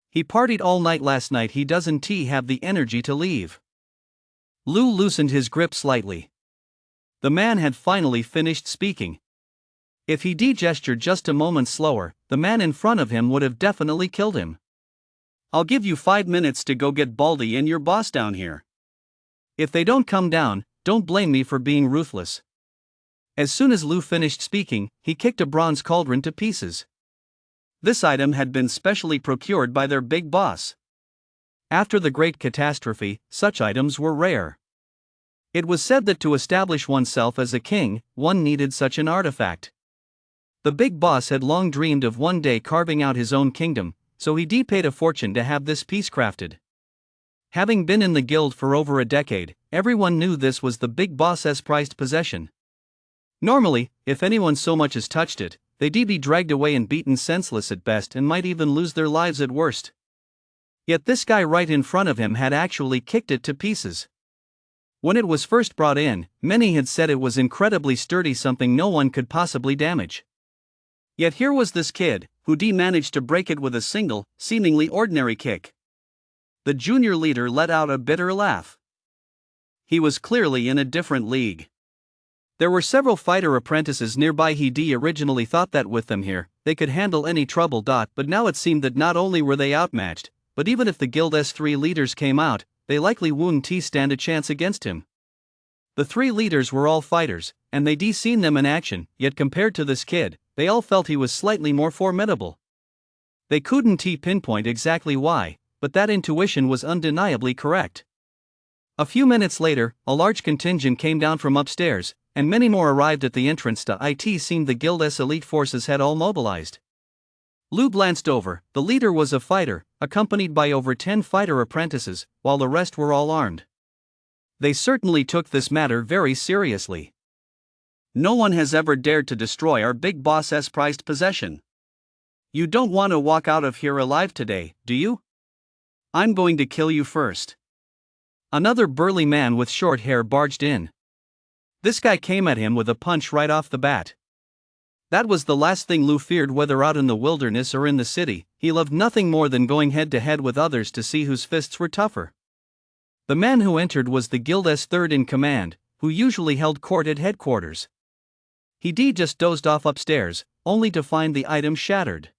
He partied all night last night. He doesn't have the energy to leave. Lu loosened his grip slightly. The man had finally finished speaking. If he gestured just a moment slower, the man in front of him would have definitely killed him. I'll give you 5 minutes to go get Baldy and your boss down here. If they don't come down, don't blame me for being ruthless. As soon as Lu finished speaking, he kicked a bronze cauldron to pieces. This item had been specially procured by their big boss. After the Great Catastrophe, such items were rare. It was said that to establish oneself as a king, one needed such an artifact. The big boss had long dreamed of one day carving out his own kingdom, so he paid a fortune to have this piece crafted. Having been in the guild for over a decade, everyone knew this was the big boss's prized possession. Normally, if anyone so much as touched it, they'd be dragged away and beaten senseless at best and might even lose their lives at worst. Yet this guy right in front of him had actually kicked it to pieces. When it was first brought in, many had said it was incredibly sturdy, something no one could possibly damage. Yet here was this kid, who managed to break it with a single, seemingly ordinary kick. The junior leader let out a bitter laugh. He was clearly in a different league. There were several fighter apprentices nearby. He originally thought that with them here, they could handle any trouble. But now it seemed that not only were they outmatched, but even if the guild's 3 leaders came out, they likely wouldn't stand a chance against him. The 3 leaders were all fighters, and they'd seen them in action, yet compared to this kid, they all felt he was slightly more formidable. They couldn't pinpoint exactly why, but that intuition was undeniably correct. A few minutes later, a large contingent came down from upstairs, and many more arrived at the entrance to it. Seemed the guild's elite forces had all mobilized. Lu glanced over. The leader was a fighter, accompanied by over 10 fighter apprentices, while the rest were all armed. They certainly took this matter very seriously. No one has ever dared to destroy our big boss's prized possession. You don't want to walk out of here alive today, do you? I'm going to kill you first. Another burly man with short hair barged in. This guy came at him with a punch right off the bat. That was the last thing Lu feared, whether out in the wilderness or in the city. He loved nothing more than going head to head with others to see whose fists were tougher. The man who entered was the guild's 3rd in command, who usually held court at headquarters. He just dozed off upstairs, only to find the item shattered.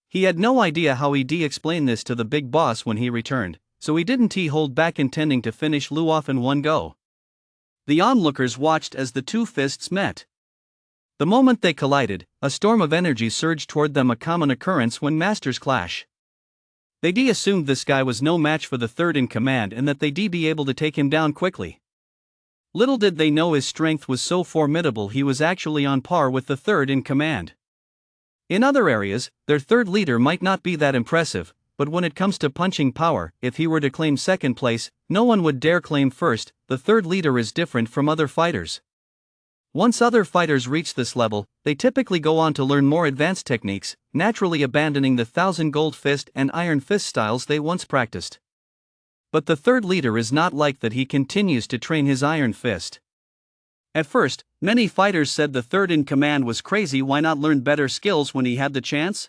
He had no idea how he'd explain this to the big boss when he returned, so he didn't hold back, intending to finish Lu off in one go. The onlookers watched as the 2 fists met. The moment they collided, a storm of energy surged toward them, a common occurrence when masters clash. They'd assumed this guy was no match for the 3rd in command and that they'd be able to take him down quickly. Little did they know his strength was so formidable he was actually on par with the 3rd in command. In other areas, their 3rd leader might not be that impressive, but when it comes to punching power, if he were to claim 2nd place, no one would dare claim 1st. The 3rd leader is different from other fighters. Once other fighters reach this level, they typically go on to learn more advanced techniques, naturally abandoning the 1,000 gold fist and iron fist styles they once practiced. But the 3rd leader is not like that. He continues to train his iron fist. At first, many fighters said the 3rd in command was crazy. Why not learn better skills when he had the chance?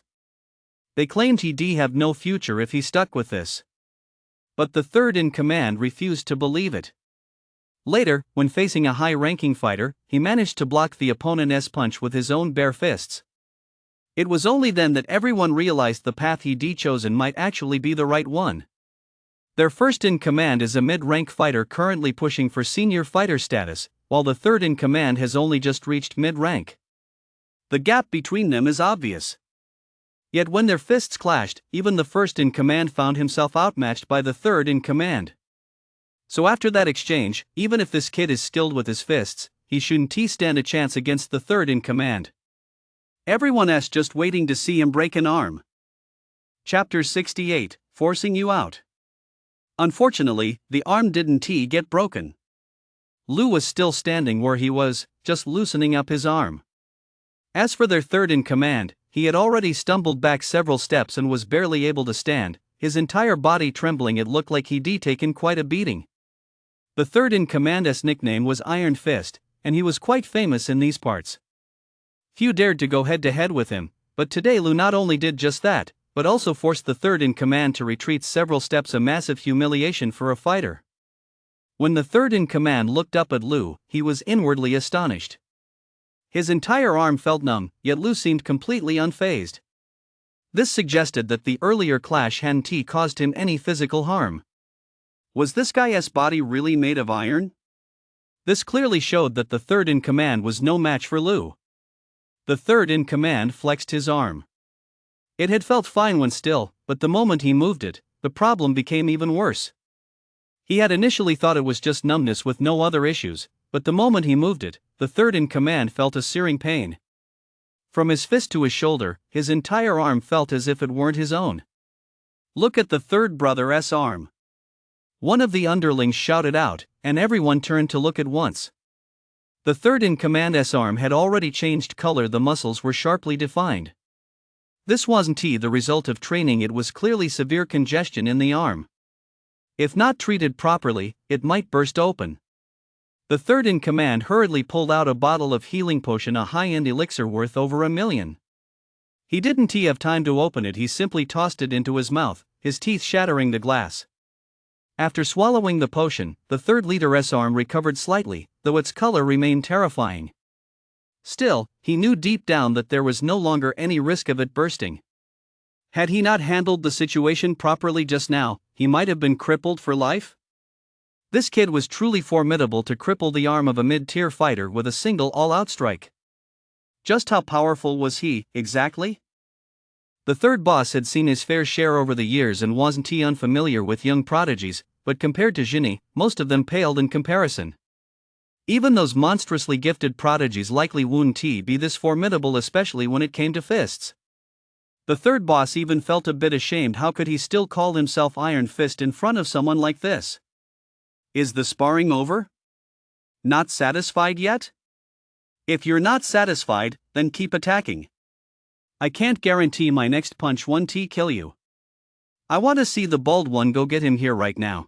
They claimed he'd have no future if he stuck with this. But the 3rd in command refused to believe it. Later, when facing a high-ranking fighter, he managed to block the opponent's punch with his own bare fists. It was only then that everyone realized the path he'd chosen might actually be the right one. Their 1st in command is a mid-rank fighter currently pushing for senior fighter status, while the 3rd in command has only just reached mid-rank. The gap between them is obvious. Yet when their fists clashed, even the first in command found himself outmatched by the third in command. So after that exchange, even if this kid is skilled with his fists, he shouldn't stand a chance against the third in command. Everyone else just waiting to see him break an arm. Chapter 68, Forcing You Out. Unfortunately, the arm didn't get broken. Lou was still standing where he was, just loosening up his arm. As for their third in command, he had already stumbled back several steps and was barely able to stand, his entire body trembling. It looked like he'd taken quite a beating. The third in command's nickname was Iron Fist, and he was quite famous in these parts. Few dared to go head-to-head with him, but today Lou not only did just that, but also forced the third in command to retreat several steps, a massive humiliation for a fighter. When the third in command looked up at Lou, he was inwardly astonished. His entire arm felt numb, yet Lou seemed completely unfazed. This suggested that the earlier clash hadn't caused him any physical harm. Was this guy's body really made of iron? This clearly showed that the third in command was no match for Lou. The third in command flexed his arm. It had felt fine when still, but the moment he moved it, the problem became even worse. He had initially thought it was just numbness with no other issues, but the moment he moved it, the third in command felt a searing pain. From his fist to his shoulder, his entire arm felt as if it weren't his own. "Look at the third brother's arm!" One of the underlings shouted out, and everyone turned to look at once. The third in command's arm had already changed color, the muscles were sharply defined. This wasn't the result of training, it was clearly severe congestion in the arm. If not treated properly, it might burst open. The third in command hurriedly pulled out a bottle of healing potion, a high-end elixir worth over $1 million. He didn't have time to open it, he simply tossed it into his mouth, his teeth shattering the glass. After swallowing the potion, the third leader's arm recovered slightly, though its color remained terrifying. Still, he knew deep down that there was no longer any risk of it bursting. Had he not handled the situation properly just now, he might have been crippled for life. This kid was truly formidable to cripple the arm of a mid-tier fighter with a single all-out strike. Just how powerful was he, exactly? The third boss had seen his fair share over the years and wasn't unfamiliar with young prodigies, but compared to Ginny, most of them paled in comparison. Even those monstrously gifted prodigies likely wouldn't be this formidable, especially when it came to fists. The third boss even felt a bit ashamed. How could he still call himself Iron Fist in front of someone like this? Is the sparring over? Not satisfied yet? If you're not satisfied, then keep attacking. I can't guarantee my next punch won't kill you. I want to see the bald one, go get him here right now.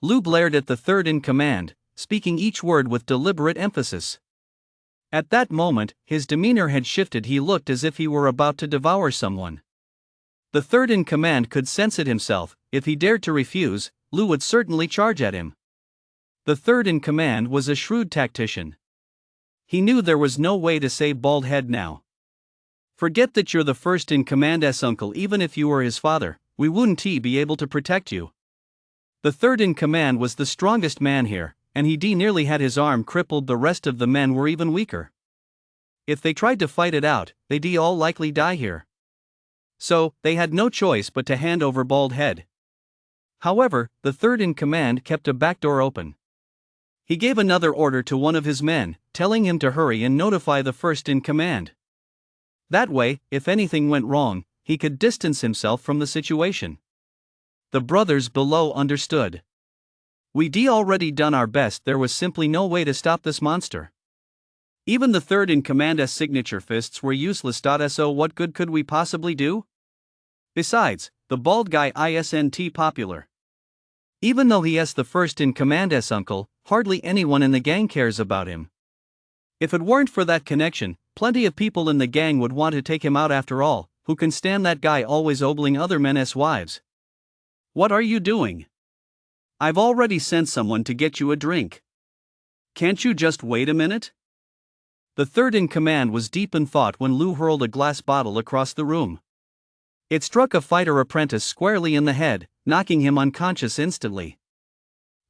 Lou blared at the third in command, speaking each word with deliberate emphasis. At that moment, his demeanor had shifted, he looked as if he were about to devour someone. The third in command could sense it himself, if he dared to refuse, Lou would certainly charge at him. The third in command was a shrewd tactician. He knew there was no way to save Bald Head now. "Forget that you're the first in command's uncle, even if you were his father, we wouldn't be able to protect you." The third in command was the strongest man here, and he nearly had his arm crippled. The rest of the men were even weaker. If they tried to fight it out, they'd all likely die here. So, they had no choice but to hand over Bald Head. However, the third in command kept a back door open. He gave another order to one of his men, telling him to hurry and notify the first in command. That way, if anything went wrong, he could distance himself from the situation. The brothers below understood. "We'd already done our best, there was simply no way to stop this monster. Even the third in command's signature fists were useless. So what good could we possibly do? Besides, the bald guy isn't popular. Even though he is the first in command's uncle, hardly anyone in the gang cares about him. If it weren't for that connection, plenty of people in the gang would want to take him out. After all, who can stand that guy always ogling other men's wives?" "What are you doing? I've already sent someone to get you a drink. Can't you just wait a minute?" The third in command was deep in thought when Lou hurled a glass bottle across the room. It struck a fighter apprentice squarely in the head, knocking him unconscious instantly.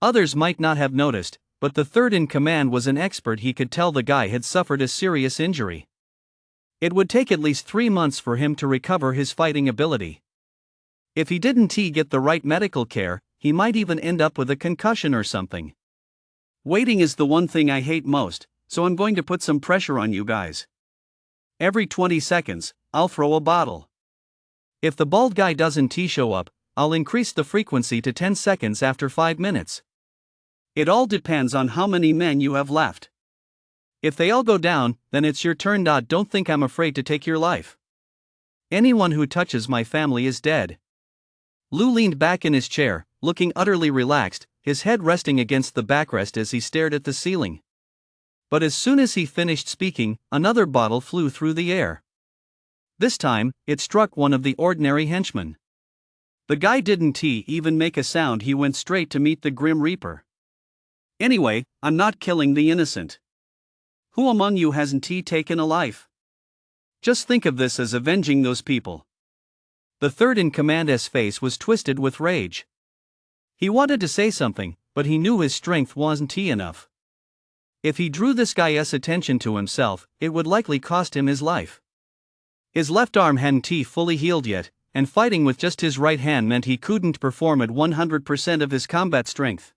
Others might not have noticed, but the third in command was an expert. He could tell the guy had suffered a serious injury. It would take at least 3 months for him to recover his fighting ability. If he didn't get the right medical care, he might even end up with a concussion or something. Waiting is the one thing I hate most, so I'm going to put some pressure on you guys. Every 20 seconds, I'll throw a bottle. If the bald guy doesn't show up, I'll increase the frequency to 10 seconds after 5 minutes. It all depends on how many men you have left. If they all go down, then it's your turn. Don't think I'm afraid to take your life. Anyone who touches my family is dead. Lou leaned back in his chair, looking utterly relaxed, his head resting against the backrest as he stared at the ceiling. But as soon as he finished speaking, another bottle flew through the air. This time, it struck one of the ordinary henchmen. The guy didn't even make a sound. He went straight to meet the Grim Reaper. Anyway, I'm not killing the innocent. Who among you hasn't taken a life? Just think of this as avenging those people. The third in command's face was twisted with rage. He wanted to say something, but he knew his strength wasn't enough. If he drew this guy's attention to himself, it would likely cost him his life. His left arm hadn't fully healed yet, and fighting with just his right hand meant he couldn't perform at 100% of his combat strength.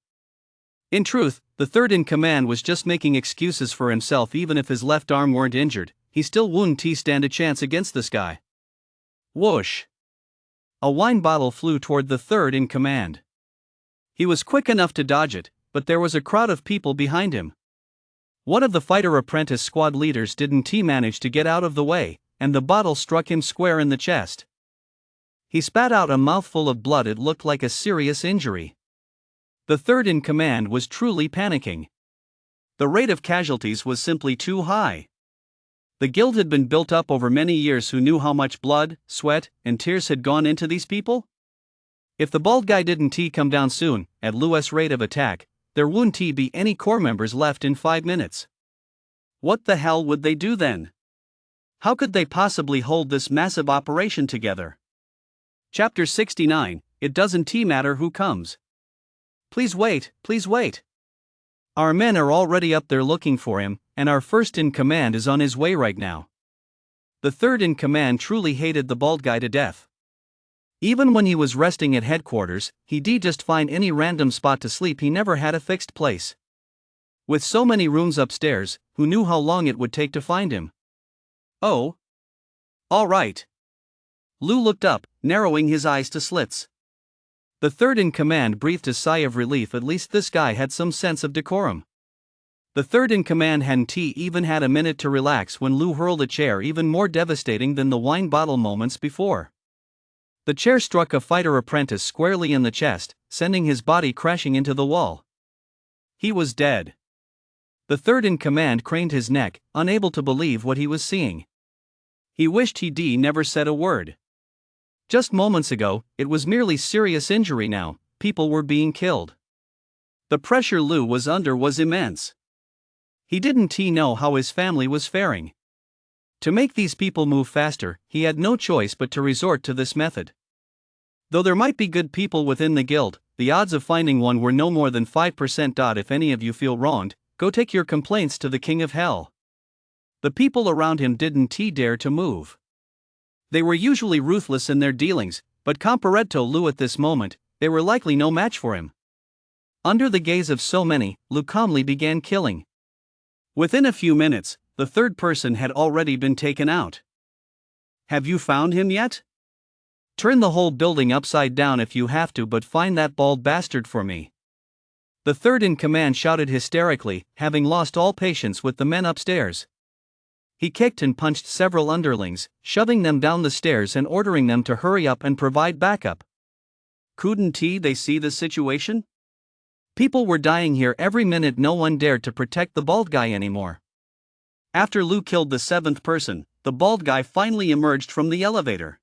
In truth, the third in command was just making excuses for himself. Even if his left arm weren't injured, he still wouldn't stand a chance against this guy. Whoosh! A wine bottle flew toward the third in command. He was quick enough to dodge it, but there was a crowd of people behind him. One of the fighter apprentice squad leaders didn't manage to get out of the way, and the bottle struck him square in the chest. He spat out a mouthful of blood. It looked like a serious injury. The third in command was truly panicking. The rate of casualties was simply too high. The guild had been built up over many years. Who knew how much blood, sweat, and tears had gone into these people? If the bald guy didn't come down soon, at Lou's rate of attack, there wouldn't be any core members left in 5 minutes. What the hell would they do then? How could they possibly hold this massive operation together? Chapter 69, It Doesn't Matter Who Comes. Please wait, please wait. Our men are already up there looking for him, and our first in command is on his way right now. The third in command truly hated the bald guy to death. Even when he was resting at headquarters, he'd just find any random spot to sleep. He never had a fixed place. With so many rooms upstairs, who knew how long it would take to find him? Oh. All right. Lou looked up, narrowing his eyes to slits. The third in command breathed a sigh of relief. At least this guy had some sense of decorum. The third in command hadn't even had a minute to relax when Lou hurled a chair even more devastating than the wine bottle moments before. The chair struck a fighter apprentice squarely in the chest, sending his body crashing into the wall. He was dead. The third in command craned his neck, unable to believe what he was seeing. He wished he'd never said a word. Just moments ago, it was merely serious injury. Now, people were being killed. The pressure Lou was under was immense. He didn't know how his family was faring. To make these people move faster, he had no choice but to resort to this method. Though there might be good people within the guild, the odds of finding one were no more than 5%. If any of you feel wronged, go take your complaints to the King of Hell. The people around him didn't dare to move. They were usually ruthless in their dealings, but compared to Lou at this moment, they were likely no match for him. Under the gaze of so many, Lou calmly began killing. Within a few minutes, the third person had already been taken out. Have you found him yet? Turn the whole building upside down if you have to, but find that bald bastard for me. The third in command shouted hysterically, having lost all patience with the men upstairs. He kicked and punched several underlings, shoving them down the stairs and ordering them to hurry up and provide backup. Couldn't they see the situation? People were dying here every minute. No one dared to protect the bald guy anymore. After Lou killed the seventh person, the bald guy finally emerged from the elevator.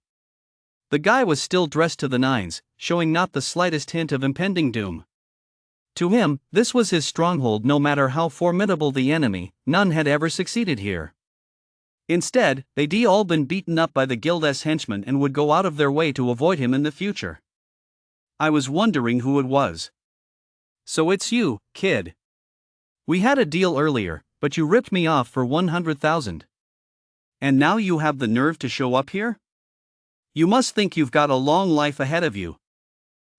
The guy was still dressed to the nines, showing not the slightest hint of impending doom. To him, this was his stronghold. No matter how formidable the enemy, none had ever succeeded here. Instead, they'd all been beaten up by the guild's henchmen and would go out of their way to avoid him in the future. I was wondering who it was. So it's you, kid. We had a deal earlier, but you ripped me off for 100,000. And now you have the nerve to show up here? You must think you've got a long life ahead of you.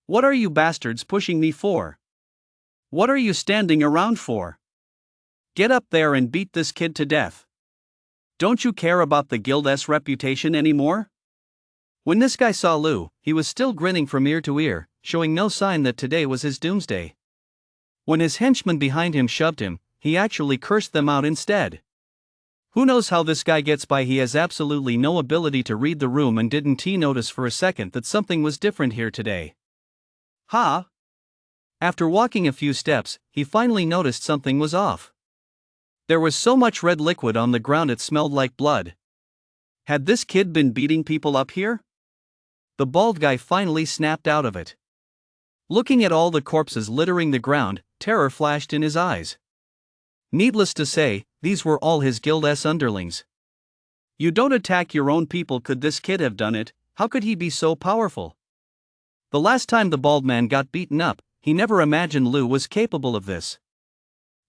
What are you bastards pushing me for? What are you standing around for? Get up there and beat this kid to death. Don't you care about the guild's reputation anymore? When this guy saw Lou, he was still grinning from ear to ear, showing no sign that today was his doomsday. When his henchmen behind him shoved him, he actually cursed them out instead. Who knows how this guy gets by? He has absolutely no ability to read the room, and didn't he notice for a second that something was different here today? Ha! After walking a few steps, he finally noticed something was off. There was so much red liquid on the ground it smelled like blood. Had this kid been beating people up here? The bald guy finally snapped out of it. Looking at all the corpses littering the ground, terror flashed in his eyes. Needless to say, these were all his guild's underlings. You don't attack your own people. Could this kid have done it? How could he be so powerful? The last time the bald man got beaten up, he never imagined Lou was capable of this.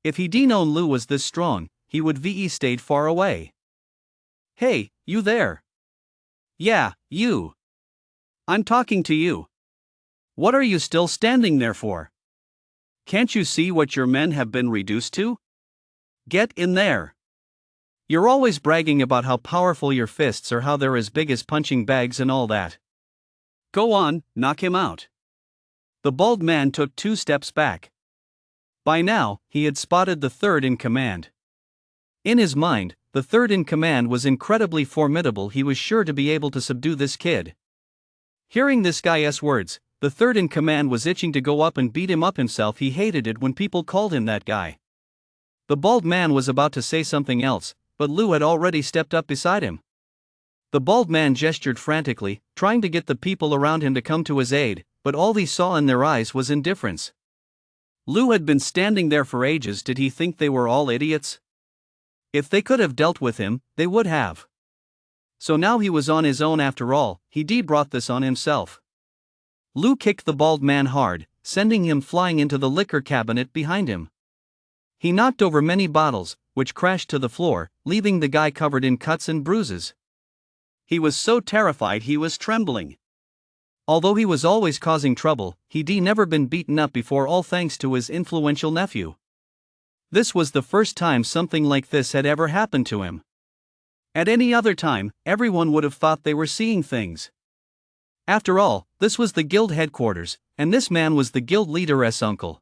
If he'd known Lou was this strong, he would have stayed far away. Hey, you there? Yeah, you. I'm talking to you. What are you still standing there for? Can't you see what your men have been reduced to? Get in there. You're always bragging about how powerful your fists are, how they're as big as punching bags and all that. Go on, knock him out. The bald man took 2 steps back. By now, he had spotted the third in command. In his mind, the third in command was incredibly formidable. He was sure to be able to subdue this kid. Hearing this guy's words, the third in command was itching to go up and beat him up himself. He hated it when people called him that guy. The bald man was about to say something else, but Lou had already stepped up beside him. The bald man gestured frantically, trying to get the people around him to come to his aid, but all he saw in their eyes was indifference. Lou had been standing there for ages. Did he think they were all idiots? If they could have dealt with him, they would have. So now he was on his own after all. He brought this on himself. Lou kicked the bald man hard, sending him flying into the liquor cabinet behind him. He knocked over many bottles, which crashed to the floor, leaving the guy covered in cuts and bruises. He was so terrified he was trembling. Although he was always causing trouble, he'd never been beaten up before, all thanks to his influential nephew. This was the first time something like this had ever happened to him. At any other time, everyone would have thought they were seeing things. After all, this was the guild headquarters, and this man was the guild leader's uncle.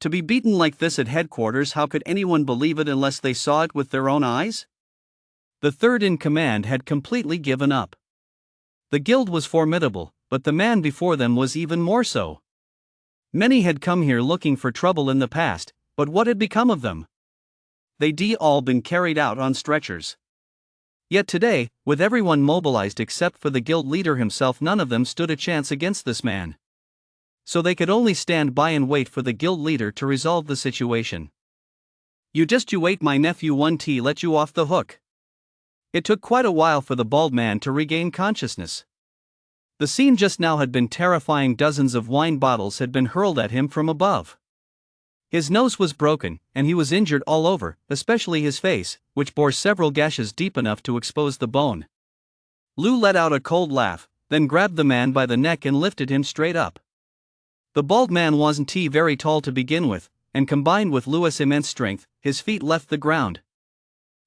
To be beaten like this at headquarters, how could anyone believe it unless they saw it with their own eyes? The third in command had completely given up. The guild was formidable, but the man before them was even more so. Many had come here looking for trouble in the past, but what had become of them? They'd all been carried out on stretchers. Yet today, with everyone mobilized except for the guild leader himself, none of them stood a chance against this man. So they could only stand by and wait for the guild leader to resolve the situation. You wait, my nephew won't let you off the hook. It took quite a while for the bald man to regain consciousness. The scene just now had been terrifying. Dozens of wine bottles had been hurled at him from above. His nose was broken, and he was injured all over, especially his face, which bore several gashes deep enough to expose the bone. Lou let out a cold laugh, then grabbed the man by the neck and lifted him straight up. The bald man wasn't very tall to begin with, and combined with Lou's immense strength, his feet left the ground.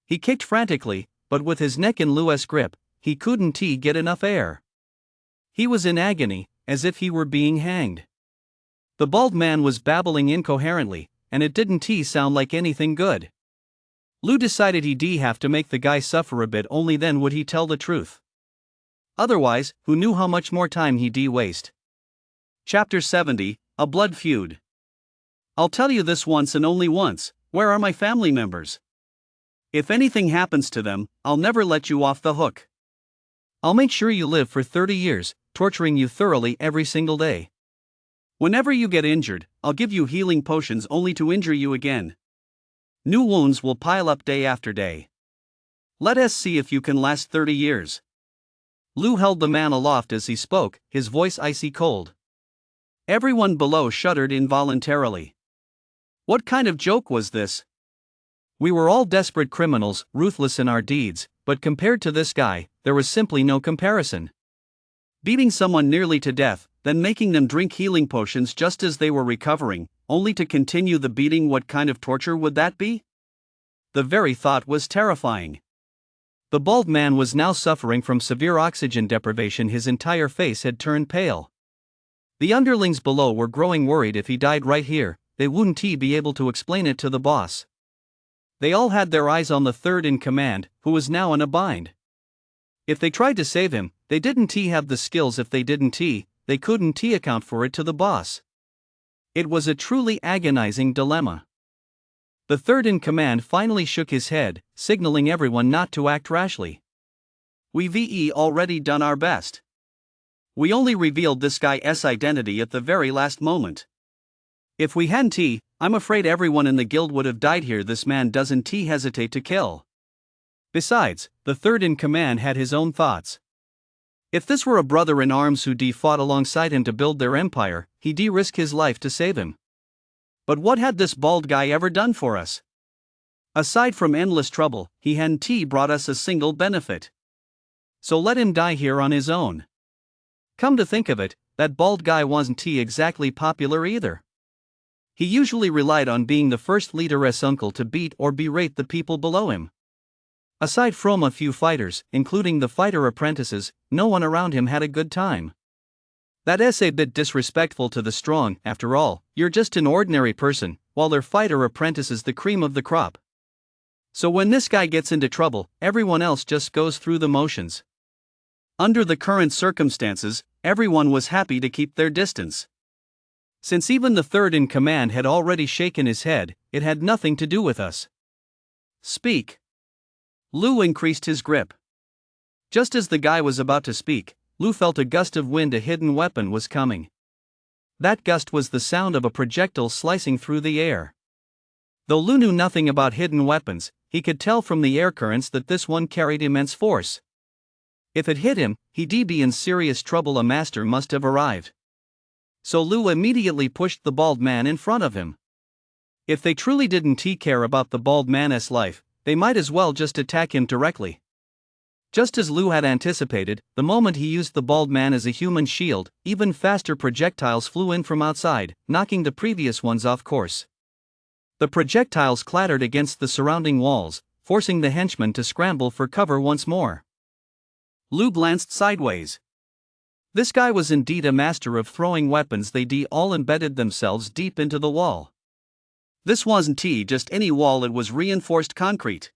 He kicked frantically, but with his neck in Lou's grip, he couldn't get enough air. He was in agony, as if he were being hanged. The bald man was babbling incoherently, and it didn't sound like anything good. Lou decided he'd have to make the guy suffer a bit, only then would he tell the truth. Otherwise, who knew how much more time he'd waste. Chapter 70, A Blood Feud. I'll tell you this once and only once, where are my family members? If anything happens to them, I'll never let you off the hook. I'll make sure you live for 30 years, torturing you thoroughly every single day. Whenever you get injured, I'll give you healing potions only to injure you again. New wounds will pile up day after day. Let us see if you can last 30 years. Lou held the man aloft as he spoke, his voice icy cold. Everyone below shuddered involuntarily. What kind of joke was this? We were all desperate criminals, ruthless in our deeds, but compared to this guy, there was simply no comparison. Beating someone nearly to death, then making them drink healing potions just as they were recovering, only to continue the beating. What kind of torture would that be? The very thought was terrifying. The bald man was now suffering from severe oxygen deprivation. His entire face had turned pale. The underlings below were growing worried. If he died right here, they wouldn't be able to explain it to the boss. They all had their eyes on the third in command, who was now in a bind. If they tried to save him, they didn't have the skills. If they didn't, they couldn't account for it to the boss. It was a truly agonizing dilemma. The third in command finally shook his head, signaling everyone not to act rashly. We've already done our best. We only revealed this guy's identity at the very last moment. If we hadn't, I'm afraid everyone in the guild would have died here. This man doesn't hesitate to kill. Besides, the third in command had his own thoughts. If this were a brother in arms who fought alongside him to build their empire, he'd risk his life to save him. But what had this bald guy ever done for us? Aside from endless trouble, he hadn't brought us a single benefit. So let him die here on his own. Come to think of it, that bald guy wasn't exactly popular either. He usually relied on being the first leader's uncle to beat or berate the people below him. Aside from a few fighters, including the fighter apprentices, no one around him had a good time. That's a bit disrespectful to the strong. After all, you're just an ordinary person, while their fighter apprentice is the cream of the crop. So when this guy gets into trouble, everyone else just goes through the motions. Under the current circumstances, everyone was happy to keep their distance. Since even the third in command had already shaken his head, it had nothing to do with us. Speak. Lou increased his grip. Just as the guy was about to speak, Lou felt a gust of wind. A hidden weapon was coming. That gust was the sound of a projectile slicing through the air. Though Lou knew nothing about hidden weapons, he could tell from the air currents that this one carried immense force. If it hit him, he'd be in serious trouble. A master must have arrived. So Lou immediately pushed the bald man in front of him. If they truly didn't care about the bald man's life, they might as well just attack him directly. Just as Lou had anticipated, the moment he used the bald man as a human shield, even faster projectiles flew in from outside, knocking the previous ones off course. The projectiles clattered against the surrounding walls, forcing the henchmen to scramble for cover once more. Lou glanced sideways. This guy was indeed a master of throwing weapons. They all embedded themselves deep into the wall. This wasn't just any wall, it was reinforced concrete.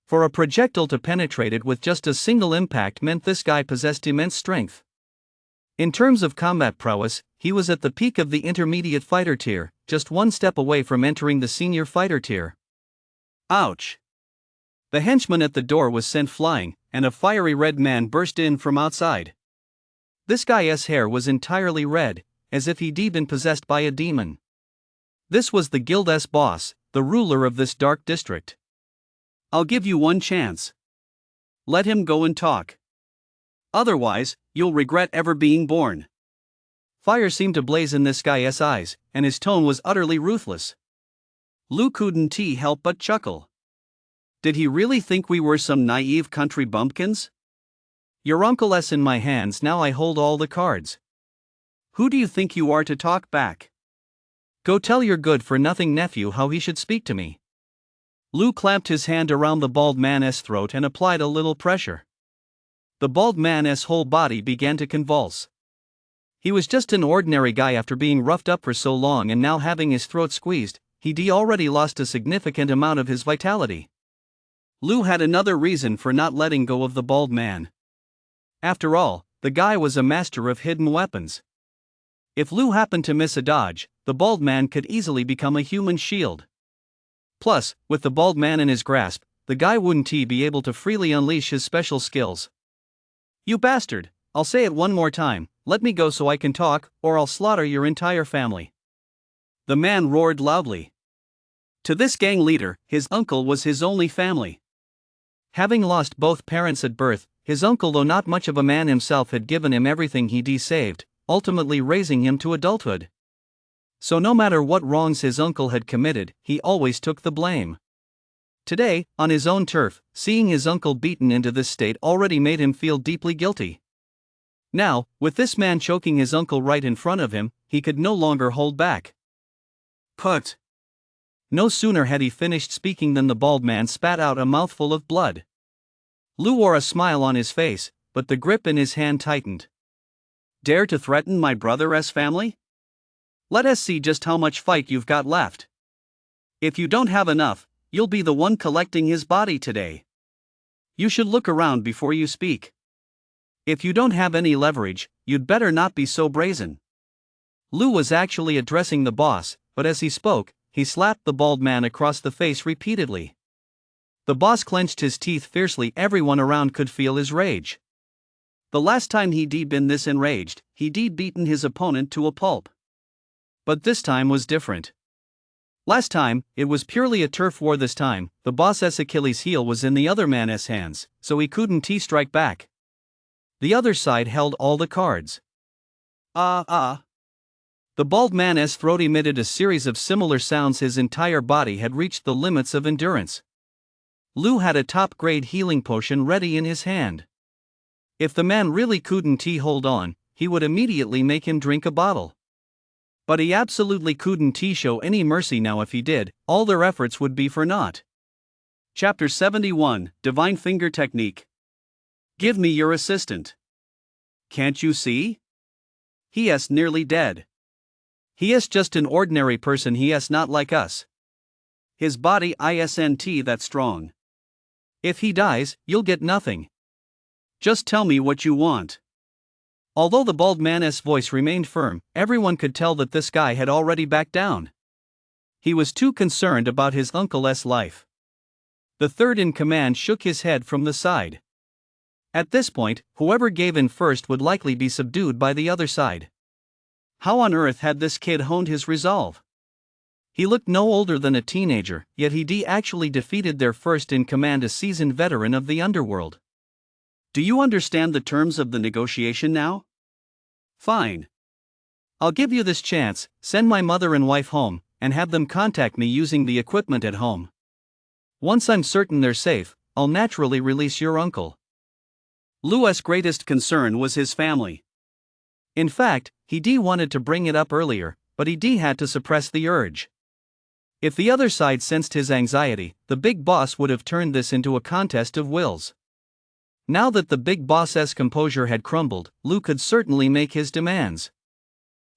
For a projectile to penetrate it with just a single impact meant this guy possessed immense strength. In terms of combat prowess, he was at the peak of the intermediate fighter tier, just one step away from entering the senior fighter tier. Ouch! The henchman at the door was sent flying, and a fiery red man burst in from outside. This guy's hair was entirely red, as if he'd been possessed by a demon. This was the guild's boss, the ruler of this dark district. I'll give you one chance. Let him go and talk. Otherwise, you'll regret ever being born. Fire seemed to blaze in this guy's eyes, and his tone was utterly ruthless. Lou couldn't help but chuckle. Did he really think we were some naive country bumpkins? Your uncle's in my hands now. I hold all the cards. Who do you think you are to talk back? Go tell your good-for-nothing nephew how he should speak to me. Lou clamped his hand around the bald man's throat and applied a little pressure. The bald man's whole body began to convulse. He was just an ordinary guy. After being roughed up for so long and now having his throat squeezed, he'd already lost a significant amount of his vitality. Lou had another reason for not letting go of the bald man. After all, the guy was a master of hidden weapons. If Lou happened to miss a dodge, the bald man could easily become a human shield. Plus, with the bald man in his grasp, the guy wouldn't be able to freely unleash his special skills. You bastard, I'll say it one more time, let me go so I can talk, or I'll slaughter your entire family. The man roared loudly. To this gang leader, his uncle was his only family. Having lost both parents at birth, his uncle, though not much of a man himself, had given him everything he'd saved, ultimately raising him to adulthood. So no matter what wrongs his uncle had committed, he always took the blame. Today, on his own turf, seeing his uncle beaten into this state already made him feel deeply guilty. Now, with this man choking his uncle right in front of him, he could no longer hold back. Put. No sooner had he finished speaking than the bald man spat out a mouthful of blood. Lou wore a smile on his face, but the grip in his hand tightened. Dare to threaten my brother's family? Let us see just how much fight you've got left. If you don't have enough, you'll be the one collecting his body today. You should look around before you speak. If you don't have any leverage, you'd better not be so brazen. Lou was actually addressing the boss, but as he spoke, he slapped the bald man across the face repeatedly. The boss clenched his teeth fiercely. Everyone around could feel his rage. The last time he'd been this enraged, he'd beaten his opponent to a pulp. But this time was different. Last time, it was purely a turf war. This time, the boss's Achilles heel was in the other man's hands, so he couldn't strike back. The other side held all the cards. The bald man's throat emitted a series of similar sounds. His entire body had reached the limits of endurance. Lou had a top-grade healing potion ready in his hand. If the man really couldn't hold on, he would immediately make him drink a bottle. But he absolutely couldn't show any mercy now. If he did, all their efforts would be for naught. Chapter 71, Divine Finger Technique. Give me your assistant. Can't you see? He is nearly dead. He is just an ordinary person. He is not like us. His body isn't that strong. If he dies, you'll get nothing. Just tell me what you want. Although the bald man's voice remained firm, everyone could tell that this guy had already backed down. He was too concerned about his uncle's life. The third in command shook his head from the side. At this point, whoever gave in first would likely be subdued by the other side. How on earth had this kid honed his resolve? He looked no older than a teenager, yet he actually defeated their first in command, a seasoned veteran of the underworld. Do you understand the terms of the negotiation now? Fine. I'll give you this chance: send my mother and wife home, and have them contact me using the equipment at home. Once I'm certain they're safe, I'll naturally release your uncle. Lou's greatest concern was his family. In fact, he wanted to bring it up earlier, but he had to suppress the urge. If the other side sensed his anxiety, the big boss would have turned this into a contest of wills. Now that the big boss's composure had crumbled, Lou could certainly make his demands.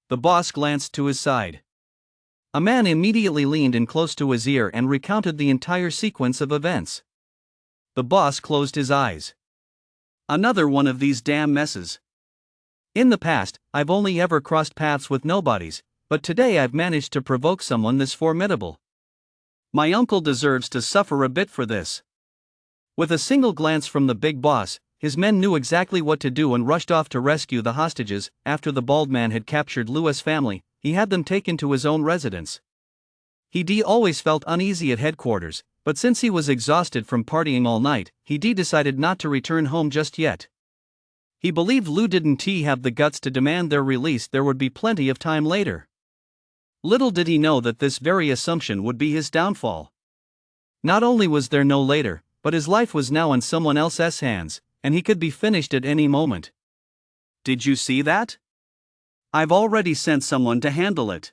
The boss glanced to his side. A man immediately leaned in close to his ear and recounted the entire sequence of events. The boss closed his eyes. Another one of these damn messes. In the past, I've only ever crossed paths with nobodies, but today I've managed to provoke someone this formidable. My uncle deserves to suffer a bit for this. With a single glance from the big boss, his men knew exactly what to do and rushed off to rescue the hostages. After the bald man had captured Lou's family, he had them taken to his own residence. He always felt uneasy at headquarters, but since he was exhausted from partying all night, he decided not to return home just yet. He believed Lou didn't have the guts to demand their release. There would be plenty of time later. Little did he know that this very assumption would be his downfall. Not only was there no later, but his life was now in someone else's hands, and he could be finished at any moment. Did you see that? I've already sent someone to handle it.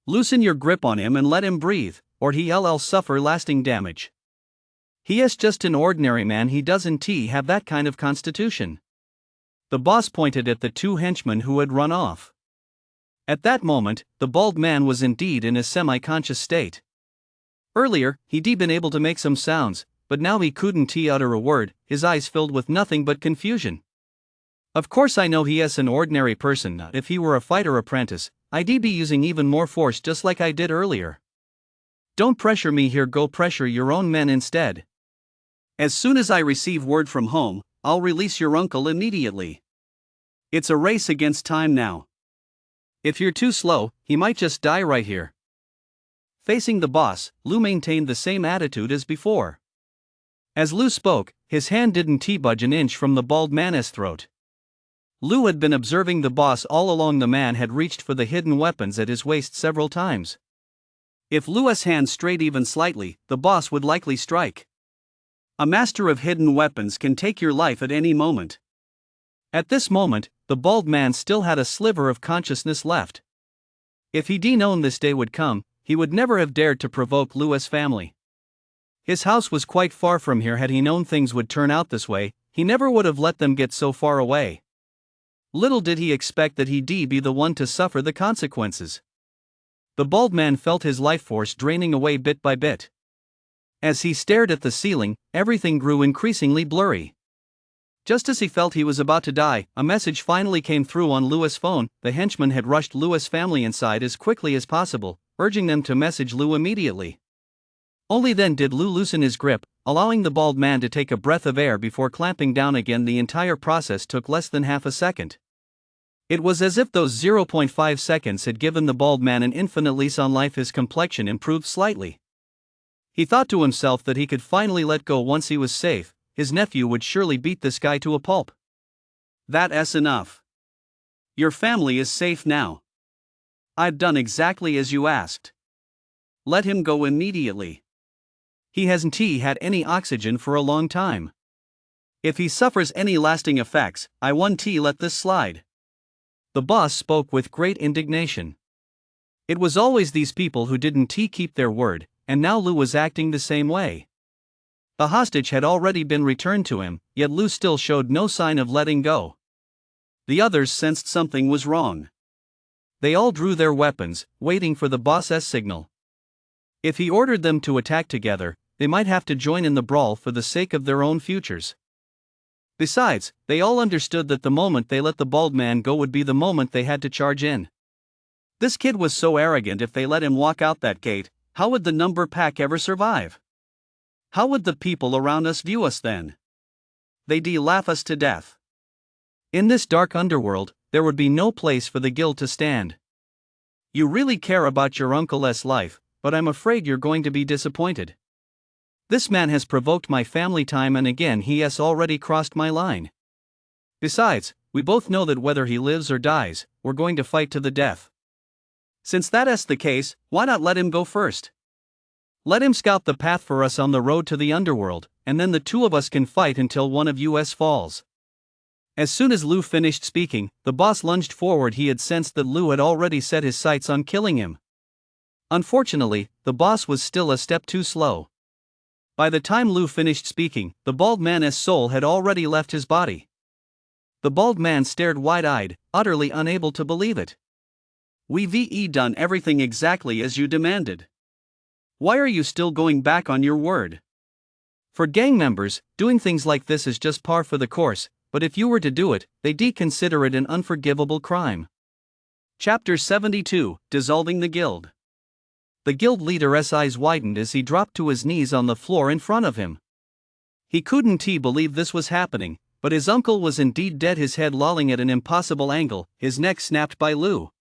Loosen your grip on him and let him breathe, or he'll suffer lasting damage. He is just an ordinary man. He doesn't have that kind of constitution. The boss pointed at the two henchmen who had run off. At that moment, the bald man was indeed in a semi-conscious state. Earlier, he'd been able to make some sounds, but now he couldn't utter a word, his eyes filled with nothing but confusion. Of course I know he is an ordinary person. If he were a fighter apprentice, I'd be using even more force just like I did earlier. Don't pressure me here, go pressure your own men instead. As soon as I receive word from home, I'll release your uncle immediately. It's a race against time now. If you're too slow, he might just die right here. Facing the boss, Lou maintained the same attitude as before. As Lou spoke, his hand didn't budge an inch from the bald man's throat. Lou had been observing the boss all along. The man had reached for the hidden weapons at his waist several times. If Lou's hand strayed even slightly, the boss would likely strike. A master of hidden weapons can take your life at any moment. At this moment, the bald man still had a sliver of consciousness left. If he'd known this day would come, he would never have dared to provoke Lou's family. His house was quite far from here. Had he known things would turn out this way, he never would have let them get so far away. Little did he expect that he'd be the one to suffer the consequences. The bald man felt his life force draining away bit by bit. As he stared at the ceiling, everything grew increasingly blurry. Just as he felt he was about to die, a message finally came through on Lou's phone. The henchman had rushed Lou's family inside as quickly as possible, urging them to message Lou immediately. Only then did Lou loosen his grip, allowing the bald man to take a breath of air before clamping down again. The entire process took less than half a second. It was as if those 0.5 seconds had given the bald man an infinite lease on life. His complexion improved slightly. He thought to himself that he could finally let go once he was safe. His nephew would surely beat this guy to a pulp. That's enough. Your family is safe now. I've done exactly as you asked. Let him go immediately. He hasn't had any oxygen for a long time. If he suffers any lasting effects, I won't let this slide. The boss spoke with great indignation. It was always these people who didn't keep their word, and now Lou was acting the same way. The hostage had already been returned to him, yet Lou still showed no sign of letting go. The others sensed something was wrong. They all drew their weapons, waiting for the boss's signal. If he ordered them to attack together, they might have to join in the brawl for the sake of their own futures. Besides, they all understood that the moment they let the bald man go would be the moment they had to charge in. This kid was so arrogant. If they let him walk out that gate, how would the number pack ever survive? How would the people around us view us then? They'd laugh us to death. In this dark underworld, there would be no place for the guild to stand. You really care about your uncle's life, but I'm afraid you're going to be disappointed. This man has provoked my family time and again. He has already crossed my line. Besides, we both know that whether he lives or dies, we're going to fight to the death. Since that's the case, why not let him go first? Let him scout the path for us on the road to the underworld, and then the two of us can fight until one of us falls. As soon as Lou finished speaking, the boss lunged forward. He had sensed that Lou had already set his sights on killing him. Unfortunately, the boss was still a step too slow. By the time Lou finished speaking, the bald man's soul had already left his body. The bald man stared wide-eyed, utterly unable to believe it. We've done everything exactly as you demanded. Why are you still going back on your word? For gang members, doing things like this is just par for the course, but if you were to do it, they'd consider it an unforgivable crime. Chapter 72, Dissolving the Guild. The guild leader's eyes widened as he dropped to his knees on the floor in front of him. He couldn't believe this was happening, but his uncle was indeed dead. His head lolling at an impossible angle, his neck snapped by Lou.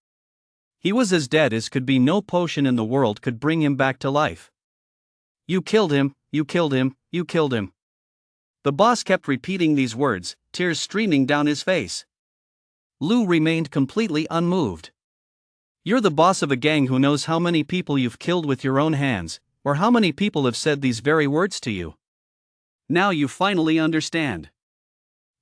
He was as dead as could be. No potion in the world could bring him back to life. You killed him, you killed him, you killed him. The boss kept repeating these words, tears streaming down his face. Lou remained completely unmoved. You're the boss of a gang. Who knows how many people you've killed with your own hands, or how many people have said these very words to you? Now you finally understand.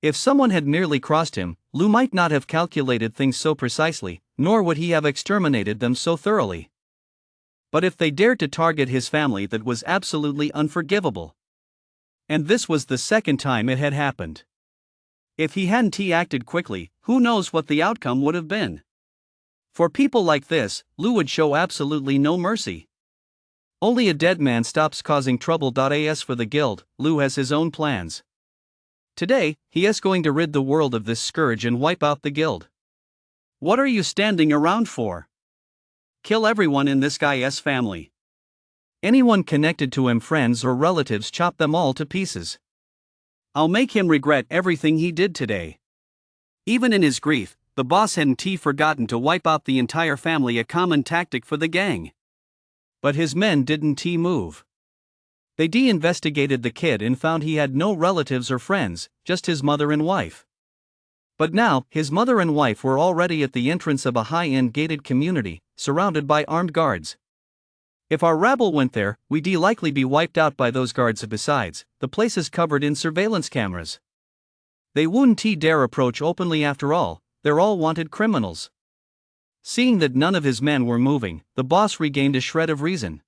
If someone had merely crossed him, Lou might not have calculated things so precisely, nor would he have exterminated them so thoroughly. But if they dared to target his family, that was absolutely unforgivable. And this was the second time it had happened. If he hadn't acted quickly, who knows what the outcome would have been? For people like this, Lou would show absolutely no mercy. Only a dead man stops causing trouble. As for the guild, Lou has his own plans. Today, he is going to rid the world of this scourge and wipe out the guild. What are you standing around for? Kill everyone in this guy's family. Anyone connected to him, friends or relatives, chop them all to pieces. I'll make him regret everything he did today. Even in his grief, the boss hadn't forgotten to wipe out the entire family, a common tactic for the gang. But his men didn't move. They investigated the kid and found he had no relatives or friends, just his mother and wife. But now, his mother and wife were already at the entrance of a high-end gated community, surrounded by armed guards. If our rabble went there, we'd likely be wiped out by those guards. Besides, the place is covered in surveillance cameras. They wouldn't dare approach openly after all, they're all wanted criminals. Seeing that none of his men were moving, the boss regained a shred of reason.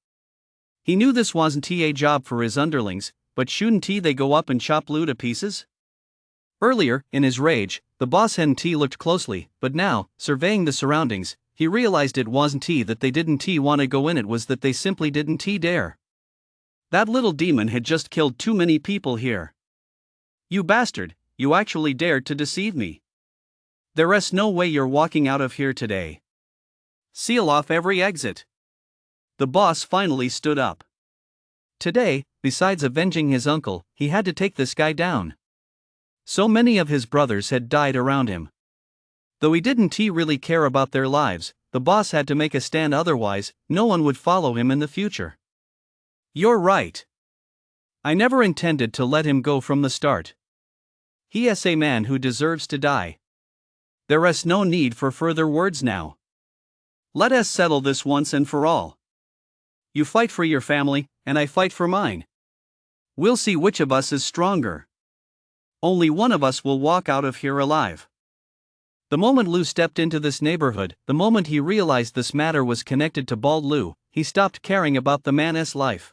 He knew this wasn't a job for his underlings, but shouldn't they go up and chop Lou to pieces? Earlier, in his rage, the boss hadn't looked closely, but now, surveying the surroundings, he realized it wasn't that they didn't want to go in, it was that they simply didn't dare. That little demon had just killed too many people here. You bastard, you actually dared to deceive me. There's no way you're walking out of here today. Seal off every exit. The boss finally stood up. Today, besides avenging his uncle, he had to take this guy down. So many of his brothers had died around him. Though he didn't really care about their lives, the boss had to make a stand, otherwise, no one would follow him in the future. You're right. I never intended to let him go from the start. He is a man who deserves to die. There is no need for further words now. Let us settle this once and for all. You fight for your family, and I fight for mine. We'll see which of us is stronger. Only one of us will walk out of here alive. The moment Lou stepped into this neighborhood, the moment he realized this matter was connected to Bald Lou, he stopped caring about the man's life.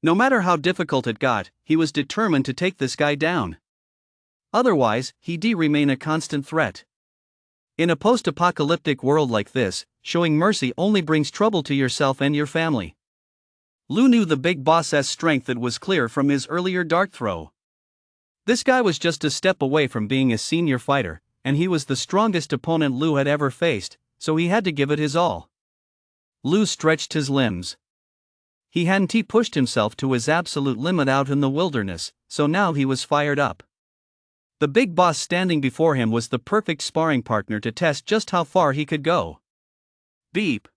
No matter how difficult it got, he was determined to take this guy down. Otherwise, he'd remain a constant threat. In a post-apocalyptic world like this, showing mercy only brings trouble to yourself and your family. Lou knew the big boss's strength. That was clear from his earlier dart throw. This guy was just a step away from being a senior fighter, and he was the strongest opponent Lou had ever faced, so he had to give it his all. Lou stretched his limbs. He hadn't pushed himself to his absolute limit out in the wilderness, so now he was fired up. The big boss standing before him was the perfect sparring partner to test just how far he could go. Beep.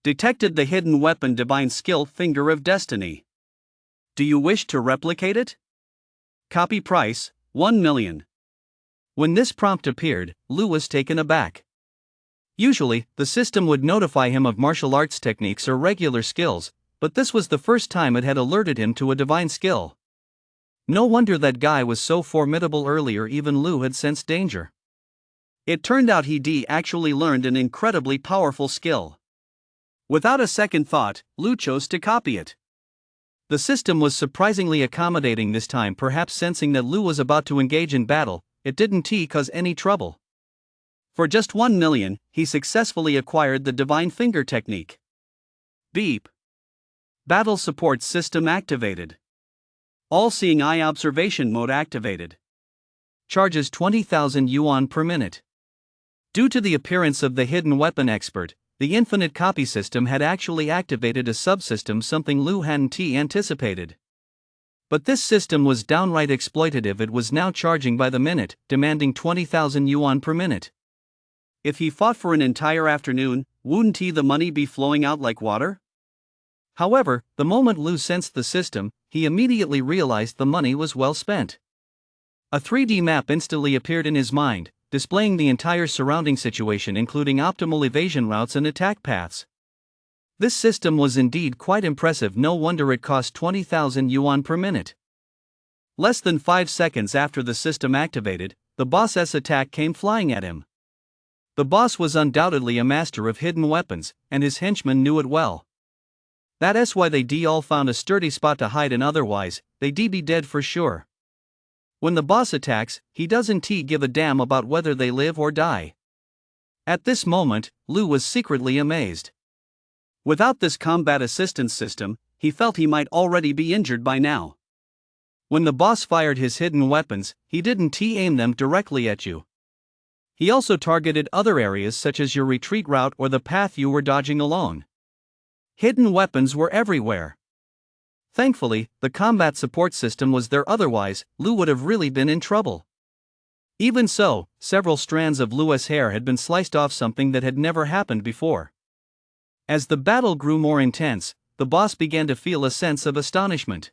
Detected the hidden weapon divine skill finger of destiny. Do you wish to replicate it? Copy price, 1 million. When this prompt appeared, Lou was taken aback. Usually, the system would notify him of martial arts techniques or regular skills, but this was the first time it had alerted him to a divine skill. No wonder that guy was so formidable. Earlier even Lou had sensed danger. It turned out he'd actually learned an incredibly powerful skill. Without a second thought, Lou chose to copy it. The system was surprisingly accommodating this time, perhaps sensing that Lou was about to engage in battle. It didn't cause any trouble. For just 1 million, he successfully acquired the divine finger technique. Beep. Battle support system activated. All-seeing eye observation mode activated. Charges 20,000 yuan per minute. Due to the appearance of the hidden weapon expert, the infinite copy system had actually activated a subsystem, something Lou hadn't anticipated. But this system was downright exploitative. It was now charging by the minute, demanding 20,000 yuan per minute. If he fought for an entire afternoon, wouldn't the money be flowing out like water? However, the moment Lou sensed the system, he immediately realized the money was well spent. A 3D map instantly appeared in his mind, displaying the entire surrounding situation, including optimal evasion routes and attack paths. This system was indeed quite impressive. No wonder it cost 20,000 yuan per minute. Less than 5 seconds after the system activated, the boss's attack came flying at him. The boss was undoubtedly a master of hidden weapons, and his henchmen knew it well. That's why they all found a sturdy spot to hide in, otherwise, they'd be dead for sure. When the boss attacks, he doesn't give a damn about whether they live or die. At this moment, Lou was secretly amazed. Without this combat assistance system, he felt he might already be injured by now. When the boss fired his hidden weapons, he didn't aim them directly at you. He also targeted other areas such as your retreat route or the path you were dodging along. Hidden weapons were everywhere. Thankfully, the combat support system was there, otherwise, Lou would have really been in trouble. Even so, several strands of Lou's hair had been sliced off, something that had never happened before. As the battle grew more intense, the boss began to feel a sense of astonishment.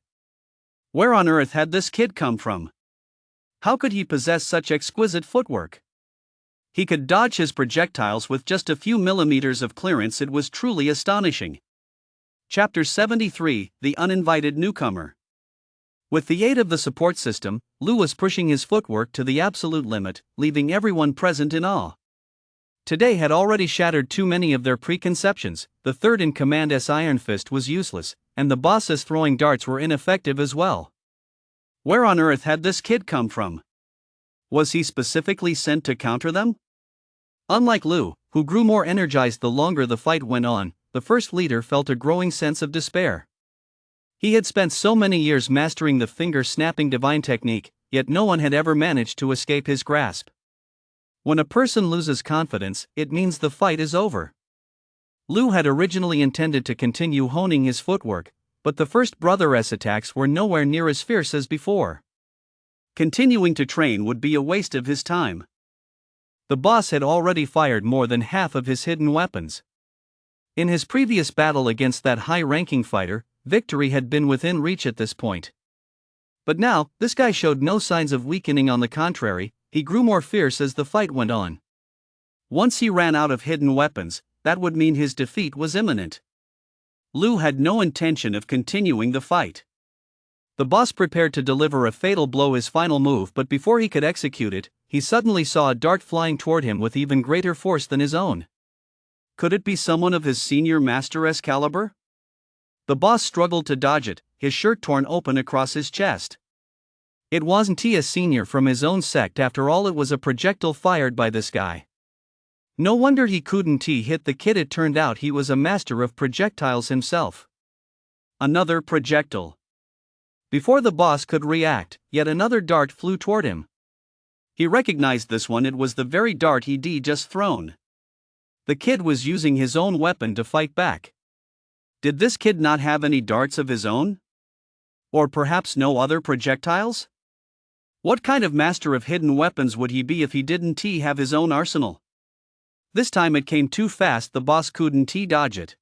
Where on earth had this kid come from? How could he possess such exquisite footwork? He could dodge his projectiles with just a few millimeters of clearance. It was truly astonishing. Chapter 73, The Uninvited Newcomer. With the aid of the support system, Lou was pushing his footwork to the absolute limit, leaving everyone present in awe. Today had already shattered too many of their preconceptions. The third-in-command's Iron Fist was useless, and the boss's throwing darts were ineffective as well. Where on earth had this kid come from? Was he specifically sent to counter them? Unlike Lou, who grew more energized the longer the fight went on, the first leader felt a growing sense of despair. He had spent so many years mastering the finger-snapping divine technique, yet no one had ever managed to escape his grasp. When a person loses confidence, it means the fight is over. Lou had originally intended to continue honing his footwork, but the first brother's attacks were nowhere near as fierce as before. Continuing to train would be a waste of his time. The boss had already fired more than half of his hidden weapons. In his previous battle against that high-ranking fighter, victory had been within reach at this point. But now, this guy showed no signs of weakening. On the contrary, he grew more fierce as the fight went on. Once he ran out of hidden weapons, that would mean his defeat was imminent. Lou had no intention of continuing the fight. The boss prepared to deliver a fatal blow, his final move, but before he could execute it, he suddenly saw a dart flying toward him with even greater force than his own. Could it be someone of his senior master's caliber? The boss struggled to dodge it, his shirt torn open across his chest. It wasn't a senior from his own sect after all. It was a projectile fired by this guy. No wonder he couldn't hit the kid. It turned out he was a master of projectiles himself. Another projectile. Before the boss could react, yet another dart flew toward him. He recognized this one. It was the very dart he'd just thrown. The kid was using his own weapon to fight back. Did this kid not have any darts of his own? Or perhaps no other projectiles? What kind of master of hidden weapons would he be if he didn't have his own arsenal? This time it came too fast. The boss couldn't dodge it.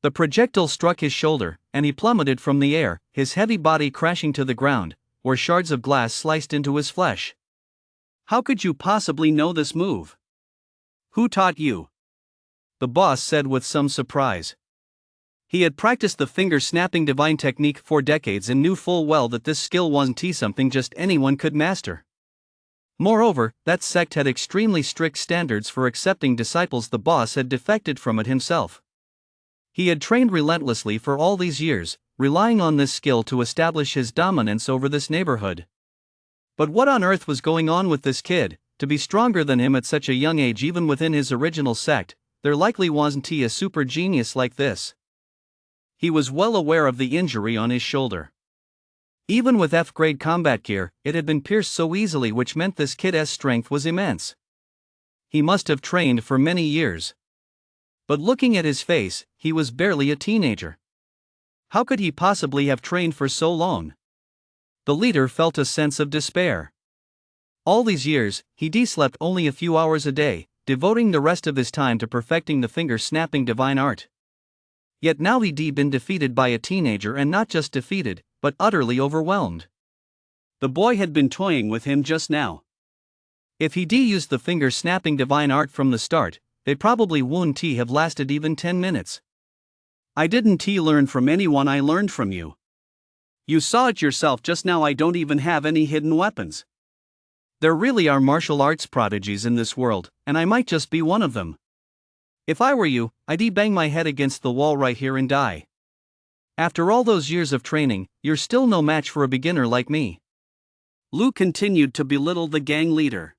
The projectile struck his shoulder, and he plummeted from the air, his heavy body crashing to the ground, where shards of glass sliced into his flesh. How could you possibly know this move? Who taught you? The boss said with some surprise. He had practiced the finger-snapping divine technique for decades and knew full well that this skill wasn't something just anyone could master. Moreover, that sect had extremely strict standards for accepting disciples. The boss had defected from it himself. He had trained relentlessly for all these years, relying on this skill to establish his dominance over this neighborhood. But what on earth was going on with this kid? To be stronger than him at such a young age, even within his original sect, there likely wasn't a super genius like this. He was well aware of the injury on his shoulder. Even with F-grade combat gear, it had been pierced so easily, which meant this kid's strength was immense. He must have trained for many years. But looking at his face, he was barely a teenager. How could he possibly have trained for so long? The leader felt a sense of despair. All these years, he slept only a few hours a day, devoting the rest of his time to perfecting the finger-snapping divine art. Yet now he'd been defeated by a teenager, and not just defeated, but utterly overwhelmed. The boy had been toying with him just now. If he'd used the finger-snapping divine art from the start, they probably wouldn't have lasted even 10 minutes. I didn't learn from anyone, I learned from you. You saw it yourself just now. I don't even have any hidden weapons. There really are martial arts prodigies in this world, and I might just be one of them. If I were you, I'd bang my head against the wall right here and die. After all those years of training, you're still no match for a beginner like me. Lou continued to belittle the gang leader.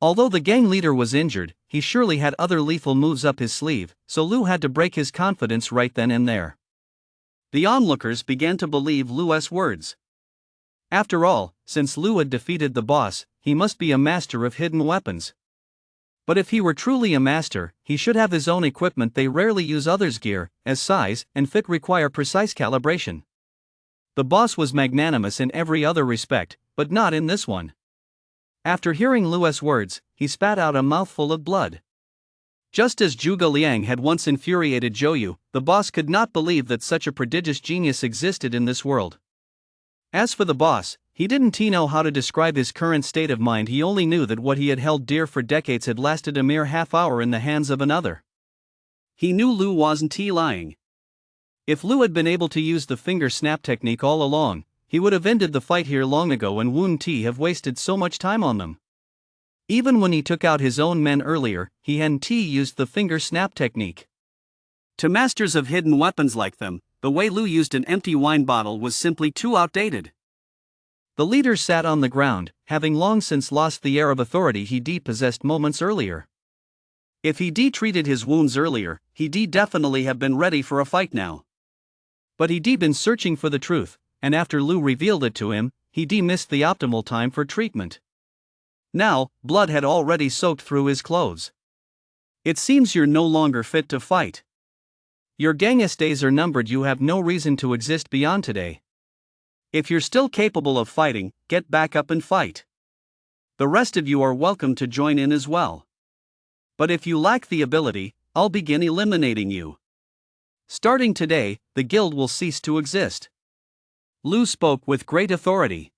Although the gang leader was injured, he surely had other lethal moves up his sleeve, so Lou had to break his confidence right then and there. The onlookers began to believe Lou's words. After all, since Lou had defeated the boss, he must be a master of hidden weapons. But if he were truly a master, he should have his own equipment. They rarely use others' gear, as size and fit require precise calibration. The boss was magnanimous in every other respect, but not in this one. After hearing Lou's words, he spat out a mouthful of blood. Just as Zhuge Liang had once infuriated Zhou Yu, the boss could not believe that such a prodigious genius existed in this world. As for the boss, he didn't know how to describe his current state of mind. He only knew that what he had held dear for decades had lasted a mere half hour in the hands of another. He knew Lou wasn't lying. If Lu had been able to use the finger snap technique all along, he would have ended the fight here long ago and wouldn't have wasted so much time on them. Even when he took out his own men earlier, he hadn't used the finger snap technique. To masters of hidden weapons like them, the way Lu used an empty wine bottle was simply too outdated. The leader sat on the ground, having long since lost the air of authority he possessed moments earlier. If he treated his wounds earlier, he definitely have been ready for a fight now. But he been searching for the truth, and after Lu revealed it to him, he missed the optimal time for treatment. Now, blood had already soaked through his clothes. It seems you're no longer fit to fight. Your Genghis days are numbered. You have no reason to exist beyond today. If you're still capable of fighting, get back up and fight. The rest of you are welcome to join in as well. But if you lack the ability, I'll begin eliminating you. Starting today, the guild will cease to exist. Lu spoke with great authority.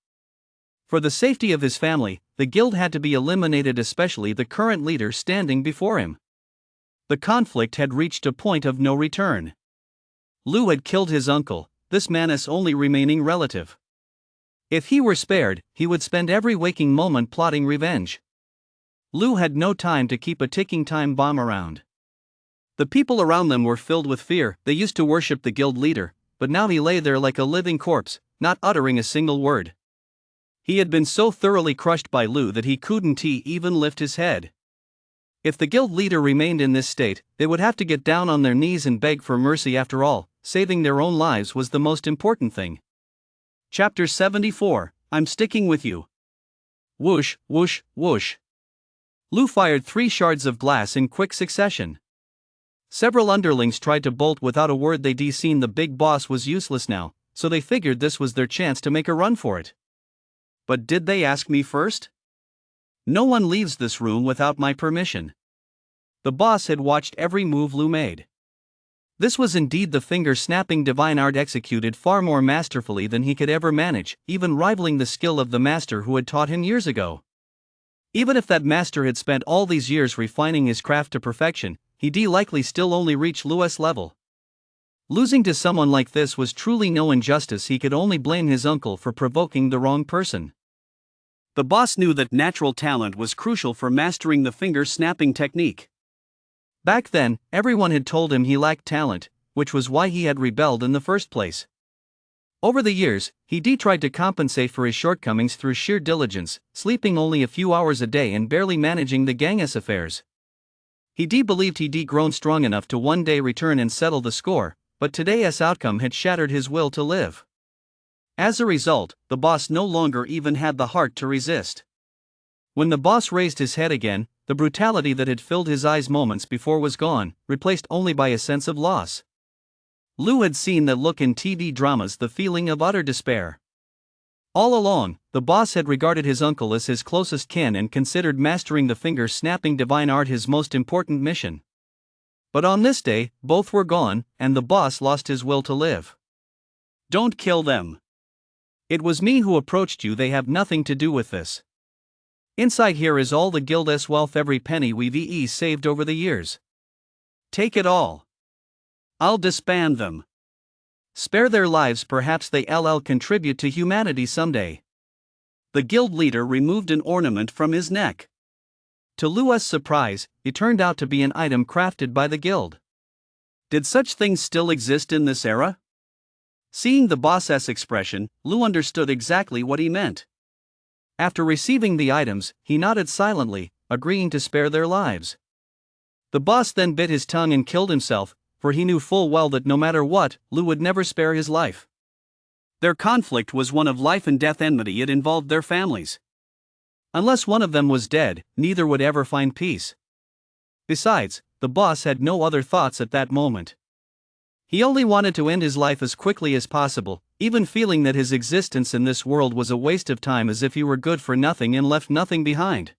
For the safety of his family, the guild had to be eliminated, especially the current leader standing before him. The conflict had reached a point of no return. Lu had killed his uncle, this man's only remaining relative. If he were spared, he would spend every waking moment plotting revenge. Lu had no time to keep a ticking time bomb around. The people around them were filled with fear. They used to worship the guild leader, but now he lay there like a living corpse, not uttering a single word. He had been so thoroughly crushed by Lu that he couldn't even lift his head. If the guild leader remained in this state, they would have to get down on their knees and beg for mercy. After all, saving their own lives was the most important thing. Chapter 74, I'm sticking with you. Whoosh, whoosh, whoosh. Lu fired 3 shards of glass in quick succession. Several underlings tried to bolt without a word. They'd seen the big boss was useless now, so they figured this was their chance to make a run for it. But did they ask me first? No one leaves this room without my permission. The boss had watched every move Lu made. This was indeed the finger-snapping divine art executed far more masterfully than he could ever manage, even rivaling the skill of the master who had taught him years ago. Even if that master had spent all these years refining his craft to perfection, he'd likely still only reach Lu's level. Losing to someone like this was truly no injustice. He could only blame his uncle for provoking the wrong person. The boss knew that natural talent was crucial for mastering the finger-snapping technique. Back then, everyone had told him he lacked talent, which was why he had rebelled in the first place. Over the years, he tried to compensate for his shortcomings through sheer diligence, sleeping only a few hours a day and barely managing the Genghis affairs. He believed he'd grown strong enough to one day return and settle the score, but today's outcome had shattered his will to live. As a result, the boss no longer even had the heart to resist. When the boss raised his head again, the brutality that had filled his eyes moments before was gone, replaced only by a sense of loss. Lu had seen that look in TV dramas, the feeling of utter despair. All along, the boss had regarded his uncle as his closest kin and considered mastering the finger-snapping divine art his most important mission. But on this day, both were gone, and the boss lost his will to live. Don't kill them. It was me who approached you. They have nothing to do with this. Inside here is all the guild's wealth, every penny we've saved over the years. Take it all. I'll disband them. Spare their lives, perhaps they'll contribute to humanity someday. The guild leader removed an ornament from his neck. To Lu's surprise, it turned out to be an item crafted by the guild. Did such things still exist in this era? Seeing the boss's expression, Lu understood exactly what he meant. After receiving the items, he nodded silently, agreeing to spare their lives. The boss then bit his tongue and killed himself, for he knew full well that no matter what, Lu would never spare his life. Their conflict was one of life and death enmity. It involved their families. Unless one of them was dead, neither would ever find peace. Besides, the boss had no other thoughts at that moment. He only wanted to end his life as quickly as possible, even feeling that his existence in this world was a waste of time, as if he were good for nothing and left nothing behind.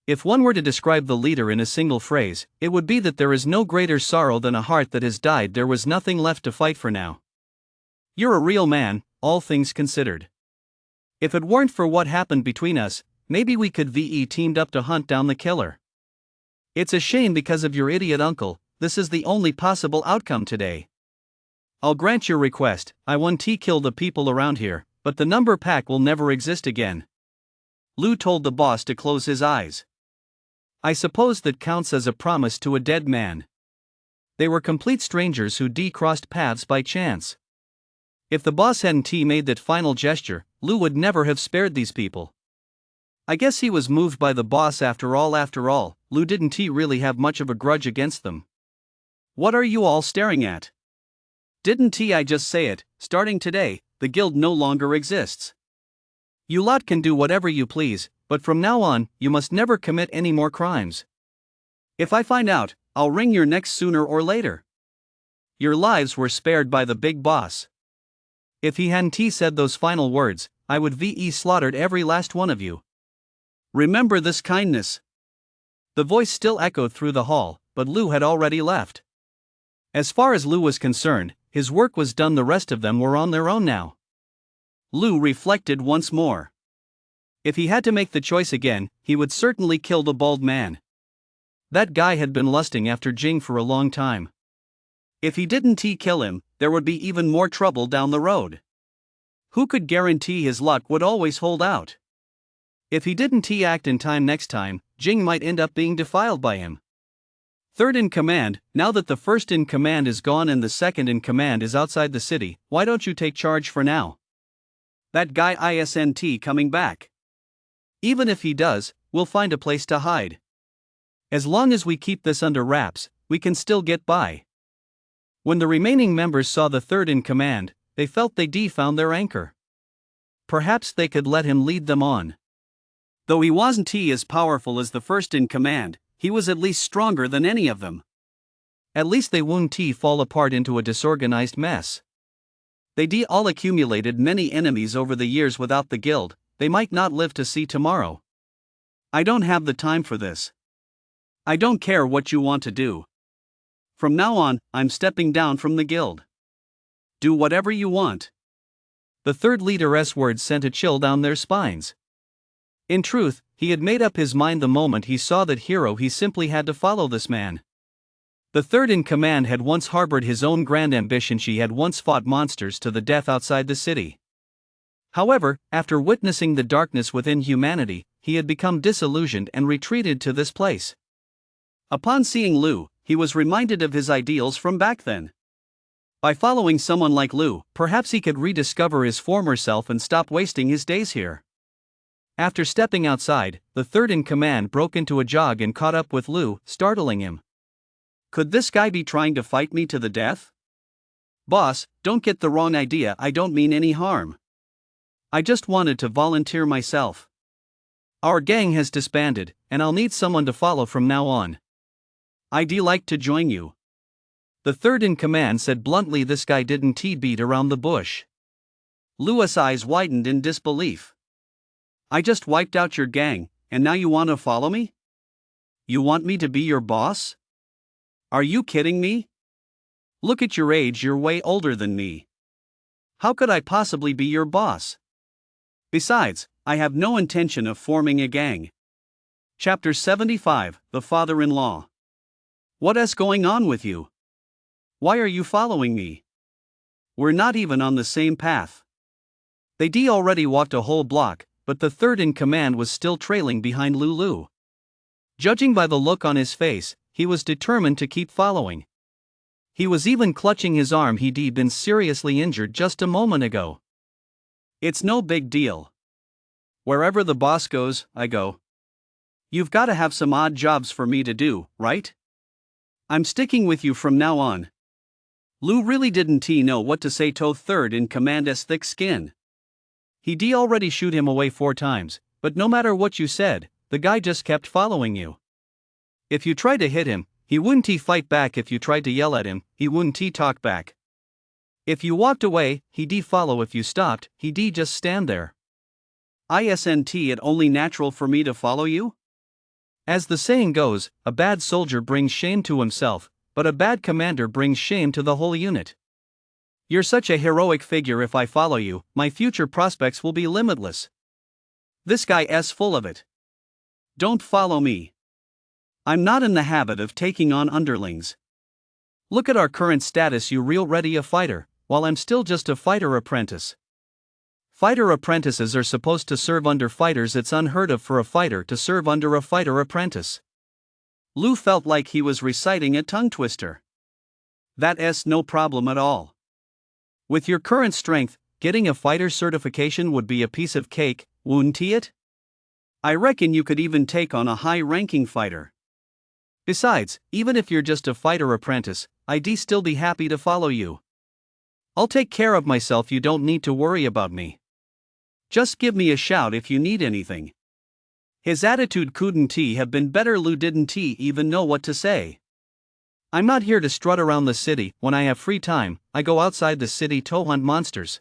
If one were to describe the leader in a single phrase, it would be that there is no greater sorrow than a heart that has died. There was nothing left to fight for now. You're a real man, all things considered. If it weren't for what happened between us, maybe we could teamed up to hunt down the killer. It's a shame because of your idiot uncle. This is the only possible outcome today. I'll grant your request. I want to kill the people around here, but the number pack will never exist again. Lu told the boss to close his eyes. I suppose that counts as a promise to a dead man. They were complete strangers who crossed paths by chance. If the boss hadn't made that final gesture, Lu would never have spared these people. I guess he was moved by the boss after all. Lu didn't really have much of a grudge against them. What are you all staring at? Didn't I just say it? Starting today, the guild no longer exists. You lot can do whatever you please, but from now on, you must never commit any more crimes. If I find out, I'll wring your necks sooner or later. Your lives were spared by the big boss. If he hadn't said those final words, I would slaughtered every last one of you. Remember this kindness. The voice still echoed through the hall, but Lu had already left. As far as Lu was concerned, his work was done. The rest of them were on their own now. Lu reflected once more. If he had to make the choice again, he would certainly kill the bald man. That guy had been lusting after Jing for a long time. If he didn't kill him, there would be even more trouble down the road. Who could guarantee his luck would always hold out? If he didn't act in time next time, Jing might end up being defiled by him. Third in command, now that the first in command is gone and the second in command is outside the city, why don't you take charge for now? That guy isn't coming back. Even if he does, we'll find a place to hide. As long as we keep this under wraps, we can still get by. When the remaining members saw the third in command, they felt they found their anchor. Perhaps they could let him lead them on. Though he wasn't as powerful as the first in command, he was at least stronger than any of them. At least they wouldn't fall apart into a disorganized mess. They all accumulated many enemies over the years without the guild. They might not live to see tomorrow. I don't have the time for this. I don't care what you want to do. From now on, I'm stepping down from the guild. Do whatever you want. The third leader's words sent a chill down their spines. In truth, he had made up his mind the moment he saw that hero. He simply had to follow this man. The third in command had once harbored his own grand ambition. She had once fought monsters to the death outside the city. However, after witnessing the darkness within humanity, he had become disillusioned and retreated to this place. Upon seeing Lu, he was reminded of his ideals from back then. By following someone like Lu, perhaps he could rediscover his former self and stop wasting his days here. After stepping outside, the third in command broke into a jog and caught up with Lu, startling him. Could this guy be trying to fight me to the death? Boss, don't get the wrong idea, I don't mean any harm. I just wanted to volunteer myself. Our gang has disbanded, and I'll need someone to follow from now on. I'd like to join you. The third in command said bluntly. This guy didn't beat around the bush. Lu's eyes widened in disbelief. I just wiped out your gang, and now you want to follow me? You want me to be your boss? Are you kidding me? Look at your age, you're way older than me. How could I possibly be your boss? Besides, I have no intention of forming a gang. Chapter 75, The Father-in-Law. What's going on with you? Why are you following me? We're not even on the same path. They already walked a whole block, but the third in command was still trailing behind Lu. Judging by the look on his face, he was determined to keep following. He was even clutching his arm. He'd been seriously injured just a moment ago. It's no big deal. Wherever the boss goes, I go. You've got to have some odd jobs for me to do, right? I'm sticking with you from now on. Lu really didn't know what to say to third in command's thick skin. He'd already shoot him away 4 times, but no matter what you said, the guy just kept following you. If you tried to hit him, he wouldn't fight back. If you tried to yell at him, he wouldn't talk back. If you walked away, he'd follow. If you stopped, he'd just stand there. Isn't it only natural for me to follow you? As the saying goes, a bad soldier brings shame to himself, but a bad commander brings shame to the whole unit. You're such a heroic figure. If I follow you, my future prospects will be limitless. This guy's full of it. Don't follow me. I'm not in the habit of taking on underlings. Look at our current status. You're already a fighter, while I'm still just a fighter apprentice. Fighter apprentices are supposed to serve under fighters. It's unheard of for a fighter to serve under a fighter apprentice. Lu felt like he was reciting a tongue twister. That's no problem at all. With your current strength, getting a fighter certification would be a piece of cake, wouldn't it? I reckon you could even take on a high-ranking fighter. Besides, even if you're just a fighter apprentice, I'd still be happy to follow you. I'll take care of myself. You don't need to worry about me. Just give me a shout if you need anything. His attitude couldn't have been better. Lu didn't even know what to say. I'm not here to strut around the city. When I have free time, I go outside the city to hunt monsters.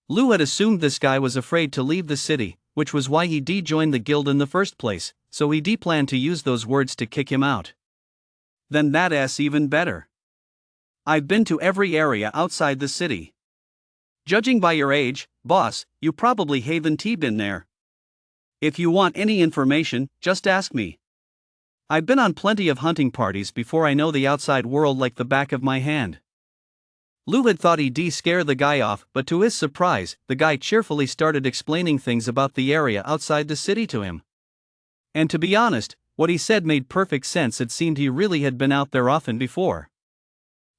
Lu had assumed this guy was afraid to leave the city, which was why he joined the guild in the first place, so he planned to use those words to kick him out. Then that's even better. I've been to every area outside the city. Judging by your age, boss, you probably haven't been there. If you want any information, just ask me. I've been on plenty of hunting parties before. I know the outside world like the back of my hand. Lu had thought he'd scare the guy off, but to his surprise, the guy cheerfully started explaining things about the area outside the city to him. And to be honest, what he said made perfect sense. It seemed he really had been out there often before.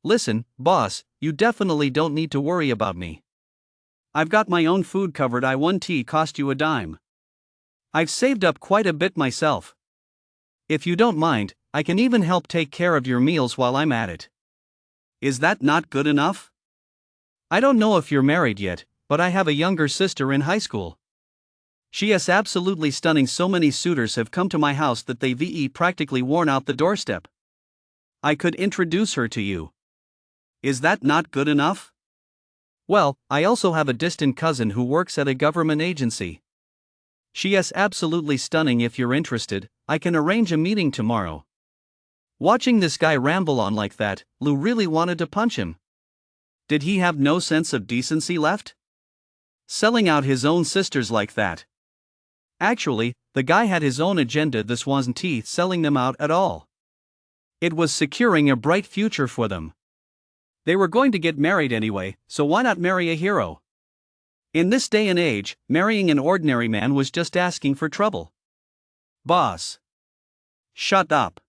Listen, boss, you definitely don't need to worry about me. I've got my own food covered. I won't cost you a dime. I've saved up quite a bit myself. If you don't mind, I can even help take care of your meals while I'm at it. Is that not good enough? I don't know if you're married yet, but I have a younger sister in high school. She is absolutely stunning. So many suitors have come to my house that they've practically worn out the doorstep. I could introduce her to you. Is that not good enough? Well, I also have a distant cousin who works at a government agency. She is absolutely stunning. If you're interested, I can arrange a meeting tomorrow. Watching this guy ramble on like that, Lu really wanted to punch him. Did he have no sense of decency left? Selling out his own sisters like that. Actually, the guy had his own agenda. This wasn't selling them out at all. It was securing a bright future for them. They were going to get married anyway, so why not marry a hero? In this day and age, marrying an ordinary man was just asking for trouble. Boss. Shut up.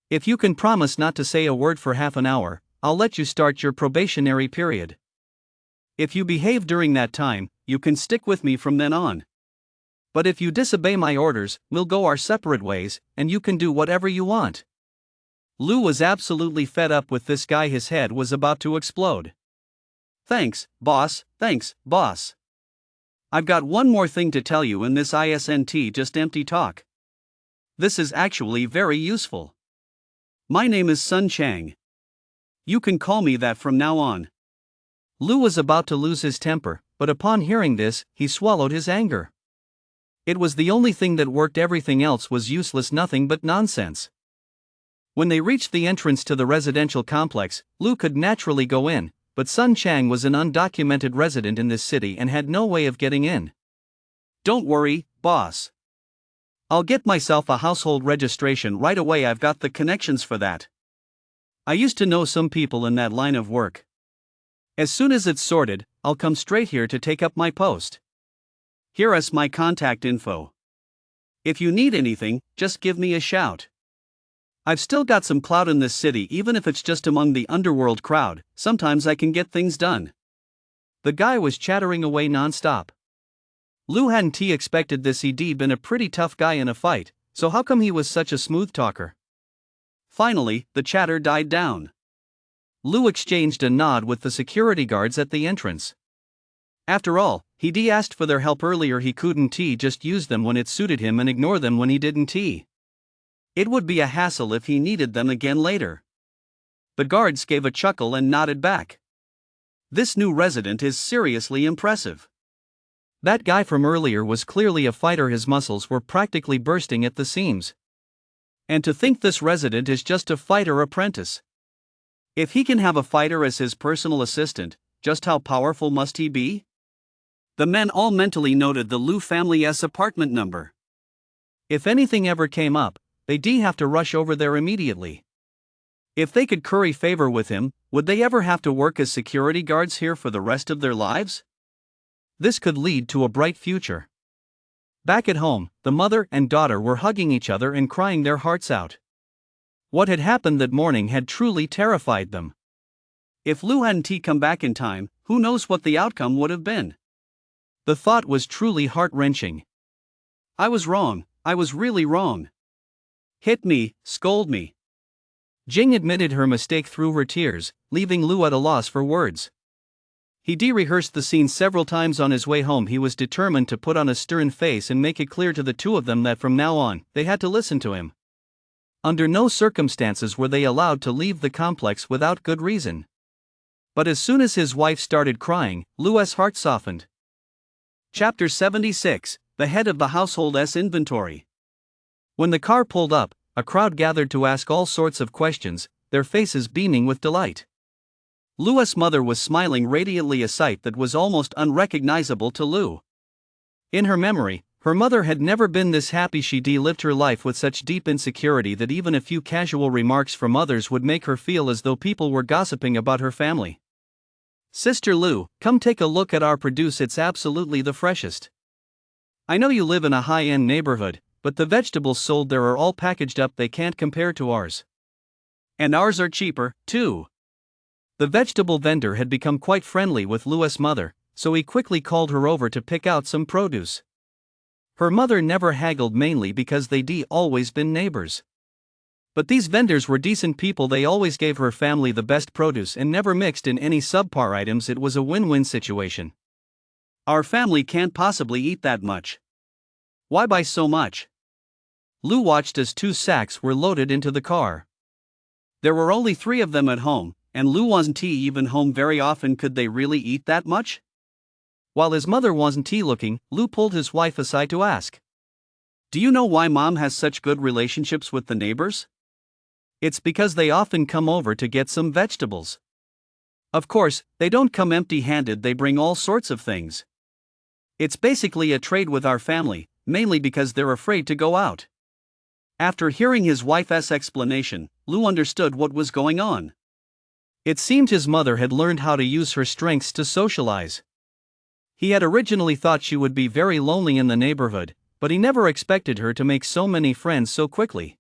If you can promise not to say a word for half an hour, I'll let you start your probationary period. If you behave during that time, you can stick with me from then on. But if you disobey my orders, we'll go our separate ways, and you can do whatever you want. Lu was absolutely fed up with this guy. His head was about to explode. Thanks, boss, thanks, boss. I've got one more thing to tell you, and this isn't just empty talk. This is actually very useful. My name is Sun Chang. You can call me that from now on. Lu was about to lose his temper, but upon hearing this, he swallowed his anger. It was the only thing that worked. Everything else was useless, nothing but nonsense. When they reached the entrance to the residential complex, Lu could naturally go in, but Sun Chang was an undocumented resident in this city and had no way of getting in. Don't worry, boss. I'll get myself a household registration right away. I've got the connections for that. I used to know some people in that line of work. As soon as it's sorted, I'll come straight here to take up my post. Here is my contact info. If you need anything, just give me a shout. I've still got some clout in this city. Even if it's just among the underworld crowd, sometimes I can get things done. The guy was chattering away non-stop. Lu hadn't expected this. He'd been a pretty tough guy in a fight, so how come he was such a smooth talker? Finally, the chatter died down. Lu exchanged a nod with the security guards at the entrance. After all, he'd asked for their help earlier. He couldn't just use them when it suited him and ignore them when he didn't. It would be a hassle if he needed them again later. The guards gave a chuckle and nodded back. This new resident is seriously impressive. That guy from earlier was clearly a fighter. His muscles were practically bursting at the seams. And to think this resident is just a fighter apprentice. If he can have a fighter as his personal assistant, just how powerful must he be? The men all mentally noted the Lu family's apartment number. If anything ever came up, they'd have to rush over there immediately. If they could curry favor with him, would they ever have to work as security guards here for the rest of their lives? This could lead to a bright future. Back at home, the mother and daughter were hugging each other and crying their hearts out. What had happened that morning had truly terrified them. If Lou hadn't come back in time, who knows what the outcome would have been? The thought was truly heart-wrenching. I was wrong, I was really wrong. Hit me, scold me. Jing admitted her mistake through her tears, leaving Lou at a loss for words. He rehearsed the scene several times on his way home. He was determined to put on a stern face and make it clear to the two of them that from now on, they had to listen to him. Under no circumstances were they allowed to leave the complex without good reason. But as soon as his wife started crying, Lou's heart softened. Chapter 76, The Head of the Household's Inventory. When the car pulled up, a crowd gathered to ask all sorts of questions, their faces beaming with delight. Lou's mother was smiling radiantly, a sight that was almost unrecognizable to Lou. In her memory, her mother had never been this happy. She lived her life with such deep insecurity that even a few casual remarks from others would make her feel as though people were gossiping about her family. "Sister Lou, come take a look at our produce, it's absolutely the freshest. I know you live in a high-end neighborhood, but the vegetables sold there are all packaged up, they can't compare to ours. And ours are cheaper, too." The vegetable vendor had become quite friendly with Lou's mother, so he quickly called her over to pick out some produce. Her mother never haggled, mainly because they'd always been neighbors. But these vendors were decent people. They always gave her family the best produce and never mixed in any subpar items. It was a win-win situation. "Our family can't possibly eat that much. Why buy so much?" Lou watched as 2 sacks were loaded into the car. There were only 3 of them at home, and Lou wasn't even home very often. Could they really eat that much? While his mother wasn't looking, Lou pulled his wife aside to ask, "Do you know why Mom has such good relationships with the neighbors?" "It's because they often come over to get some vegetables. Of course, they don't come empty-handed, they bring all sorts of things. It's basically a trade with our family, mainly because they're afraid to go out." After hearing his wife's explanation, Lou understood what was going on. It seemed his mother had learned how to use her strengths to socialize. He had originally thought she would be very lonely in the neighborhood, but he never expected her to make so many friends so quickly.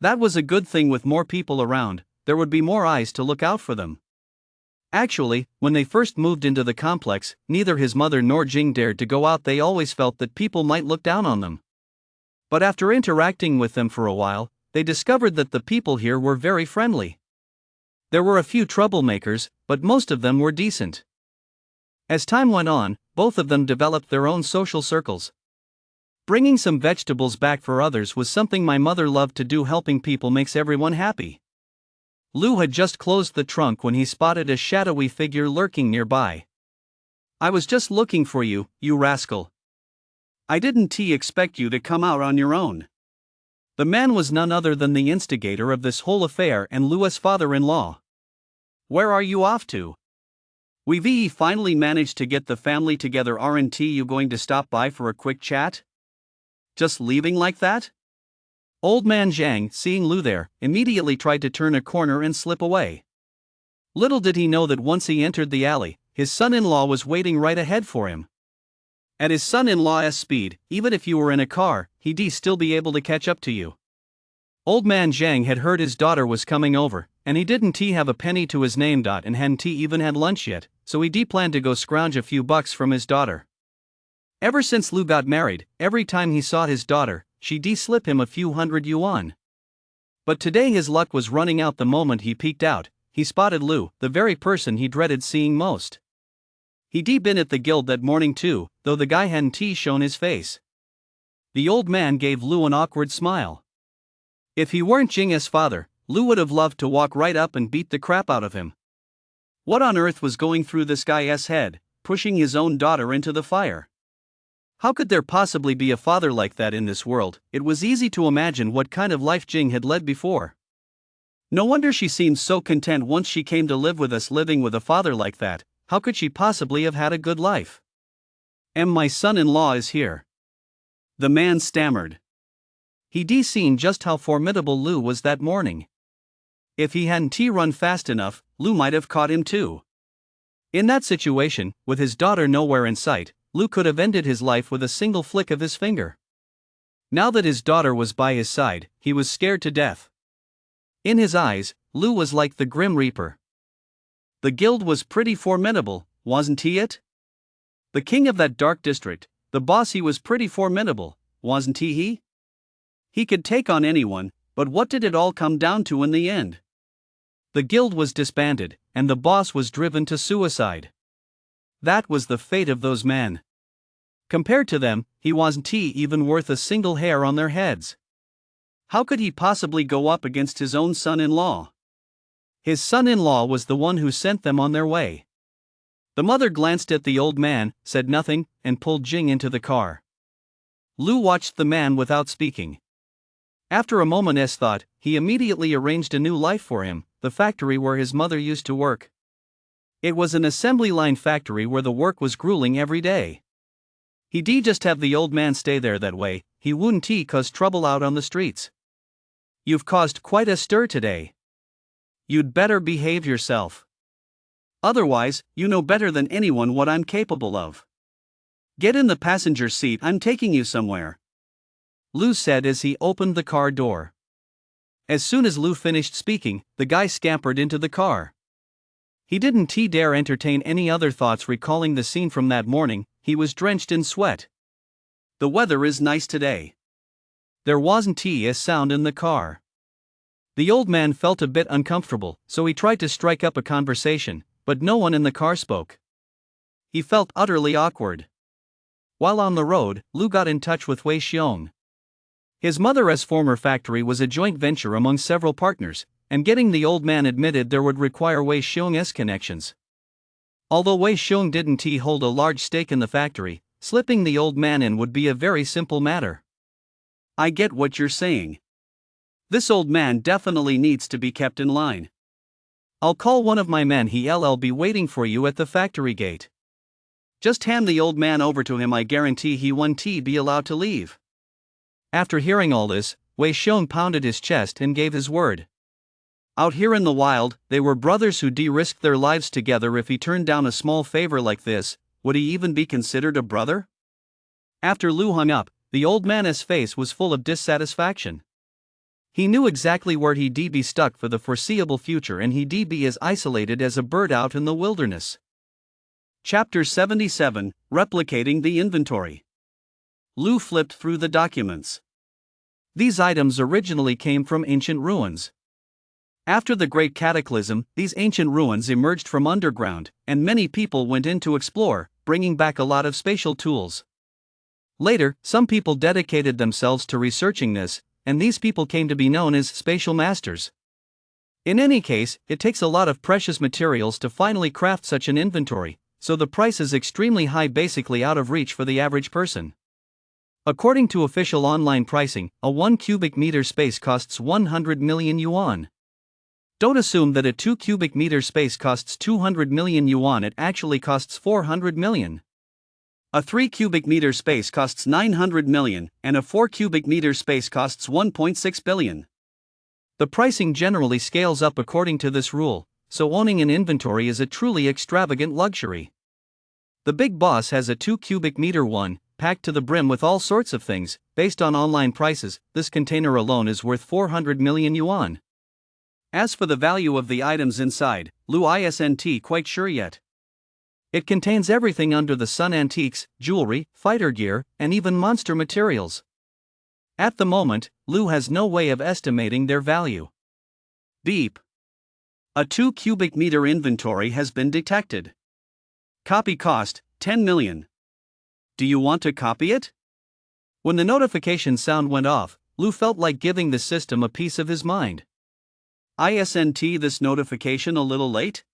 That was a good thing. With more people around, there would be more eyes to look out for them. Actually, when they first moved into the complex, neither his mother nor Jing dared to go out. They always felt that people might look down on them. But after interacting with them for a while, they discovered that the people here were very friendly. There were a few troublemakers, but most of them were decent. As time went on, both of them developed their own social circles. Bringing some vegetables back for others was something my mother loved to do. Helping people makes everyone happy. Lou had just closed the trunk when he spotted a shadowy figure lurking nearby. "I was just looking for you, you rascal. I didn't expect you to come out on your own." The man was none other than the instigator of this whole affair and Lou's father-in-law. "Where are you off to? We've finally managed to get the family together. Aren't you going to stop by for a quick chat? Just leaving like that?" Old man Zhang, seeing Lou there, immediately tried to turn a corner and slip away. Little did he know that once he entered the alley, his son-in-law was waiting right ahead for him. At his son-in-law's speed, even if you were in a car, he'd still be able to catch up to you. Old man Zhang had heard his daughter was coming over, and he didn't have a penny to his name and hadn't even had lunch yet, so he planned to go scrounge a few bucks from his daughter. Ever since Lou got married, every time he saw his daughter, she'd slip him a few hundred yuan. But today his luck was running out. The moment he peeked out, he spotted Lou, the very person he dreaded seeing most. He'd been at the guild that morning too, though the guy hadn't shown his face. The old man gave Lou an awkward smile. If he weren't Jing's father, Lou would have loved to walk right up and beat the crap out of him. What on earth was going through this guy's head, pushing his own daughter into the fire? How could there possibly be a father like that in this world? It was easy to imagine what kind of life Jing had led before. No wonder she seemed so content once she came to live with us. Living with a father like that, how could she possibly have had a good life? My son-in-law is here," the man stammered. He'd seen just how formidable Lou was that morning. If he hadn't run fast enough, Lou might have caught him too. In that situation, with his daughter nowhere in sight, Lou could have ended his life with a single flick of his finger. Now that his daughter was by his side, he was scared to death. In his eyes, Lou was like the Grim Reaper. The guild was pretty formidable, wasn't he it? The king of that dark district, the boss, he was pretty formidable, wasn't he? He could take on anyone, but what did it all come down to in the end? The guild was disbanded, and the boss was driven to suicide. That was the fate of those men. Compared to them, he wasn't even worth a single hair on their heads. How could he possibly go up against his own son-in-law? His son-in-law was the one who sent them on their way. The mother glanced at the old man, said nothing, and pulled Jing into the car. Lou watched the man without speaking. After a moment's thought, he immediately arranged a new life for him, the factory where his mother used to work. It was an assembly line factory where the work was grueling every day. He'd just have the old man stay there that way, he wouldn't cause trouble out on the streets. You've caused quite a stir today. You'd better behave yourself. Otherwise, you know better than anyone what I'm capable of. Get in the passenger seat, I'm taking you somewhere. Lou said as he opened the car door. As soon as Lou finished speaking, the guy scampered into the car. He didn't dare entertain any other thoughts recalling the scene from that morning. He was drenched in sweat. The weather is nice today. There wasn't a sound in the car. The old man felt a bit uncomfortable, so he tried to strike up a conversation, but no one in the car spoke. He felt utterly awkward. While on the road, Lou got in touch with Wei Xiong. His mother's former factory was a joint venture among several partners, and getting the old man admitted there would require Wei Xiong's connections. Although Wei Xiong didn't hold a large stake in the factory, slipping the old man in would be a very simple matter. I get what you're saying. This old man definitely needs to be kept in line. I'll call one of my men, he'll be waiting for you at the factory gate. Just hand the old man over to him, I guarantee he won't be allowed to leave. After hearing all this, Wei Xiong pounded his chest and gave his word. Out here in the wild, they were brothers who de-risked their lives together. If he turned down a small favor like this, would he even be considered a brother? After Lou hung up, the old man's face was full of dissatisfaction. He knew exactly where he'd be stuck for the foreseeable future, and he'd be as isolated as a bird out in the wilderness. Chapter 77, Replicating the Inventory. Lou flipped through the documents. These items originally came from ancient ruins. After the Great Cataclysm, these ancient ruins emerged from underground, and many people went in to explore, bringing back a lot of spatial tools. Later, some people dedicated themselves to researching this, and these people came to be known as spatial masters. In any case, it takes a lot of precious materials to finally craft such an inventory, so the price is extremely high, basically out of reach for the average person. According to official online pricing, a 1 cubic meter space costs 100 million yuan. Don't assume that a 2 cubic meter space costs 200 million yuan, it actually costs 400 million. A 3 cubic meter space costs 900 million, and a 4 cubic meter space costs 1.6 billion. The pricing generally scales up according to this rule, so owning an inventory is a truly extravagant luxury. The big boss has a 2 cubic meter one, packed to the brim with all sorts of things. Based on online prices, this container alone is worth 400 million yuan. As for the value of the items inside, Lou isn't quite sure yet. It contains everything under the sun: antiques, jewelry, fighter gear, and even monster materials. At the moment, Lou has no way of estimating their value. Beep. A 2 cubic meter inventory has been detected. Copy cost, 10 million. Do you want to copy it? When the notification sound went off, Lou felt like giving the system a piece of his mind. Isn't this notification a little late?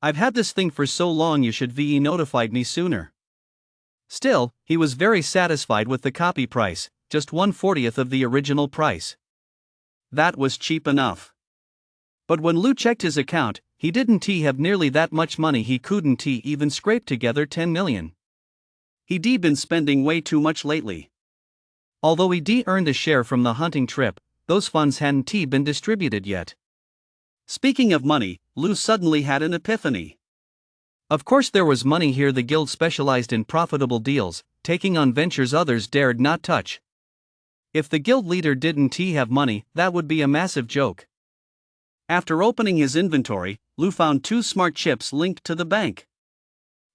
I've had this thing for so long, you should have notified me sooner. Still, he was very satisfied with the copy price, just 1/40th of the original price. That was cheap enough. But when Lou checked his account, he didn't have nearly that much money. He couldn't even scrape together 10 million. He'd been spending way too much lately. Although he'd earned a share from the hunting trip, those funds hadn't been distributed yet. Speaking of money, Lou suddenly had an epiphany. Of course, there was money here. The guild specialized in profitable deals, taking on ventures others dared not touch. If the guild leader didn't have money, that would be a massive joke. After opening his inventory, Lou found 2 smart chips linked to the bank.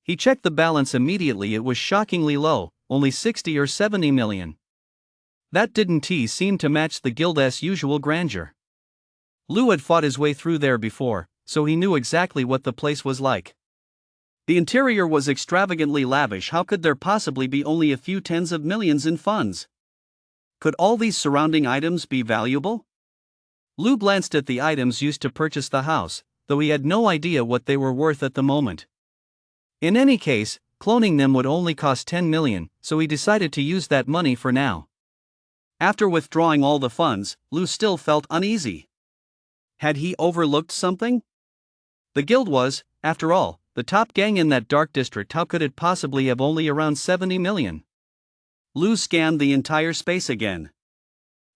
He checked the balance immediately. It was shockingly low, only 60 or 70 million. That didn't seem to match the guild's usual grandeur. Lou had fought his way through there before, so he knew exactly what the place was like. The interior was extravagantly lavish. How could there possibly be only a few tens of millions in funds? Could all these surrounding items be valuable? Lou glanced at the items used to purchase the house, though he had no idea what they were worth at the moment. In any case, cloning them would only cost 10 million, so he decided to use that money for now. After withdrawing all the funds, Lou still felt uneasy. Had he overlooked something? The guild was, after all, the top gang in that dark district. How could it possibly have only around 70 million? Lou scanned the entire space again.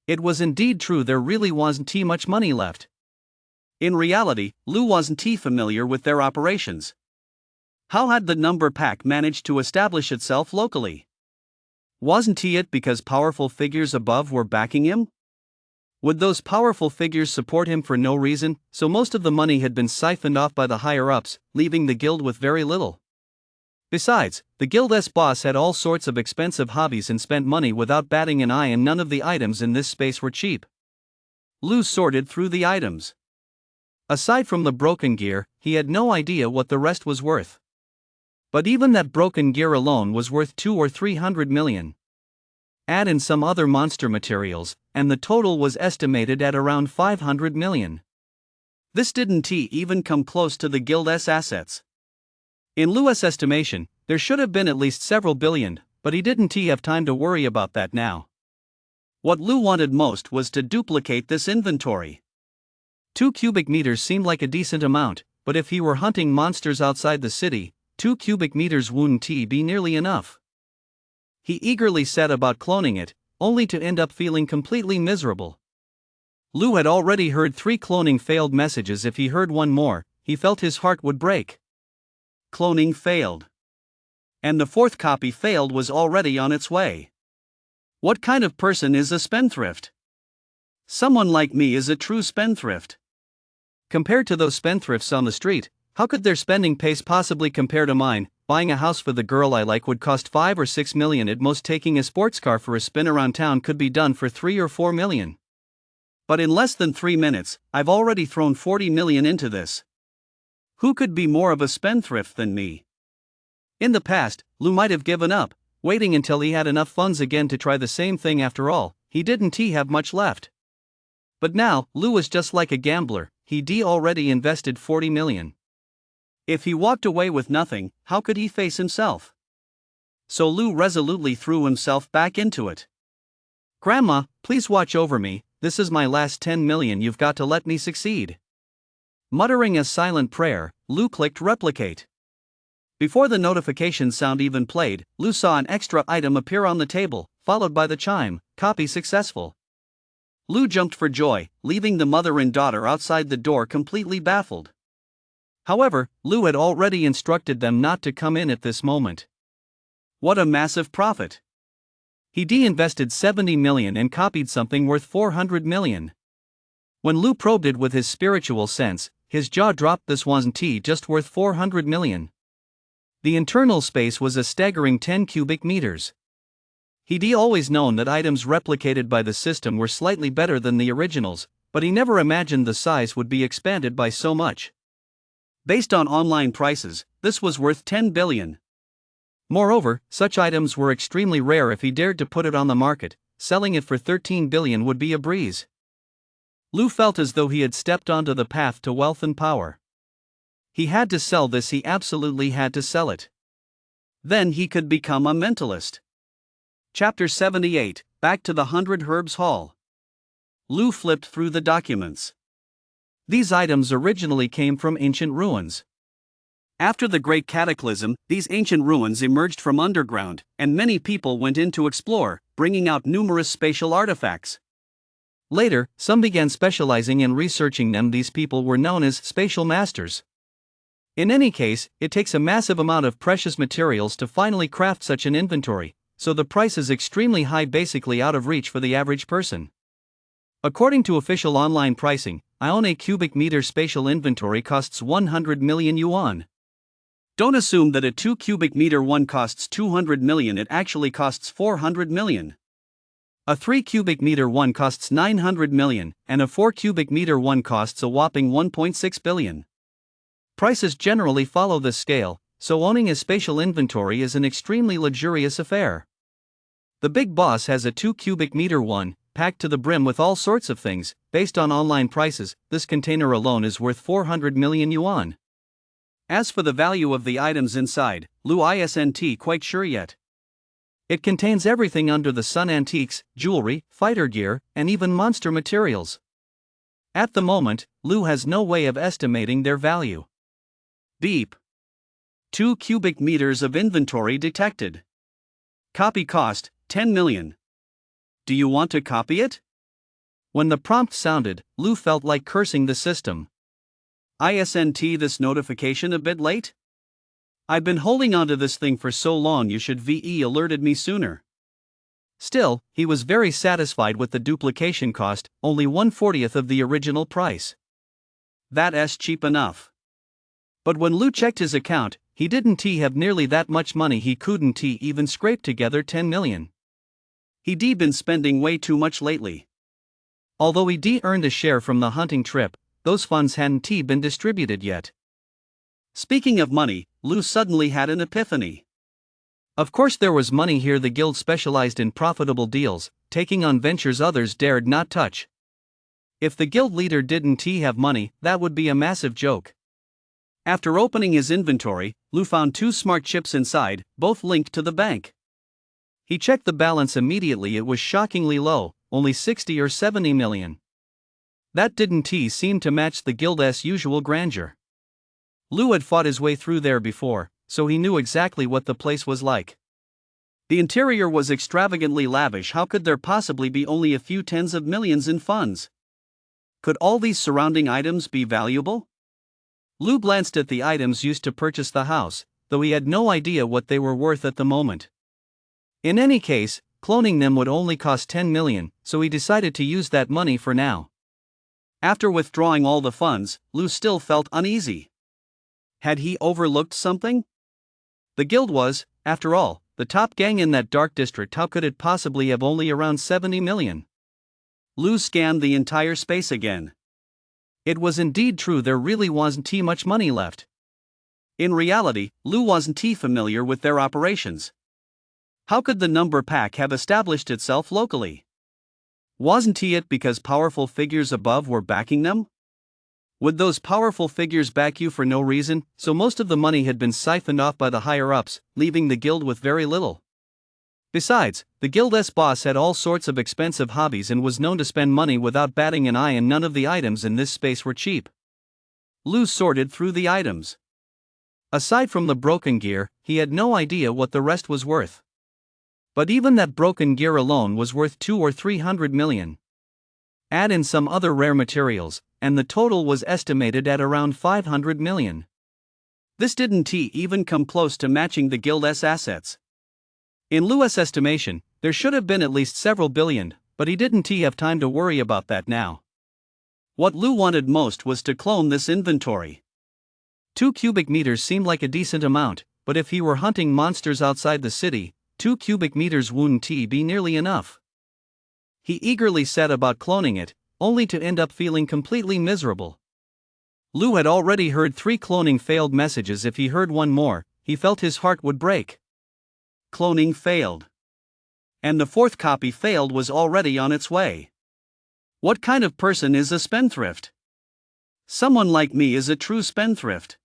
It was indeed true, there really wasn't much money left. In reality, Lou wasn't familiar with their operations. How had the number pack managed to establish itself locally? Wasn't it because powerful figures above were backing him? Would those powerful figures support him for no reason, so most of the money had been siphoned off by the higher-ups, leaving the guild with very little? Besides, the guild's boss had all sorts of expensive hobbies and spent money without batting an eye, and none of the items in this space were cheap. Lou sorted through the items. Aside from the broken gear, he had no idea what the rest was worth. But even that broken gear alone was worth 200 or 300 million. Add in some other monster materials, and the total was estimated at around 500 million. This didn't even come close to the guild's assets. In Lou's estimation, there should have been at least several billion, but he didn't have time to worry about that now. What Lou wanted most was to duplicate this inventory. 2 cubic meters seemed like a decent amount, but if he were hunting monsters outside the city, 2 cubic meters wouldn't be nearly enough. He eagerly set about cloning it, only to end up feeling completely miserable. Lou had already heard 3 cloning failed messages. If he heard one more, he felt his heart would break. Cloning failed. And the 4th copy failed was already on its way. What kind of person is a spendthrift? Someone like me is a true spendthrift. Compared to those spendthrifts on the street, how could their spending pace possibly compare to mine? Buying a house for the girl I like would cost 5 or 6 million at most. Taking a sports car for a spin around town could be done for 3 or 4 million. But in less than 3 minutes, I've already thrown 40 million into this. Who could be more of a spendthrift than me? In the past, Lou might have given up, waiting until he had enough funds again to try the same thing. After all, he didn't have much left. But now, Lou was just like a gambler. He'd already invested 40 million. If he walked away with nothing, how could he face himself? So Lou resolutely threw himself back into it. "Grandma, please watch over me, this is my last 10 million, you've got to let me succeed." Muttering a silent prayer, Lou clicked replicate. Before the notification sound even played, Lou saw an extra item appear on the table, followed by the chime, "Copy successful." Lou jumped for joy, leaving the mother and daughter outside the door completely baffled. However, Lou had already instructed them not to come in at this moment. What a massive profit! He invested 70 million and copied something worth 400 million. When Lou probed it with his spiritual sense, his jaw dropped. This wasn't just worth 400 million. The internal space was a staggering 10 cubic meters. He'd always known that items replicated by the system were slightly better than the originals, but he never imagined the size would be expanded by so much. Based on online prices, this was worth 10 billion. Moreover, such items were extremely rare. If he dared to put it on the market, selling it for 13 billion would be a breeze. Lou felt as though he had stepped onto the path to wealth and power. He had to sell this, he absolutely had to sell it. Then he could become a mentalist. Chapter 78, Back to the 100 Herbs Hall. Lou flipped through the documents. These items originally came from ancient ruins. After the Great Cataclysm, these ancient ruins emerged from underground, and many people went in to explore, bringing out numerous spatial artifacts. Later, some began specializing in researching them. These people were known as spatial masters. In any case, it takes a massive amount of precious materials to finally craft such an inventory, so the price is extremely high, basically out of reach for the average person. According to official online pricing, I own a cubic meter spatial inventory costs 100 million yuan. Don't assume that a 2 cubic meter one costs 200 million, it actually costs 400 million. A 3 cubic meter one costs 900 million, and a 4 cubic meter one costs a whopping 1.6 billion. Prices generally follow this scale, so owning a spatial inventory is an extremely luxurious affair. The big boss has a 2 cubic meter one, packed to the brim with all sorts of things. Based on online prices, this container alone is worth 400 million yuan. As for the value of the items inside, Lu isn't quite sure yet. It contains everything under the sun: antiques, jewelry, fighter gear, and even monster materials. At the moment, Lu has no way of estimating their value. Beep. 2 cubic meters of inventory detected. Copy cost, 10 million. Do you want to copy it? When the prompt sounded, Lu felt like cursing the system. Isn't this notification a bit late? I've been holding onto this thing for so long, you should VE alerted me sooner. Still, he was very satisfied with the duplication cost, only 1/40th of the original price. That's cheap enough. But when Lu checked his account, he didn't have nearly that much money. He couldn't even scrape together 10 million. He'd been spending way too much lately. Although he'd earned a share from the hunting trip, those funds hadn't been distributed yet. Speaking of money, Lu suddenly had an epiphany. Of course there was money here. The guild specialized in profitable deals, taking on ventures others dared not touch. If the guild leader didn't have money, that would be a massive joke. After opening his inventory, Lu found 2 smart chips inside, both linked to the bank. He checked the balance immediately. It was shockingly low, only 60 or 70 million. That didn't seem to match the guild's usual grandeur. Lu had fought his way through there before, so he knew exactly what the place was like. The interior was extravagantly lavish. How could there possibly be only a few tens of millions in funds? Could all these surrounding items be valuable? Lu glanced at the items used to purchase the house, though he had no idea what they were worth at the moment. In any case, cloning them would only cost 10 million, so he decided to use that money for now. After withdrawing all the funds, Lu still felt uneasy. Had he overlooked something? The guild was, after all, the top gang in that dark district. How could it possibly have only around 70 million? Lu scanned the entire space again. It was indeed true, there really wasn't much money left. In reality, Lu wasn't familiar with their operations. How could the number pack have established itself locally? Wasn't it because powerful figures above were backing them? Would those powerful figures back you for no reason? So most of the money had been siphoned off by the higher-ups, leaving the guild with very little. Besides, the guild's boss had all sorts of expensive hobbies and was known to spend money without batting an eye, and none of the items in this space were cheap. Lu sorted through the items. Aside from the broken gear, he had no idea what the rest was worth. But even that broken gear alone was worth 200 or 300 million. Add in some other rare materials, and the total was estimated at around 500 million. This didn't even come close to matching the guild's assets. In Lu's estimation, there should have been at least several billion, but he didn't have time to worry about that now. What Lu wanted most was to clone this inventory. 2 cubic meters seemed like a decent amount, but if he were hunting monsters outside the city, 2 cubic meters wouldn't be nearly enough. He eagerly set about cloning it, only to end up feeling completely miserable. Lu had already heard 3 cloning failed messages. If he heard one more, he felt his heart would break. Cloning failed. And the 4th copy failed was already on its way. What kind of person is a spendthrift? Someone like me is a true spendthrift.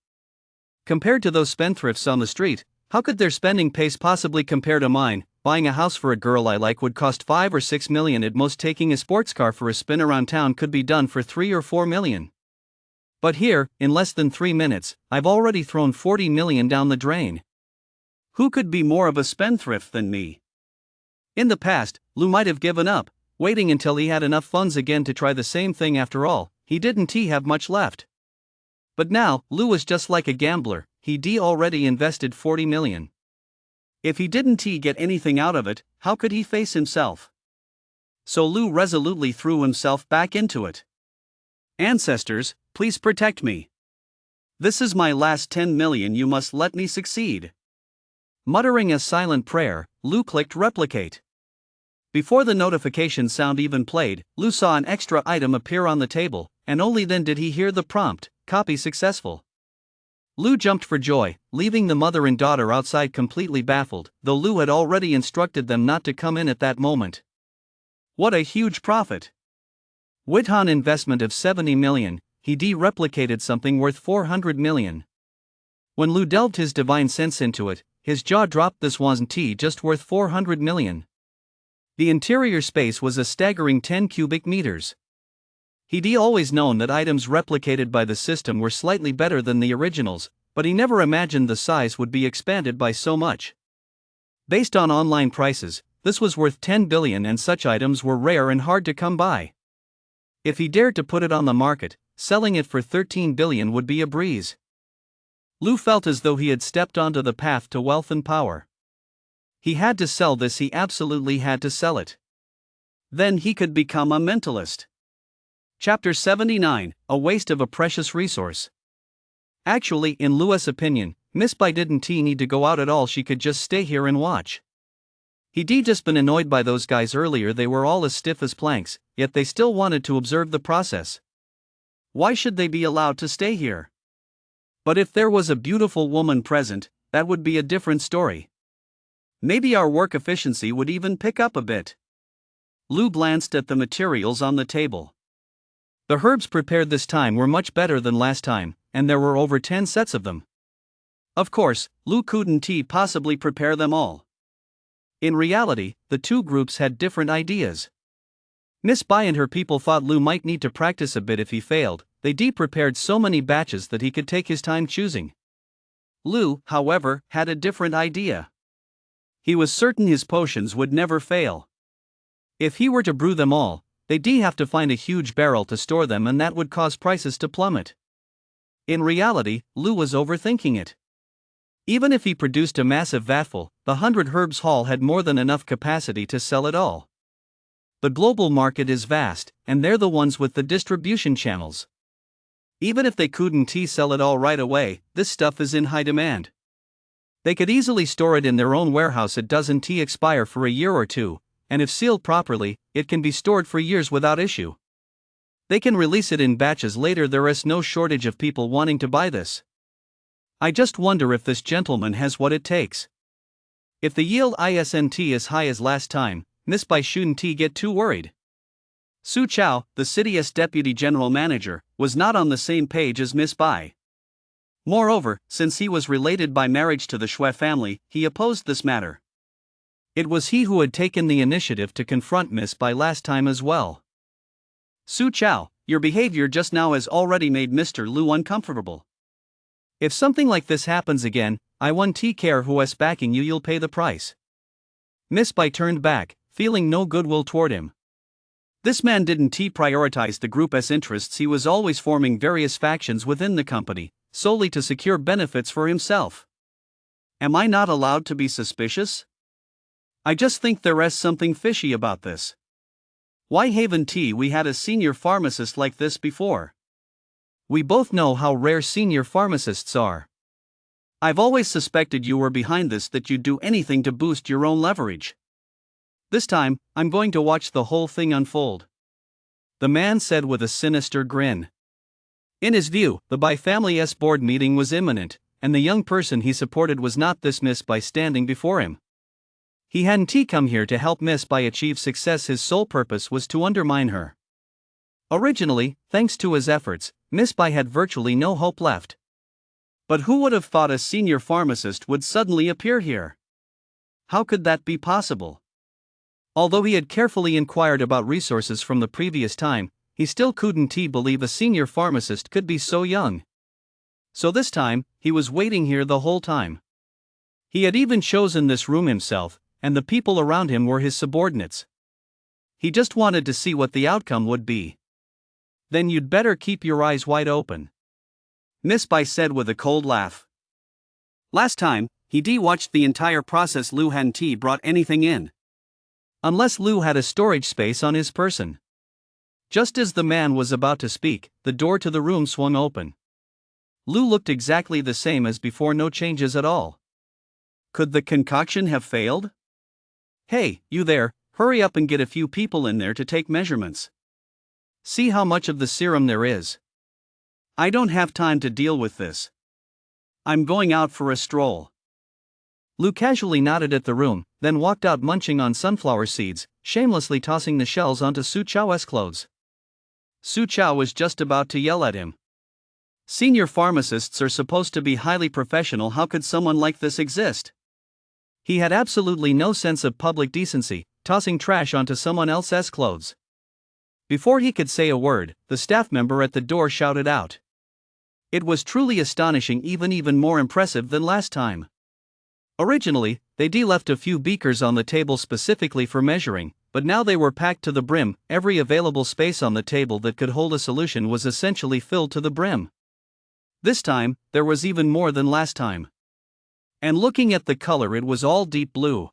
Compared to those spendthrifts on the street, how could their spending pace possibly compare to mine? Buying a house for a girl I like would cost 5 or 6 million at most. Taking a sports car for a spin around town could be done for 3 or 4 million. But here, in less than 3 minutes, I've already thrown 40 million down the drain. Who could be more of a spendthrift than me? In the past, Lu might have given up, waiting until he had enough funds again to try the same thing. After all, he didn't have much left. But now, Lou was just like a gambler, he'd already invested 40 million. If he didn't get anything out of it, how could he face himself? So Lou resolutely threw himself back into it. Ancestors, please protect me. This is my last 10 million, you must let me succeed. Muttering a silent prayer, Lou clicked replicate. Before the notification sound even played, Lou saw an extra item appear on the table, and only then did he hear the prompt, copy successful. Lou jumped for joy, leaving the mother and daughter outside completely baffled, though Lou had already instructed them not to come in at that moment. What a huge profit! With an investment of 70 million, he replicated something worth 400 million. When Lou delved his divine sense into it, his jaw dropped. This wasn't just worth 400 million. The interior space was a staggering 10 cubic meters. He'd always known that items replicated by the system were slightly better than the originals, but he never imagined the size would be expanded by so much. Based on online prices, this was worth 10 billion, and such items were rare and hard to come by. If he dared to put it on the market, selling it for 13 billion would be a breeze. Lou felt as though he had stepped onto the path to wealth and power. He had to sell this, he absolutely had to sell it. Then he could become a mentalist. Chapter 79, a waste of a precious resource. Actually, in Lou's opinion, Miss Bai didn't need to go out at all, she could just stay here and watch. He'd just been annoyed by those guys earlier, they were all as stiff as planks, yet they still wanted to observe the process. Why should they be allowed to stay here? But if there was a beautiful woman present, that would be a different story. Maybe our work efficiency would even pick up a bit. Lou glanced at the materials on the table. The herbs prepared this time were much better than last time, and there were over 10 sets of them. Of course, Lou couldn't possibly prepare them all. In reality, the two groups had different ideas. Miss Bai and her people thought Lou might need to practice a bit if he failed. They prepared so many batches that he could take his time choosing. Lou, however, had a different idea. He was certain his potions would never fail. If he were to brew them all, they'd have to find a huge barrel to store them, and that would cause prices to plummet. In reality, Lou was overthinking it. Even if he produced a massive vatful, the 100 Herbs Hall had more than enough capacity to sell it all. The global market is vast, and they're the ones with the distribution channels. Even if they couldn't sell it all right away, this stuff is in high demand. They could easily store it in their own warehouse. It doesn't expire for a year or two, and if sealed properly, it can be stored for years without issue. They can release it in batches later. There is no shortage of people wanting to buy this. I just wonder if this gentleman has what it takes. If the yield isn't as high as last time, Miss Bai shouldn't get too worried. Su Chao, the city's deputy general manager, was not on the same page as Miss Bai. Moreover, since he was related by marriage to the Shui family, he opposed this matter. It was he who had taken the initiative to confront Miss Bai last time as well. Su Chao, your behavior just now has already made Mr. Lu uncomfortable. If something like this happens again, I won't care who's backing you, you'll pay the price. Miss Bai turned back, feeling no goodwill toward him. This man didn't prioritize the group's interests. He was always forming various factions within the company, solely to secure benefits for himself. Am I not allowed to be suspicious? I just think there is something fishy about this. Why haven't we had a senior pharmacist like this before? We both know how rare senior pharmacists are. I've always suspected you were behind this, that you'd do anything to boost your own leverage. This time, I'm going to watch the whole thing unfold. The man said with a sinister grin. In his view, the Bai family's board meeting was imminent, and the young person he supported was not dismissed by standing before him. He hadn't come here to help Miss Bai achieve success. His sole purpose was to undermine her. Originally, thanks to his efforts, Miss Bai had virtually no hope left. But who would have thought a senior pharmacist would suddenly appear here? How could that be possible? Although he had carefully inquired about resources from the previous time, he still couldn't believe a senior pharmacist could be so young. So this time, he was waiting here the whole time. He had even chosen this room himself, and the people around him were his subordinates. He just wanted to see what the outcome would be. Then you'd better keep your eyes wide open, Miss Bai said with a cold laugh. Last time, he watched the entire process. Lu hadn't brought anything in. Unless Lu had a storage space on his person. Just as the man was about to speak, the door to the room swung open. Lu looked exactly the same as before, no changes at all. Could the concoction have failed? Hey, you there, hurry up and get a few people in there to take measurements. See how much of the serum there is. I don't have time to deal with this. I'm going out for a stroll. Lu casually nodded at the room, then walked out munching on sunflower seeds, shamelessly tossing the shells onto Su Chao's clothes. Su Chao was just about to yell at him. Senior pharmacists are supposed to be highly professional. How could someone like this exist? He had absolutely no sense of public decency, tossing trash onto someone else's clothes. Before he could say a word, the staff member at the door shouted out. It was truly astonishing, even more impressive than last time. Originally, they left a few beakers on the table specifically for measuring, but now they were packed to the brim. Every available space on the table that could hold a solution was essentially filled to the brim. This time, there was even more than last time. And looking at the color, it was all deep blue.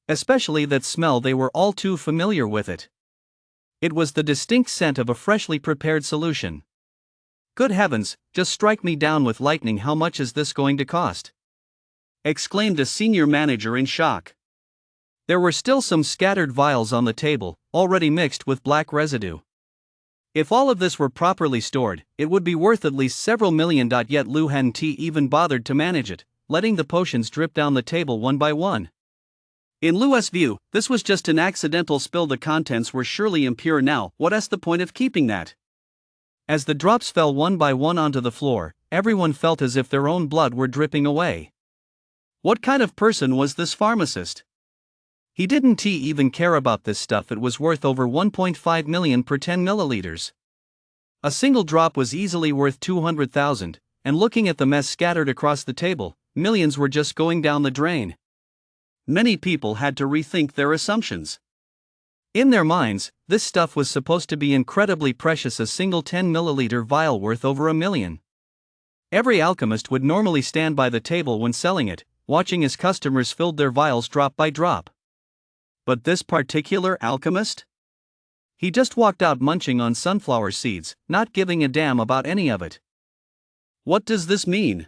Especially that smell, they were all too familiar with it. It was the distinct scent of a freshly prepared solution. Good heavens, just strike me down with lightning. How much is this going to cost? Exclaimed a senior manager in shock. There were still some scattered vials on the table, already mixed with black residue. If all of this were properly stored, it would be worth at least several million. Yet Lu hadn't even bothered to manage it, letting the potions drip down the table one by one. In Lu's view, this was just an accidental spill. The contents were surely impure now. What's the point of keeping that? As the drops fell one by one onto the floor, everyone felt as if their own blood were dripping away. What kind of person was this pharmacist? He didn't even care about this stuff. It was worth over 1.5 million per 10 milliliters. A single drop was easily worth 200,000, and looking at the mess scattered across the table, millions were just going down the drain. Many people had to rethink their assumptions. In their minds, this stuff was supposed to be incredibly precious, a single 10 milliliter vial worth over $1 million. Every alchemist would normally stand by the table when selling it, watching as customers filled their vials drop by drop. But this particular alchemist? He just walked out munching on sunflower seeds, not giving a damn about any of it. What does this mean?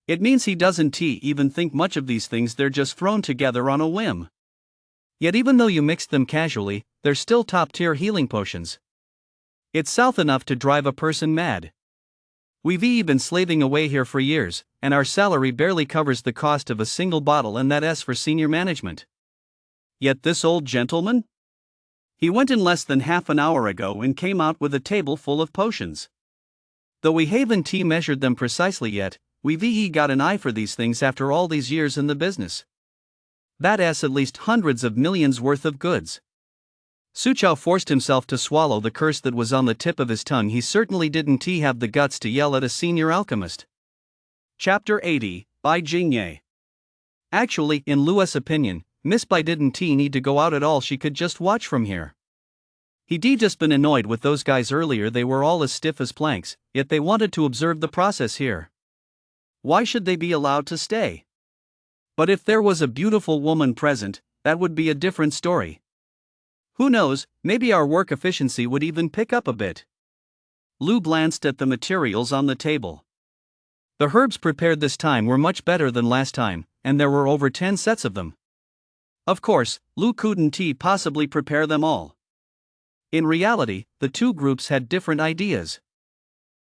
It means he doesn't even think much of these things. They're just thrown together on a whim. Yet even though you mixed them casually, they're still top-tier healing potions. It's south enough to drive a person mad. We've been slaving away here for years, and our salary barely covers the cost of a single bottle, and that's for senior management. Yet this old gentleman? He went in less than half an hour ago and came out with a table full of potions. Though we haven't measured them precisely yet, we've got an eye for these things after all these years in the business. That's at least hundreds of millions worth of goods. Su Chao forced himself to swallow the curse that was on the tip of his tongue. He certainly didn't have the guts to yell at a senior alchemist. Chapter 80, by Jingye. Actually, in Lu's opinion, Miss Bai didn't need to go out at all. She could just watch from here. He'd just been annoyed with those guys earlier. They were all as stiff as planks, yet they wanted to observe the process here. Why should they be allowed to stay? But if there was a beautiful woman present, that would be a different story. Who knows, maybe our work efficiency would even pick up a bit. Lu glanced at the materials on the table. The herbs prepared this time were much better than last time, and there were over 10 sets of them. Of course, Lu couldn't possibly prepare them all. In reality, the two groups had different ideas.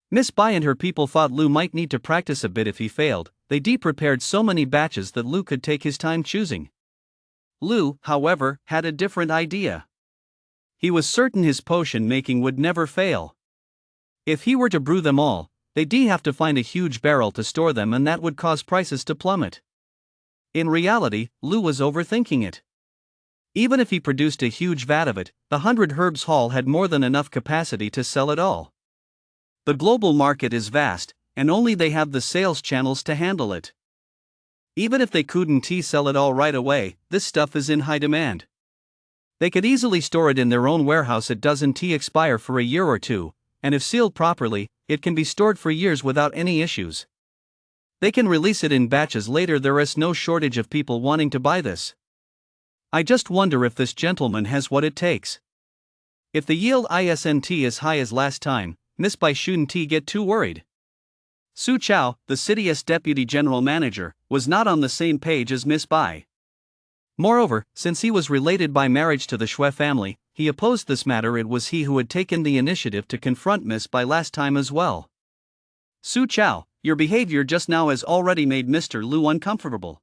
Miss Bai and her people thought Lu might need to practice a bit if he failed. They prepared so many batches that Lu could take his time choosing. Lu, however, had a different idea. He was certain his potion making would never fail. If he were to brew them all, they'd have to find a huge barrel to store them, and that would cause prices to plummet. In reality, Lu was overthinking it. Even if he produced a huge vat of it, the 100 Herbs Hall had more than enough capacity to sell it all. The global market is vast, and only they have the sales channels to handle it. Even if they couldn't sell it all right away, this stuff is in high demand. They could easily store it in their own warehouse. It doesn't expire for a year or two, and if sealed properly, it can be stored for years without any issues. They can release it in batches later. There is no shortage of people wanting to buy this. I just wonder if this gentleman has what it takes. If the yield isn't as high as last time, Miss Bai shouldn't get too worried. Su Chao, the city's deputy general manager, was not on the same page as Miss Bai. Moreover, since he was related by marriage to the Shui family, he opposed this matter. It was he who had taken the initiative to confront Miss Bai last time as well. Su Chao, your behavior just now has already made Mr. Lu uncomfortable.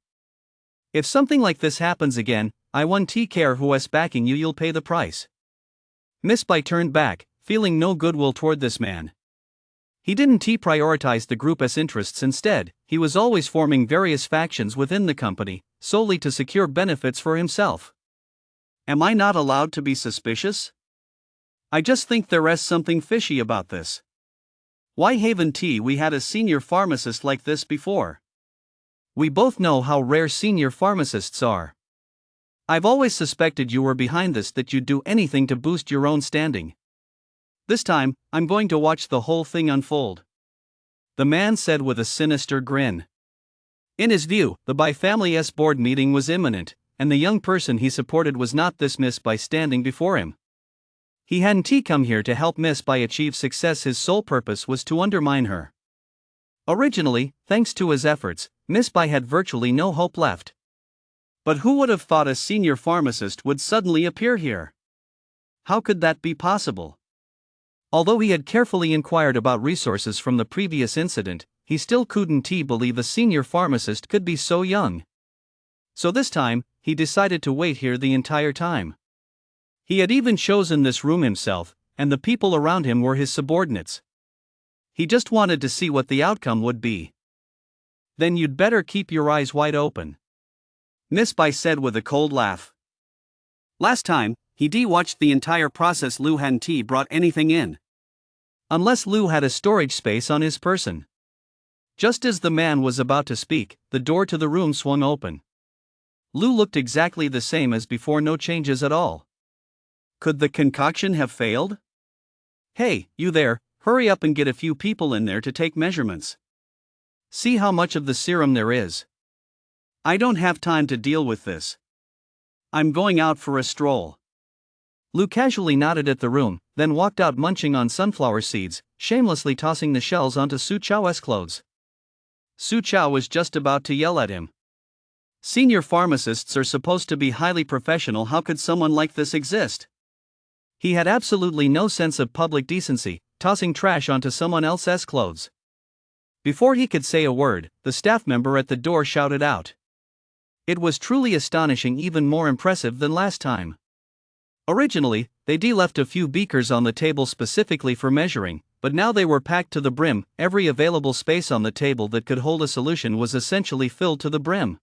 If something like this happens again, I won't care who's backing you. You'll pay the price. Miss Bai turned back, feeling no goodwill toward this man. He didn't prioritize the group's interests. Instead, he was always forming various factions within the company, solely to secure benefits for himself. Am I not allowed to be suspicious? I just think there is something fishy about this. Why haven't we had a senior pharmacist like this before? We both know how rare senior pharmacists are. I've always suspected you were behind this, that you'd do anything to boost your own standing. This time, I'm going to watch the whole thing unfold. The man said with a sinister grin. In his view, the Bai family's board meeting was imminent, and the young person he supported was not this Miss Bai standing before him. He hadn't come here to help Miss Bai achieve success. His sole purpose was to undermine her. Originally, thanks to his efforts, Miss Bai had virtually no hope left. But who would have thought a senior pharmacist would suddenly appear here? How could that be possible? Although he had carefully inquired about resources from the previous incident, he still couldn't believe a senior pharmacist could be so young. So this time, he decided to wait here the entire time. He had even chosen this room himself, and the people around him were his subordinates. He just wanted to see what the outcome would be. Then you'd better keep your eyes wide open, Miss Bai said with a cold laugh. Last time, he watched the entire process. Lu hadn't brought anything in. Unless Lu had a storage space on his person. Just as the man was about to speak, the door to the room swung open. Lu looked exactly the same as before, no changes at all. Could the concoction have failed? Hey, you there, hurry up and get a few people in there to take measurements. See how much of the serum there is. I don't have time to deal with this. I'm going out for a stroll. Lu casually nodded at the room, then walked out munching on sunflower seeds, shamelessly tossing the shells onto Su Chao's clothes. Su Chao was just about to yell at him. Senior pharmacists are supposed to be highly professional. How could someone like this exist? He had absolutely no sense of public decency, tossing trash onto someone else's clothes. Before he could say a word, the staff member at the door shouted out. It was truly astonishing, even more impressive than last time. Originally, they left a few beakers on the table specifically for measuring, but now they were packed to the brim. Every available space on the table that could hold a solution was essentially filled to the brim.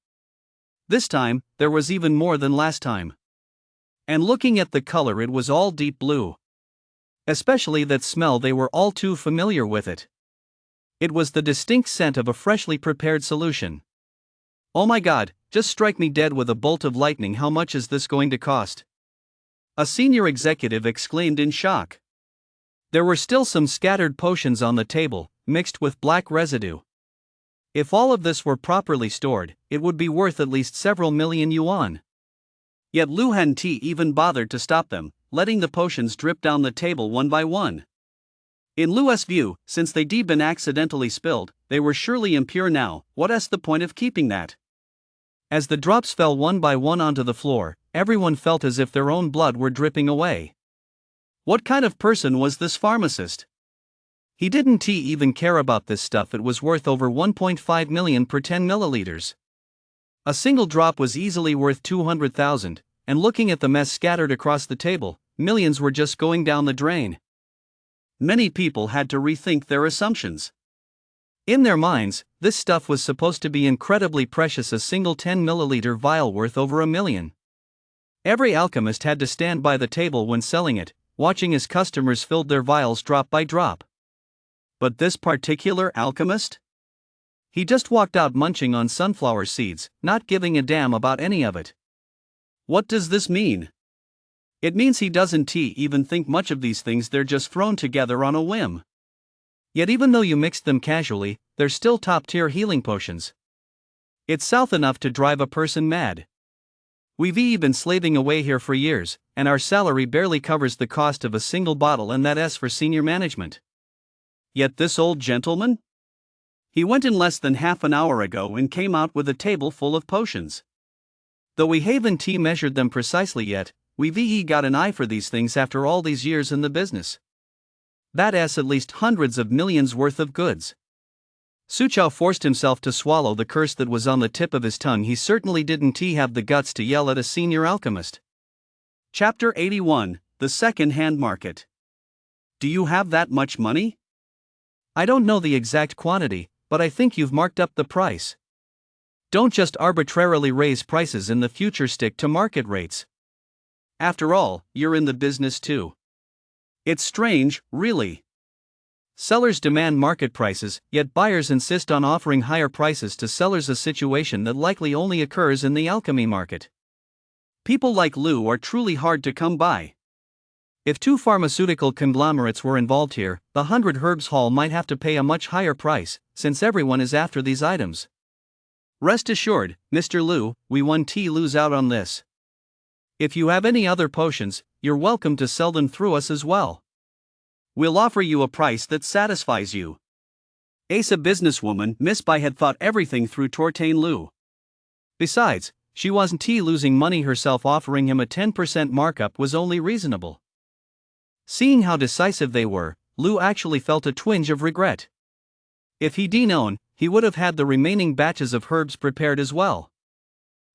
This time, there was even more than last time. And looking at the color, it was all deep blue. Especially that smell, they were all too familiar with it. It was the distinct scent of a freshly prepared solution. Oh my god, just strike me dead with a bolt of lightning. How much is this going to cost? A senior executive exclaimed in shock. There were still some scattered potions on the table, mixed with black residue. If all of this were properly stored, it would be worth at least several million yuan. Yet Lu hadn't even bothered to stop them, letting the potions drip down the table one by one. In Lu's view, since they'd been accidentally spilled, they were surely impure now. What's the point of keeping that? As the drops fell one by one onto the floor, everyone felt as if their own blood were dripping away. What kind of person was this pharmacist? He didn't even care about this stuff. It was worth over 1.5 million per 10 milliliters. A single drop was easily worth 200,000, and looking at the mess scattered across the table, millions were just going down the drain. Many people had to rethink their assumptions. In their minds, this stuff was supposed to be incredibly precious, a single 10 milliliter vial worth over $1 million. Every alchemist had to stand by the table when selling it, watching as customers filled their vials drop by drop. But this particular alchemist? He just walked out munching on sunflower seeds, not giving a damn about any of it. What does this mean? It means he doesn't even think much of these things, they're just thrown together on a whim. Yet even though you mixed them casually, they're still top-tier healing potions. It's south enough to drive a person mad. We've been slaving away here for years, and our salary barely covers the cost of a single bottle, and that's for senior management. Yet this old gentleman? He went in less than half an hour ago and came out with a table full of potions. Though we haven't measured them precisely yet, we've got an eye for these things after all these years in the business. That's at least hundreds of millions worth of goods. Suchao forced himself to swallow the curse that was on the tip of his tongue. He certainly didn't have the guts to yell at a senior alchemist. Chapter 81, The Second-Hand Market. Do you have that much money? I don't know the exact quantity, but I think you've marked up the price. Don't just arbitrarily raise prices in the future, stick to market rates. After all, you're in the business too. It's strange, really. Sellers demand market prices, yet buyers insist on offering higher prices to sellers, a situation that likely only occurs in the alchemy market. People like Lu are truly hard to come by. If two pharmaceutical conglomerates were involved here, the 100 Herbs Hall might have to pay a much higher price, since everyone is after these items. Rest assured, Mr. Lu, we won't lose out on this. If you have any other potions, you're welcome to sell them through us as well. We'll offer you a price that satisfies you. As a businesswoman, Miss Bai had thought everything through Tortain Lu. Besides, she wasn't losing money herself. Offering him a 10% markup was only reasonable. Seeing how decisive they were, Lu actually felt a twinge of regret. If he'd known, he would have had the remaining batches of herbs prepared as well.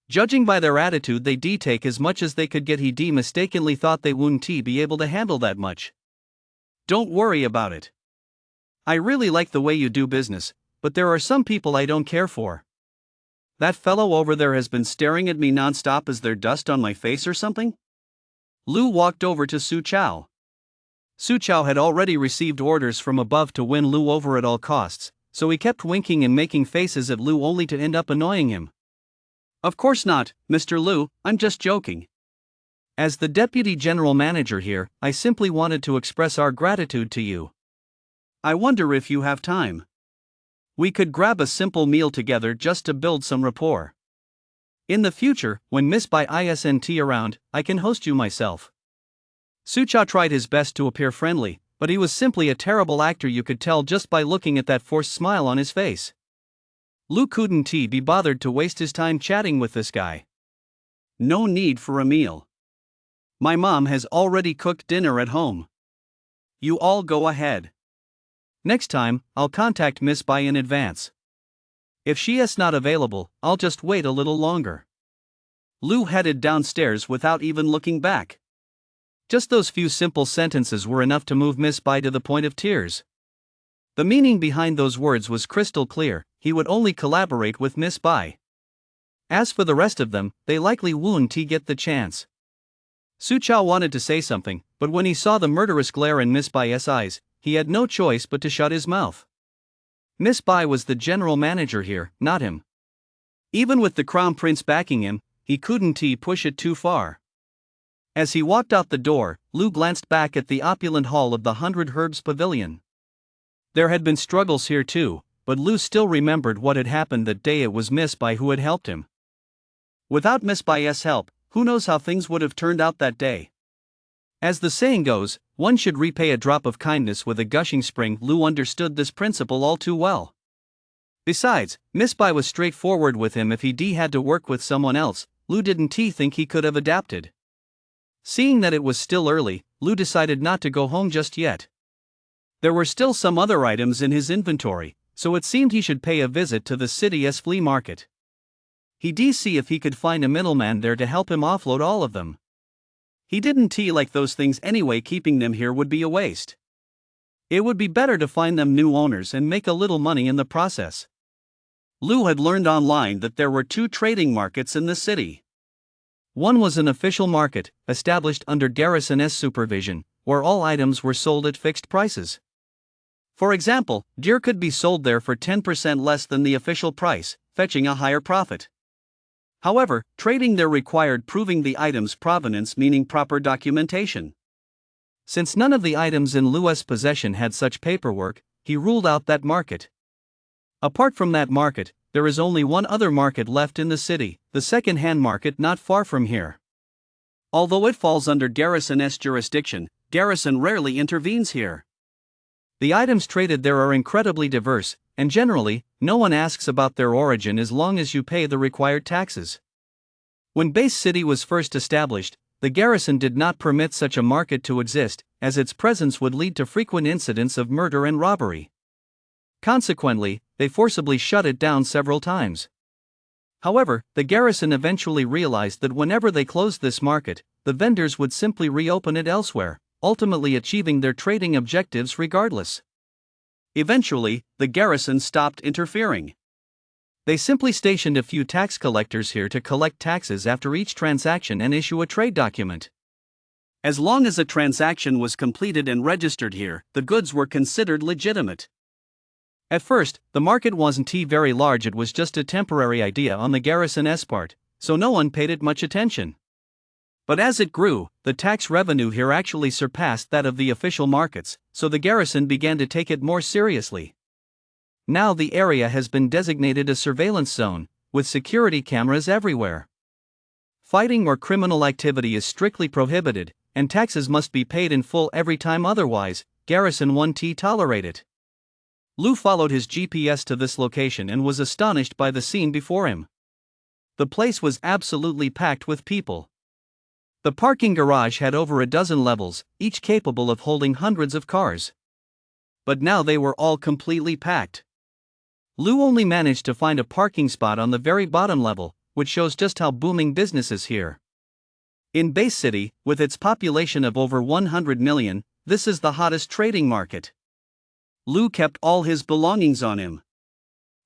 Judging by their attitude, they'd take as much as they could get. He mistakenly thought they wouldn't be able to handle that much. Don't worry about it. I really like the way you do business, but there are some people I don't care for. That fellow over there has been staring at me non-stop. Is there dust on my face or something? Lu walked over to Suchao. Suchao had already received orders from above to win Lu over at all costs, so he kept winking and making faces at Lu only to end up annoying him. Of course not, Mr. Lu, I'm just joking. As the deputy general manager here, I simply wanted to express our gratitude to you. I wonder if you have time. We could grab a simple meal together just to build some rapport. In the future, when Miss Bai isn't around, I can host you myself. Suchao tried his best to appear friendly, but he was simply a terrible actor. You could tell just by looking at that forced smile on his face. Lu couldn't be bothered to waste his time chatting with this guy. No need for a meal. My mom has already cooked dinner at home. You all go ahead. Next time, I'll contact Miss Bai in advance. If she is not available, I'll just wait a little longer. Lu headed downstairs without even looking back. Just those few simple sentences were enough to move Miss Bai to the point of tears. The meaning behind those words was crystal clear: he would only collaborate with Miss Bai. As for the rest of them, they likely won't get the chance. Suchao wanted to say something, but when he saw the murderous glare in Miss Bai's eyes, he had no choice but to shut his mouth. Miss Bai was the general manager here, not him. Even with the Crown Prince backing him, he couldn't push it too far. As he walked out the door, Lu glanced back at the opulent hall of the 100 Herbs Pavilion. There had been struggles here too, but Lu still remembered what had happened that day. It was Miss Bai who had helped him. Without Miss Bai's help, who knows how things would have turned out that day. As the saying goes, one should repay a drop of kindness with a gushing spring. Lu understood this principle all too well. Besides, Miss Bai was straightforward with him. If he had to work with someone else, Lu didn't think he could have adapted. Seeing that it was still early, Lu decided not to go home just yet. There were still some other items in his inventory, so it seemed he should pay a visit to the city's flea market. He'd see if he could find a middleman there to help him offload all of them. He didn't like those things anyway. Keeping them here would be a waste. It would be better to find them new owners and make a little money in the process. Lu had learned online that there were two trading markets in the city. One was an official market, established under Garrison's supervision, where all items were sold at fixed prices. For example, deer could be sold there for 10% less than the official price, fetching a higher profit. However, trading there required proving the item's provenance, meaning proper documentation. Since none of the items in Lu's possession had such paperwork, he ruled out that market. Apart from that market, there is only one other market left in the city, the second-hand market not far from here. Although it falls under Garrison's jurisdiction, Garrison rarely intervenes here. The items traded there are incredibly diverse, and generally, no one asks about their origin as long as you pay the required taxes. When Base City was first established, the Garrison did not permit such a market to exist, as its presence would lead to frequent incidents of murder and robbery. Consequently, they forcibly shut it down several times. However, the Garrison eventually realized that whenever they closed this market, the vendors would simply reopen it elsewhere, ultimately achieving their trading objectives regardless. Eventually, the Garrison stopped interfering. They simply stationed a few tax collectors here to collect taxes after each transaction and issue a trade document. As long as a transaction was completed and registered here, the goods were considered legitimate. At first, the market wasn't very large, it was just a temporary idea on the Garrison's part, so no one paid it much attention. But as it grew, the tax revenue here actually surpassed that of the official markets, so the Garrison began to take it more seriously. Now the area has been designated a surveillance zone, with security cameras everywhere. Fighting or criminal activity is strictly prohibited, and taxes must be paid in full every time, otherwise, Garrison won't tolerate it. Lu followed his GPS to this location and was astonished by the scene before him. The place was absolutely packed with people. The parking garage had over a dozen levels, each capable of holding hundreds of cars. But now they were all completely packed. Lu only managed to find a parking spot on the very bottom level, which shows just how booming business is here. In Base City, with its population of over 100 million, this is the hottest trading market. Lu kept all his belongings on him.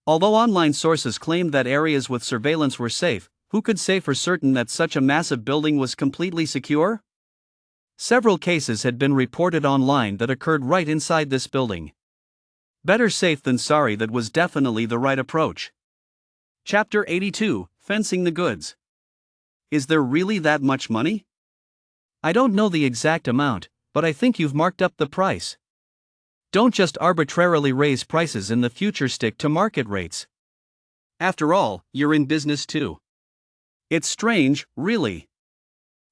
Although online sources claimed that areas with surveillance were safe, who could say for certain that such a massive building was completely secure? Several cases had been reported online that occurred right inside this building. Better safe than sorry, that was definitely the right approach. Chapter 82, Fencing the Goods. Is there really that much money? I don't know the exact amount, but I think you've marked up the price. Don't just arbitrarily raise prices in the future, stick to market rates. After all, you're in business too. It's strange, really.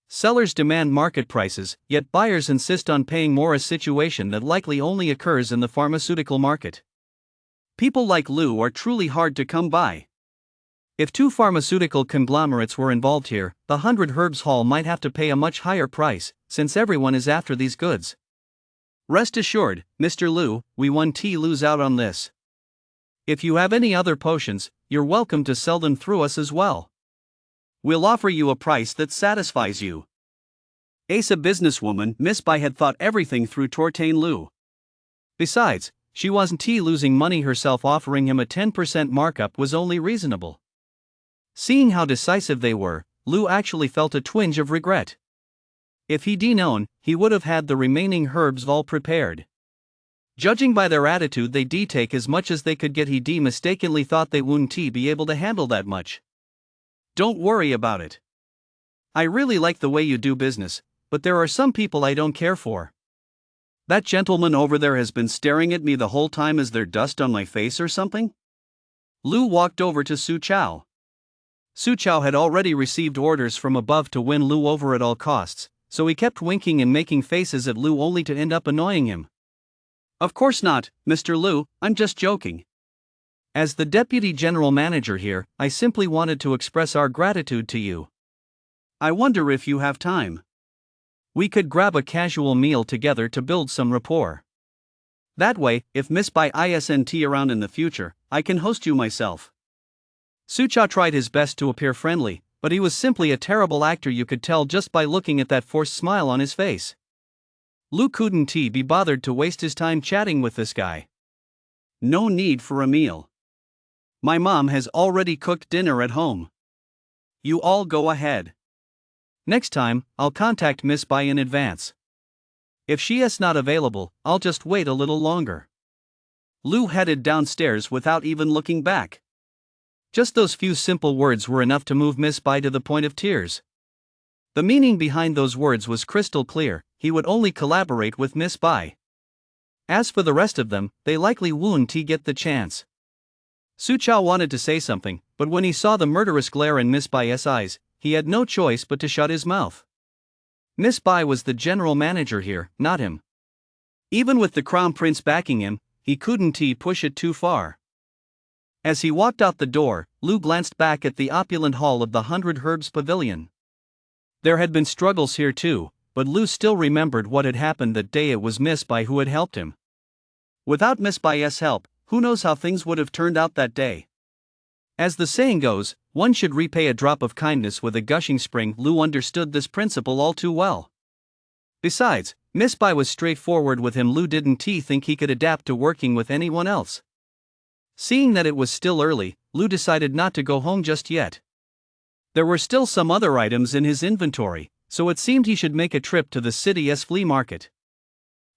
Sellers demand market prices, yet buyers insist on paying more, a situation that likely only occurs in the pharmaceutical market. People like Lu are truly hard to come by. If two pharmaceutical conglomerates were involved here, the 100 Herbs Hall might have to pay a much higher price, since everyone is after these goods. Rest assured, Mr. Lu, we won't lose out on this. If you have any other potions, you're welcome to sell them through us as well. We'll offer you a price that satisfies you. Asa businesswoman Miss Bai had thought everything through Tortain Lu. Besides, she wasn't losing money herself. Offering him a 10% markup was only reasonable. Seeing how decisive they were, Lu actually felt a twinge of regret. If he'd known, he would have had the remaining herbs all prepared. Judging by their attitude, they'd take as much as they could get. He mistakenly thought they wouldn't be able to handle that much. Don't worry about it. I really like the way you do business, but there are some people I don't care for. That gentleman over there has been staring at me the whole time. Is there dust on my face or something? Lu walked over to Su Chao. Su Chao had already received orders from above to win Lu over at all costs, so he kept winking and making faces at Lu only to end up annoying him. Of course not, Mr. Lu, I'm just joking. As the deputy general manager here, I simply wanted to express our gratitude to you. I wonder if you have time. We could grab a casual meal together to build some rapport. That way, if Miss Bai isn't around in the future, I can host you myself. Su Chao tried his best to appear friendly, but he was simply a terrible actor. You could tell just by looking at that forced smile on his face. Lu couldn't be bothered to waste his time chatting with this guy. No need for a meal. My mom has already cooked dinner at home. You all go ahead. Next time, I'll contact Miss Bai in advance. If she is not available, I'll just wait a little longer. Lu headed downstairs without even looking back. Just those few simple words were enough to move Miss Bai to the point of tears. The meaning behind those words was crystal clear: he would only collaborate with Miss Bai. As for the rest of them, they likely wouldn't get the chance. Su Chao wanted to say something, but when he saw the murderous glare in Miss Bai's eyes, he had no choice but to shut his mouth. Miss Bai was the general manager here, not him. Even with the crown prince backing him, he couldn't push it too far. As he walked out the door, Lu glanced back at the opulent hall of the 100 Herbs Pavilion. There had been struggles here too, but Lu still remembered what had happened that day. It was Miss Bai who had helped him. Without Miss Bai's help, who knows how things would have turned out that day. As the saying goes, one should repay a drop of kindness with a gushing spring. Lu understood this principle all too well. Besides, Miss Bai was straightforward with him. Lu didn't think he could adapt to working with anyone else. Seeing that it was still early, Lu decided not to go home just yet. There were still some other items in his inventory, so it seemed he should make a trip to the city's flea market.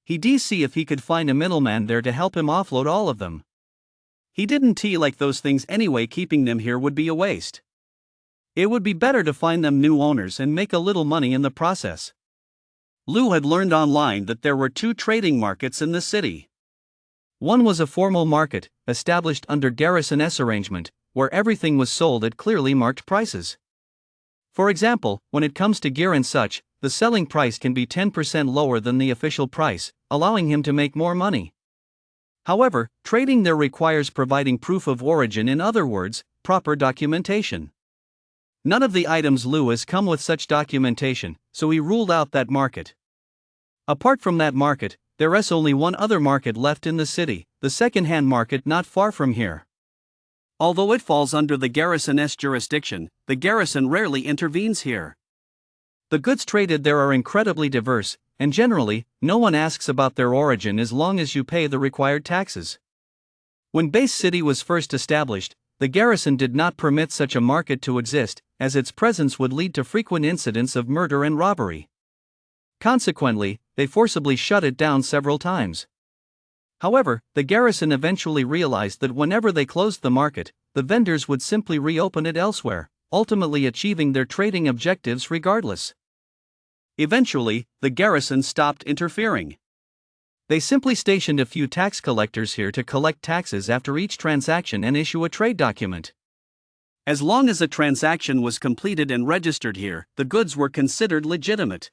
He'd see if he could find a middleman there to help him offload all of them. He didn't like those things anyway. Keeping them here would be a waste. It would be better to find them new owners and make a little money in the process. Lu had learned online that there were 2 trading markets in the city. One was a formal market, established under garrison's arrangement, where everything was sold at clearly marked prices. For example, when it comes to gear and such, the selling price can be 10% lower than the official price, allowing him to make more money. However, trading there requires providing proof of origin, in other words, proper documentation. None of the items Lu has come with such documentation, so he ruled out that market. Apart from that market, there's only one other market left in the city, the second-hand market not far from here. Although it falls under the garrison's jurisdiction, the garrison rarely intervenes here. The goods traded there are incredibly diverse, and generally, no one asks about their origin as long as you pay the required taxes. When Base City was first established, the garrison did not permit such a market to exist, as its presence would lead to frequent incidents of murder and robbery. Consequently, they forcibly shut it down several times. However, the garrison eventually realized that whenever they closed the market, the vendors would simply reopen it elsewhere, ultimately achieving their trading objectives regardless. Eventually, the garrison stopped interfering. They simply stationed a few tax collectors here to collect taxes after each transaction and issue a trade document. As long as a transaction was completed and registered here, the goods were considered legitimate.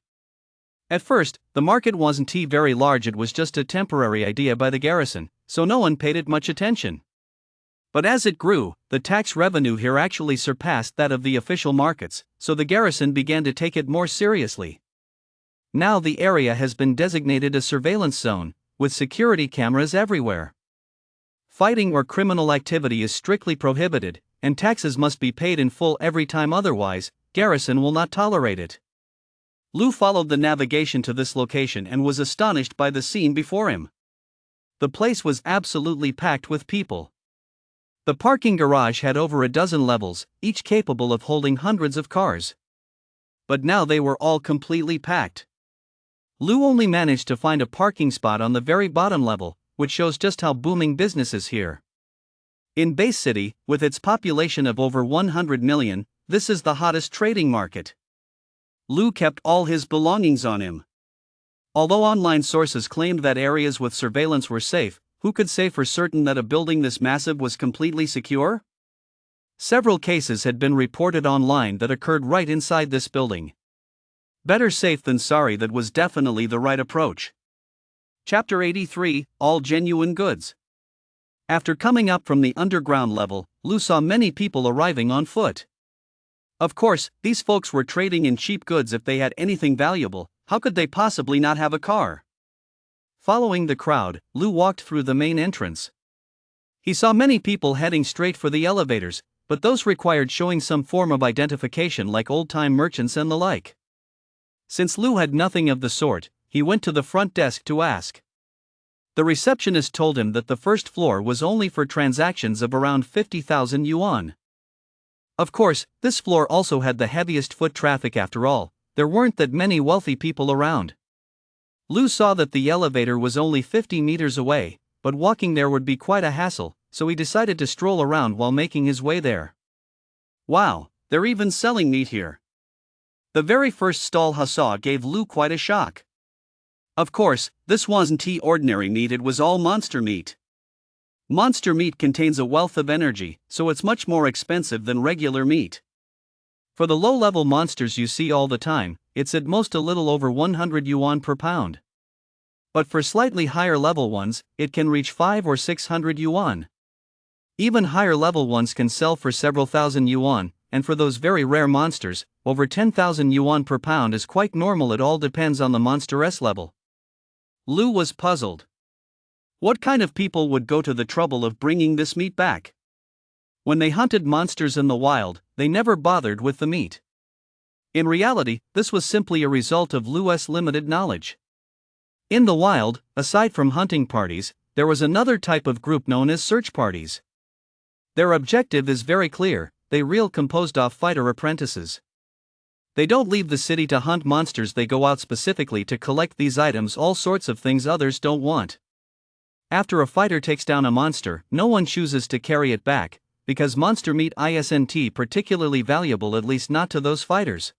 At first, the market wasn't very large. It was just a temporary idea by the garrison, so no one paid it much attention. But as it grew, the tax revenue here actually surpassed that of the official markets, so the garrison began to take it more seriously. Now the area has been designated a surveillance zone, with security cameras everywhere. Fighting or criminal activity is strictly prohibited, and taxes must be paid in full every time, otherwise, garrison will not tolerate it. Lu followed the navigation to this location and was astonished by the scene before him. The place was absolutely packed with people. The parking garage had over a dozen levels, each capable of holding hundreds of cars. But now they were all completely packed. Lu only managed to find a parking spot on the very bottom level, which shows just how booming business is here. In Base City, with its population of over 100 million, this is the hottest trading market. Lu kept all his belongings on him. Although online sources claimed that areas with surveillance were safe, who could say for certain that a building this massive was completely secure? Several cases had been reported online that occurred right inside this building. Better safe than sorry, that was definitely the right approach. Chapter 83, All Genuine Goods. After coming up from the underground level, Lu saw many people arriving on foot. Of course, these folks were trading in cheap goods. If they had anything valuable, how could they possibly not have a car? Following the crowd, Lu walked through the main entrance. He saw many people heading straight for the elevators, but those required showing some form of identification like old-time merchants and the like. Since Lu had nothing of the sort, he went to the front desk to ask. The receptionist told him that the first floor was only for transactions of around 50,000 yuan. Of course, this floor also had the heaviest foot traffic. After all, there weren't that many wealthy people around. Lu saw that the elevator was only 50 meters away, but walking there would be quite a hassle, so he decided to stroll around while making his way there. Wow, they're even selling meat here. The very first stall he saw gave Lou quite a shock. Of course, this wasn't ordinary meat, it was all monster meat. Monster meat contains a wealth of energy, so it's much more expensive than regular meat. For the low-level monsters you see all the time, it's at most a little over 100 yuan per pound. But for slightly higher level ones, it can reach 500 or 600 yuan. Even higher level ones can sell for several thousand yuan, and for those very rare monsters, over 10,000 yuan per pound is quite normal. It all depends on the monster's level. Lou was puzzled. What kind of people would go to the trouble of bringing this meat back? When they hunted monsters in the wild, they never bothered with the meat. In reality, this was simply a result of Lou's limited knowledge. In the wild, aside from hunting parties, there was another type of group known as search parties. Their objective is very clear: they composed of fighter apprentices. They don't leave the city to hunt monsters, they go out specifically to collect these items, all sorts of things others don't want. After a fighter takes down a monster, no one chooses to carry it back, because monster meat isn't particularly valuable, at least not to those fighters.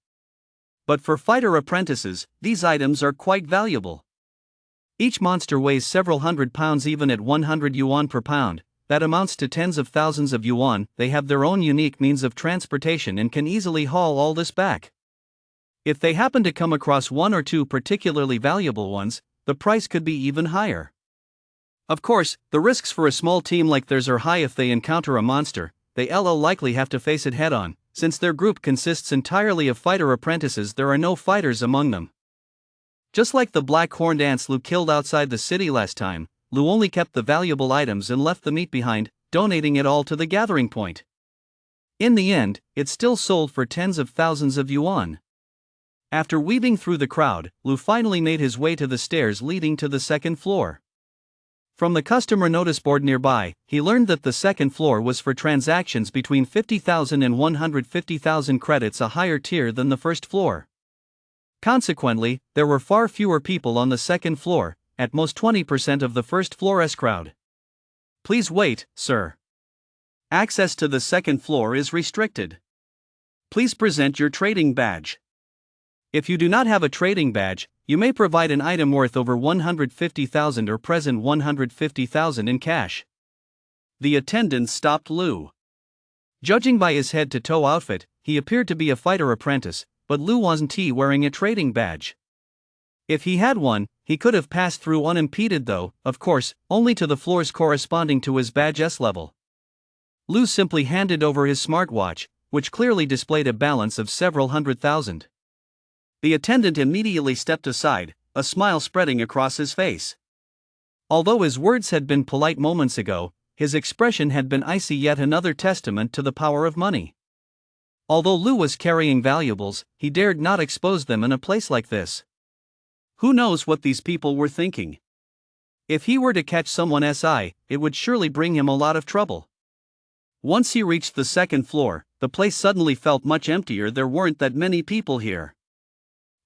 But for fighter apprentices, these items are quite valuable. Each monster weighs several hundred pounds. Even at 100 yuan per pound, that amounts to tens of thousands of yuan. They have their own unique means of transportation and can easily haul all this back. If they happen to come across one or two particularly valuable ones, the price could be even higher. Of course, the risks for a small team like theirs are high. If they encounter a monster, they'll likely have to face it head-on. Since their group consists entirely of fighter apprentices, there are no fighters among them. Just like the black-horned ants Lou killed outside the city last time, Lou only kept the valuable items and left the meat behind, donating it all to the gathering point. In the end, it still sold for tens of thousands of yuan. After weaving through the crowd, Lou finally made his way to the stairs leading to the second floor. From the customer notice board nearby, he learned that the second floor was for transactions between 50,000 and 150,000 credits, a higher tier than the first floor. Consequently, there were far fewer people on the second floor, at most 20% of the first floor's crowd. Please wait, sir. Access to the second floor is restricted. Please present your trading badge. If you do not have a trading badge, you may provide an item worth over 150,000 or present 150,000 in cash. The attendant stopped Lou. Judging by his head-to-toe outfit, he appeared to be a fighter apprentice, but Lou wasn't wearing a trading badge. If he had one, he could have passed through unimpeded, though, of course, only to the floors corresponding to his badge's level. Lou simply handed over his smartwatch, which clearly displayed a balance of several 100,000. The attendant immediately stepped aside, a smile spreading across his face. Although his words had been polite moments ago, his expression had been icy, yet another testament to the power of money. Although Lou was carrying valuables, he dared not expose them in a place like this. Who knows what these people were thinking? If he were to catch someone's eye, it would surely bring him a lot of trouble. Once he reached the second floor, the place suddenly felt much emptier. There weren't that many people here.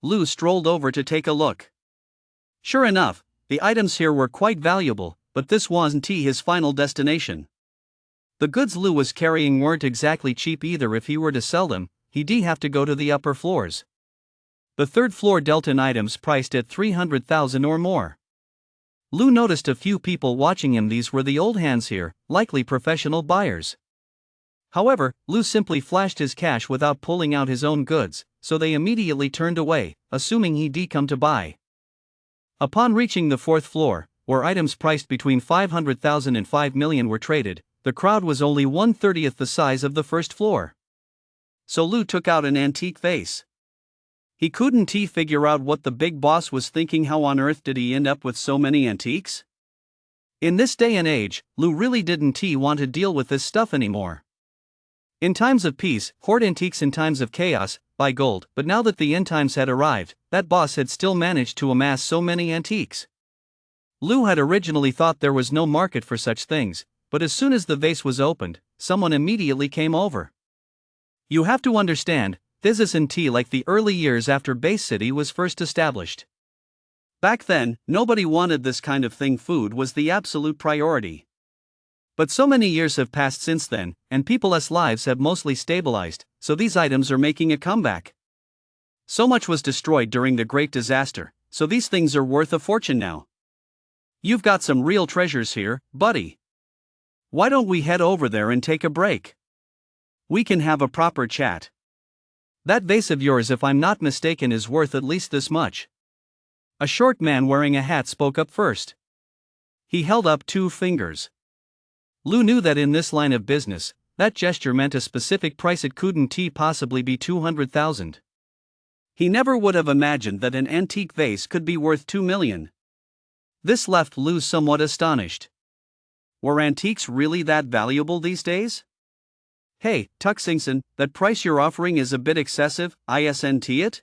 Lou strolled over to take a look. Sure enough, the items here were quite valuable, but this wasn't his final destination. The goods Lou was carrying weren't exactly cheap either. If he were to sell them, he'd have to go to the upper floors. The third floor dealt in items priced at 300,000 or more. Lou noticed a few people watching him. These were the old hands here, likely professional buyers. However, Lou simply flashed his cash without pulling out his own goods, so they immediately turned away, assuming he'd come to buy. Upon reaching the fourth floor, where items priced between 500,000 and 5 million were traded, the crowd was only 1/30th the size of the first floor. So Lou took out an antique vase. He couldn't figure out what the big boss was thinking. How on earth did he end up with so many antiques? In this day and age, Lou really didn't want to deal with this stuff anymore. In times of peace, hoard antiques. In times of chaos, buy gold. But now that the end times had arrived, that boss had still managed to amass so many antiques. Lou had originally thought there was no market for such things, but as soon as the vase was opened, someone immediately came over. You have to understand, this isn't like the early years after Base City was first established. Back then, nobody wanted this kind of thing. Food was the absolute priority. But so many years have passed since then, and people's lives have mostly stabilized, so these items are making a comeback. So much was destroyed during the Great Disaster, so these things are worth a fortune now. You've got some real treasures here, buddy. Why don't we head over there and take a break? We can have a proper chat. That vase of yours, if I'm not mistaken, is worth at least this much. A short man wearing a hat spoke up first. He held up 2 fingers. Lou knew that in this line of business, that gesture meant a specific price. It couldn't possibly be 200,000. He never would have imagined that an antique vase could be worth 2 million. This left Lou somewhat astonished. Were antiques really that valuable these days? Hey, Tuxingson, that price you're offering is a bit excessive, isn't it?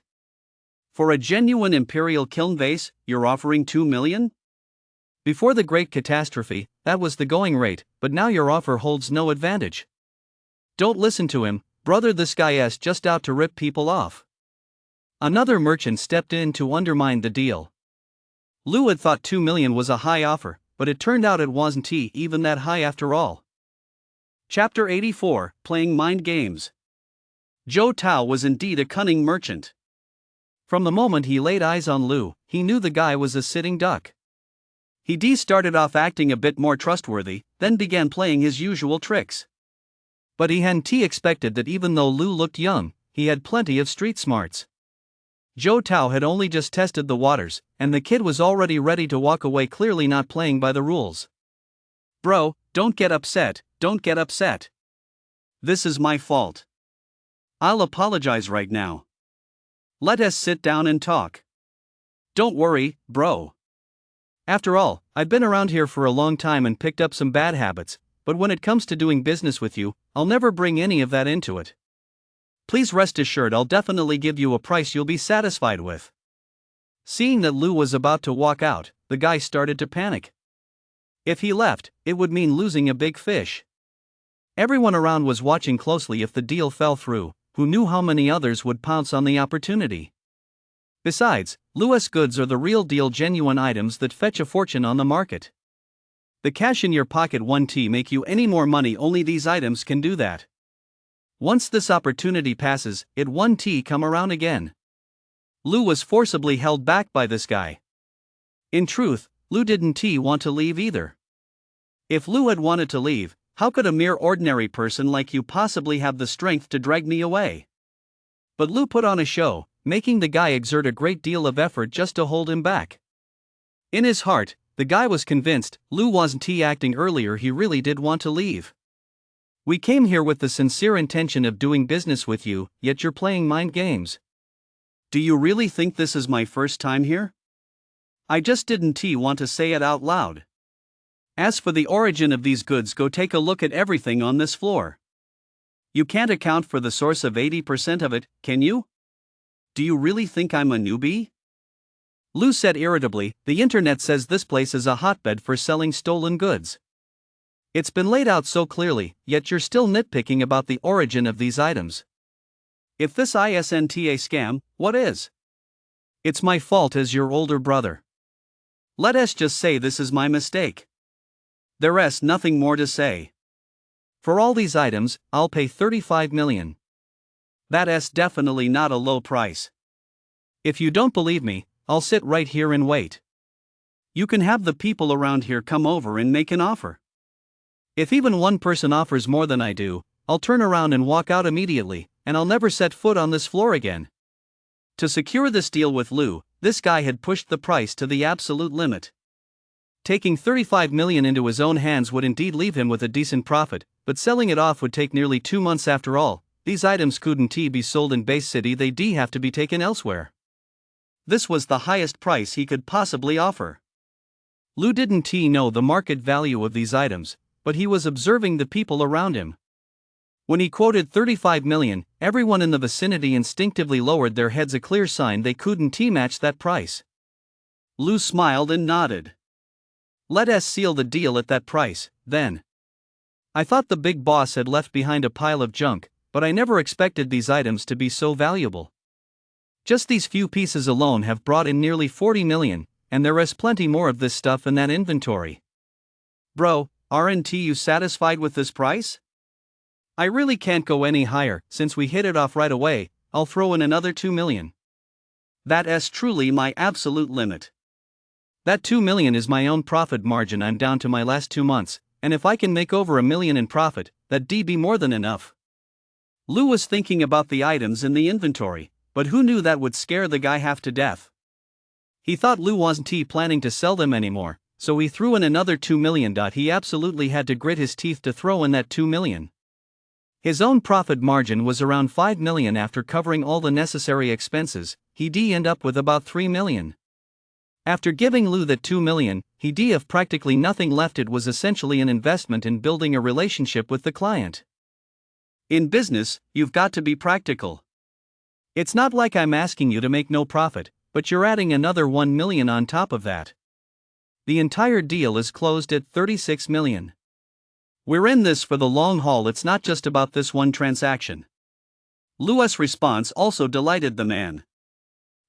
For a genuine imperial kiln vase, you're offering 2 million? Before the Great Catastrophe, that was the going rate, but now your offer holds no advantage. Don't listen to him, brother, this guy's just out to rip people off. Another merchant stepped in to undermine the deal. Lou had thought 2 million was a high offer, but it turned out it wasn't even that high after all. Chapter 84, Playing Mind Games. Zhou Tao was indeed a cunning merchant. From the moment he laid eyes on Lou, he knew the guy was a sitting duck. He started off acting a bit more trustworthy, then began playing his usual tricks. But he hadn't expected that even though Lou looked young, he had plenty of street smarts. Zhou Tao had only just tested the waters, and the kid was already ready to walk away, clearly not playing by the rules. Bro, don't get upset, don't get upset. This is my fault. I'll apologize right now. Let us sit down and talk. Don't worry, bro. After all, I've been around here for a long time and picked up some bad habits, but when it comes to doing business with you, I'll never bring any of that into it. Please rest assured I'll definitely give you a price you'll be satisfied with. Seeing that Lou was about to walk out, the guy started to panic. If he left, it would mean losing a big fish. Everyone around was watching closely if the deal fell through, who knew how many others would pounce on the opportunity. Besides, Lou's goods are the real deal, genuine items that fetch a fortune on the market. The cash in your pocket won't make you any more money, only these items can do that. Once this opportunity passes, it won't come around again. Lou was forcibly held back by this guy. In truth, Lou didn't want to leave either. If Lou had wanted to leave, how could a mere ordinary person like you possibly have the strength to drag me away? But Lou put on a show, making the guy exert a great deal of effort just to hold him back. In his heart, the guy was convinced Lou wasn't acting earlier, he really did want to leave. We came here with the sincere intention of doing business with you, yet you're playing mind games. Do you really think this is my first time here? I just didn't want to say it out loud. As for the origin of these goods, go take a look at everything on this floor. You can't account for the source of 80% of it, can you? Do you really think I'm a newbie? Lou said irritably, the internet says this place is a hotbed for selling stolen goods. It's been laid out so clearly, yet you're still nitpicking about the origin of these items. If this isn't a scam, what is? It's my fault as your older brother. Let us just say this is my mistake. There's nothing more to say. For all these items, I'll pay 35 million. That's definitely not a low price. If you don't believe me, I'll sit right here and wait. You can have the people around here come over and make an offer. If even one person offers more than I do, I'll turn around and walk out immediately, and I'll never set foot on this floor again. To secure this deal with Lou, this guy had pushed the price to the absolute limit. Taking 35 million into his own hands would indeed leave him with a decent profit, but selling it off would take nearly 2 months after all. These items couldn't be sold in Base City, they'd have to be taken elsewhere. This was the highest price he could possibly offer. Lou didn't know the market value of these items, but he was observing the people around him. When he quoted 35 million, everyone in the vicinity instinctively lowered their heads, a clear sign they couldn't match that price. Lou smiled and nodded. Let us seal the deal at that price, then. I thought the big boss had left behind a pile of junk, but I never expected these items to be so valuable. Just these few pieces alone have brought in nearly 40 million, and there is plenty more of this stuff in that inventory. Bro, aren't you satisfied with this price? I really can't go any higher, since we hit it off right away. I'll throw in another 2 million. That's truly my absolute limit. That 2 million is my own profit margin. I'm down to my last 2 months, and if I can make over 1 million in profit, that'd be more than enough. Lou was thinking about the items in the inventory, but who knew that would scare the guy half to death? He thought Lou wasn't planning to sell them anymore, so he threw in another 2 million. He absolutely had to grit his teeth to throw in that 2 million. His own profit margin was around 5 million. After covering all the necessary expenses, he'd end up with about 3 million. After giving Lou that 2 million, he'd have practically nothing left. It was essentially an investment in building a relationship with the client. In business, you've got to be practical. It's not like I'm asking you to make no profit, but you're adding another 1 million on top of that. The entire deal is closed at 36 million. We're in this for the long haul. It's not just about this one transaction. Lou's response also delighted the man.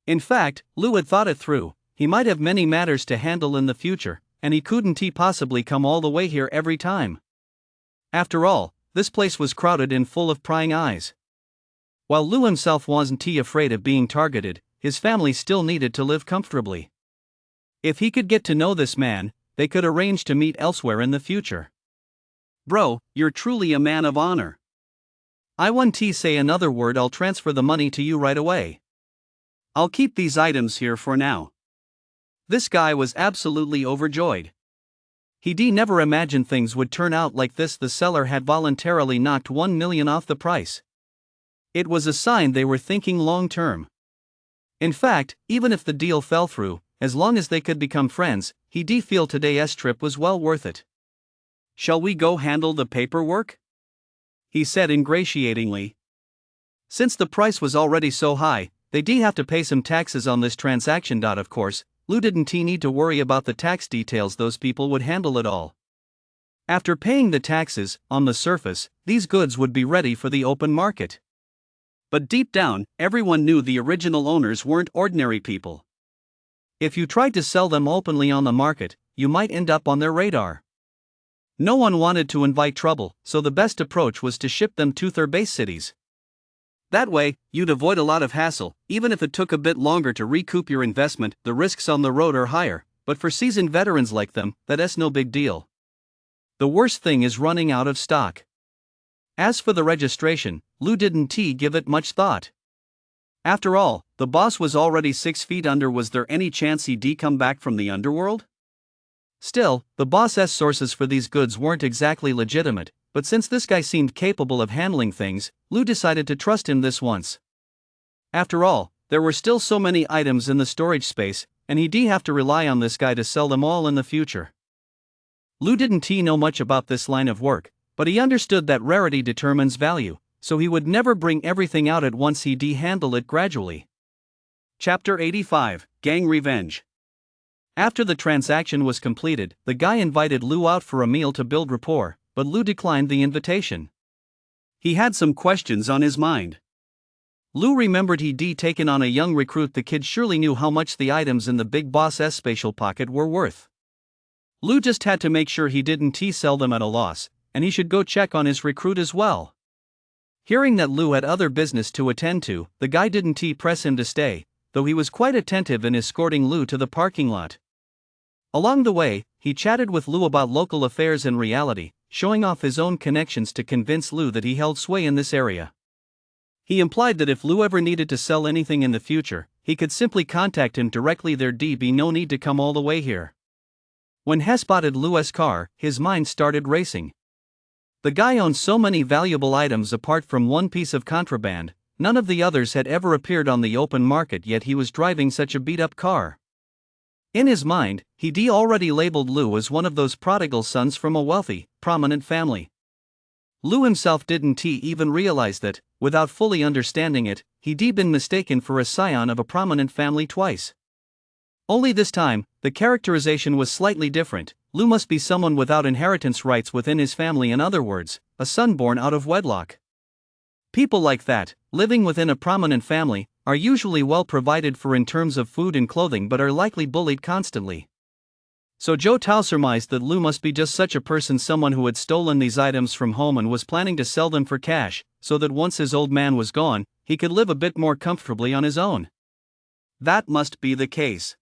In fact, Lou had thought it through. He might have many matters to handle in the future, and he couldn't possibly come all the way here every time. After all, this place was crowded and full of prying eyes. While Lou himself wasn't afraid of being targeted, his family still needed to live comfortably. If he could get to know this man, they could arrange to meet elsewhere in the future. Bro, you're truly a man of honor. I won't say another word. I'll transfer the money to you right away. I'll keep these items here for now. This guy was absolutely overjoyed. He'd never imagined things would turn out like this. The seller had voluntarily knocked 1 million off the price. It was a sign they were thinking long term. In fact, even if the deal fell through, as long as they could become friends, he'd feel today's trip was well worth it. Shall we go handle the paperwork? He said ingratiatingly. Since the price was already so high, they'd have to pay some taxes on this transaction. Of course, Lou didn't need to worry about the tax details. Those people would handle it all. After paying the taxes, on the surface, these goods would be ready for the open market. But deep down, everyone knew the original owners weren't ordinary people. If you tried to sell them openly on the market, you might end up on their radar. No one wanted to invite trouble, so the best approach was to ship them to their base cities. That way, you'd avoid a lot of hassle. Even if it took a bit longer to recoup your investment, the risks on the road are higher, but for seasoned veterans like them, that's no big deal. The worst thing is running out of stock. As for the registration, Lou didn't give it much thought. After all, the boss was already 6 feet under. Was there any chance he'd come back from the underworld? Still, the boss's sources for these goods weren't exactly legitimate, but since this guy seemed capable of handling things, Lou decided to trust him this once. After all, there were still so many items in the storage space, and he'd have to rely on this guy to sell them all in the future. Lou didn't know much about this line of work, but he understood that rarity determines value, so he would never bring everything out at once. He'd handle it gradually. Chapter 85, Gang Revenge. After the transaction was completed, the guy invited Lou out for a meal to build rapport, but Lou declined the invitation. He had some questions on his mind. Lou remembered he'd taken on a young recruit. The kid surely knew how much the items in the big boss's spatial pocket were worth. Lou just had to make sure he didn't sell them at a loss, and he should go check on his recruit as well. Hearing that Lou had other business to attend to, the guy didn't press him to stay, though he was quite attentive in escorting Lou to the parking lot. Along the way, he chatted with Lou about local affairs and reality, showing off his own connections to convince Lou that he held sway in this area. He implied that if Lou ever needed to sell anything in the future, he could simply contact him directly. There'd be no need to come all the way here. When he spotted Lou's car, his mind started racing. The guy owned so many valuable items. Apart from one piece of contraband, none of the others had ever appeared on the open market, yet he was driving such a beat-up car. In his mind, he'd already labeled Lou as one of those prodigal sons from a wealthy, prominent family. Lou himself didn't even realize that, without fully understanding it, he'd been mistaken for a scion of a prominent family twice. Only this time, the characterization was slightly different. Lou must be someone without inheritance rights within his family. In other words, a son born out of wedlock. People like that, living within a prominent family, are usually well provided for in terms of food and clothing, but are likely bullied constantly. So Zhou Tao surmised that Lu must be just such a person, someone who had stolen these items from home and was planning to sell them for cash, so that once his old man was gone, he could live a bit more comfortably on his own. That must be the case.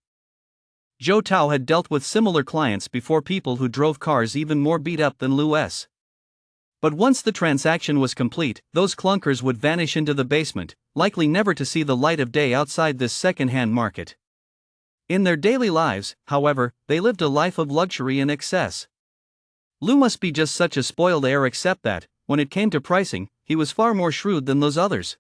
Zhou Tao had dealt with similar clients before, people who drove cars even more beat up than Lu S. But once the transaction was complete, those clunkers would vanish into the basement, likely never to see the light of day outside this second-hand market. In their daily lives, however, they lived a life of luxury and excess. Lu must be just such a spoiled heir, except that, when it came to pricing, he was far more shrewd than those others.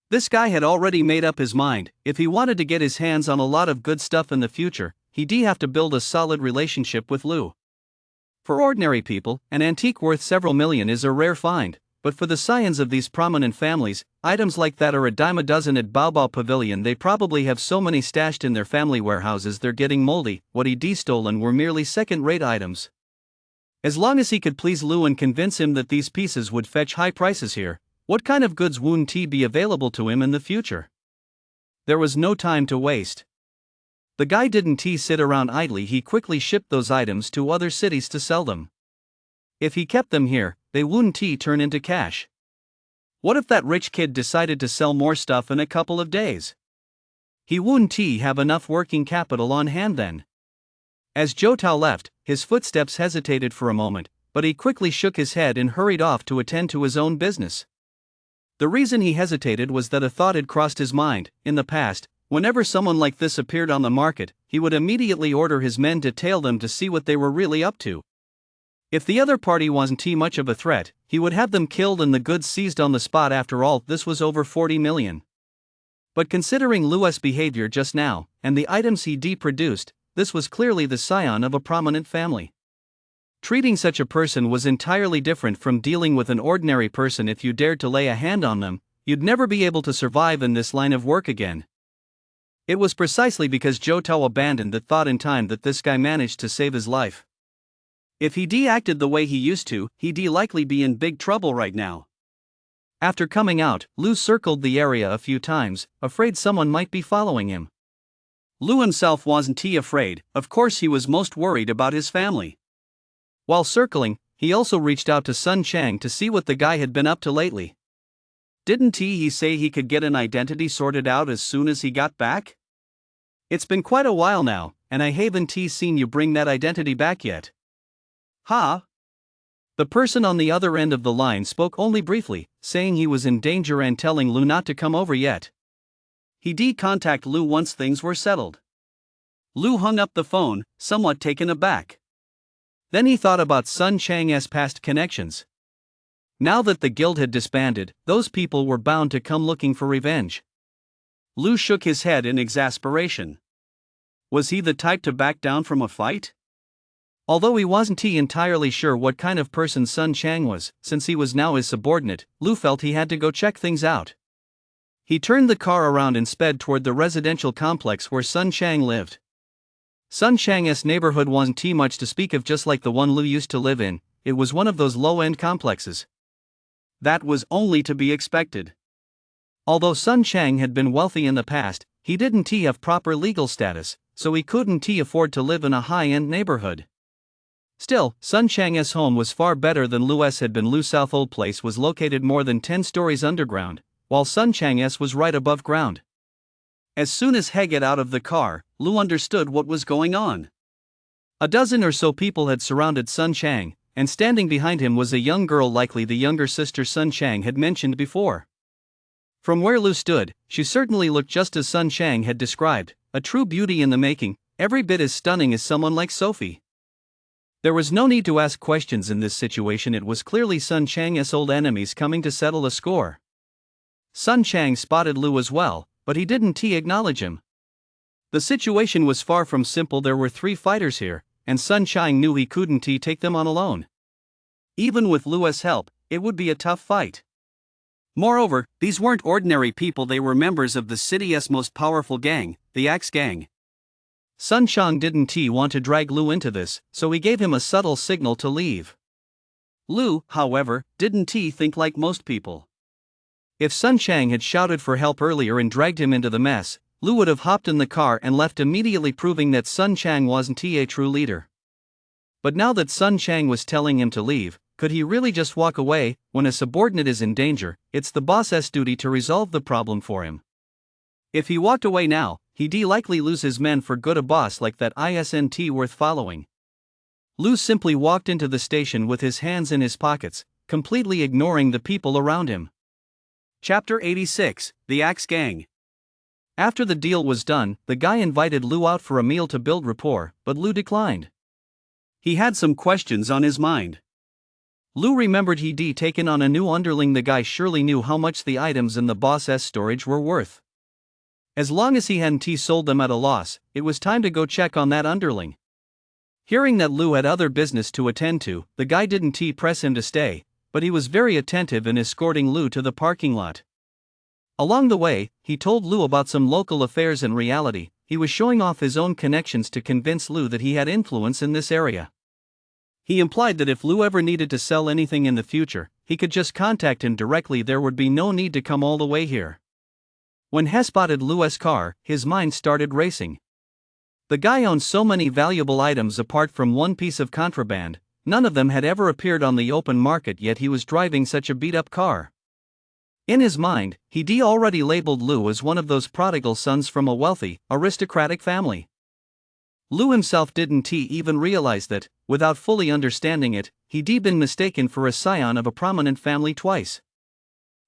This guy had already made up his mind. If he wanted to get his hands on a lot of good stuff in the future, he'd have to build a solid relationship with Lu. For ordinary people, an antique worth several million is a rare find, but for the scions of these prominent families, items like that are a dime a dozen at Baobao Pavilion. They probably have so many stashed in their family warehouses they're getting moldy. What he'd stolen were merely second-rate items. As long as he could please Lu and convince him that these pieces would fetch high prices here, what kind of goods wouldn't be available to him in the future? There was no time to waste. The guy didn't sit around idly. He quickly shipped those items to other cities to sell them. If he kept them here, they wouldn't turn into cash. What if that rich kid decided to sell more stuff in a couple of days? He wouldn't have enough working capital on hand then. As Zhou Tao left, his footsteps hesitated for a moment, but he quickly shook his head and hurried off to attend to his own business. The reason he hesitated was that a thought had crossed his mind. In the past, whenever someone like this appeared on the market, he would immediately order his men to tail them to see what they were really up to. If the other party wasn't much of a threat, he would have them killed and the goods seized on the spot. After all, this was over 40 million. But considering Lu's behavior just now, and the items he produced, this was clearly the scion of a prominent family. Treating such a person was entirely different from dealing with an ordinary person. If you dared to lay a hand on them, you'd never be able to survive in this line of work again. It was precisely because Zhou Tao abandoned that thought in time that this guy managed to save his life. If he acted the way he used to, he'd likely be in big trouble right now. After coming out, Lu circled the area a few times, afraid someone might be following him. Lu himself wasn't afraid. Of course he was most worried about his family. While circling, he also reached out to Sun Chang to see what the guy had been up to lately. Didn't he say he could get an identity sorted out as soon as he got back? It's been quite a while now, and I haven't seen you bring that identity back yet. Huh? The person on the other end of the line spoke only briefly, saying he was in danger and telling Lu not to come over yet. He'd contact Lu once things were settled. Lu hung up the phone, somewhat taken aback. Then he thought about Sun Chang's past connections. Now that the guild had disbanded, those people were bound to come looking for revenge. Lu shook his head in exasperation. Was he the type to back down from a fight? Although he wasn't entirely sure what kind of person Sun Chang was, since he was now his subordinate, Lu felt he had to go check things out. He turned the car around and sped toward the residential complex where Sun Chang lived. Sun Chang's neighborhood wasn't much to speak of, just like the one Lu used to live in. It was one of those low-end complexes. That was only to be expected. Although Sun Chang had been wealthy in the past, he didn't have proper legal status, so he couldn't afford to live in a high-end neighborhood. Still, Sun Chang's home was far better than Lu's had been. Lu's South Old Place was located more than 10 stories underground, while Sun Chang's was right above ground. As soon as he got out of the car, Lu understood what was going on. A dozen or so people had surrounded Sun Chang, and standing behind him was a young girl, likely the younger sister Sun Chang had mentioned before. From where Lu stood, she certainly looked just as Sun Chang had described, a true beauty in the making, every bit as stunning as someone like Sophie. There was no need to ask questions in this situation. It was clearly Sun Chang's old enemies coming to settle a score. Sun Chang spotted Lu as well, but he didn't acknowledge him. The situation was far from simple. There were 3 fighters here, and Sun Chang knew he couldn't take them on alone. Even with Lu's help, it would be a tough fight. Moreover, these weren't ordinary people. They were members of the city's most powerful gang, the Axe Gang. Sun Chang didn't want to drag Lu into this, so he gave him a subtle signal to leave. Lu, however, didn't think like most people. If Sun Chang had shouted for help earlier and dragged him into the mess, Lu would have hopped in the car and left immediately, proving that Sun Chang wasn't a true leader. But now that Sun Chang was telling him to leave, could he really just walk away? When a subordinate is in danger, it's the boss's duty to resolve the problem for him. If he walked away now, he'd likely lose his men for good. A boss like that isn't worth following. Lu simply walked into the station with his hands in his pockets, completely ignoring the people around him. Chapter 86, The Axe Gang. After the deal was done, the guy invited Lu out for a meal to build rapport, but Lu declined. He had some questions on his mind. Lu remembered he'd taken on a new underling. The guy surely knew how much the items in the boss's storage were worth. As long as he hadn't sold them at a loss, it was time to go check on that underling. Hearing that Lu had other business to attend to, the guy didn't press him to stay, but he was very attentive in escorting Lu to the parking lot. Along the way, he told Lu about some local affairs. In reality, he was showing off his own connections to convince Lu that he had influence in this area. He implied that if Lu ever needed to sell anything in the future, he could just contact him directly. There would be no need to come all the way here. When he spotted Lu's car, his mind started racing. The guy owned so many valuable items. Apart from one piece of contraband, none of them had ever appeared on the open market, yet he was driving such a beat-up car. In his mind, he'd already labeled Lu as one of those prodigal sons from a wealthy, aristocratic family. Lu himself didn't even realize that, without fully understanding it, he'd been mistaken for a scion of a prominent family twice.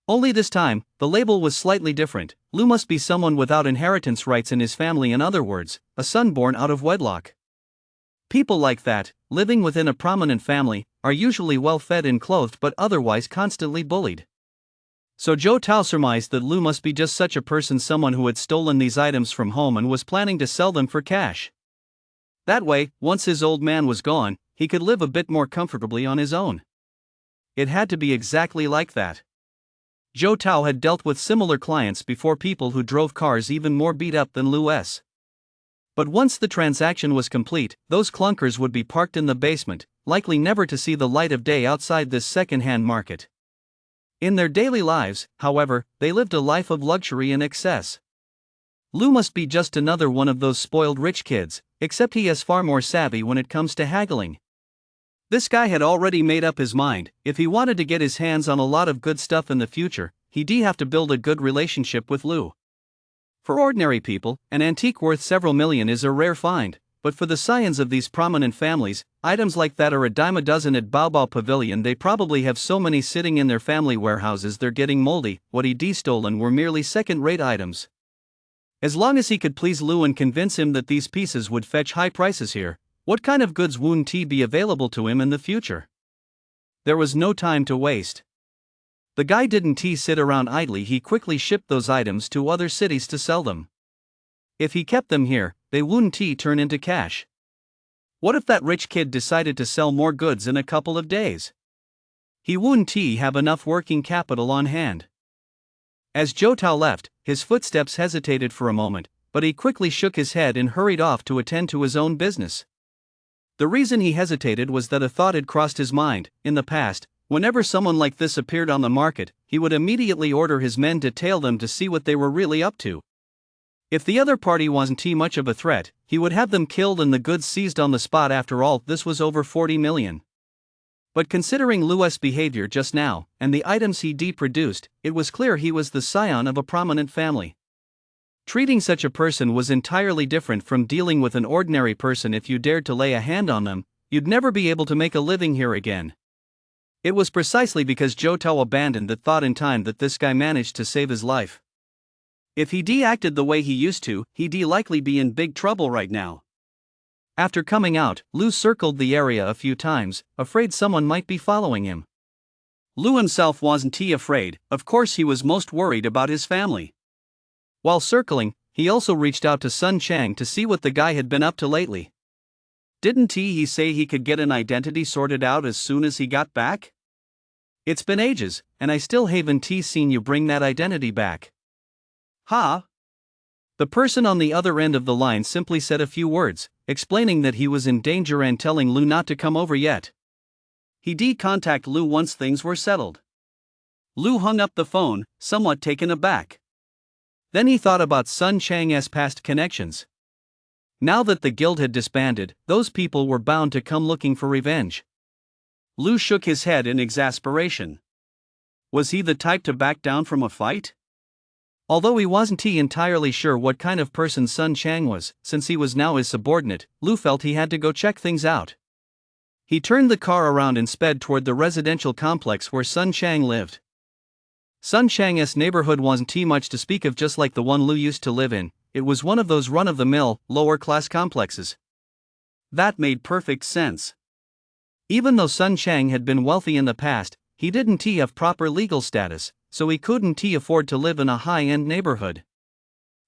Only this time, the label was slightly different. Lu must be someone without inheritance rights in his family. In other words, a son born out of wedlock. People like that, living within a prominent family, are usually well-fed and clothed but otherwise constantly bullied. So Zhou Tao surmised that Lu must be just such a person, someone who had stolen these items from home and was planning to sell them for cash. That way, once his old man was gone, he could live a bit more comfortably on his own. It had to be exactly like that. Zhou Tao had dealt with similar clients before, people who drove cars even more beat up than Lu's. But once the transaction was complete, those clunkers would be parked in the basement, likely never to see the light of day outside this second-hand market. In their daily lives, however, they lived a life of luxury and excess. Lu must be just another one of those spoiled rich kids, except he is far more savvy when it comes to haggling. This guy had already made up his mind. If he wanted to get his hands on a lot of good stuff in the future, he'd have to build a good relationship with Lu. For ordinary people, an antique worth several million is a rare find, but for the scions of these prominent families, items like that are a dime a dozen. At Baobao Pavilion, they probably have so many sitting in their family warehouses they're getting moldy. What he'd stolen were merely second-rate items. As long as he could please Lu and convince him that these pieces would fetch high prices here, what kind of goods wouldn't be available to him in the future? There was no time to waste. The guy didn't sit around idly. He quickly shipped those items to other cities to sell them. If he kept them here, they wouldn't turn into cash. What if that rich kid decided to sell more goods in a couple of days? He wouldn't have enough working capital on hand. As Zhou Tao left, his footsteps hesitated for a moment, but he quickly shook his head and hurried off to attend to his own business. The reason he hesitated was that a thought had crossed his mind. In the past, whenever someone like this appeared on the market, he would immediately order his men to tail them to see what they were really up to. If the other party wasn't much of a threat, he would have them killed and the goods seized on the spot. After all, this was over 40 million. But considering Lu's behavior just now, and the items he'd produced, it was clear he was the scion of a prominent family. Treating such a person was entirely different from dealing with an ordinary person. If you dared to lay a hand on them, you'd never be able to make a living here again. It was precisely because Zhou Tao abandoned that thought in time that this guy managed to save his life. If he'd acted the way he used to, he'd likely be in big trouble right now. After coming out, Lu circled the area a few times, afraid someone might be following him. Lu himself wasn't afraid. Of course he was most worried about his family. While circling, he also reached out to Sun Chang to see what the guy had been up to lately. Didn't he say he could get an identity sorted out as soon as he got back? It's been ages, and I still haven't seen you bring that identity back. Huh? The person on the other end of the line simply said a few words, explaining that he was in danger and telling Lu not to come over yet. He'd contact Lu once things were settled. Lu hung up the phone, somewhat taken aback. Then he thought about Sun Chang's past connections. Now that the guild had disbanded, those people were bound to come looking for revenge. Lu shook his head in exasperation. Was he the type to back down from a fight? Although he wasn't entirely sure what kind of person Sun Chang was, since he was now his subordinate, Lu felt he had to go check things out. He turned the car around and sped toward the residential complex where Sun Chang lived. Sun Chang's neighborhood wasn't much to speak of, just like the one Lu used to live in. It was one of those run-of-the-mill, lower-class complexes. That made perfect sense. Even though Sun Chang had been wealthy in the past, he didn't have proper legal status, so he couldn't afford to live in a high-end neighborhood.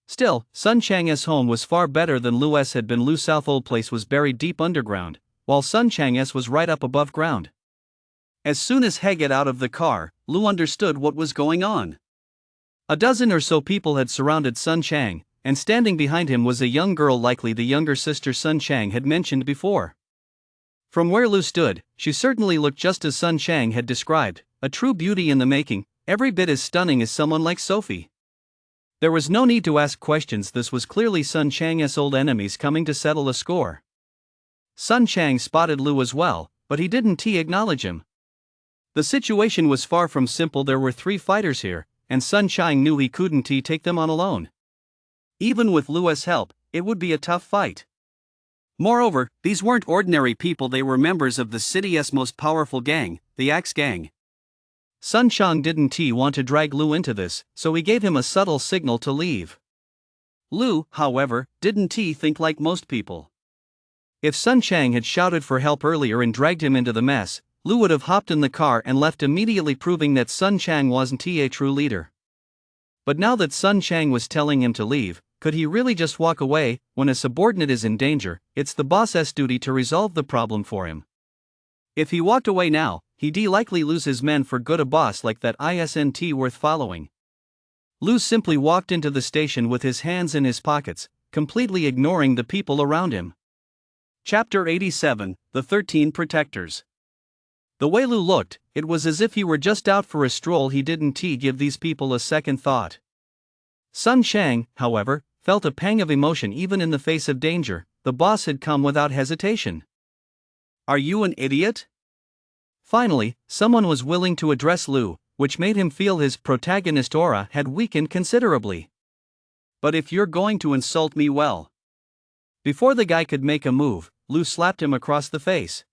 Still, Sun Chang's home was far better than Lu's had been. Lu's South Old Place was buried deep underground, while Sun Chang's was right up above ground. As soon as he got out of the car, Lu understood what was going on. A dozen or so people had surrounded Sun Chang, and standing behind him was a young girl, likely the younger sister Sun Chang had mentioned before. From where Lu stood, she certainly looked just as Sun Chang had described, a true beauty in the making, every bit as stunning as someone like Sophie. There was no need to ask questions. This was clearly Sun Chang's old enemies coming to settle a score. Sun Chang spotted Lu as well, but he didn't acknowledge him. The situation was far from simple. There were 3 fighters here, and Sun Chang knew he couldn't take them on alone. Even with Lu's help, it would be a tough fight. Moreover, these weren't ordinary people, they were members of the city's most powerful gang, the Axe Gang. Sun Chang didn't want to drag Lu into this, so he gave him a subtle signal to leave. Lu, however, didn't think like most people. If Sun Chang had shouted for help earlier and dragged him into the mess, Lu would have hopped in the car and left immediately, proving that Sun Chang wasn't a true leader. But now that Sun Chang was telling him to leave, could he really just walk away? When a subordinate is in danger, it's the boss's duty to resolve the problem for him. If he walked away now, he'd likely lose his men for good. A boss like that isn't worth following. Lu simply walked into the station with his hands in his pockets, completely ignoring the people around him. Chapter 87, The 13 Protectors. The way Lu looked, it was as if he were just out for a stroll. He didn't give these people a second thought. Sun Chang, however, felt a pang of emotion. Even in the face of danger, the boss had come without hesitation. Are you an idiot? Finally, someone was willing to address Lu, which made him feel his protagonist aura had weakened considerably. But if you're going to insult me, well. Before the guy could make a move, Lu slapped him across the face.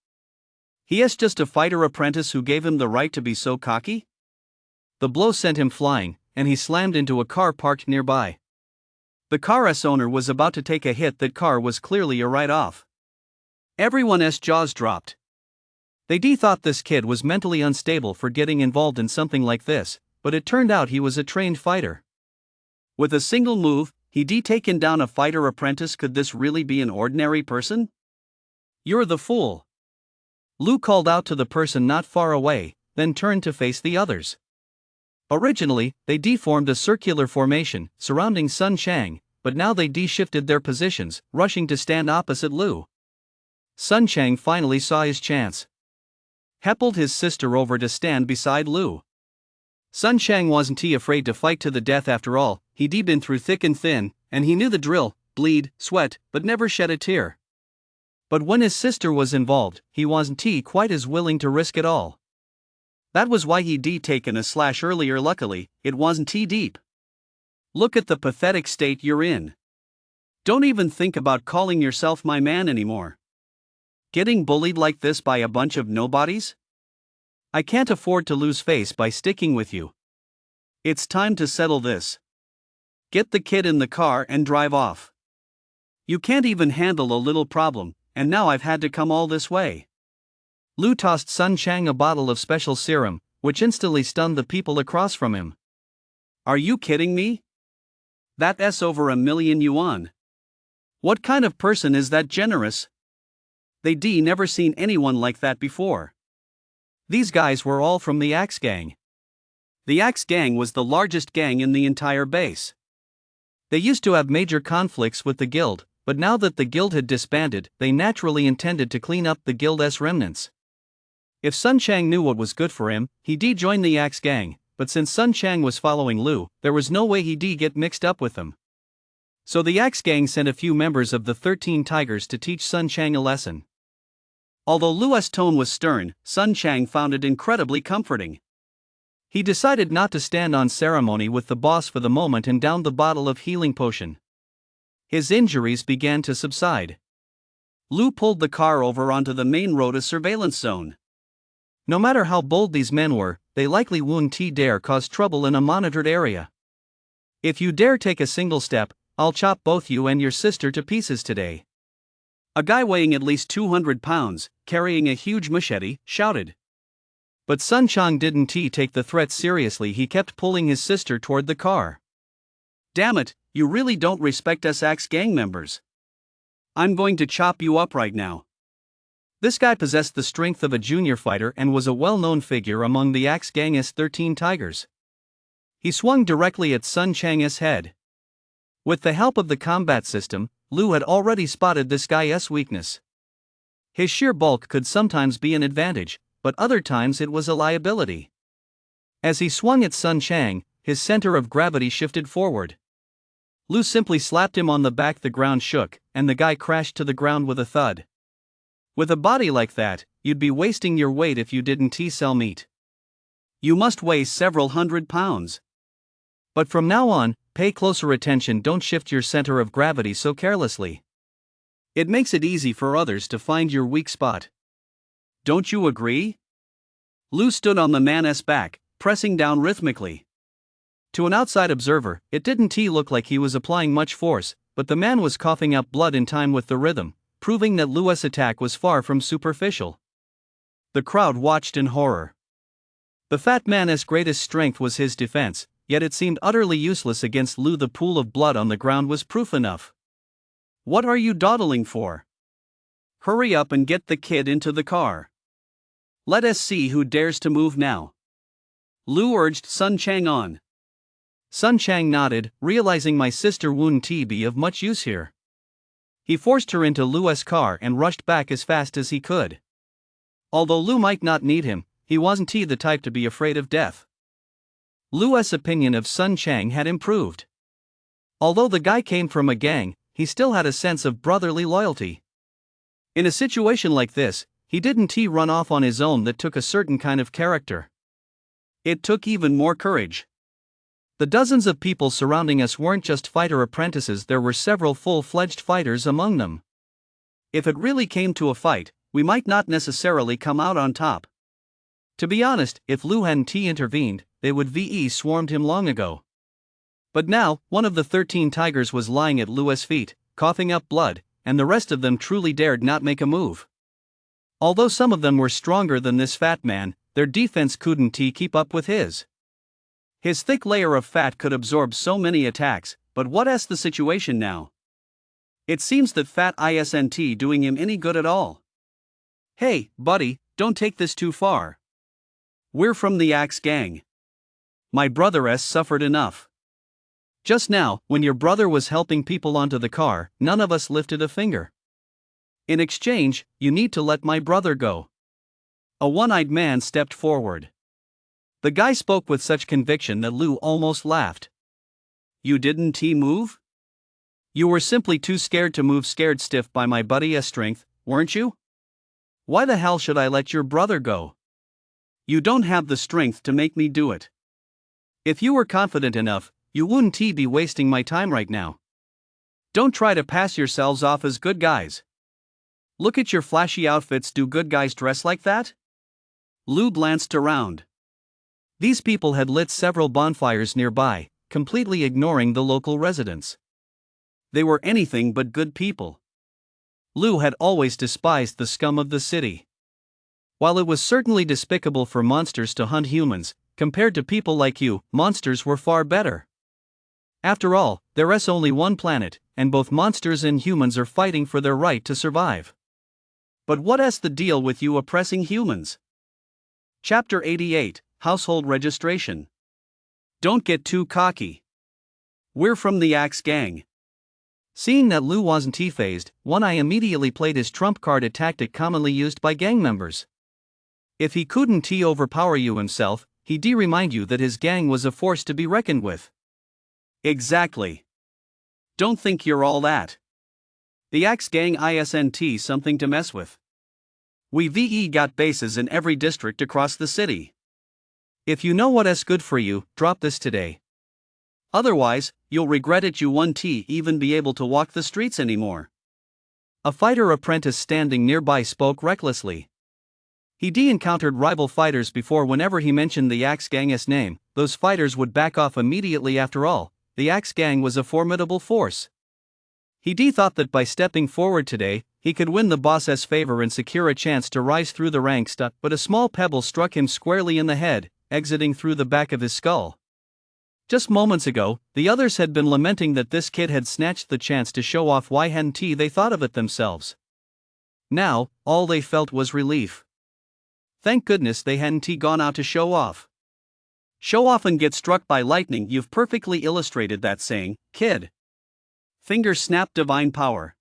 He is just a fighter apprentice. Who gave him the right to be so cocky? The blow sent him flying, and he slammed into a car parked nearby. The car's owner was about to take a hit. That car was clearly a write-off. Everyone's jaws dropped. They thought this kid was mentally unstable for getting involved in something like this, but it turned out he was a trained fighter. With a single move, he'd taken down a fighter apprentice. Could this really be an ordinary person? You're the fool. Lu called out to the person not far away, then turned to face the others. Originally, they formed a circular formation, surrounding Sun Chang, but now they shifted their positions, rushing to stand opposite Lu. Sun Chang finally saw his chance. He pulled his sister over to stand beside Lu. Sun Chang wasn't afraid to fight to the death. After all, he'd been through thick and thin, and he knew the drill: bleed, sweat, but never shed a tear. But when his sister was involved, he wasn't quite as willing to risk it all. That was why he'd taken a slash earlier. Luckily, it wasn't deep. Look at the pathetic state you're in. Don't even think about calling yourself my man anymore. Getting bullied like this by a bunch of nobodies? I can't afford to lose face by sticking with you. It's time to settle this. Get the kid in the car and drive off. You can't even handle a little problem, and now I've had to come all this way. Lu tossed Sun Chang a bottle of special serum, which instantly stunned the people across from him. Are you kidding me? That's over $1,000,000 yuan. What kind of person is that generous? They'd never seen anyone like that before. These guys were all from the Axe Gang. The Axe Gang was the largest gang in the entire base. They used to have major conflicts with the guild, but now that the guild had disbanded, they naturally intended to clean up the guild's remnants. If Sun Chang knew what was good for him, he'd join the Axe Gang, but since Sun Chang was following Lu, there was no way he'd get mixed up with them. So the Axe Gang sent a few members of the 13 Tigers to teach Sun Chang a lesson. Although Lu's tone was stern, Sun Chang found it incredibly comforting. He decided not to stand on ceremony with the boss for the moment and downed the bottle of healing potion. His injuries began to subside. Lu pulled the car over onto the main road, a surveillance zone. No matter how bold these men were, they likely wouldn't dare cause trouble in a monitored area. If you dare take a single step, I'll chop both you and your sister to pieces today. A guy weighing at least 200 pounds, carrying a huge machete, shouted. But Sun Chang didn't take the threat seriously. He kept pulling his sister toward the car. Damn it, you really don't respect us Axe Gang members. I'm going to chop you up right now. This guy possessed the strength of a junior fighter and was a well-known figure among the Axe Gang's 13 Tigers. He swung directly at Sun Chang's head. With the help of the combat system, Lu had already spotted this guy's weakness. His sheer bulk could sometimes be an advantage, but other times it was a liability. As he swung at Sun Chang, his center of gravity shifted forward. Lu simply slapped him on the back. The ground shook, and the guy crashed to the ground with a thud. With a body like that, you'd be wasting your weight if you didn't sell meat. You must weigh several hundred pounds. But from now on, pay closer attention. Don't shift your center of gravity so carelessly. It makes it easy for others to find your weak spot. Don't you agree? Lu stood on the man's back, pressing down rhythmically. To an outside observer, it didn't look like he was applying much force, but the man was coughing up blood in time with the rhythm, proving that Lu's attack was far from superficial. The crowd watched in horror. The fat man's greatest strength was his defense, yet it seemed utterly useless against Lu. The pool of blood on the ground was proof enough. What are you dawdling for? Hurry up and get the kid into the car. Let us see who dares to move now. Lu urged Sun Chang on. Sun Chang nodded, realizing my sister wouldn't be of much use here. He forced her into Lu's car and rushed back as fast as he could. Although Lu might not need him, he wasn't the type to be afraid of death. Lu's opinion of Sun Chang had improved. Although the guy came from a gang, he still had a sense of brotherly loyalty. In a situation like this, he didn't run off on his own. That took a certain kind of character. It took even more courage. The dozens of people surrounding us weren't just fighter apprentices. There were several full-fledged fighters among them. If it really came to a fight, we might not necessarily come out on top. To be honest, if Lu hadn't intervened, they would swarmed him long ago. But now, one of the 13 Tigers was lying at Lu's feet, coughing up blood, and the rest of them truly dared not make a move. Although some of them were stronger than this fat man, their defense couldn't keep up with his. His thick layer of fat could absorb so many attacks, but what's the situation now? It seems that fat isn't doing him any good at all. Hey, buddy, don't take this too far. We're from the Axe Gang. My brother suffered enough. Just now, when your brother was helping people onto the car, none of us lifted a finger. In exchange, you need to let my brother go. A one-eyed man stepped forward. The guy spoke with such conviction that Lu almost laughed. You didn't move? You were simply too scared to move. Scared stiff by my buddy's strength, weren't you? Why the hell should I let your brother go? You don't have the strength to make me do it. If you were confident enough, you wouldn't be wasting my time right now. Don't try to pass yourselves off as good guys. Look at your flashy outfits. Do good guys dress like that? Lu glanced around. These people had lit several bonfires nearby, completely ignoring the local residents. They were anything but good people. Lu had always despised the scum of the city. While it was certainly despicable for monsters to hunt humans, compared to people like you, monsters were far better. After all, there's only one planet, and both monsters and humans are fighting for their right to survive. But what's the deal with you oppressing humans? Chapter 88, Household Registration. Don't get too cocky. We're from the Axe Gang. Seeing that Lu wasn't phased, One Eye immediately played his trump card, a tactic commonly used by gang members. If he couldn't overpower you himself, he'd remind you that his gang was a force to be reckoned with. Exactly. Don't think you're all that. The Axe Gang isn't something to mess with. We've got bases in every district across the city. If you know what's good for you, drop this today. Otherwise, you'll regret it. You won't even be able to walk the streets anymore. A fighter apprentice standing nearby spoke recklessly. He'd encountered rival fighters before. Whenever he mentioned the Axe Gang's name, those fighters would back off immediately. After all, the Axe Gang was a formidable force. He thought that by stepping forward today, he could win the boss's favor and secure a chance to rise through the ranks. But a small pebble struck him squarely in the head, exiting through the back of his skull. Just moments ago, the others had been lamenting that this kid had snatched the chance to show off. Why hadn't they thought of it themselves? Now, all they felt was relief. Thank goodness they hadn't gone out to show off. Show off and get struck by lightning. You've perfectly illustrated that saying, kid. Finger snap divine power.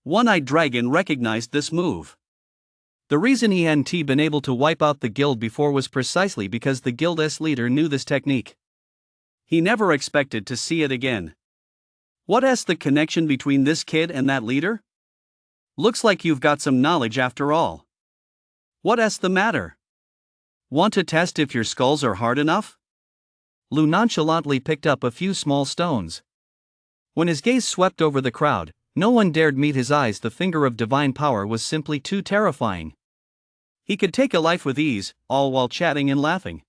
One-Eyed Dragon recognized this move. The reason he hadn't been able to wipe out the guild before was precisely because the guild's leader knew this technique. He never expected to see it again. What's the connection between this kid and that leader? Looks like you've got some knowledge after all. What's the matter? Want to test if your skulls are hard enough? Lou nonchalantly picked up a few small stones. When his gaze swept over the crowd, no one dared meet his eyes. The finger of divine power was simply too terrifying. He could take a life with ease, all while chatting and laughing.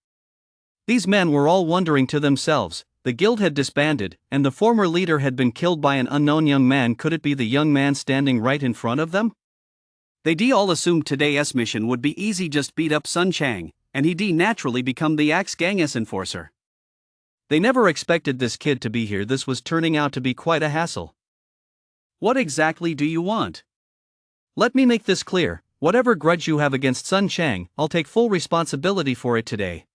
These men were all wondering to themselves, the guild had disbanded, and the former leader had been killed by an unknown young man. Could it be the young man standing right in front of them? They all assumed today's mission would be easy, just beat up Sun Chang, and he'd naturally become the Axe Gang's enforcer. They never expected this kid to be here. This was turning out to be quite a hassle. What exactly do you want? Let me make this clear, whatever grudge you have against Sun Chang, I'll take full responsibility for it today.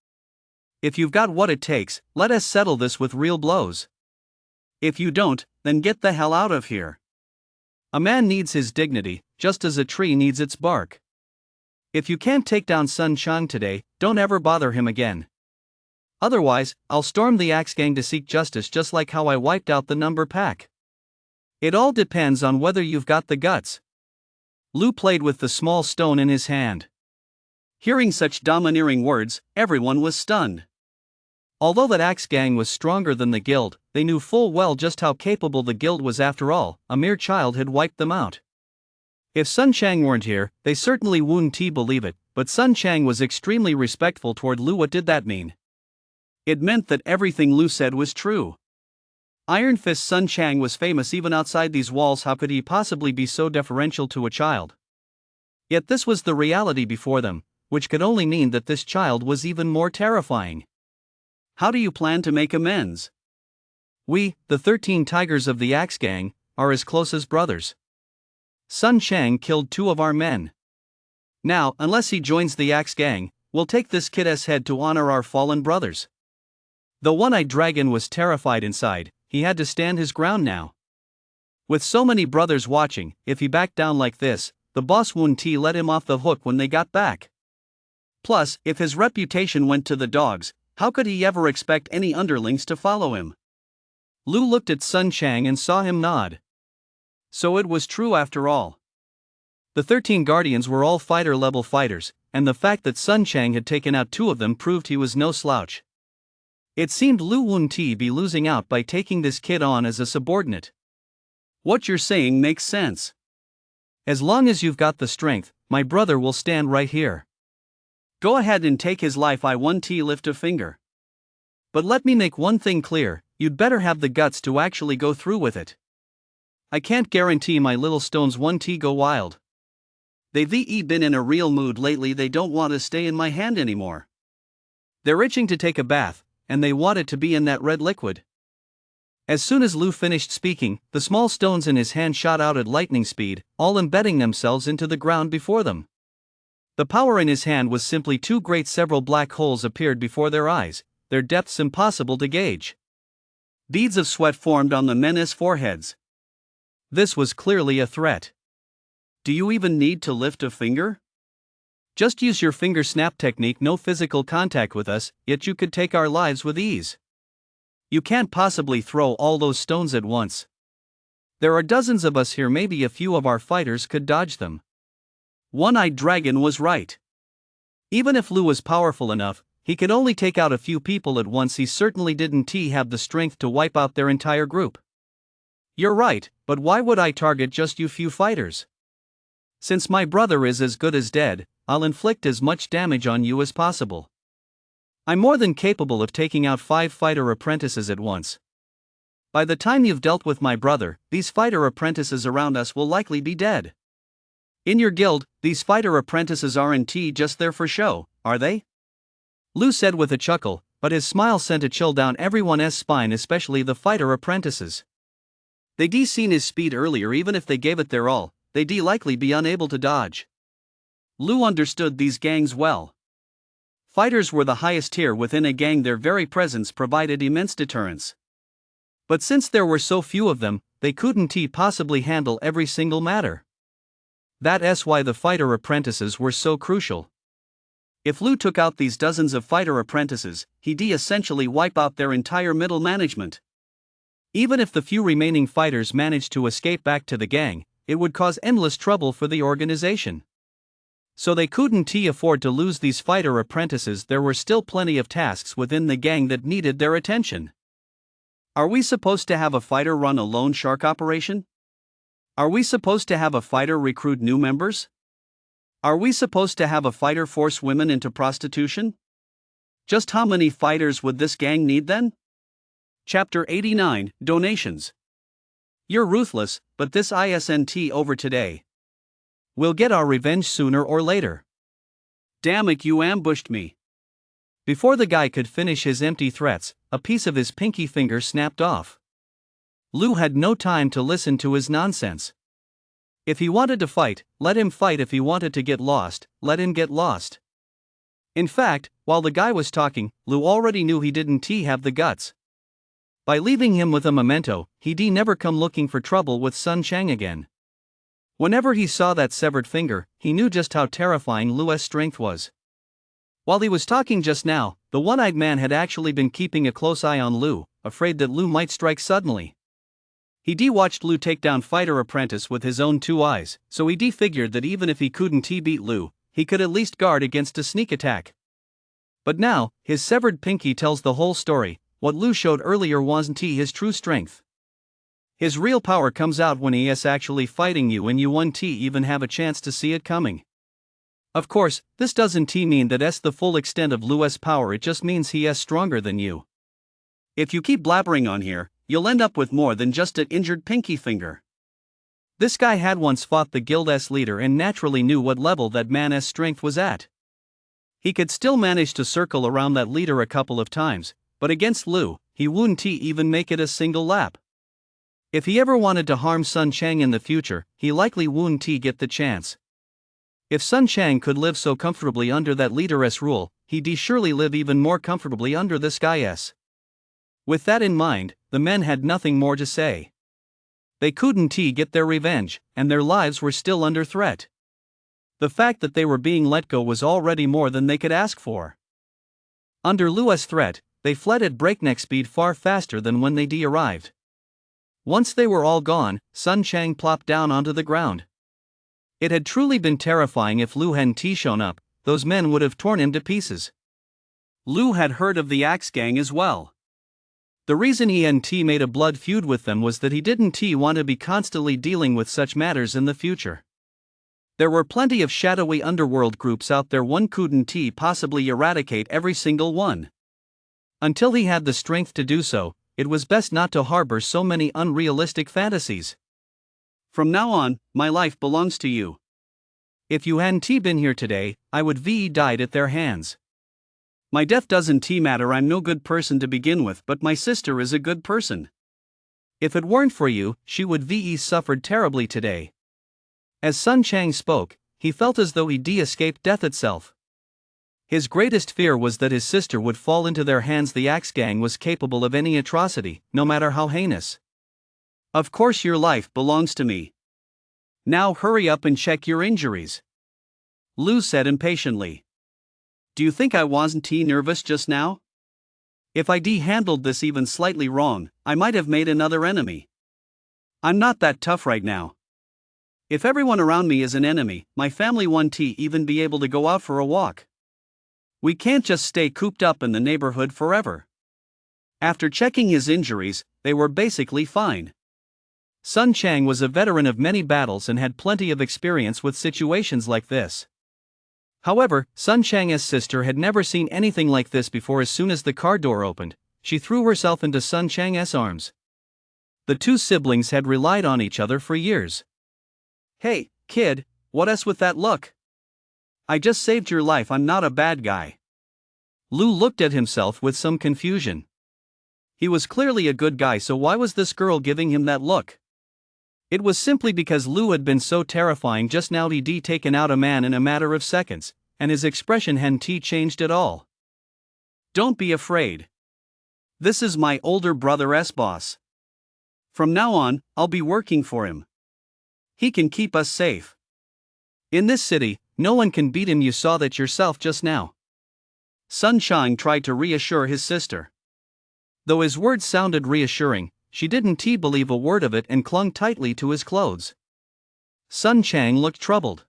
If you've got what it takes, let us settle this with real blows. If you don't, then get the hell out of here. A man needs his dignity, just as a tree needs its bark. If you can't take down Sun Chang today, don't ever bother him again. Otherwise, I'll storm the Axe Gang to seek justice, just like how I wiped out the number pack. It all depends on whether you've got the guts. Lou played with the small stone in his hand. Hearing such domineering words, everyone was stunned. Although that Axe Gang was stronger than the guild, they knew full well just how capable the guild was. After all, a mere child had wiped them out. If Sun Chang weren't here, they certainly wouldn't believe it, but Sun Chang was extremely respectful toward Lou. What did that mean? It meant that everything Lou said was true. Iron Fist Sun Chang was famous even outside these walls. How could he possibly be so deferential to a child? Yet this was the reality before them, which could only mean that this child was even more terrifying. How do you plan to make amends? We, the 13 tigers of the Axe Gang, are as close as brothers. Sun Chang killed 2 of our men. Now, unless he joins the Axe Gang, we'll take this kid's head to honor our fallen brothers. The One-Eyed Dragon was terrified inside. He had to stand his ground now. With so many brothers watching, if he backed down like this, the boss wouldn't let him off the hook when they got back. Plus, if his reputation went to the dogs, how could he ever expect any underlings to follow him? Lou looked at Sun Chang and saw him nod. So it was true after all. The 13 guardians were all fighter-level fighters, and the fact that Sun Chang had taken out 2 of them proved he was no slouch. It seemed Lou wouldn't be losing out by taking this kid on as a subordinate. What you're saying makes sense. As long as you've got the strength, my brother will stand right here. Go ahead and take his life. I won't lift a finger. But let me make one thing clear, you'd better have the guts to actually go through with it. I can't guarantee my little stones won't go wild. They've been in a real mood lately. They don't want to stay in my hand anymore. They're itching to take a bath, and they want it to be in that red liquid. As soon as Lou finished speaking, the small stones in his hand shot out at lightning speed, all embedding themselves into the ground before them. The power in his hand was simply too great. Several black holes appeared before their eyes, their depths impossible to gauge. Beads of sweat formed on the men's foreheads. This was clearly a threat. Do you even need to lift a finger? Just use your finger snap technique, no physical contact with us, yet you could take our lives with ease. You can't possibly throw all those stones at once. There are dozens of us here, maybe a few of our fighters could dodge them. One-Eyed Dragon was right. Even if Lu was powerful enough, he could only take out a few people at once. He certainly didn't have the strength to wipe out their entire group. You're right, but why would I target just you few fighters? Since my brother is as good as dead, I'll inflict as much damage on you as possible. I'm more than capable of taking out 5 fighter apprentices at once. By the time you've dealt with my brother, these fighter apprentices around us will likely be dead. In your guild, these fighter apprentices aren't just there for show, are they? Lu said with a chuckle, but his smile sent a chill down everyone's spine, especially the fighter apprentices. They'd seen his speed earlier. Even if they gave it their all, they'd likely be unable to dodge. Lu understood these gangs well. Fighters were the highest tier within a gang. Their very presence provided immense deterrence. But since there were so few of them, they couldn't possibly handle every single matter. That's why the fighter apprentices were so crucial. If Lu took out these dozens of fighter apprentices, he'd essentially wipe out their entire middle management. Even if the few remaining fighters managed to escape back to the gang, it would cause endless trouble for the organization. So they couldn't afford to lose these fighter apprentices. There were still plenty of tasks within the gang that needed their attention. Are we supposed to have a fighter run a loan shark operation? Are we supposed to have a fighter recruit new members? Are we supposed to have a fighter force women into prostitution? Just how many fighters would this gang need then? Chapter 89, Donations. You're ruthless, but this isn't over today. We'll get our revenge sooner or later. Damn it, you ambushed me. Before the guy could finish his empty threats, a piece of his pinky finger snapped off. Lu had no time to listen to his nonsense. If he wanted to fight, let him fight. If he wanted to get lost, let him get lost. In fact, while the guy was talking, Lu already knew he didn't have the guts. By leaving him with a memento, he'd never come looking for trouble with Sun Chang again. Whenever he saw that severed finger, he knew just how terrifying Lu's strength was. While he was talking just now, the one-eyed man had actually been keeping a close eye on Lu, afraid that Lu might strike suddenly. He'd watched Lu take down fighter apprentice with his own 2 eyes, so he'd figured that even if he couldn't beat Lu, he could at least guard against a sneak attack. But now, his severed pinky tells the whole story. What Lu showed earlier wasn't his true strength. His real power comes out when he is actually fighting you and you won't even have a chance to see it coming. Of course, this doesn't mean that's the full extent of Lu's power. It just means he is stronger than you. If you keep blabbering on here, you'll end up with more than just an injured pinky finger. This guy had once fought the guild's leader and naturally knew what level that man's strength was at. He could still manage to circle around that leader a couple of times, but against Lu, he wouldn't even make it a single lap. If he ever wanted to harm Sun Chang in the future, he likely wouldn't get the chance. If Sun Chang could live so comfortably under that leader's rule, he'd surely live even more comfortably under this guy's. With that in mind, the men had nothing more to say. They couldn't get their revenge, and their lives were still under threat. The fact that they were being let go was already more than they could ask for. Under Lu's threat, they fled at breakneck speed, far faster than when they arrived. Once they were all gone, Sun Chang plopped down onto the ground. It had truly been terrifying. If Lu hadn't shown up, those men would have torn him to pieces. Lu had heard of the Axe Gang as well. The reason he hadn't made a blood feud with them was that he didn't want to be constantly dealing with such matters in the future. There were plenty of shadowy underworld groups out there. One couldn't possibly eradicate every single one. Until he had the strength to do so, it was best not to harbor so many unrealistic fantasies. From now on, my life belongs to you. If you hadn't been here today, I would have died at their hands. My death doesn't matter. I'm no good person to begin with, but my sister is a good person. If it weren't for you, she would have suffered terribly today. As Sun Chang spoke, he felt as though he'd escaped death itself. His greatest fear was that his sister would fall into their hands. The Axe Gang was capable of any atrocity, no matter how heinous. Of course your life belongs to me. Now hurry up and check your injuries. Lu said impatiently. Do you think I wasn't nervous just now? If I'd handled this even slightly wrong, I might have made another enemy. I'm not that tough right now. If everyone around me is an enemy, my family won't even be able to go out for a walk. We can't just stay cooped up in the neighborhood forever. After checking his injuries, they were basically fine. Sun Chang was a veteran of many battles and had plenty of experience with situations like this. However, Sun Chang's sister had never seen anything like this before. As soon as the car door opened, she threw herself into Sun Chang's arms. The two siblings had relied on each other for years. Hey, kid, what's with that look? I just saved your life, I'm not a bad guy. Lu looked at himself with some confusion. He was clearly a good guy, so why was this girl giving him that look? It was simply because Lu had been so terrifying just now. He'd taken out a man in a matter of seconds, and his expression hadn't changed at all. Don't be afraid. This is my older brother's boss. From now on, I'll be working for him. He can keep us safe. In this city, no one can beat him. You saw that yourself just now. Sun Chang tried to reassure his sister. Though his words sounded reassuring, she didn't believe a word of it and clung tightly to his clothes. Sun Chang looked troubled.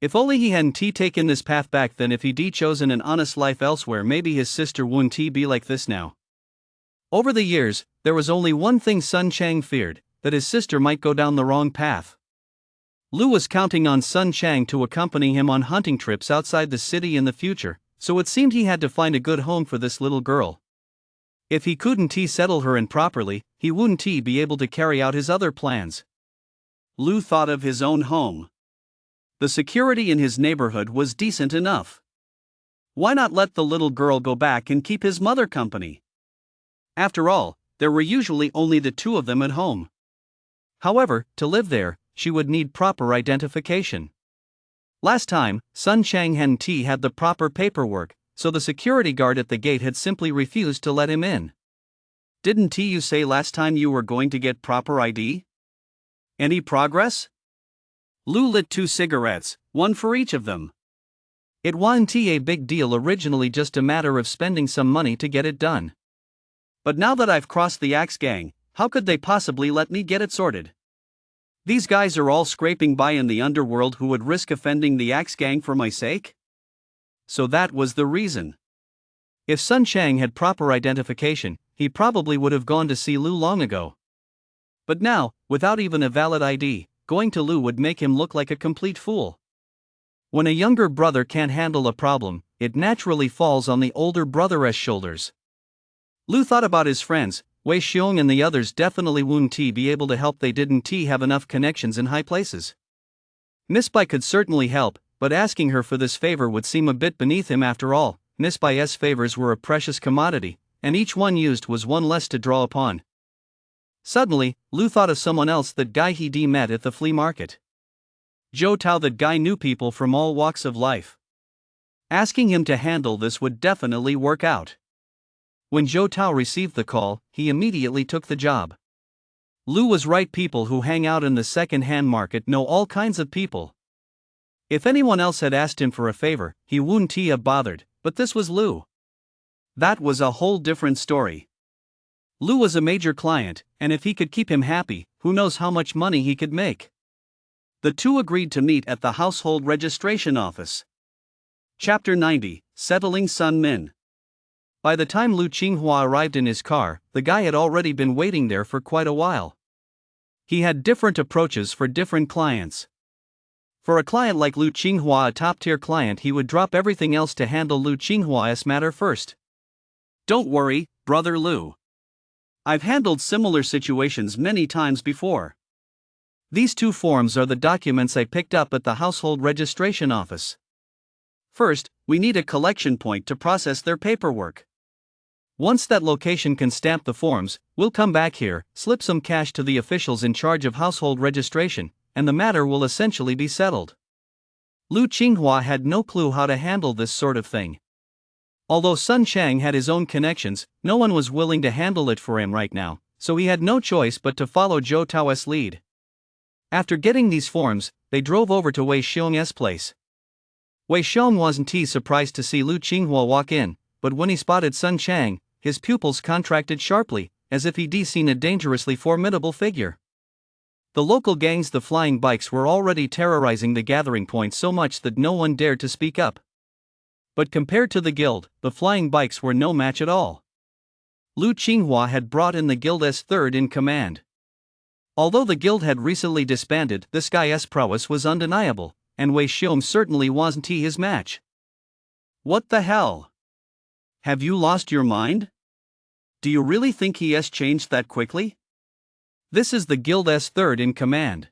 If only he hadn't taken this path back then. If he'd chosen an honest life elsewhere, maybe his sister wouldn't be like this now. Over the years, there was only one thing Sun Chang feared, that his sister might go down the wrong path. Lu was counting on Sun Chang to accompany him on hunting trips outside the city in the future, so it seemed he had to find a good home for this little girl. If he couldn't settle her in properly, he wouldn't be able to carry out his other plans. Lu thought of his own home. The security in his neighborhood was decent enough. Why not let the little girl go back and keep his mother company? After all, there were usually only the two of them at home. However, to live there, she would need proper identification. Last time, Sun Chang hadn't had the proper paperwork, so the security guard at the gate had simply refused to let him in. Didn't you say last time you were going to get proper ID? Any progress? Lu lit 2 cigarettes, one for each of them. It wasn't a big deal originally, just a matter of spending some money to get it done. But now that I've crossed the Axe Gang, how could they possibly let me get it sorted? These guys are all scraping by in the underworld who would risk offending the Axe Gang for my sake? So that was the reason. If Sun Chang had proper identification, he probably would have gone to see Lu long ago. But now, without even a valid ID, going to Lu would make him look like a complete fool. When a younger brother can't handle a problem, it naturally falls on the older brother's shoulders. Lu thought about his friends. Wei Xiong and the others definitely wouldn't be able to help. They didn't have enough connections in high places. Miss Bai could certainly help, but asking her for this favor would seem a bit beneath him. After all, Miss Bai's favors were a precious commodity, and each one used was one less to draw upon. Suddenly, Lu thought of someone else, that guy he'd met at the flea market. Zhou Tao. That guy knew people from all walks of life. Asking him to handle this would definitely work out. When Zhou Tao received the call, he immediately took the job. Lu was right. People who hang out in the second-hand market know all kinds of people. If anyone else had asked him for a favor, he wouldn't have bothered, but this was Lu. That was a whole different story. Lu was a major client, and if he could keep him happy, who knows how much money he could make. The two agreed to meet at the household registration office. Chapter 90, Settling Sun Min. By the time Lu Qinghua arrived in his car, the guy had already been waiting there for quite a while. He had different approaches for different clients. For a client like Lu Qinghua, a top-tier client, he would drop everything else to handle Lu Qinghua's matter first. Don't worry, brother Lu. I've handled similar situations many times before. These 2 forms are the documents I picked up at the household registration office. First, we need a collection point to process their paperwork. Once that location can stamp the forms, we'll come back here, slip some cash to the officials in charge of household registration, and the matter will essentially be settled. Lu Qinghua had no clue how to handle this sort of thing. Although Sun Chang had his own connections, no one was willing to handle it for him right now, so he had no choice but to follow Zhou Tao's lead. After getting these forms, they drove over to Wei Xiong's place. Wei Xiong wasn't surprised to see Lu Qinghua walk in, but when he spotted Sun Chang, his pupils contracted sharply, as if he'd seen a dangerously formidable figure. The local gangs, the flying bikes, were already terrorizing the gathering point so much that no one dared to speak up. But compared to the guild, the flying bikes were no match at all. Lu Qinghua had brought in the guild as third in command. Although the guild had recently disbanded, this guy's prowess was undeniable, and Wei Xiong certainly wasn't his match. What the hell? Have you lost your mind? Do you really think he has changed that quickly? This is the guild's third in command.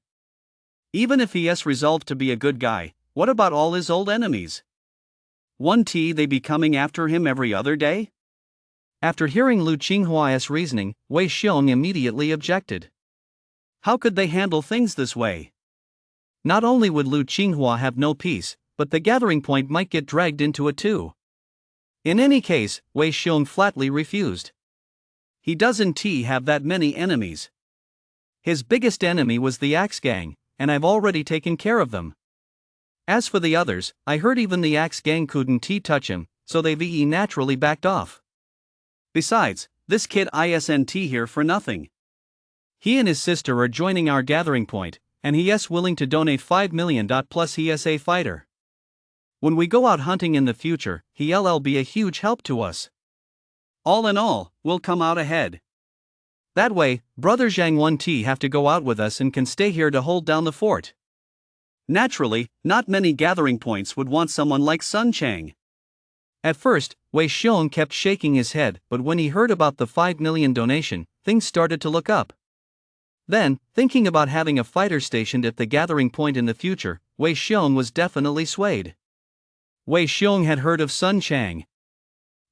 Even if he has resolved to be a good guy, what about all his old enemies? Won't they be coming after him every other day? After hearing Lu Qinghua's reasoning, Wei Xiong immediately objected. How could they handle things this way? Not only would Lu Qinghua have no peace, but the gathering point might get dragged into it too. In any case, Wei Xiong flatly refused. He doesn't have that many enemies. His biggest enemy was the Axe Gang, and I've already taken care of them. As for the others, I heard even the Axe Gang couldn't touch him, so they've naturally backed off. Besides, this kid isn't here for nothing. He and his sister are joining our gathering point, and he is willing to donate 5 million. Plus he is a fighter. When we go out hunting in the future, he'll be a huge help to us. All in all, we'll come out ahead. That way, Brother Zhang won't have to go out with us and can stay here to hold down the fort. Naturally, not many gathering points would want someone like Sun Chang. At first, Wei Xiong kept shaking his head, but when he heard about the 5 million donation, things started to look up. Then, thinking about having a fighter stationed at the gathering point in the future, Wei Xiong was definitely swayed. Wei Xiong had heard of Sun Chang.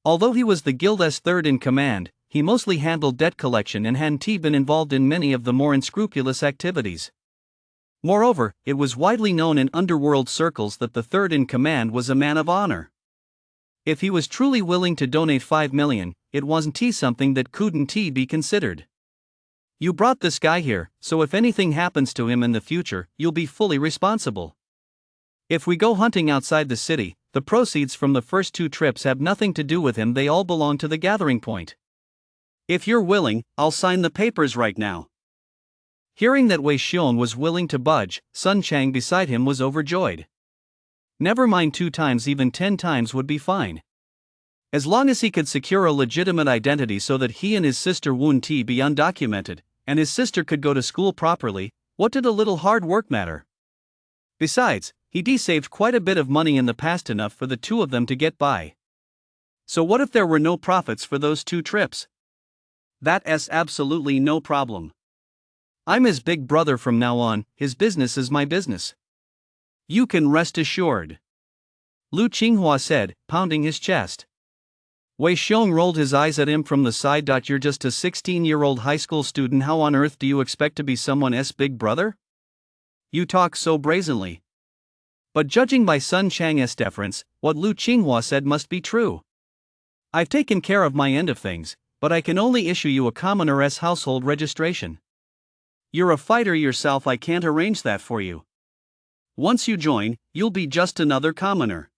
Although he was the guild's third in command, he mostly handled debt collection and hadn't been involved in many of the more unscrupulous activities. Moreover, it was widely known in underworld circles that the third in command was a man of honor. If he was truly willing to donate 5 million, it wasn't something that couldn't be considered. You brought this guy here, so if anything happens to him in the future, you'll be fully responsible. If we go hunting outside the city, the proceeds from the first 2 trips have nothing to do with him, they all belong to the gathering point. If you're willing, I'll sign the papers right now. Hearing that Wei Xiong was willing to budge, Sun Chang beside him was overjoyed. Never mind 2 times, even 10 times would be fine. As long as he could secure a legitimate identity so that he and his sister wouldn't be undocumented, and his sister could go to school properly, what did a little hard work matter? Besides, he'd saved quite a bit of money in the past, enough for the 2 of them to get by. So what if there were no profits for those 2 trips? That's absolutely no problem. I'm his big brother from now on, his business is my business. You can rest assured, Lu Qinghua said, pounding his chest. Wei Xiong rolled his eyes at him from the side. You're just a 16-year-old high school student, how on earth do you expect to be someone's big brother? You talk so brazenly. But judging by Sun Chang's deference, what Lu Qinghua said must be true. I've taken care of my end of things, but I can only issue you a commoner's household registration. You're a fighter yourself, I can't arrange that for you. Once you join, you'll be just another commoner.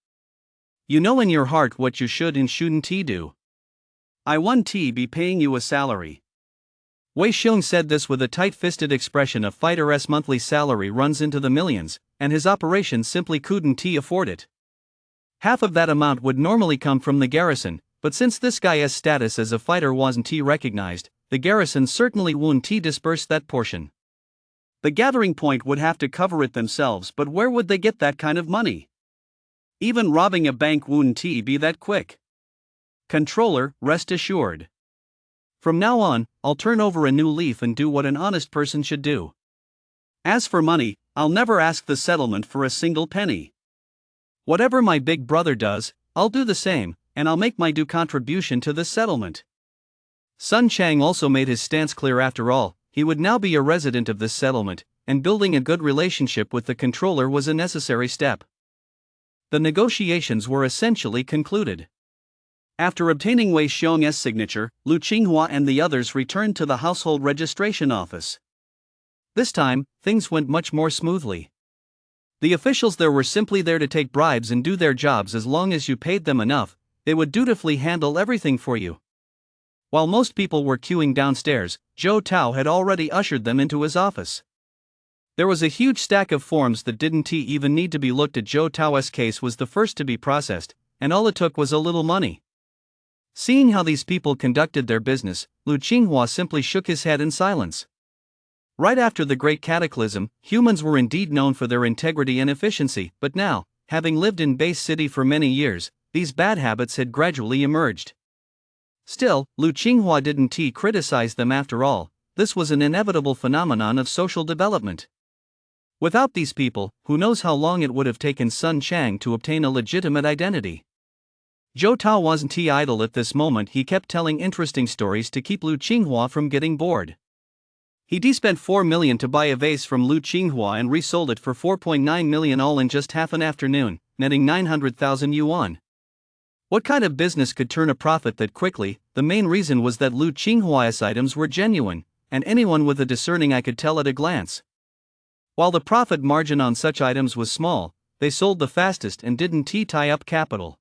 You know in your heart what you should and shouldn't do. I won't be paying you a salary. Wei Xiong said this with a tight-fisted expression. A fighter's monthly salary runs into the millions, and his operation simply couldn't afford it. Half of that amount would normally come from the garrison, but since this guy's status as a fighter wasn't recognized, the garrison certainly wouldn't disperse that portion. The gathering point would have to cover it themselves, but where would they get that kind of money? Even robbing a bank wouldn't be that quick. Controller, rest assured. From now on, I'll turn over a new leaf and do what an honest person should do. As for money, I'll never ask the settlement for a single penny. Whatever my big brother does, I'll do the same, and I'll make my due contribution to this settlement. Sun Chang also made his stance clear. After all, he would now be a resident of this settlement, and building a good relationship with the controller was a necessary step. The negotiations were essentially concluded. After obtaining Wei Xiong's signature, Lu Qinghua and the others returned to the household registration office. This time, things went much more smoothly. The officials there were simply there to take bribes and do their jobs. As long as you paid them enough, they would dutifully handle everything for you. While most people were queuing downstairs, Zhou Tao had already ushered them into his office. There was a huge stack of forms that didn't even need to be looked at. Zhou Tao's case was the first to be processed, and all it took was a little money. Seeing how these people conducted their business, Lu Qinghua simply shook his head in silence. Right after the Great Cataclysm, humans were indeed known for their integrity and efficiency, but now, having lived in Base City for many years, these bad habits had gradually emerged. Still, Lu Qinghua didn't criticize them. After all, this was an inevitable phenomenon of social development. Without these people, who knows how long it would have taken Sun Chang to obtain a legitimate identity. Zhou Tao wasn't idle at this moment. He kept telling interesting stories to keep Lu Qinghua from getting bored. He spent 4 million to buy a vase from Lu Qinghua and resold it for 4.9 million, all in just half an afternoon, netting 900,000 yuan. What kind of business could turn a profit that quickly? The main reason was that Lu Qinghua's items were genuine, and anyone with a discerning eye could tell at a glance. While the profit margin on such items was small, they sold the fastest and didn't tie up capital.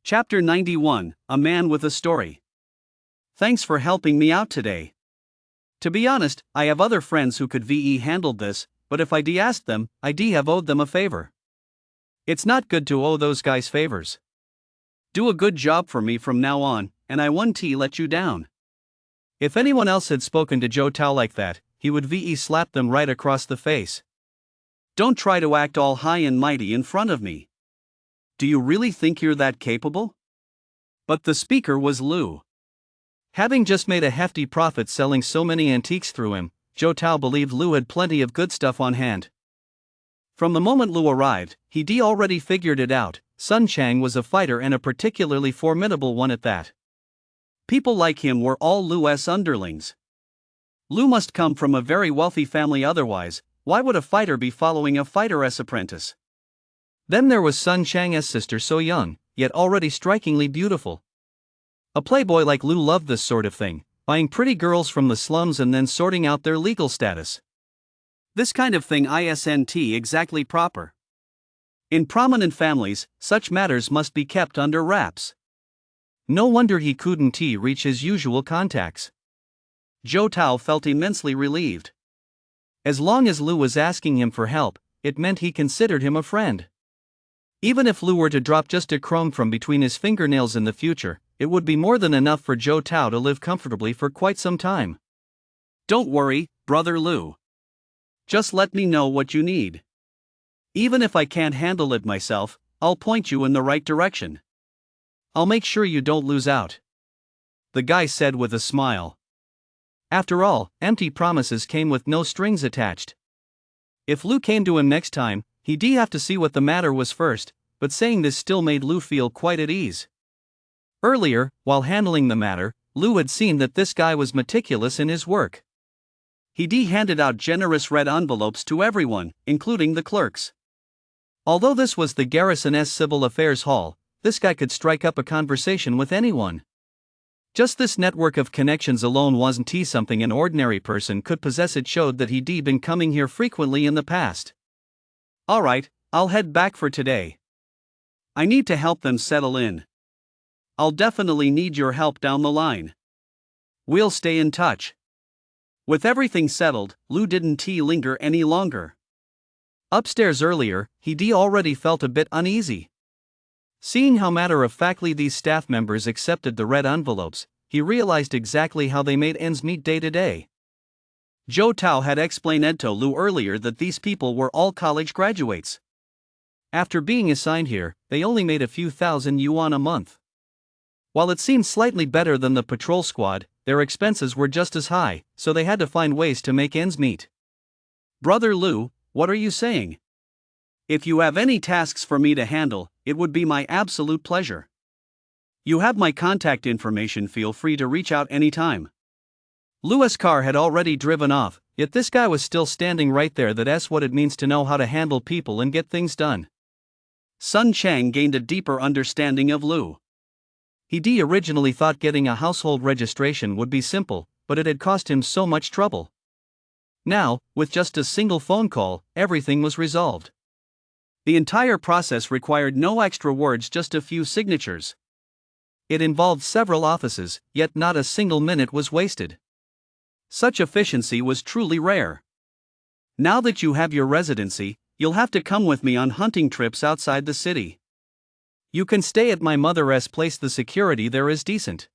Chapter 91, A Man with a Story. Thanks for helping me out today. To be honest, I have other friends who could handled this, but if I'd asked them, I'd have owed them a favor. It's not good to owe those guys favors. Do a good job for me from now on, and I won't let you down. If anyone else had spoken to Zhou Tao like that, he would slap them right across the face. Don't try to act all high and mighty in front of me. Do you really think you're that capable? But the speaker was Lu. Having just made a hefty profit selling so many antiques through him, Zhou Tao believed Lu had plenty of good stuff on hand. From the moment Lu arrived, he already figured it out. Sun Chang was a fighter, and a particularly formidable one at that. People like him were all Lu's underlings. Lu must come from a very wealthy family, otherwise, why would a fighter be following a fighter's apprentice? Then there was Sun Chang's sister, so young, yet already strikingly beautiful. A playboy like Lu loved this sort of thing, buying pretty girls from the slums and then sorting out their legal status. This kind of thing isn't exactly proper. In prominent families, such matters must be kept under wraps. No wonder he couldn't reach his usual contacts. Zhou Tao felt immensely relieved. As long as Lu was asking him for help, it meant he considered him a friend. Even if Lu were to drop just a crumb from between his fingernails in the future, it would be more than enough for Zhou Tao to live comfortably for quite some time. Don't worry, brother Lu. Just let me know what you need. Even if I can't handle it myself, I'll point you in the right direction. I'll make sure you don't lose out. The guy said with a smile. After all, empty promises came with no strings attached. If Lu came to him next time, he'd have to see what the matter was first, but saying this still made Lu feel quite at ease. Earlier, while handling the matter, Lu had seen that this guy was meticulous in his work. He handed out generous red envelopes to everyone, including the clerks. Although this was the garrison's civil affairs hall, this guy could strike up a conversation with anyone. Just this network of connections alone wasn't something an ordinary person could possess. It showed that he'd been coming here frequently in the past. Alright, I'll head back for today. I need to help them settle in. I'll definitely need your help down the line. We'll stay in touch. With everything settled, Lu didn't linger any longer. Upstairs earlier, he already felt a bit uneasy. Seeing how matter-of-factly these staff members accepted the red envelopes, he realized exactly how they made ends meet day to day. Zhou Tao had explained to Lu earlier that these people were all college graduates. After being assigned here, they only made a few thousand yuan a month. While it seemed slightly better than the patrol squad, their expenses were just as high, so they had to find ways to make ends meet. Brother Lu, what are you saying? If you have any tasks for me to handle, it would be my absolute pleasure. You have my contact information, feel free to reach out anytime. Lu's car had already driven off, yet this guy was still standing right there. That's what it means to know how to handle people and get things done. Sun Chang gained a deeper understanding of Lu. He originally thought getting a household registration would be simple, but it had cost him so much trouble. Now, with just a single phone call, everything was resolved. The entire process required no extra words, just a few signatures. It involved several offices, yet not a single minute was wasted. Such efficiency was truly rare. Now that you have your residency, you'll have to come with me on hunting trips outside the city. You can stay at my mother's place, the security there is decent.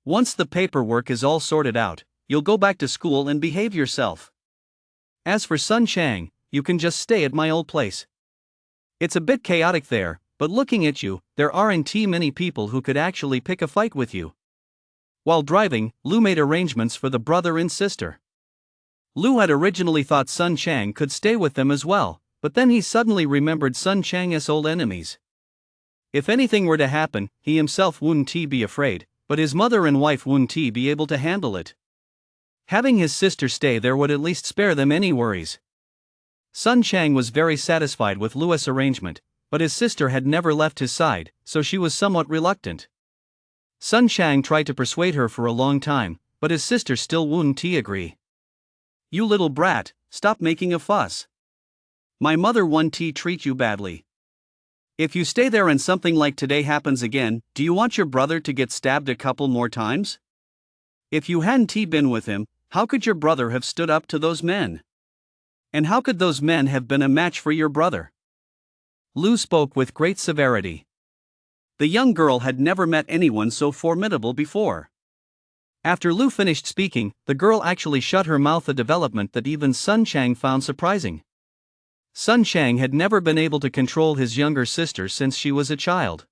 Once the paperwork is all sorted out, you'll go back to school and behave yourself. As for Sun Chang, you can just stay at my old place. It's a bit chaotic there, but looking at you, there aren't many people who could actually pick a fight with you. While driving, Lu made arrangements for the brother and sister. Lu had originally thought Sun Chang could stay with them as well, but then he suddenly remembered Sun Chang's old enemies. If anything were to happen, he himself wouldn't be afraid, but his mother and wife wouldn't be able to handle it. Having his sister stay there would at least spare them any worries. Sun Chang was very satisfied with Lu's arrangement, but his sister had never left his side, so she was somewhat reluctant. Sun Chang tried to persuade her for a long time, but his sister still wouldn't agree. You little brat, stop making a fuss. My mother won't treat you badly. If you stay there and something like today happens again, do you want your brother to get stabbed a couple more times? If you hadn't been with him, how could your brother have stood up to those men? And how could those men have been a match for your brother? Lu spoke with great severity. The young girl had never met anyone so formidable before. After Lu finished speaking, the girl actually shut her mouth, a development that even Sun Chang found surprising. Sun Chang had never been able to control his younger sister since she was a child.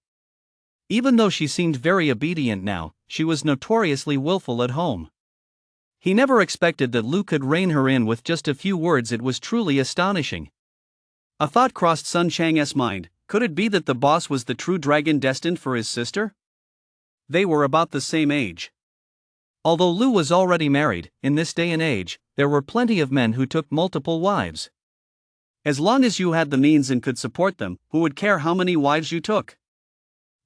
Even though she seemed very obedient now, she was notoriously willful at home. He never expected that Lu could rein her in with just a few words. It was truly astonishing. A thought crossed Sun Chang's mind. Could it be that the boss was the true dragon destined for his sister? They were about the same age. Although Lu was already married, in this day and age, there were plenty of men who took multiple wives. As long as you had the means and could support them, who would care how many wives you took?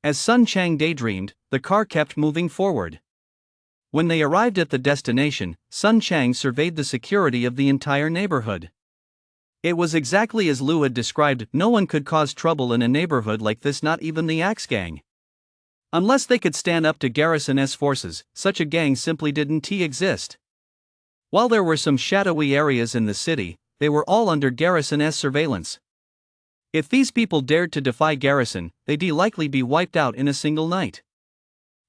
As Sun Chang daydreamed, the car kept moving forward. When they arrived at the destination, Sun Chang surveyed the security of the entire neighborhood. It was exactly as Lu had described. No one could cause trouble in a neighborhood like this, not even the Axe Gang. Unless they could stand up to Garrison's forces, such a gang simply didn't exist. While there were some shadowy areas in the city, they were all under Garrison's surveillance. If these people dared to defy Garrison, they'd likely be wiped out in a single night.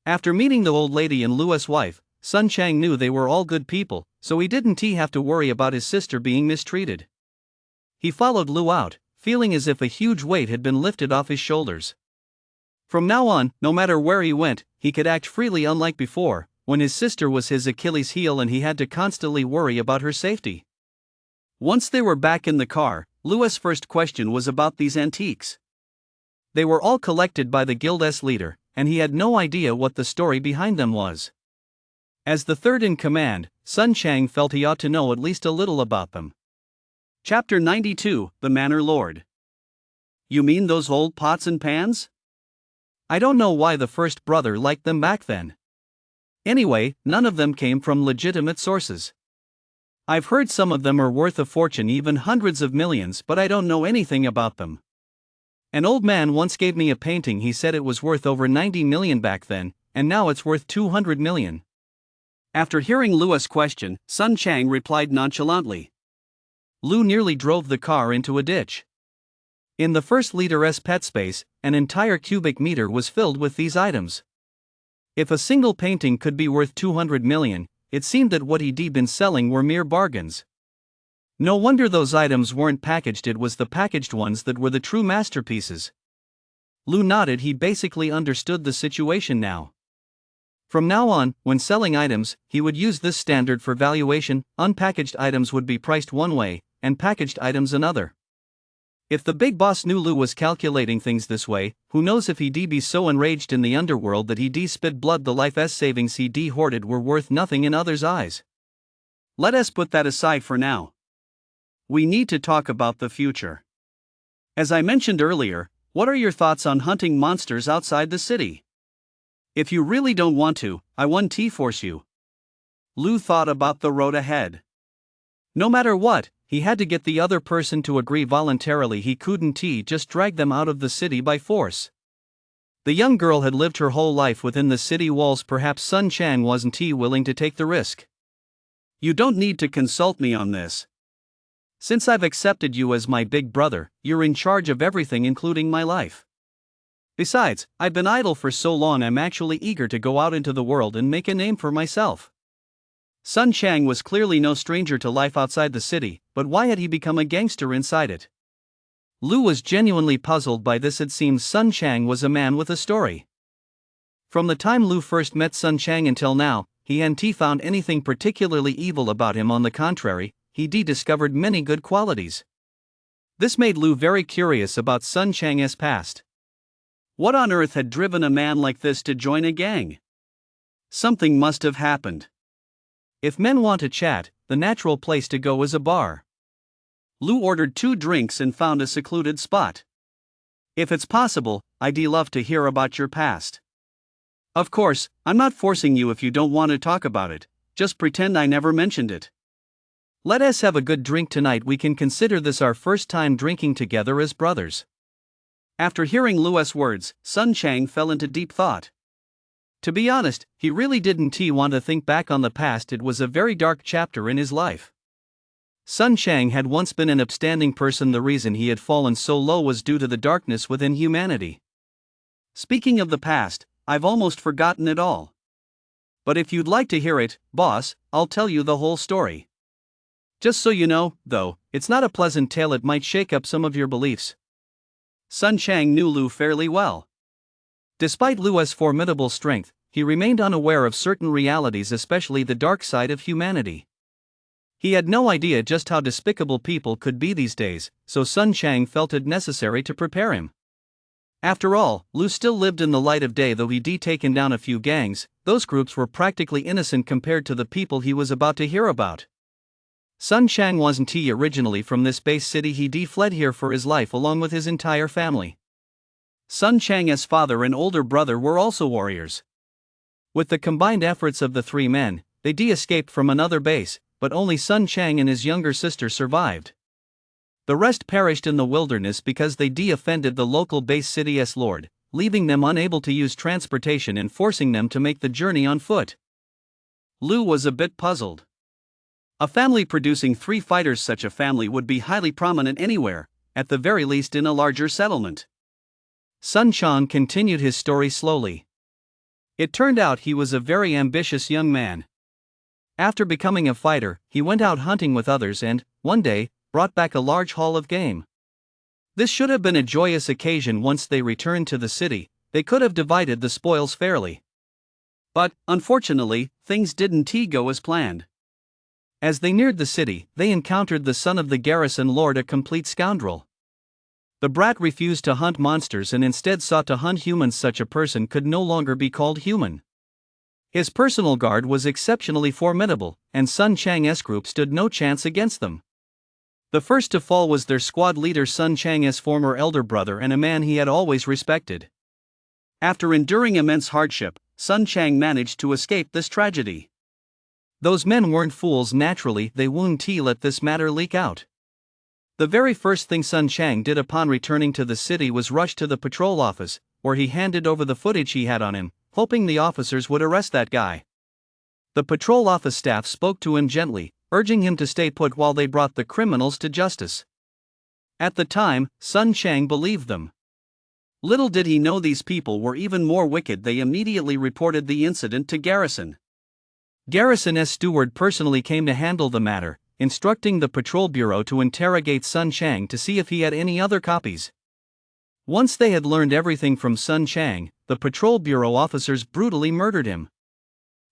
After meeting the old lady and Lu's wife, Sun Chang knew they were all good people, so he didn't have to worry about his sister being mistreated. He followed Lu out, feeling as if a huge weight had been lifted off his shoulders. From now on, no matter where he went, he could act freely, unlike before, when his sister was his Achilles heel and he had to constantly worry about her safety. Once they were back in the car, Lu's first question was about these antiques. They were all collected by the guild's leader, and he had no idea what the story behind them was. As the third in command, Sun Chang felt he ought to know at least a little about them. Chapter 92, The Manor Lord. You mean those old pots and pans? I don't know why the first brother liked them back then. Anyway, none of them came from legitimate sources. I've heard some of them are worth a fortune, even hundreds of millions, but I don't know anything about them. An old man once gave me a painting. He said it was worth over 90 million back then, and now it's worth 200 million. After hearing Lu's question, Sun Chang replied nonchalantly. Lu nearly drove the car into a ditch. In the first leader's pet space, an entire cubic meter was filled with these items. If a single painting could be worth 200 million, it seemed that what he'd been selling were mere bargains. No wonder those items weren't packaged. It was the packaged ones that were the true masterpieces. Lu nodded. He basically understood the situation now. From now on, when selling items, he would use this standard for valuation. Unpackaged items would be priced one way, and packaged items another. If the big boss knew Lu was calculating things this way, who knows if he'd be so enraged in the underworld that he'd spit blood. The life's savings he'd hoarded were worth nothing in others' eyes. Let us put that aside for now. We need to talk about the future. As I mentioned earlier, what are your thoughts on hunting monsters outside the city? If you really don't want to, I won't force you. Lu thought about the road ahead. No matter what, he had to get the other person to agree voluntarily. He couldn't just drag them out of the city by force. The young girl had lived her whole life within the city walls. Perhaps Sun Chang wasn't willing to take the risk. You don't need to consult me on this. Since I've accepted you as my big brother, you're in charge of everything, including my life. Besides, I've been idle for so long, I'm actually eager to go out into the world and make a name for myself. Sun Chang was clearly no stranger to life outside the city, but why had he become a gangster inside it? Lu was genuinely puzzled by this. It seems Sun Chang was a man with a story. From the time Lu first met Sun Chang until now, he hadn't found anything particularly evil about him. On the contrary, he discovered many good qualities. This made Lu very curious about Sun Chang's past. What on earth had driven a man like this to join a gang? Something must have happened. If men want to chat, the natural place to go is a bar. Lu ordered 2 drinks and found a secluded spot. If it's possible, I'd love to hear about your past. Of course, I'm not forcing you if you don't want to talk about it, just pretend I never mentioned it. Let us have a good drink tonight. We can consider this our first time drinking together as brothers. After hearing Lu's words, Sun Chang fell into deep thought. To be honest, he really didn't want to think back on the past. It was a very dark chapter in his life. Sun Chang had once been an upstanding person. The reason he had fallen so low was due to the darkness within humanity. Speaking of the past, I've almost forgotten it all. But if you'd like to hear it, boss, I'll tell you the whole story. Just so you know, though, it's not a pleasant tale. It might shake up some of your beliefs. Sun Chang knew Lu fairly well. Despite Lu's formidable strength, he remained unaware of certain realities, especially the dark side of humanity. He had no idea just how despicable people could be these days, so Sun Chang felt it necessary to prepare him. After all, Lu still lived in the light of day. Though he'd taken down a few gangs, those groups were practically innocent compared to the people he was about to hear about. Sun Chang wasn't originally from this base city. He fled here for his life along with his entire family. Sun Chang's father and older brother were also warriors. With the combined efforts of the 3 men, they escaped from another base, but only Sun Chang and his younger sister survived. The rest perished in the wilderness because they offended the local base city's lord, leaving them unable to use transportation and forcing them to make the journey on foot. Lu was a bit puzzled. A family producing 3 fighters, such a family would be highly prominent anywhere, at the very least in a larger settlement. Sun Chang continued his story slowly. It turned out he was a very ambitious young man. After becoming a fighter, he went out hunting with others and, one day, brought back a large haul of game. This should have been a joyous occasion. Once they returned to the city, they could have divided the spoils fairly. But, unfortunately, things didn't go as planned. As they neared the city, they encountered the son of the garrison lord, a complete scoundrel. The brat refused to hunt monsters and instead sought to hunt humans. Such a person could no longer be called human. His personal guard was exceptionally formidable, and Sun Chang's group stood no chance against them. The first to fall was their squad leader, Sun Chang's former elder brother and a man he had always respected. After enduring immense hardship, Sun Chang managed to escape this tragedy. Those men weren't fools. Naturally, they wouldn't let this matter leak out. The very first thing Sun Chang did upon returning to the city was rush to the patrol office, where he handed over the footage he had on him, hoping the officers would arrest that guy. The patrol office staff spoke to him gently, urging him to stay put while they brought the criminals to justice. At the time, Sun Chang believed them. Little did he know these people were even more wicked. They immediately reported the incident to Garrison. Garrison's steward personally came to handle the matter, instructing the patrol bureau to interrogate Sun Chang to see if he had any other copies. Once they had learned everything from Sun Chang, the patrol bureau officers brutally murdered him.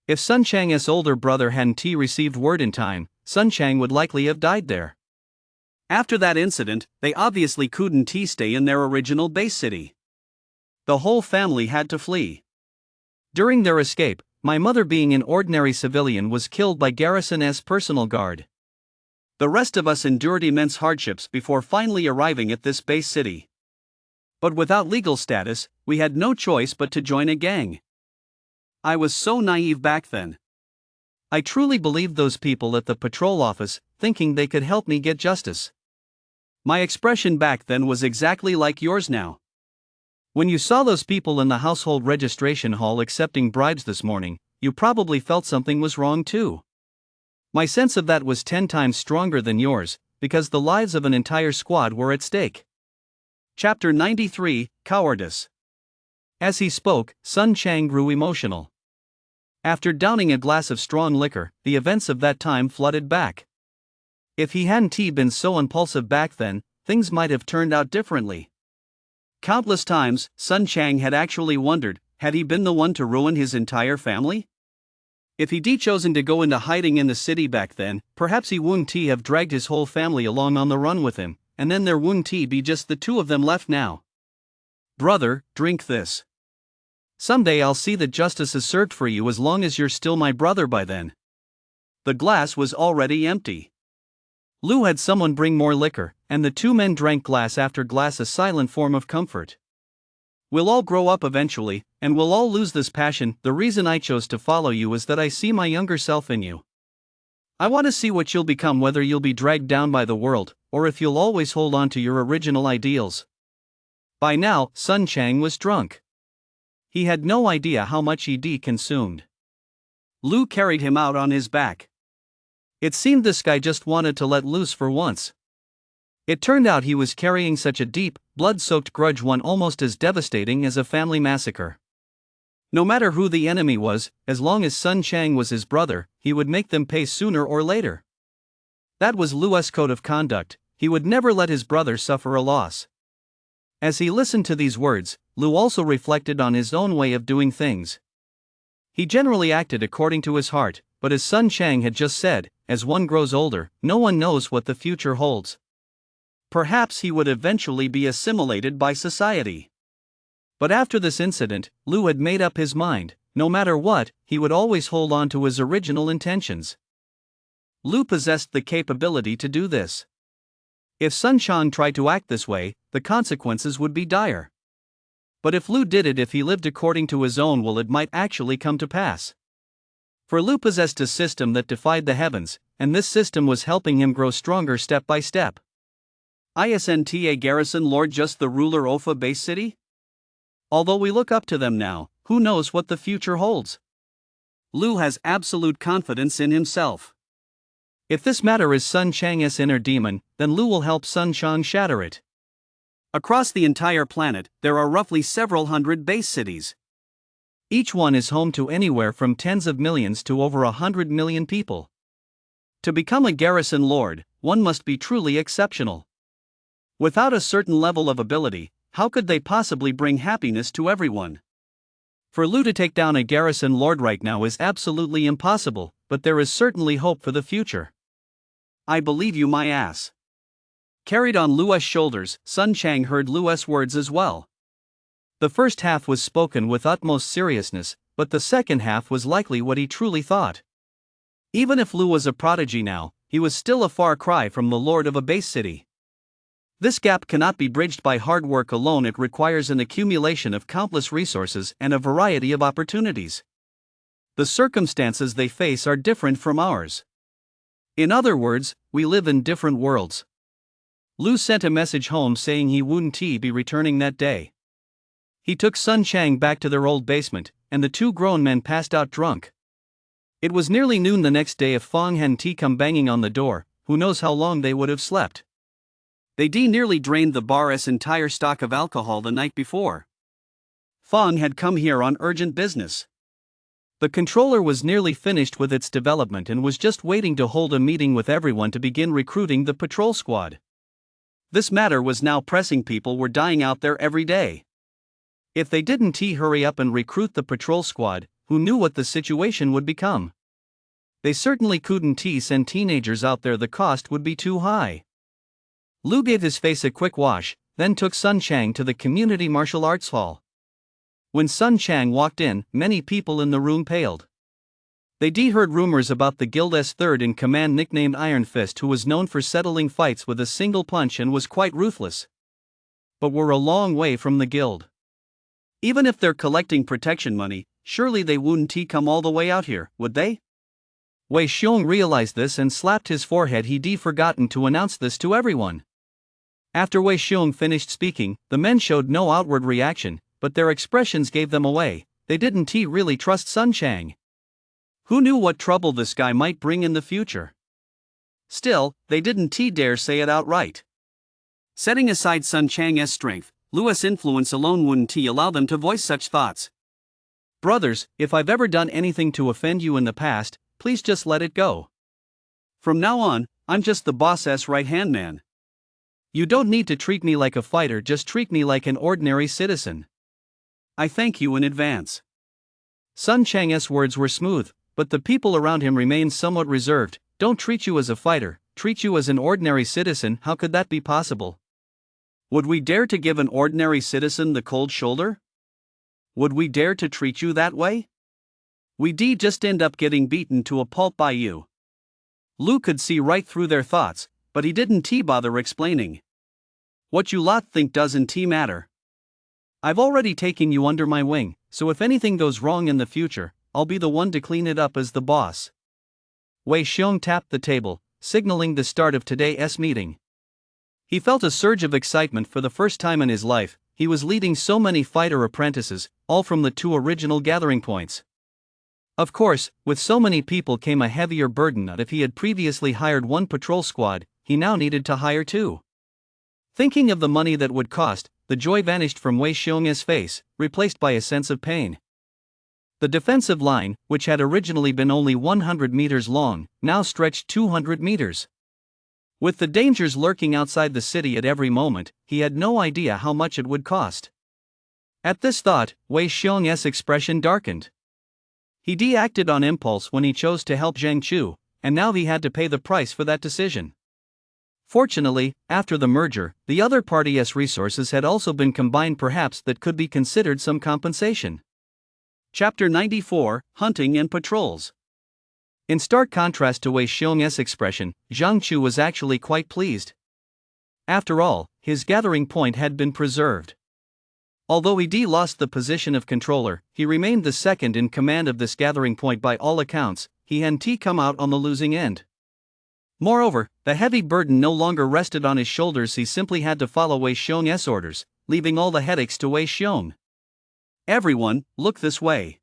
If Sun Chang's older brother hadn't received word in time, Sun Chang would likely have died there. After that incident, they obviously couldn't stay in their original base city. The whole family had to flee. During their escape, my mother, being an ordinary civilian, was killed by Garrison's personal guard. The rest of us endured immense hardships before finally arriving at this base city. But without legal status, we had no choice but to join a gang. I was so naive back then. I truly believed those people at the patrol office, thinking they could help me get justice. My expression back then was exactly like yours now. When you saw those people in the household registration hall accepting bribes this morning, you probably felt something was wrong too. My sense of that was 10 times stronger than yours, because the lives of an entire squad were at stake. Chapter 93, Cowardice. As he spoke, Sun Chang grew emotional. After downing a glass of strong liquor, the events of that time flooded back. If he hadn't been so impulsive back then, things might have turned out differently. Countless times, Sun Chang had actually wondered, had he been the one to ruin his entire family? If he'd chosen to go into hiding in the city back then, perhaps he wouldn't have dragged his whole family along on the run with him, and then there wouldn't be just the two of them left now. Brother, drink this. Someday I'll see that justice is served for you as long as you're still my brother by then. The glass was already empty. Lu had someone bring more liquor, and the two men drank glass after glass, a silent form of comfort. We'll all grow up eventually, and we'll all lose this passion. The reason I chose to follow you is that I see my younger self in you. I want to see what you'll become, whether you'll be dragged down by the world, or if you'll always hold on to your original ideals. By now, Sun Chang was drunk. He had no idea how much he'd consumed. Lu carried him out on his back. It seemed this guy just wanted to let loose for once. It turned out he was carrying such a deep, blood-soaked grudge, one almost as devastating as a family massacre. No matter who the enemy was, as long as Sun Chang was his brother, he would make them pay sooner or later. That was Lu's code of conduct. He would never let his brother suffer a loss. As he listened to these words, Lu also reflected on his own way of doing things. He generally acted according to his heart, but as Sun Chang had just said, as one grows older, no one knows what the future holds. Perhaps he would eventually be assimilated by society. But after this incident, Lu had made up his mind. No matter what, he would always hold on to his original intentions. Lu possessed the capability to do this. If Sun Chang tried to act this way, the consequences would be dire. But if Lu did it, if he lived according to his own will, it might actually come to pass. For Lu possessed a system that defied the heavens, and this system was helping him grow stronger step by step. Isn't a garrison lord just the ruler of a base city? Although we look up to them now, who knows what the future holds? Lu has absolute confidence in himself. If this matter is Sun Chang's inner demon, then Lu will help Sun Chang shatter it. Across the entire planet, there are roughly several hundred base cities. Each one is home to anywhere from tens of millions to over 100 million people. To become a garrison lord, one must be truly exceptional. Without a certain level of ability, how could they possibly bring happiness to everyone? For Lu to take down a garrison lord right now is absolutely impossible, but there is certainly hope for the future. I believe you, my ass. Carried on Lu's shoulders, Sun Chang heard Lu's words as well. The first half was spoken with utmost seriousness, but the second half was likely what he truly thought. Even if Lu was a prodigy now, he was still a far cry from the lord of a base city. This gap cannot be bridged by hard work alone. It requires an accumulation of countless resources and a variety of opportunities. The circumstances they face are different from ours. In other words, we live in different worlds. Lu sent a message home saying he wouldn't be returning that day. He took Sun Chang back to their old basement, and the two grown men passed out drunk. It was nearly noon the next day. If Fong hadn't come banging on the door, who knows how long they would have slept. They nearly drained the bar's entire stock of alcohol the night before. Fong had come here on urgent business. The controller was nearly finished with its development and was just waiting to hold a meeting with everyone to begin recruiting the patrol squad. This matter was now pressing. People were dying out there every day. If they didn't hurry up and recruit the patrol squad, who knew what the situation would become? They certainly couldn't send teenagers out there. The cost would be too high. Lu gave his face a quick wash, then took Sun Chang to the community martial arts hall. When Sun Chang walked in, many people in the room paled. They heard rumors about the guild's third in command nicknamed Iron Fist, who was known for settling fights with a single punch and was quite ruthless. But we're a long way from the guild. Even if they're collecting protection money, surely they wouldn't come all the way out here, would they? Wei Xiong realized this and slapped his forehead. He'd forgotten to announce this to everyone. After Wei Xiong finished speaking, the men showed no outward reaction, but their expressions gave them away. They didn't really trust Sun Chang. Who knew what trouble this guy might bring in the future? Still, they didn't dare say it outright. Setting aside Sun Chang's strength, Lu's influence alone wouldn't allow them to voice such thoughts. Brothers, if I've ever done anything to offend you in the past, please just let it go. From now on, I'm just the boss's right-hand man. You don't need to treat me like a fighter, just treat me like an ordinary citizen. I thank you in advance. Sun Chang's words were smooth, but the people around him remained somewhat reserved. Don't treat you as a fighter, treat you as an ordinary citizen. How could that be possible? Would we dare to give an ordinary citizen the cold shoulder? Would we dare to treat you that way? We'd just end up getting beaten to a pulp by you. Lu could see right through their thoughts, but he didn't bother explaining. What you lot think doesn't matter. I've already taken you under my wing, so if anything goes wrong in the future, I'll be the one to clean it up as the boss. Wei Xiong tapped the table, signaling the start of today's meeting. He felt a surge of excitement for the first time in his life. He was leading so many fighter apprentices, all from the 2 original gathering points. Of course, with so many people came a heavier burden that if he had previously hired 1 patrol squad, he now needed to hire 2. Thinking of the money that would cost, the joy vanished from Wei Xiong's face, replaced by a sense of pain. The defensive line, which had originally been only 100 meters long, now stretched 200 meters. With the dangers lurking outside the city at every moment, he had no idea how much it would cost. At this thought, Wei Xiong's expression darkened. He acted on impulse when he chose to help Zhang Chu, and now he had to pay the price for that decision. Fortunately, after the merger, the other party's resources had also been combined. Perhaps that could be considered some compensation. Chapter 94, Hunting and Patrols. In stark contrast to Wei Xiong's expression, Zhang Chu was actually quite pleased. After all, his gathering point had been preserved. Although he lost the position of controller, he remained the second in command of this gathering point. By all accounts, he hadn't come out on the losing end. Moreover, the heavy burden no longer rested on his shoulders. He simply had to follow Wei Xiong's orders, leaving all the headaches to Wei Xiong. Everyone, look this way.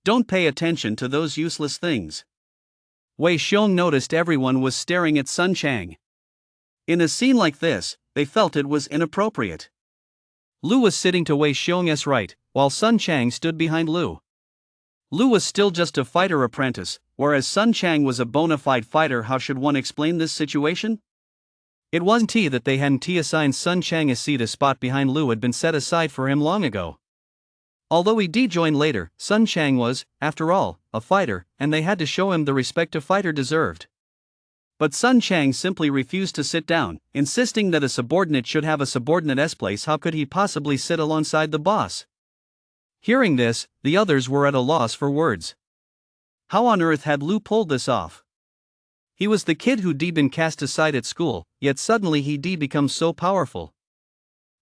Don't pay attention to those useless things. Wei Xiong noticed everyone was staring at Sun Chang. In a scene like this, they felt it was inappropriate. Lu was sitting to Wei Xiong's right, while Sun Chang stood behind Lu. Lu was still just a fighter apprentice, whereas Sun Chang was a bona fide fighter. How should one explain this situation? It wasn't that they hadn't assigned Sun Chang a seat. A spot behind Lu had been set aside for him long ago. Although he joined later, Sun Chang was, after all, a fighter, and they had to show him the respect a fighter deserved. But Sun Chang simply refused to sit down, insisting that a subordinate should have a subordinate's place. How could he possibly sit alongside the boss? Hearing this, the others were at a loss for words. How on earth had Lu pulled this off? He was the kid who'd been cast aside at school, yet suddenly he'd become so powerful.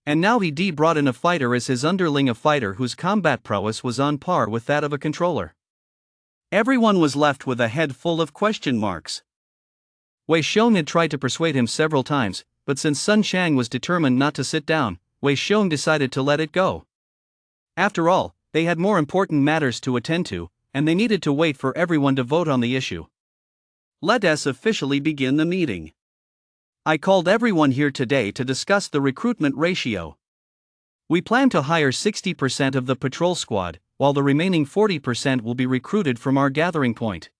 And now he brought in a fighter as his underling, a fighter whose combat prowess was on par with that of a controller. Everyone was left with a head full of question marks. Wei Xiong had tried to persuade him several times, but since Sun Chang was determined not to sit down, Wei Xiong decided to let it go. After all, they had more important matters to attend to, and they needed to wait for everyone to vote on the issue. Let us officially begin the meeting. I called everyone here today to discuss the recruitment ratio. We plan to hire 60% of the patrol squad, while the remaining 40% will be recruited from our gathering point.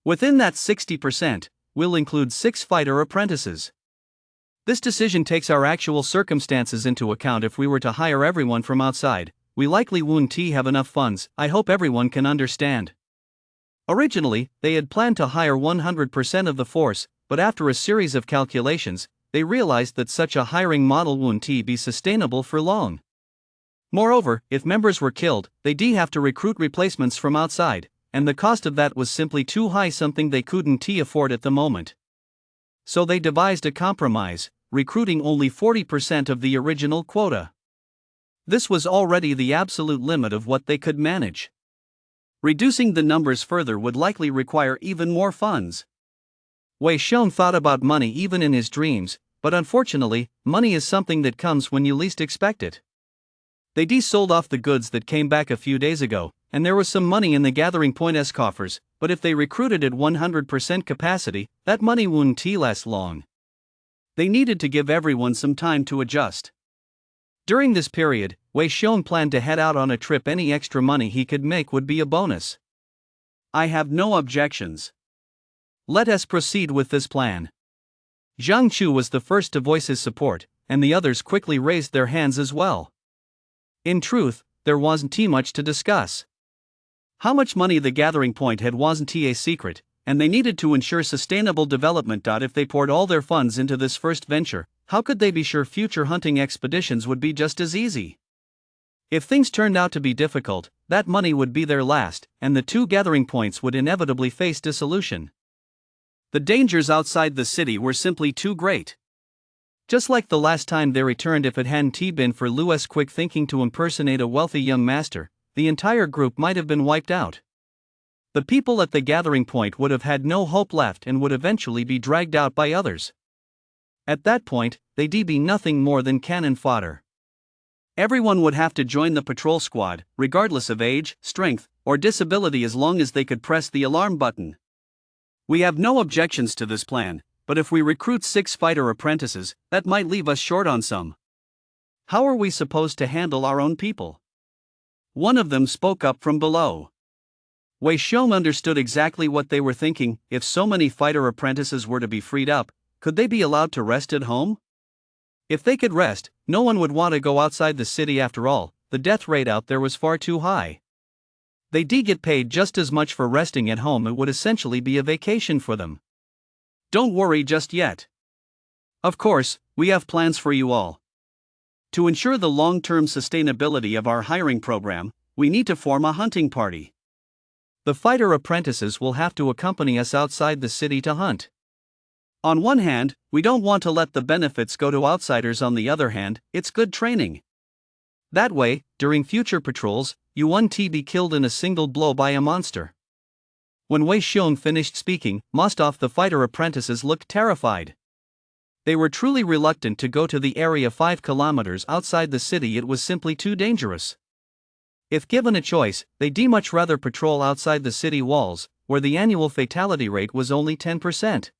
Within that 60%, we'll include 6 fighter apprentices. This decision takes our actual circumstances into account. If we were to hire everyone from outside, we likely wouldn't have enough funds. I hope everyone can understand. Originally, they had planned to hire 100% of the force, but after a series of calculations, they realized that such a hiring model wouldn't be sustainable for long. Moreover, if members were killed, they'd have to recruit replacements from outside, and the cost of that was simply too high, something they couldn't afford at the moment. So they devised a compromise, recruiting only 40% of the original quota. This was already the absolute limit of what they could manage. Reducing the numbers further would likely require even more funds. Wei Xiong thought about money even in his dreams, but unfortunately, money is something that comes when you least expect it. They sold off the goods that came back a few days ago, and there was some money in the Gathering Point's coffers, but if they recruited at 100% capacity, that money wouldn't last long. They needed to give everyone some time to adjust. During this period, Wei Xiong planned to head out on a trip. Any extra money he could make would be a bonus. I have no objections. Let us proceed with this plan. Zhang Chu was the first to voice his support, and the others quickly raised their hands as well. In truth, there wasn't much to discuss. How much money the Gathering Point had wasn't a secret, and they needed to ensure sustainable development. If they poured all their funds into this first venture, how could they be sure future hunting expeditions would be just as easy? If things turned out to be difficult, that money would be their last, and the two Gathering Points would inevitably face dissolution. The dangers outside the city were simply too great. Just like the last time they returned, if it hadn't been for Lu's quick thinking to impersonate a wealthy young master, the entire group might have been wiped out. The people at the Gathering Point would have had no hope left and would eventually be dragged out by others. At that point, they'd be nothing more than cannon fodder. Everyone would have to join the patrol squad, regardless of age, strength, or disability, as long as they could press the alarm button. We have no objections to this plan, but if we recruit 6 fighter apprentices, that might leave us short on some. How are we supposed to handle our own people? One of them spoke up from below. Wei Xiong understood exactly what they were thinking. If so many fighter apprentices were to be freed up, could they be allowed to rest at home? If they could rest, no one would want to go outside the city. After all, the death rate out there was far too high. They'd get paid just as much for resting at home. It would essentially be a vacation for them. Don't worry just yet. Of course, we have plans for you all. To ensure the long-term sustainability of our hiring program, we need to form a hunting party. The fighter apprentices will have to accompany us outside the city to hunt. On one hand, we don't want to let the benefits go to outsiders. On the other hand, it's good training. That way, during future patrols, you won't be killed in a single blow by a monster. When Wei Xiong finished speaking, most of the fighter apprentices looked terrified. They were truly reluctant to go to the area 5 kilometers outside the city. It was simply too dangerous. If given a choice, they'd much rather patrol outside the city walls, where the annual fatality rate was only 10%.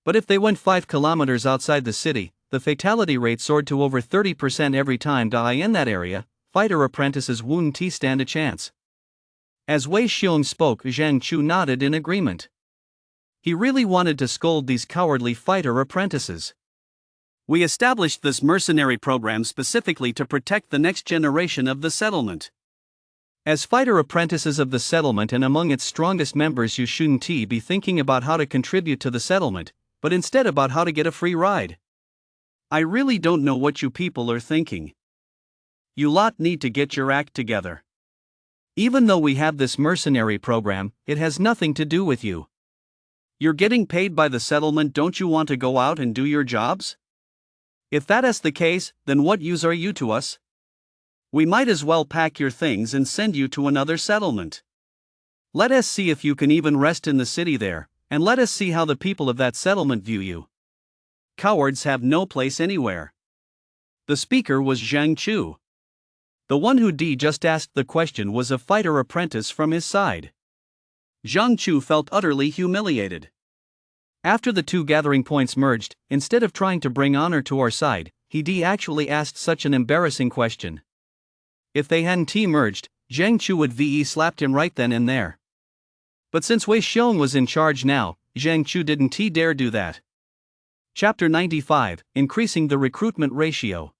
But if they went 5 kilometers outside the city, the fatality rate soared to over 30% every time. In that area, fighter apprentices wouldn't stand a chance. As Wei Xiong spoke, Zhang Chu nodded in agreement. He really wanted to scold these cowardly fighter apprentices. We established this mercenary program specifically to protect the next generation of the settlement. As fighter apprentices of the settlement and among its strongest members, you shouldn't be thinking about how to contribute to the settlement, but instead about how to get a free ride. I really don't know what you people are thinking. You lot need to get your act together. Even though we have this mercenary program, it has nothing to do with you. You're getting paid by the settlement. Don't you want to go out and do your jobs? If that is the case, then what use are you to us? We might as well pack your things and send you to another settlement. Let us see if you can even rest in the city there, and let us see how the people of that settlement view you. Cowards have no place anywhere. The speaker was Zhang Chu. The one who just asked the question was a fighter apprentice from his side. Zhang Chu felt utterly humiliated. After the two Gathering Points merged, instead of trying to bring honor to our side, he actually asked such an embarrassing question. If they hadn't merged, Zhang Chu would slapped him right then and there. But since Wei Xiong was in charge now, Zhang Chu didn't dare do that. Chapter 95, Increasing the Recruitment Ratio.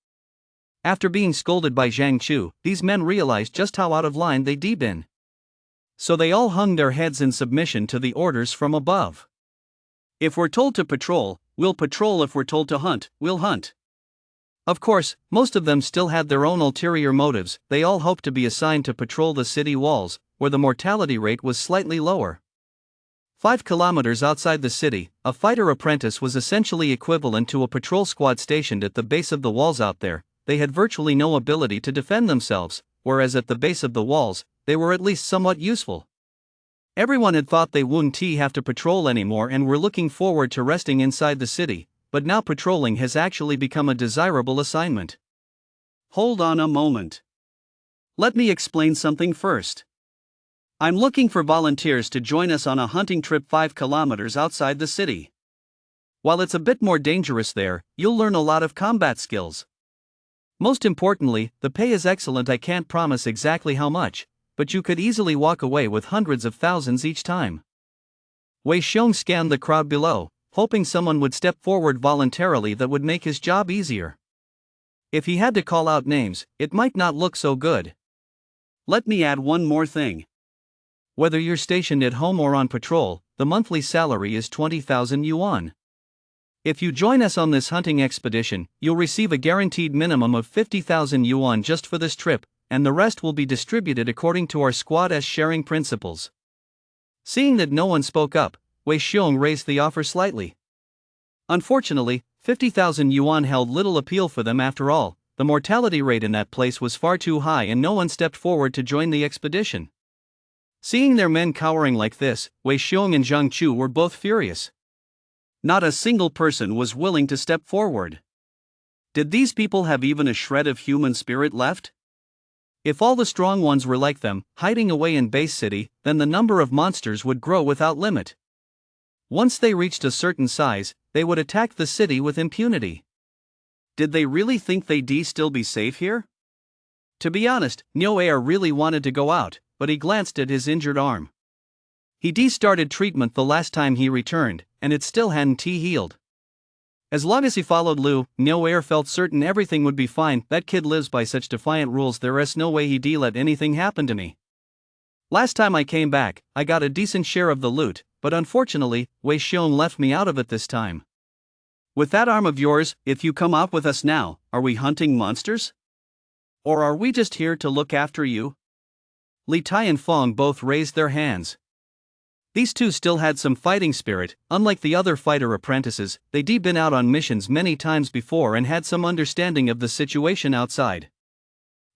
After being scolded by Zhang Chu, these men realized just how out of line they'd been. So they all hung their heads in submission to the orders from above. If we're told to patrol, we'll patrol. If we're told to hunt, we'll hunt. Of course, most of them still had their own ulterior motives. They all hoped to be assigned to patrol the city walls, where the mortality rate was slightly lower. 5 kilometers outside the city, a fighter apprentice was essentially equivalent to a patrol squad stationed at the base of the walls. Out there, they had virtually no ability to defend themselves, whereas at the base of the walls, they were at least somewhat useful. Everyone had thought they wouldn't have to patrol anymore and were looking forward to resting inside the city, but now patrolling has actually become a desirable assignment. Hold on a moment. Let me explain something first. I'm looking for volunteers to join us on a hunting trip 5 kilometers outside the city. While it's a bit more dangerous there, you'll learn a lot of combat skills. Most importantly, the pay is excellent. I can't promise exactly how much, but you could easily walk away with hundreds of thousands each time. Wei Xiong scanned the crowd below, hoping someone would step forward voluntarily that would make his job easier. If he had to call out names, it might not look so good. Let me add one more thing. Whether you're stationed at home or on patrol, the monthly salary is 20,000 yuan. If you join us on this hunting expedition, you'll receive a guaranteed minimum of 50,000 yuan just for this trip, and the rest will be distributed according to our squad's sharing principles. Seeing that no one spoke up, Wei Xiong raised the offer slightly. Unfortunately, 50,000 yuan held little appeal for them after all. The mortality rate in that place was far too high and no one stepped forward to join the expedition. Seeing their men cowering like this, Wei Xiong and Zhang Chu were both furious. Not a single person was willing to step forward. Did these people have even a shred of human spirit left? If all the strong ones were like them, hiding away in Base City, then the number of monsters would grow without limit. Once they reached a certain size, they would attack the city with impunity. Did they really think they'd still be safe here? To be honest, Niu Air really wanted to go out, but he glanced at his injured arm. He started treatment the last time he returned, and it still hadn't healed. As long as he followed Liu, Niu Air felt certain everything would be fine. That kid lives by such defiant rules, there's no way he'd let anything happen to me. Last time I came back, I got a decent share of the loot, but unfortunately, Wei Xiong left me out of it this time. With that arm of yours, if you come out with us now, are we hunting monsters? Or are we just here to look after you? Li Tai and Fong both raised their hands. These two still had some fighting spirit. Unlike the other fighter apprentices, they'd been out on missions many times before and had some understanding of the situation outside.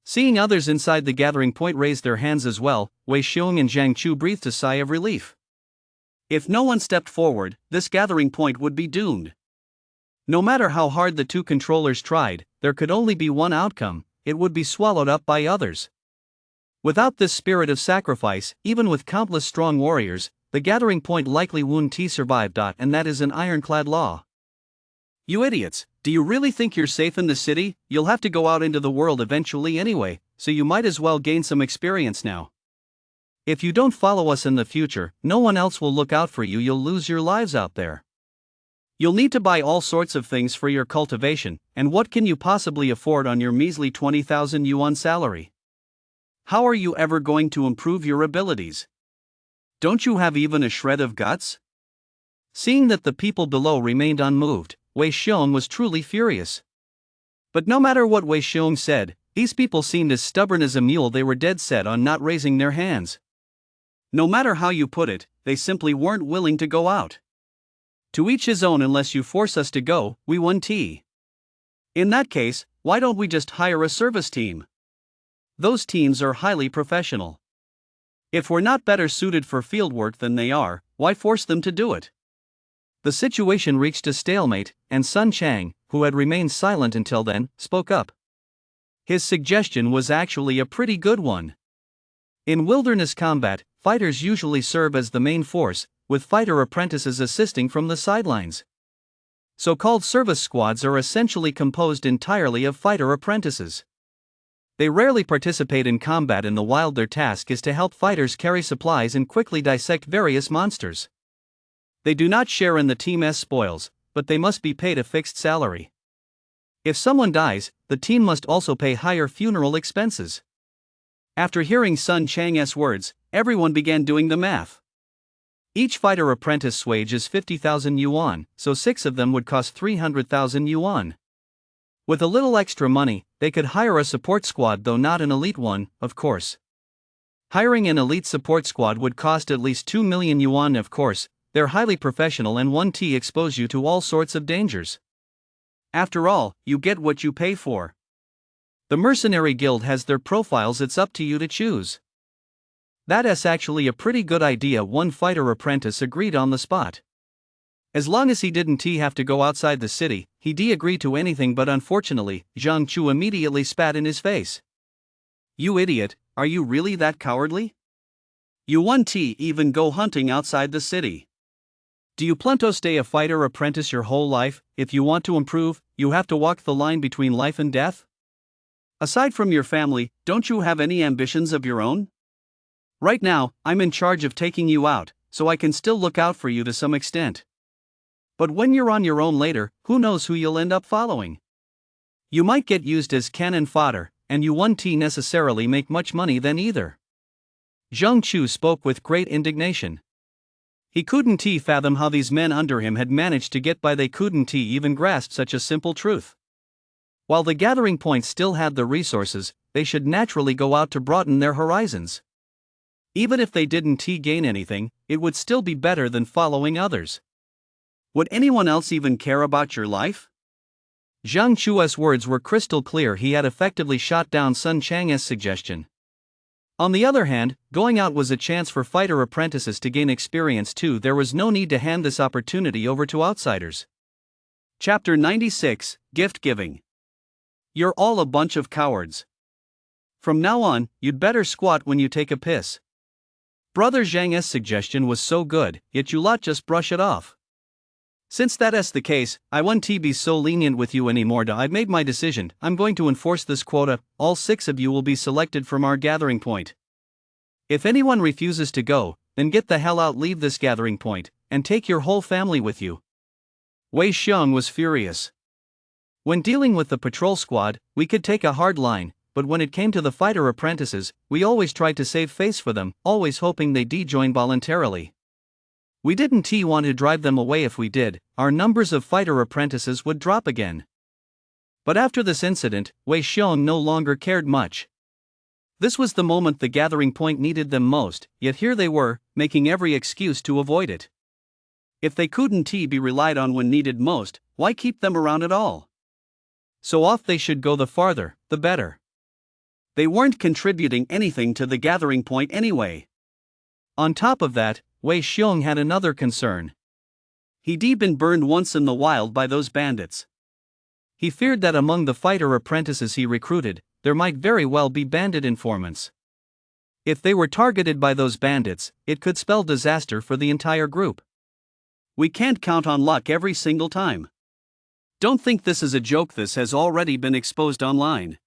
Seeing others inside the gathering point raise their hands as well, Wei Xiong and Zhang Chu breathed a sigh of relief. If no one stepped forward, this gathering point would be doomed. No matter how hard the two controllers tried, there could only be one outcome: it would be swallowed up by others. Without this spirit of sacrifice, even with countless strong warriors, the gathering point likely wouldn't survive. And that is an ironclad law. You idiots, do you really think you're safe in the city? You'll have to go out into the world eventually anyway, so you might as well gain some experience now. If you don't follow us in the future, no one else will look out for you. You'll lose your lives out there. You'll need to buy all sorts of things for your cultivation, and what can you possibly afford on your measly 20,000 yuan salary? How are you ever going to improve your abilities? Don't you have even a shred of guts? Seeing that the people below remained unmoved, Wei Xiong was truly furious. But no matter what Wei Xiong said, these people seemed as stubborn as a mule. They were dead set on not raising their hands. No matter how you put it, they simply weren't willing to go out. To each his own. Unless you force us to go, we won't. In that case, why don't we just hire a service team? Those teams are highly professional. If we're not better suited for fieldwork than they are, why force them to do it? The situation reached a stalemate, and Sun Chang, who had remained silent until then, spoke up. His suggestion was actually a pretty good one. In wilderness combat, fighters usually serve as the main force, with fighter apprentices assisting from the sidelines. So-called service squads are essentially composed entirely of fighter apprentices. They rarely participate in combat in the wild. Their task is to help fighters carry supplies and quickly dissect various monsters. They do not share in the team's spoils, but they must be paid a fixed salary. If someone dies, the team must also pay higher funeral expenses. After hearing Sun Chang's words, everyone began doing the math. Each fighter apprentice wage is 50,000 yuan, so 6 of them would cost 300,000 yuan. With a little extra money, they could hire a support squad, though not an elite one, of course. Hiring an elite support squad would cost at least 2 million yuan, of course. They're highly professional and won't expose you to all sorts of dangers. After all, you get what you pay for. The mercenary guild has their profiles. It's up to you to choose. That's actually a pretty good idea, one fighter apprentice agreed on the spot. As long as he didn't have to go outside the city, he'd agree to anything, but unfortunately, Zhang Chu immediately spat in his face. You idiot, are you really that cowardly? You won't even go hunting outside the city. Do you plan to stay a fighter apprentice your whole life? If you want to improve, you have to walk the line between life and death? Aside from your family, don't you have any ambitions of your own? Right now, I'm in charge of taking you out, so I can still look out for you to some extent. But when you're on your own later, who knows who you'll end up following? You might get used as cannon fodder, and you won't necessarily make much money then either. Zhang Chu spoke with great indignation. He couldn't fathom how these men under him had managed to get by. They couldn't even grasp such a simple truth. While the gathering point still had the resources, they should naturally go out to broaden their horizons. Even if they didn't gain anything, it would still be better than following others. Would anyone else even care about your life? Zhang Chu's words were crystal clear. He had effectively shot down Sun Chang's suggestion. On the other hand, going out was a chance for fighter apprentices to gain experience too. There was no need to hand this opportunity over to outsiders. Chapter 96, Gift Giving. You're all a bunch of cowards. From now on, you'd better squat when you take a piss. Brother Zhang's suggestion was so good, yet you lot just brush it off. Since that's the case, I won't be so lenient with you anymore. I've made my decision. I'm going to enforce this quota. All 6 of you will be selected from our gathering point. If anyone refuses to go, then get the hell out, leave this gathering point, and take your whole family with you. Wei Xiong was furious. When dealing with the patrol squad, we could take a hard line, but when it came to the fighter apprentices, we always tried to save face for them, always hoping they'd join voluntarily. We didn't want to drive them away. If we did, our numbers of fighter apprentices would drop again. But after this incident, Wei Xiong no longer cared much. This was the moment the gathering point needed them most, yet here they were, making every excuse to avoid it. If they couldn't be relied on when needed most, why keep them around at all? So off they should go, the farther, the better. They weren't contributing anything to the gathering point anyway. On top of that, Wei Xiong had another concern. He'd been burned once in the wild by those bandits. He feared that among the fighter apprentices he recruited, there might very well be bandit informants. If they were targeted by those bandits, it could spell disaster for the entire group. We can't count on luck every single time. Don't think this is a joke. This has already been exposed online.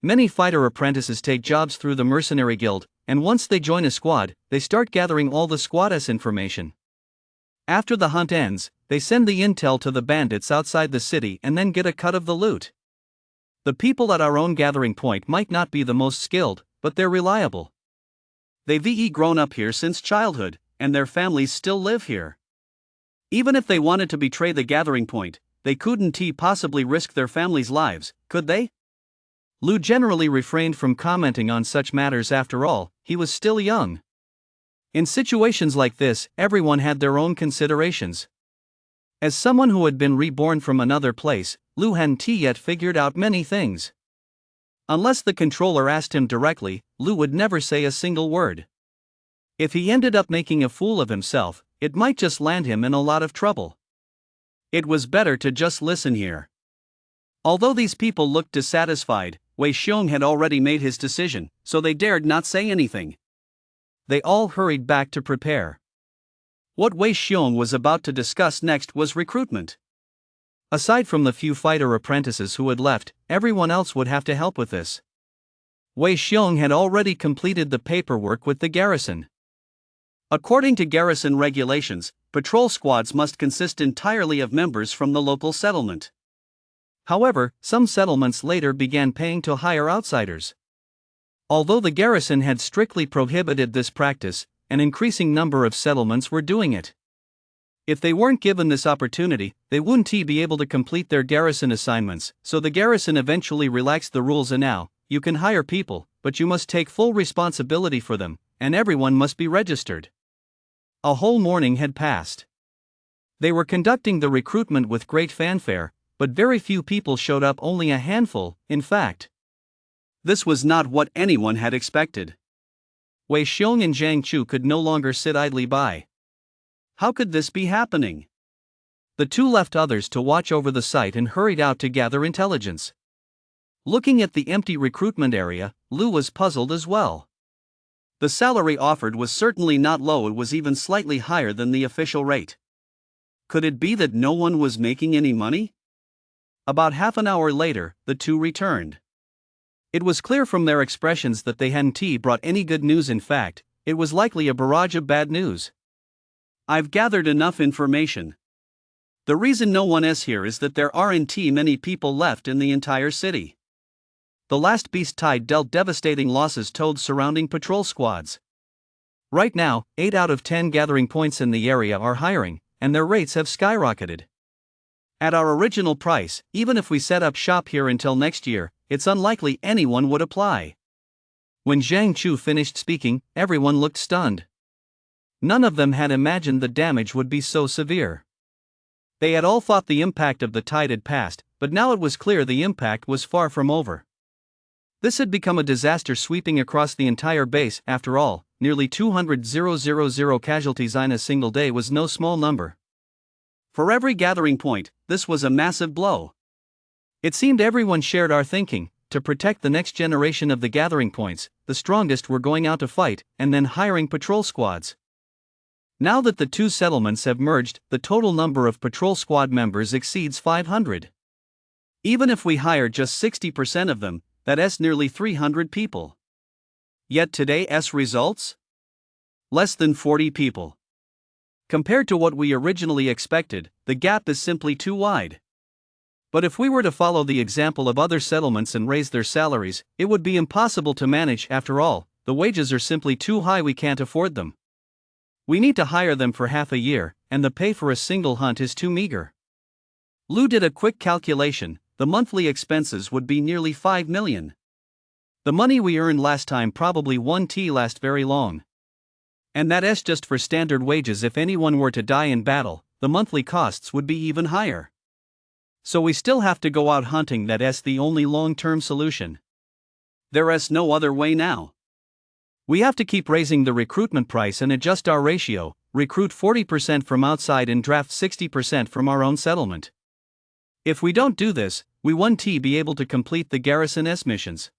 Many fighter apprentices take jobs through the mercenary guild, and once they join a squad, they start gathering all the squad's information. After the hunt ends, they send the intel to the bandits outside the city and then get a cut of the loot. The people at our own gathering point might not be the most skilled, but they're reliable. They've grown up here since childhood, and their families still live here. Even if they wanted to betray the gathering point, they couldn't possibly risk their families' lives, could they? Lu generally refrained from commenting on such matters. After all, he was still young. In situations like this, everyone had their own considerations. As someone who had been reborn from another place, Lu hadn't yet figured out many things. Unless the controller asked him directly, Lu would never say a single word. If he ended up making a fool of himself, it might just land him in a lot of trouble. It was better to just listen here. Although these people looked dissatisfied, Wei Xiong had already made his decision, so they dared not say anything. They all hurried back to prepare. What Wei Xiong was about to discuss next was recruitment. Aside from the few fighter apprentices who had left, everyone else would have to help with this. Wei Xiong had already completed the paperwork with the garrison. According to garrison regulations, patrol squads must consist entirely of members from the local settlement. However, some settlements later began paying to hire outsiders. Although the garrison had strictly prohibited this practice, an increasing number of settlements were doing it. If they weren't given this opportunity, they wouldn't be able to complete their garrison assignments, so the garrison eventually relaxed the rules, and now, you can hire people, but you must take full responsibility for them, and everyone must be registered. A whole morning had passed. They were conducting the recruitment with great fanfare, but very few people showed up, only a handful, in fact. This was not what anyone had expected. Wei Xiong and Zhang Chu could no longer sit idly by. How could this be happening? The two left others to watch over the site and hurried out to gather intelligence. Looking at the empty recruitment area, Lu was puzzled as well. The salary offered was certainly not low, it was even slightly higher than the official rate. Could it be that no one was making any money? About half an hour later, the two returned. It was clear from their expressions that they hadn't brought any good news. In fact, it was likely a barrage of bad news. I've gathered enough information. The reason no one is here is that there aren't many people left in the entire city. The last beast tide dealt devastating losses to surrounding patrol squads. Right now, 8 out of 10 gathering points in the area are hiring, and their rates have skyrocketed. At our original price, even if we set up shop here until next year, it's unlikely anyone would apply. When Zhang Chu finished speaking, everyone looked stunned. None of them had imagined the damage would be so severe. They had all thought the impact of the tide had passed, but now it was clear the impact was far from over. This had become a disaster sweeping across the entire base. After all, nearly 200,000 casualties in a single day was no small number. For every gathering point, this was a massive blow. It seemed everyone shared our thinking. To protect the next generation of the gathering points, the strongest were going out to fight, and then hiring patrol squads. Now that the two settlements have merged, the total number of patrol squad members exceeds 500. Even if we hire just 60% of them, that's nearly 300 people. Yet today's results? Less than 40 people. Compared to what we originally expected, the gap is simply too wide. But if we were to follow the example of other settlements and raise their salaries, it would be impossible to manage. After all, the wages are simply too high, we can't afford them. We need to hire them for half a year, and the pay for a single hunt is too meager. Lu did a quick calculation. The monthly expenses would be nearly 5 million. The money we earned last time probably won't last very long. And that's just for standard wages. If anyone were to die in battle, the monthly costs would be even higher. So we still have to go out hunting. That's the only long-term solution. There's no other way now. We have to keep raising the recruitment price and adjust our ratio, recruit 40% from outside and draft 60% from our own settlement. If we don't do this, we won't be able to complete the garrison's missions.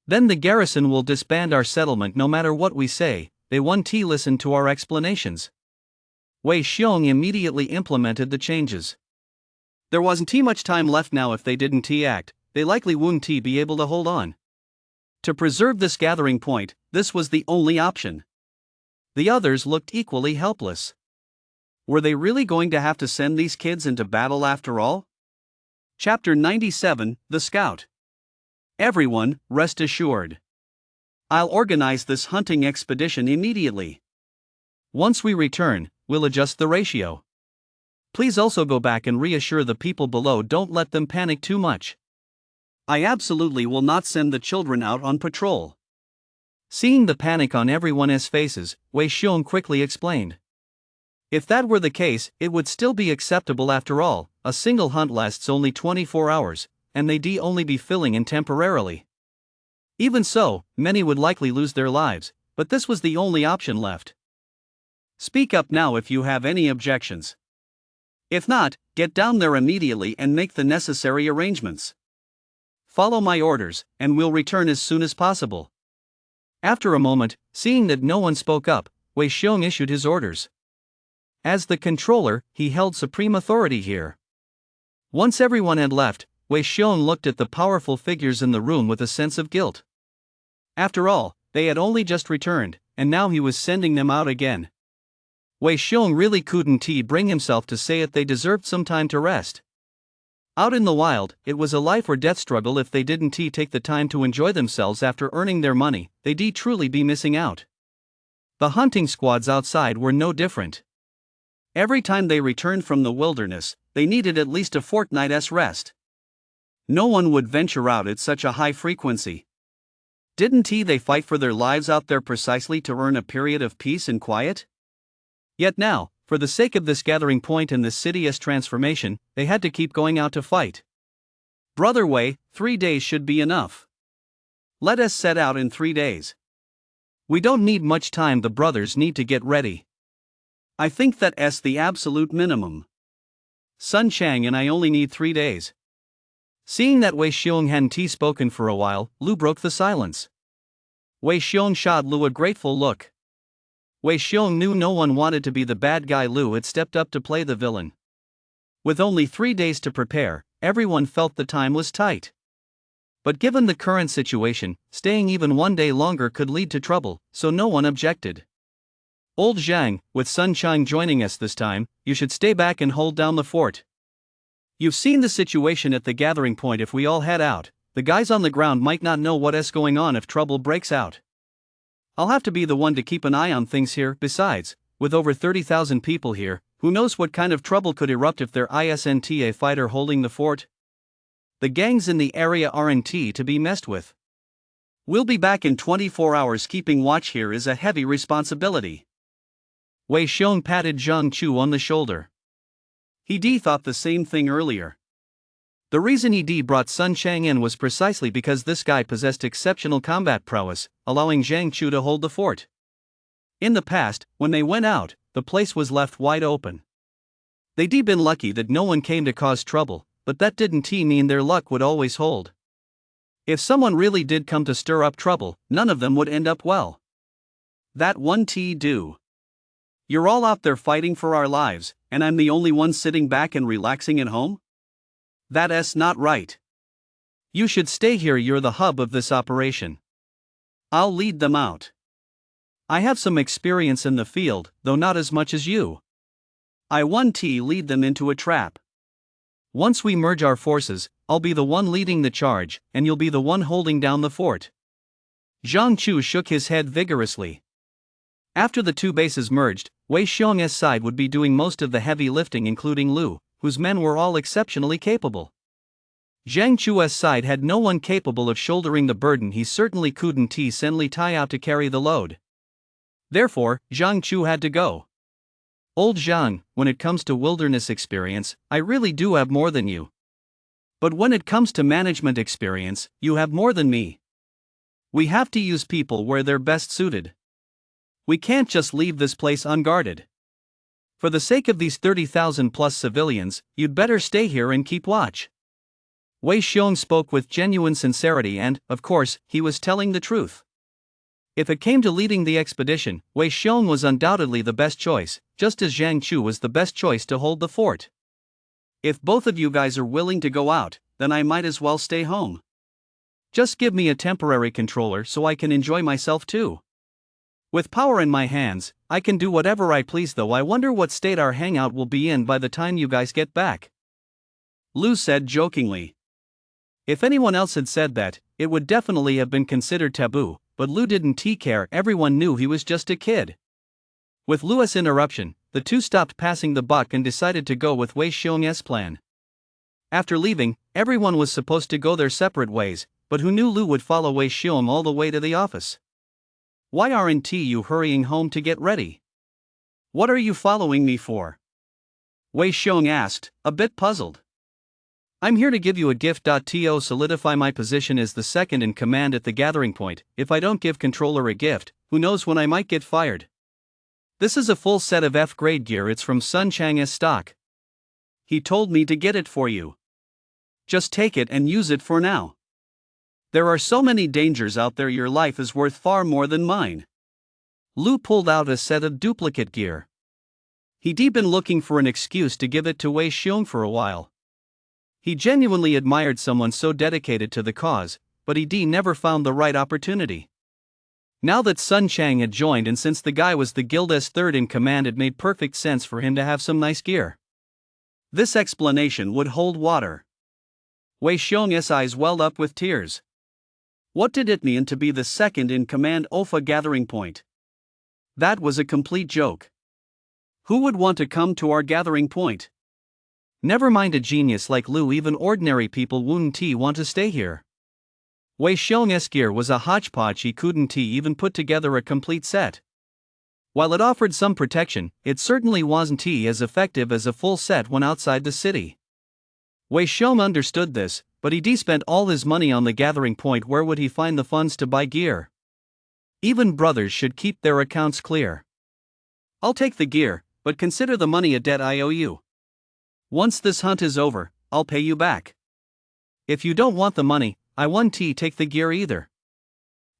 Then the garrison will disband our settlement no matter what we say. They won't listen to our explanations. Wei Xiong immediately implemented the changes. There wasn't much time left now. If they didn't act, they likely wouldn't be able to hold on. To preserve this gathering point, this was the only option. The others looked equally helpless. Were they really going to have to send these kids into battle after all? Chapter 97, The Scout. Everyone, rest assured. I'll organize this hunting expedition immediately. Once we return, we'll adjust the ratio. Please also go back and reassure the people below, don't let them panic too much. I absolutely will not send the children out on patrol. Seeing the panic on everyone's faces, Wei Xiong quickly explained. If that were the case, it would still be acceptable. After all, a single hunt lasts only 24 hours, and they'd only be filling in temporarily. Even so, many would likely lose their lives, but this was the only option left. Speak up now if you have any objections. If not, get down there immediately and make the necessary arrangements. Follow my orders, and we'll return as soon as possible. After a moment, seeing that no one spoke up, Wei Xiong issued his orders. As the controller, he held supreme authority here. Once everyone had left, Wei Xiong looked at the powerful figures in the room with a sense of guilt. After all, they had only just returned, and now he was sending them out again. Wei Xiong really couldn't bring himself to say it. They deserved some time to rest. Out in the wild, it was a life or death struggle. If they didn't take the time to enjoy themselves after earning their money, they'd truly be missing out. The hunting squads outside were no different. Every time they returned from the wilderness, they needed at least a fortnight's rest. No one would venture out at such a high frequency. Didn't they fight for their lives out there precisely to earn a period of peace and quiet? Yet now, for the sake of this gathering point and the city's transformation, they had to keep going out to fight. Brother Wei, 3 days should be enough. Let us set out in 3 days. We don't need much time, the brothers need to get ready. I think that's the absolute minimum. Sun Chang and I only need 3 days. Seeing that Wei Xiong hadn't spoken for a while, Lu broke the silence. Wei Xiong shot Lu a grateful look. Wei Xiong knew no one wanted to be the bad guy. Lu had stepped up to play the villain. With only 3 days to prepare, everyone felt the time was tight. But given the current situation, staying even 1 day longer could lead to trouble, so no one objected. Old Zhang, with Sun Chang joining us this time, you should stay back and hold down the fort. You've seen the situation at the gathering point. If we all head out, the guys on the ground might not know what's going on if trouble breaks out. I'll have to be the one to keep an eye on things here. Besides, with over 30,000 people here, who knows what kind of trouble could erupt if there isn't a fighter holding the fort? The gangs in the area aren't to be messed with. We'll be back in 24 hours. Keeping watch here is a heavy responsibility. Wei Xiong patted Zhang Chu on the shoulder. He thought the same thing earlier. The reason he brought Sun Chang in was precisely because this guy possessed exceptional combat prowess, allowing Zhang Chu to hold the fort. In the past, when they went out, the place was left wide open. They'd been lucky that no one came to cause trouble, but that didn't mean their luck would always hold. If someone really did come to stir up trouble, none of them would end up well. That one do. You're all out there fighting for our lives, and I'm the only one sitting back and relaxing at home? That's not right. You should stay here. You're the hub of this operation. I'll lead them out. I have some experience in the field, though not as much as you. I want to lead them into a trap. Once we merge our forces, I'll be the one leading the charge, and you'll be the one holding down the fort. Zhang Chu shook his head vigorously. After the two bases merged, Wei Xiong's side would be doing most of the heavy lifting, including Lu, whose men were all exceptionally capable. Zhang Chu's side had no one capable of shouldering the burden. He certainly couldn't send Li Tai out to carry the load. Therefore, Zhang Chu had to go. Old Zhang, when it comes to wilderness experience, I really do have more than you. But when it comes to management experience, you have more than me. We have to use people where they're best suited. We can't just leave this place unguarded. For the sake of these 30,000 plus civilians, you'd better stay here and keep watch. Wei Xiong spoke with genuine sincerity and, of course, he was telling the truth. If it came to leading the expedition, Wei Xiong was undoubtedly the best choice, just as Zhang Chu was the best choice to hold the fort. If both of you guys are willing to go out, then I might as well stay home. Just give me a temporary controller so I can enjoy myself too. With power in my hands, I can do whatever I please, though I wonder what state our hangout will be in by the time you guys get back. Lu said jokingly. If anyone else had said that, it would definitely have been considered taboo, but Lu didn't care. Everyone knew he was just a kid. With Lu's interruption, the two stopped passing the buck and decided to go with Wei Xiong's plan. After leaving, everyone was supposed to go their separate ways, but who knew Lu would follow Wei Xiong all the way to the office? Why aren't you hurrying home to get ready? What are you following me for? Wei Xiong asked, a bit puzzled. I'm here to give you a gift. To solidify my position as the second in command at the gathering point. If I don't give controller a gift, who knows when I might get fired. This is a full set of F-grade gear. It's from Sun Chang's stock. He told me to get it for you. Just take it and use it for now. There are so many dangers out there. Your life is worth far more than mine. Lu pulled out a set of duplicate gear. He'd been looking for an excuse to give it to Wei Xiong for a while. He genuinely admired someone so dedicated to the cause, but he never found the right opportunity. Now that Sun Chang had joined, and since the guy was the guild's third in command, it made perfect sense for him to have some nice gear. This explanation would hold water. Wei Xiong's eyes welled up with tears. What did it mean to be the second in command of a gathering point? That was a complete joke. Who would want to come to our gathering point? Never mind a genius like Lu, even ordinary people wouldn't want to stay here. Wei Xiong's gear was a hodgepodge. He couldn't even put together a complete set. While it offered some protection, it certainly wasn't as effective as a full set when outside the city. Wei Xiong understood this, but he spent all his money on the gathering point. Where would he find the funds to buy gear? Even brothers should keep their accounts clear. I'll take the gear, but consider the money a debt I owe you. Once this hunt is over, I'll pay you back. If you don't want the money, I won't take the gear either.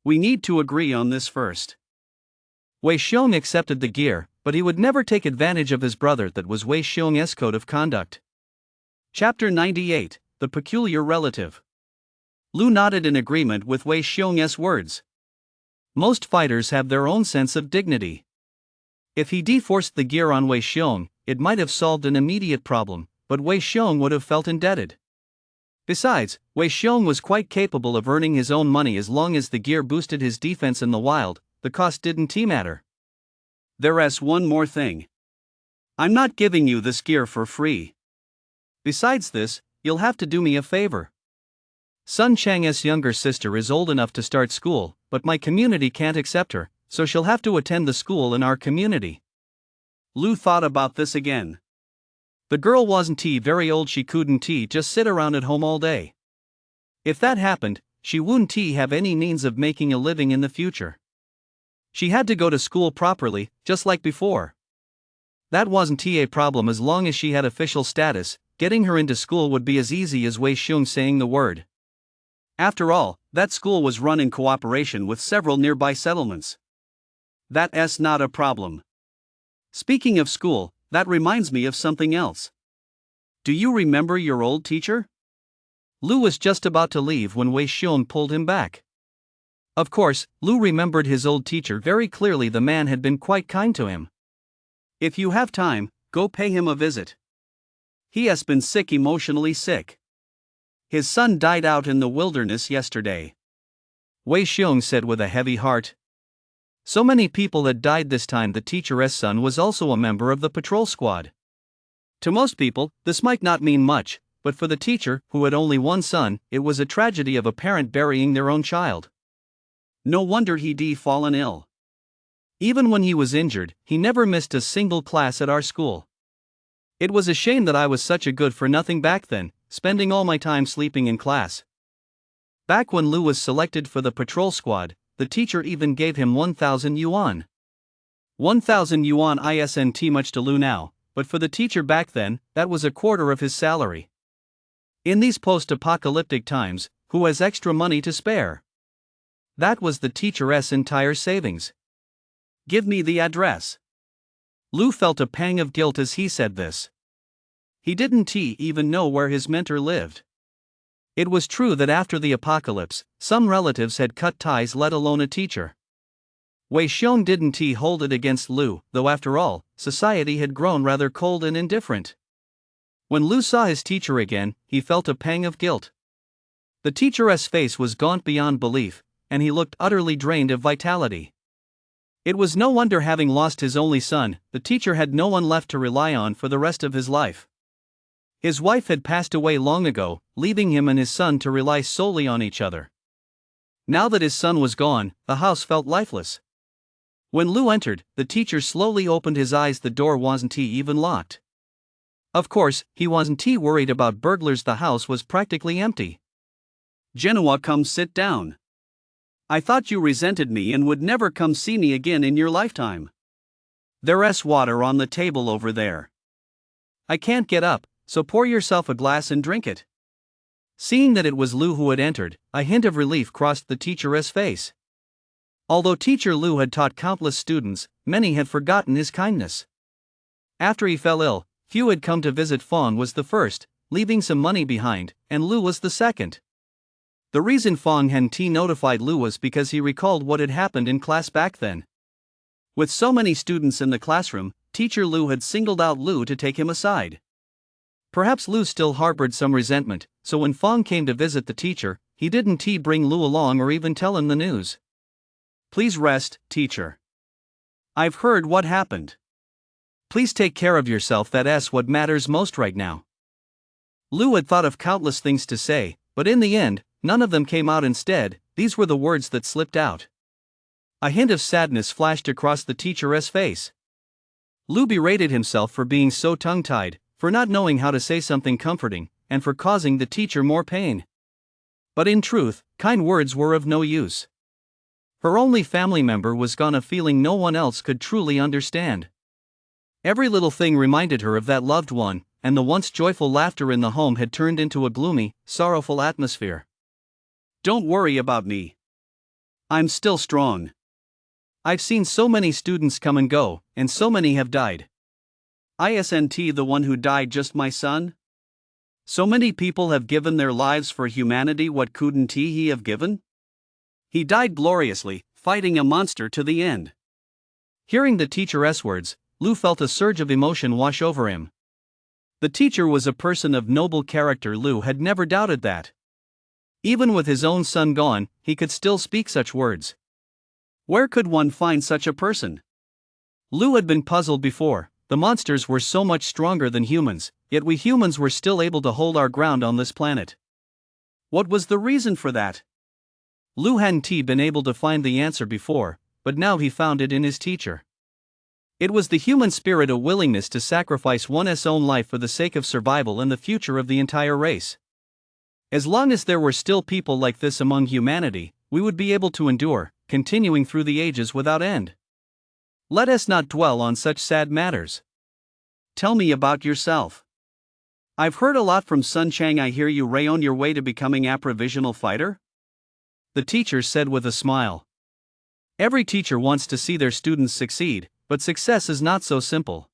We need to agree on this first. Wei Xiong accepted the gear, but he would never take advantage of his brother. That was Wei Xiong's code of conduct. Chapter 98, The Peculiar Relative. Lu nodded in agreement with Wei Xiong's words. Most fighters have their own sense of dignity. If he forced the gear on Wei Xiong, it might have solved an immediate problem, but Wei Xiong would have felt indebted. Besides, Wei Xiong was quite capable of earning his own money as long as the gear boosted his defense in the wild. The cost didn't matter. There's one more thing. I'm not giving you this gear for free. Besides this, you'll have to do me a favor. Sun Chang's younger sister is old enough to start school, but my community can't accept her, so she'll have to attend the school in our community. Lu thought about this again. The girl wasn't very old, she couldn't just sit around at home all day. If that happened, she wouldn't have any means of making a living in the future. She had to go to school properly, just like before. That wasn't a problem as long as she had official status. Getting her into school would be as easy as Wei Xiong saying the word. After all, that school was run in cooperation with several nearby settlements. That's not a problem. Speaking of school, that reminds me of something else. Do you remember your old teacher? Lu was just about to leave when Wei Xiong pulled him back. Of course, Lu remembered his old teacher very clearly. The man had been quite kind to him. If you have time, go pay him a visit. He has been sick, emotionally sick. His son died out in the wilderness yesterday. Wei Xiong said with a heavy heart. So many people had died this time. The teacher's son was also a member of the patrol squad. To most people, this might not mean much, but for the teacher, who had only one son, it was a tragedy of a parent burying their own child. No wonder he'd fallen ill. Even when he was injured, he never missed a single class at our school. It was a shame that I was such a good for nothing back then, spending all my time sleeping in class. Back when Lu was selected for the patrol squad, the teacher even gave him 1,000 yuan. 1,000 yuan isn't much to Lu now, but for the teacher back then, that was a quarter of his salary. In these post-apocalyptic times, who has extra money to spare? That was the teacher's entire savings. Give me the address. Lu felt a pang of guilt as he said this. He didn't even know where his mentor lived. It was true that after the apocalypse, some relatives had cut ties, let alone a teacher. Wei Xiong didn't hold it against Lu, though after all, society had grown rather cold and indifferent. When Lu saw his teacher again, he felt a pang of guilt. The teacher's face was gaunt beyond belief, and he looked utterly drained of vitality. It was no wonder, having lost his only son, the teacher had no one left to rely on for the rest of his life. His wife had passed away long ago, leaving him and his son to rely solely on each other. Now that his son was gone, the house felt lifeless. When Lu entered, the teacher slowly opened his eyes. The door wasn't even locked. Of course, he wasn't worried about burglars. The house was practically empty. Genoa, come sit down. I thought you resented me and would never come see me again in your lifetime. There's water on the table over there. I can't get up, so pour yourself a glass and drink it. Seeing that it was Lu who had entered, a hint of relief crossed the teacher's face. Although teacher Lu had taught countless students, many had forgotten his kindness. After he fell ill, few had come to visit. Fong was the first, leaving some money behind, and Lu was the second. The reason Fong hadn't notified Lu was because he recalled what had happened in class back then. With so many students in the classroom, teacher Lu had singled out Lu to take him aside. Perhaps Lu still harbored some resentment, so when Fong came to visit the teacher, he didn't bring Lu along or even tell him the news. Please rest, teacher. I've heard what happened. Please take care of yourself. That's what matters most right now. Lu had thought of countless things to say, but in the end, none of them came out. Instead, these were the words that slipped out. A hint of sadness flashed across the teacher's face. Lu berated himself for being so tongue-tied, for not knowing how to say something comforting, and for causing the teacher more pain. But in truth, kind words were of no use. Her only family member was gone, a feeling no one else could truly understand. Every little thing reminded her of that loved one, and the once joyful laughter in the home had turned into a gloomy, sorrowful atmosphere. Don't worry about me. I'm still strong. I've seen so many students come and go, and so many have died. Isn't the one who died just my son? So many people have given their lives for humanity, what couldn't he have given? He died gloriously, fighting a monster to the end. Hearing the teacher's words, Lou felt a surge of emotion wash over him. The teacher was a person of noble character. Lou had never doubted that. Even with his own son gone, he could still speak such words. Where could one find such a person? Lou had been puzzled before. The monsters were so much stronger than humans, yet we humans were still able to hold our ground on this planet. What was the reason for that? Lou hadn't been able to find the answer before, but now he found it in his teacher. It was the human spirit, a willingness to sacrifice one's own life for the sake of survival and the future of the entire race. As long as there were still people like this among humanity, we would be able to endure, continuing through the ages without end. Let us not dwell on such sad matters. Tell me about yourself. I've heard a lot from Sun Chang. I hear you are on your way to becoming a provisional fighter? The teacher said with a smile. Every teacher wants to see their students succeed, but success is not so simple.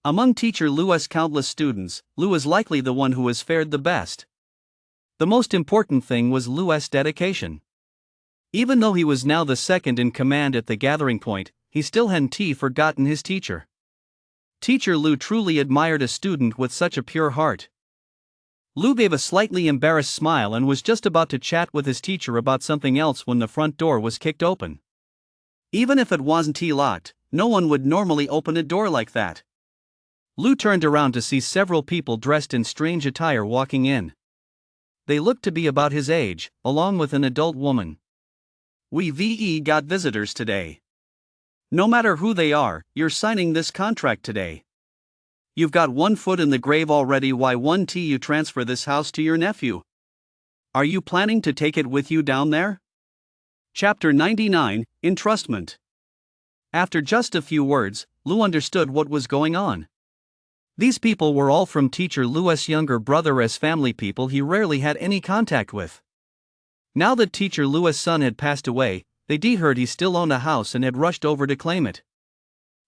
Among teacher Lou's countless students, Lou is likely the one who has fared the best. The most important thing was Lou's dedication. Even though he was now the second in command at the gathering point, he still hadn't forgotten his teacher. Teacher Lou truly admired a student with such a pure heart. Lou gave a slightly embarrassed smile and was just about to chat with his teacher about something else when the front door was kicked open. Even if it wasn't locked, no one would normally open a door like that. Lou turned around to see several people dressed in strange attire walking in. They looked to be about his age, along with an adult woman. We've got visitors today. No matter who they are, you're signing this contract today. You've got 1 foot in the grave already. Why won't you transfer this house to your nephew? Are you planning to take it with you down there? Chapter 99, Entrustment. After just a few words, Lou understood what was going on. These people were all from teacher Lou's younger brother's family, people he rarely had any contact with. Now that teacher Lou's son had passed away, they heard he still owned a house and had rushed over to claim it.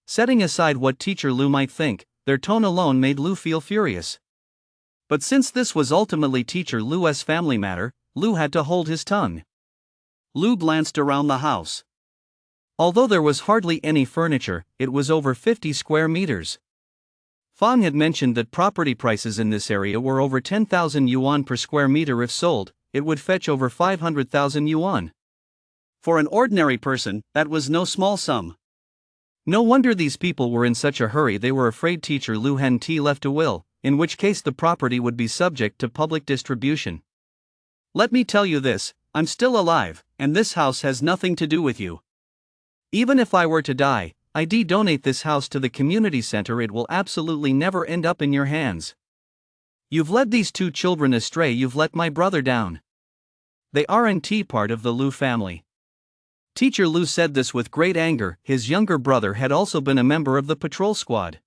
Setting aside what teacher Lou might think, their tone alone made Lou feel furious. But since this was ultimately teacher Lou's family matter, Lou had to hold his tongue. Lou glanced around the house. Although there was hardly any furniture, it was over 50 square meters. Fang had mentioned that property prices in this area were over 10,000 yuan per square meter. If sold, it would fetch over 500,000 yuan. For an ordinary person, that was no small sum. No wonder these people were in such a hurry. They were afraid teacher Lou hadn't left a will, in which case the property would be subject to public distribution. Let me tell you this, I'm still alive, and this house has nothing to do with you. Even if I were to die, I'd donate this house to the community center. It will absolutely never end up in your hands. You've led these 2 children astray. You've let my brother down. They aren't part of the Lou family. Teacher Lou said this with great anger. His younger brother had also been a member of the patrol squad.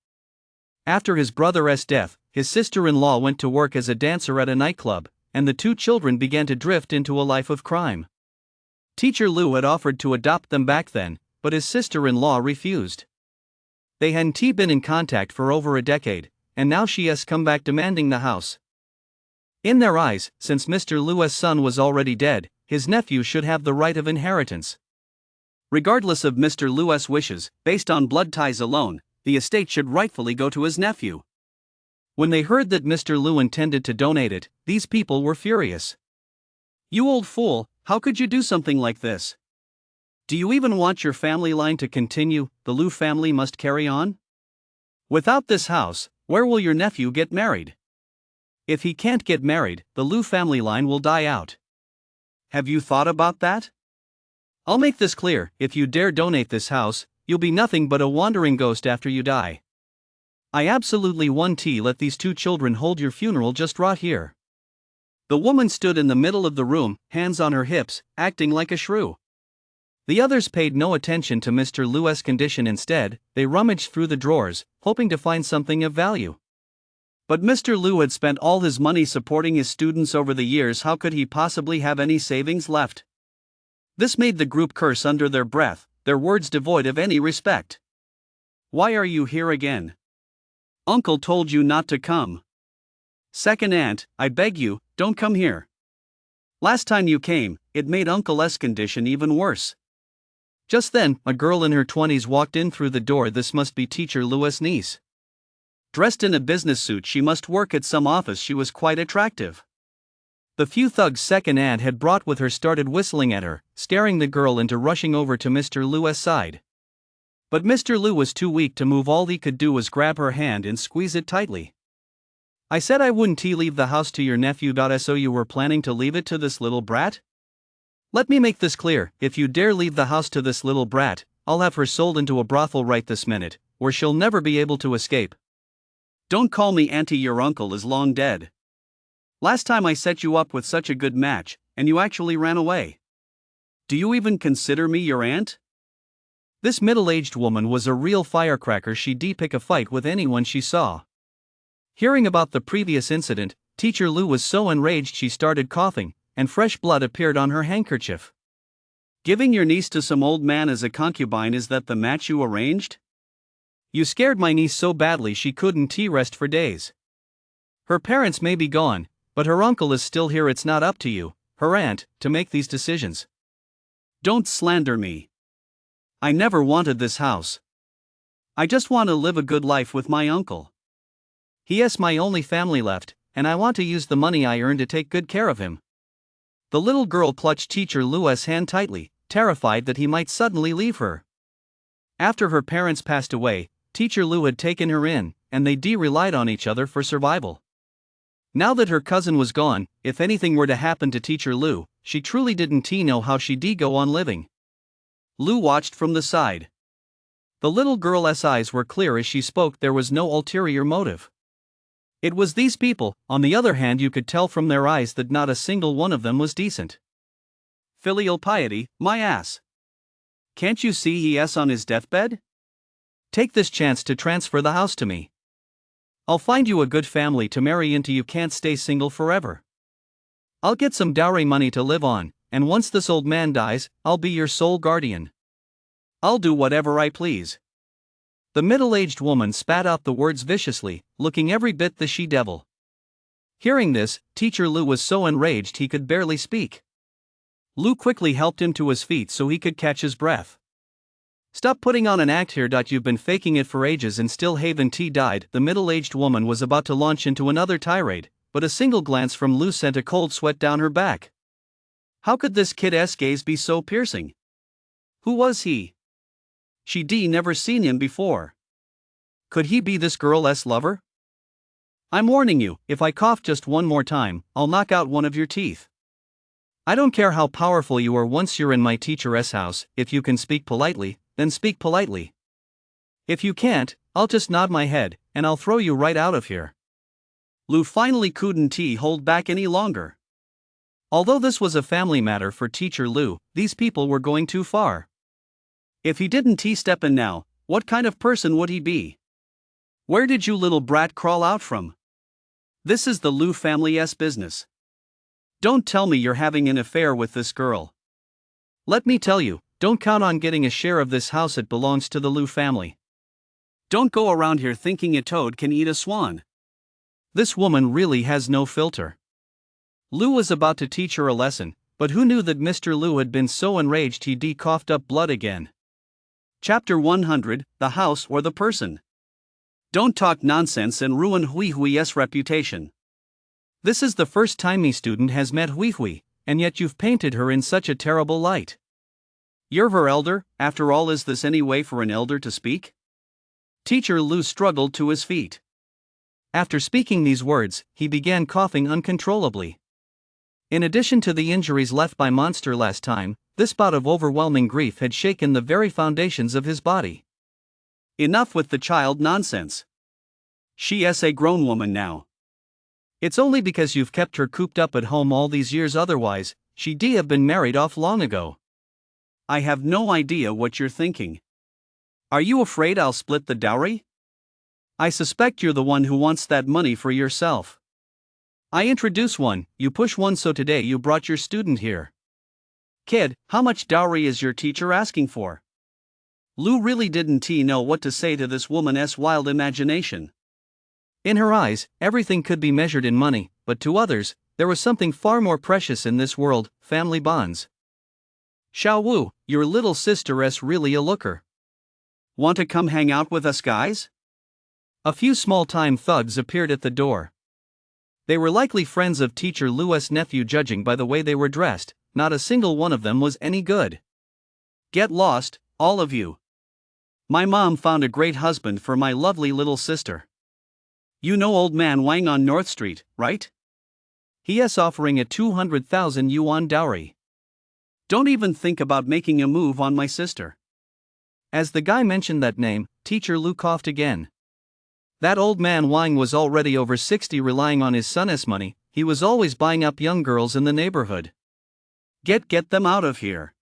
After his brother's death, his sister-in-law went to work as a dancer at a nightclub, and the 2 children began to drift into a life of crime. Teacher Lou had offered to adopt them back then, but his sister-in-law refused. They hadn't been in contact for over a decade, and now she has come back demanding the house. In their eyes, since Mr. Lou's son was already dead, his nephew should have the right of inheritance. Regardless of Mr. Lou's wishes, based on blood ties alone, the estate should rightfully go to his nephew. When they heard that Mr. Lou intended to donate it, these people were furious. You old fool, how could you do something like this? Do you even want your family line to continue? The Lou family must carry on? Without this house, where will your nephew get married? If he can't get married, the Lou family line will die out. Have you thought about that? I'll make this clear, if you dare donate this house, you'll be nothing but a wandering ghost after you die. I absolutely won't let these 2 children hold your funeral just right here. The woman stood in the middle of the room, hands on her hips, acting like a shrew. The others paid no attention to Mr. Lu's condition. Instead, they rummaged through the drawers, hoping to find something of value. But Mr. Lu had spent all his money supporting his students over the years. How could he possibly have any savings left? This made the group curse under their breath, their words devoid of any respect. Why are you here again? Uncle told you not to come. Second aunt, I beg you, don't come here. Last time you came, it made Uncle's condition even worse. Just then, a girl in her 20s walked in through the door. This must be Teacher Lu's niece. Dressed in a business suit, she must work at some office. She was quite attractive. The few thugs second aunt had brought with her started whistling at her, scaring the girl into rushing over to Mr. Lu's side. But Mr. Lu was too weak to move. All he could do was grab her hand and squeeze it tightly. I said I wouldn't leave the house to your nephew. So you were planning to leave it to this little brat? Let me make this clear, if you dare leave the house to this little brat, I'll have her sold into a brothel right this minute, where she'll never be able to escape. Don't call me auntie, your uncle is long dead. Last time I set you up with such a good match, and you actually ran away. Do you even consider me your aunt? This middle-aged woman was a real firecracker. She'd pick a fight with anyone she saw. Hearing about the previous incident, Teacher Lu was so enraged she started coughing, and fresh blood appeared on her handkerchief. Giving your niece to some old man as a concubine, is that the match you arranged? You scared my niece so badly she couldn't rest for days. Her parents may be gone, but her uncle is still here. It's not up to you, her aunt, to make these decisions. Don't slander me. I never wanted this house. I just want to live a good life with my uncle. He is my only family left, and I want to use the money I earned to take good care of him. The little girl clutched Teacher Lu's hand tightly, terrified that he might suddenly leave her. After her parents passed away, Teacher Lu had taken her in, and they relied on each other for survival. Now that her cousin was gone, if anything were to happen to Teacher Lu, she truly didn't know how she'd go on living. Lu watched from the side. The little girl's eyes were clear as she spoke. There was no ulterior motive. It was these people. On the other hand, you could tell from their eyes that not a single one of them was decent. Filial piety, my ass. Can't you see he is on his deathbed? Take this chance to transfer the house to me. I'll find you a good family to marry into. You can't stay single forever. I'll get some dowry money to live on, and once this old man dies, I'll be your sole guardian. I'll do whatever I please. The middle-aged woman spat out the words viciously, looking every bit the she-devil. Hearing this, Teacher Lu was so enraged he could barely speak. Lu quickly helped him to his feet so he could catch his breath. Stop putting on an act here. You've been faking it for ages and still haven't died. The middle-aged woman was about to launch into another tirade, but a single glance from Lu sent a cold sweat down her back. How could this kid's gaze be so piercing? Who was he? She'd never seen him before. Could he be this girl's lover? I'm warning you, if I cough just one more time, I'll knock out one of your teeth. I don't care how powerful you are. Once you're in my teacher's house, if you can speak politely, then speak politely. If you can't, I'll just nod my head, and I'll throw you right out of here. Lu finally couldn't hold back any longer. Although this was a family matter for Teacher Lu, these people were going too far. If he didn't step in now, what kind of person would he be? Where did you little brat crawl out from? This is the Lu family's business. Don't tell me you're having an affair with this girl. Let me tell you, don't count on getting a share of this house. It belongs to the Lu family. Don't go around here thinking a toad can eat a swan. This woman really has no filter. Lu was about to teach her a lesson, but who knew that Mr. Lu had been so enraged he coughed up blood again. Chapter 100, The House or the Person. Don't talk nonsense and ruin Hui's reputation. This is the first time me student has met Hui, and yet you've painted her in such a terrible light. You're her elder, after all. Is this any way for an elder to speak? Teacher Lu struggled to his feet. After speaking these words, he began coughing uncontrollably. In addition to the injuries left by Monster last time, this bout of overwhelming grief had shaken the very foundations of his body. Enough with the child nonsense. She is a grown woman now. It's only because you've kept her cooped up at home all these years. Otherwise, she'd have been married off long ago. I have no idea what you're thinking. Are you afraid I'll split the dowry? I suspect you're the one who wants that money for yourself. I introduce one, you push one, so today you brought your student here. Kid, how much dowry is your teacher asking for? Lou really didn't know what to say to this woman's wild imagination. In her eyes, everything could be measured in money, but to others, there was something far more precious in this world: family bonds. Xiao Wu, your little sister's really a looker. Want to come hang out with us guys? A few small-time thugs appeared at the door. They were likely friends of teacher Lu's nephew, judging by the way they were dressed. Not a single one of them was any good. Get lost, all of you. My mom found a great husband for my lovely little sister. You know old man Wang on North Street, right? He is offering a 200,000 yuan dowry. Don't even think about making a move on my sister. As the guy mentioned that name, teacher Lu coughed again. That old man Wang was already over 60, relying on his son's money. He was always buying up young girls in the neighborhood. Get them out of here.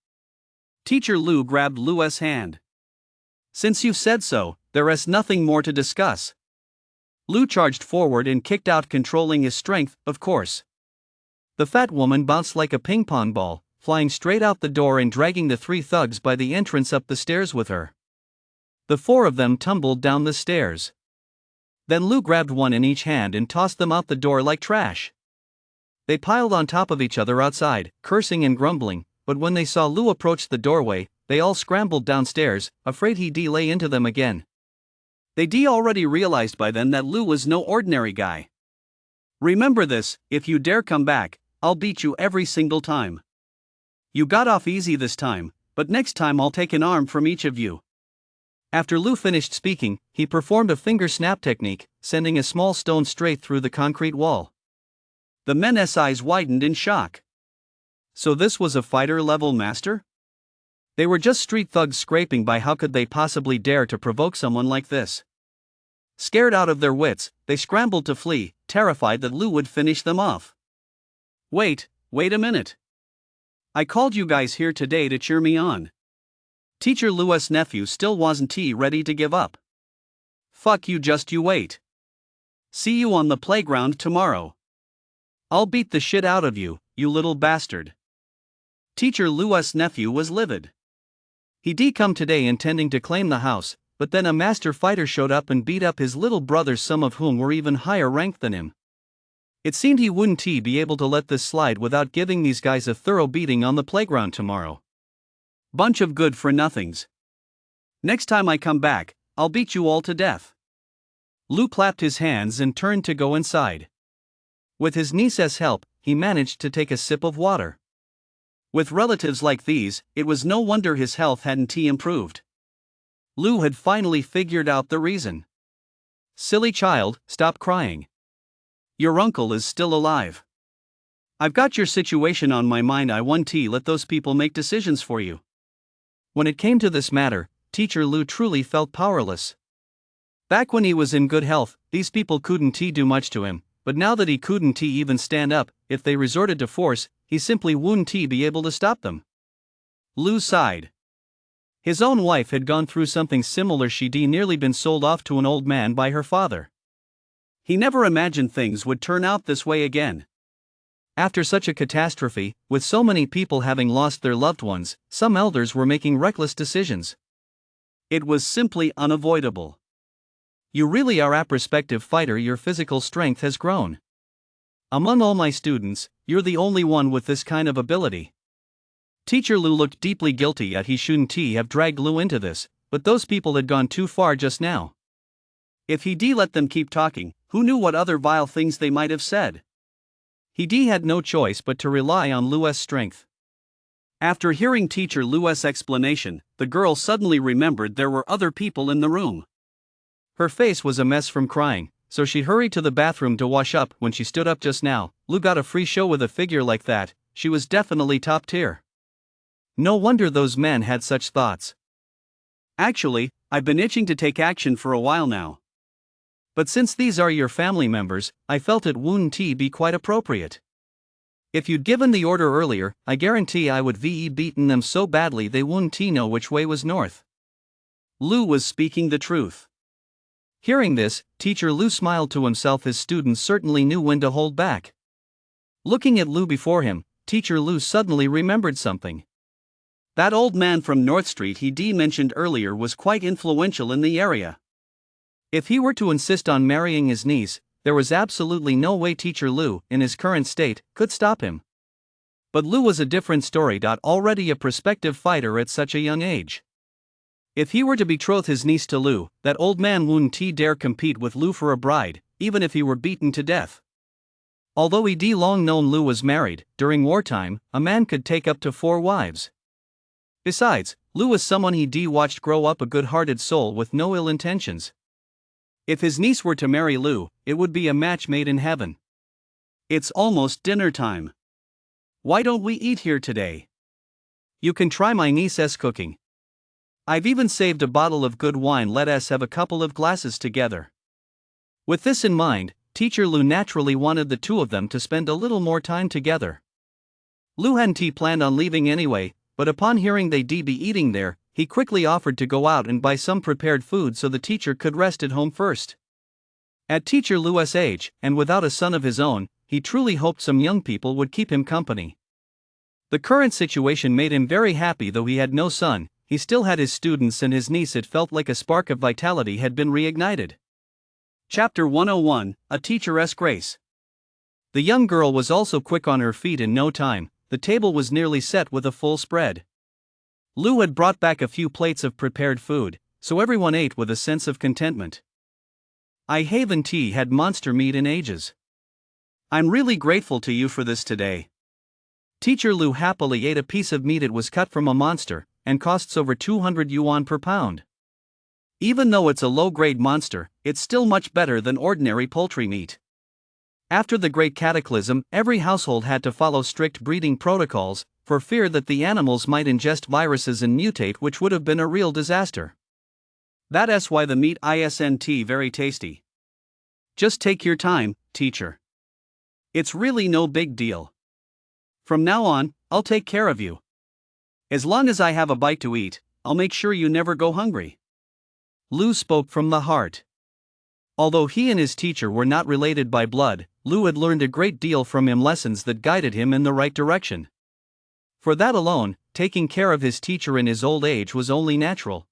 Teacher Lu grabbed Lu's hand. Since you've said so, there is nothing more to discuss. Lu charged forward and kicked out, controlling his strength, of course. The fat woman bounced like a ping-pong ball, flying straight out the door and dragging the three thugs by the entrance up the stairs with her. The four of them tumbled down the stairs. Then Lu grabbed one in each hand and tossed them out the door like trash. They piled on top of each other outside, cursing and grumbling, but when they saw Lu approach the doorway, they all scrambled downstairs, afraid he'd lay into them again. They already realized by then that Lu was no ordinary guy. Remember this: if you dare come back, I'll beat you every single time. You got off easy this time, but next time I'll take an arm from each of you. After Lu finished speaking, he performed a finger snap technique, sending a small stone straight through the concrete wall. The men's eyes widened in shock. So this was a fighter-level master? They were just street thugs scraping by. How could they possibly dare to provoke someone like this? Scared out of their wits, they scrambled to flee, terrified that Lu would finish them off. Wait a minute. I called you guys here today to cheer me on. Teacher Lu's nephew still wasn't ready to give up. Fuck you, just you wait. See you on the playground tomorrow. I'll beat the shit out of you, you little bastard. Teacher Lu's nephew was livid. He'd come today intending to claim the house, but then a master fighter showed up and beat up his little brothers, some of whom were even higher ranked than him. It seemed he wouldn't be able to let this slide without giving these guys a thorough beating on the playground tomorrow. Bunch of good-for-nothings. Next time I come back, I'll beat you all to death. Lu clapped his hands and turned to go inside. With his niece's help, he managed to take a sip of water. With relatives like these, it was no wonder his health hadn't improved. Lu had finally figured out the reason. Silly child, stop crying. Your uncle is still alive. I've got your situation on my mind. I won't let those people make decisions for you. When it came to this matter, teacher Lu truly felt powerless. Back when he was in good health, these people couldn't do much to him, but now that he couldn't even stand up, if they resorted to force, he simply wouldn't be able to stop them. Lu sighed. His own wife had gone through something similar. She'd nearly been sold off to an old man by her father. He never imagined things would turn out this way again. After such a catastrophe, with so many people having lost their loved ones, some elders were making reckless decisions. It was simply unavoidable. You really are a prospective fighter. Your physical strength has grown. Among all my students, you're the only one with this kind of ability. Teacher Lu looked deeply guilty at he shouldn't have dragged Lu into this, but those people had gone too far just now. If he let them keep talking, who knew what other vile things they might have said? He had no choice but to rely on Lu's strength. After hearing teacher Lu's explanation, the girl suddenly remembered there were other people in the room. Her face was a mess from crying, so she hurried to the bathroom to wash up. When she stood up just now, Lu got a free show with a figure like that. She was definitely top tier. No wonder those men had such thoughts. Actually, I've been itching to take action for a while now. But since these are your family members, I felt it wouldn't be quite appropriate. If you'd given the order earlier, I guarantee I would ve beaten them so badly they wouldn't know which way was north. Lu was speaking the truth. Hearing this, Teacher Lu smiled to himself. His students certainly knew when to hold back. Looking at Lu before him, Teacher Lu suddenly remembered something. That old man from North Street he mentioned earlier was quite influential in the area. If he were to insist on marrying his niece, there was absolutely no way Teacher Lu, in his current state, could stop him. But Lu was a different story. Already a prospective fighter at such a young age. If he were to betroth his niece to Lu, that old man wouldn't dare compete with Lu for a bride, even if he were beaten to death. Although he'd long known Lu was married, during wartime, a man could take up to 4 wives. Besides, Lu was someone he'd watched grow up, a good-hearted soul with no ill intentions. If his niece were to marry Lu, it would be a match made in heaven. It's almost dinner time. Why don't we eat here today? You can try my niece's cooking. I've even saved a bottle of good wine. Let us have a couple of glasses together. With this in mind, Teacher Lu naturally wanted the two of them to spend a little more time together. Lu hadn't planned on leaving anyway, but upon hearing they'd be eating there, he quickly offered to go out and buy some prepared food so the teacher could rest at home first. At Teacher Lu's age, and without a son of his own, he truly hoped some young people would keep him company. The current situation made him very happy. Though he had no son, he still had his students and his niece. It felt like a spark of vitality had been reignited. Chapter 101, A Teacher's Grace. The young girl was also quick on her feet. In no time, the table was nearly set with a full spread. Lu had brought back a few plates of prepared food, so everyone ate with a sense of contentment. I haven't had monster meat in ages. I'm really grateful to you for this today. Teacher Lu happily ate a piece of meat. It was cut from a monster, and costs over 200 yuan per pound. Even though it's a low-grade monster, it's still much better than ordinary poultry meat. After the Great Cataclysm, every household had to follow strict breeding protocols, for fear that the animals might ingest viruses and mutate, which would have been a real disaster. That's why the meat isn't very tasty. Just take your time, teacher. It's really no big deal. From now on, I'll take care of you. As long as I have a bite to eat, I'll make sure you never go hungry. Lu spoke from the heart. Although he and his teacher were not related by blood, Lu had learned a great deal from him, lessons that guided him in the right direction. For that alone, taking care of his teacher in his old age was only natural.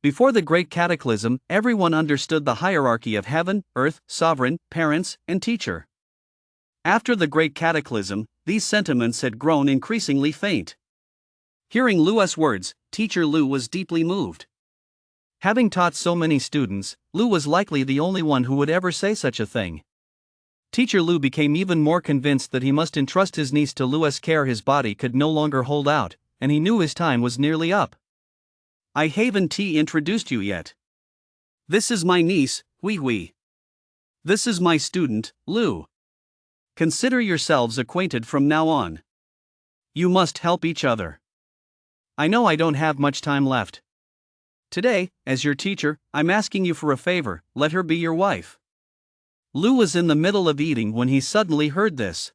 Before the Great Cataclysm, everyone understood the hierarchy of heaven, earth, sovereign, parents, and teacher. After the Great Cataclysm, these sentiments had grown increasingly faint. Hearing Lu's words, Teacher Lu was deeply moved. Having taught so many students, Lu was likely the only one who would ever say such a thing. Teacher Lu became even more convinced that he must entrust his niece to Lu's care. His body could no longer hold out, and he knew his time was nearly up. I haven't introduced you yet. This is my niece, Hui. This is my student, Lu. Consider yourselves acquainted from now on. You must help each other. I know I don't have much time left. Today, as your teacher, I'm asking you for a favor. Let her be your wife. Lu was in the middle of eating when he suddenly heard this.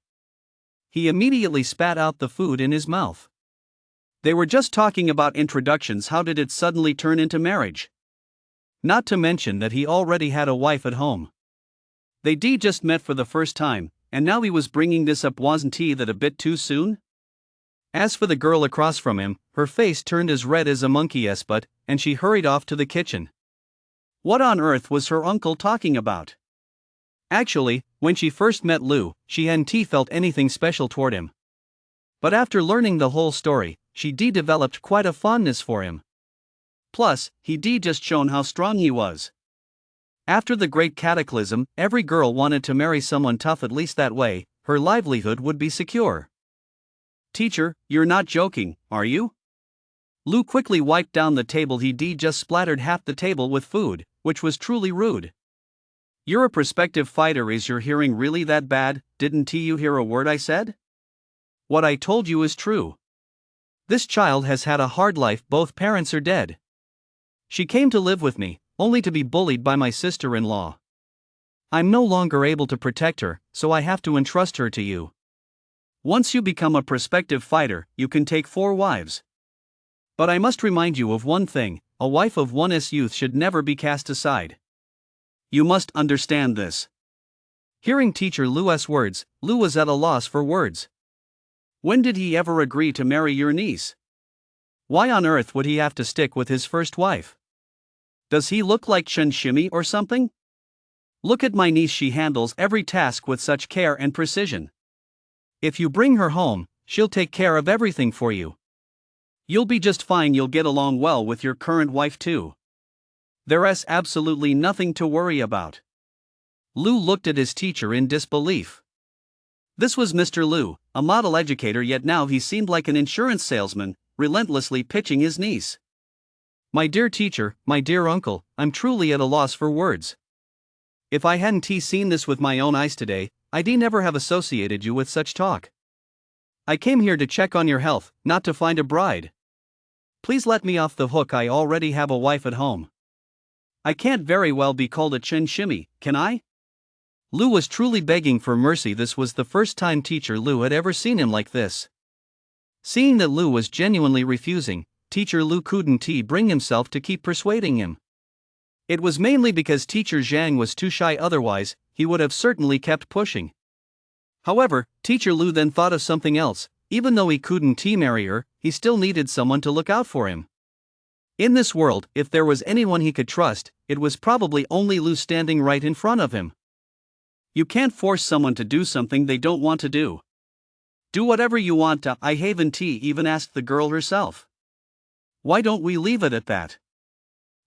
He immediately spat out the food in his mouth. They were just talking about introductions. How did it suddenly turn into marriage? Not to mention that he already had a wife at home. They just met for the first time, and now he was bringing this up. Wasn't that a bit too soon? As for the girl across from him, her face turned as red as a monkey's butt, and she hurried off to the kitchen. What on earth was her uncle talking about? Actually, when she first met Lu, she hadn't felt anything special toward him. But after learning the whole story, she developed quite a fondness for him. Plus, he just shown how strong he was. After the Great Cataclysm, every girl wanted to marry someone tough. At least that way, her livelihood would be secure. Teacher, you're not joking, are you? Lu quickly wiped down the table. He just splattered half the table with food, which was truly rude. You're a prospective fighter. Is your hearing really that bad? Didn't you hear a word I said? What I told you is true. This child has had a hard life. Both parents are dead. She came to live with me, only to be bullied by my sister-in-law. I'm no longer able to protect her, so I have to entrust her to you. Once you become a prospective fighter, you can take 4 wives. But I must remind you of one thing: a wife of one's youth should never be cast aside. You must understand this. Hearing Teacher Lu's words, Lu was at a loss for words. When did he ever agree to marry your niece? Why on earth would he have to stick with his first wife? Does he look like Chen Shimi or something? Look at my niece, she handles every task with such care and precision. If you bring her home, she'll take care of everything for you. You'll be just fine, you'll get along well with your current wife too. There's absolutely nothing to worry about. Lu looked at his teacher in disbelief. This was Mr. Lu, a model educator, yet now he seemed like an insurance salesman, relentlessly pitching his niece. My dear teacher, my dear uncle, I'm truly at a loss for words. If I hadn't seen this with my own eyes today, I'd never have associated you with such talk. I came here to check on your health, not to find a bride. Please let me off the hook, I already have a wife at home. I can't very well be called a Chen Shimi, can I? Lu was truly begging for mercy. This was the first time Teacher Lu had ever seen him like this. Seeing that Lu was genuinely refusing, Teacher Lu couldn't bring himself to keep persuading him. It was mainly because Teacher Zhang was too shy, otherwise, he would have certainly kept pushing. However, Teacher Lu then thought of something else: even though he couldn't marry her, he still needed someone to look out for him. In this world, if there was anyone he could trust, it was probably only Lu standing right in front of him. You can't force someone to do something they don't want to do. Do whatever you want to, I haven't even asked the girl herself. Why don't we leave it at that?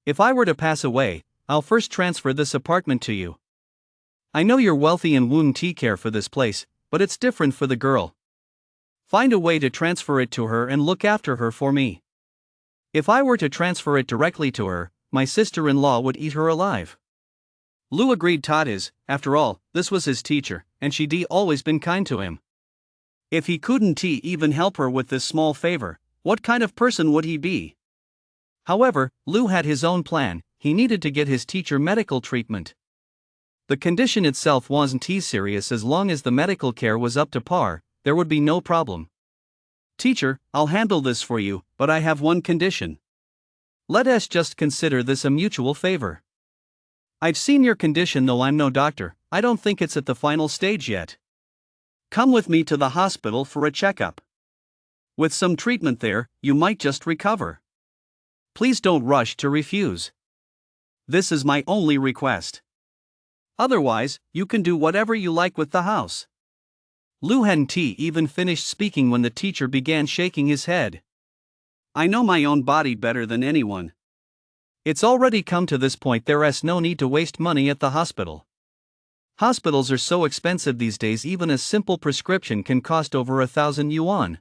If I were to pass away, I'll first transfer this apartment to you. I know you're wealthy and wouldn't care for this place, but it's different for the girl. Find a way to transfer it to her and look after her for me. If I were to transfer it directly to her, my sister-in-law would eat her alive. Lu agreed. After all, this was his teacher, and she'd always been kind to him. If he couldn't even help her with this small favor, what kind of person would he be? However, Lu had his own plan. He needed to get his teacher medical treatment. The condition itself wasn't serious. As long as the medical care was up to par, there would be no problem. Teacher, I'll handle this for you, but I have one condition. Let us just consider this a mutual favor. I've seen your condition, though I'm no doctor. I don't think it's at the final stage yet. Come with me to the hospital for a checkup. With some treatment there, you might just recover. Please don't rush to refuse. This is my only request. Otherwise, you can do whatever you like with the house. Lu hadn't even finished speaking when the teacher began shaking his head. I know my own body better than anyone. It's already come to this point. There's no need to waste money at the hospital. Hospitals are so expensive these days, even a simple prescription can cost over 1,000 yuan.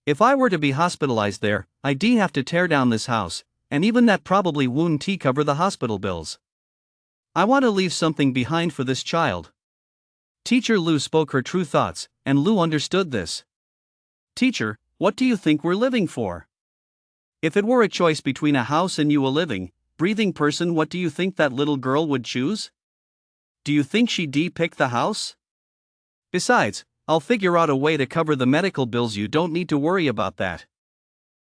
If I were to be hospitalized there, I'd have to tear down this house, and even that probably wouldn't cover the hospital bills. I want to leave something behind for this child. Teacher Lu spoke her true thoughts, and Lu understood this. Teacher, what do you think we're living for? If it were a choice between a house and you, a living, breathing person, what do you think that little girl would choose? Do you think she'd pick the house? Besides, I'll figure out a way to cover the medical bills. You don't need to worry about that.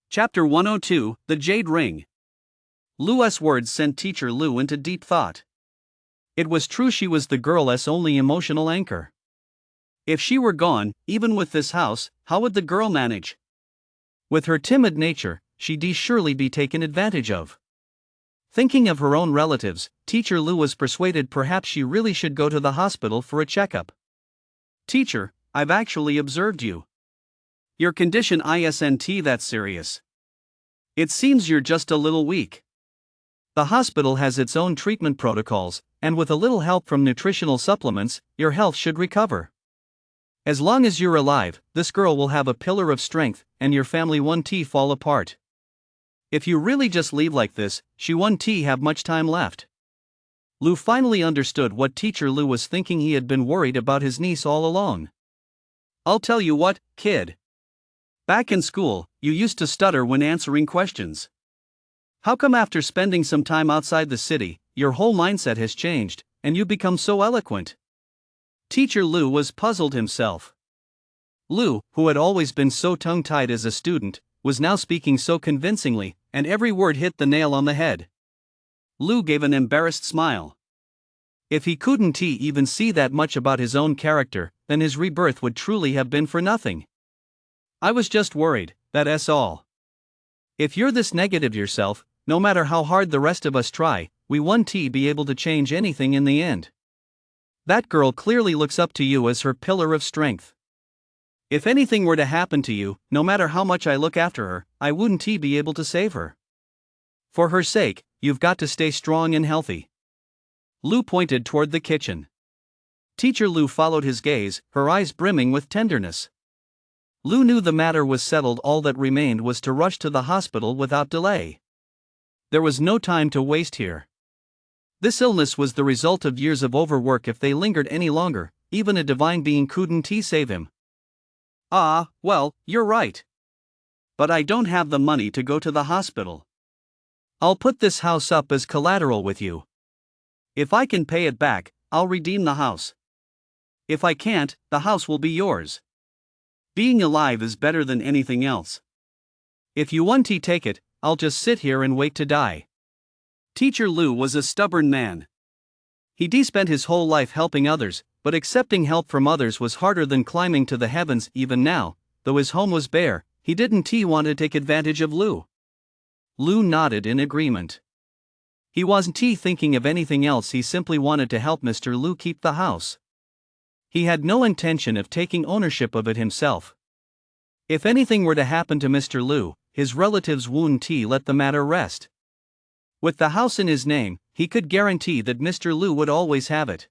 Chapter 102, The Jade Ring. Lu's words sent Teacher Lu into deep thought. It was true, she was the girl's only emotional anchor. If she were gone, even with this house, how would the girl manage? With her timid nature, she'd surely be taken advantage of. Thinking of her own relatives, Teacher Lu was persuaded perhaps she really should go to the hospital for a checkup. Teacher, I've actually observed you. Your condition isn't that serious. It seems you're just a little weak. The hospital has its own treatment protocols, and with a little help from nutritional supplements, your health should recover. As long as you're alive, this girl will have a pillar of strength, and your family won't fall apart. If you really just leave like this, she won't have much time left. Lu finally understood what Teacher Lu was thinking. He had been worried about his niece all along. I'll tell you what, kid. Back in school, you used to stutter when answering questions. How come after spending some time outside the city, your whole mindset has changed, and you become so eloquent? Teacher Lu was puzzled himself. Lu, who had always been so tongue-tied as a student, was now speaking so convincingly, and every word hit the nail on the head. Lu gave an embarrassed smile. If he couldn't even see that much about his own character, then his rebirth would truly have been for nothing. I was just worried, that's all. If you're this negative yourself, no matter how hard the rest of us try, we won't be able to change anything in the end. That girl clearly looks up to you as her pillar of strength. If anything were to happen to you, no matter how much I look after her, I wouldn't be able to save her. For her sake, you've got to stay strong and healthy. Lu pointed toward the kitchen. Teacher Lu followed his gaze, her eyes brimming with tenderness. Lu knew the matter was settled. All that remained was to rush to the hospital without delay. There was no time to waste here. This illness was the result of years of overwork. If they lingered any longer, even a divine being couldn't save him. Ah, well, you're right. But I don't have the money to go to the hospital. I'll put this house up as collateral with you. If I can pay it back, I'll redeem the house. If I can't, the house will be yours. Being alive is better than anything else. If you want to take it, I'll just sit here and wait to die. Teacher Lu was a stubborn man. He spent his whole life helping others, but accepting help from others was harder than climbing to the heavens. Even now, though his home was bare, he didn't want to take advantage of Lu. Lu nodded in agreement. He wasn't thinking of anything else. He simply wanted to help Mr. Lu keep the house. He had no intention of taking ownership of it himself. If anything were to happen to Mr. Lu, his relatives wouldn't let the matter rest. With the house in his name, he could guarantee that Mr. Lu would always have it.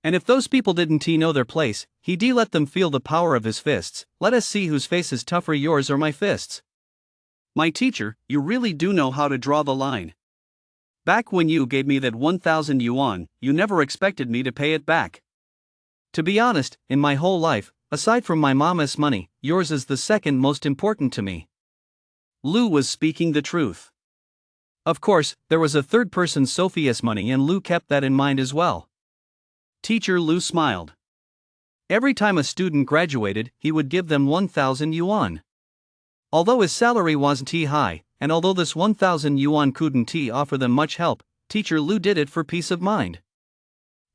And if those people didn't know their place, he'd let them feel the power of his fists. Let us see whose face is tougher, yours or my fists. My teacher, you really do know how to draw the line. Back when you gave me that 1,000 yuan, you never expected me to pay it back. To be honest, in my whole life, aside from my mama's money, yours is the second most important to me. Lu was speaking the truth. Of course, there was a third person, Sophia's money, and Lu kept that in mind as well. Teacher Lu smiled. Every time a student graduated, he would give them 1,000 yuan. Although his salary wasn't high, and although this 1,000 yuan couldn't offer them much help, Teacher Lu did it for peace of mind.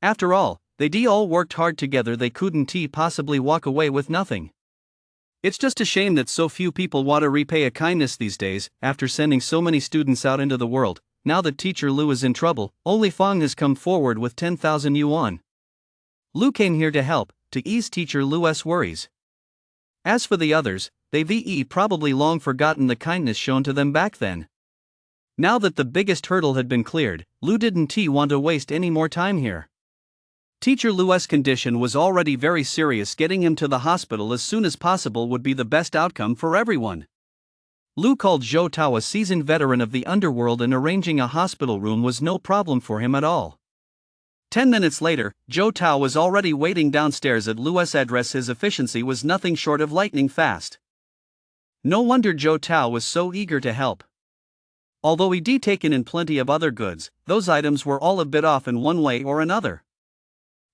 After all, they all worked hard together. They couldn't possibly walk away with nothing. It's just a shame that so few people want to repay a kindness these days. After sending so many students out into the world, now that Teacher Lu is in trouble, only Fang has come forward with 10,000 yuan. Lu came here to help, to ease Teacher Lu's worries. As for the others, they've probably long forgotten the kindness shown to them back then. Now that the biggest hurdle had been cleared, Lu didn't want to waste any more time here. Teacher Lu's condition was already very serious. Getting him to the hospital as soon as possible would be the best outcome for everyone. Lu called Zhou Tao, a seasoned veteran of the underworld, and arranging a hospital room was no problem for him at all. 10 minutes later, Zhou Tao was already waiting downstairs at Lu's address. His efficiency was nothing short of lightning fast. No wonder Zhou Tao was so eager to help. Although he'd taken in plenty of other goods, those items were all a bit off in one way or another.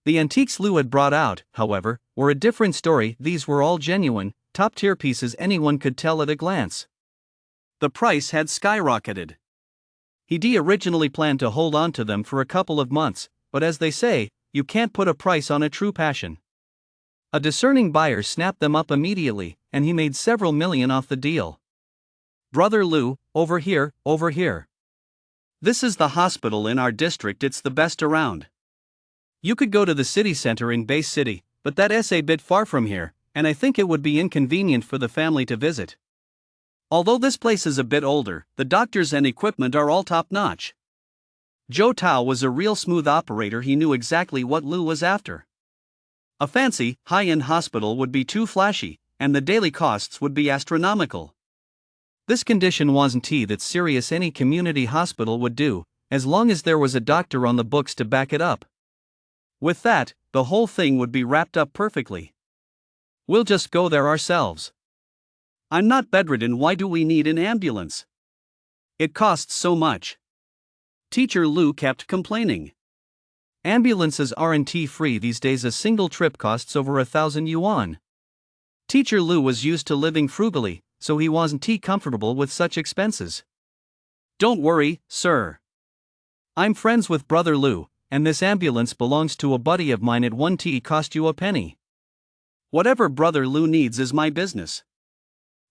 The antiques Lu had brought out, however, were a different story. These were all genuine, top-tier pieces. Anyone could tell at a glance. The price had skyrocketed. He'd originally planned to hold on to them for a couple of months, but as they say, you can't put a price on a true passion. A discerning buyer snapped them up immediately, and he made several million off the deal. Brother Lu, over here, over here. This is the hospital in our district. It's the best around. You could go to the city center in Base City, but that's a bit far from here, and I think it would be inconvenient for the family to visit. Although this place is a bit older, the doctors and equipment are all top-notch. Zhou Tao was a real smooth operator. He knew exactly what Lu was after. A fancy, high-end hospital would be too flashy, and the daily costs would be astronomical. This condition wasn't that serious. Any community hospital would do, as long as there was a doctor on the books to back it up. With that, the whole thing would be wrapped up perfectly. We'll just go there ourselves. I'm not bedridden. Why do we need an ambulance? It costs so much. Teacher Lu kept complaining. Ambulances aren't free these days. A single trip costs over 1,000 yuan. Teacher Lou was used to living frugally, so he wasn't too comfortable with such expenses. Don't worry, sir. I'm friends with Brother Lou, and this ambulance belongs to a buddy of mine. It won't cost you a penny. Whatever Brother Lou needs is my business.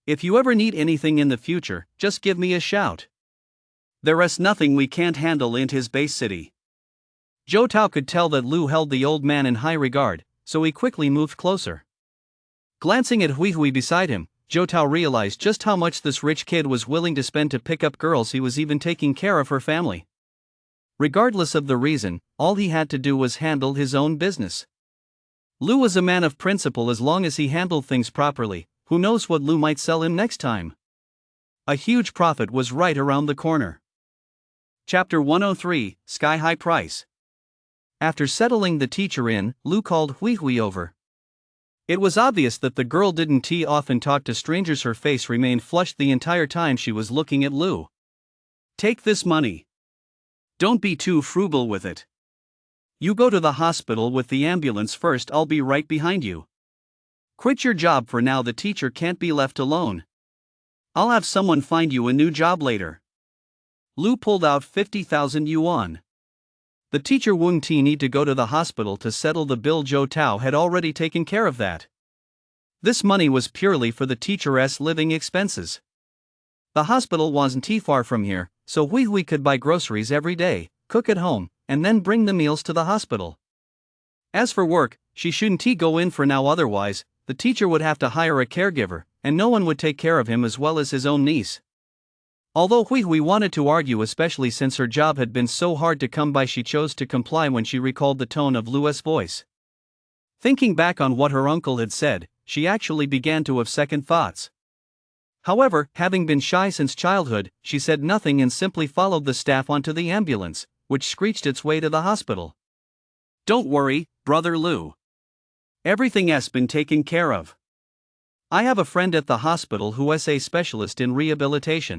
If you ever need anything in the future, just give me a shout. There is nothing we can't handle in his base city. Joe Tao could tell that Lou held the old man in high regard, so he quickly moved closer. Glancing at Hui Hui beside him, Joe Tao realized just how much this rich kid was willing to spend to pick up girls. He was even taking care of her family. Regardless of the reason, all he had to do was handle his own business. Lou was a man of principle. As long as he handled things properly, who knows what Lou might sell him next time? A huge profit was right around the corner. Chapter 103, Sky High Price. After settling the teacher in, Lou called Hui Hui over. It was obvious that the girl didn't often talk to strangers. Her face remained flushed the entire time she was looking at Lou. Take this money. Don't be too frugal with it. You go to the hospital with the ambulance first. I'll be right behind you. Quit your job for now. The teacher can't be left alone. I'll have someone find you a new job later. Lou pulled out 50,000 yuan. The teacher wouldn't need to go to the hospital to settle the bill. Joe Tao had already taken care of that. This money was purely for the teacher's living expenses. The hospital wasn't too far from here, so Hui Hui could buy groceries every day, cook at home, and then bring the meals to the hospital. As for work, she shouldn't go in for now. Otherwise, the teacher would have to hire a caregiver, and no one would take care of him as well as his own niece. Although Hui Hui wanted to argue, especially since her job had been so hard to come by, she chose to comply when she recalled the tone of Lou's voice. Thinking back on what her uncle had said, she actually began to have second thoughts. However, having been shy since childhood, she said nothing and simply followed the staff onto the ambulance, which screeched its way to the hospital. Don't worry, Brother Lou. Everything has been taken care of. I have a friend at the hospital who is a specialist in rehabilitation.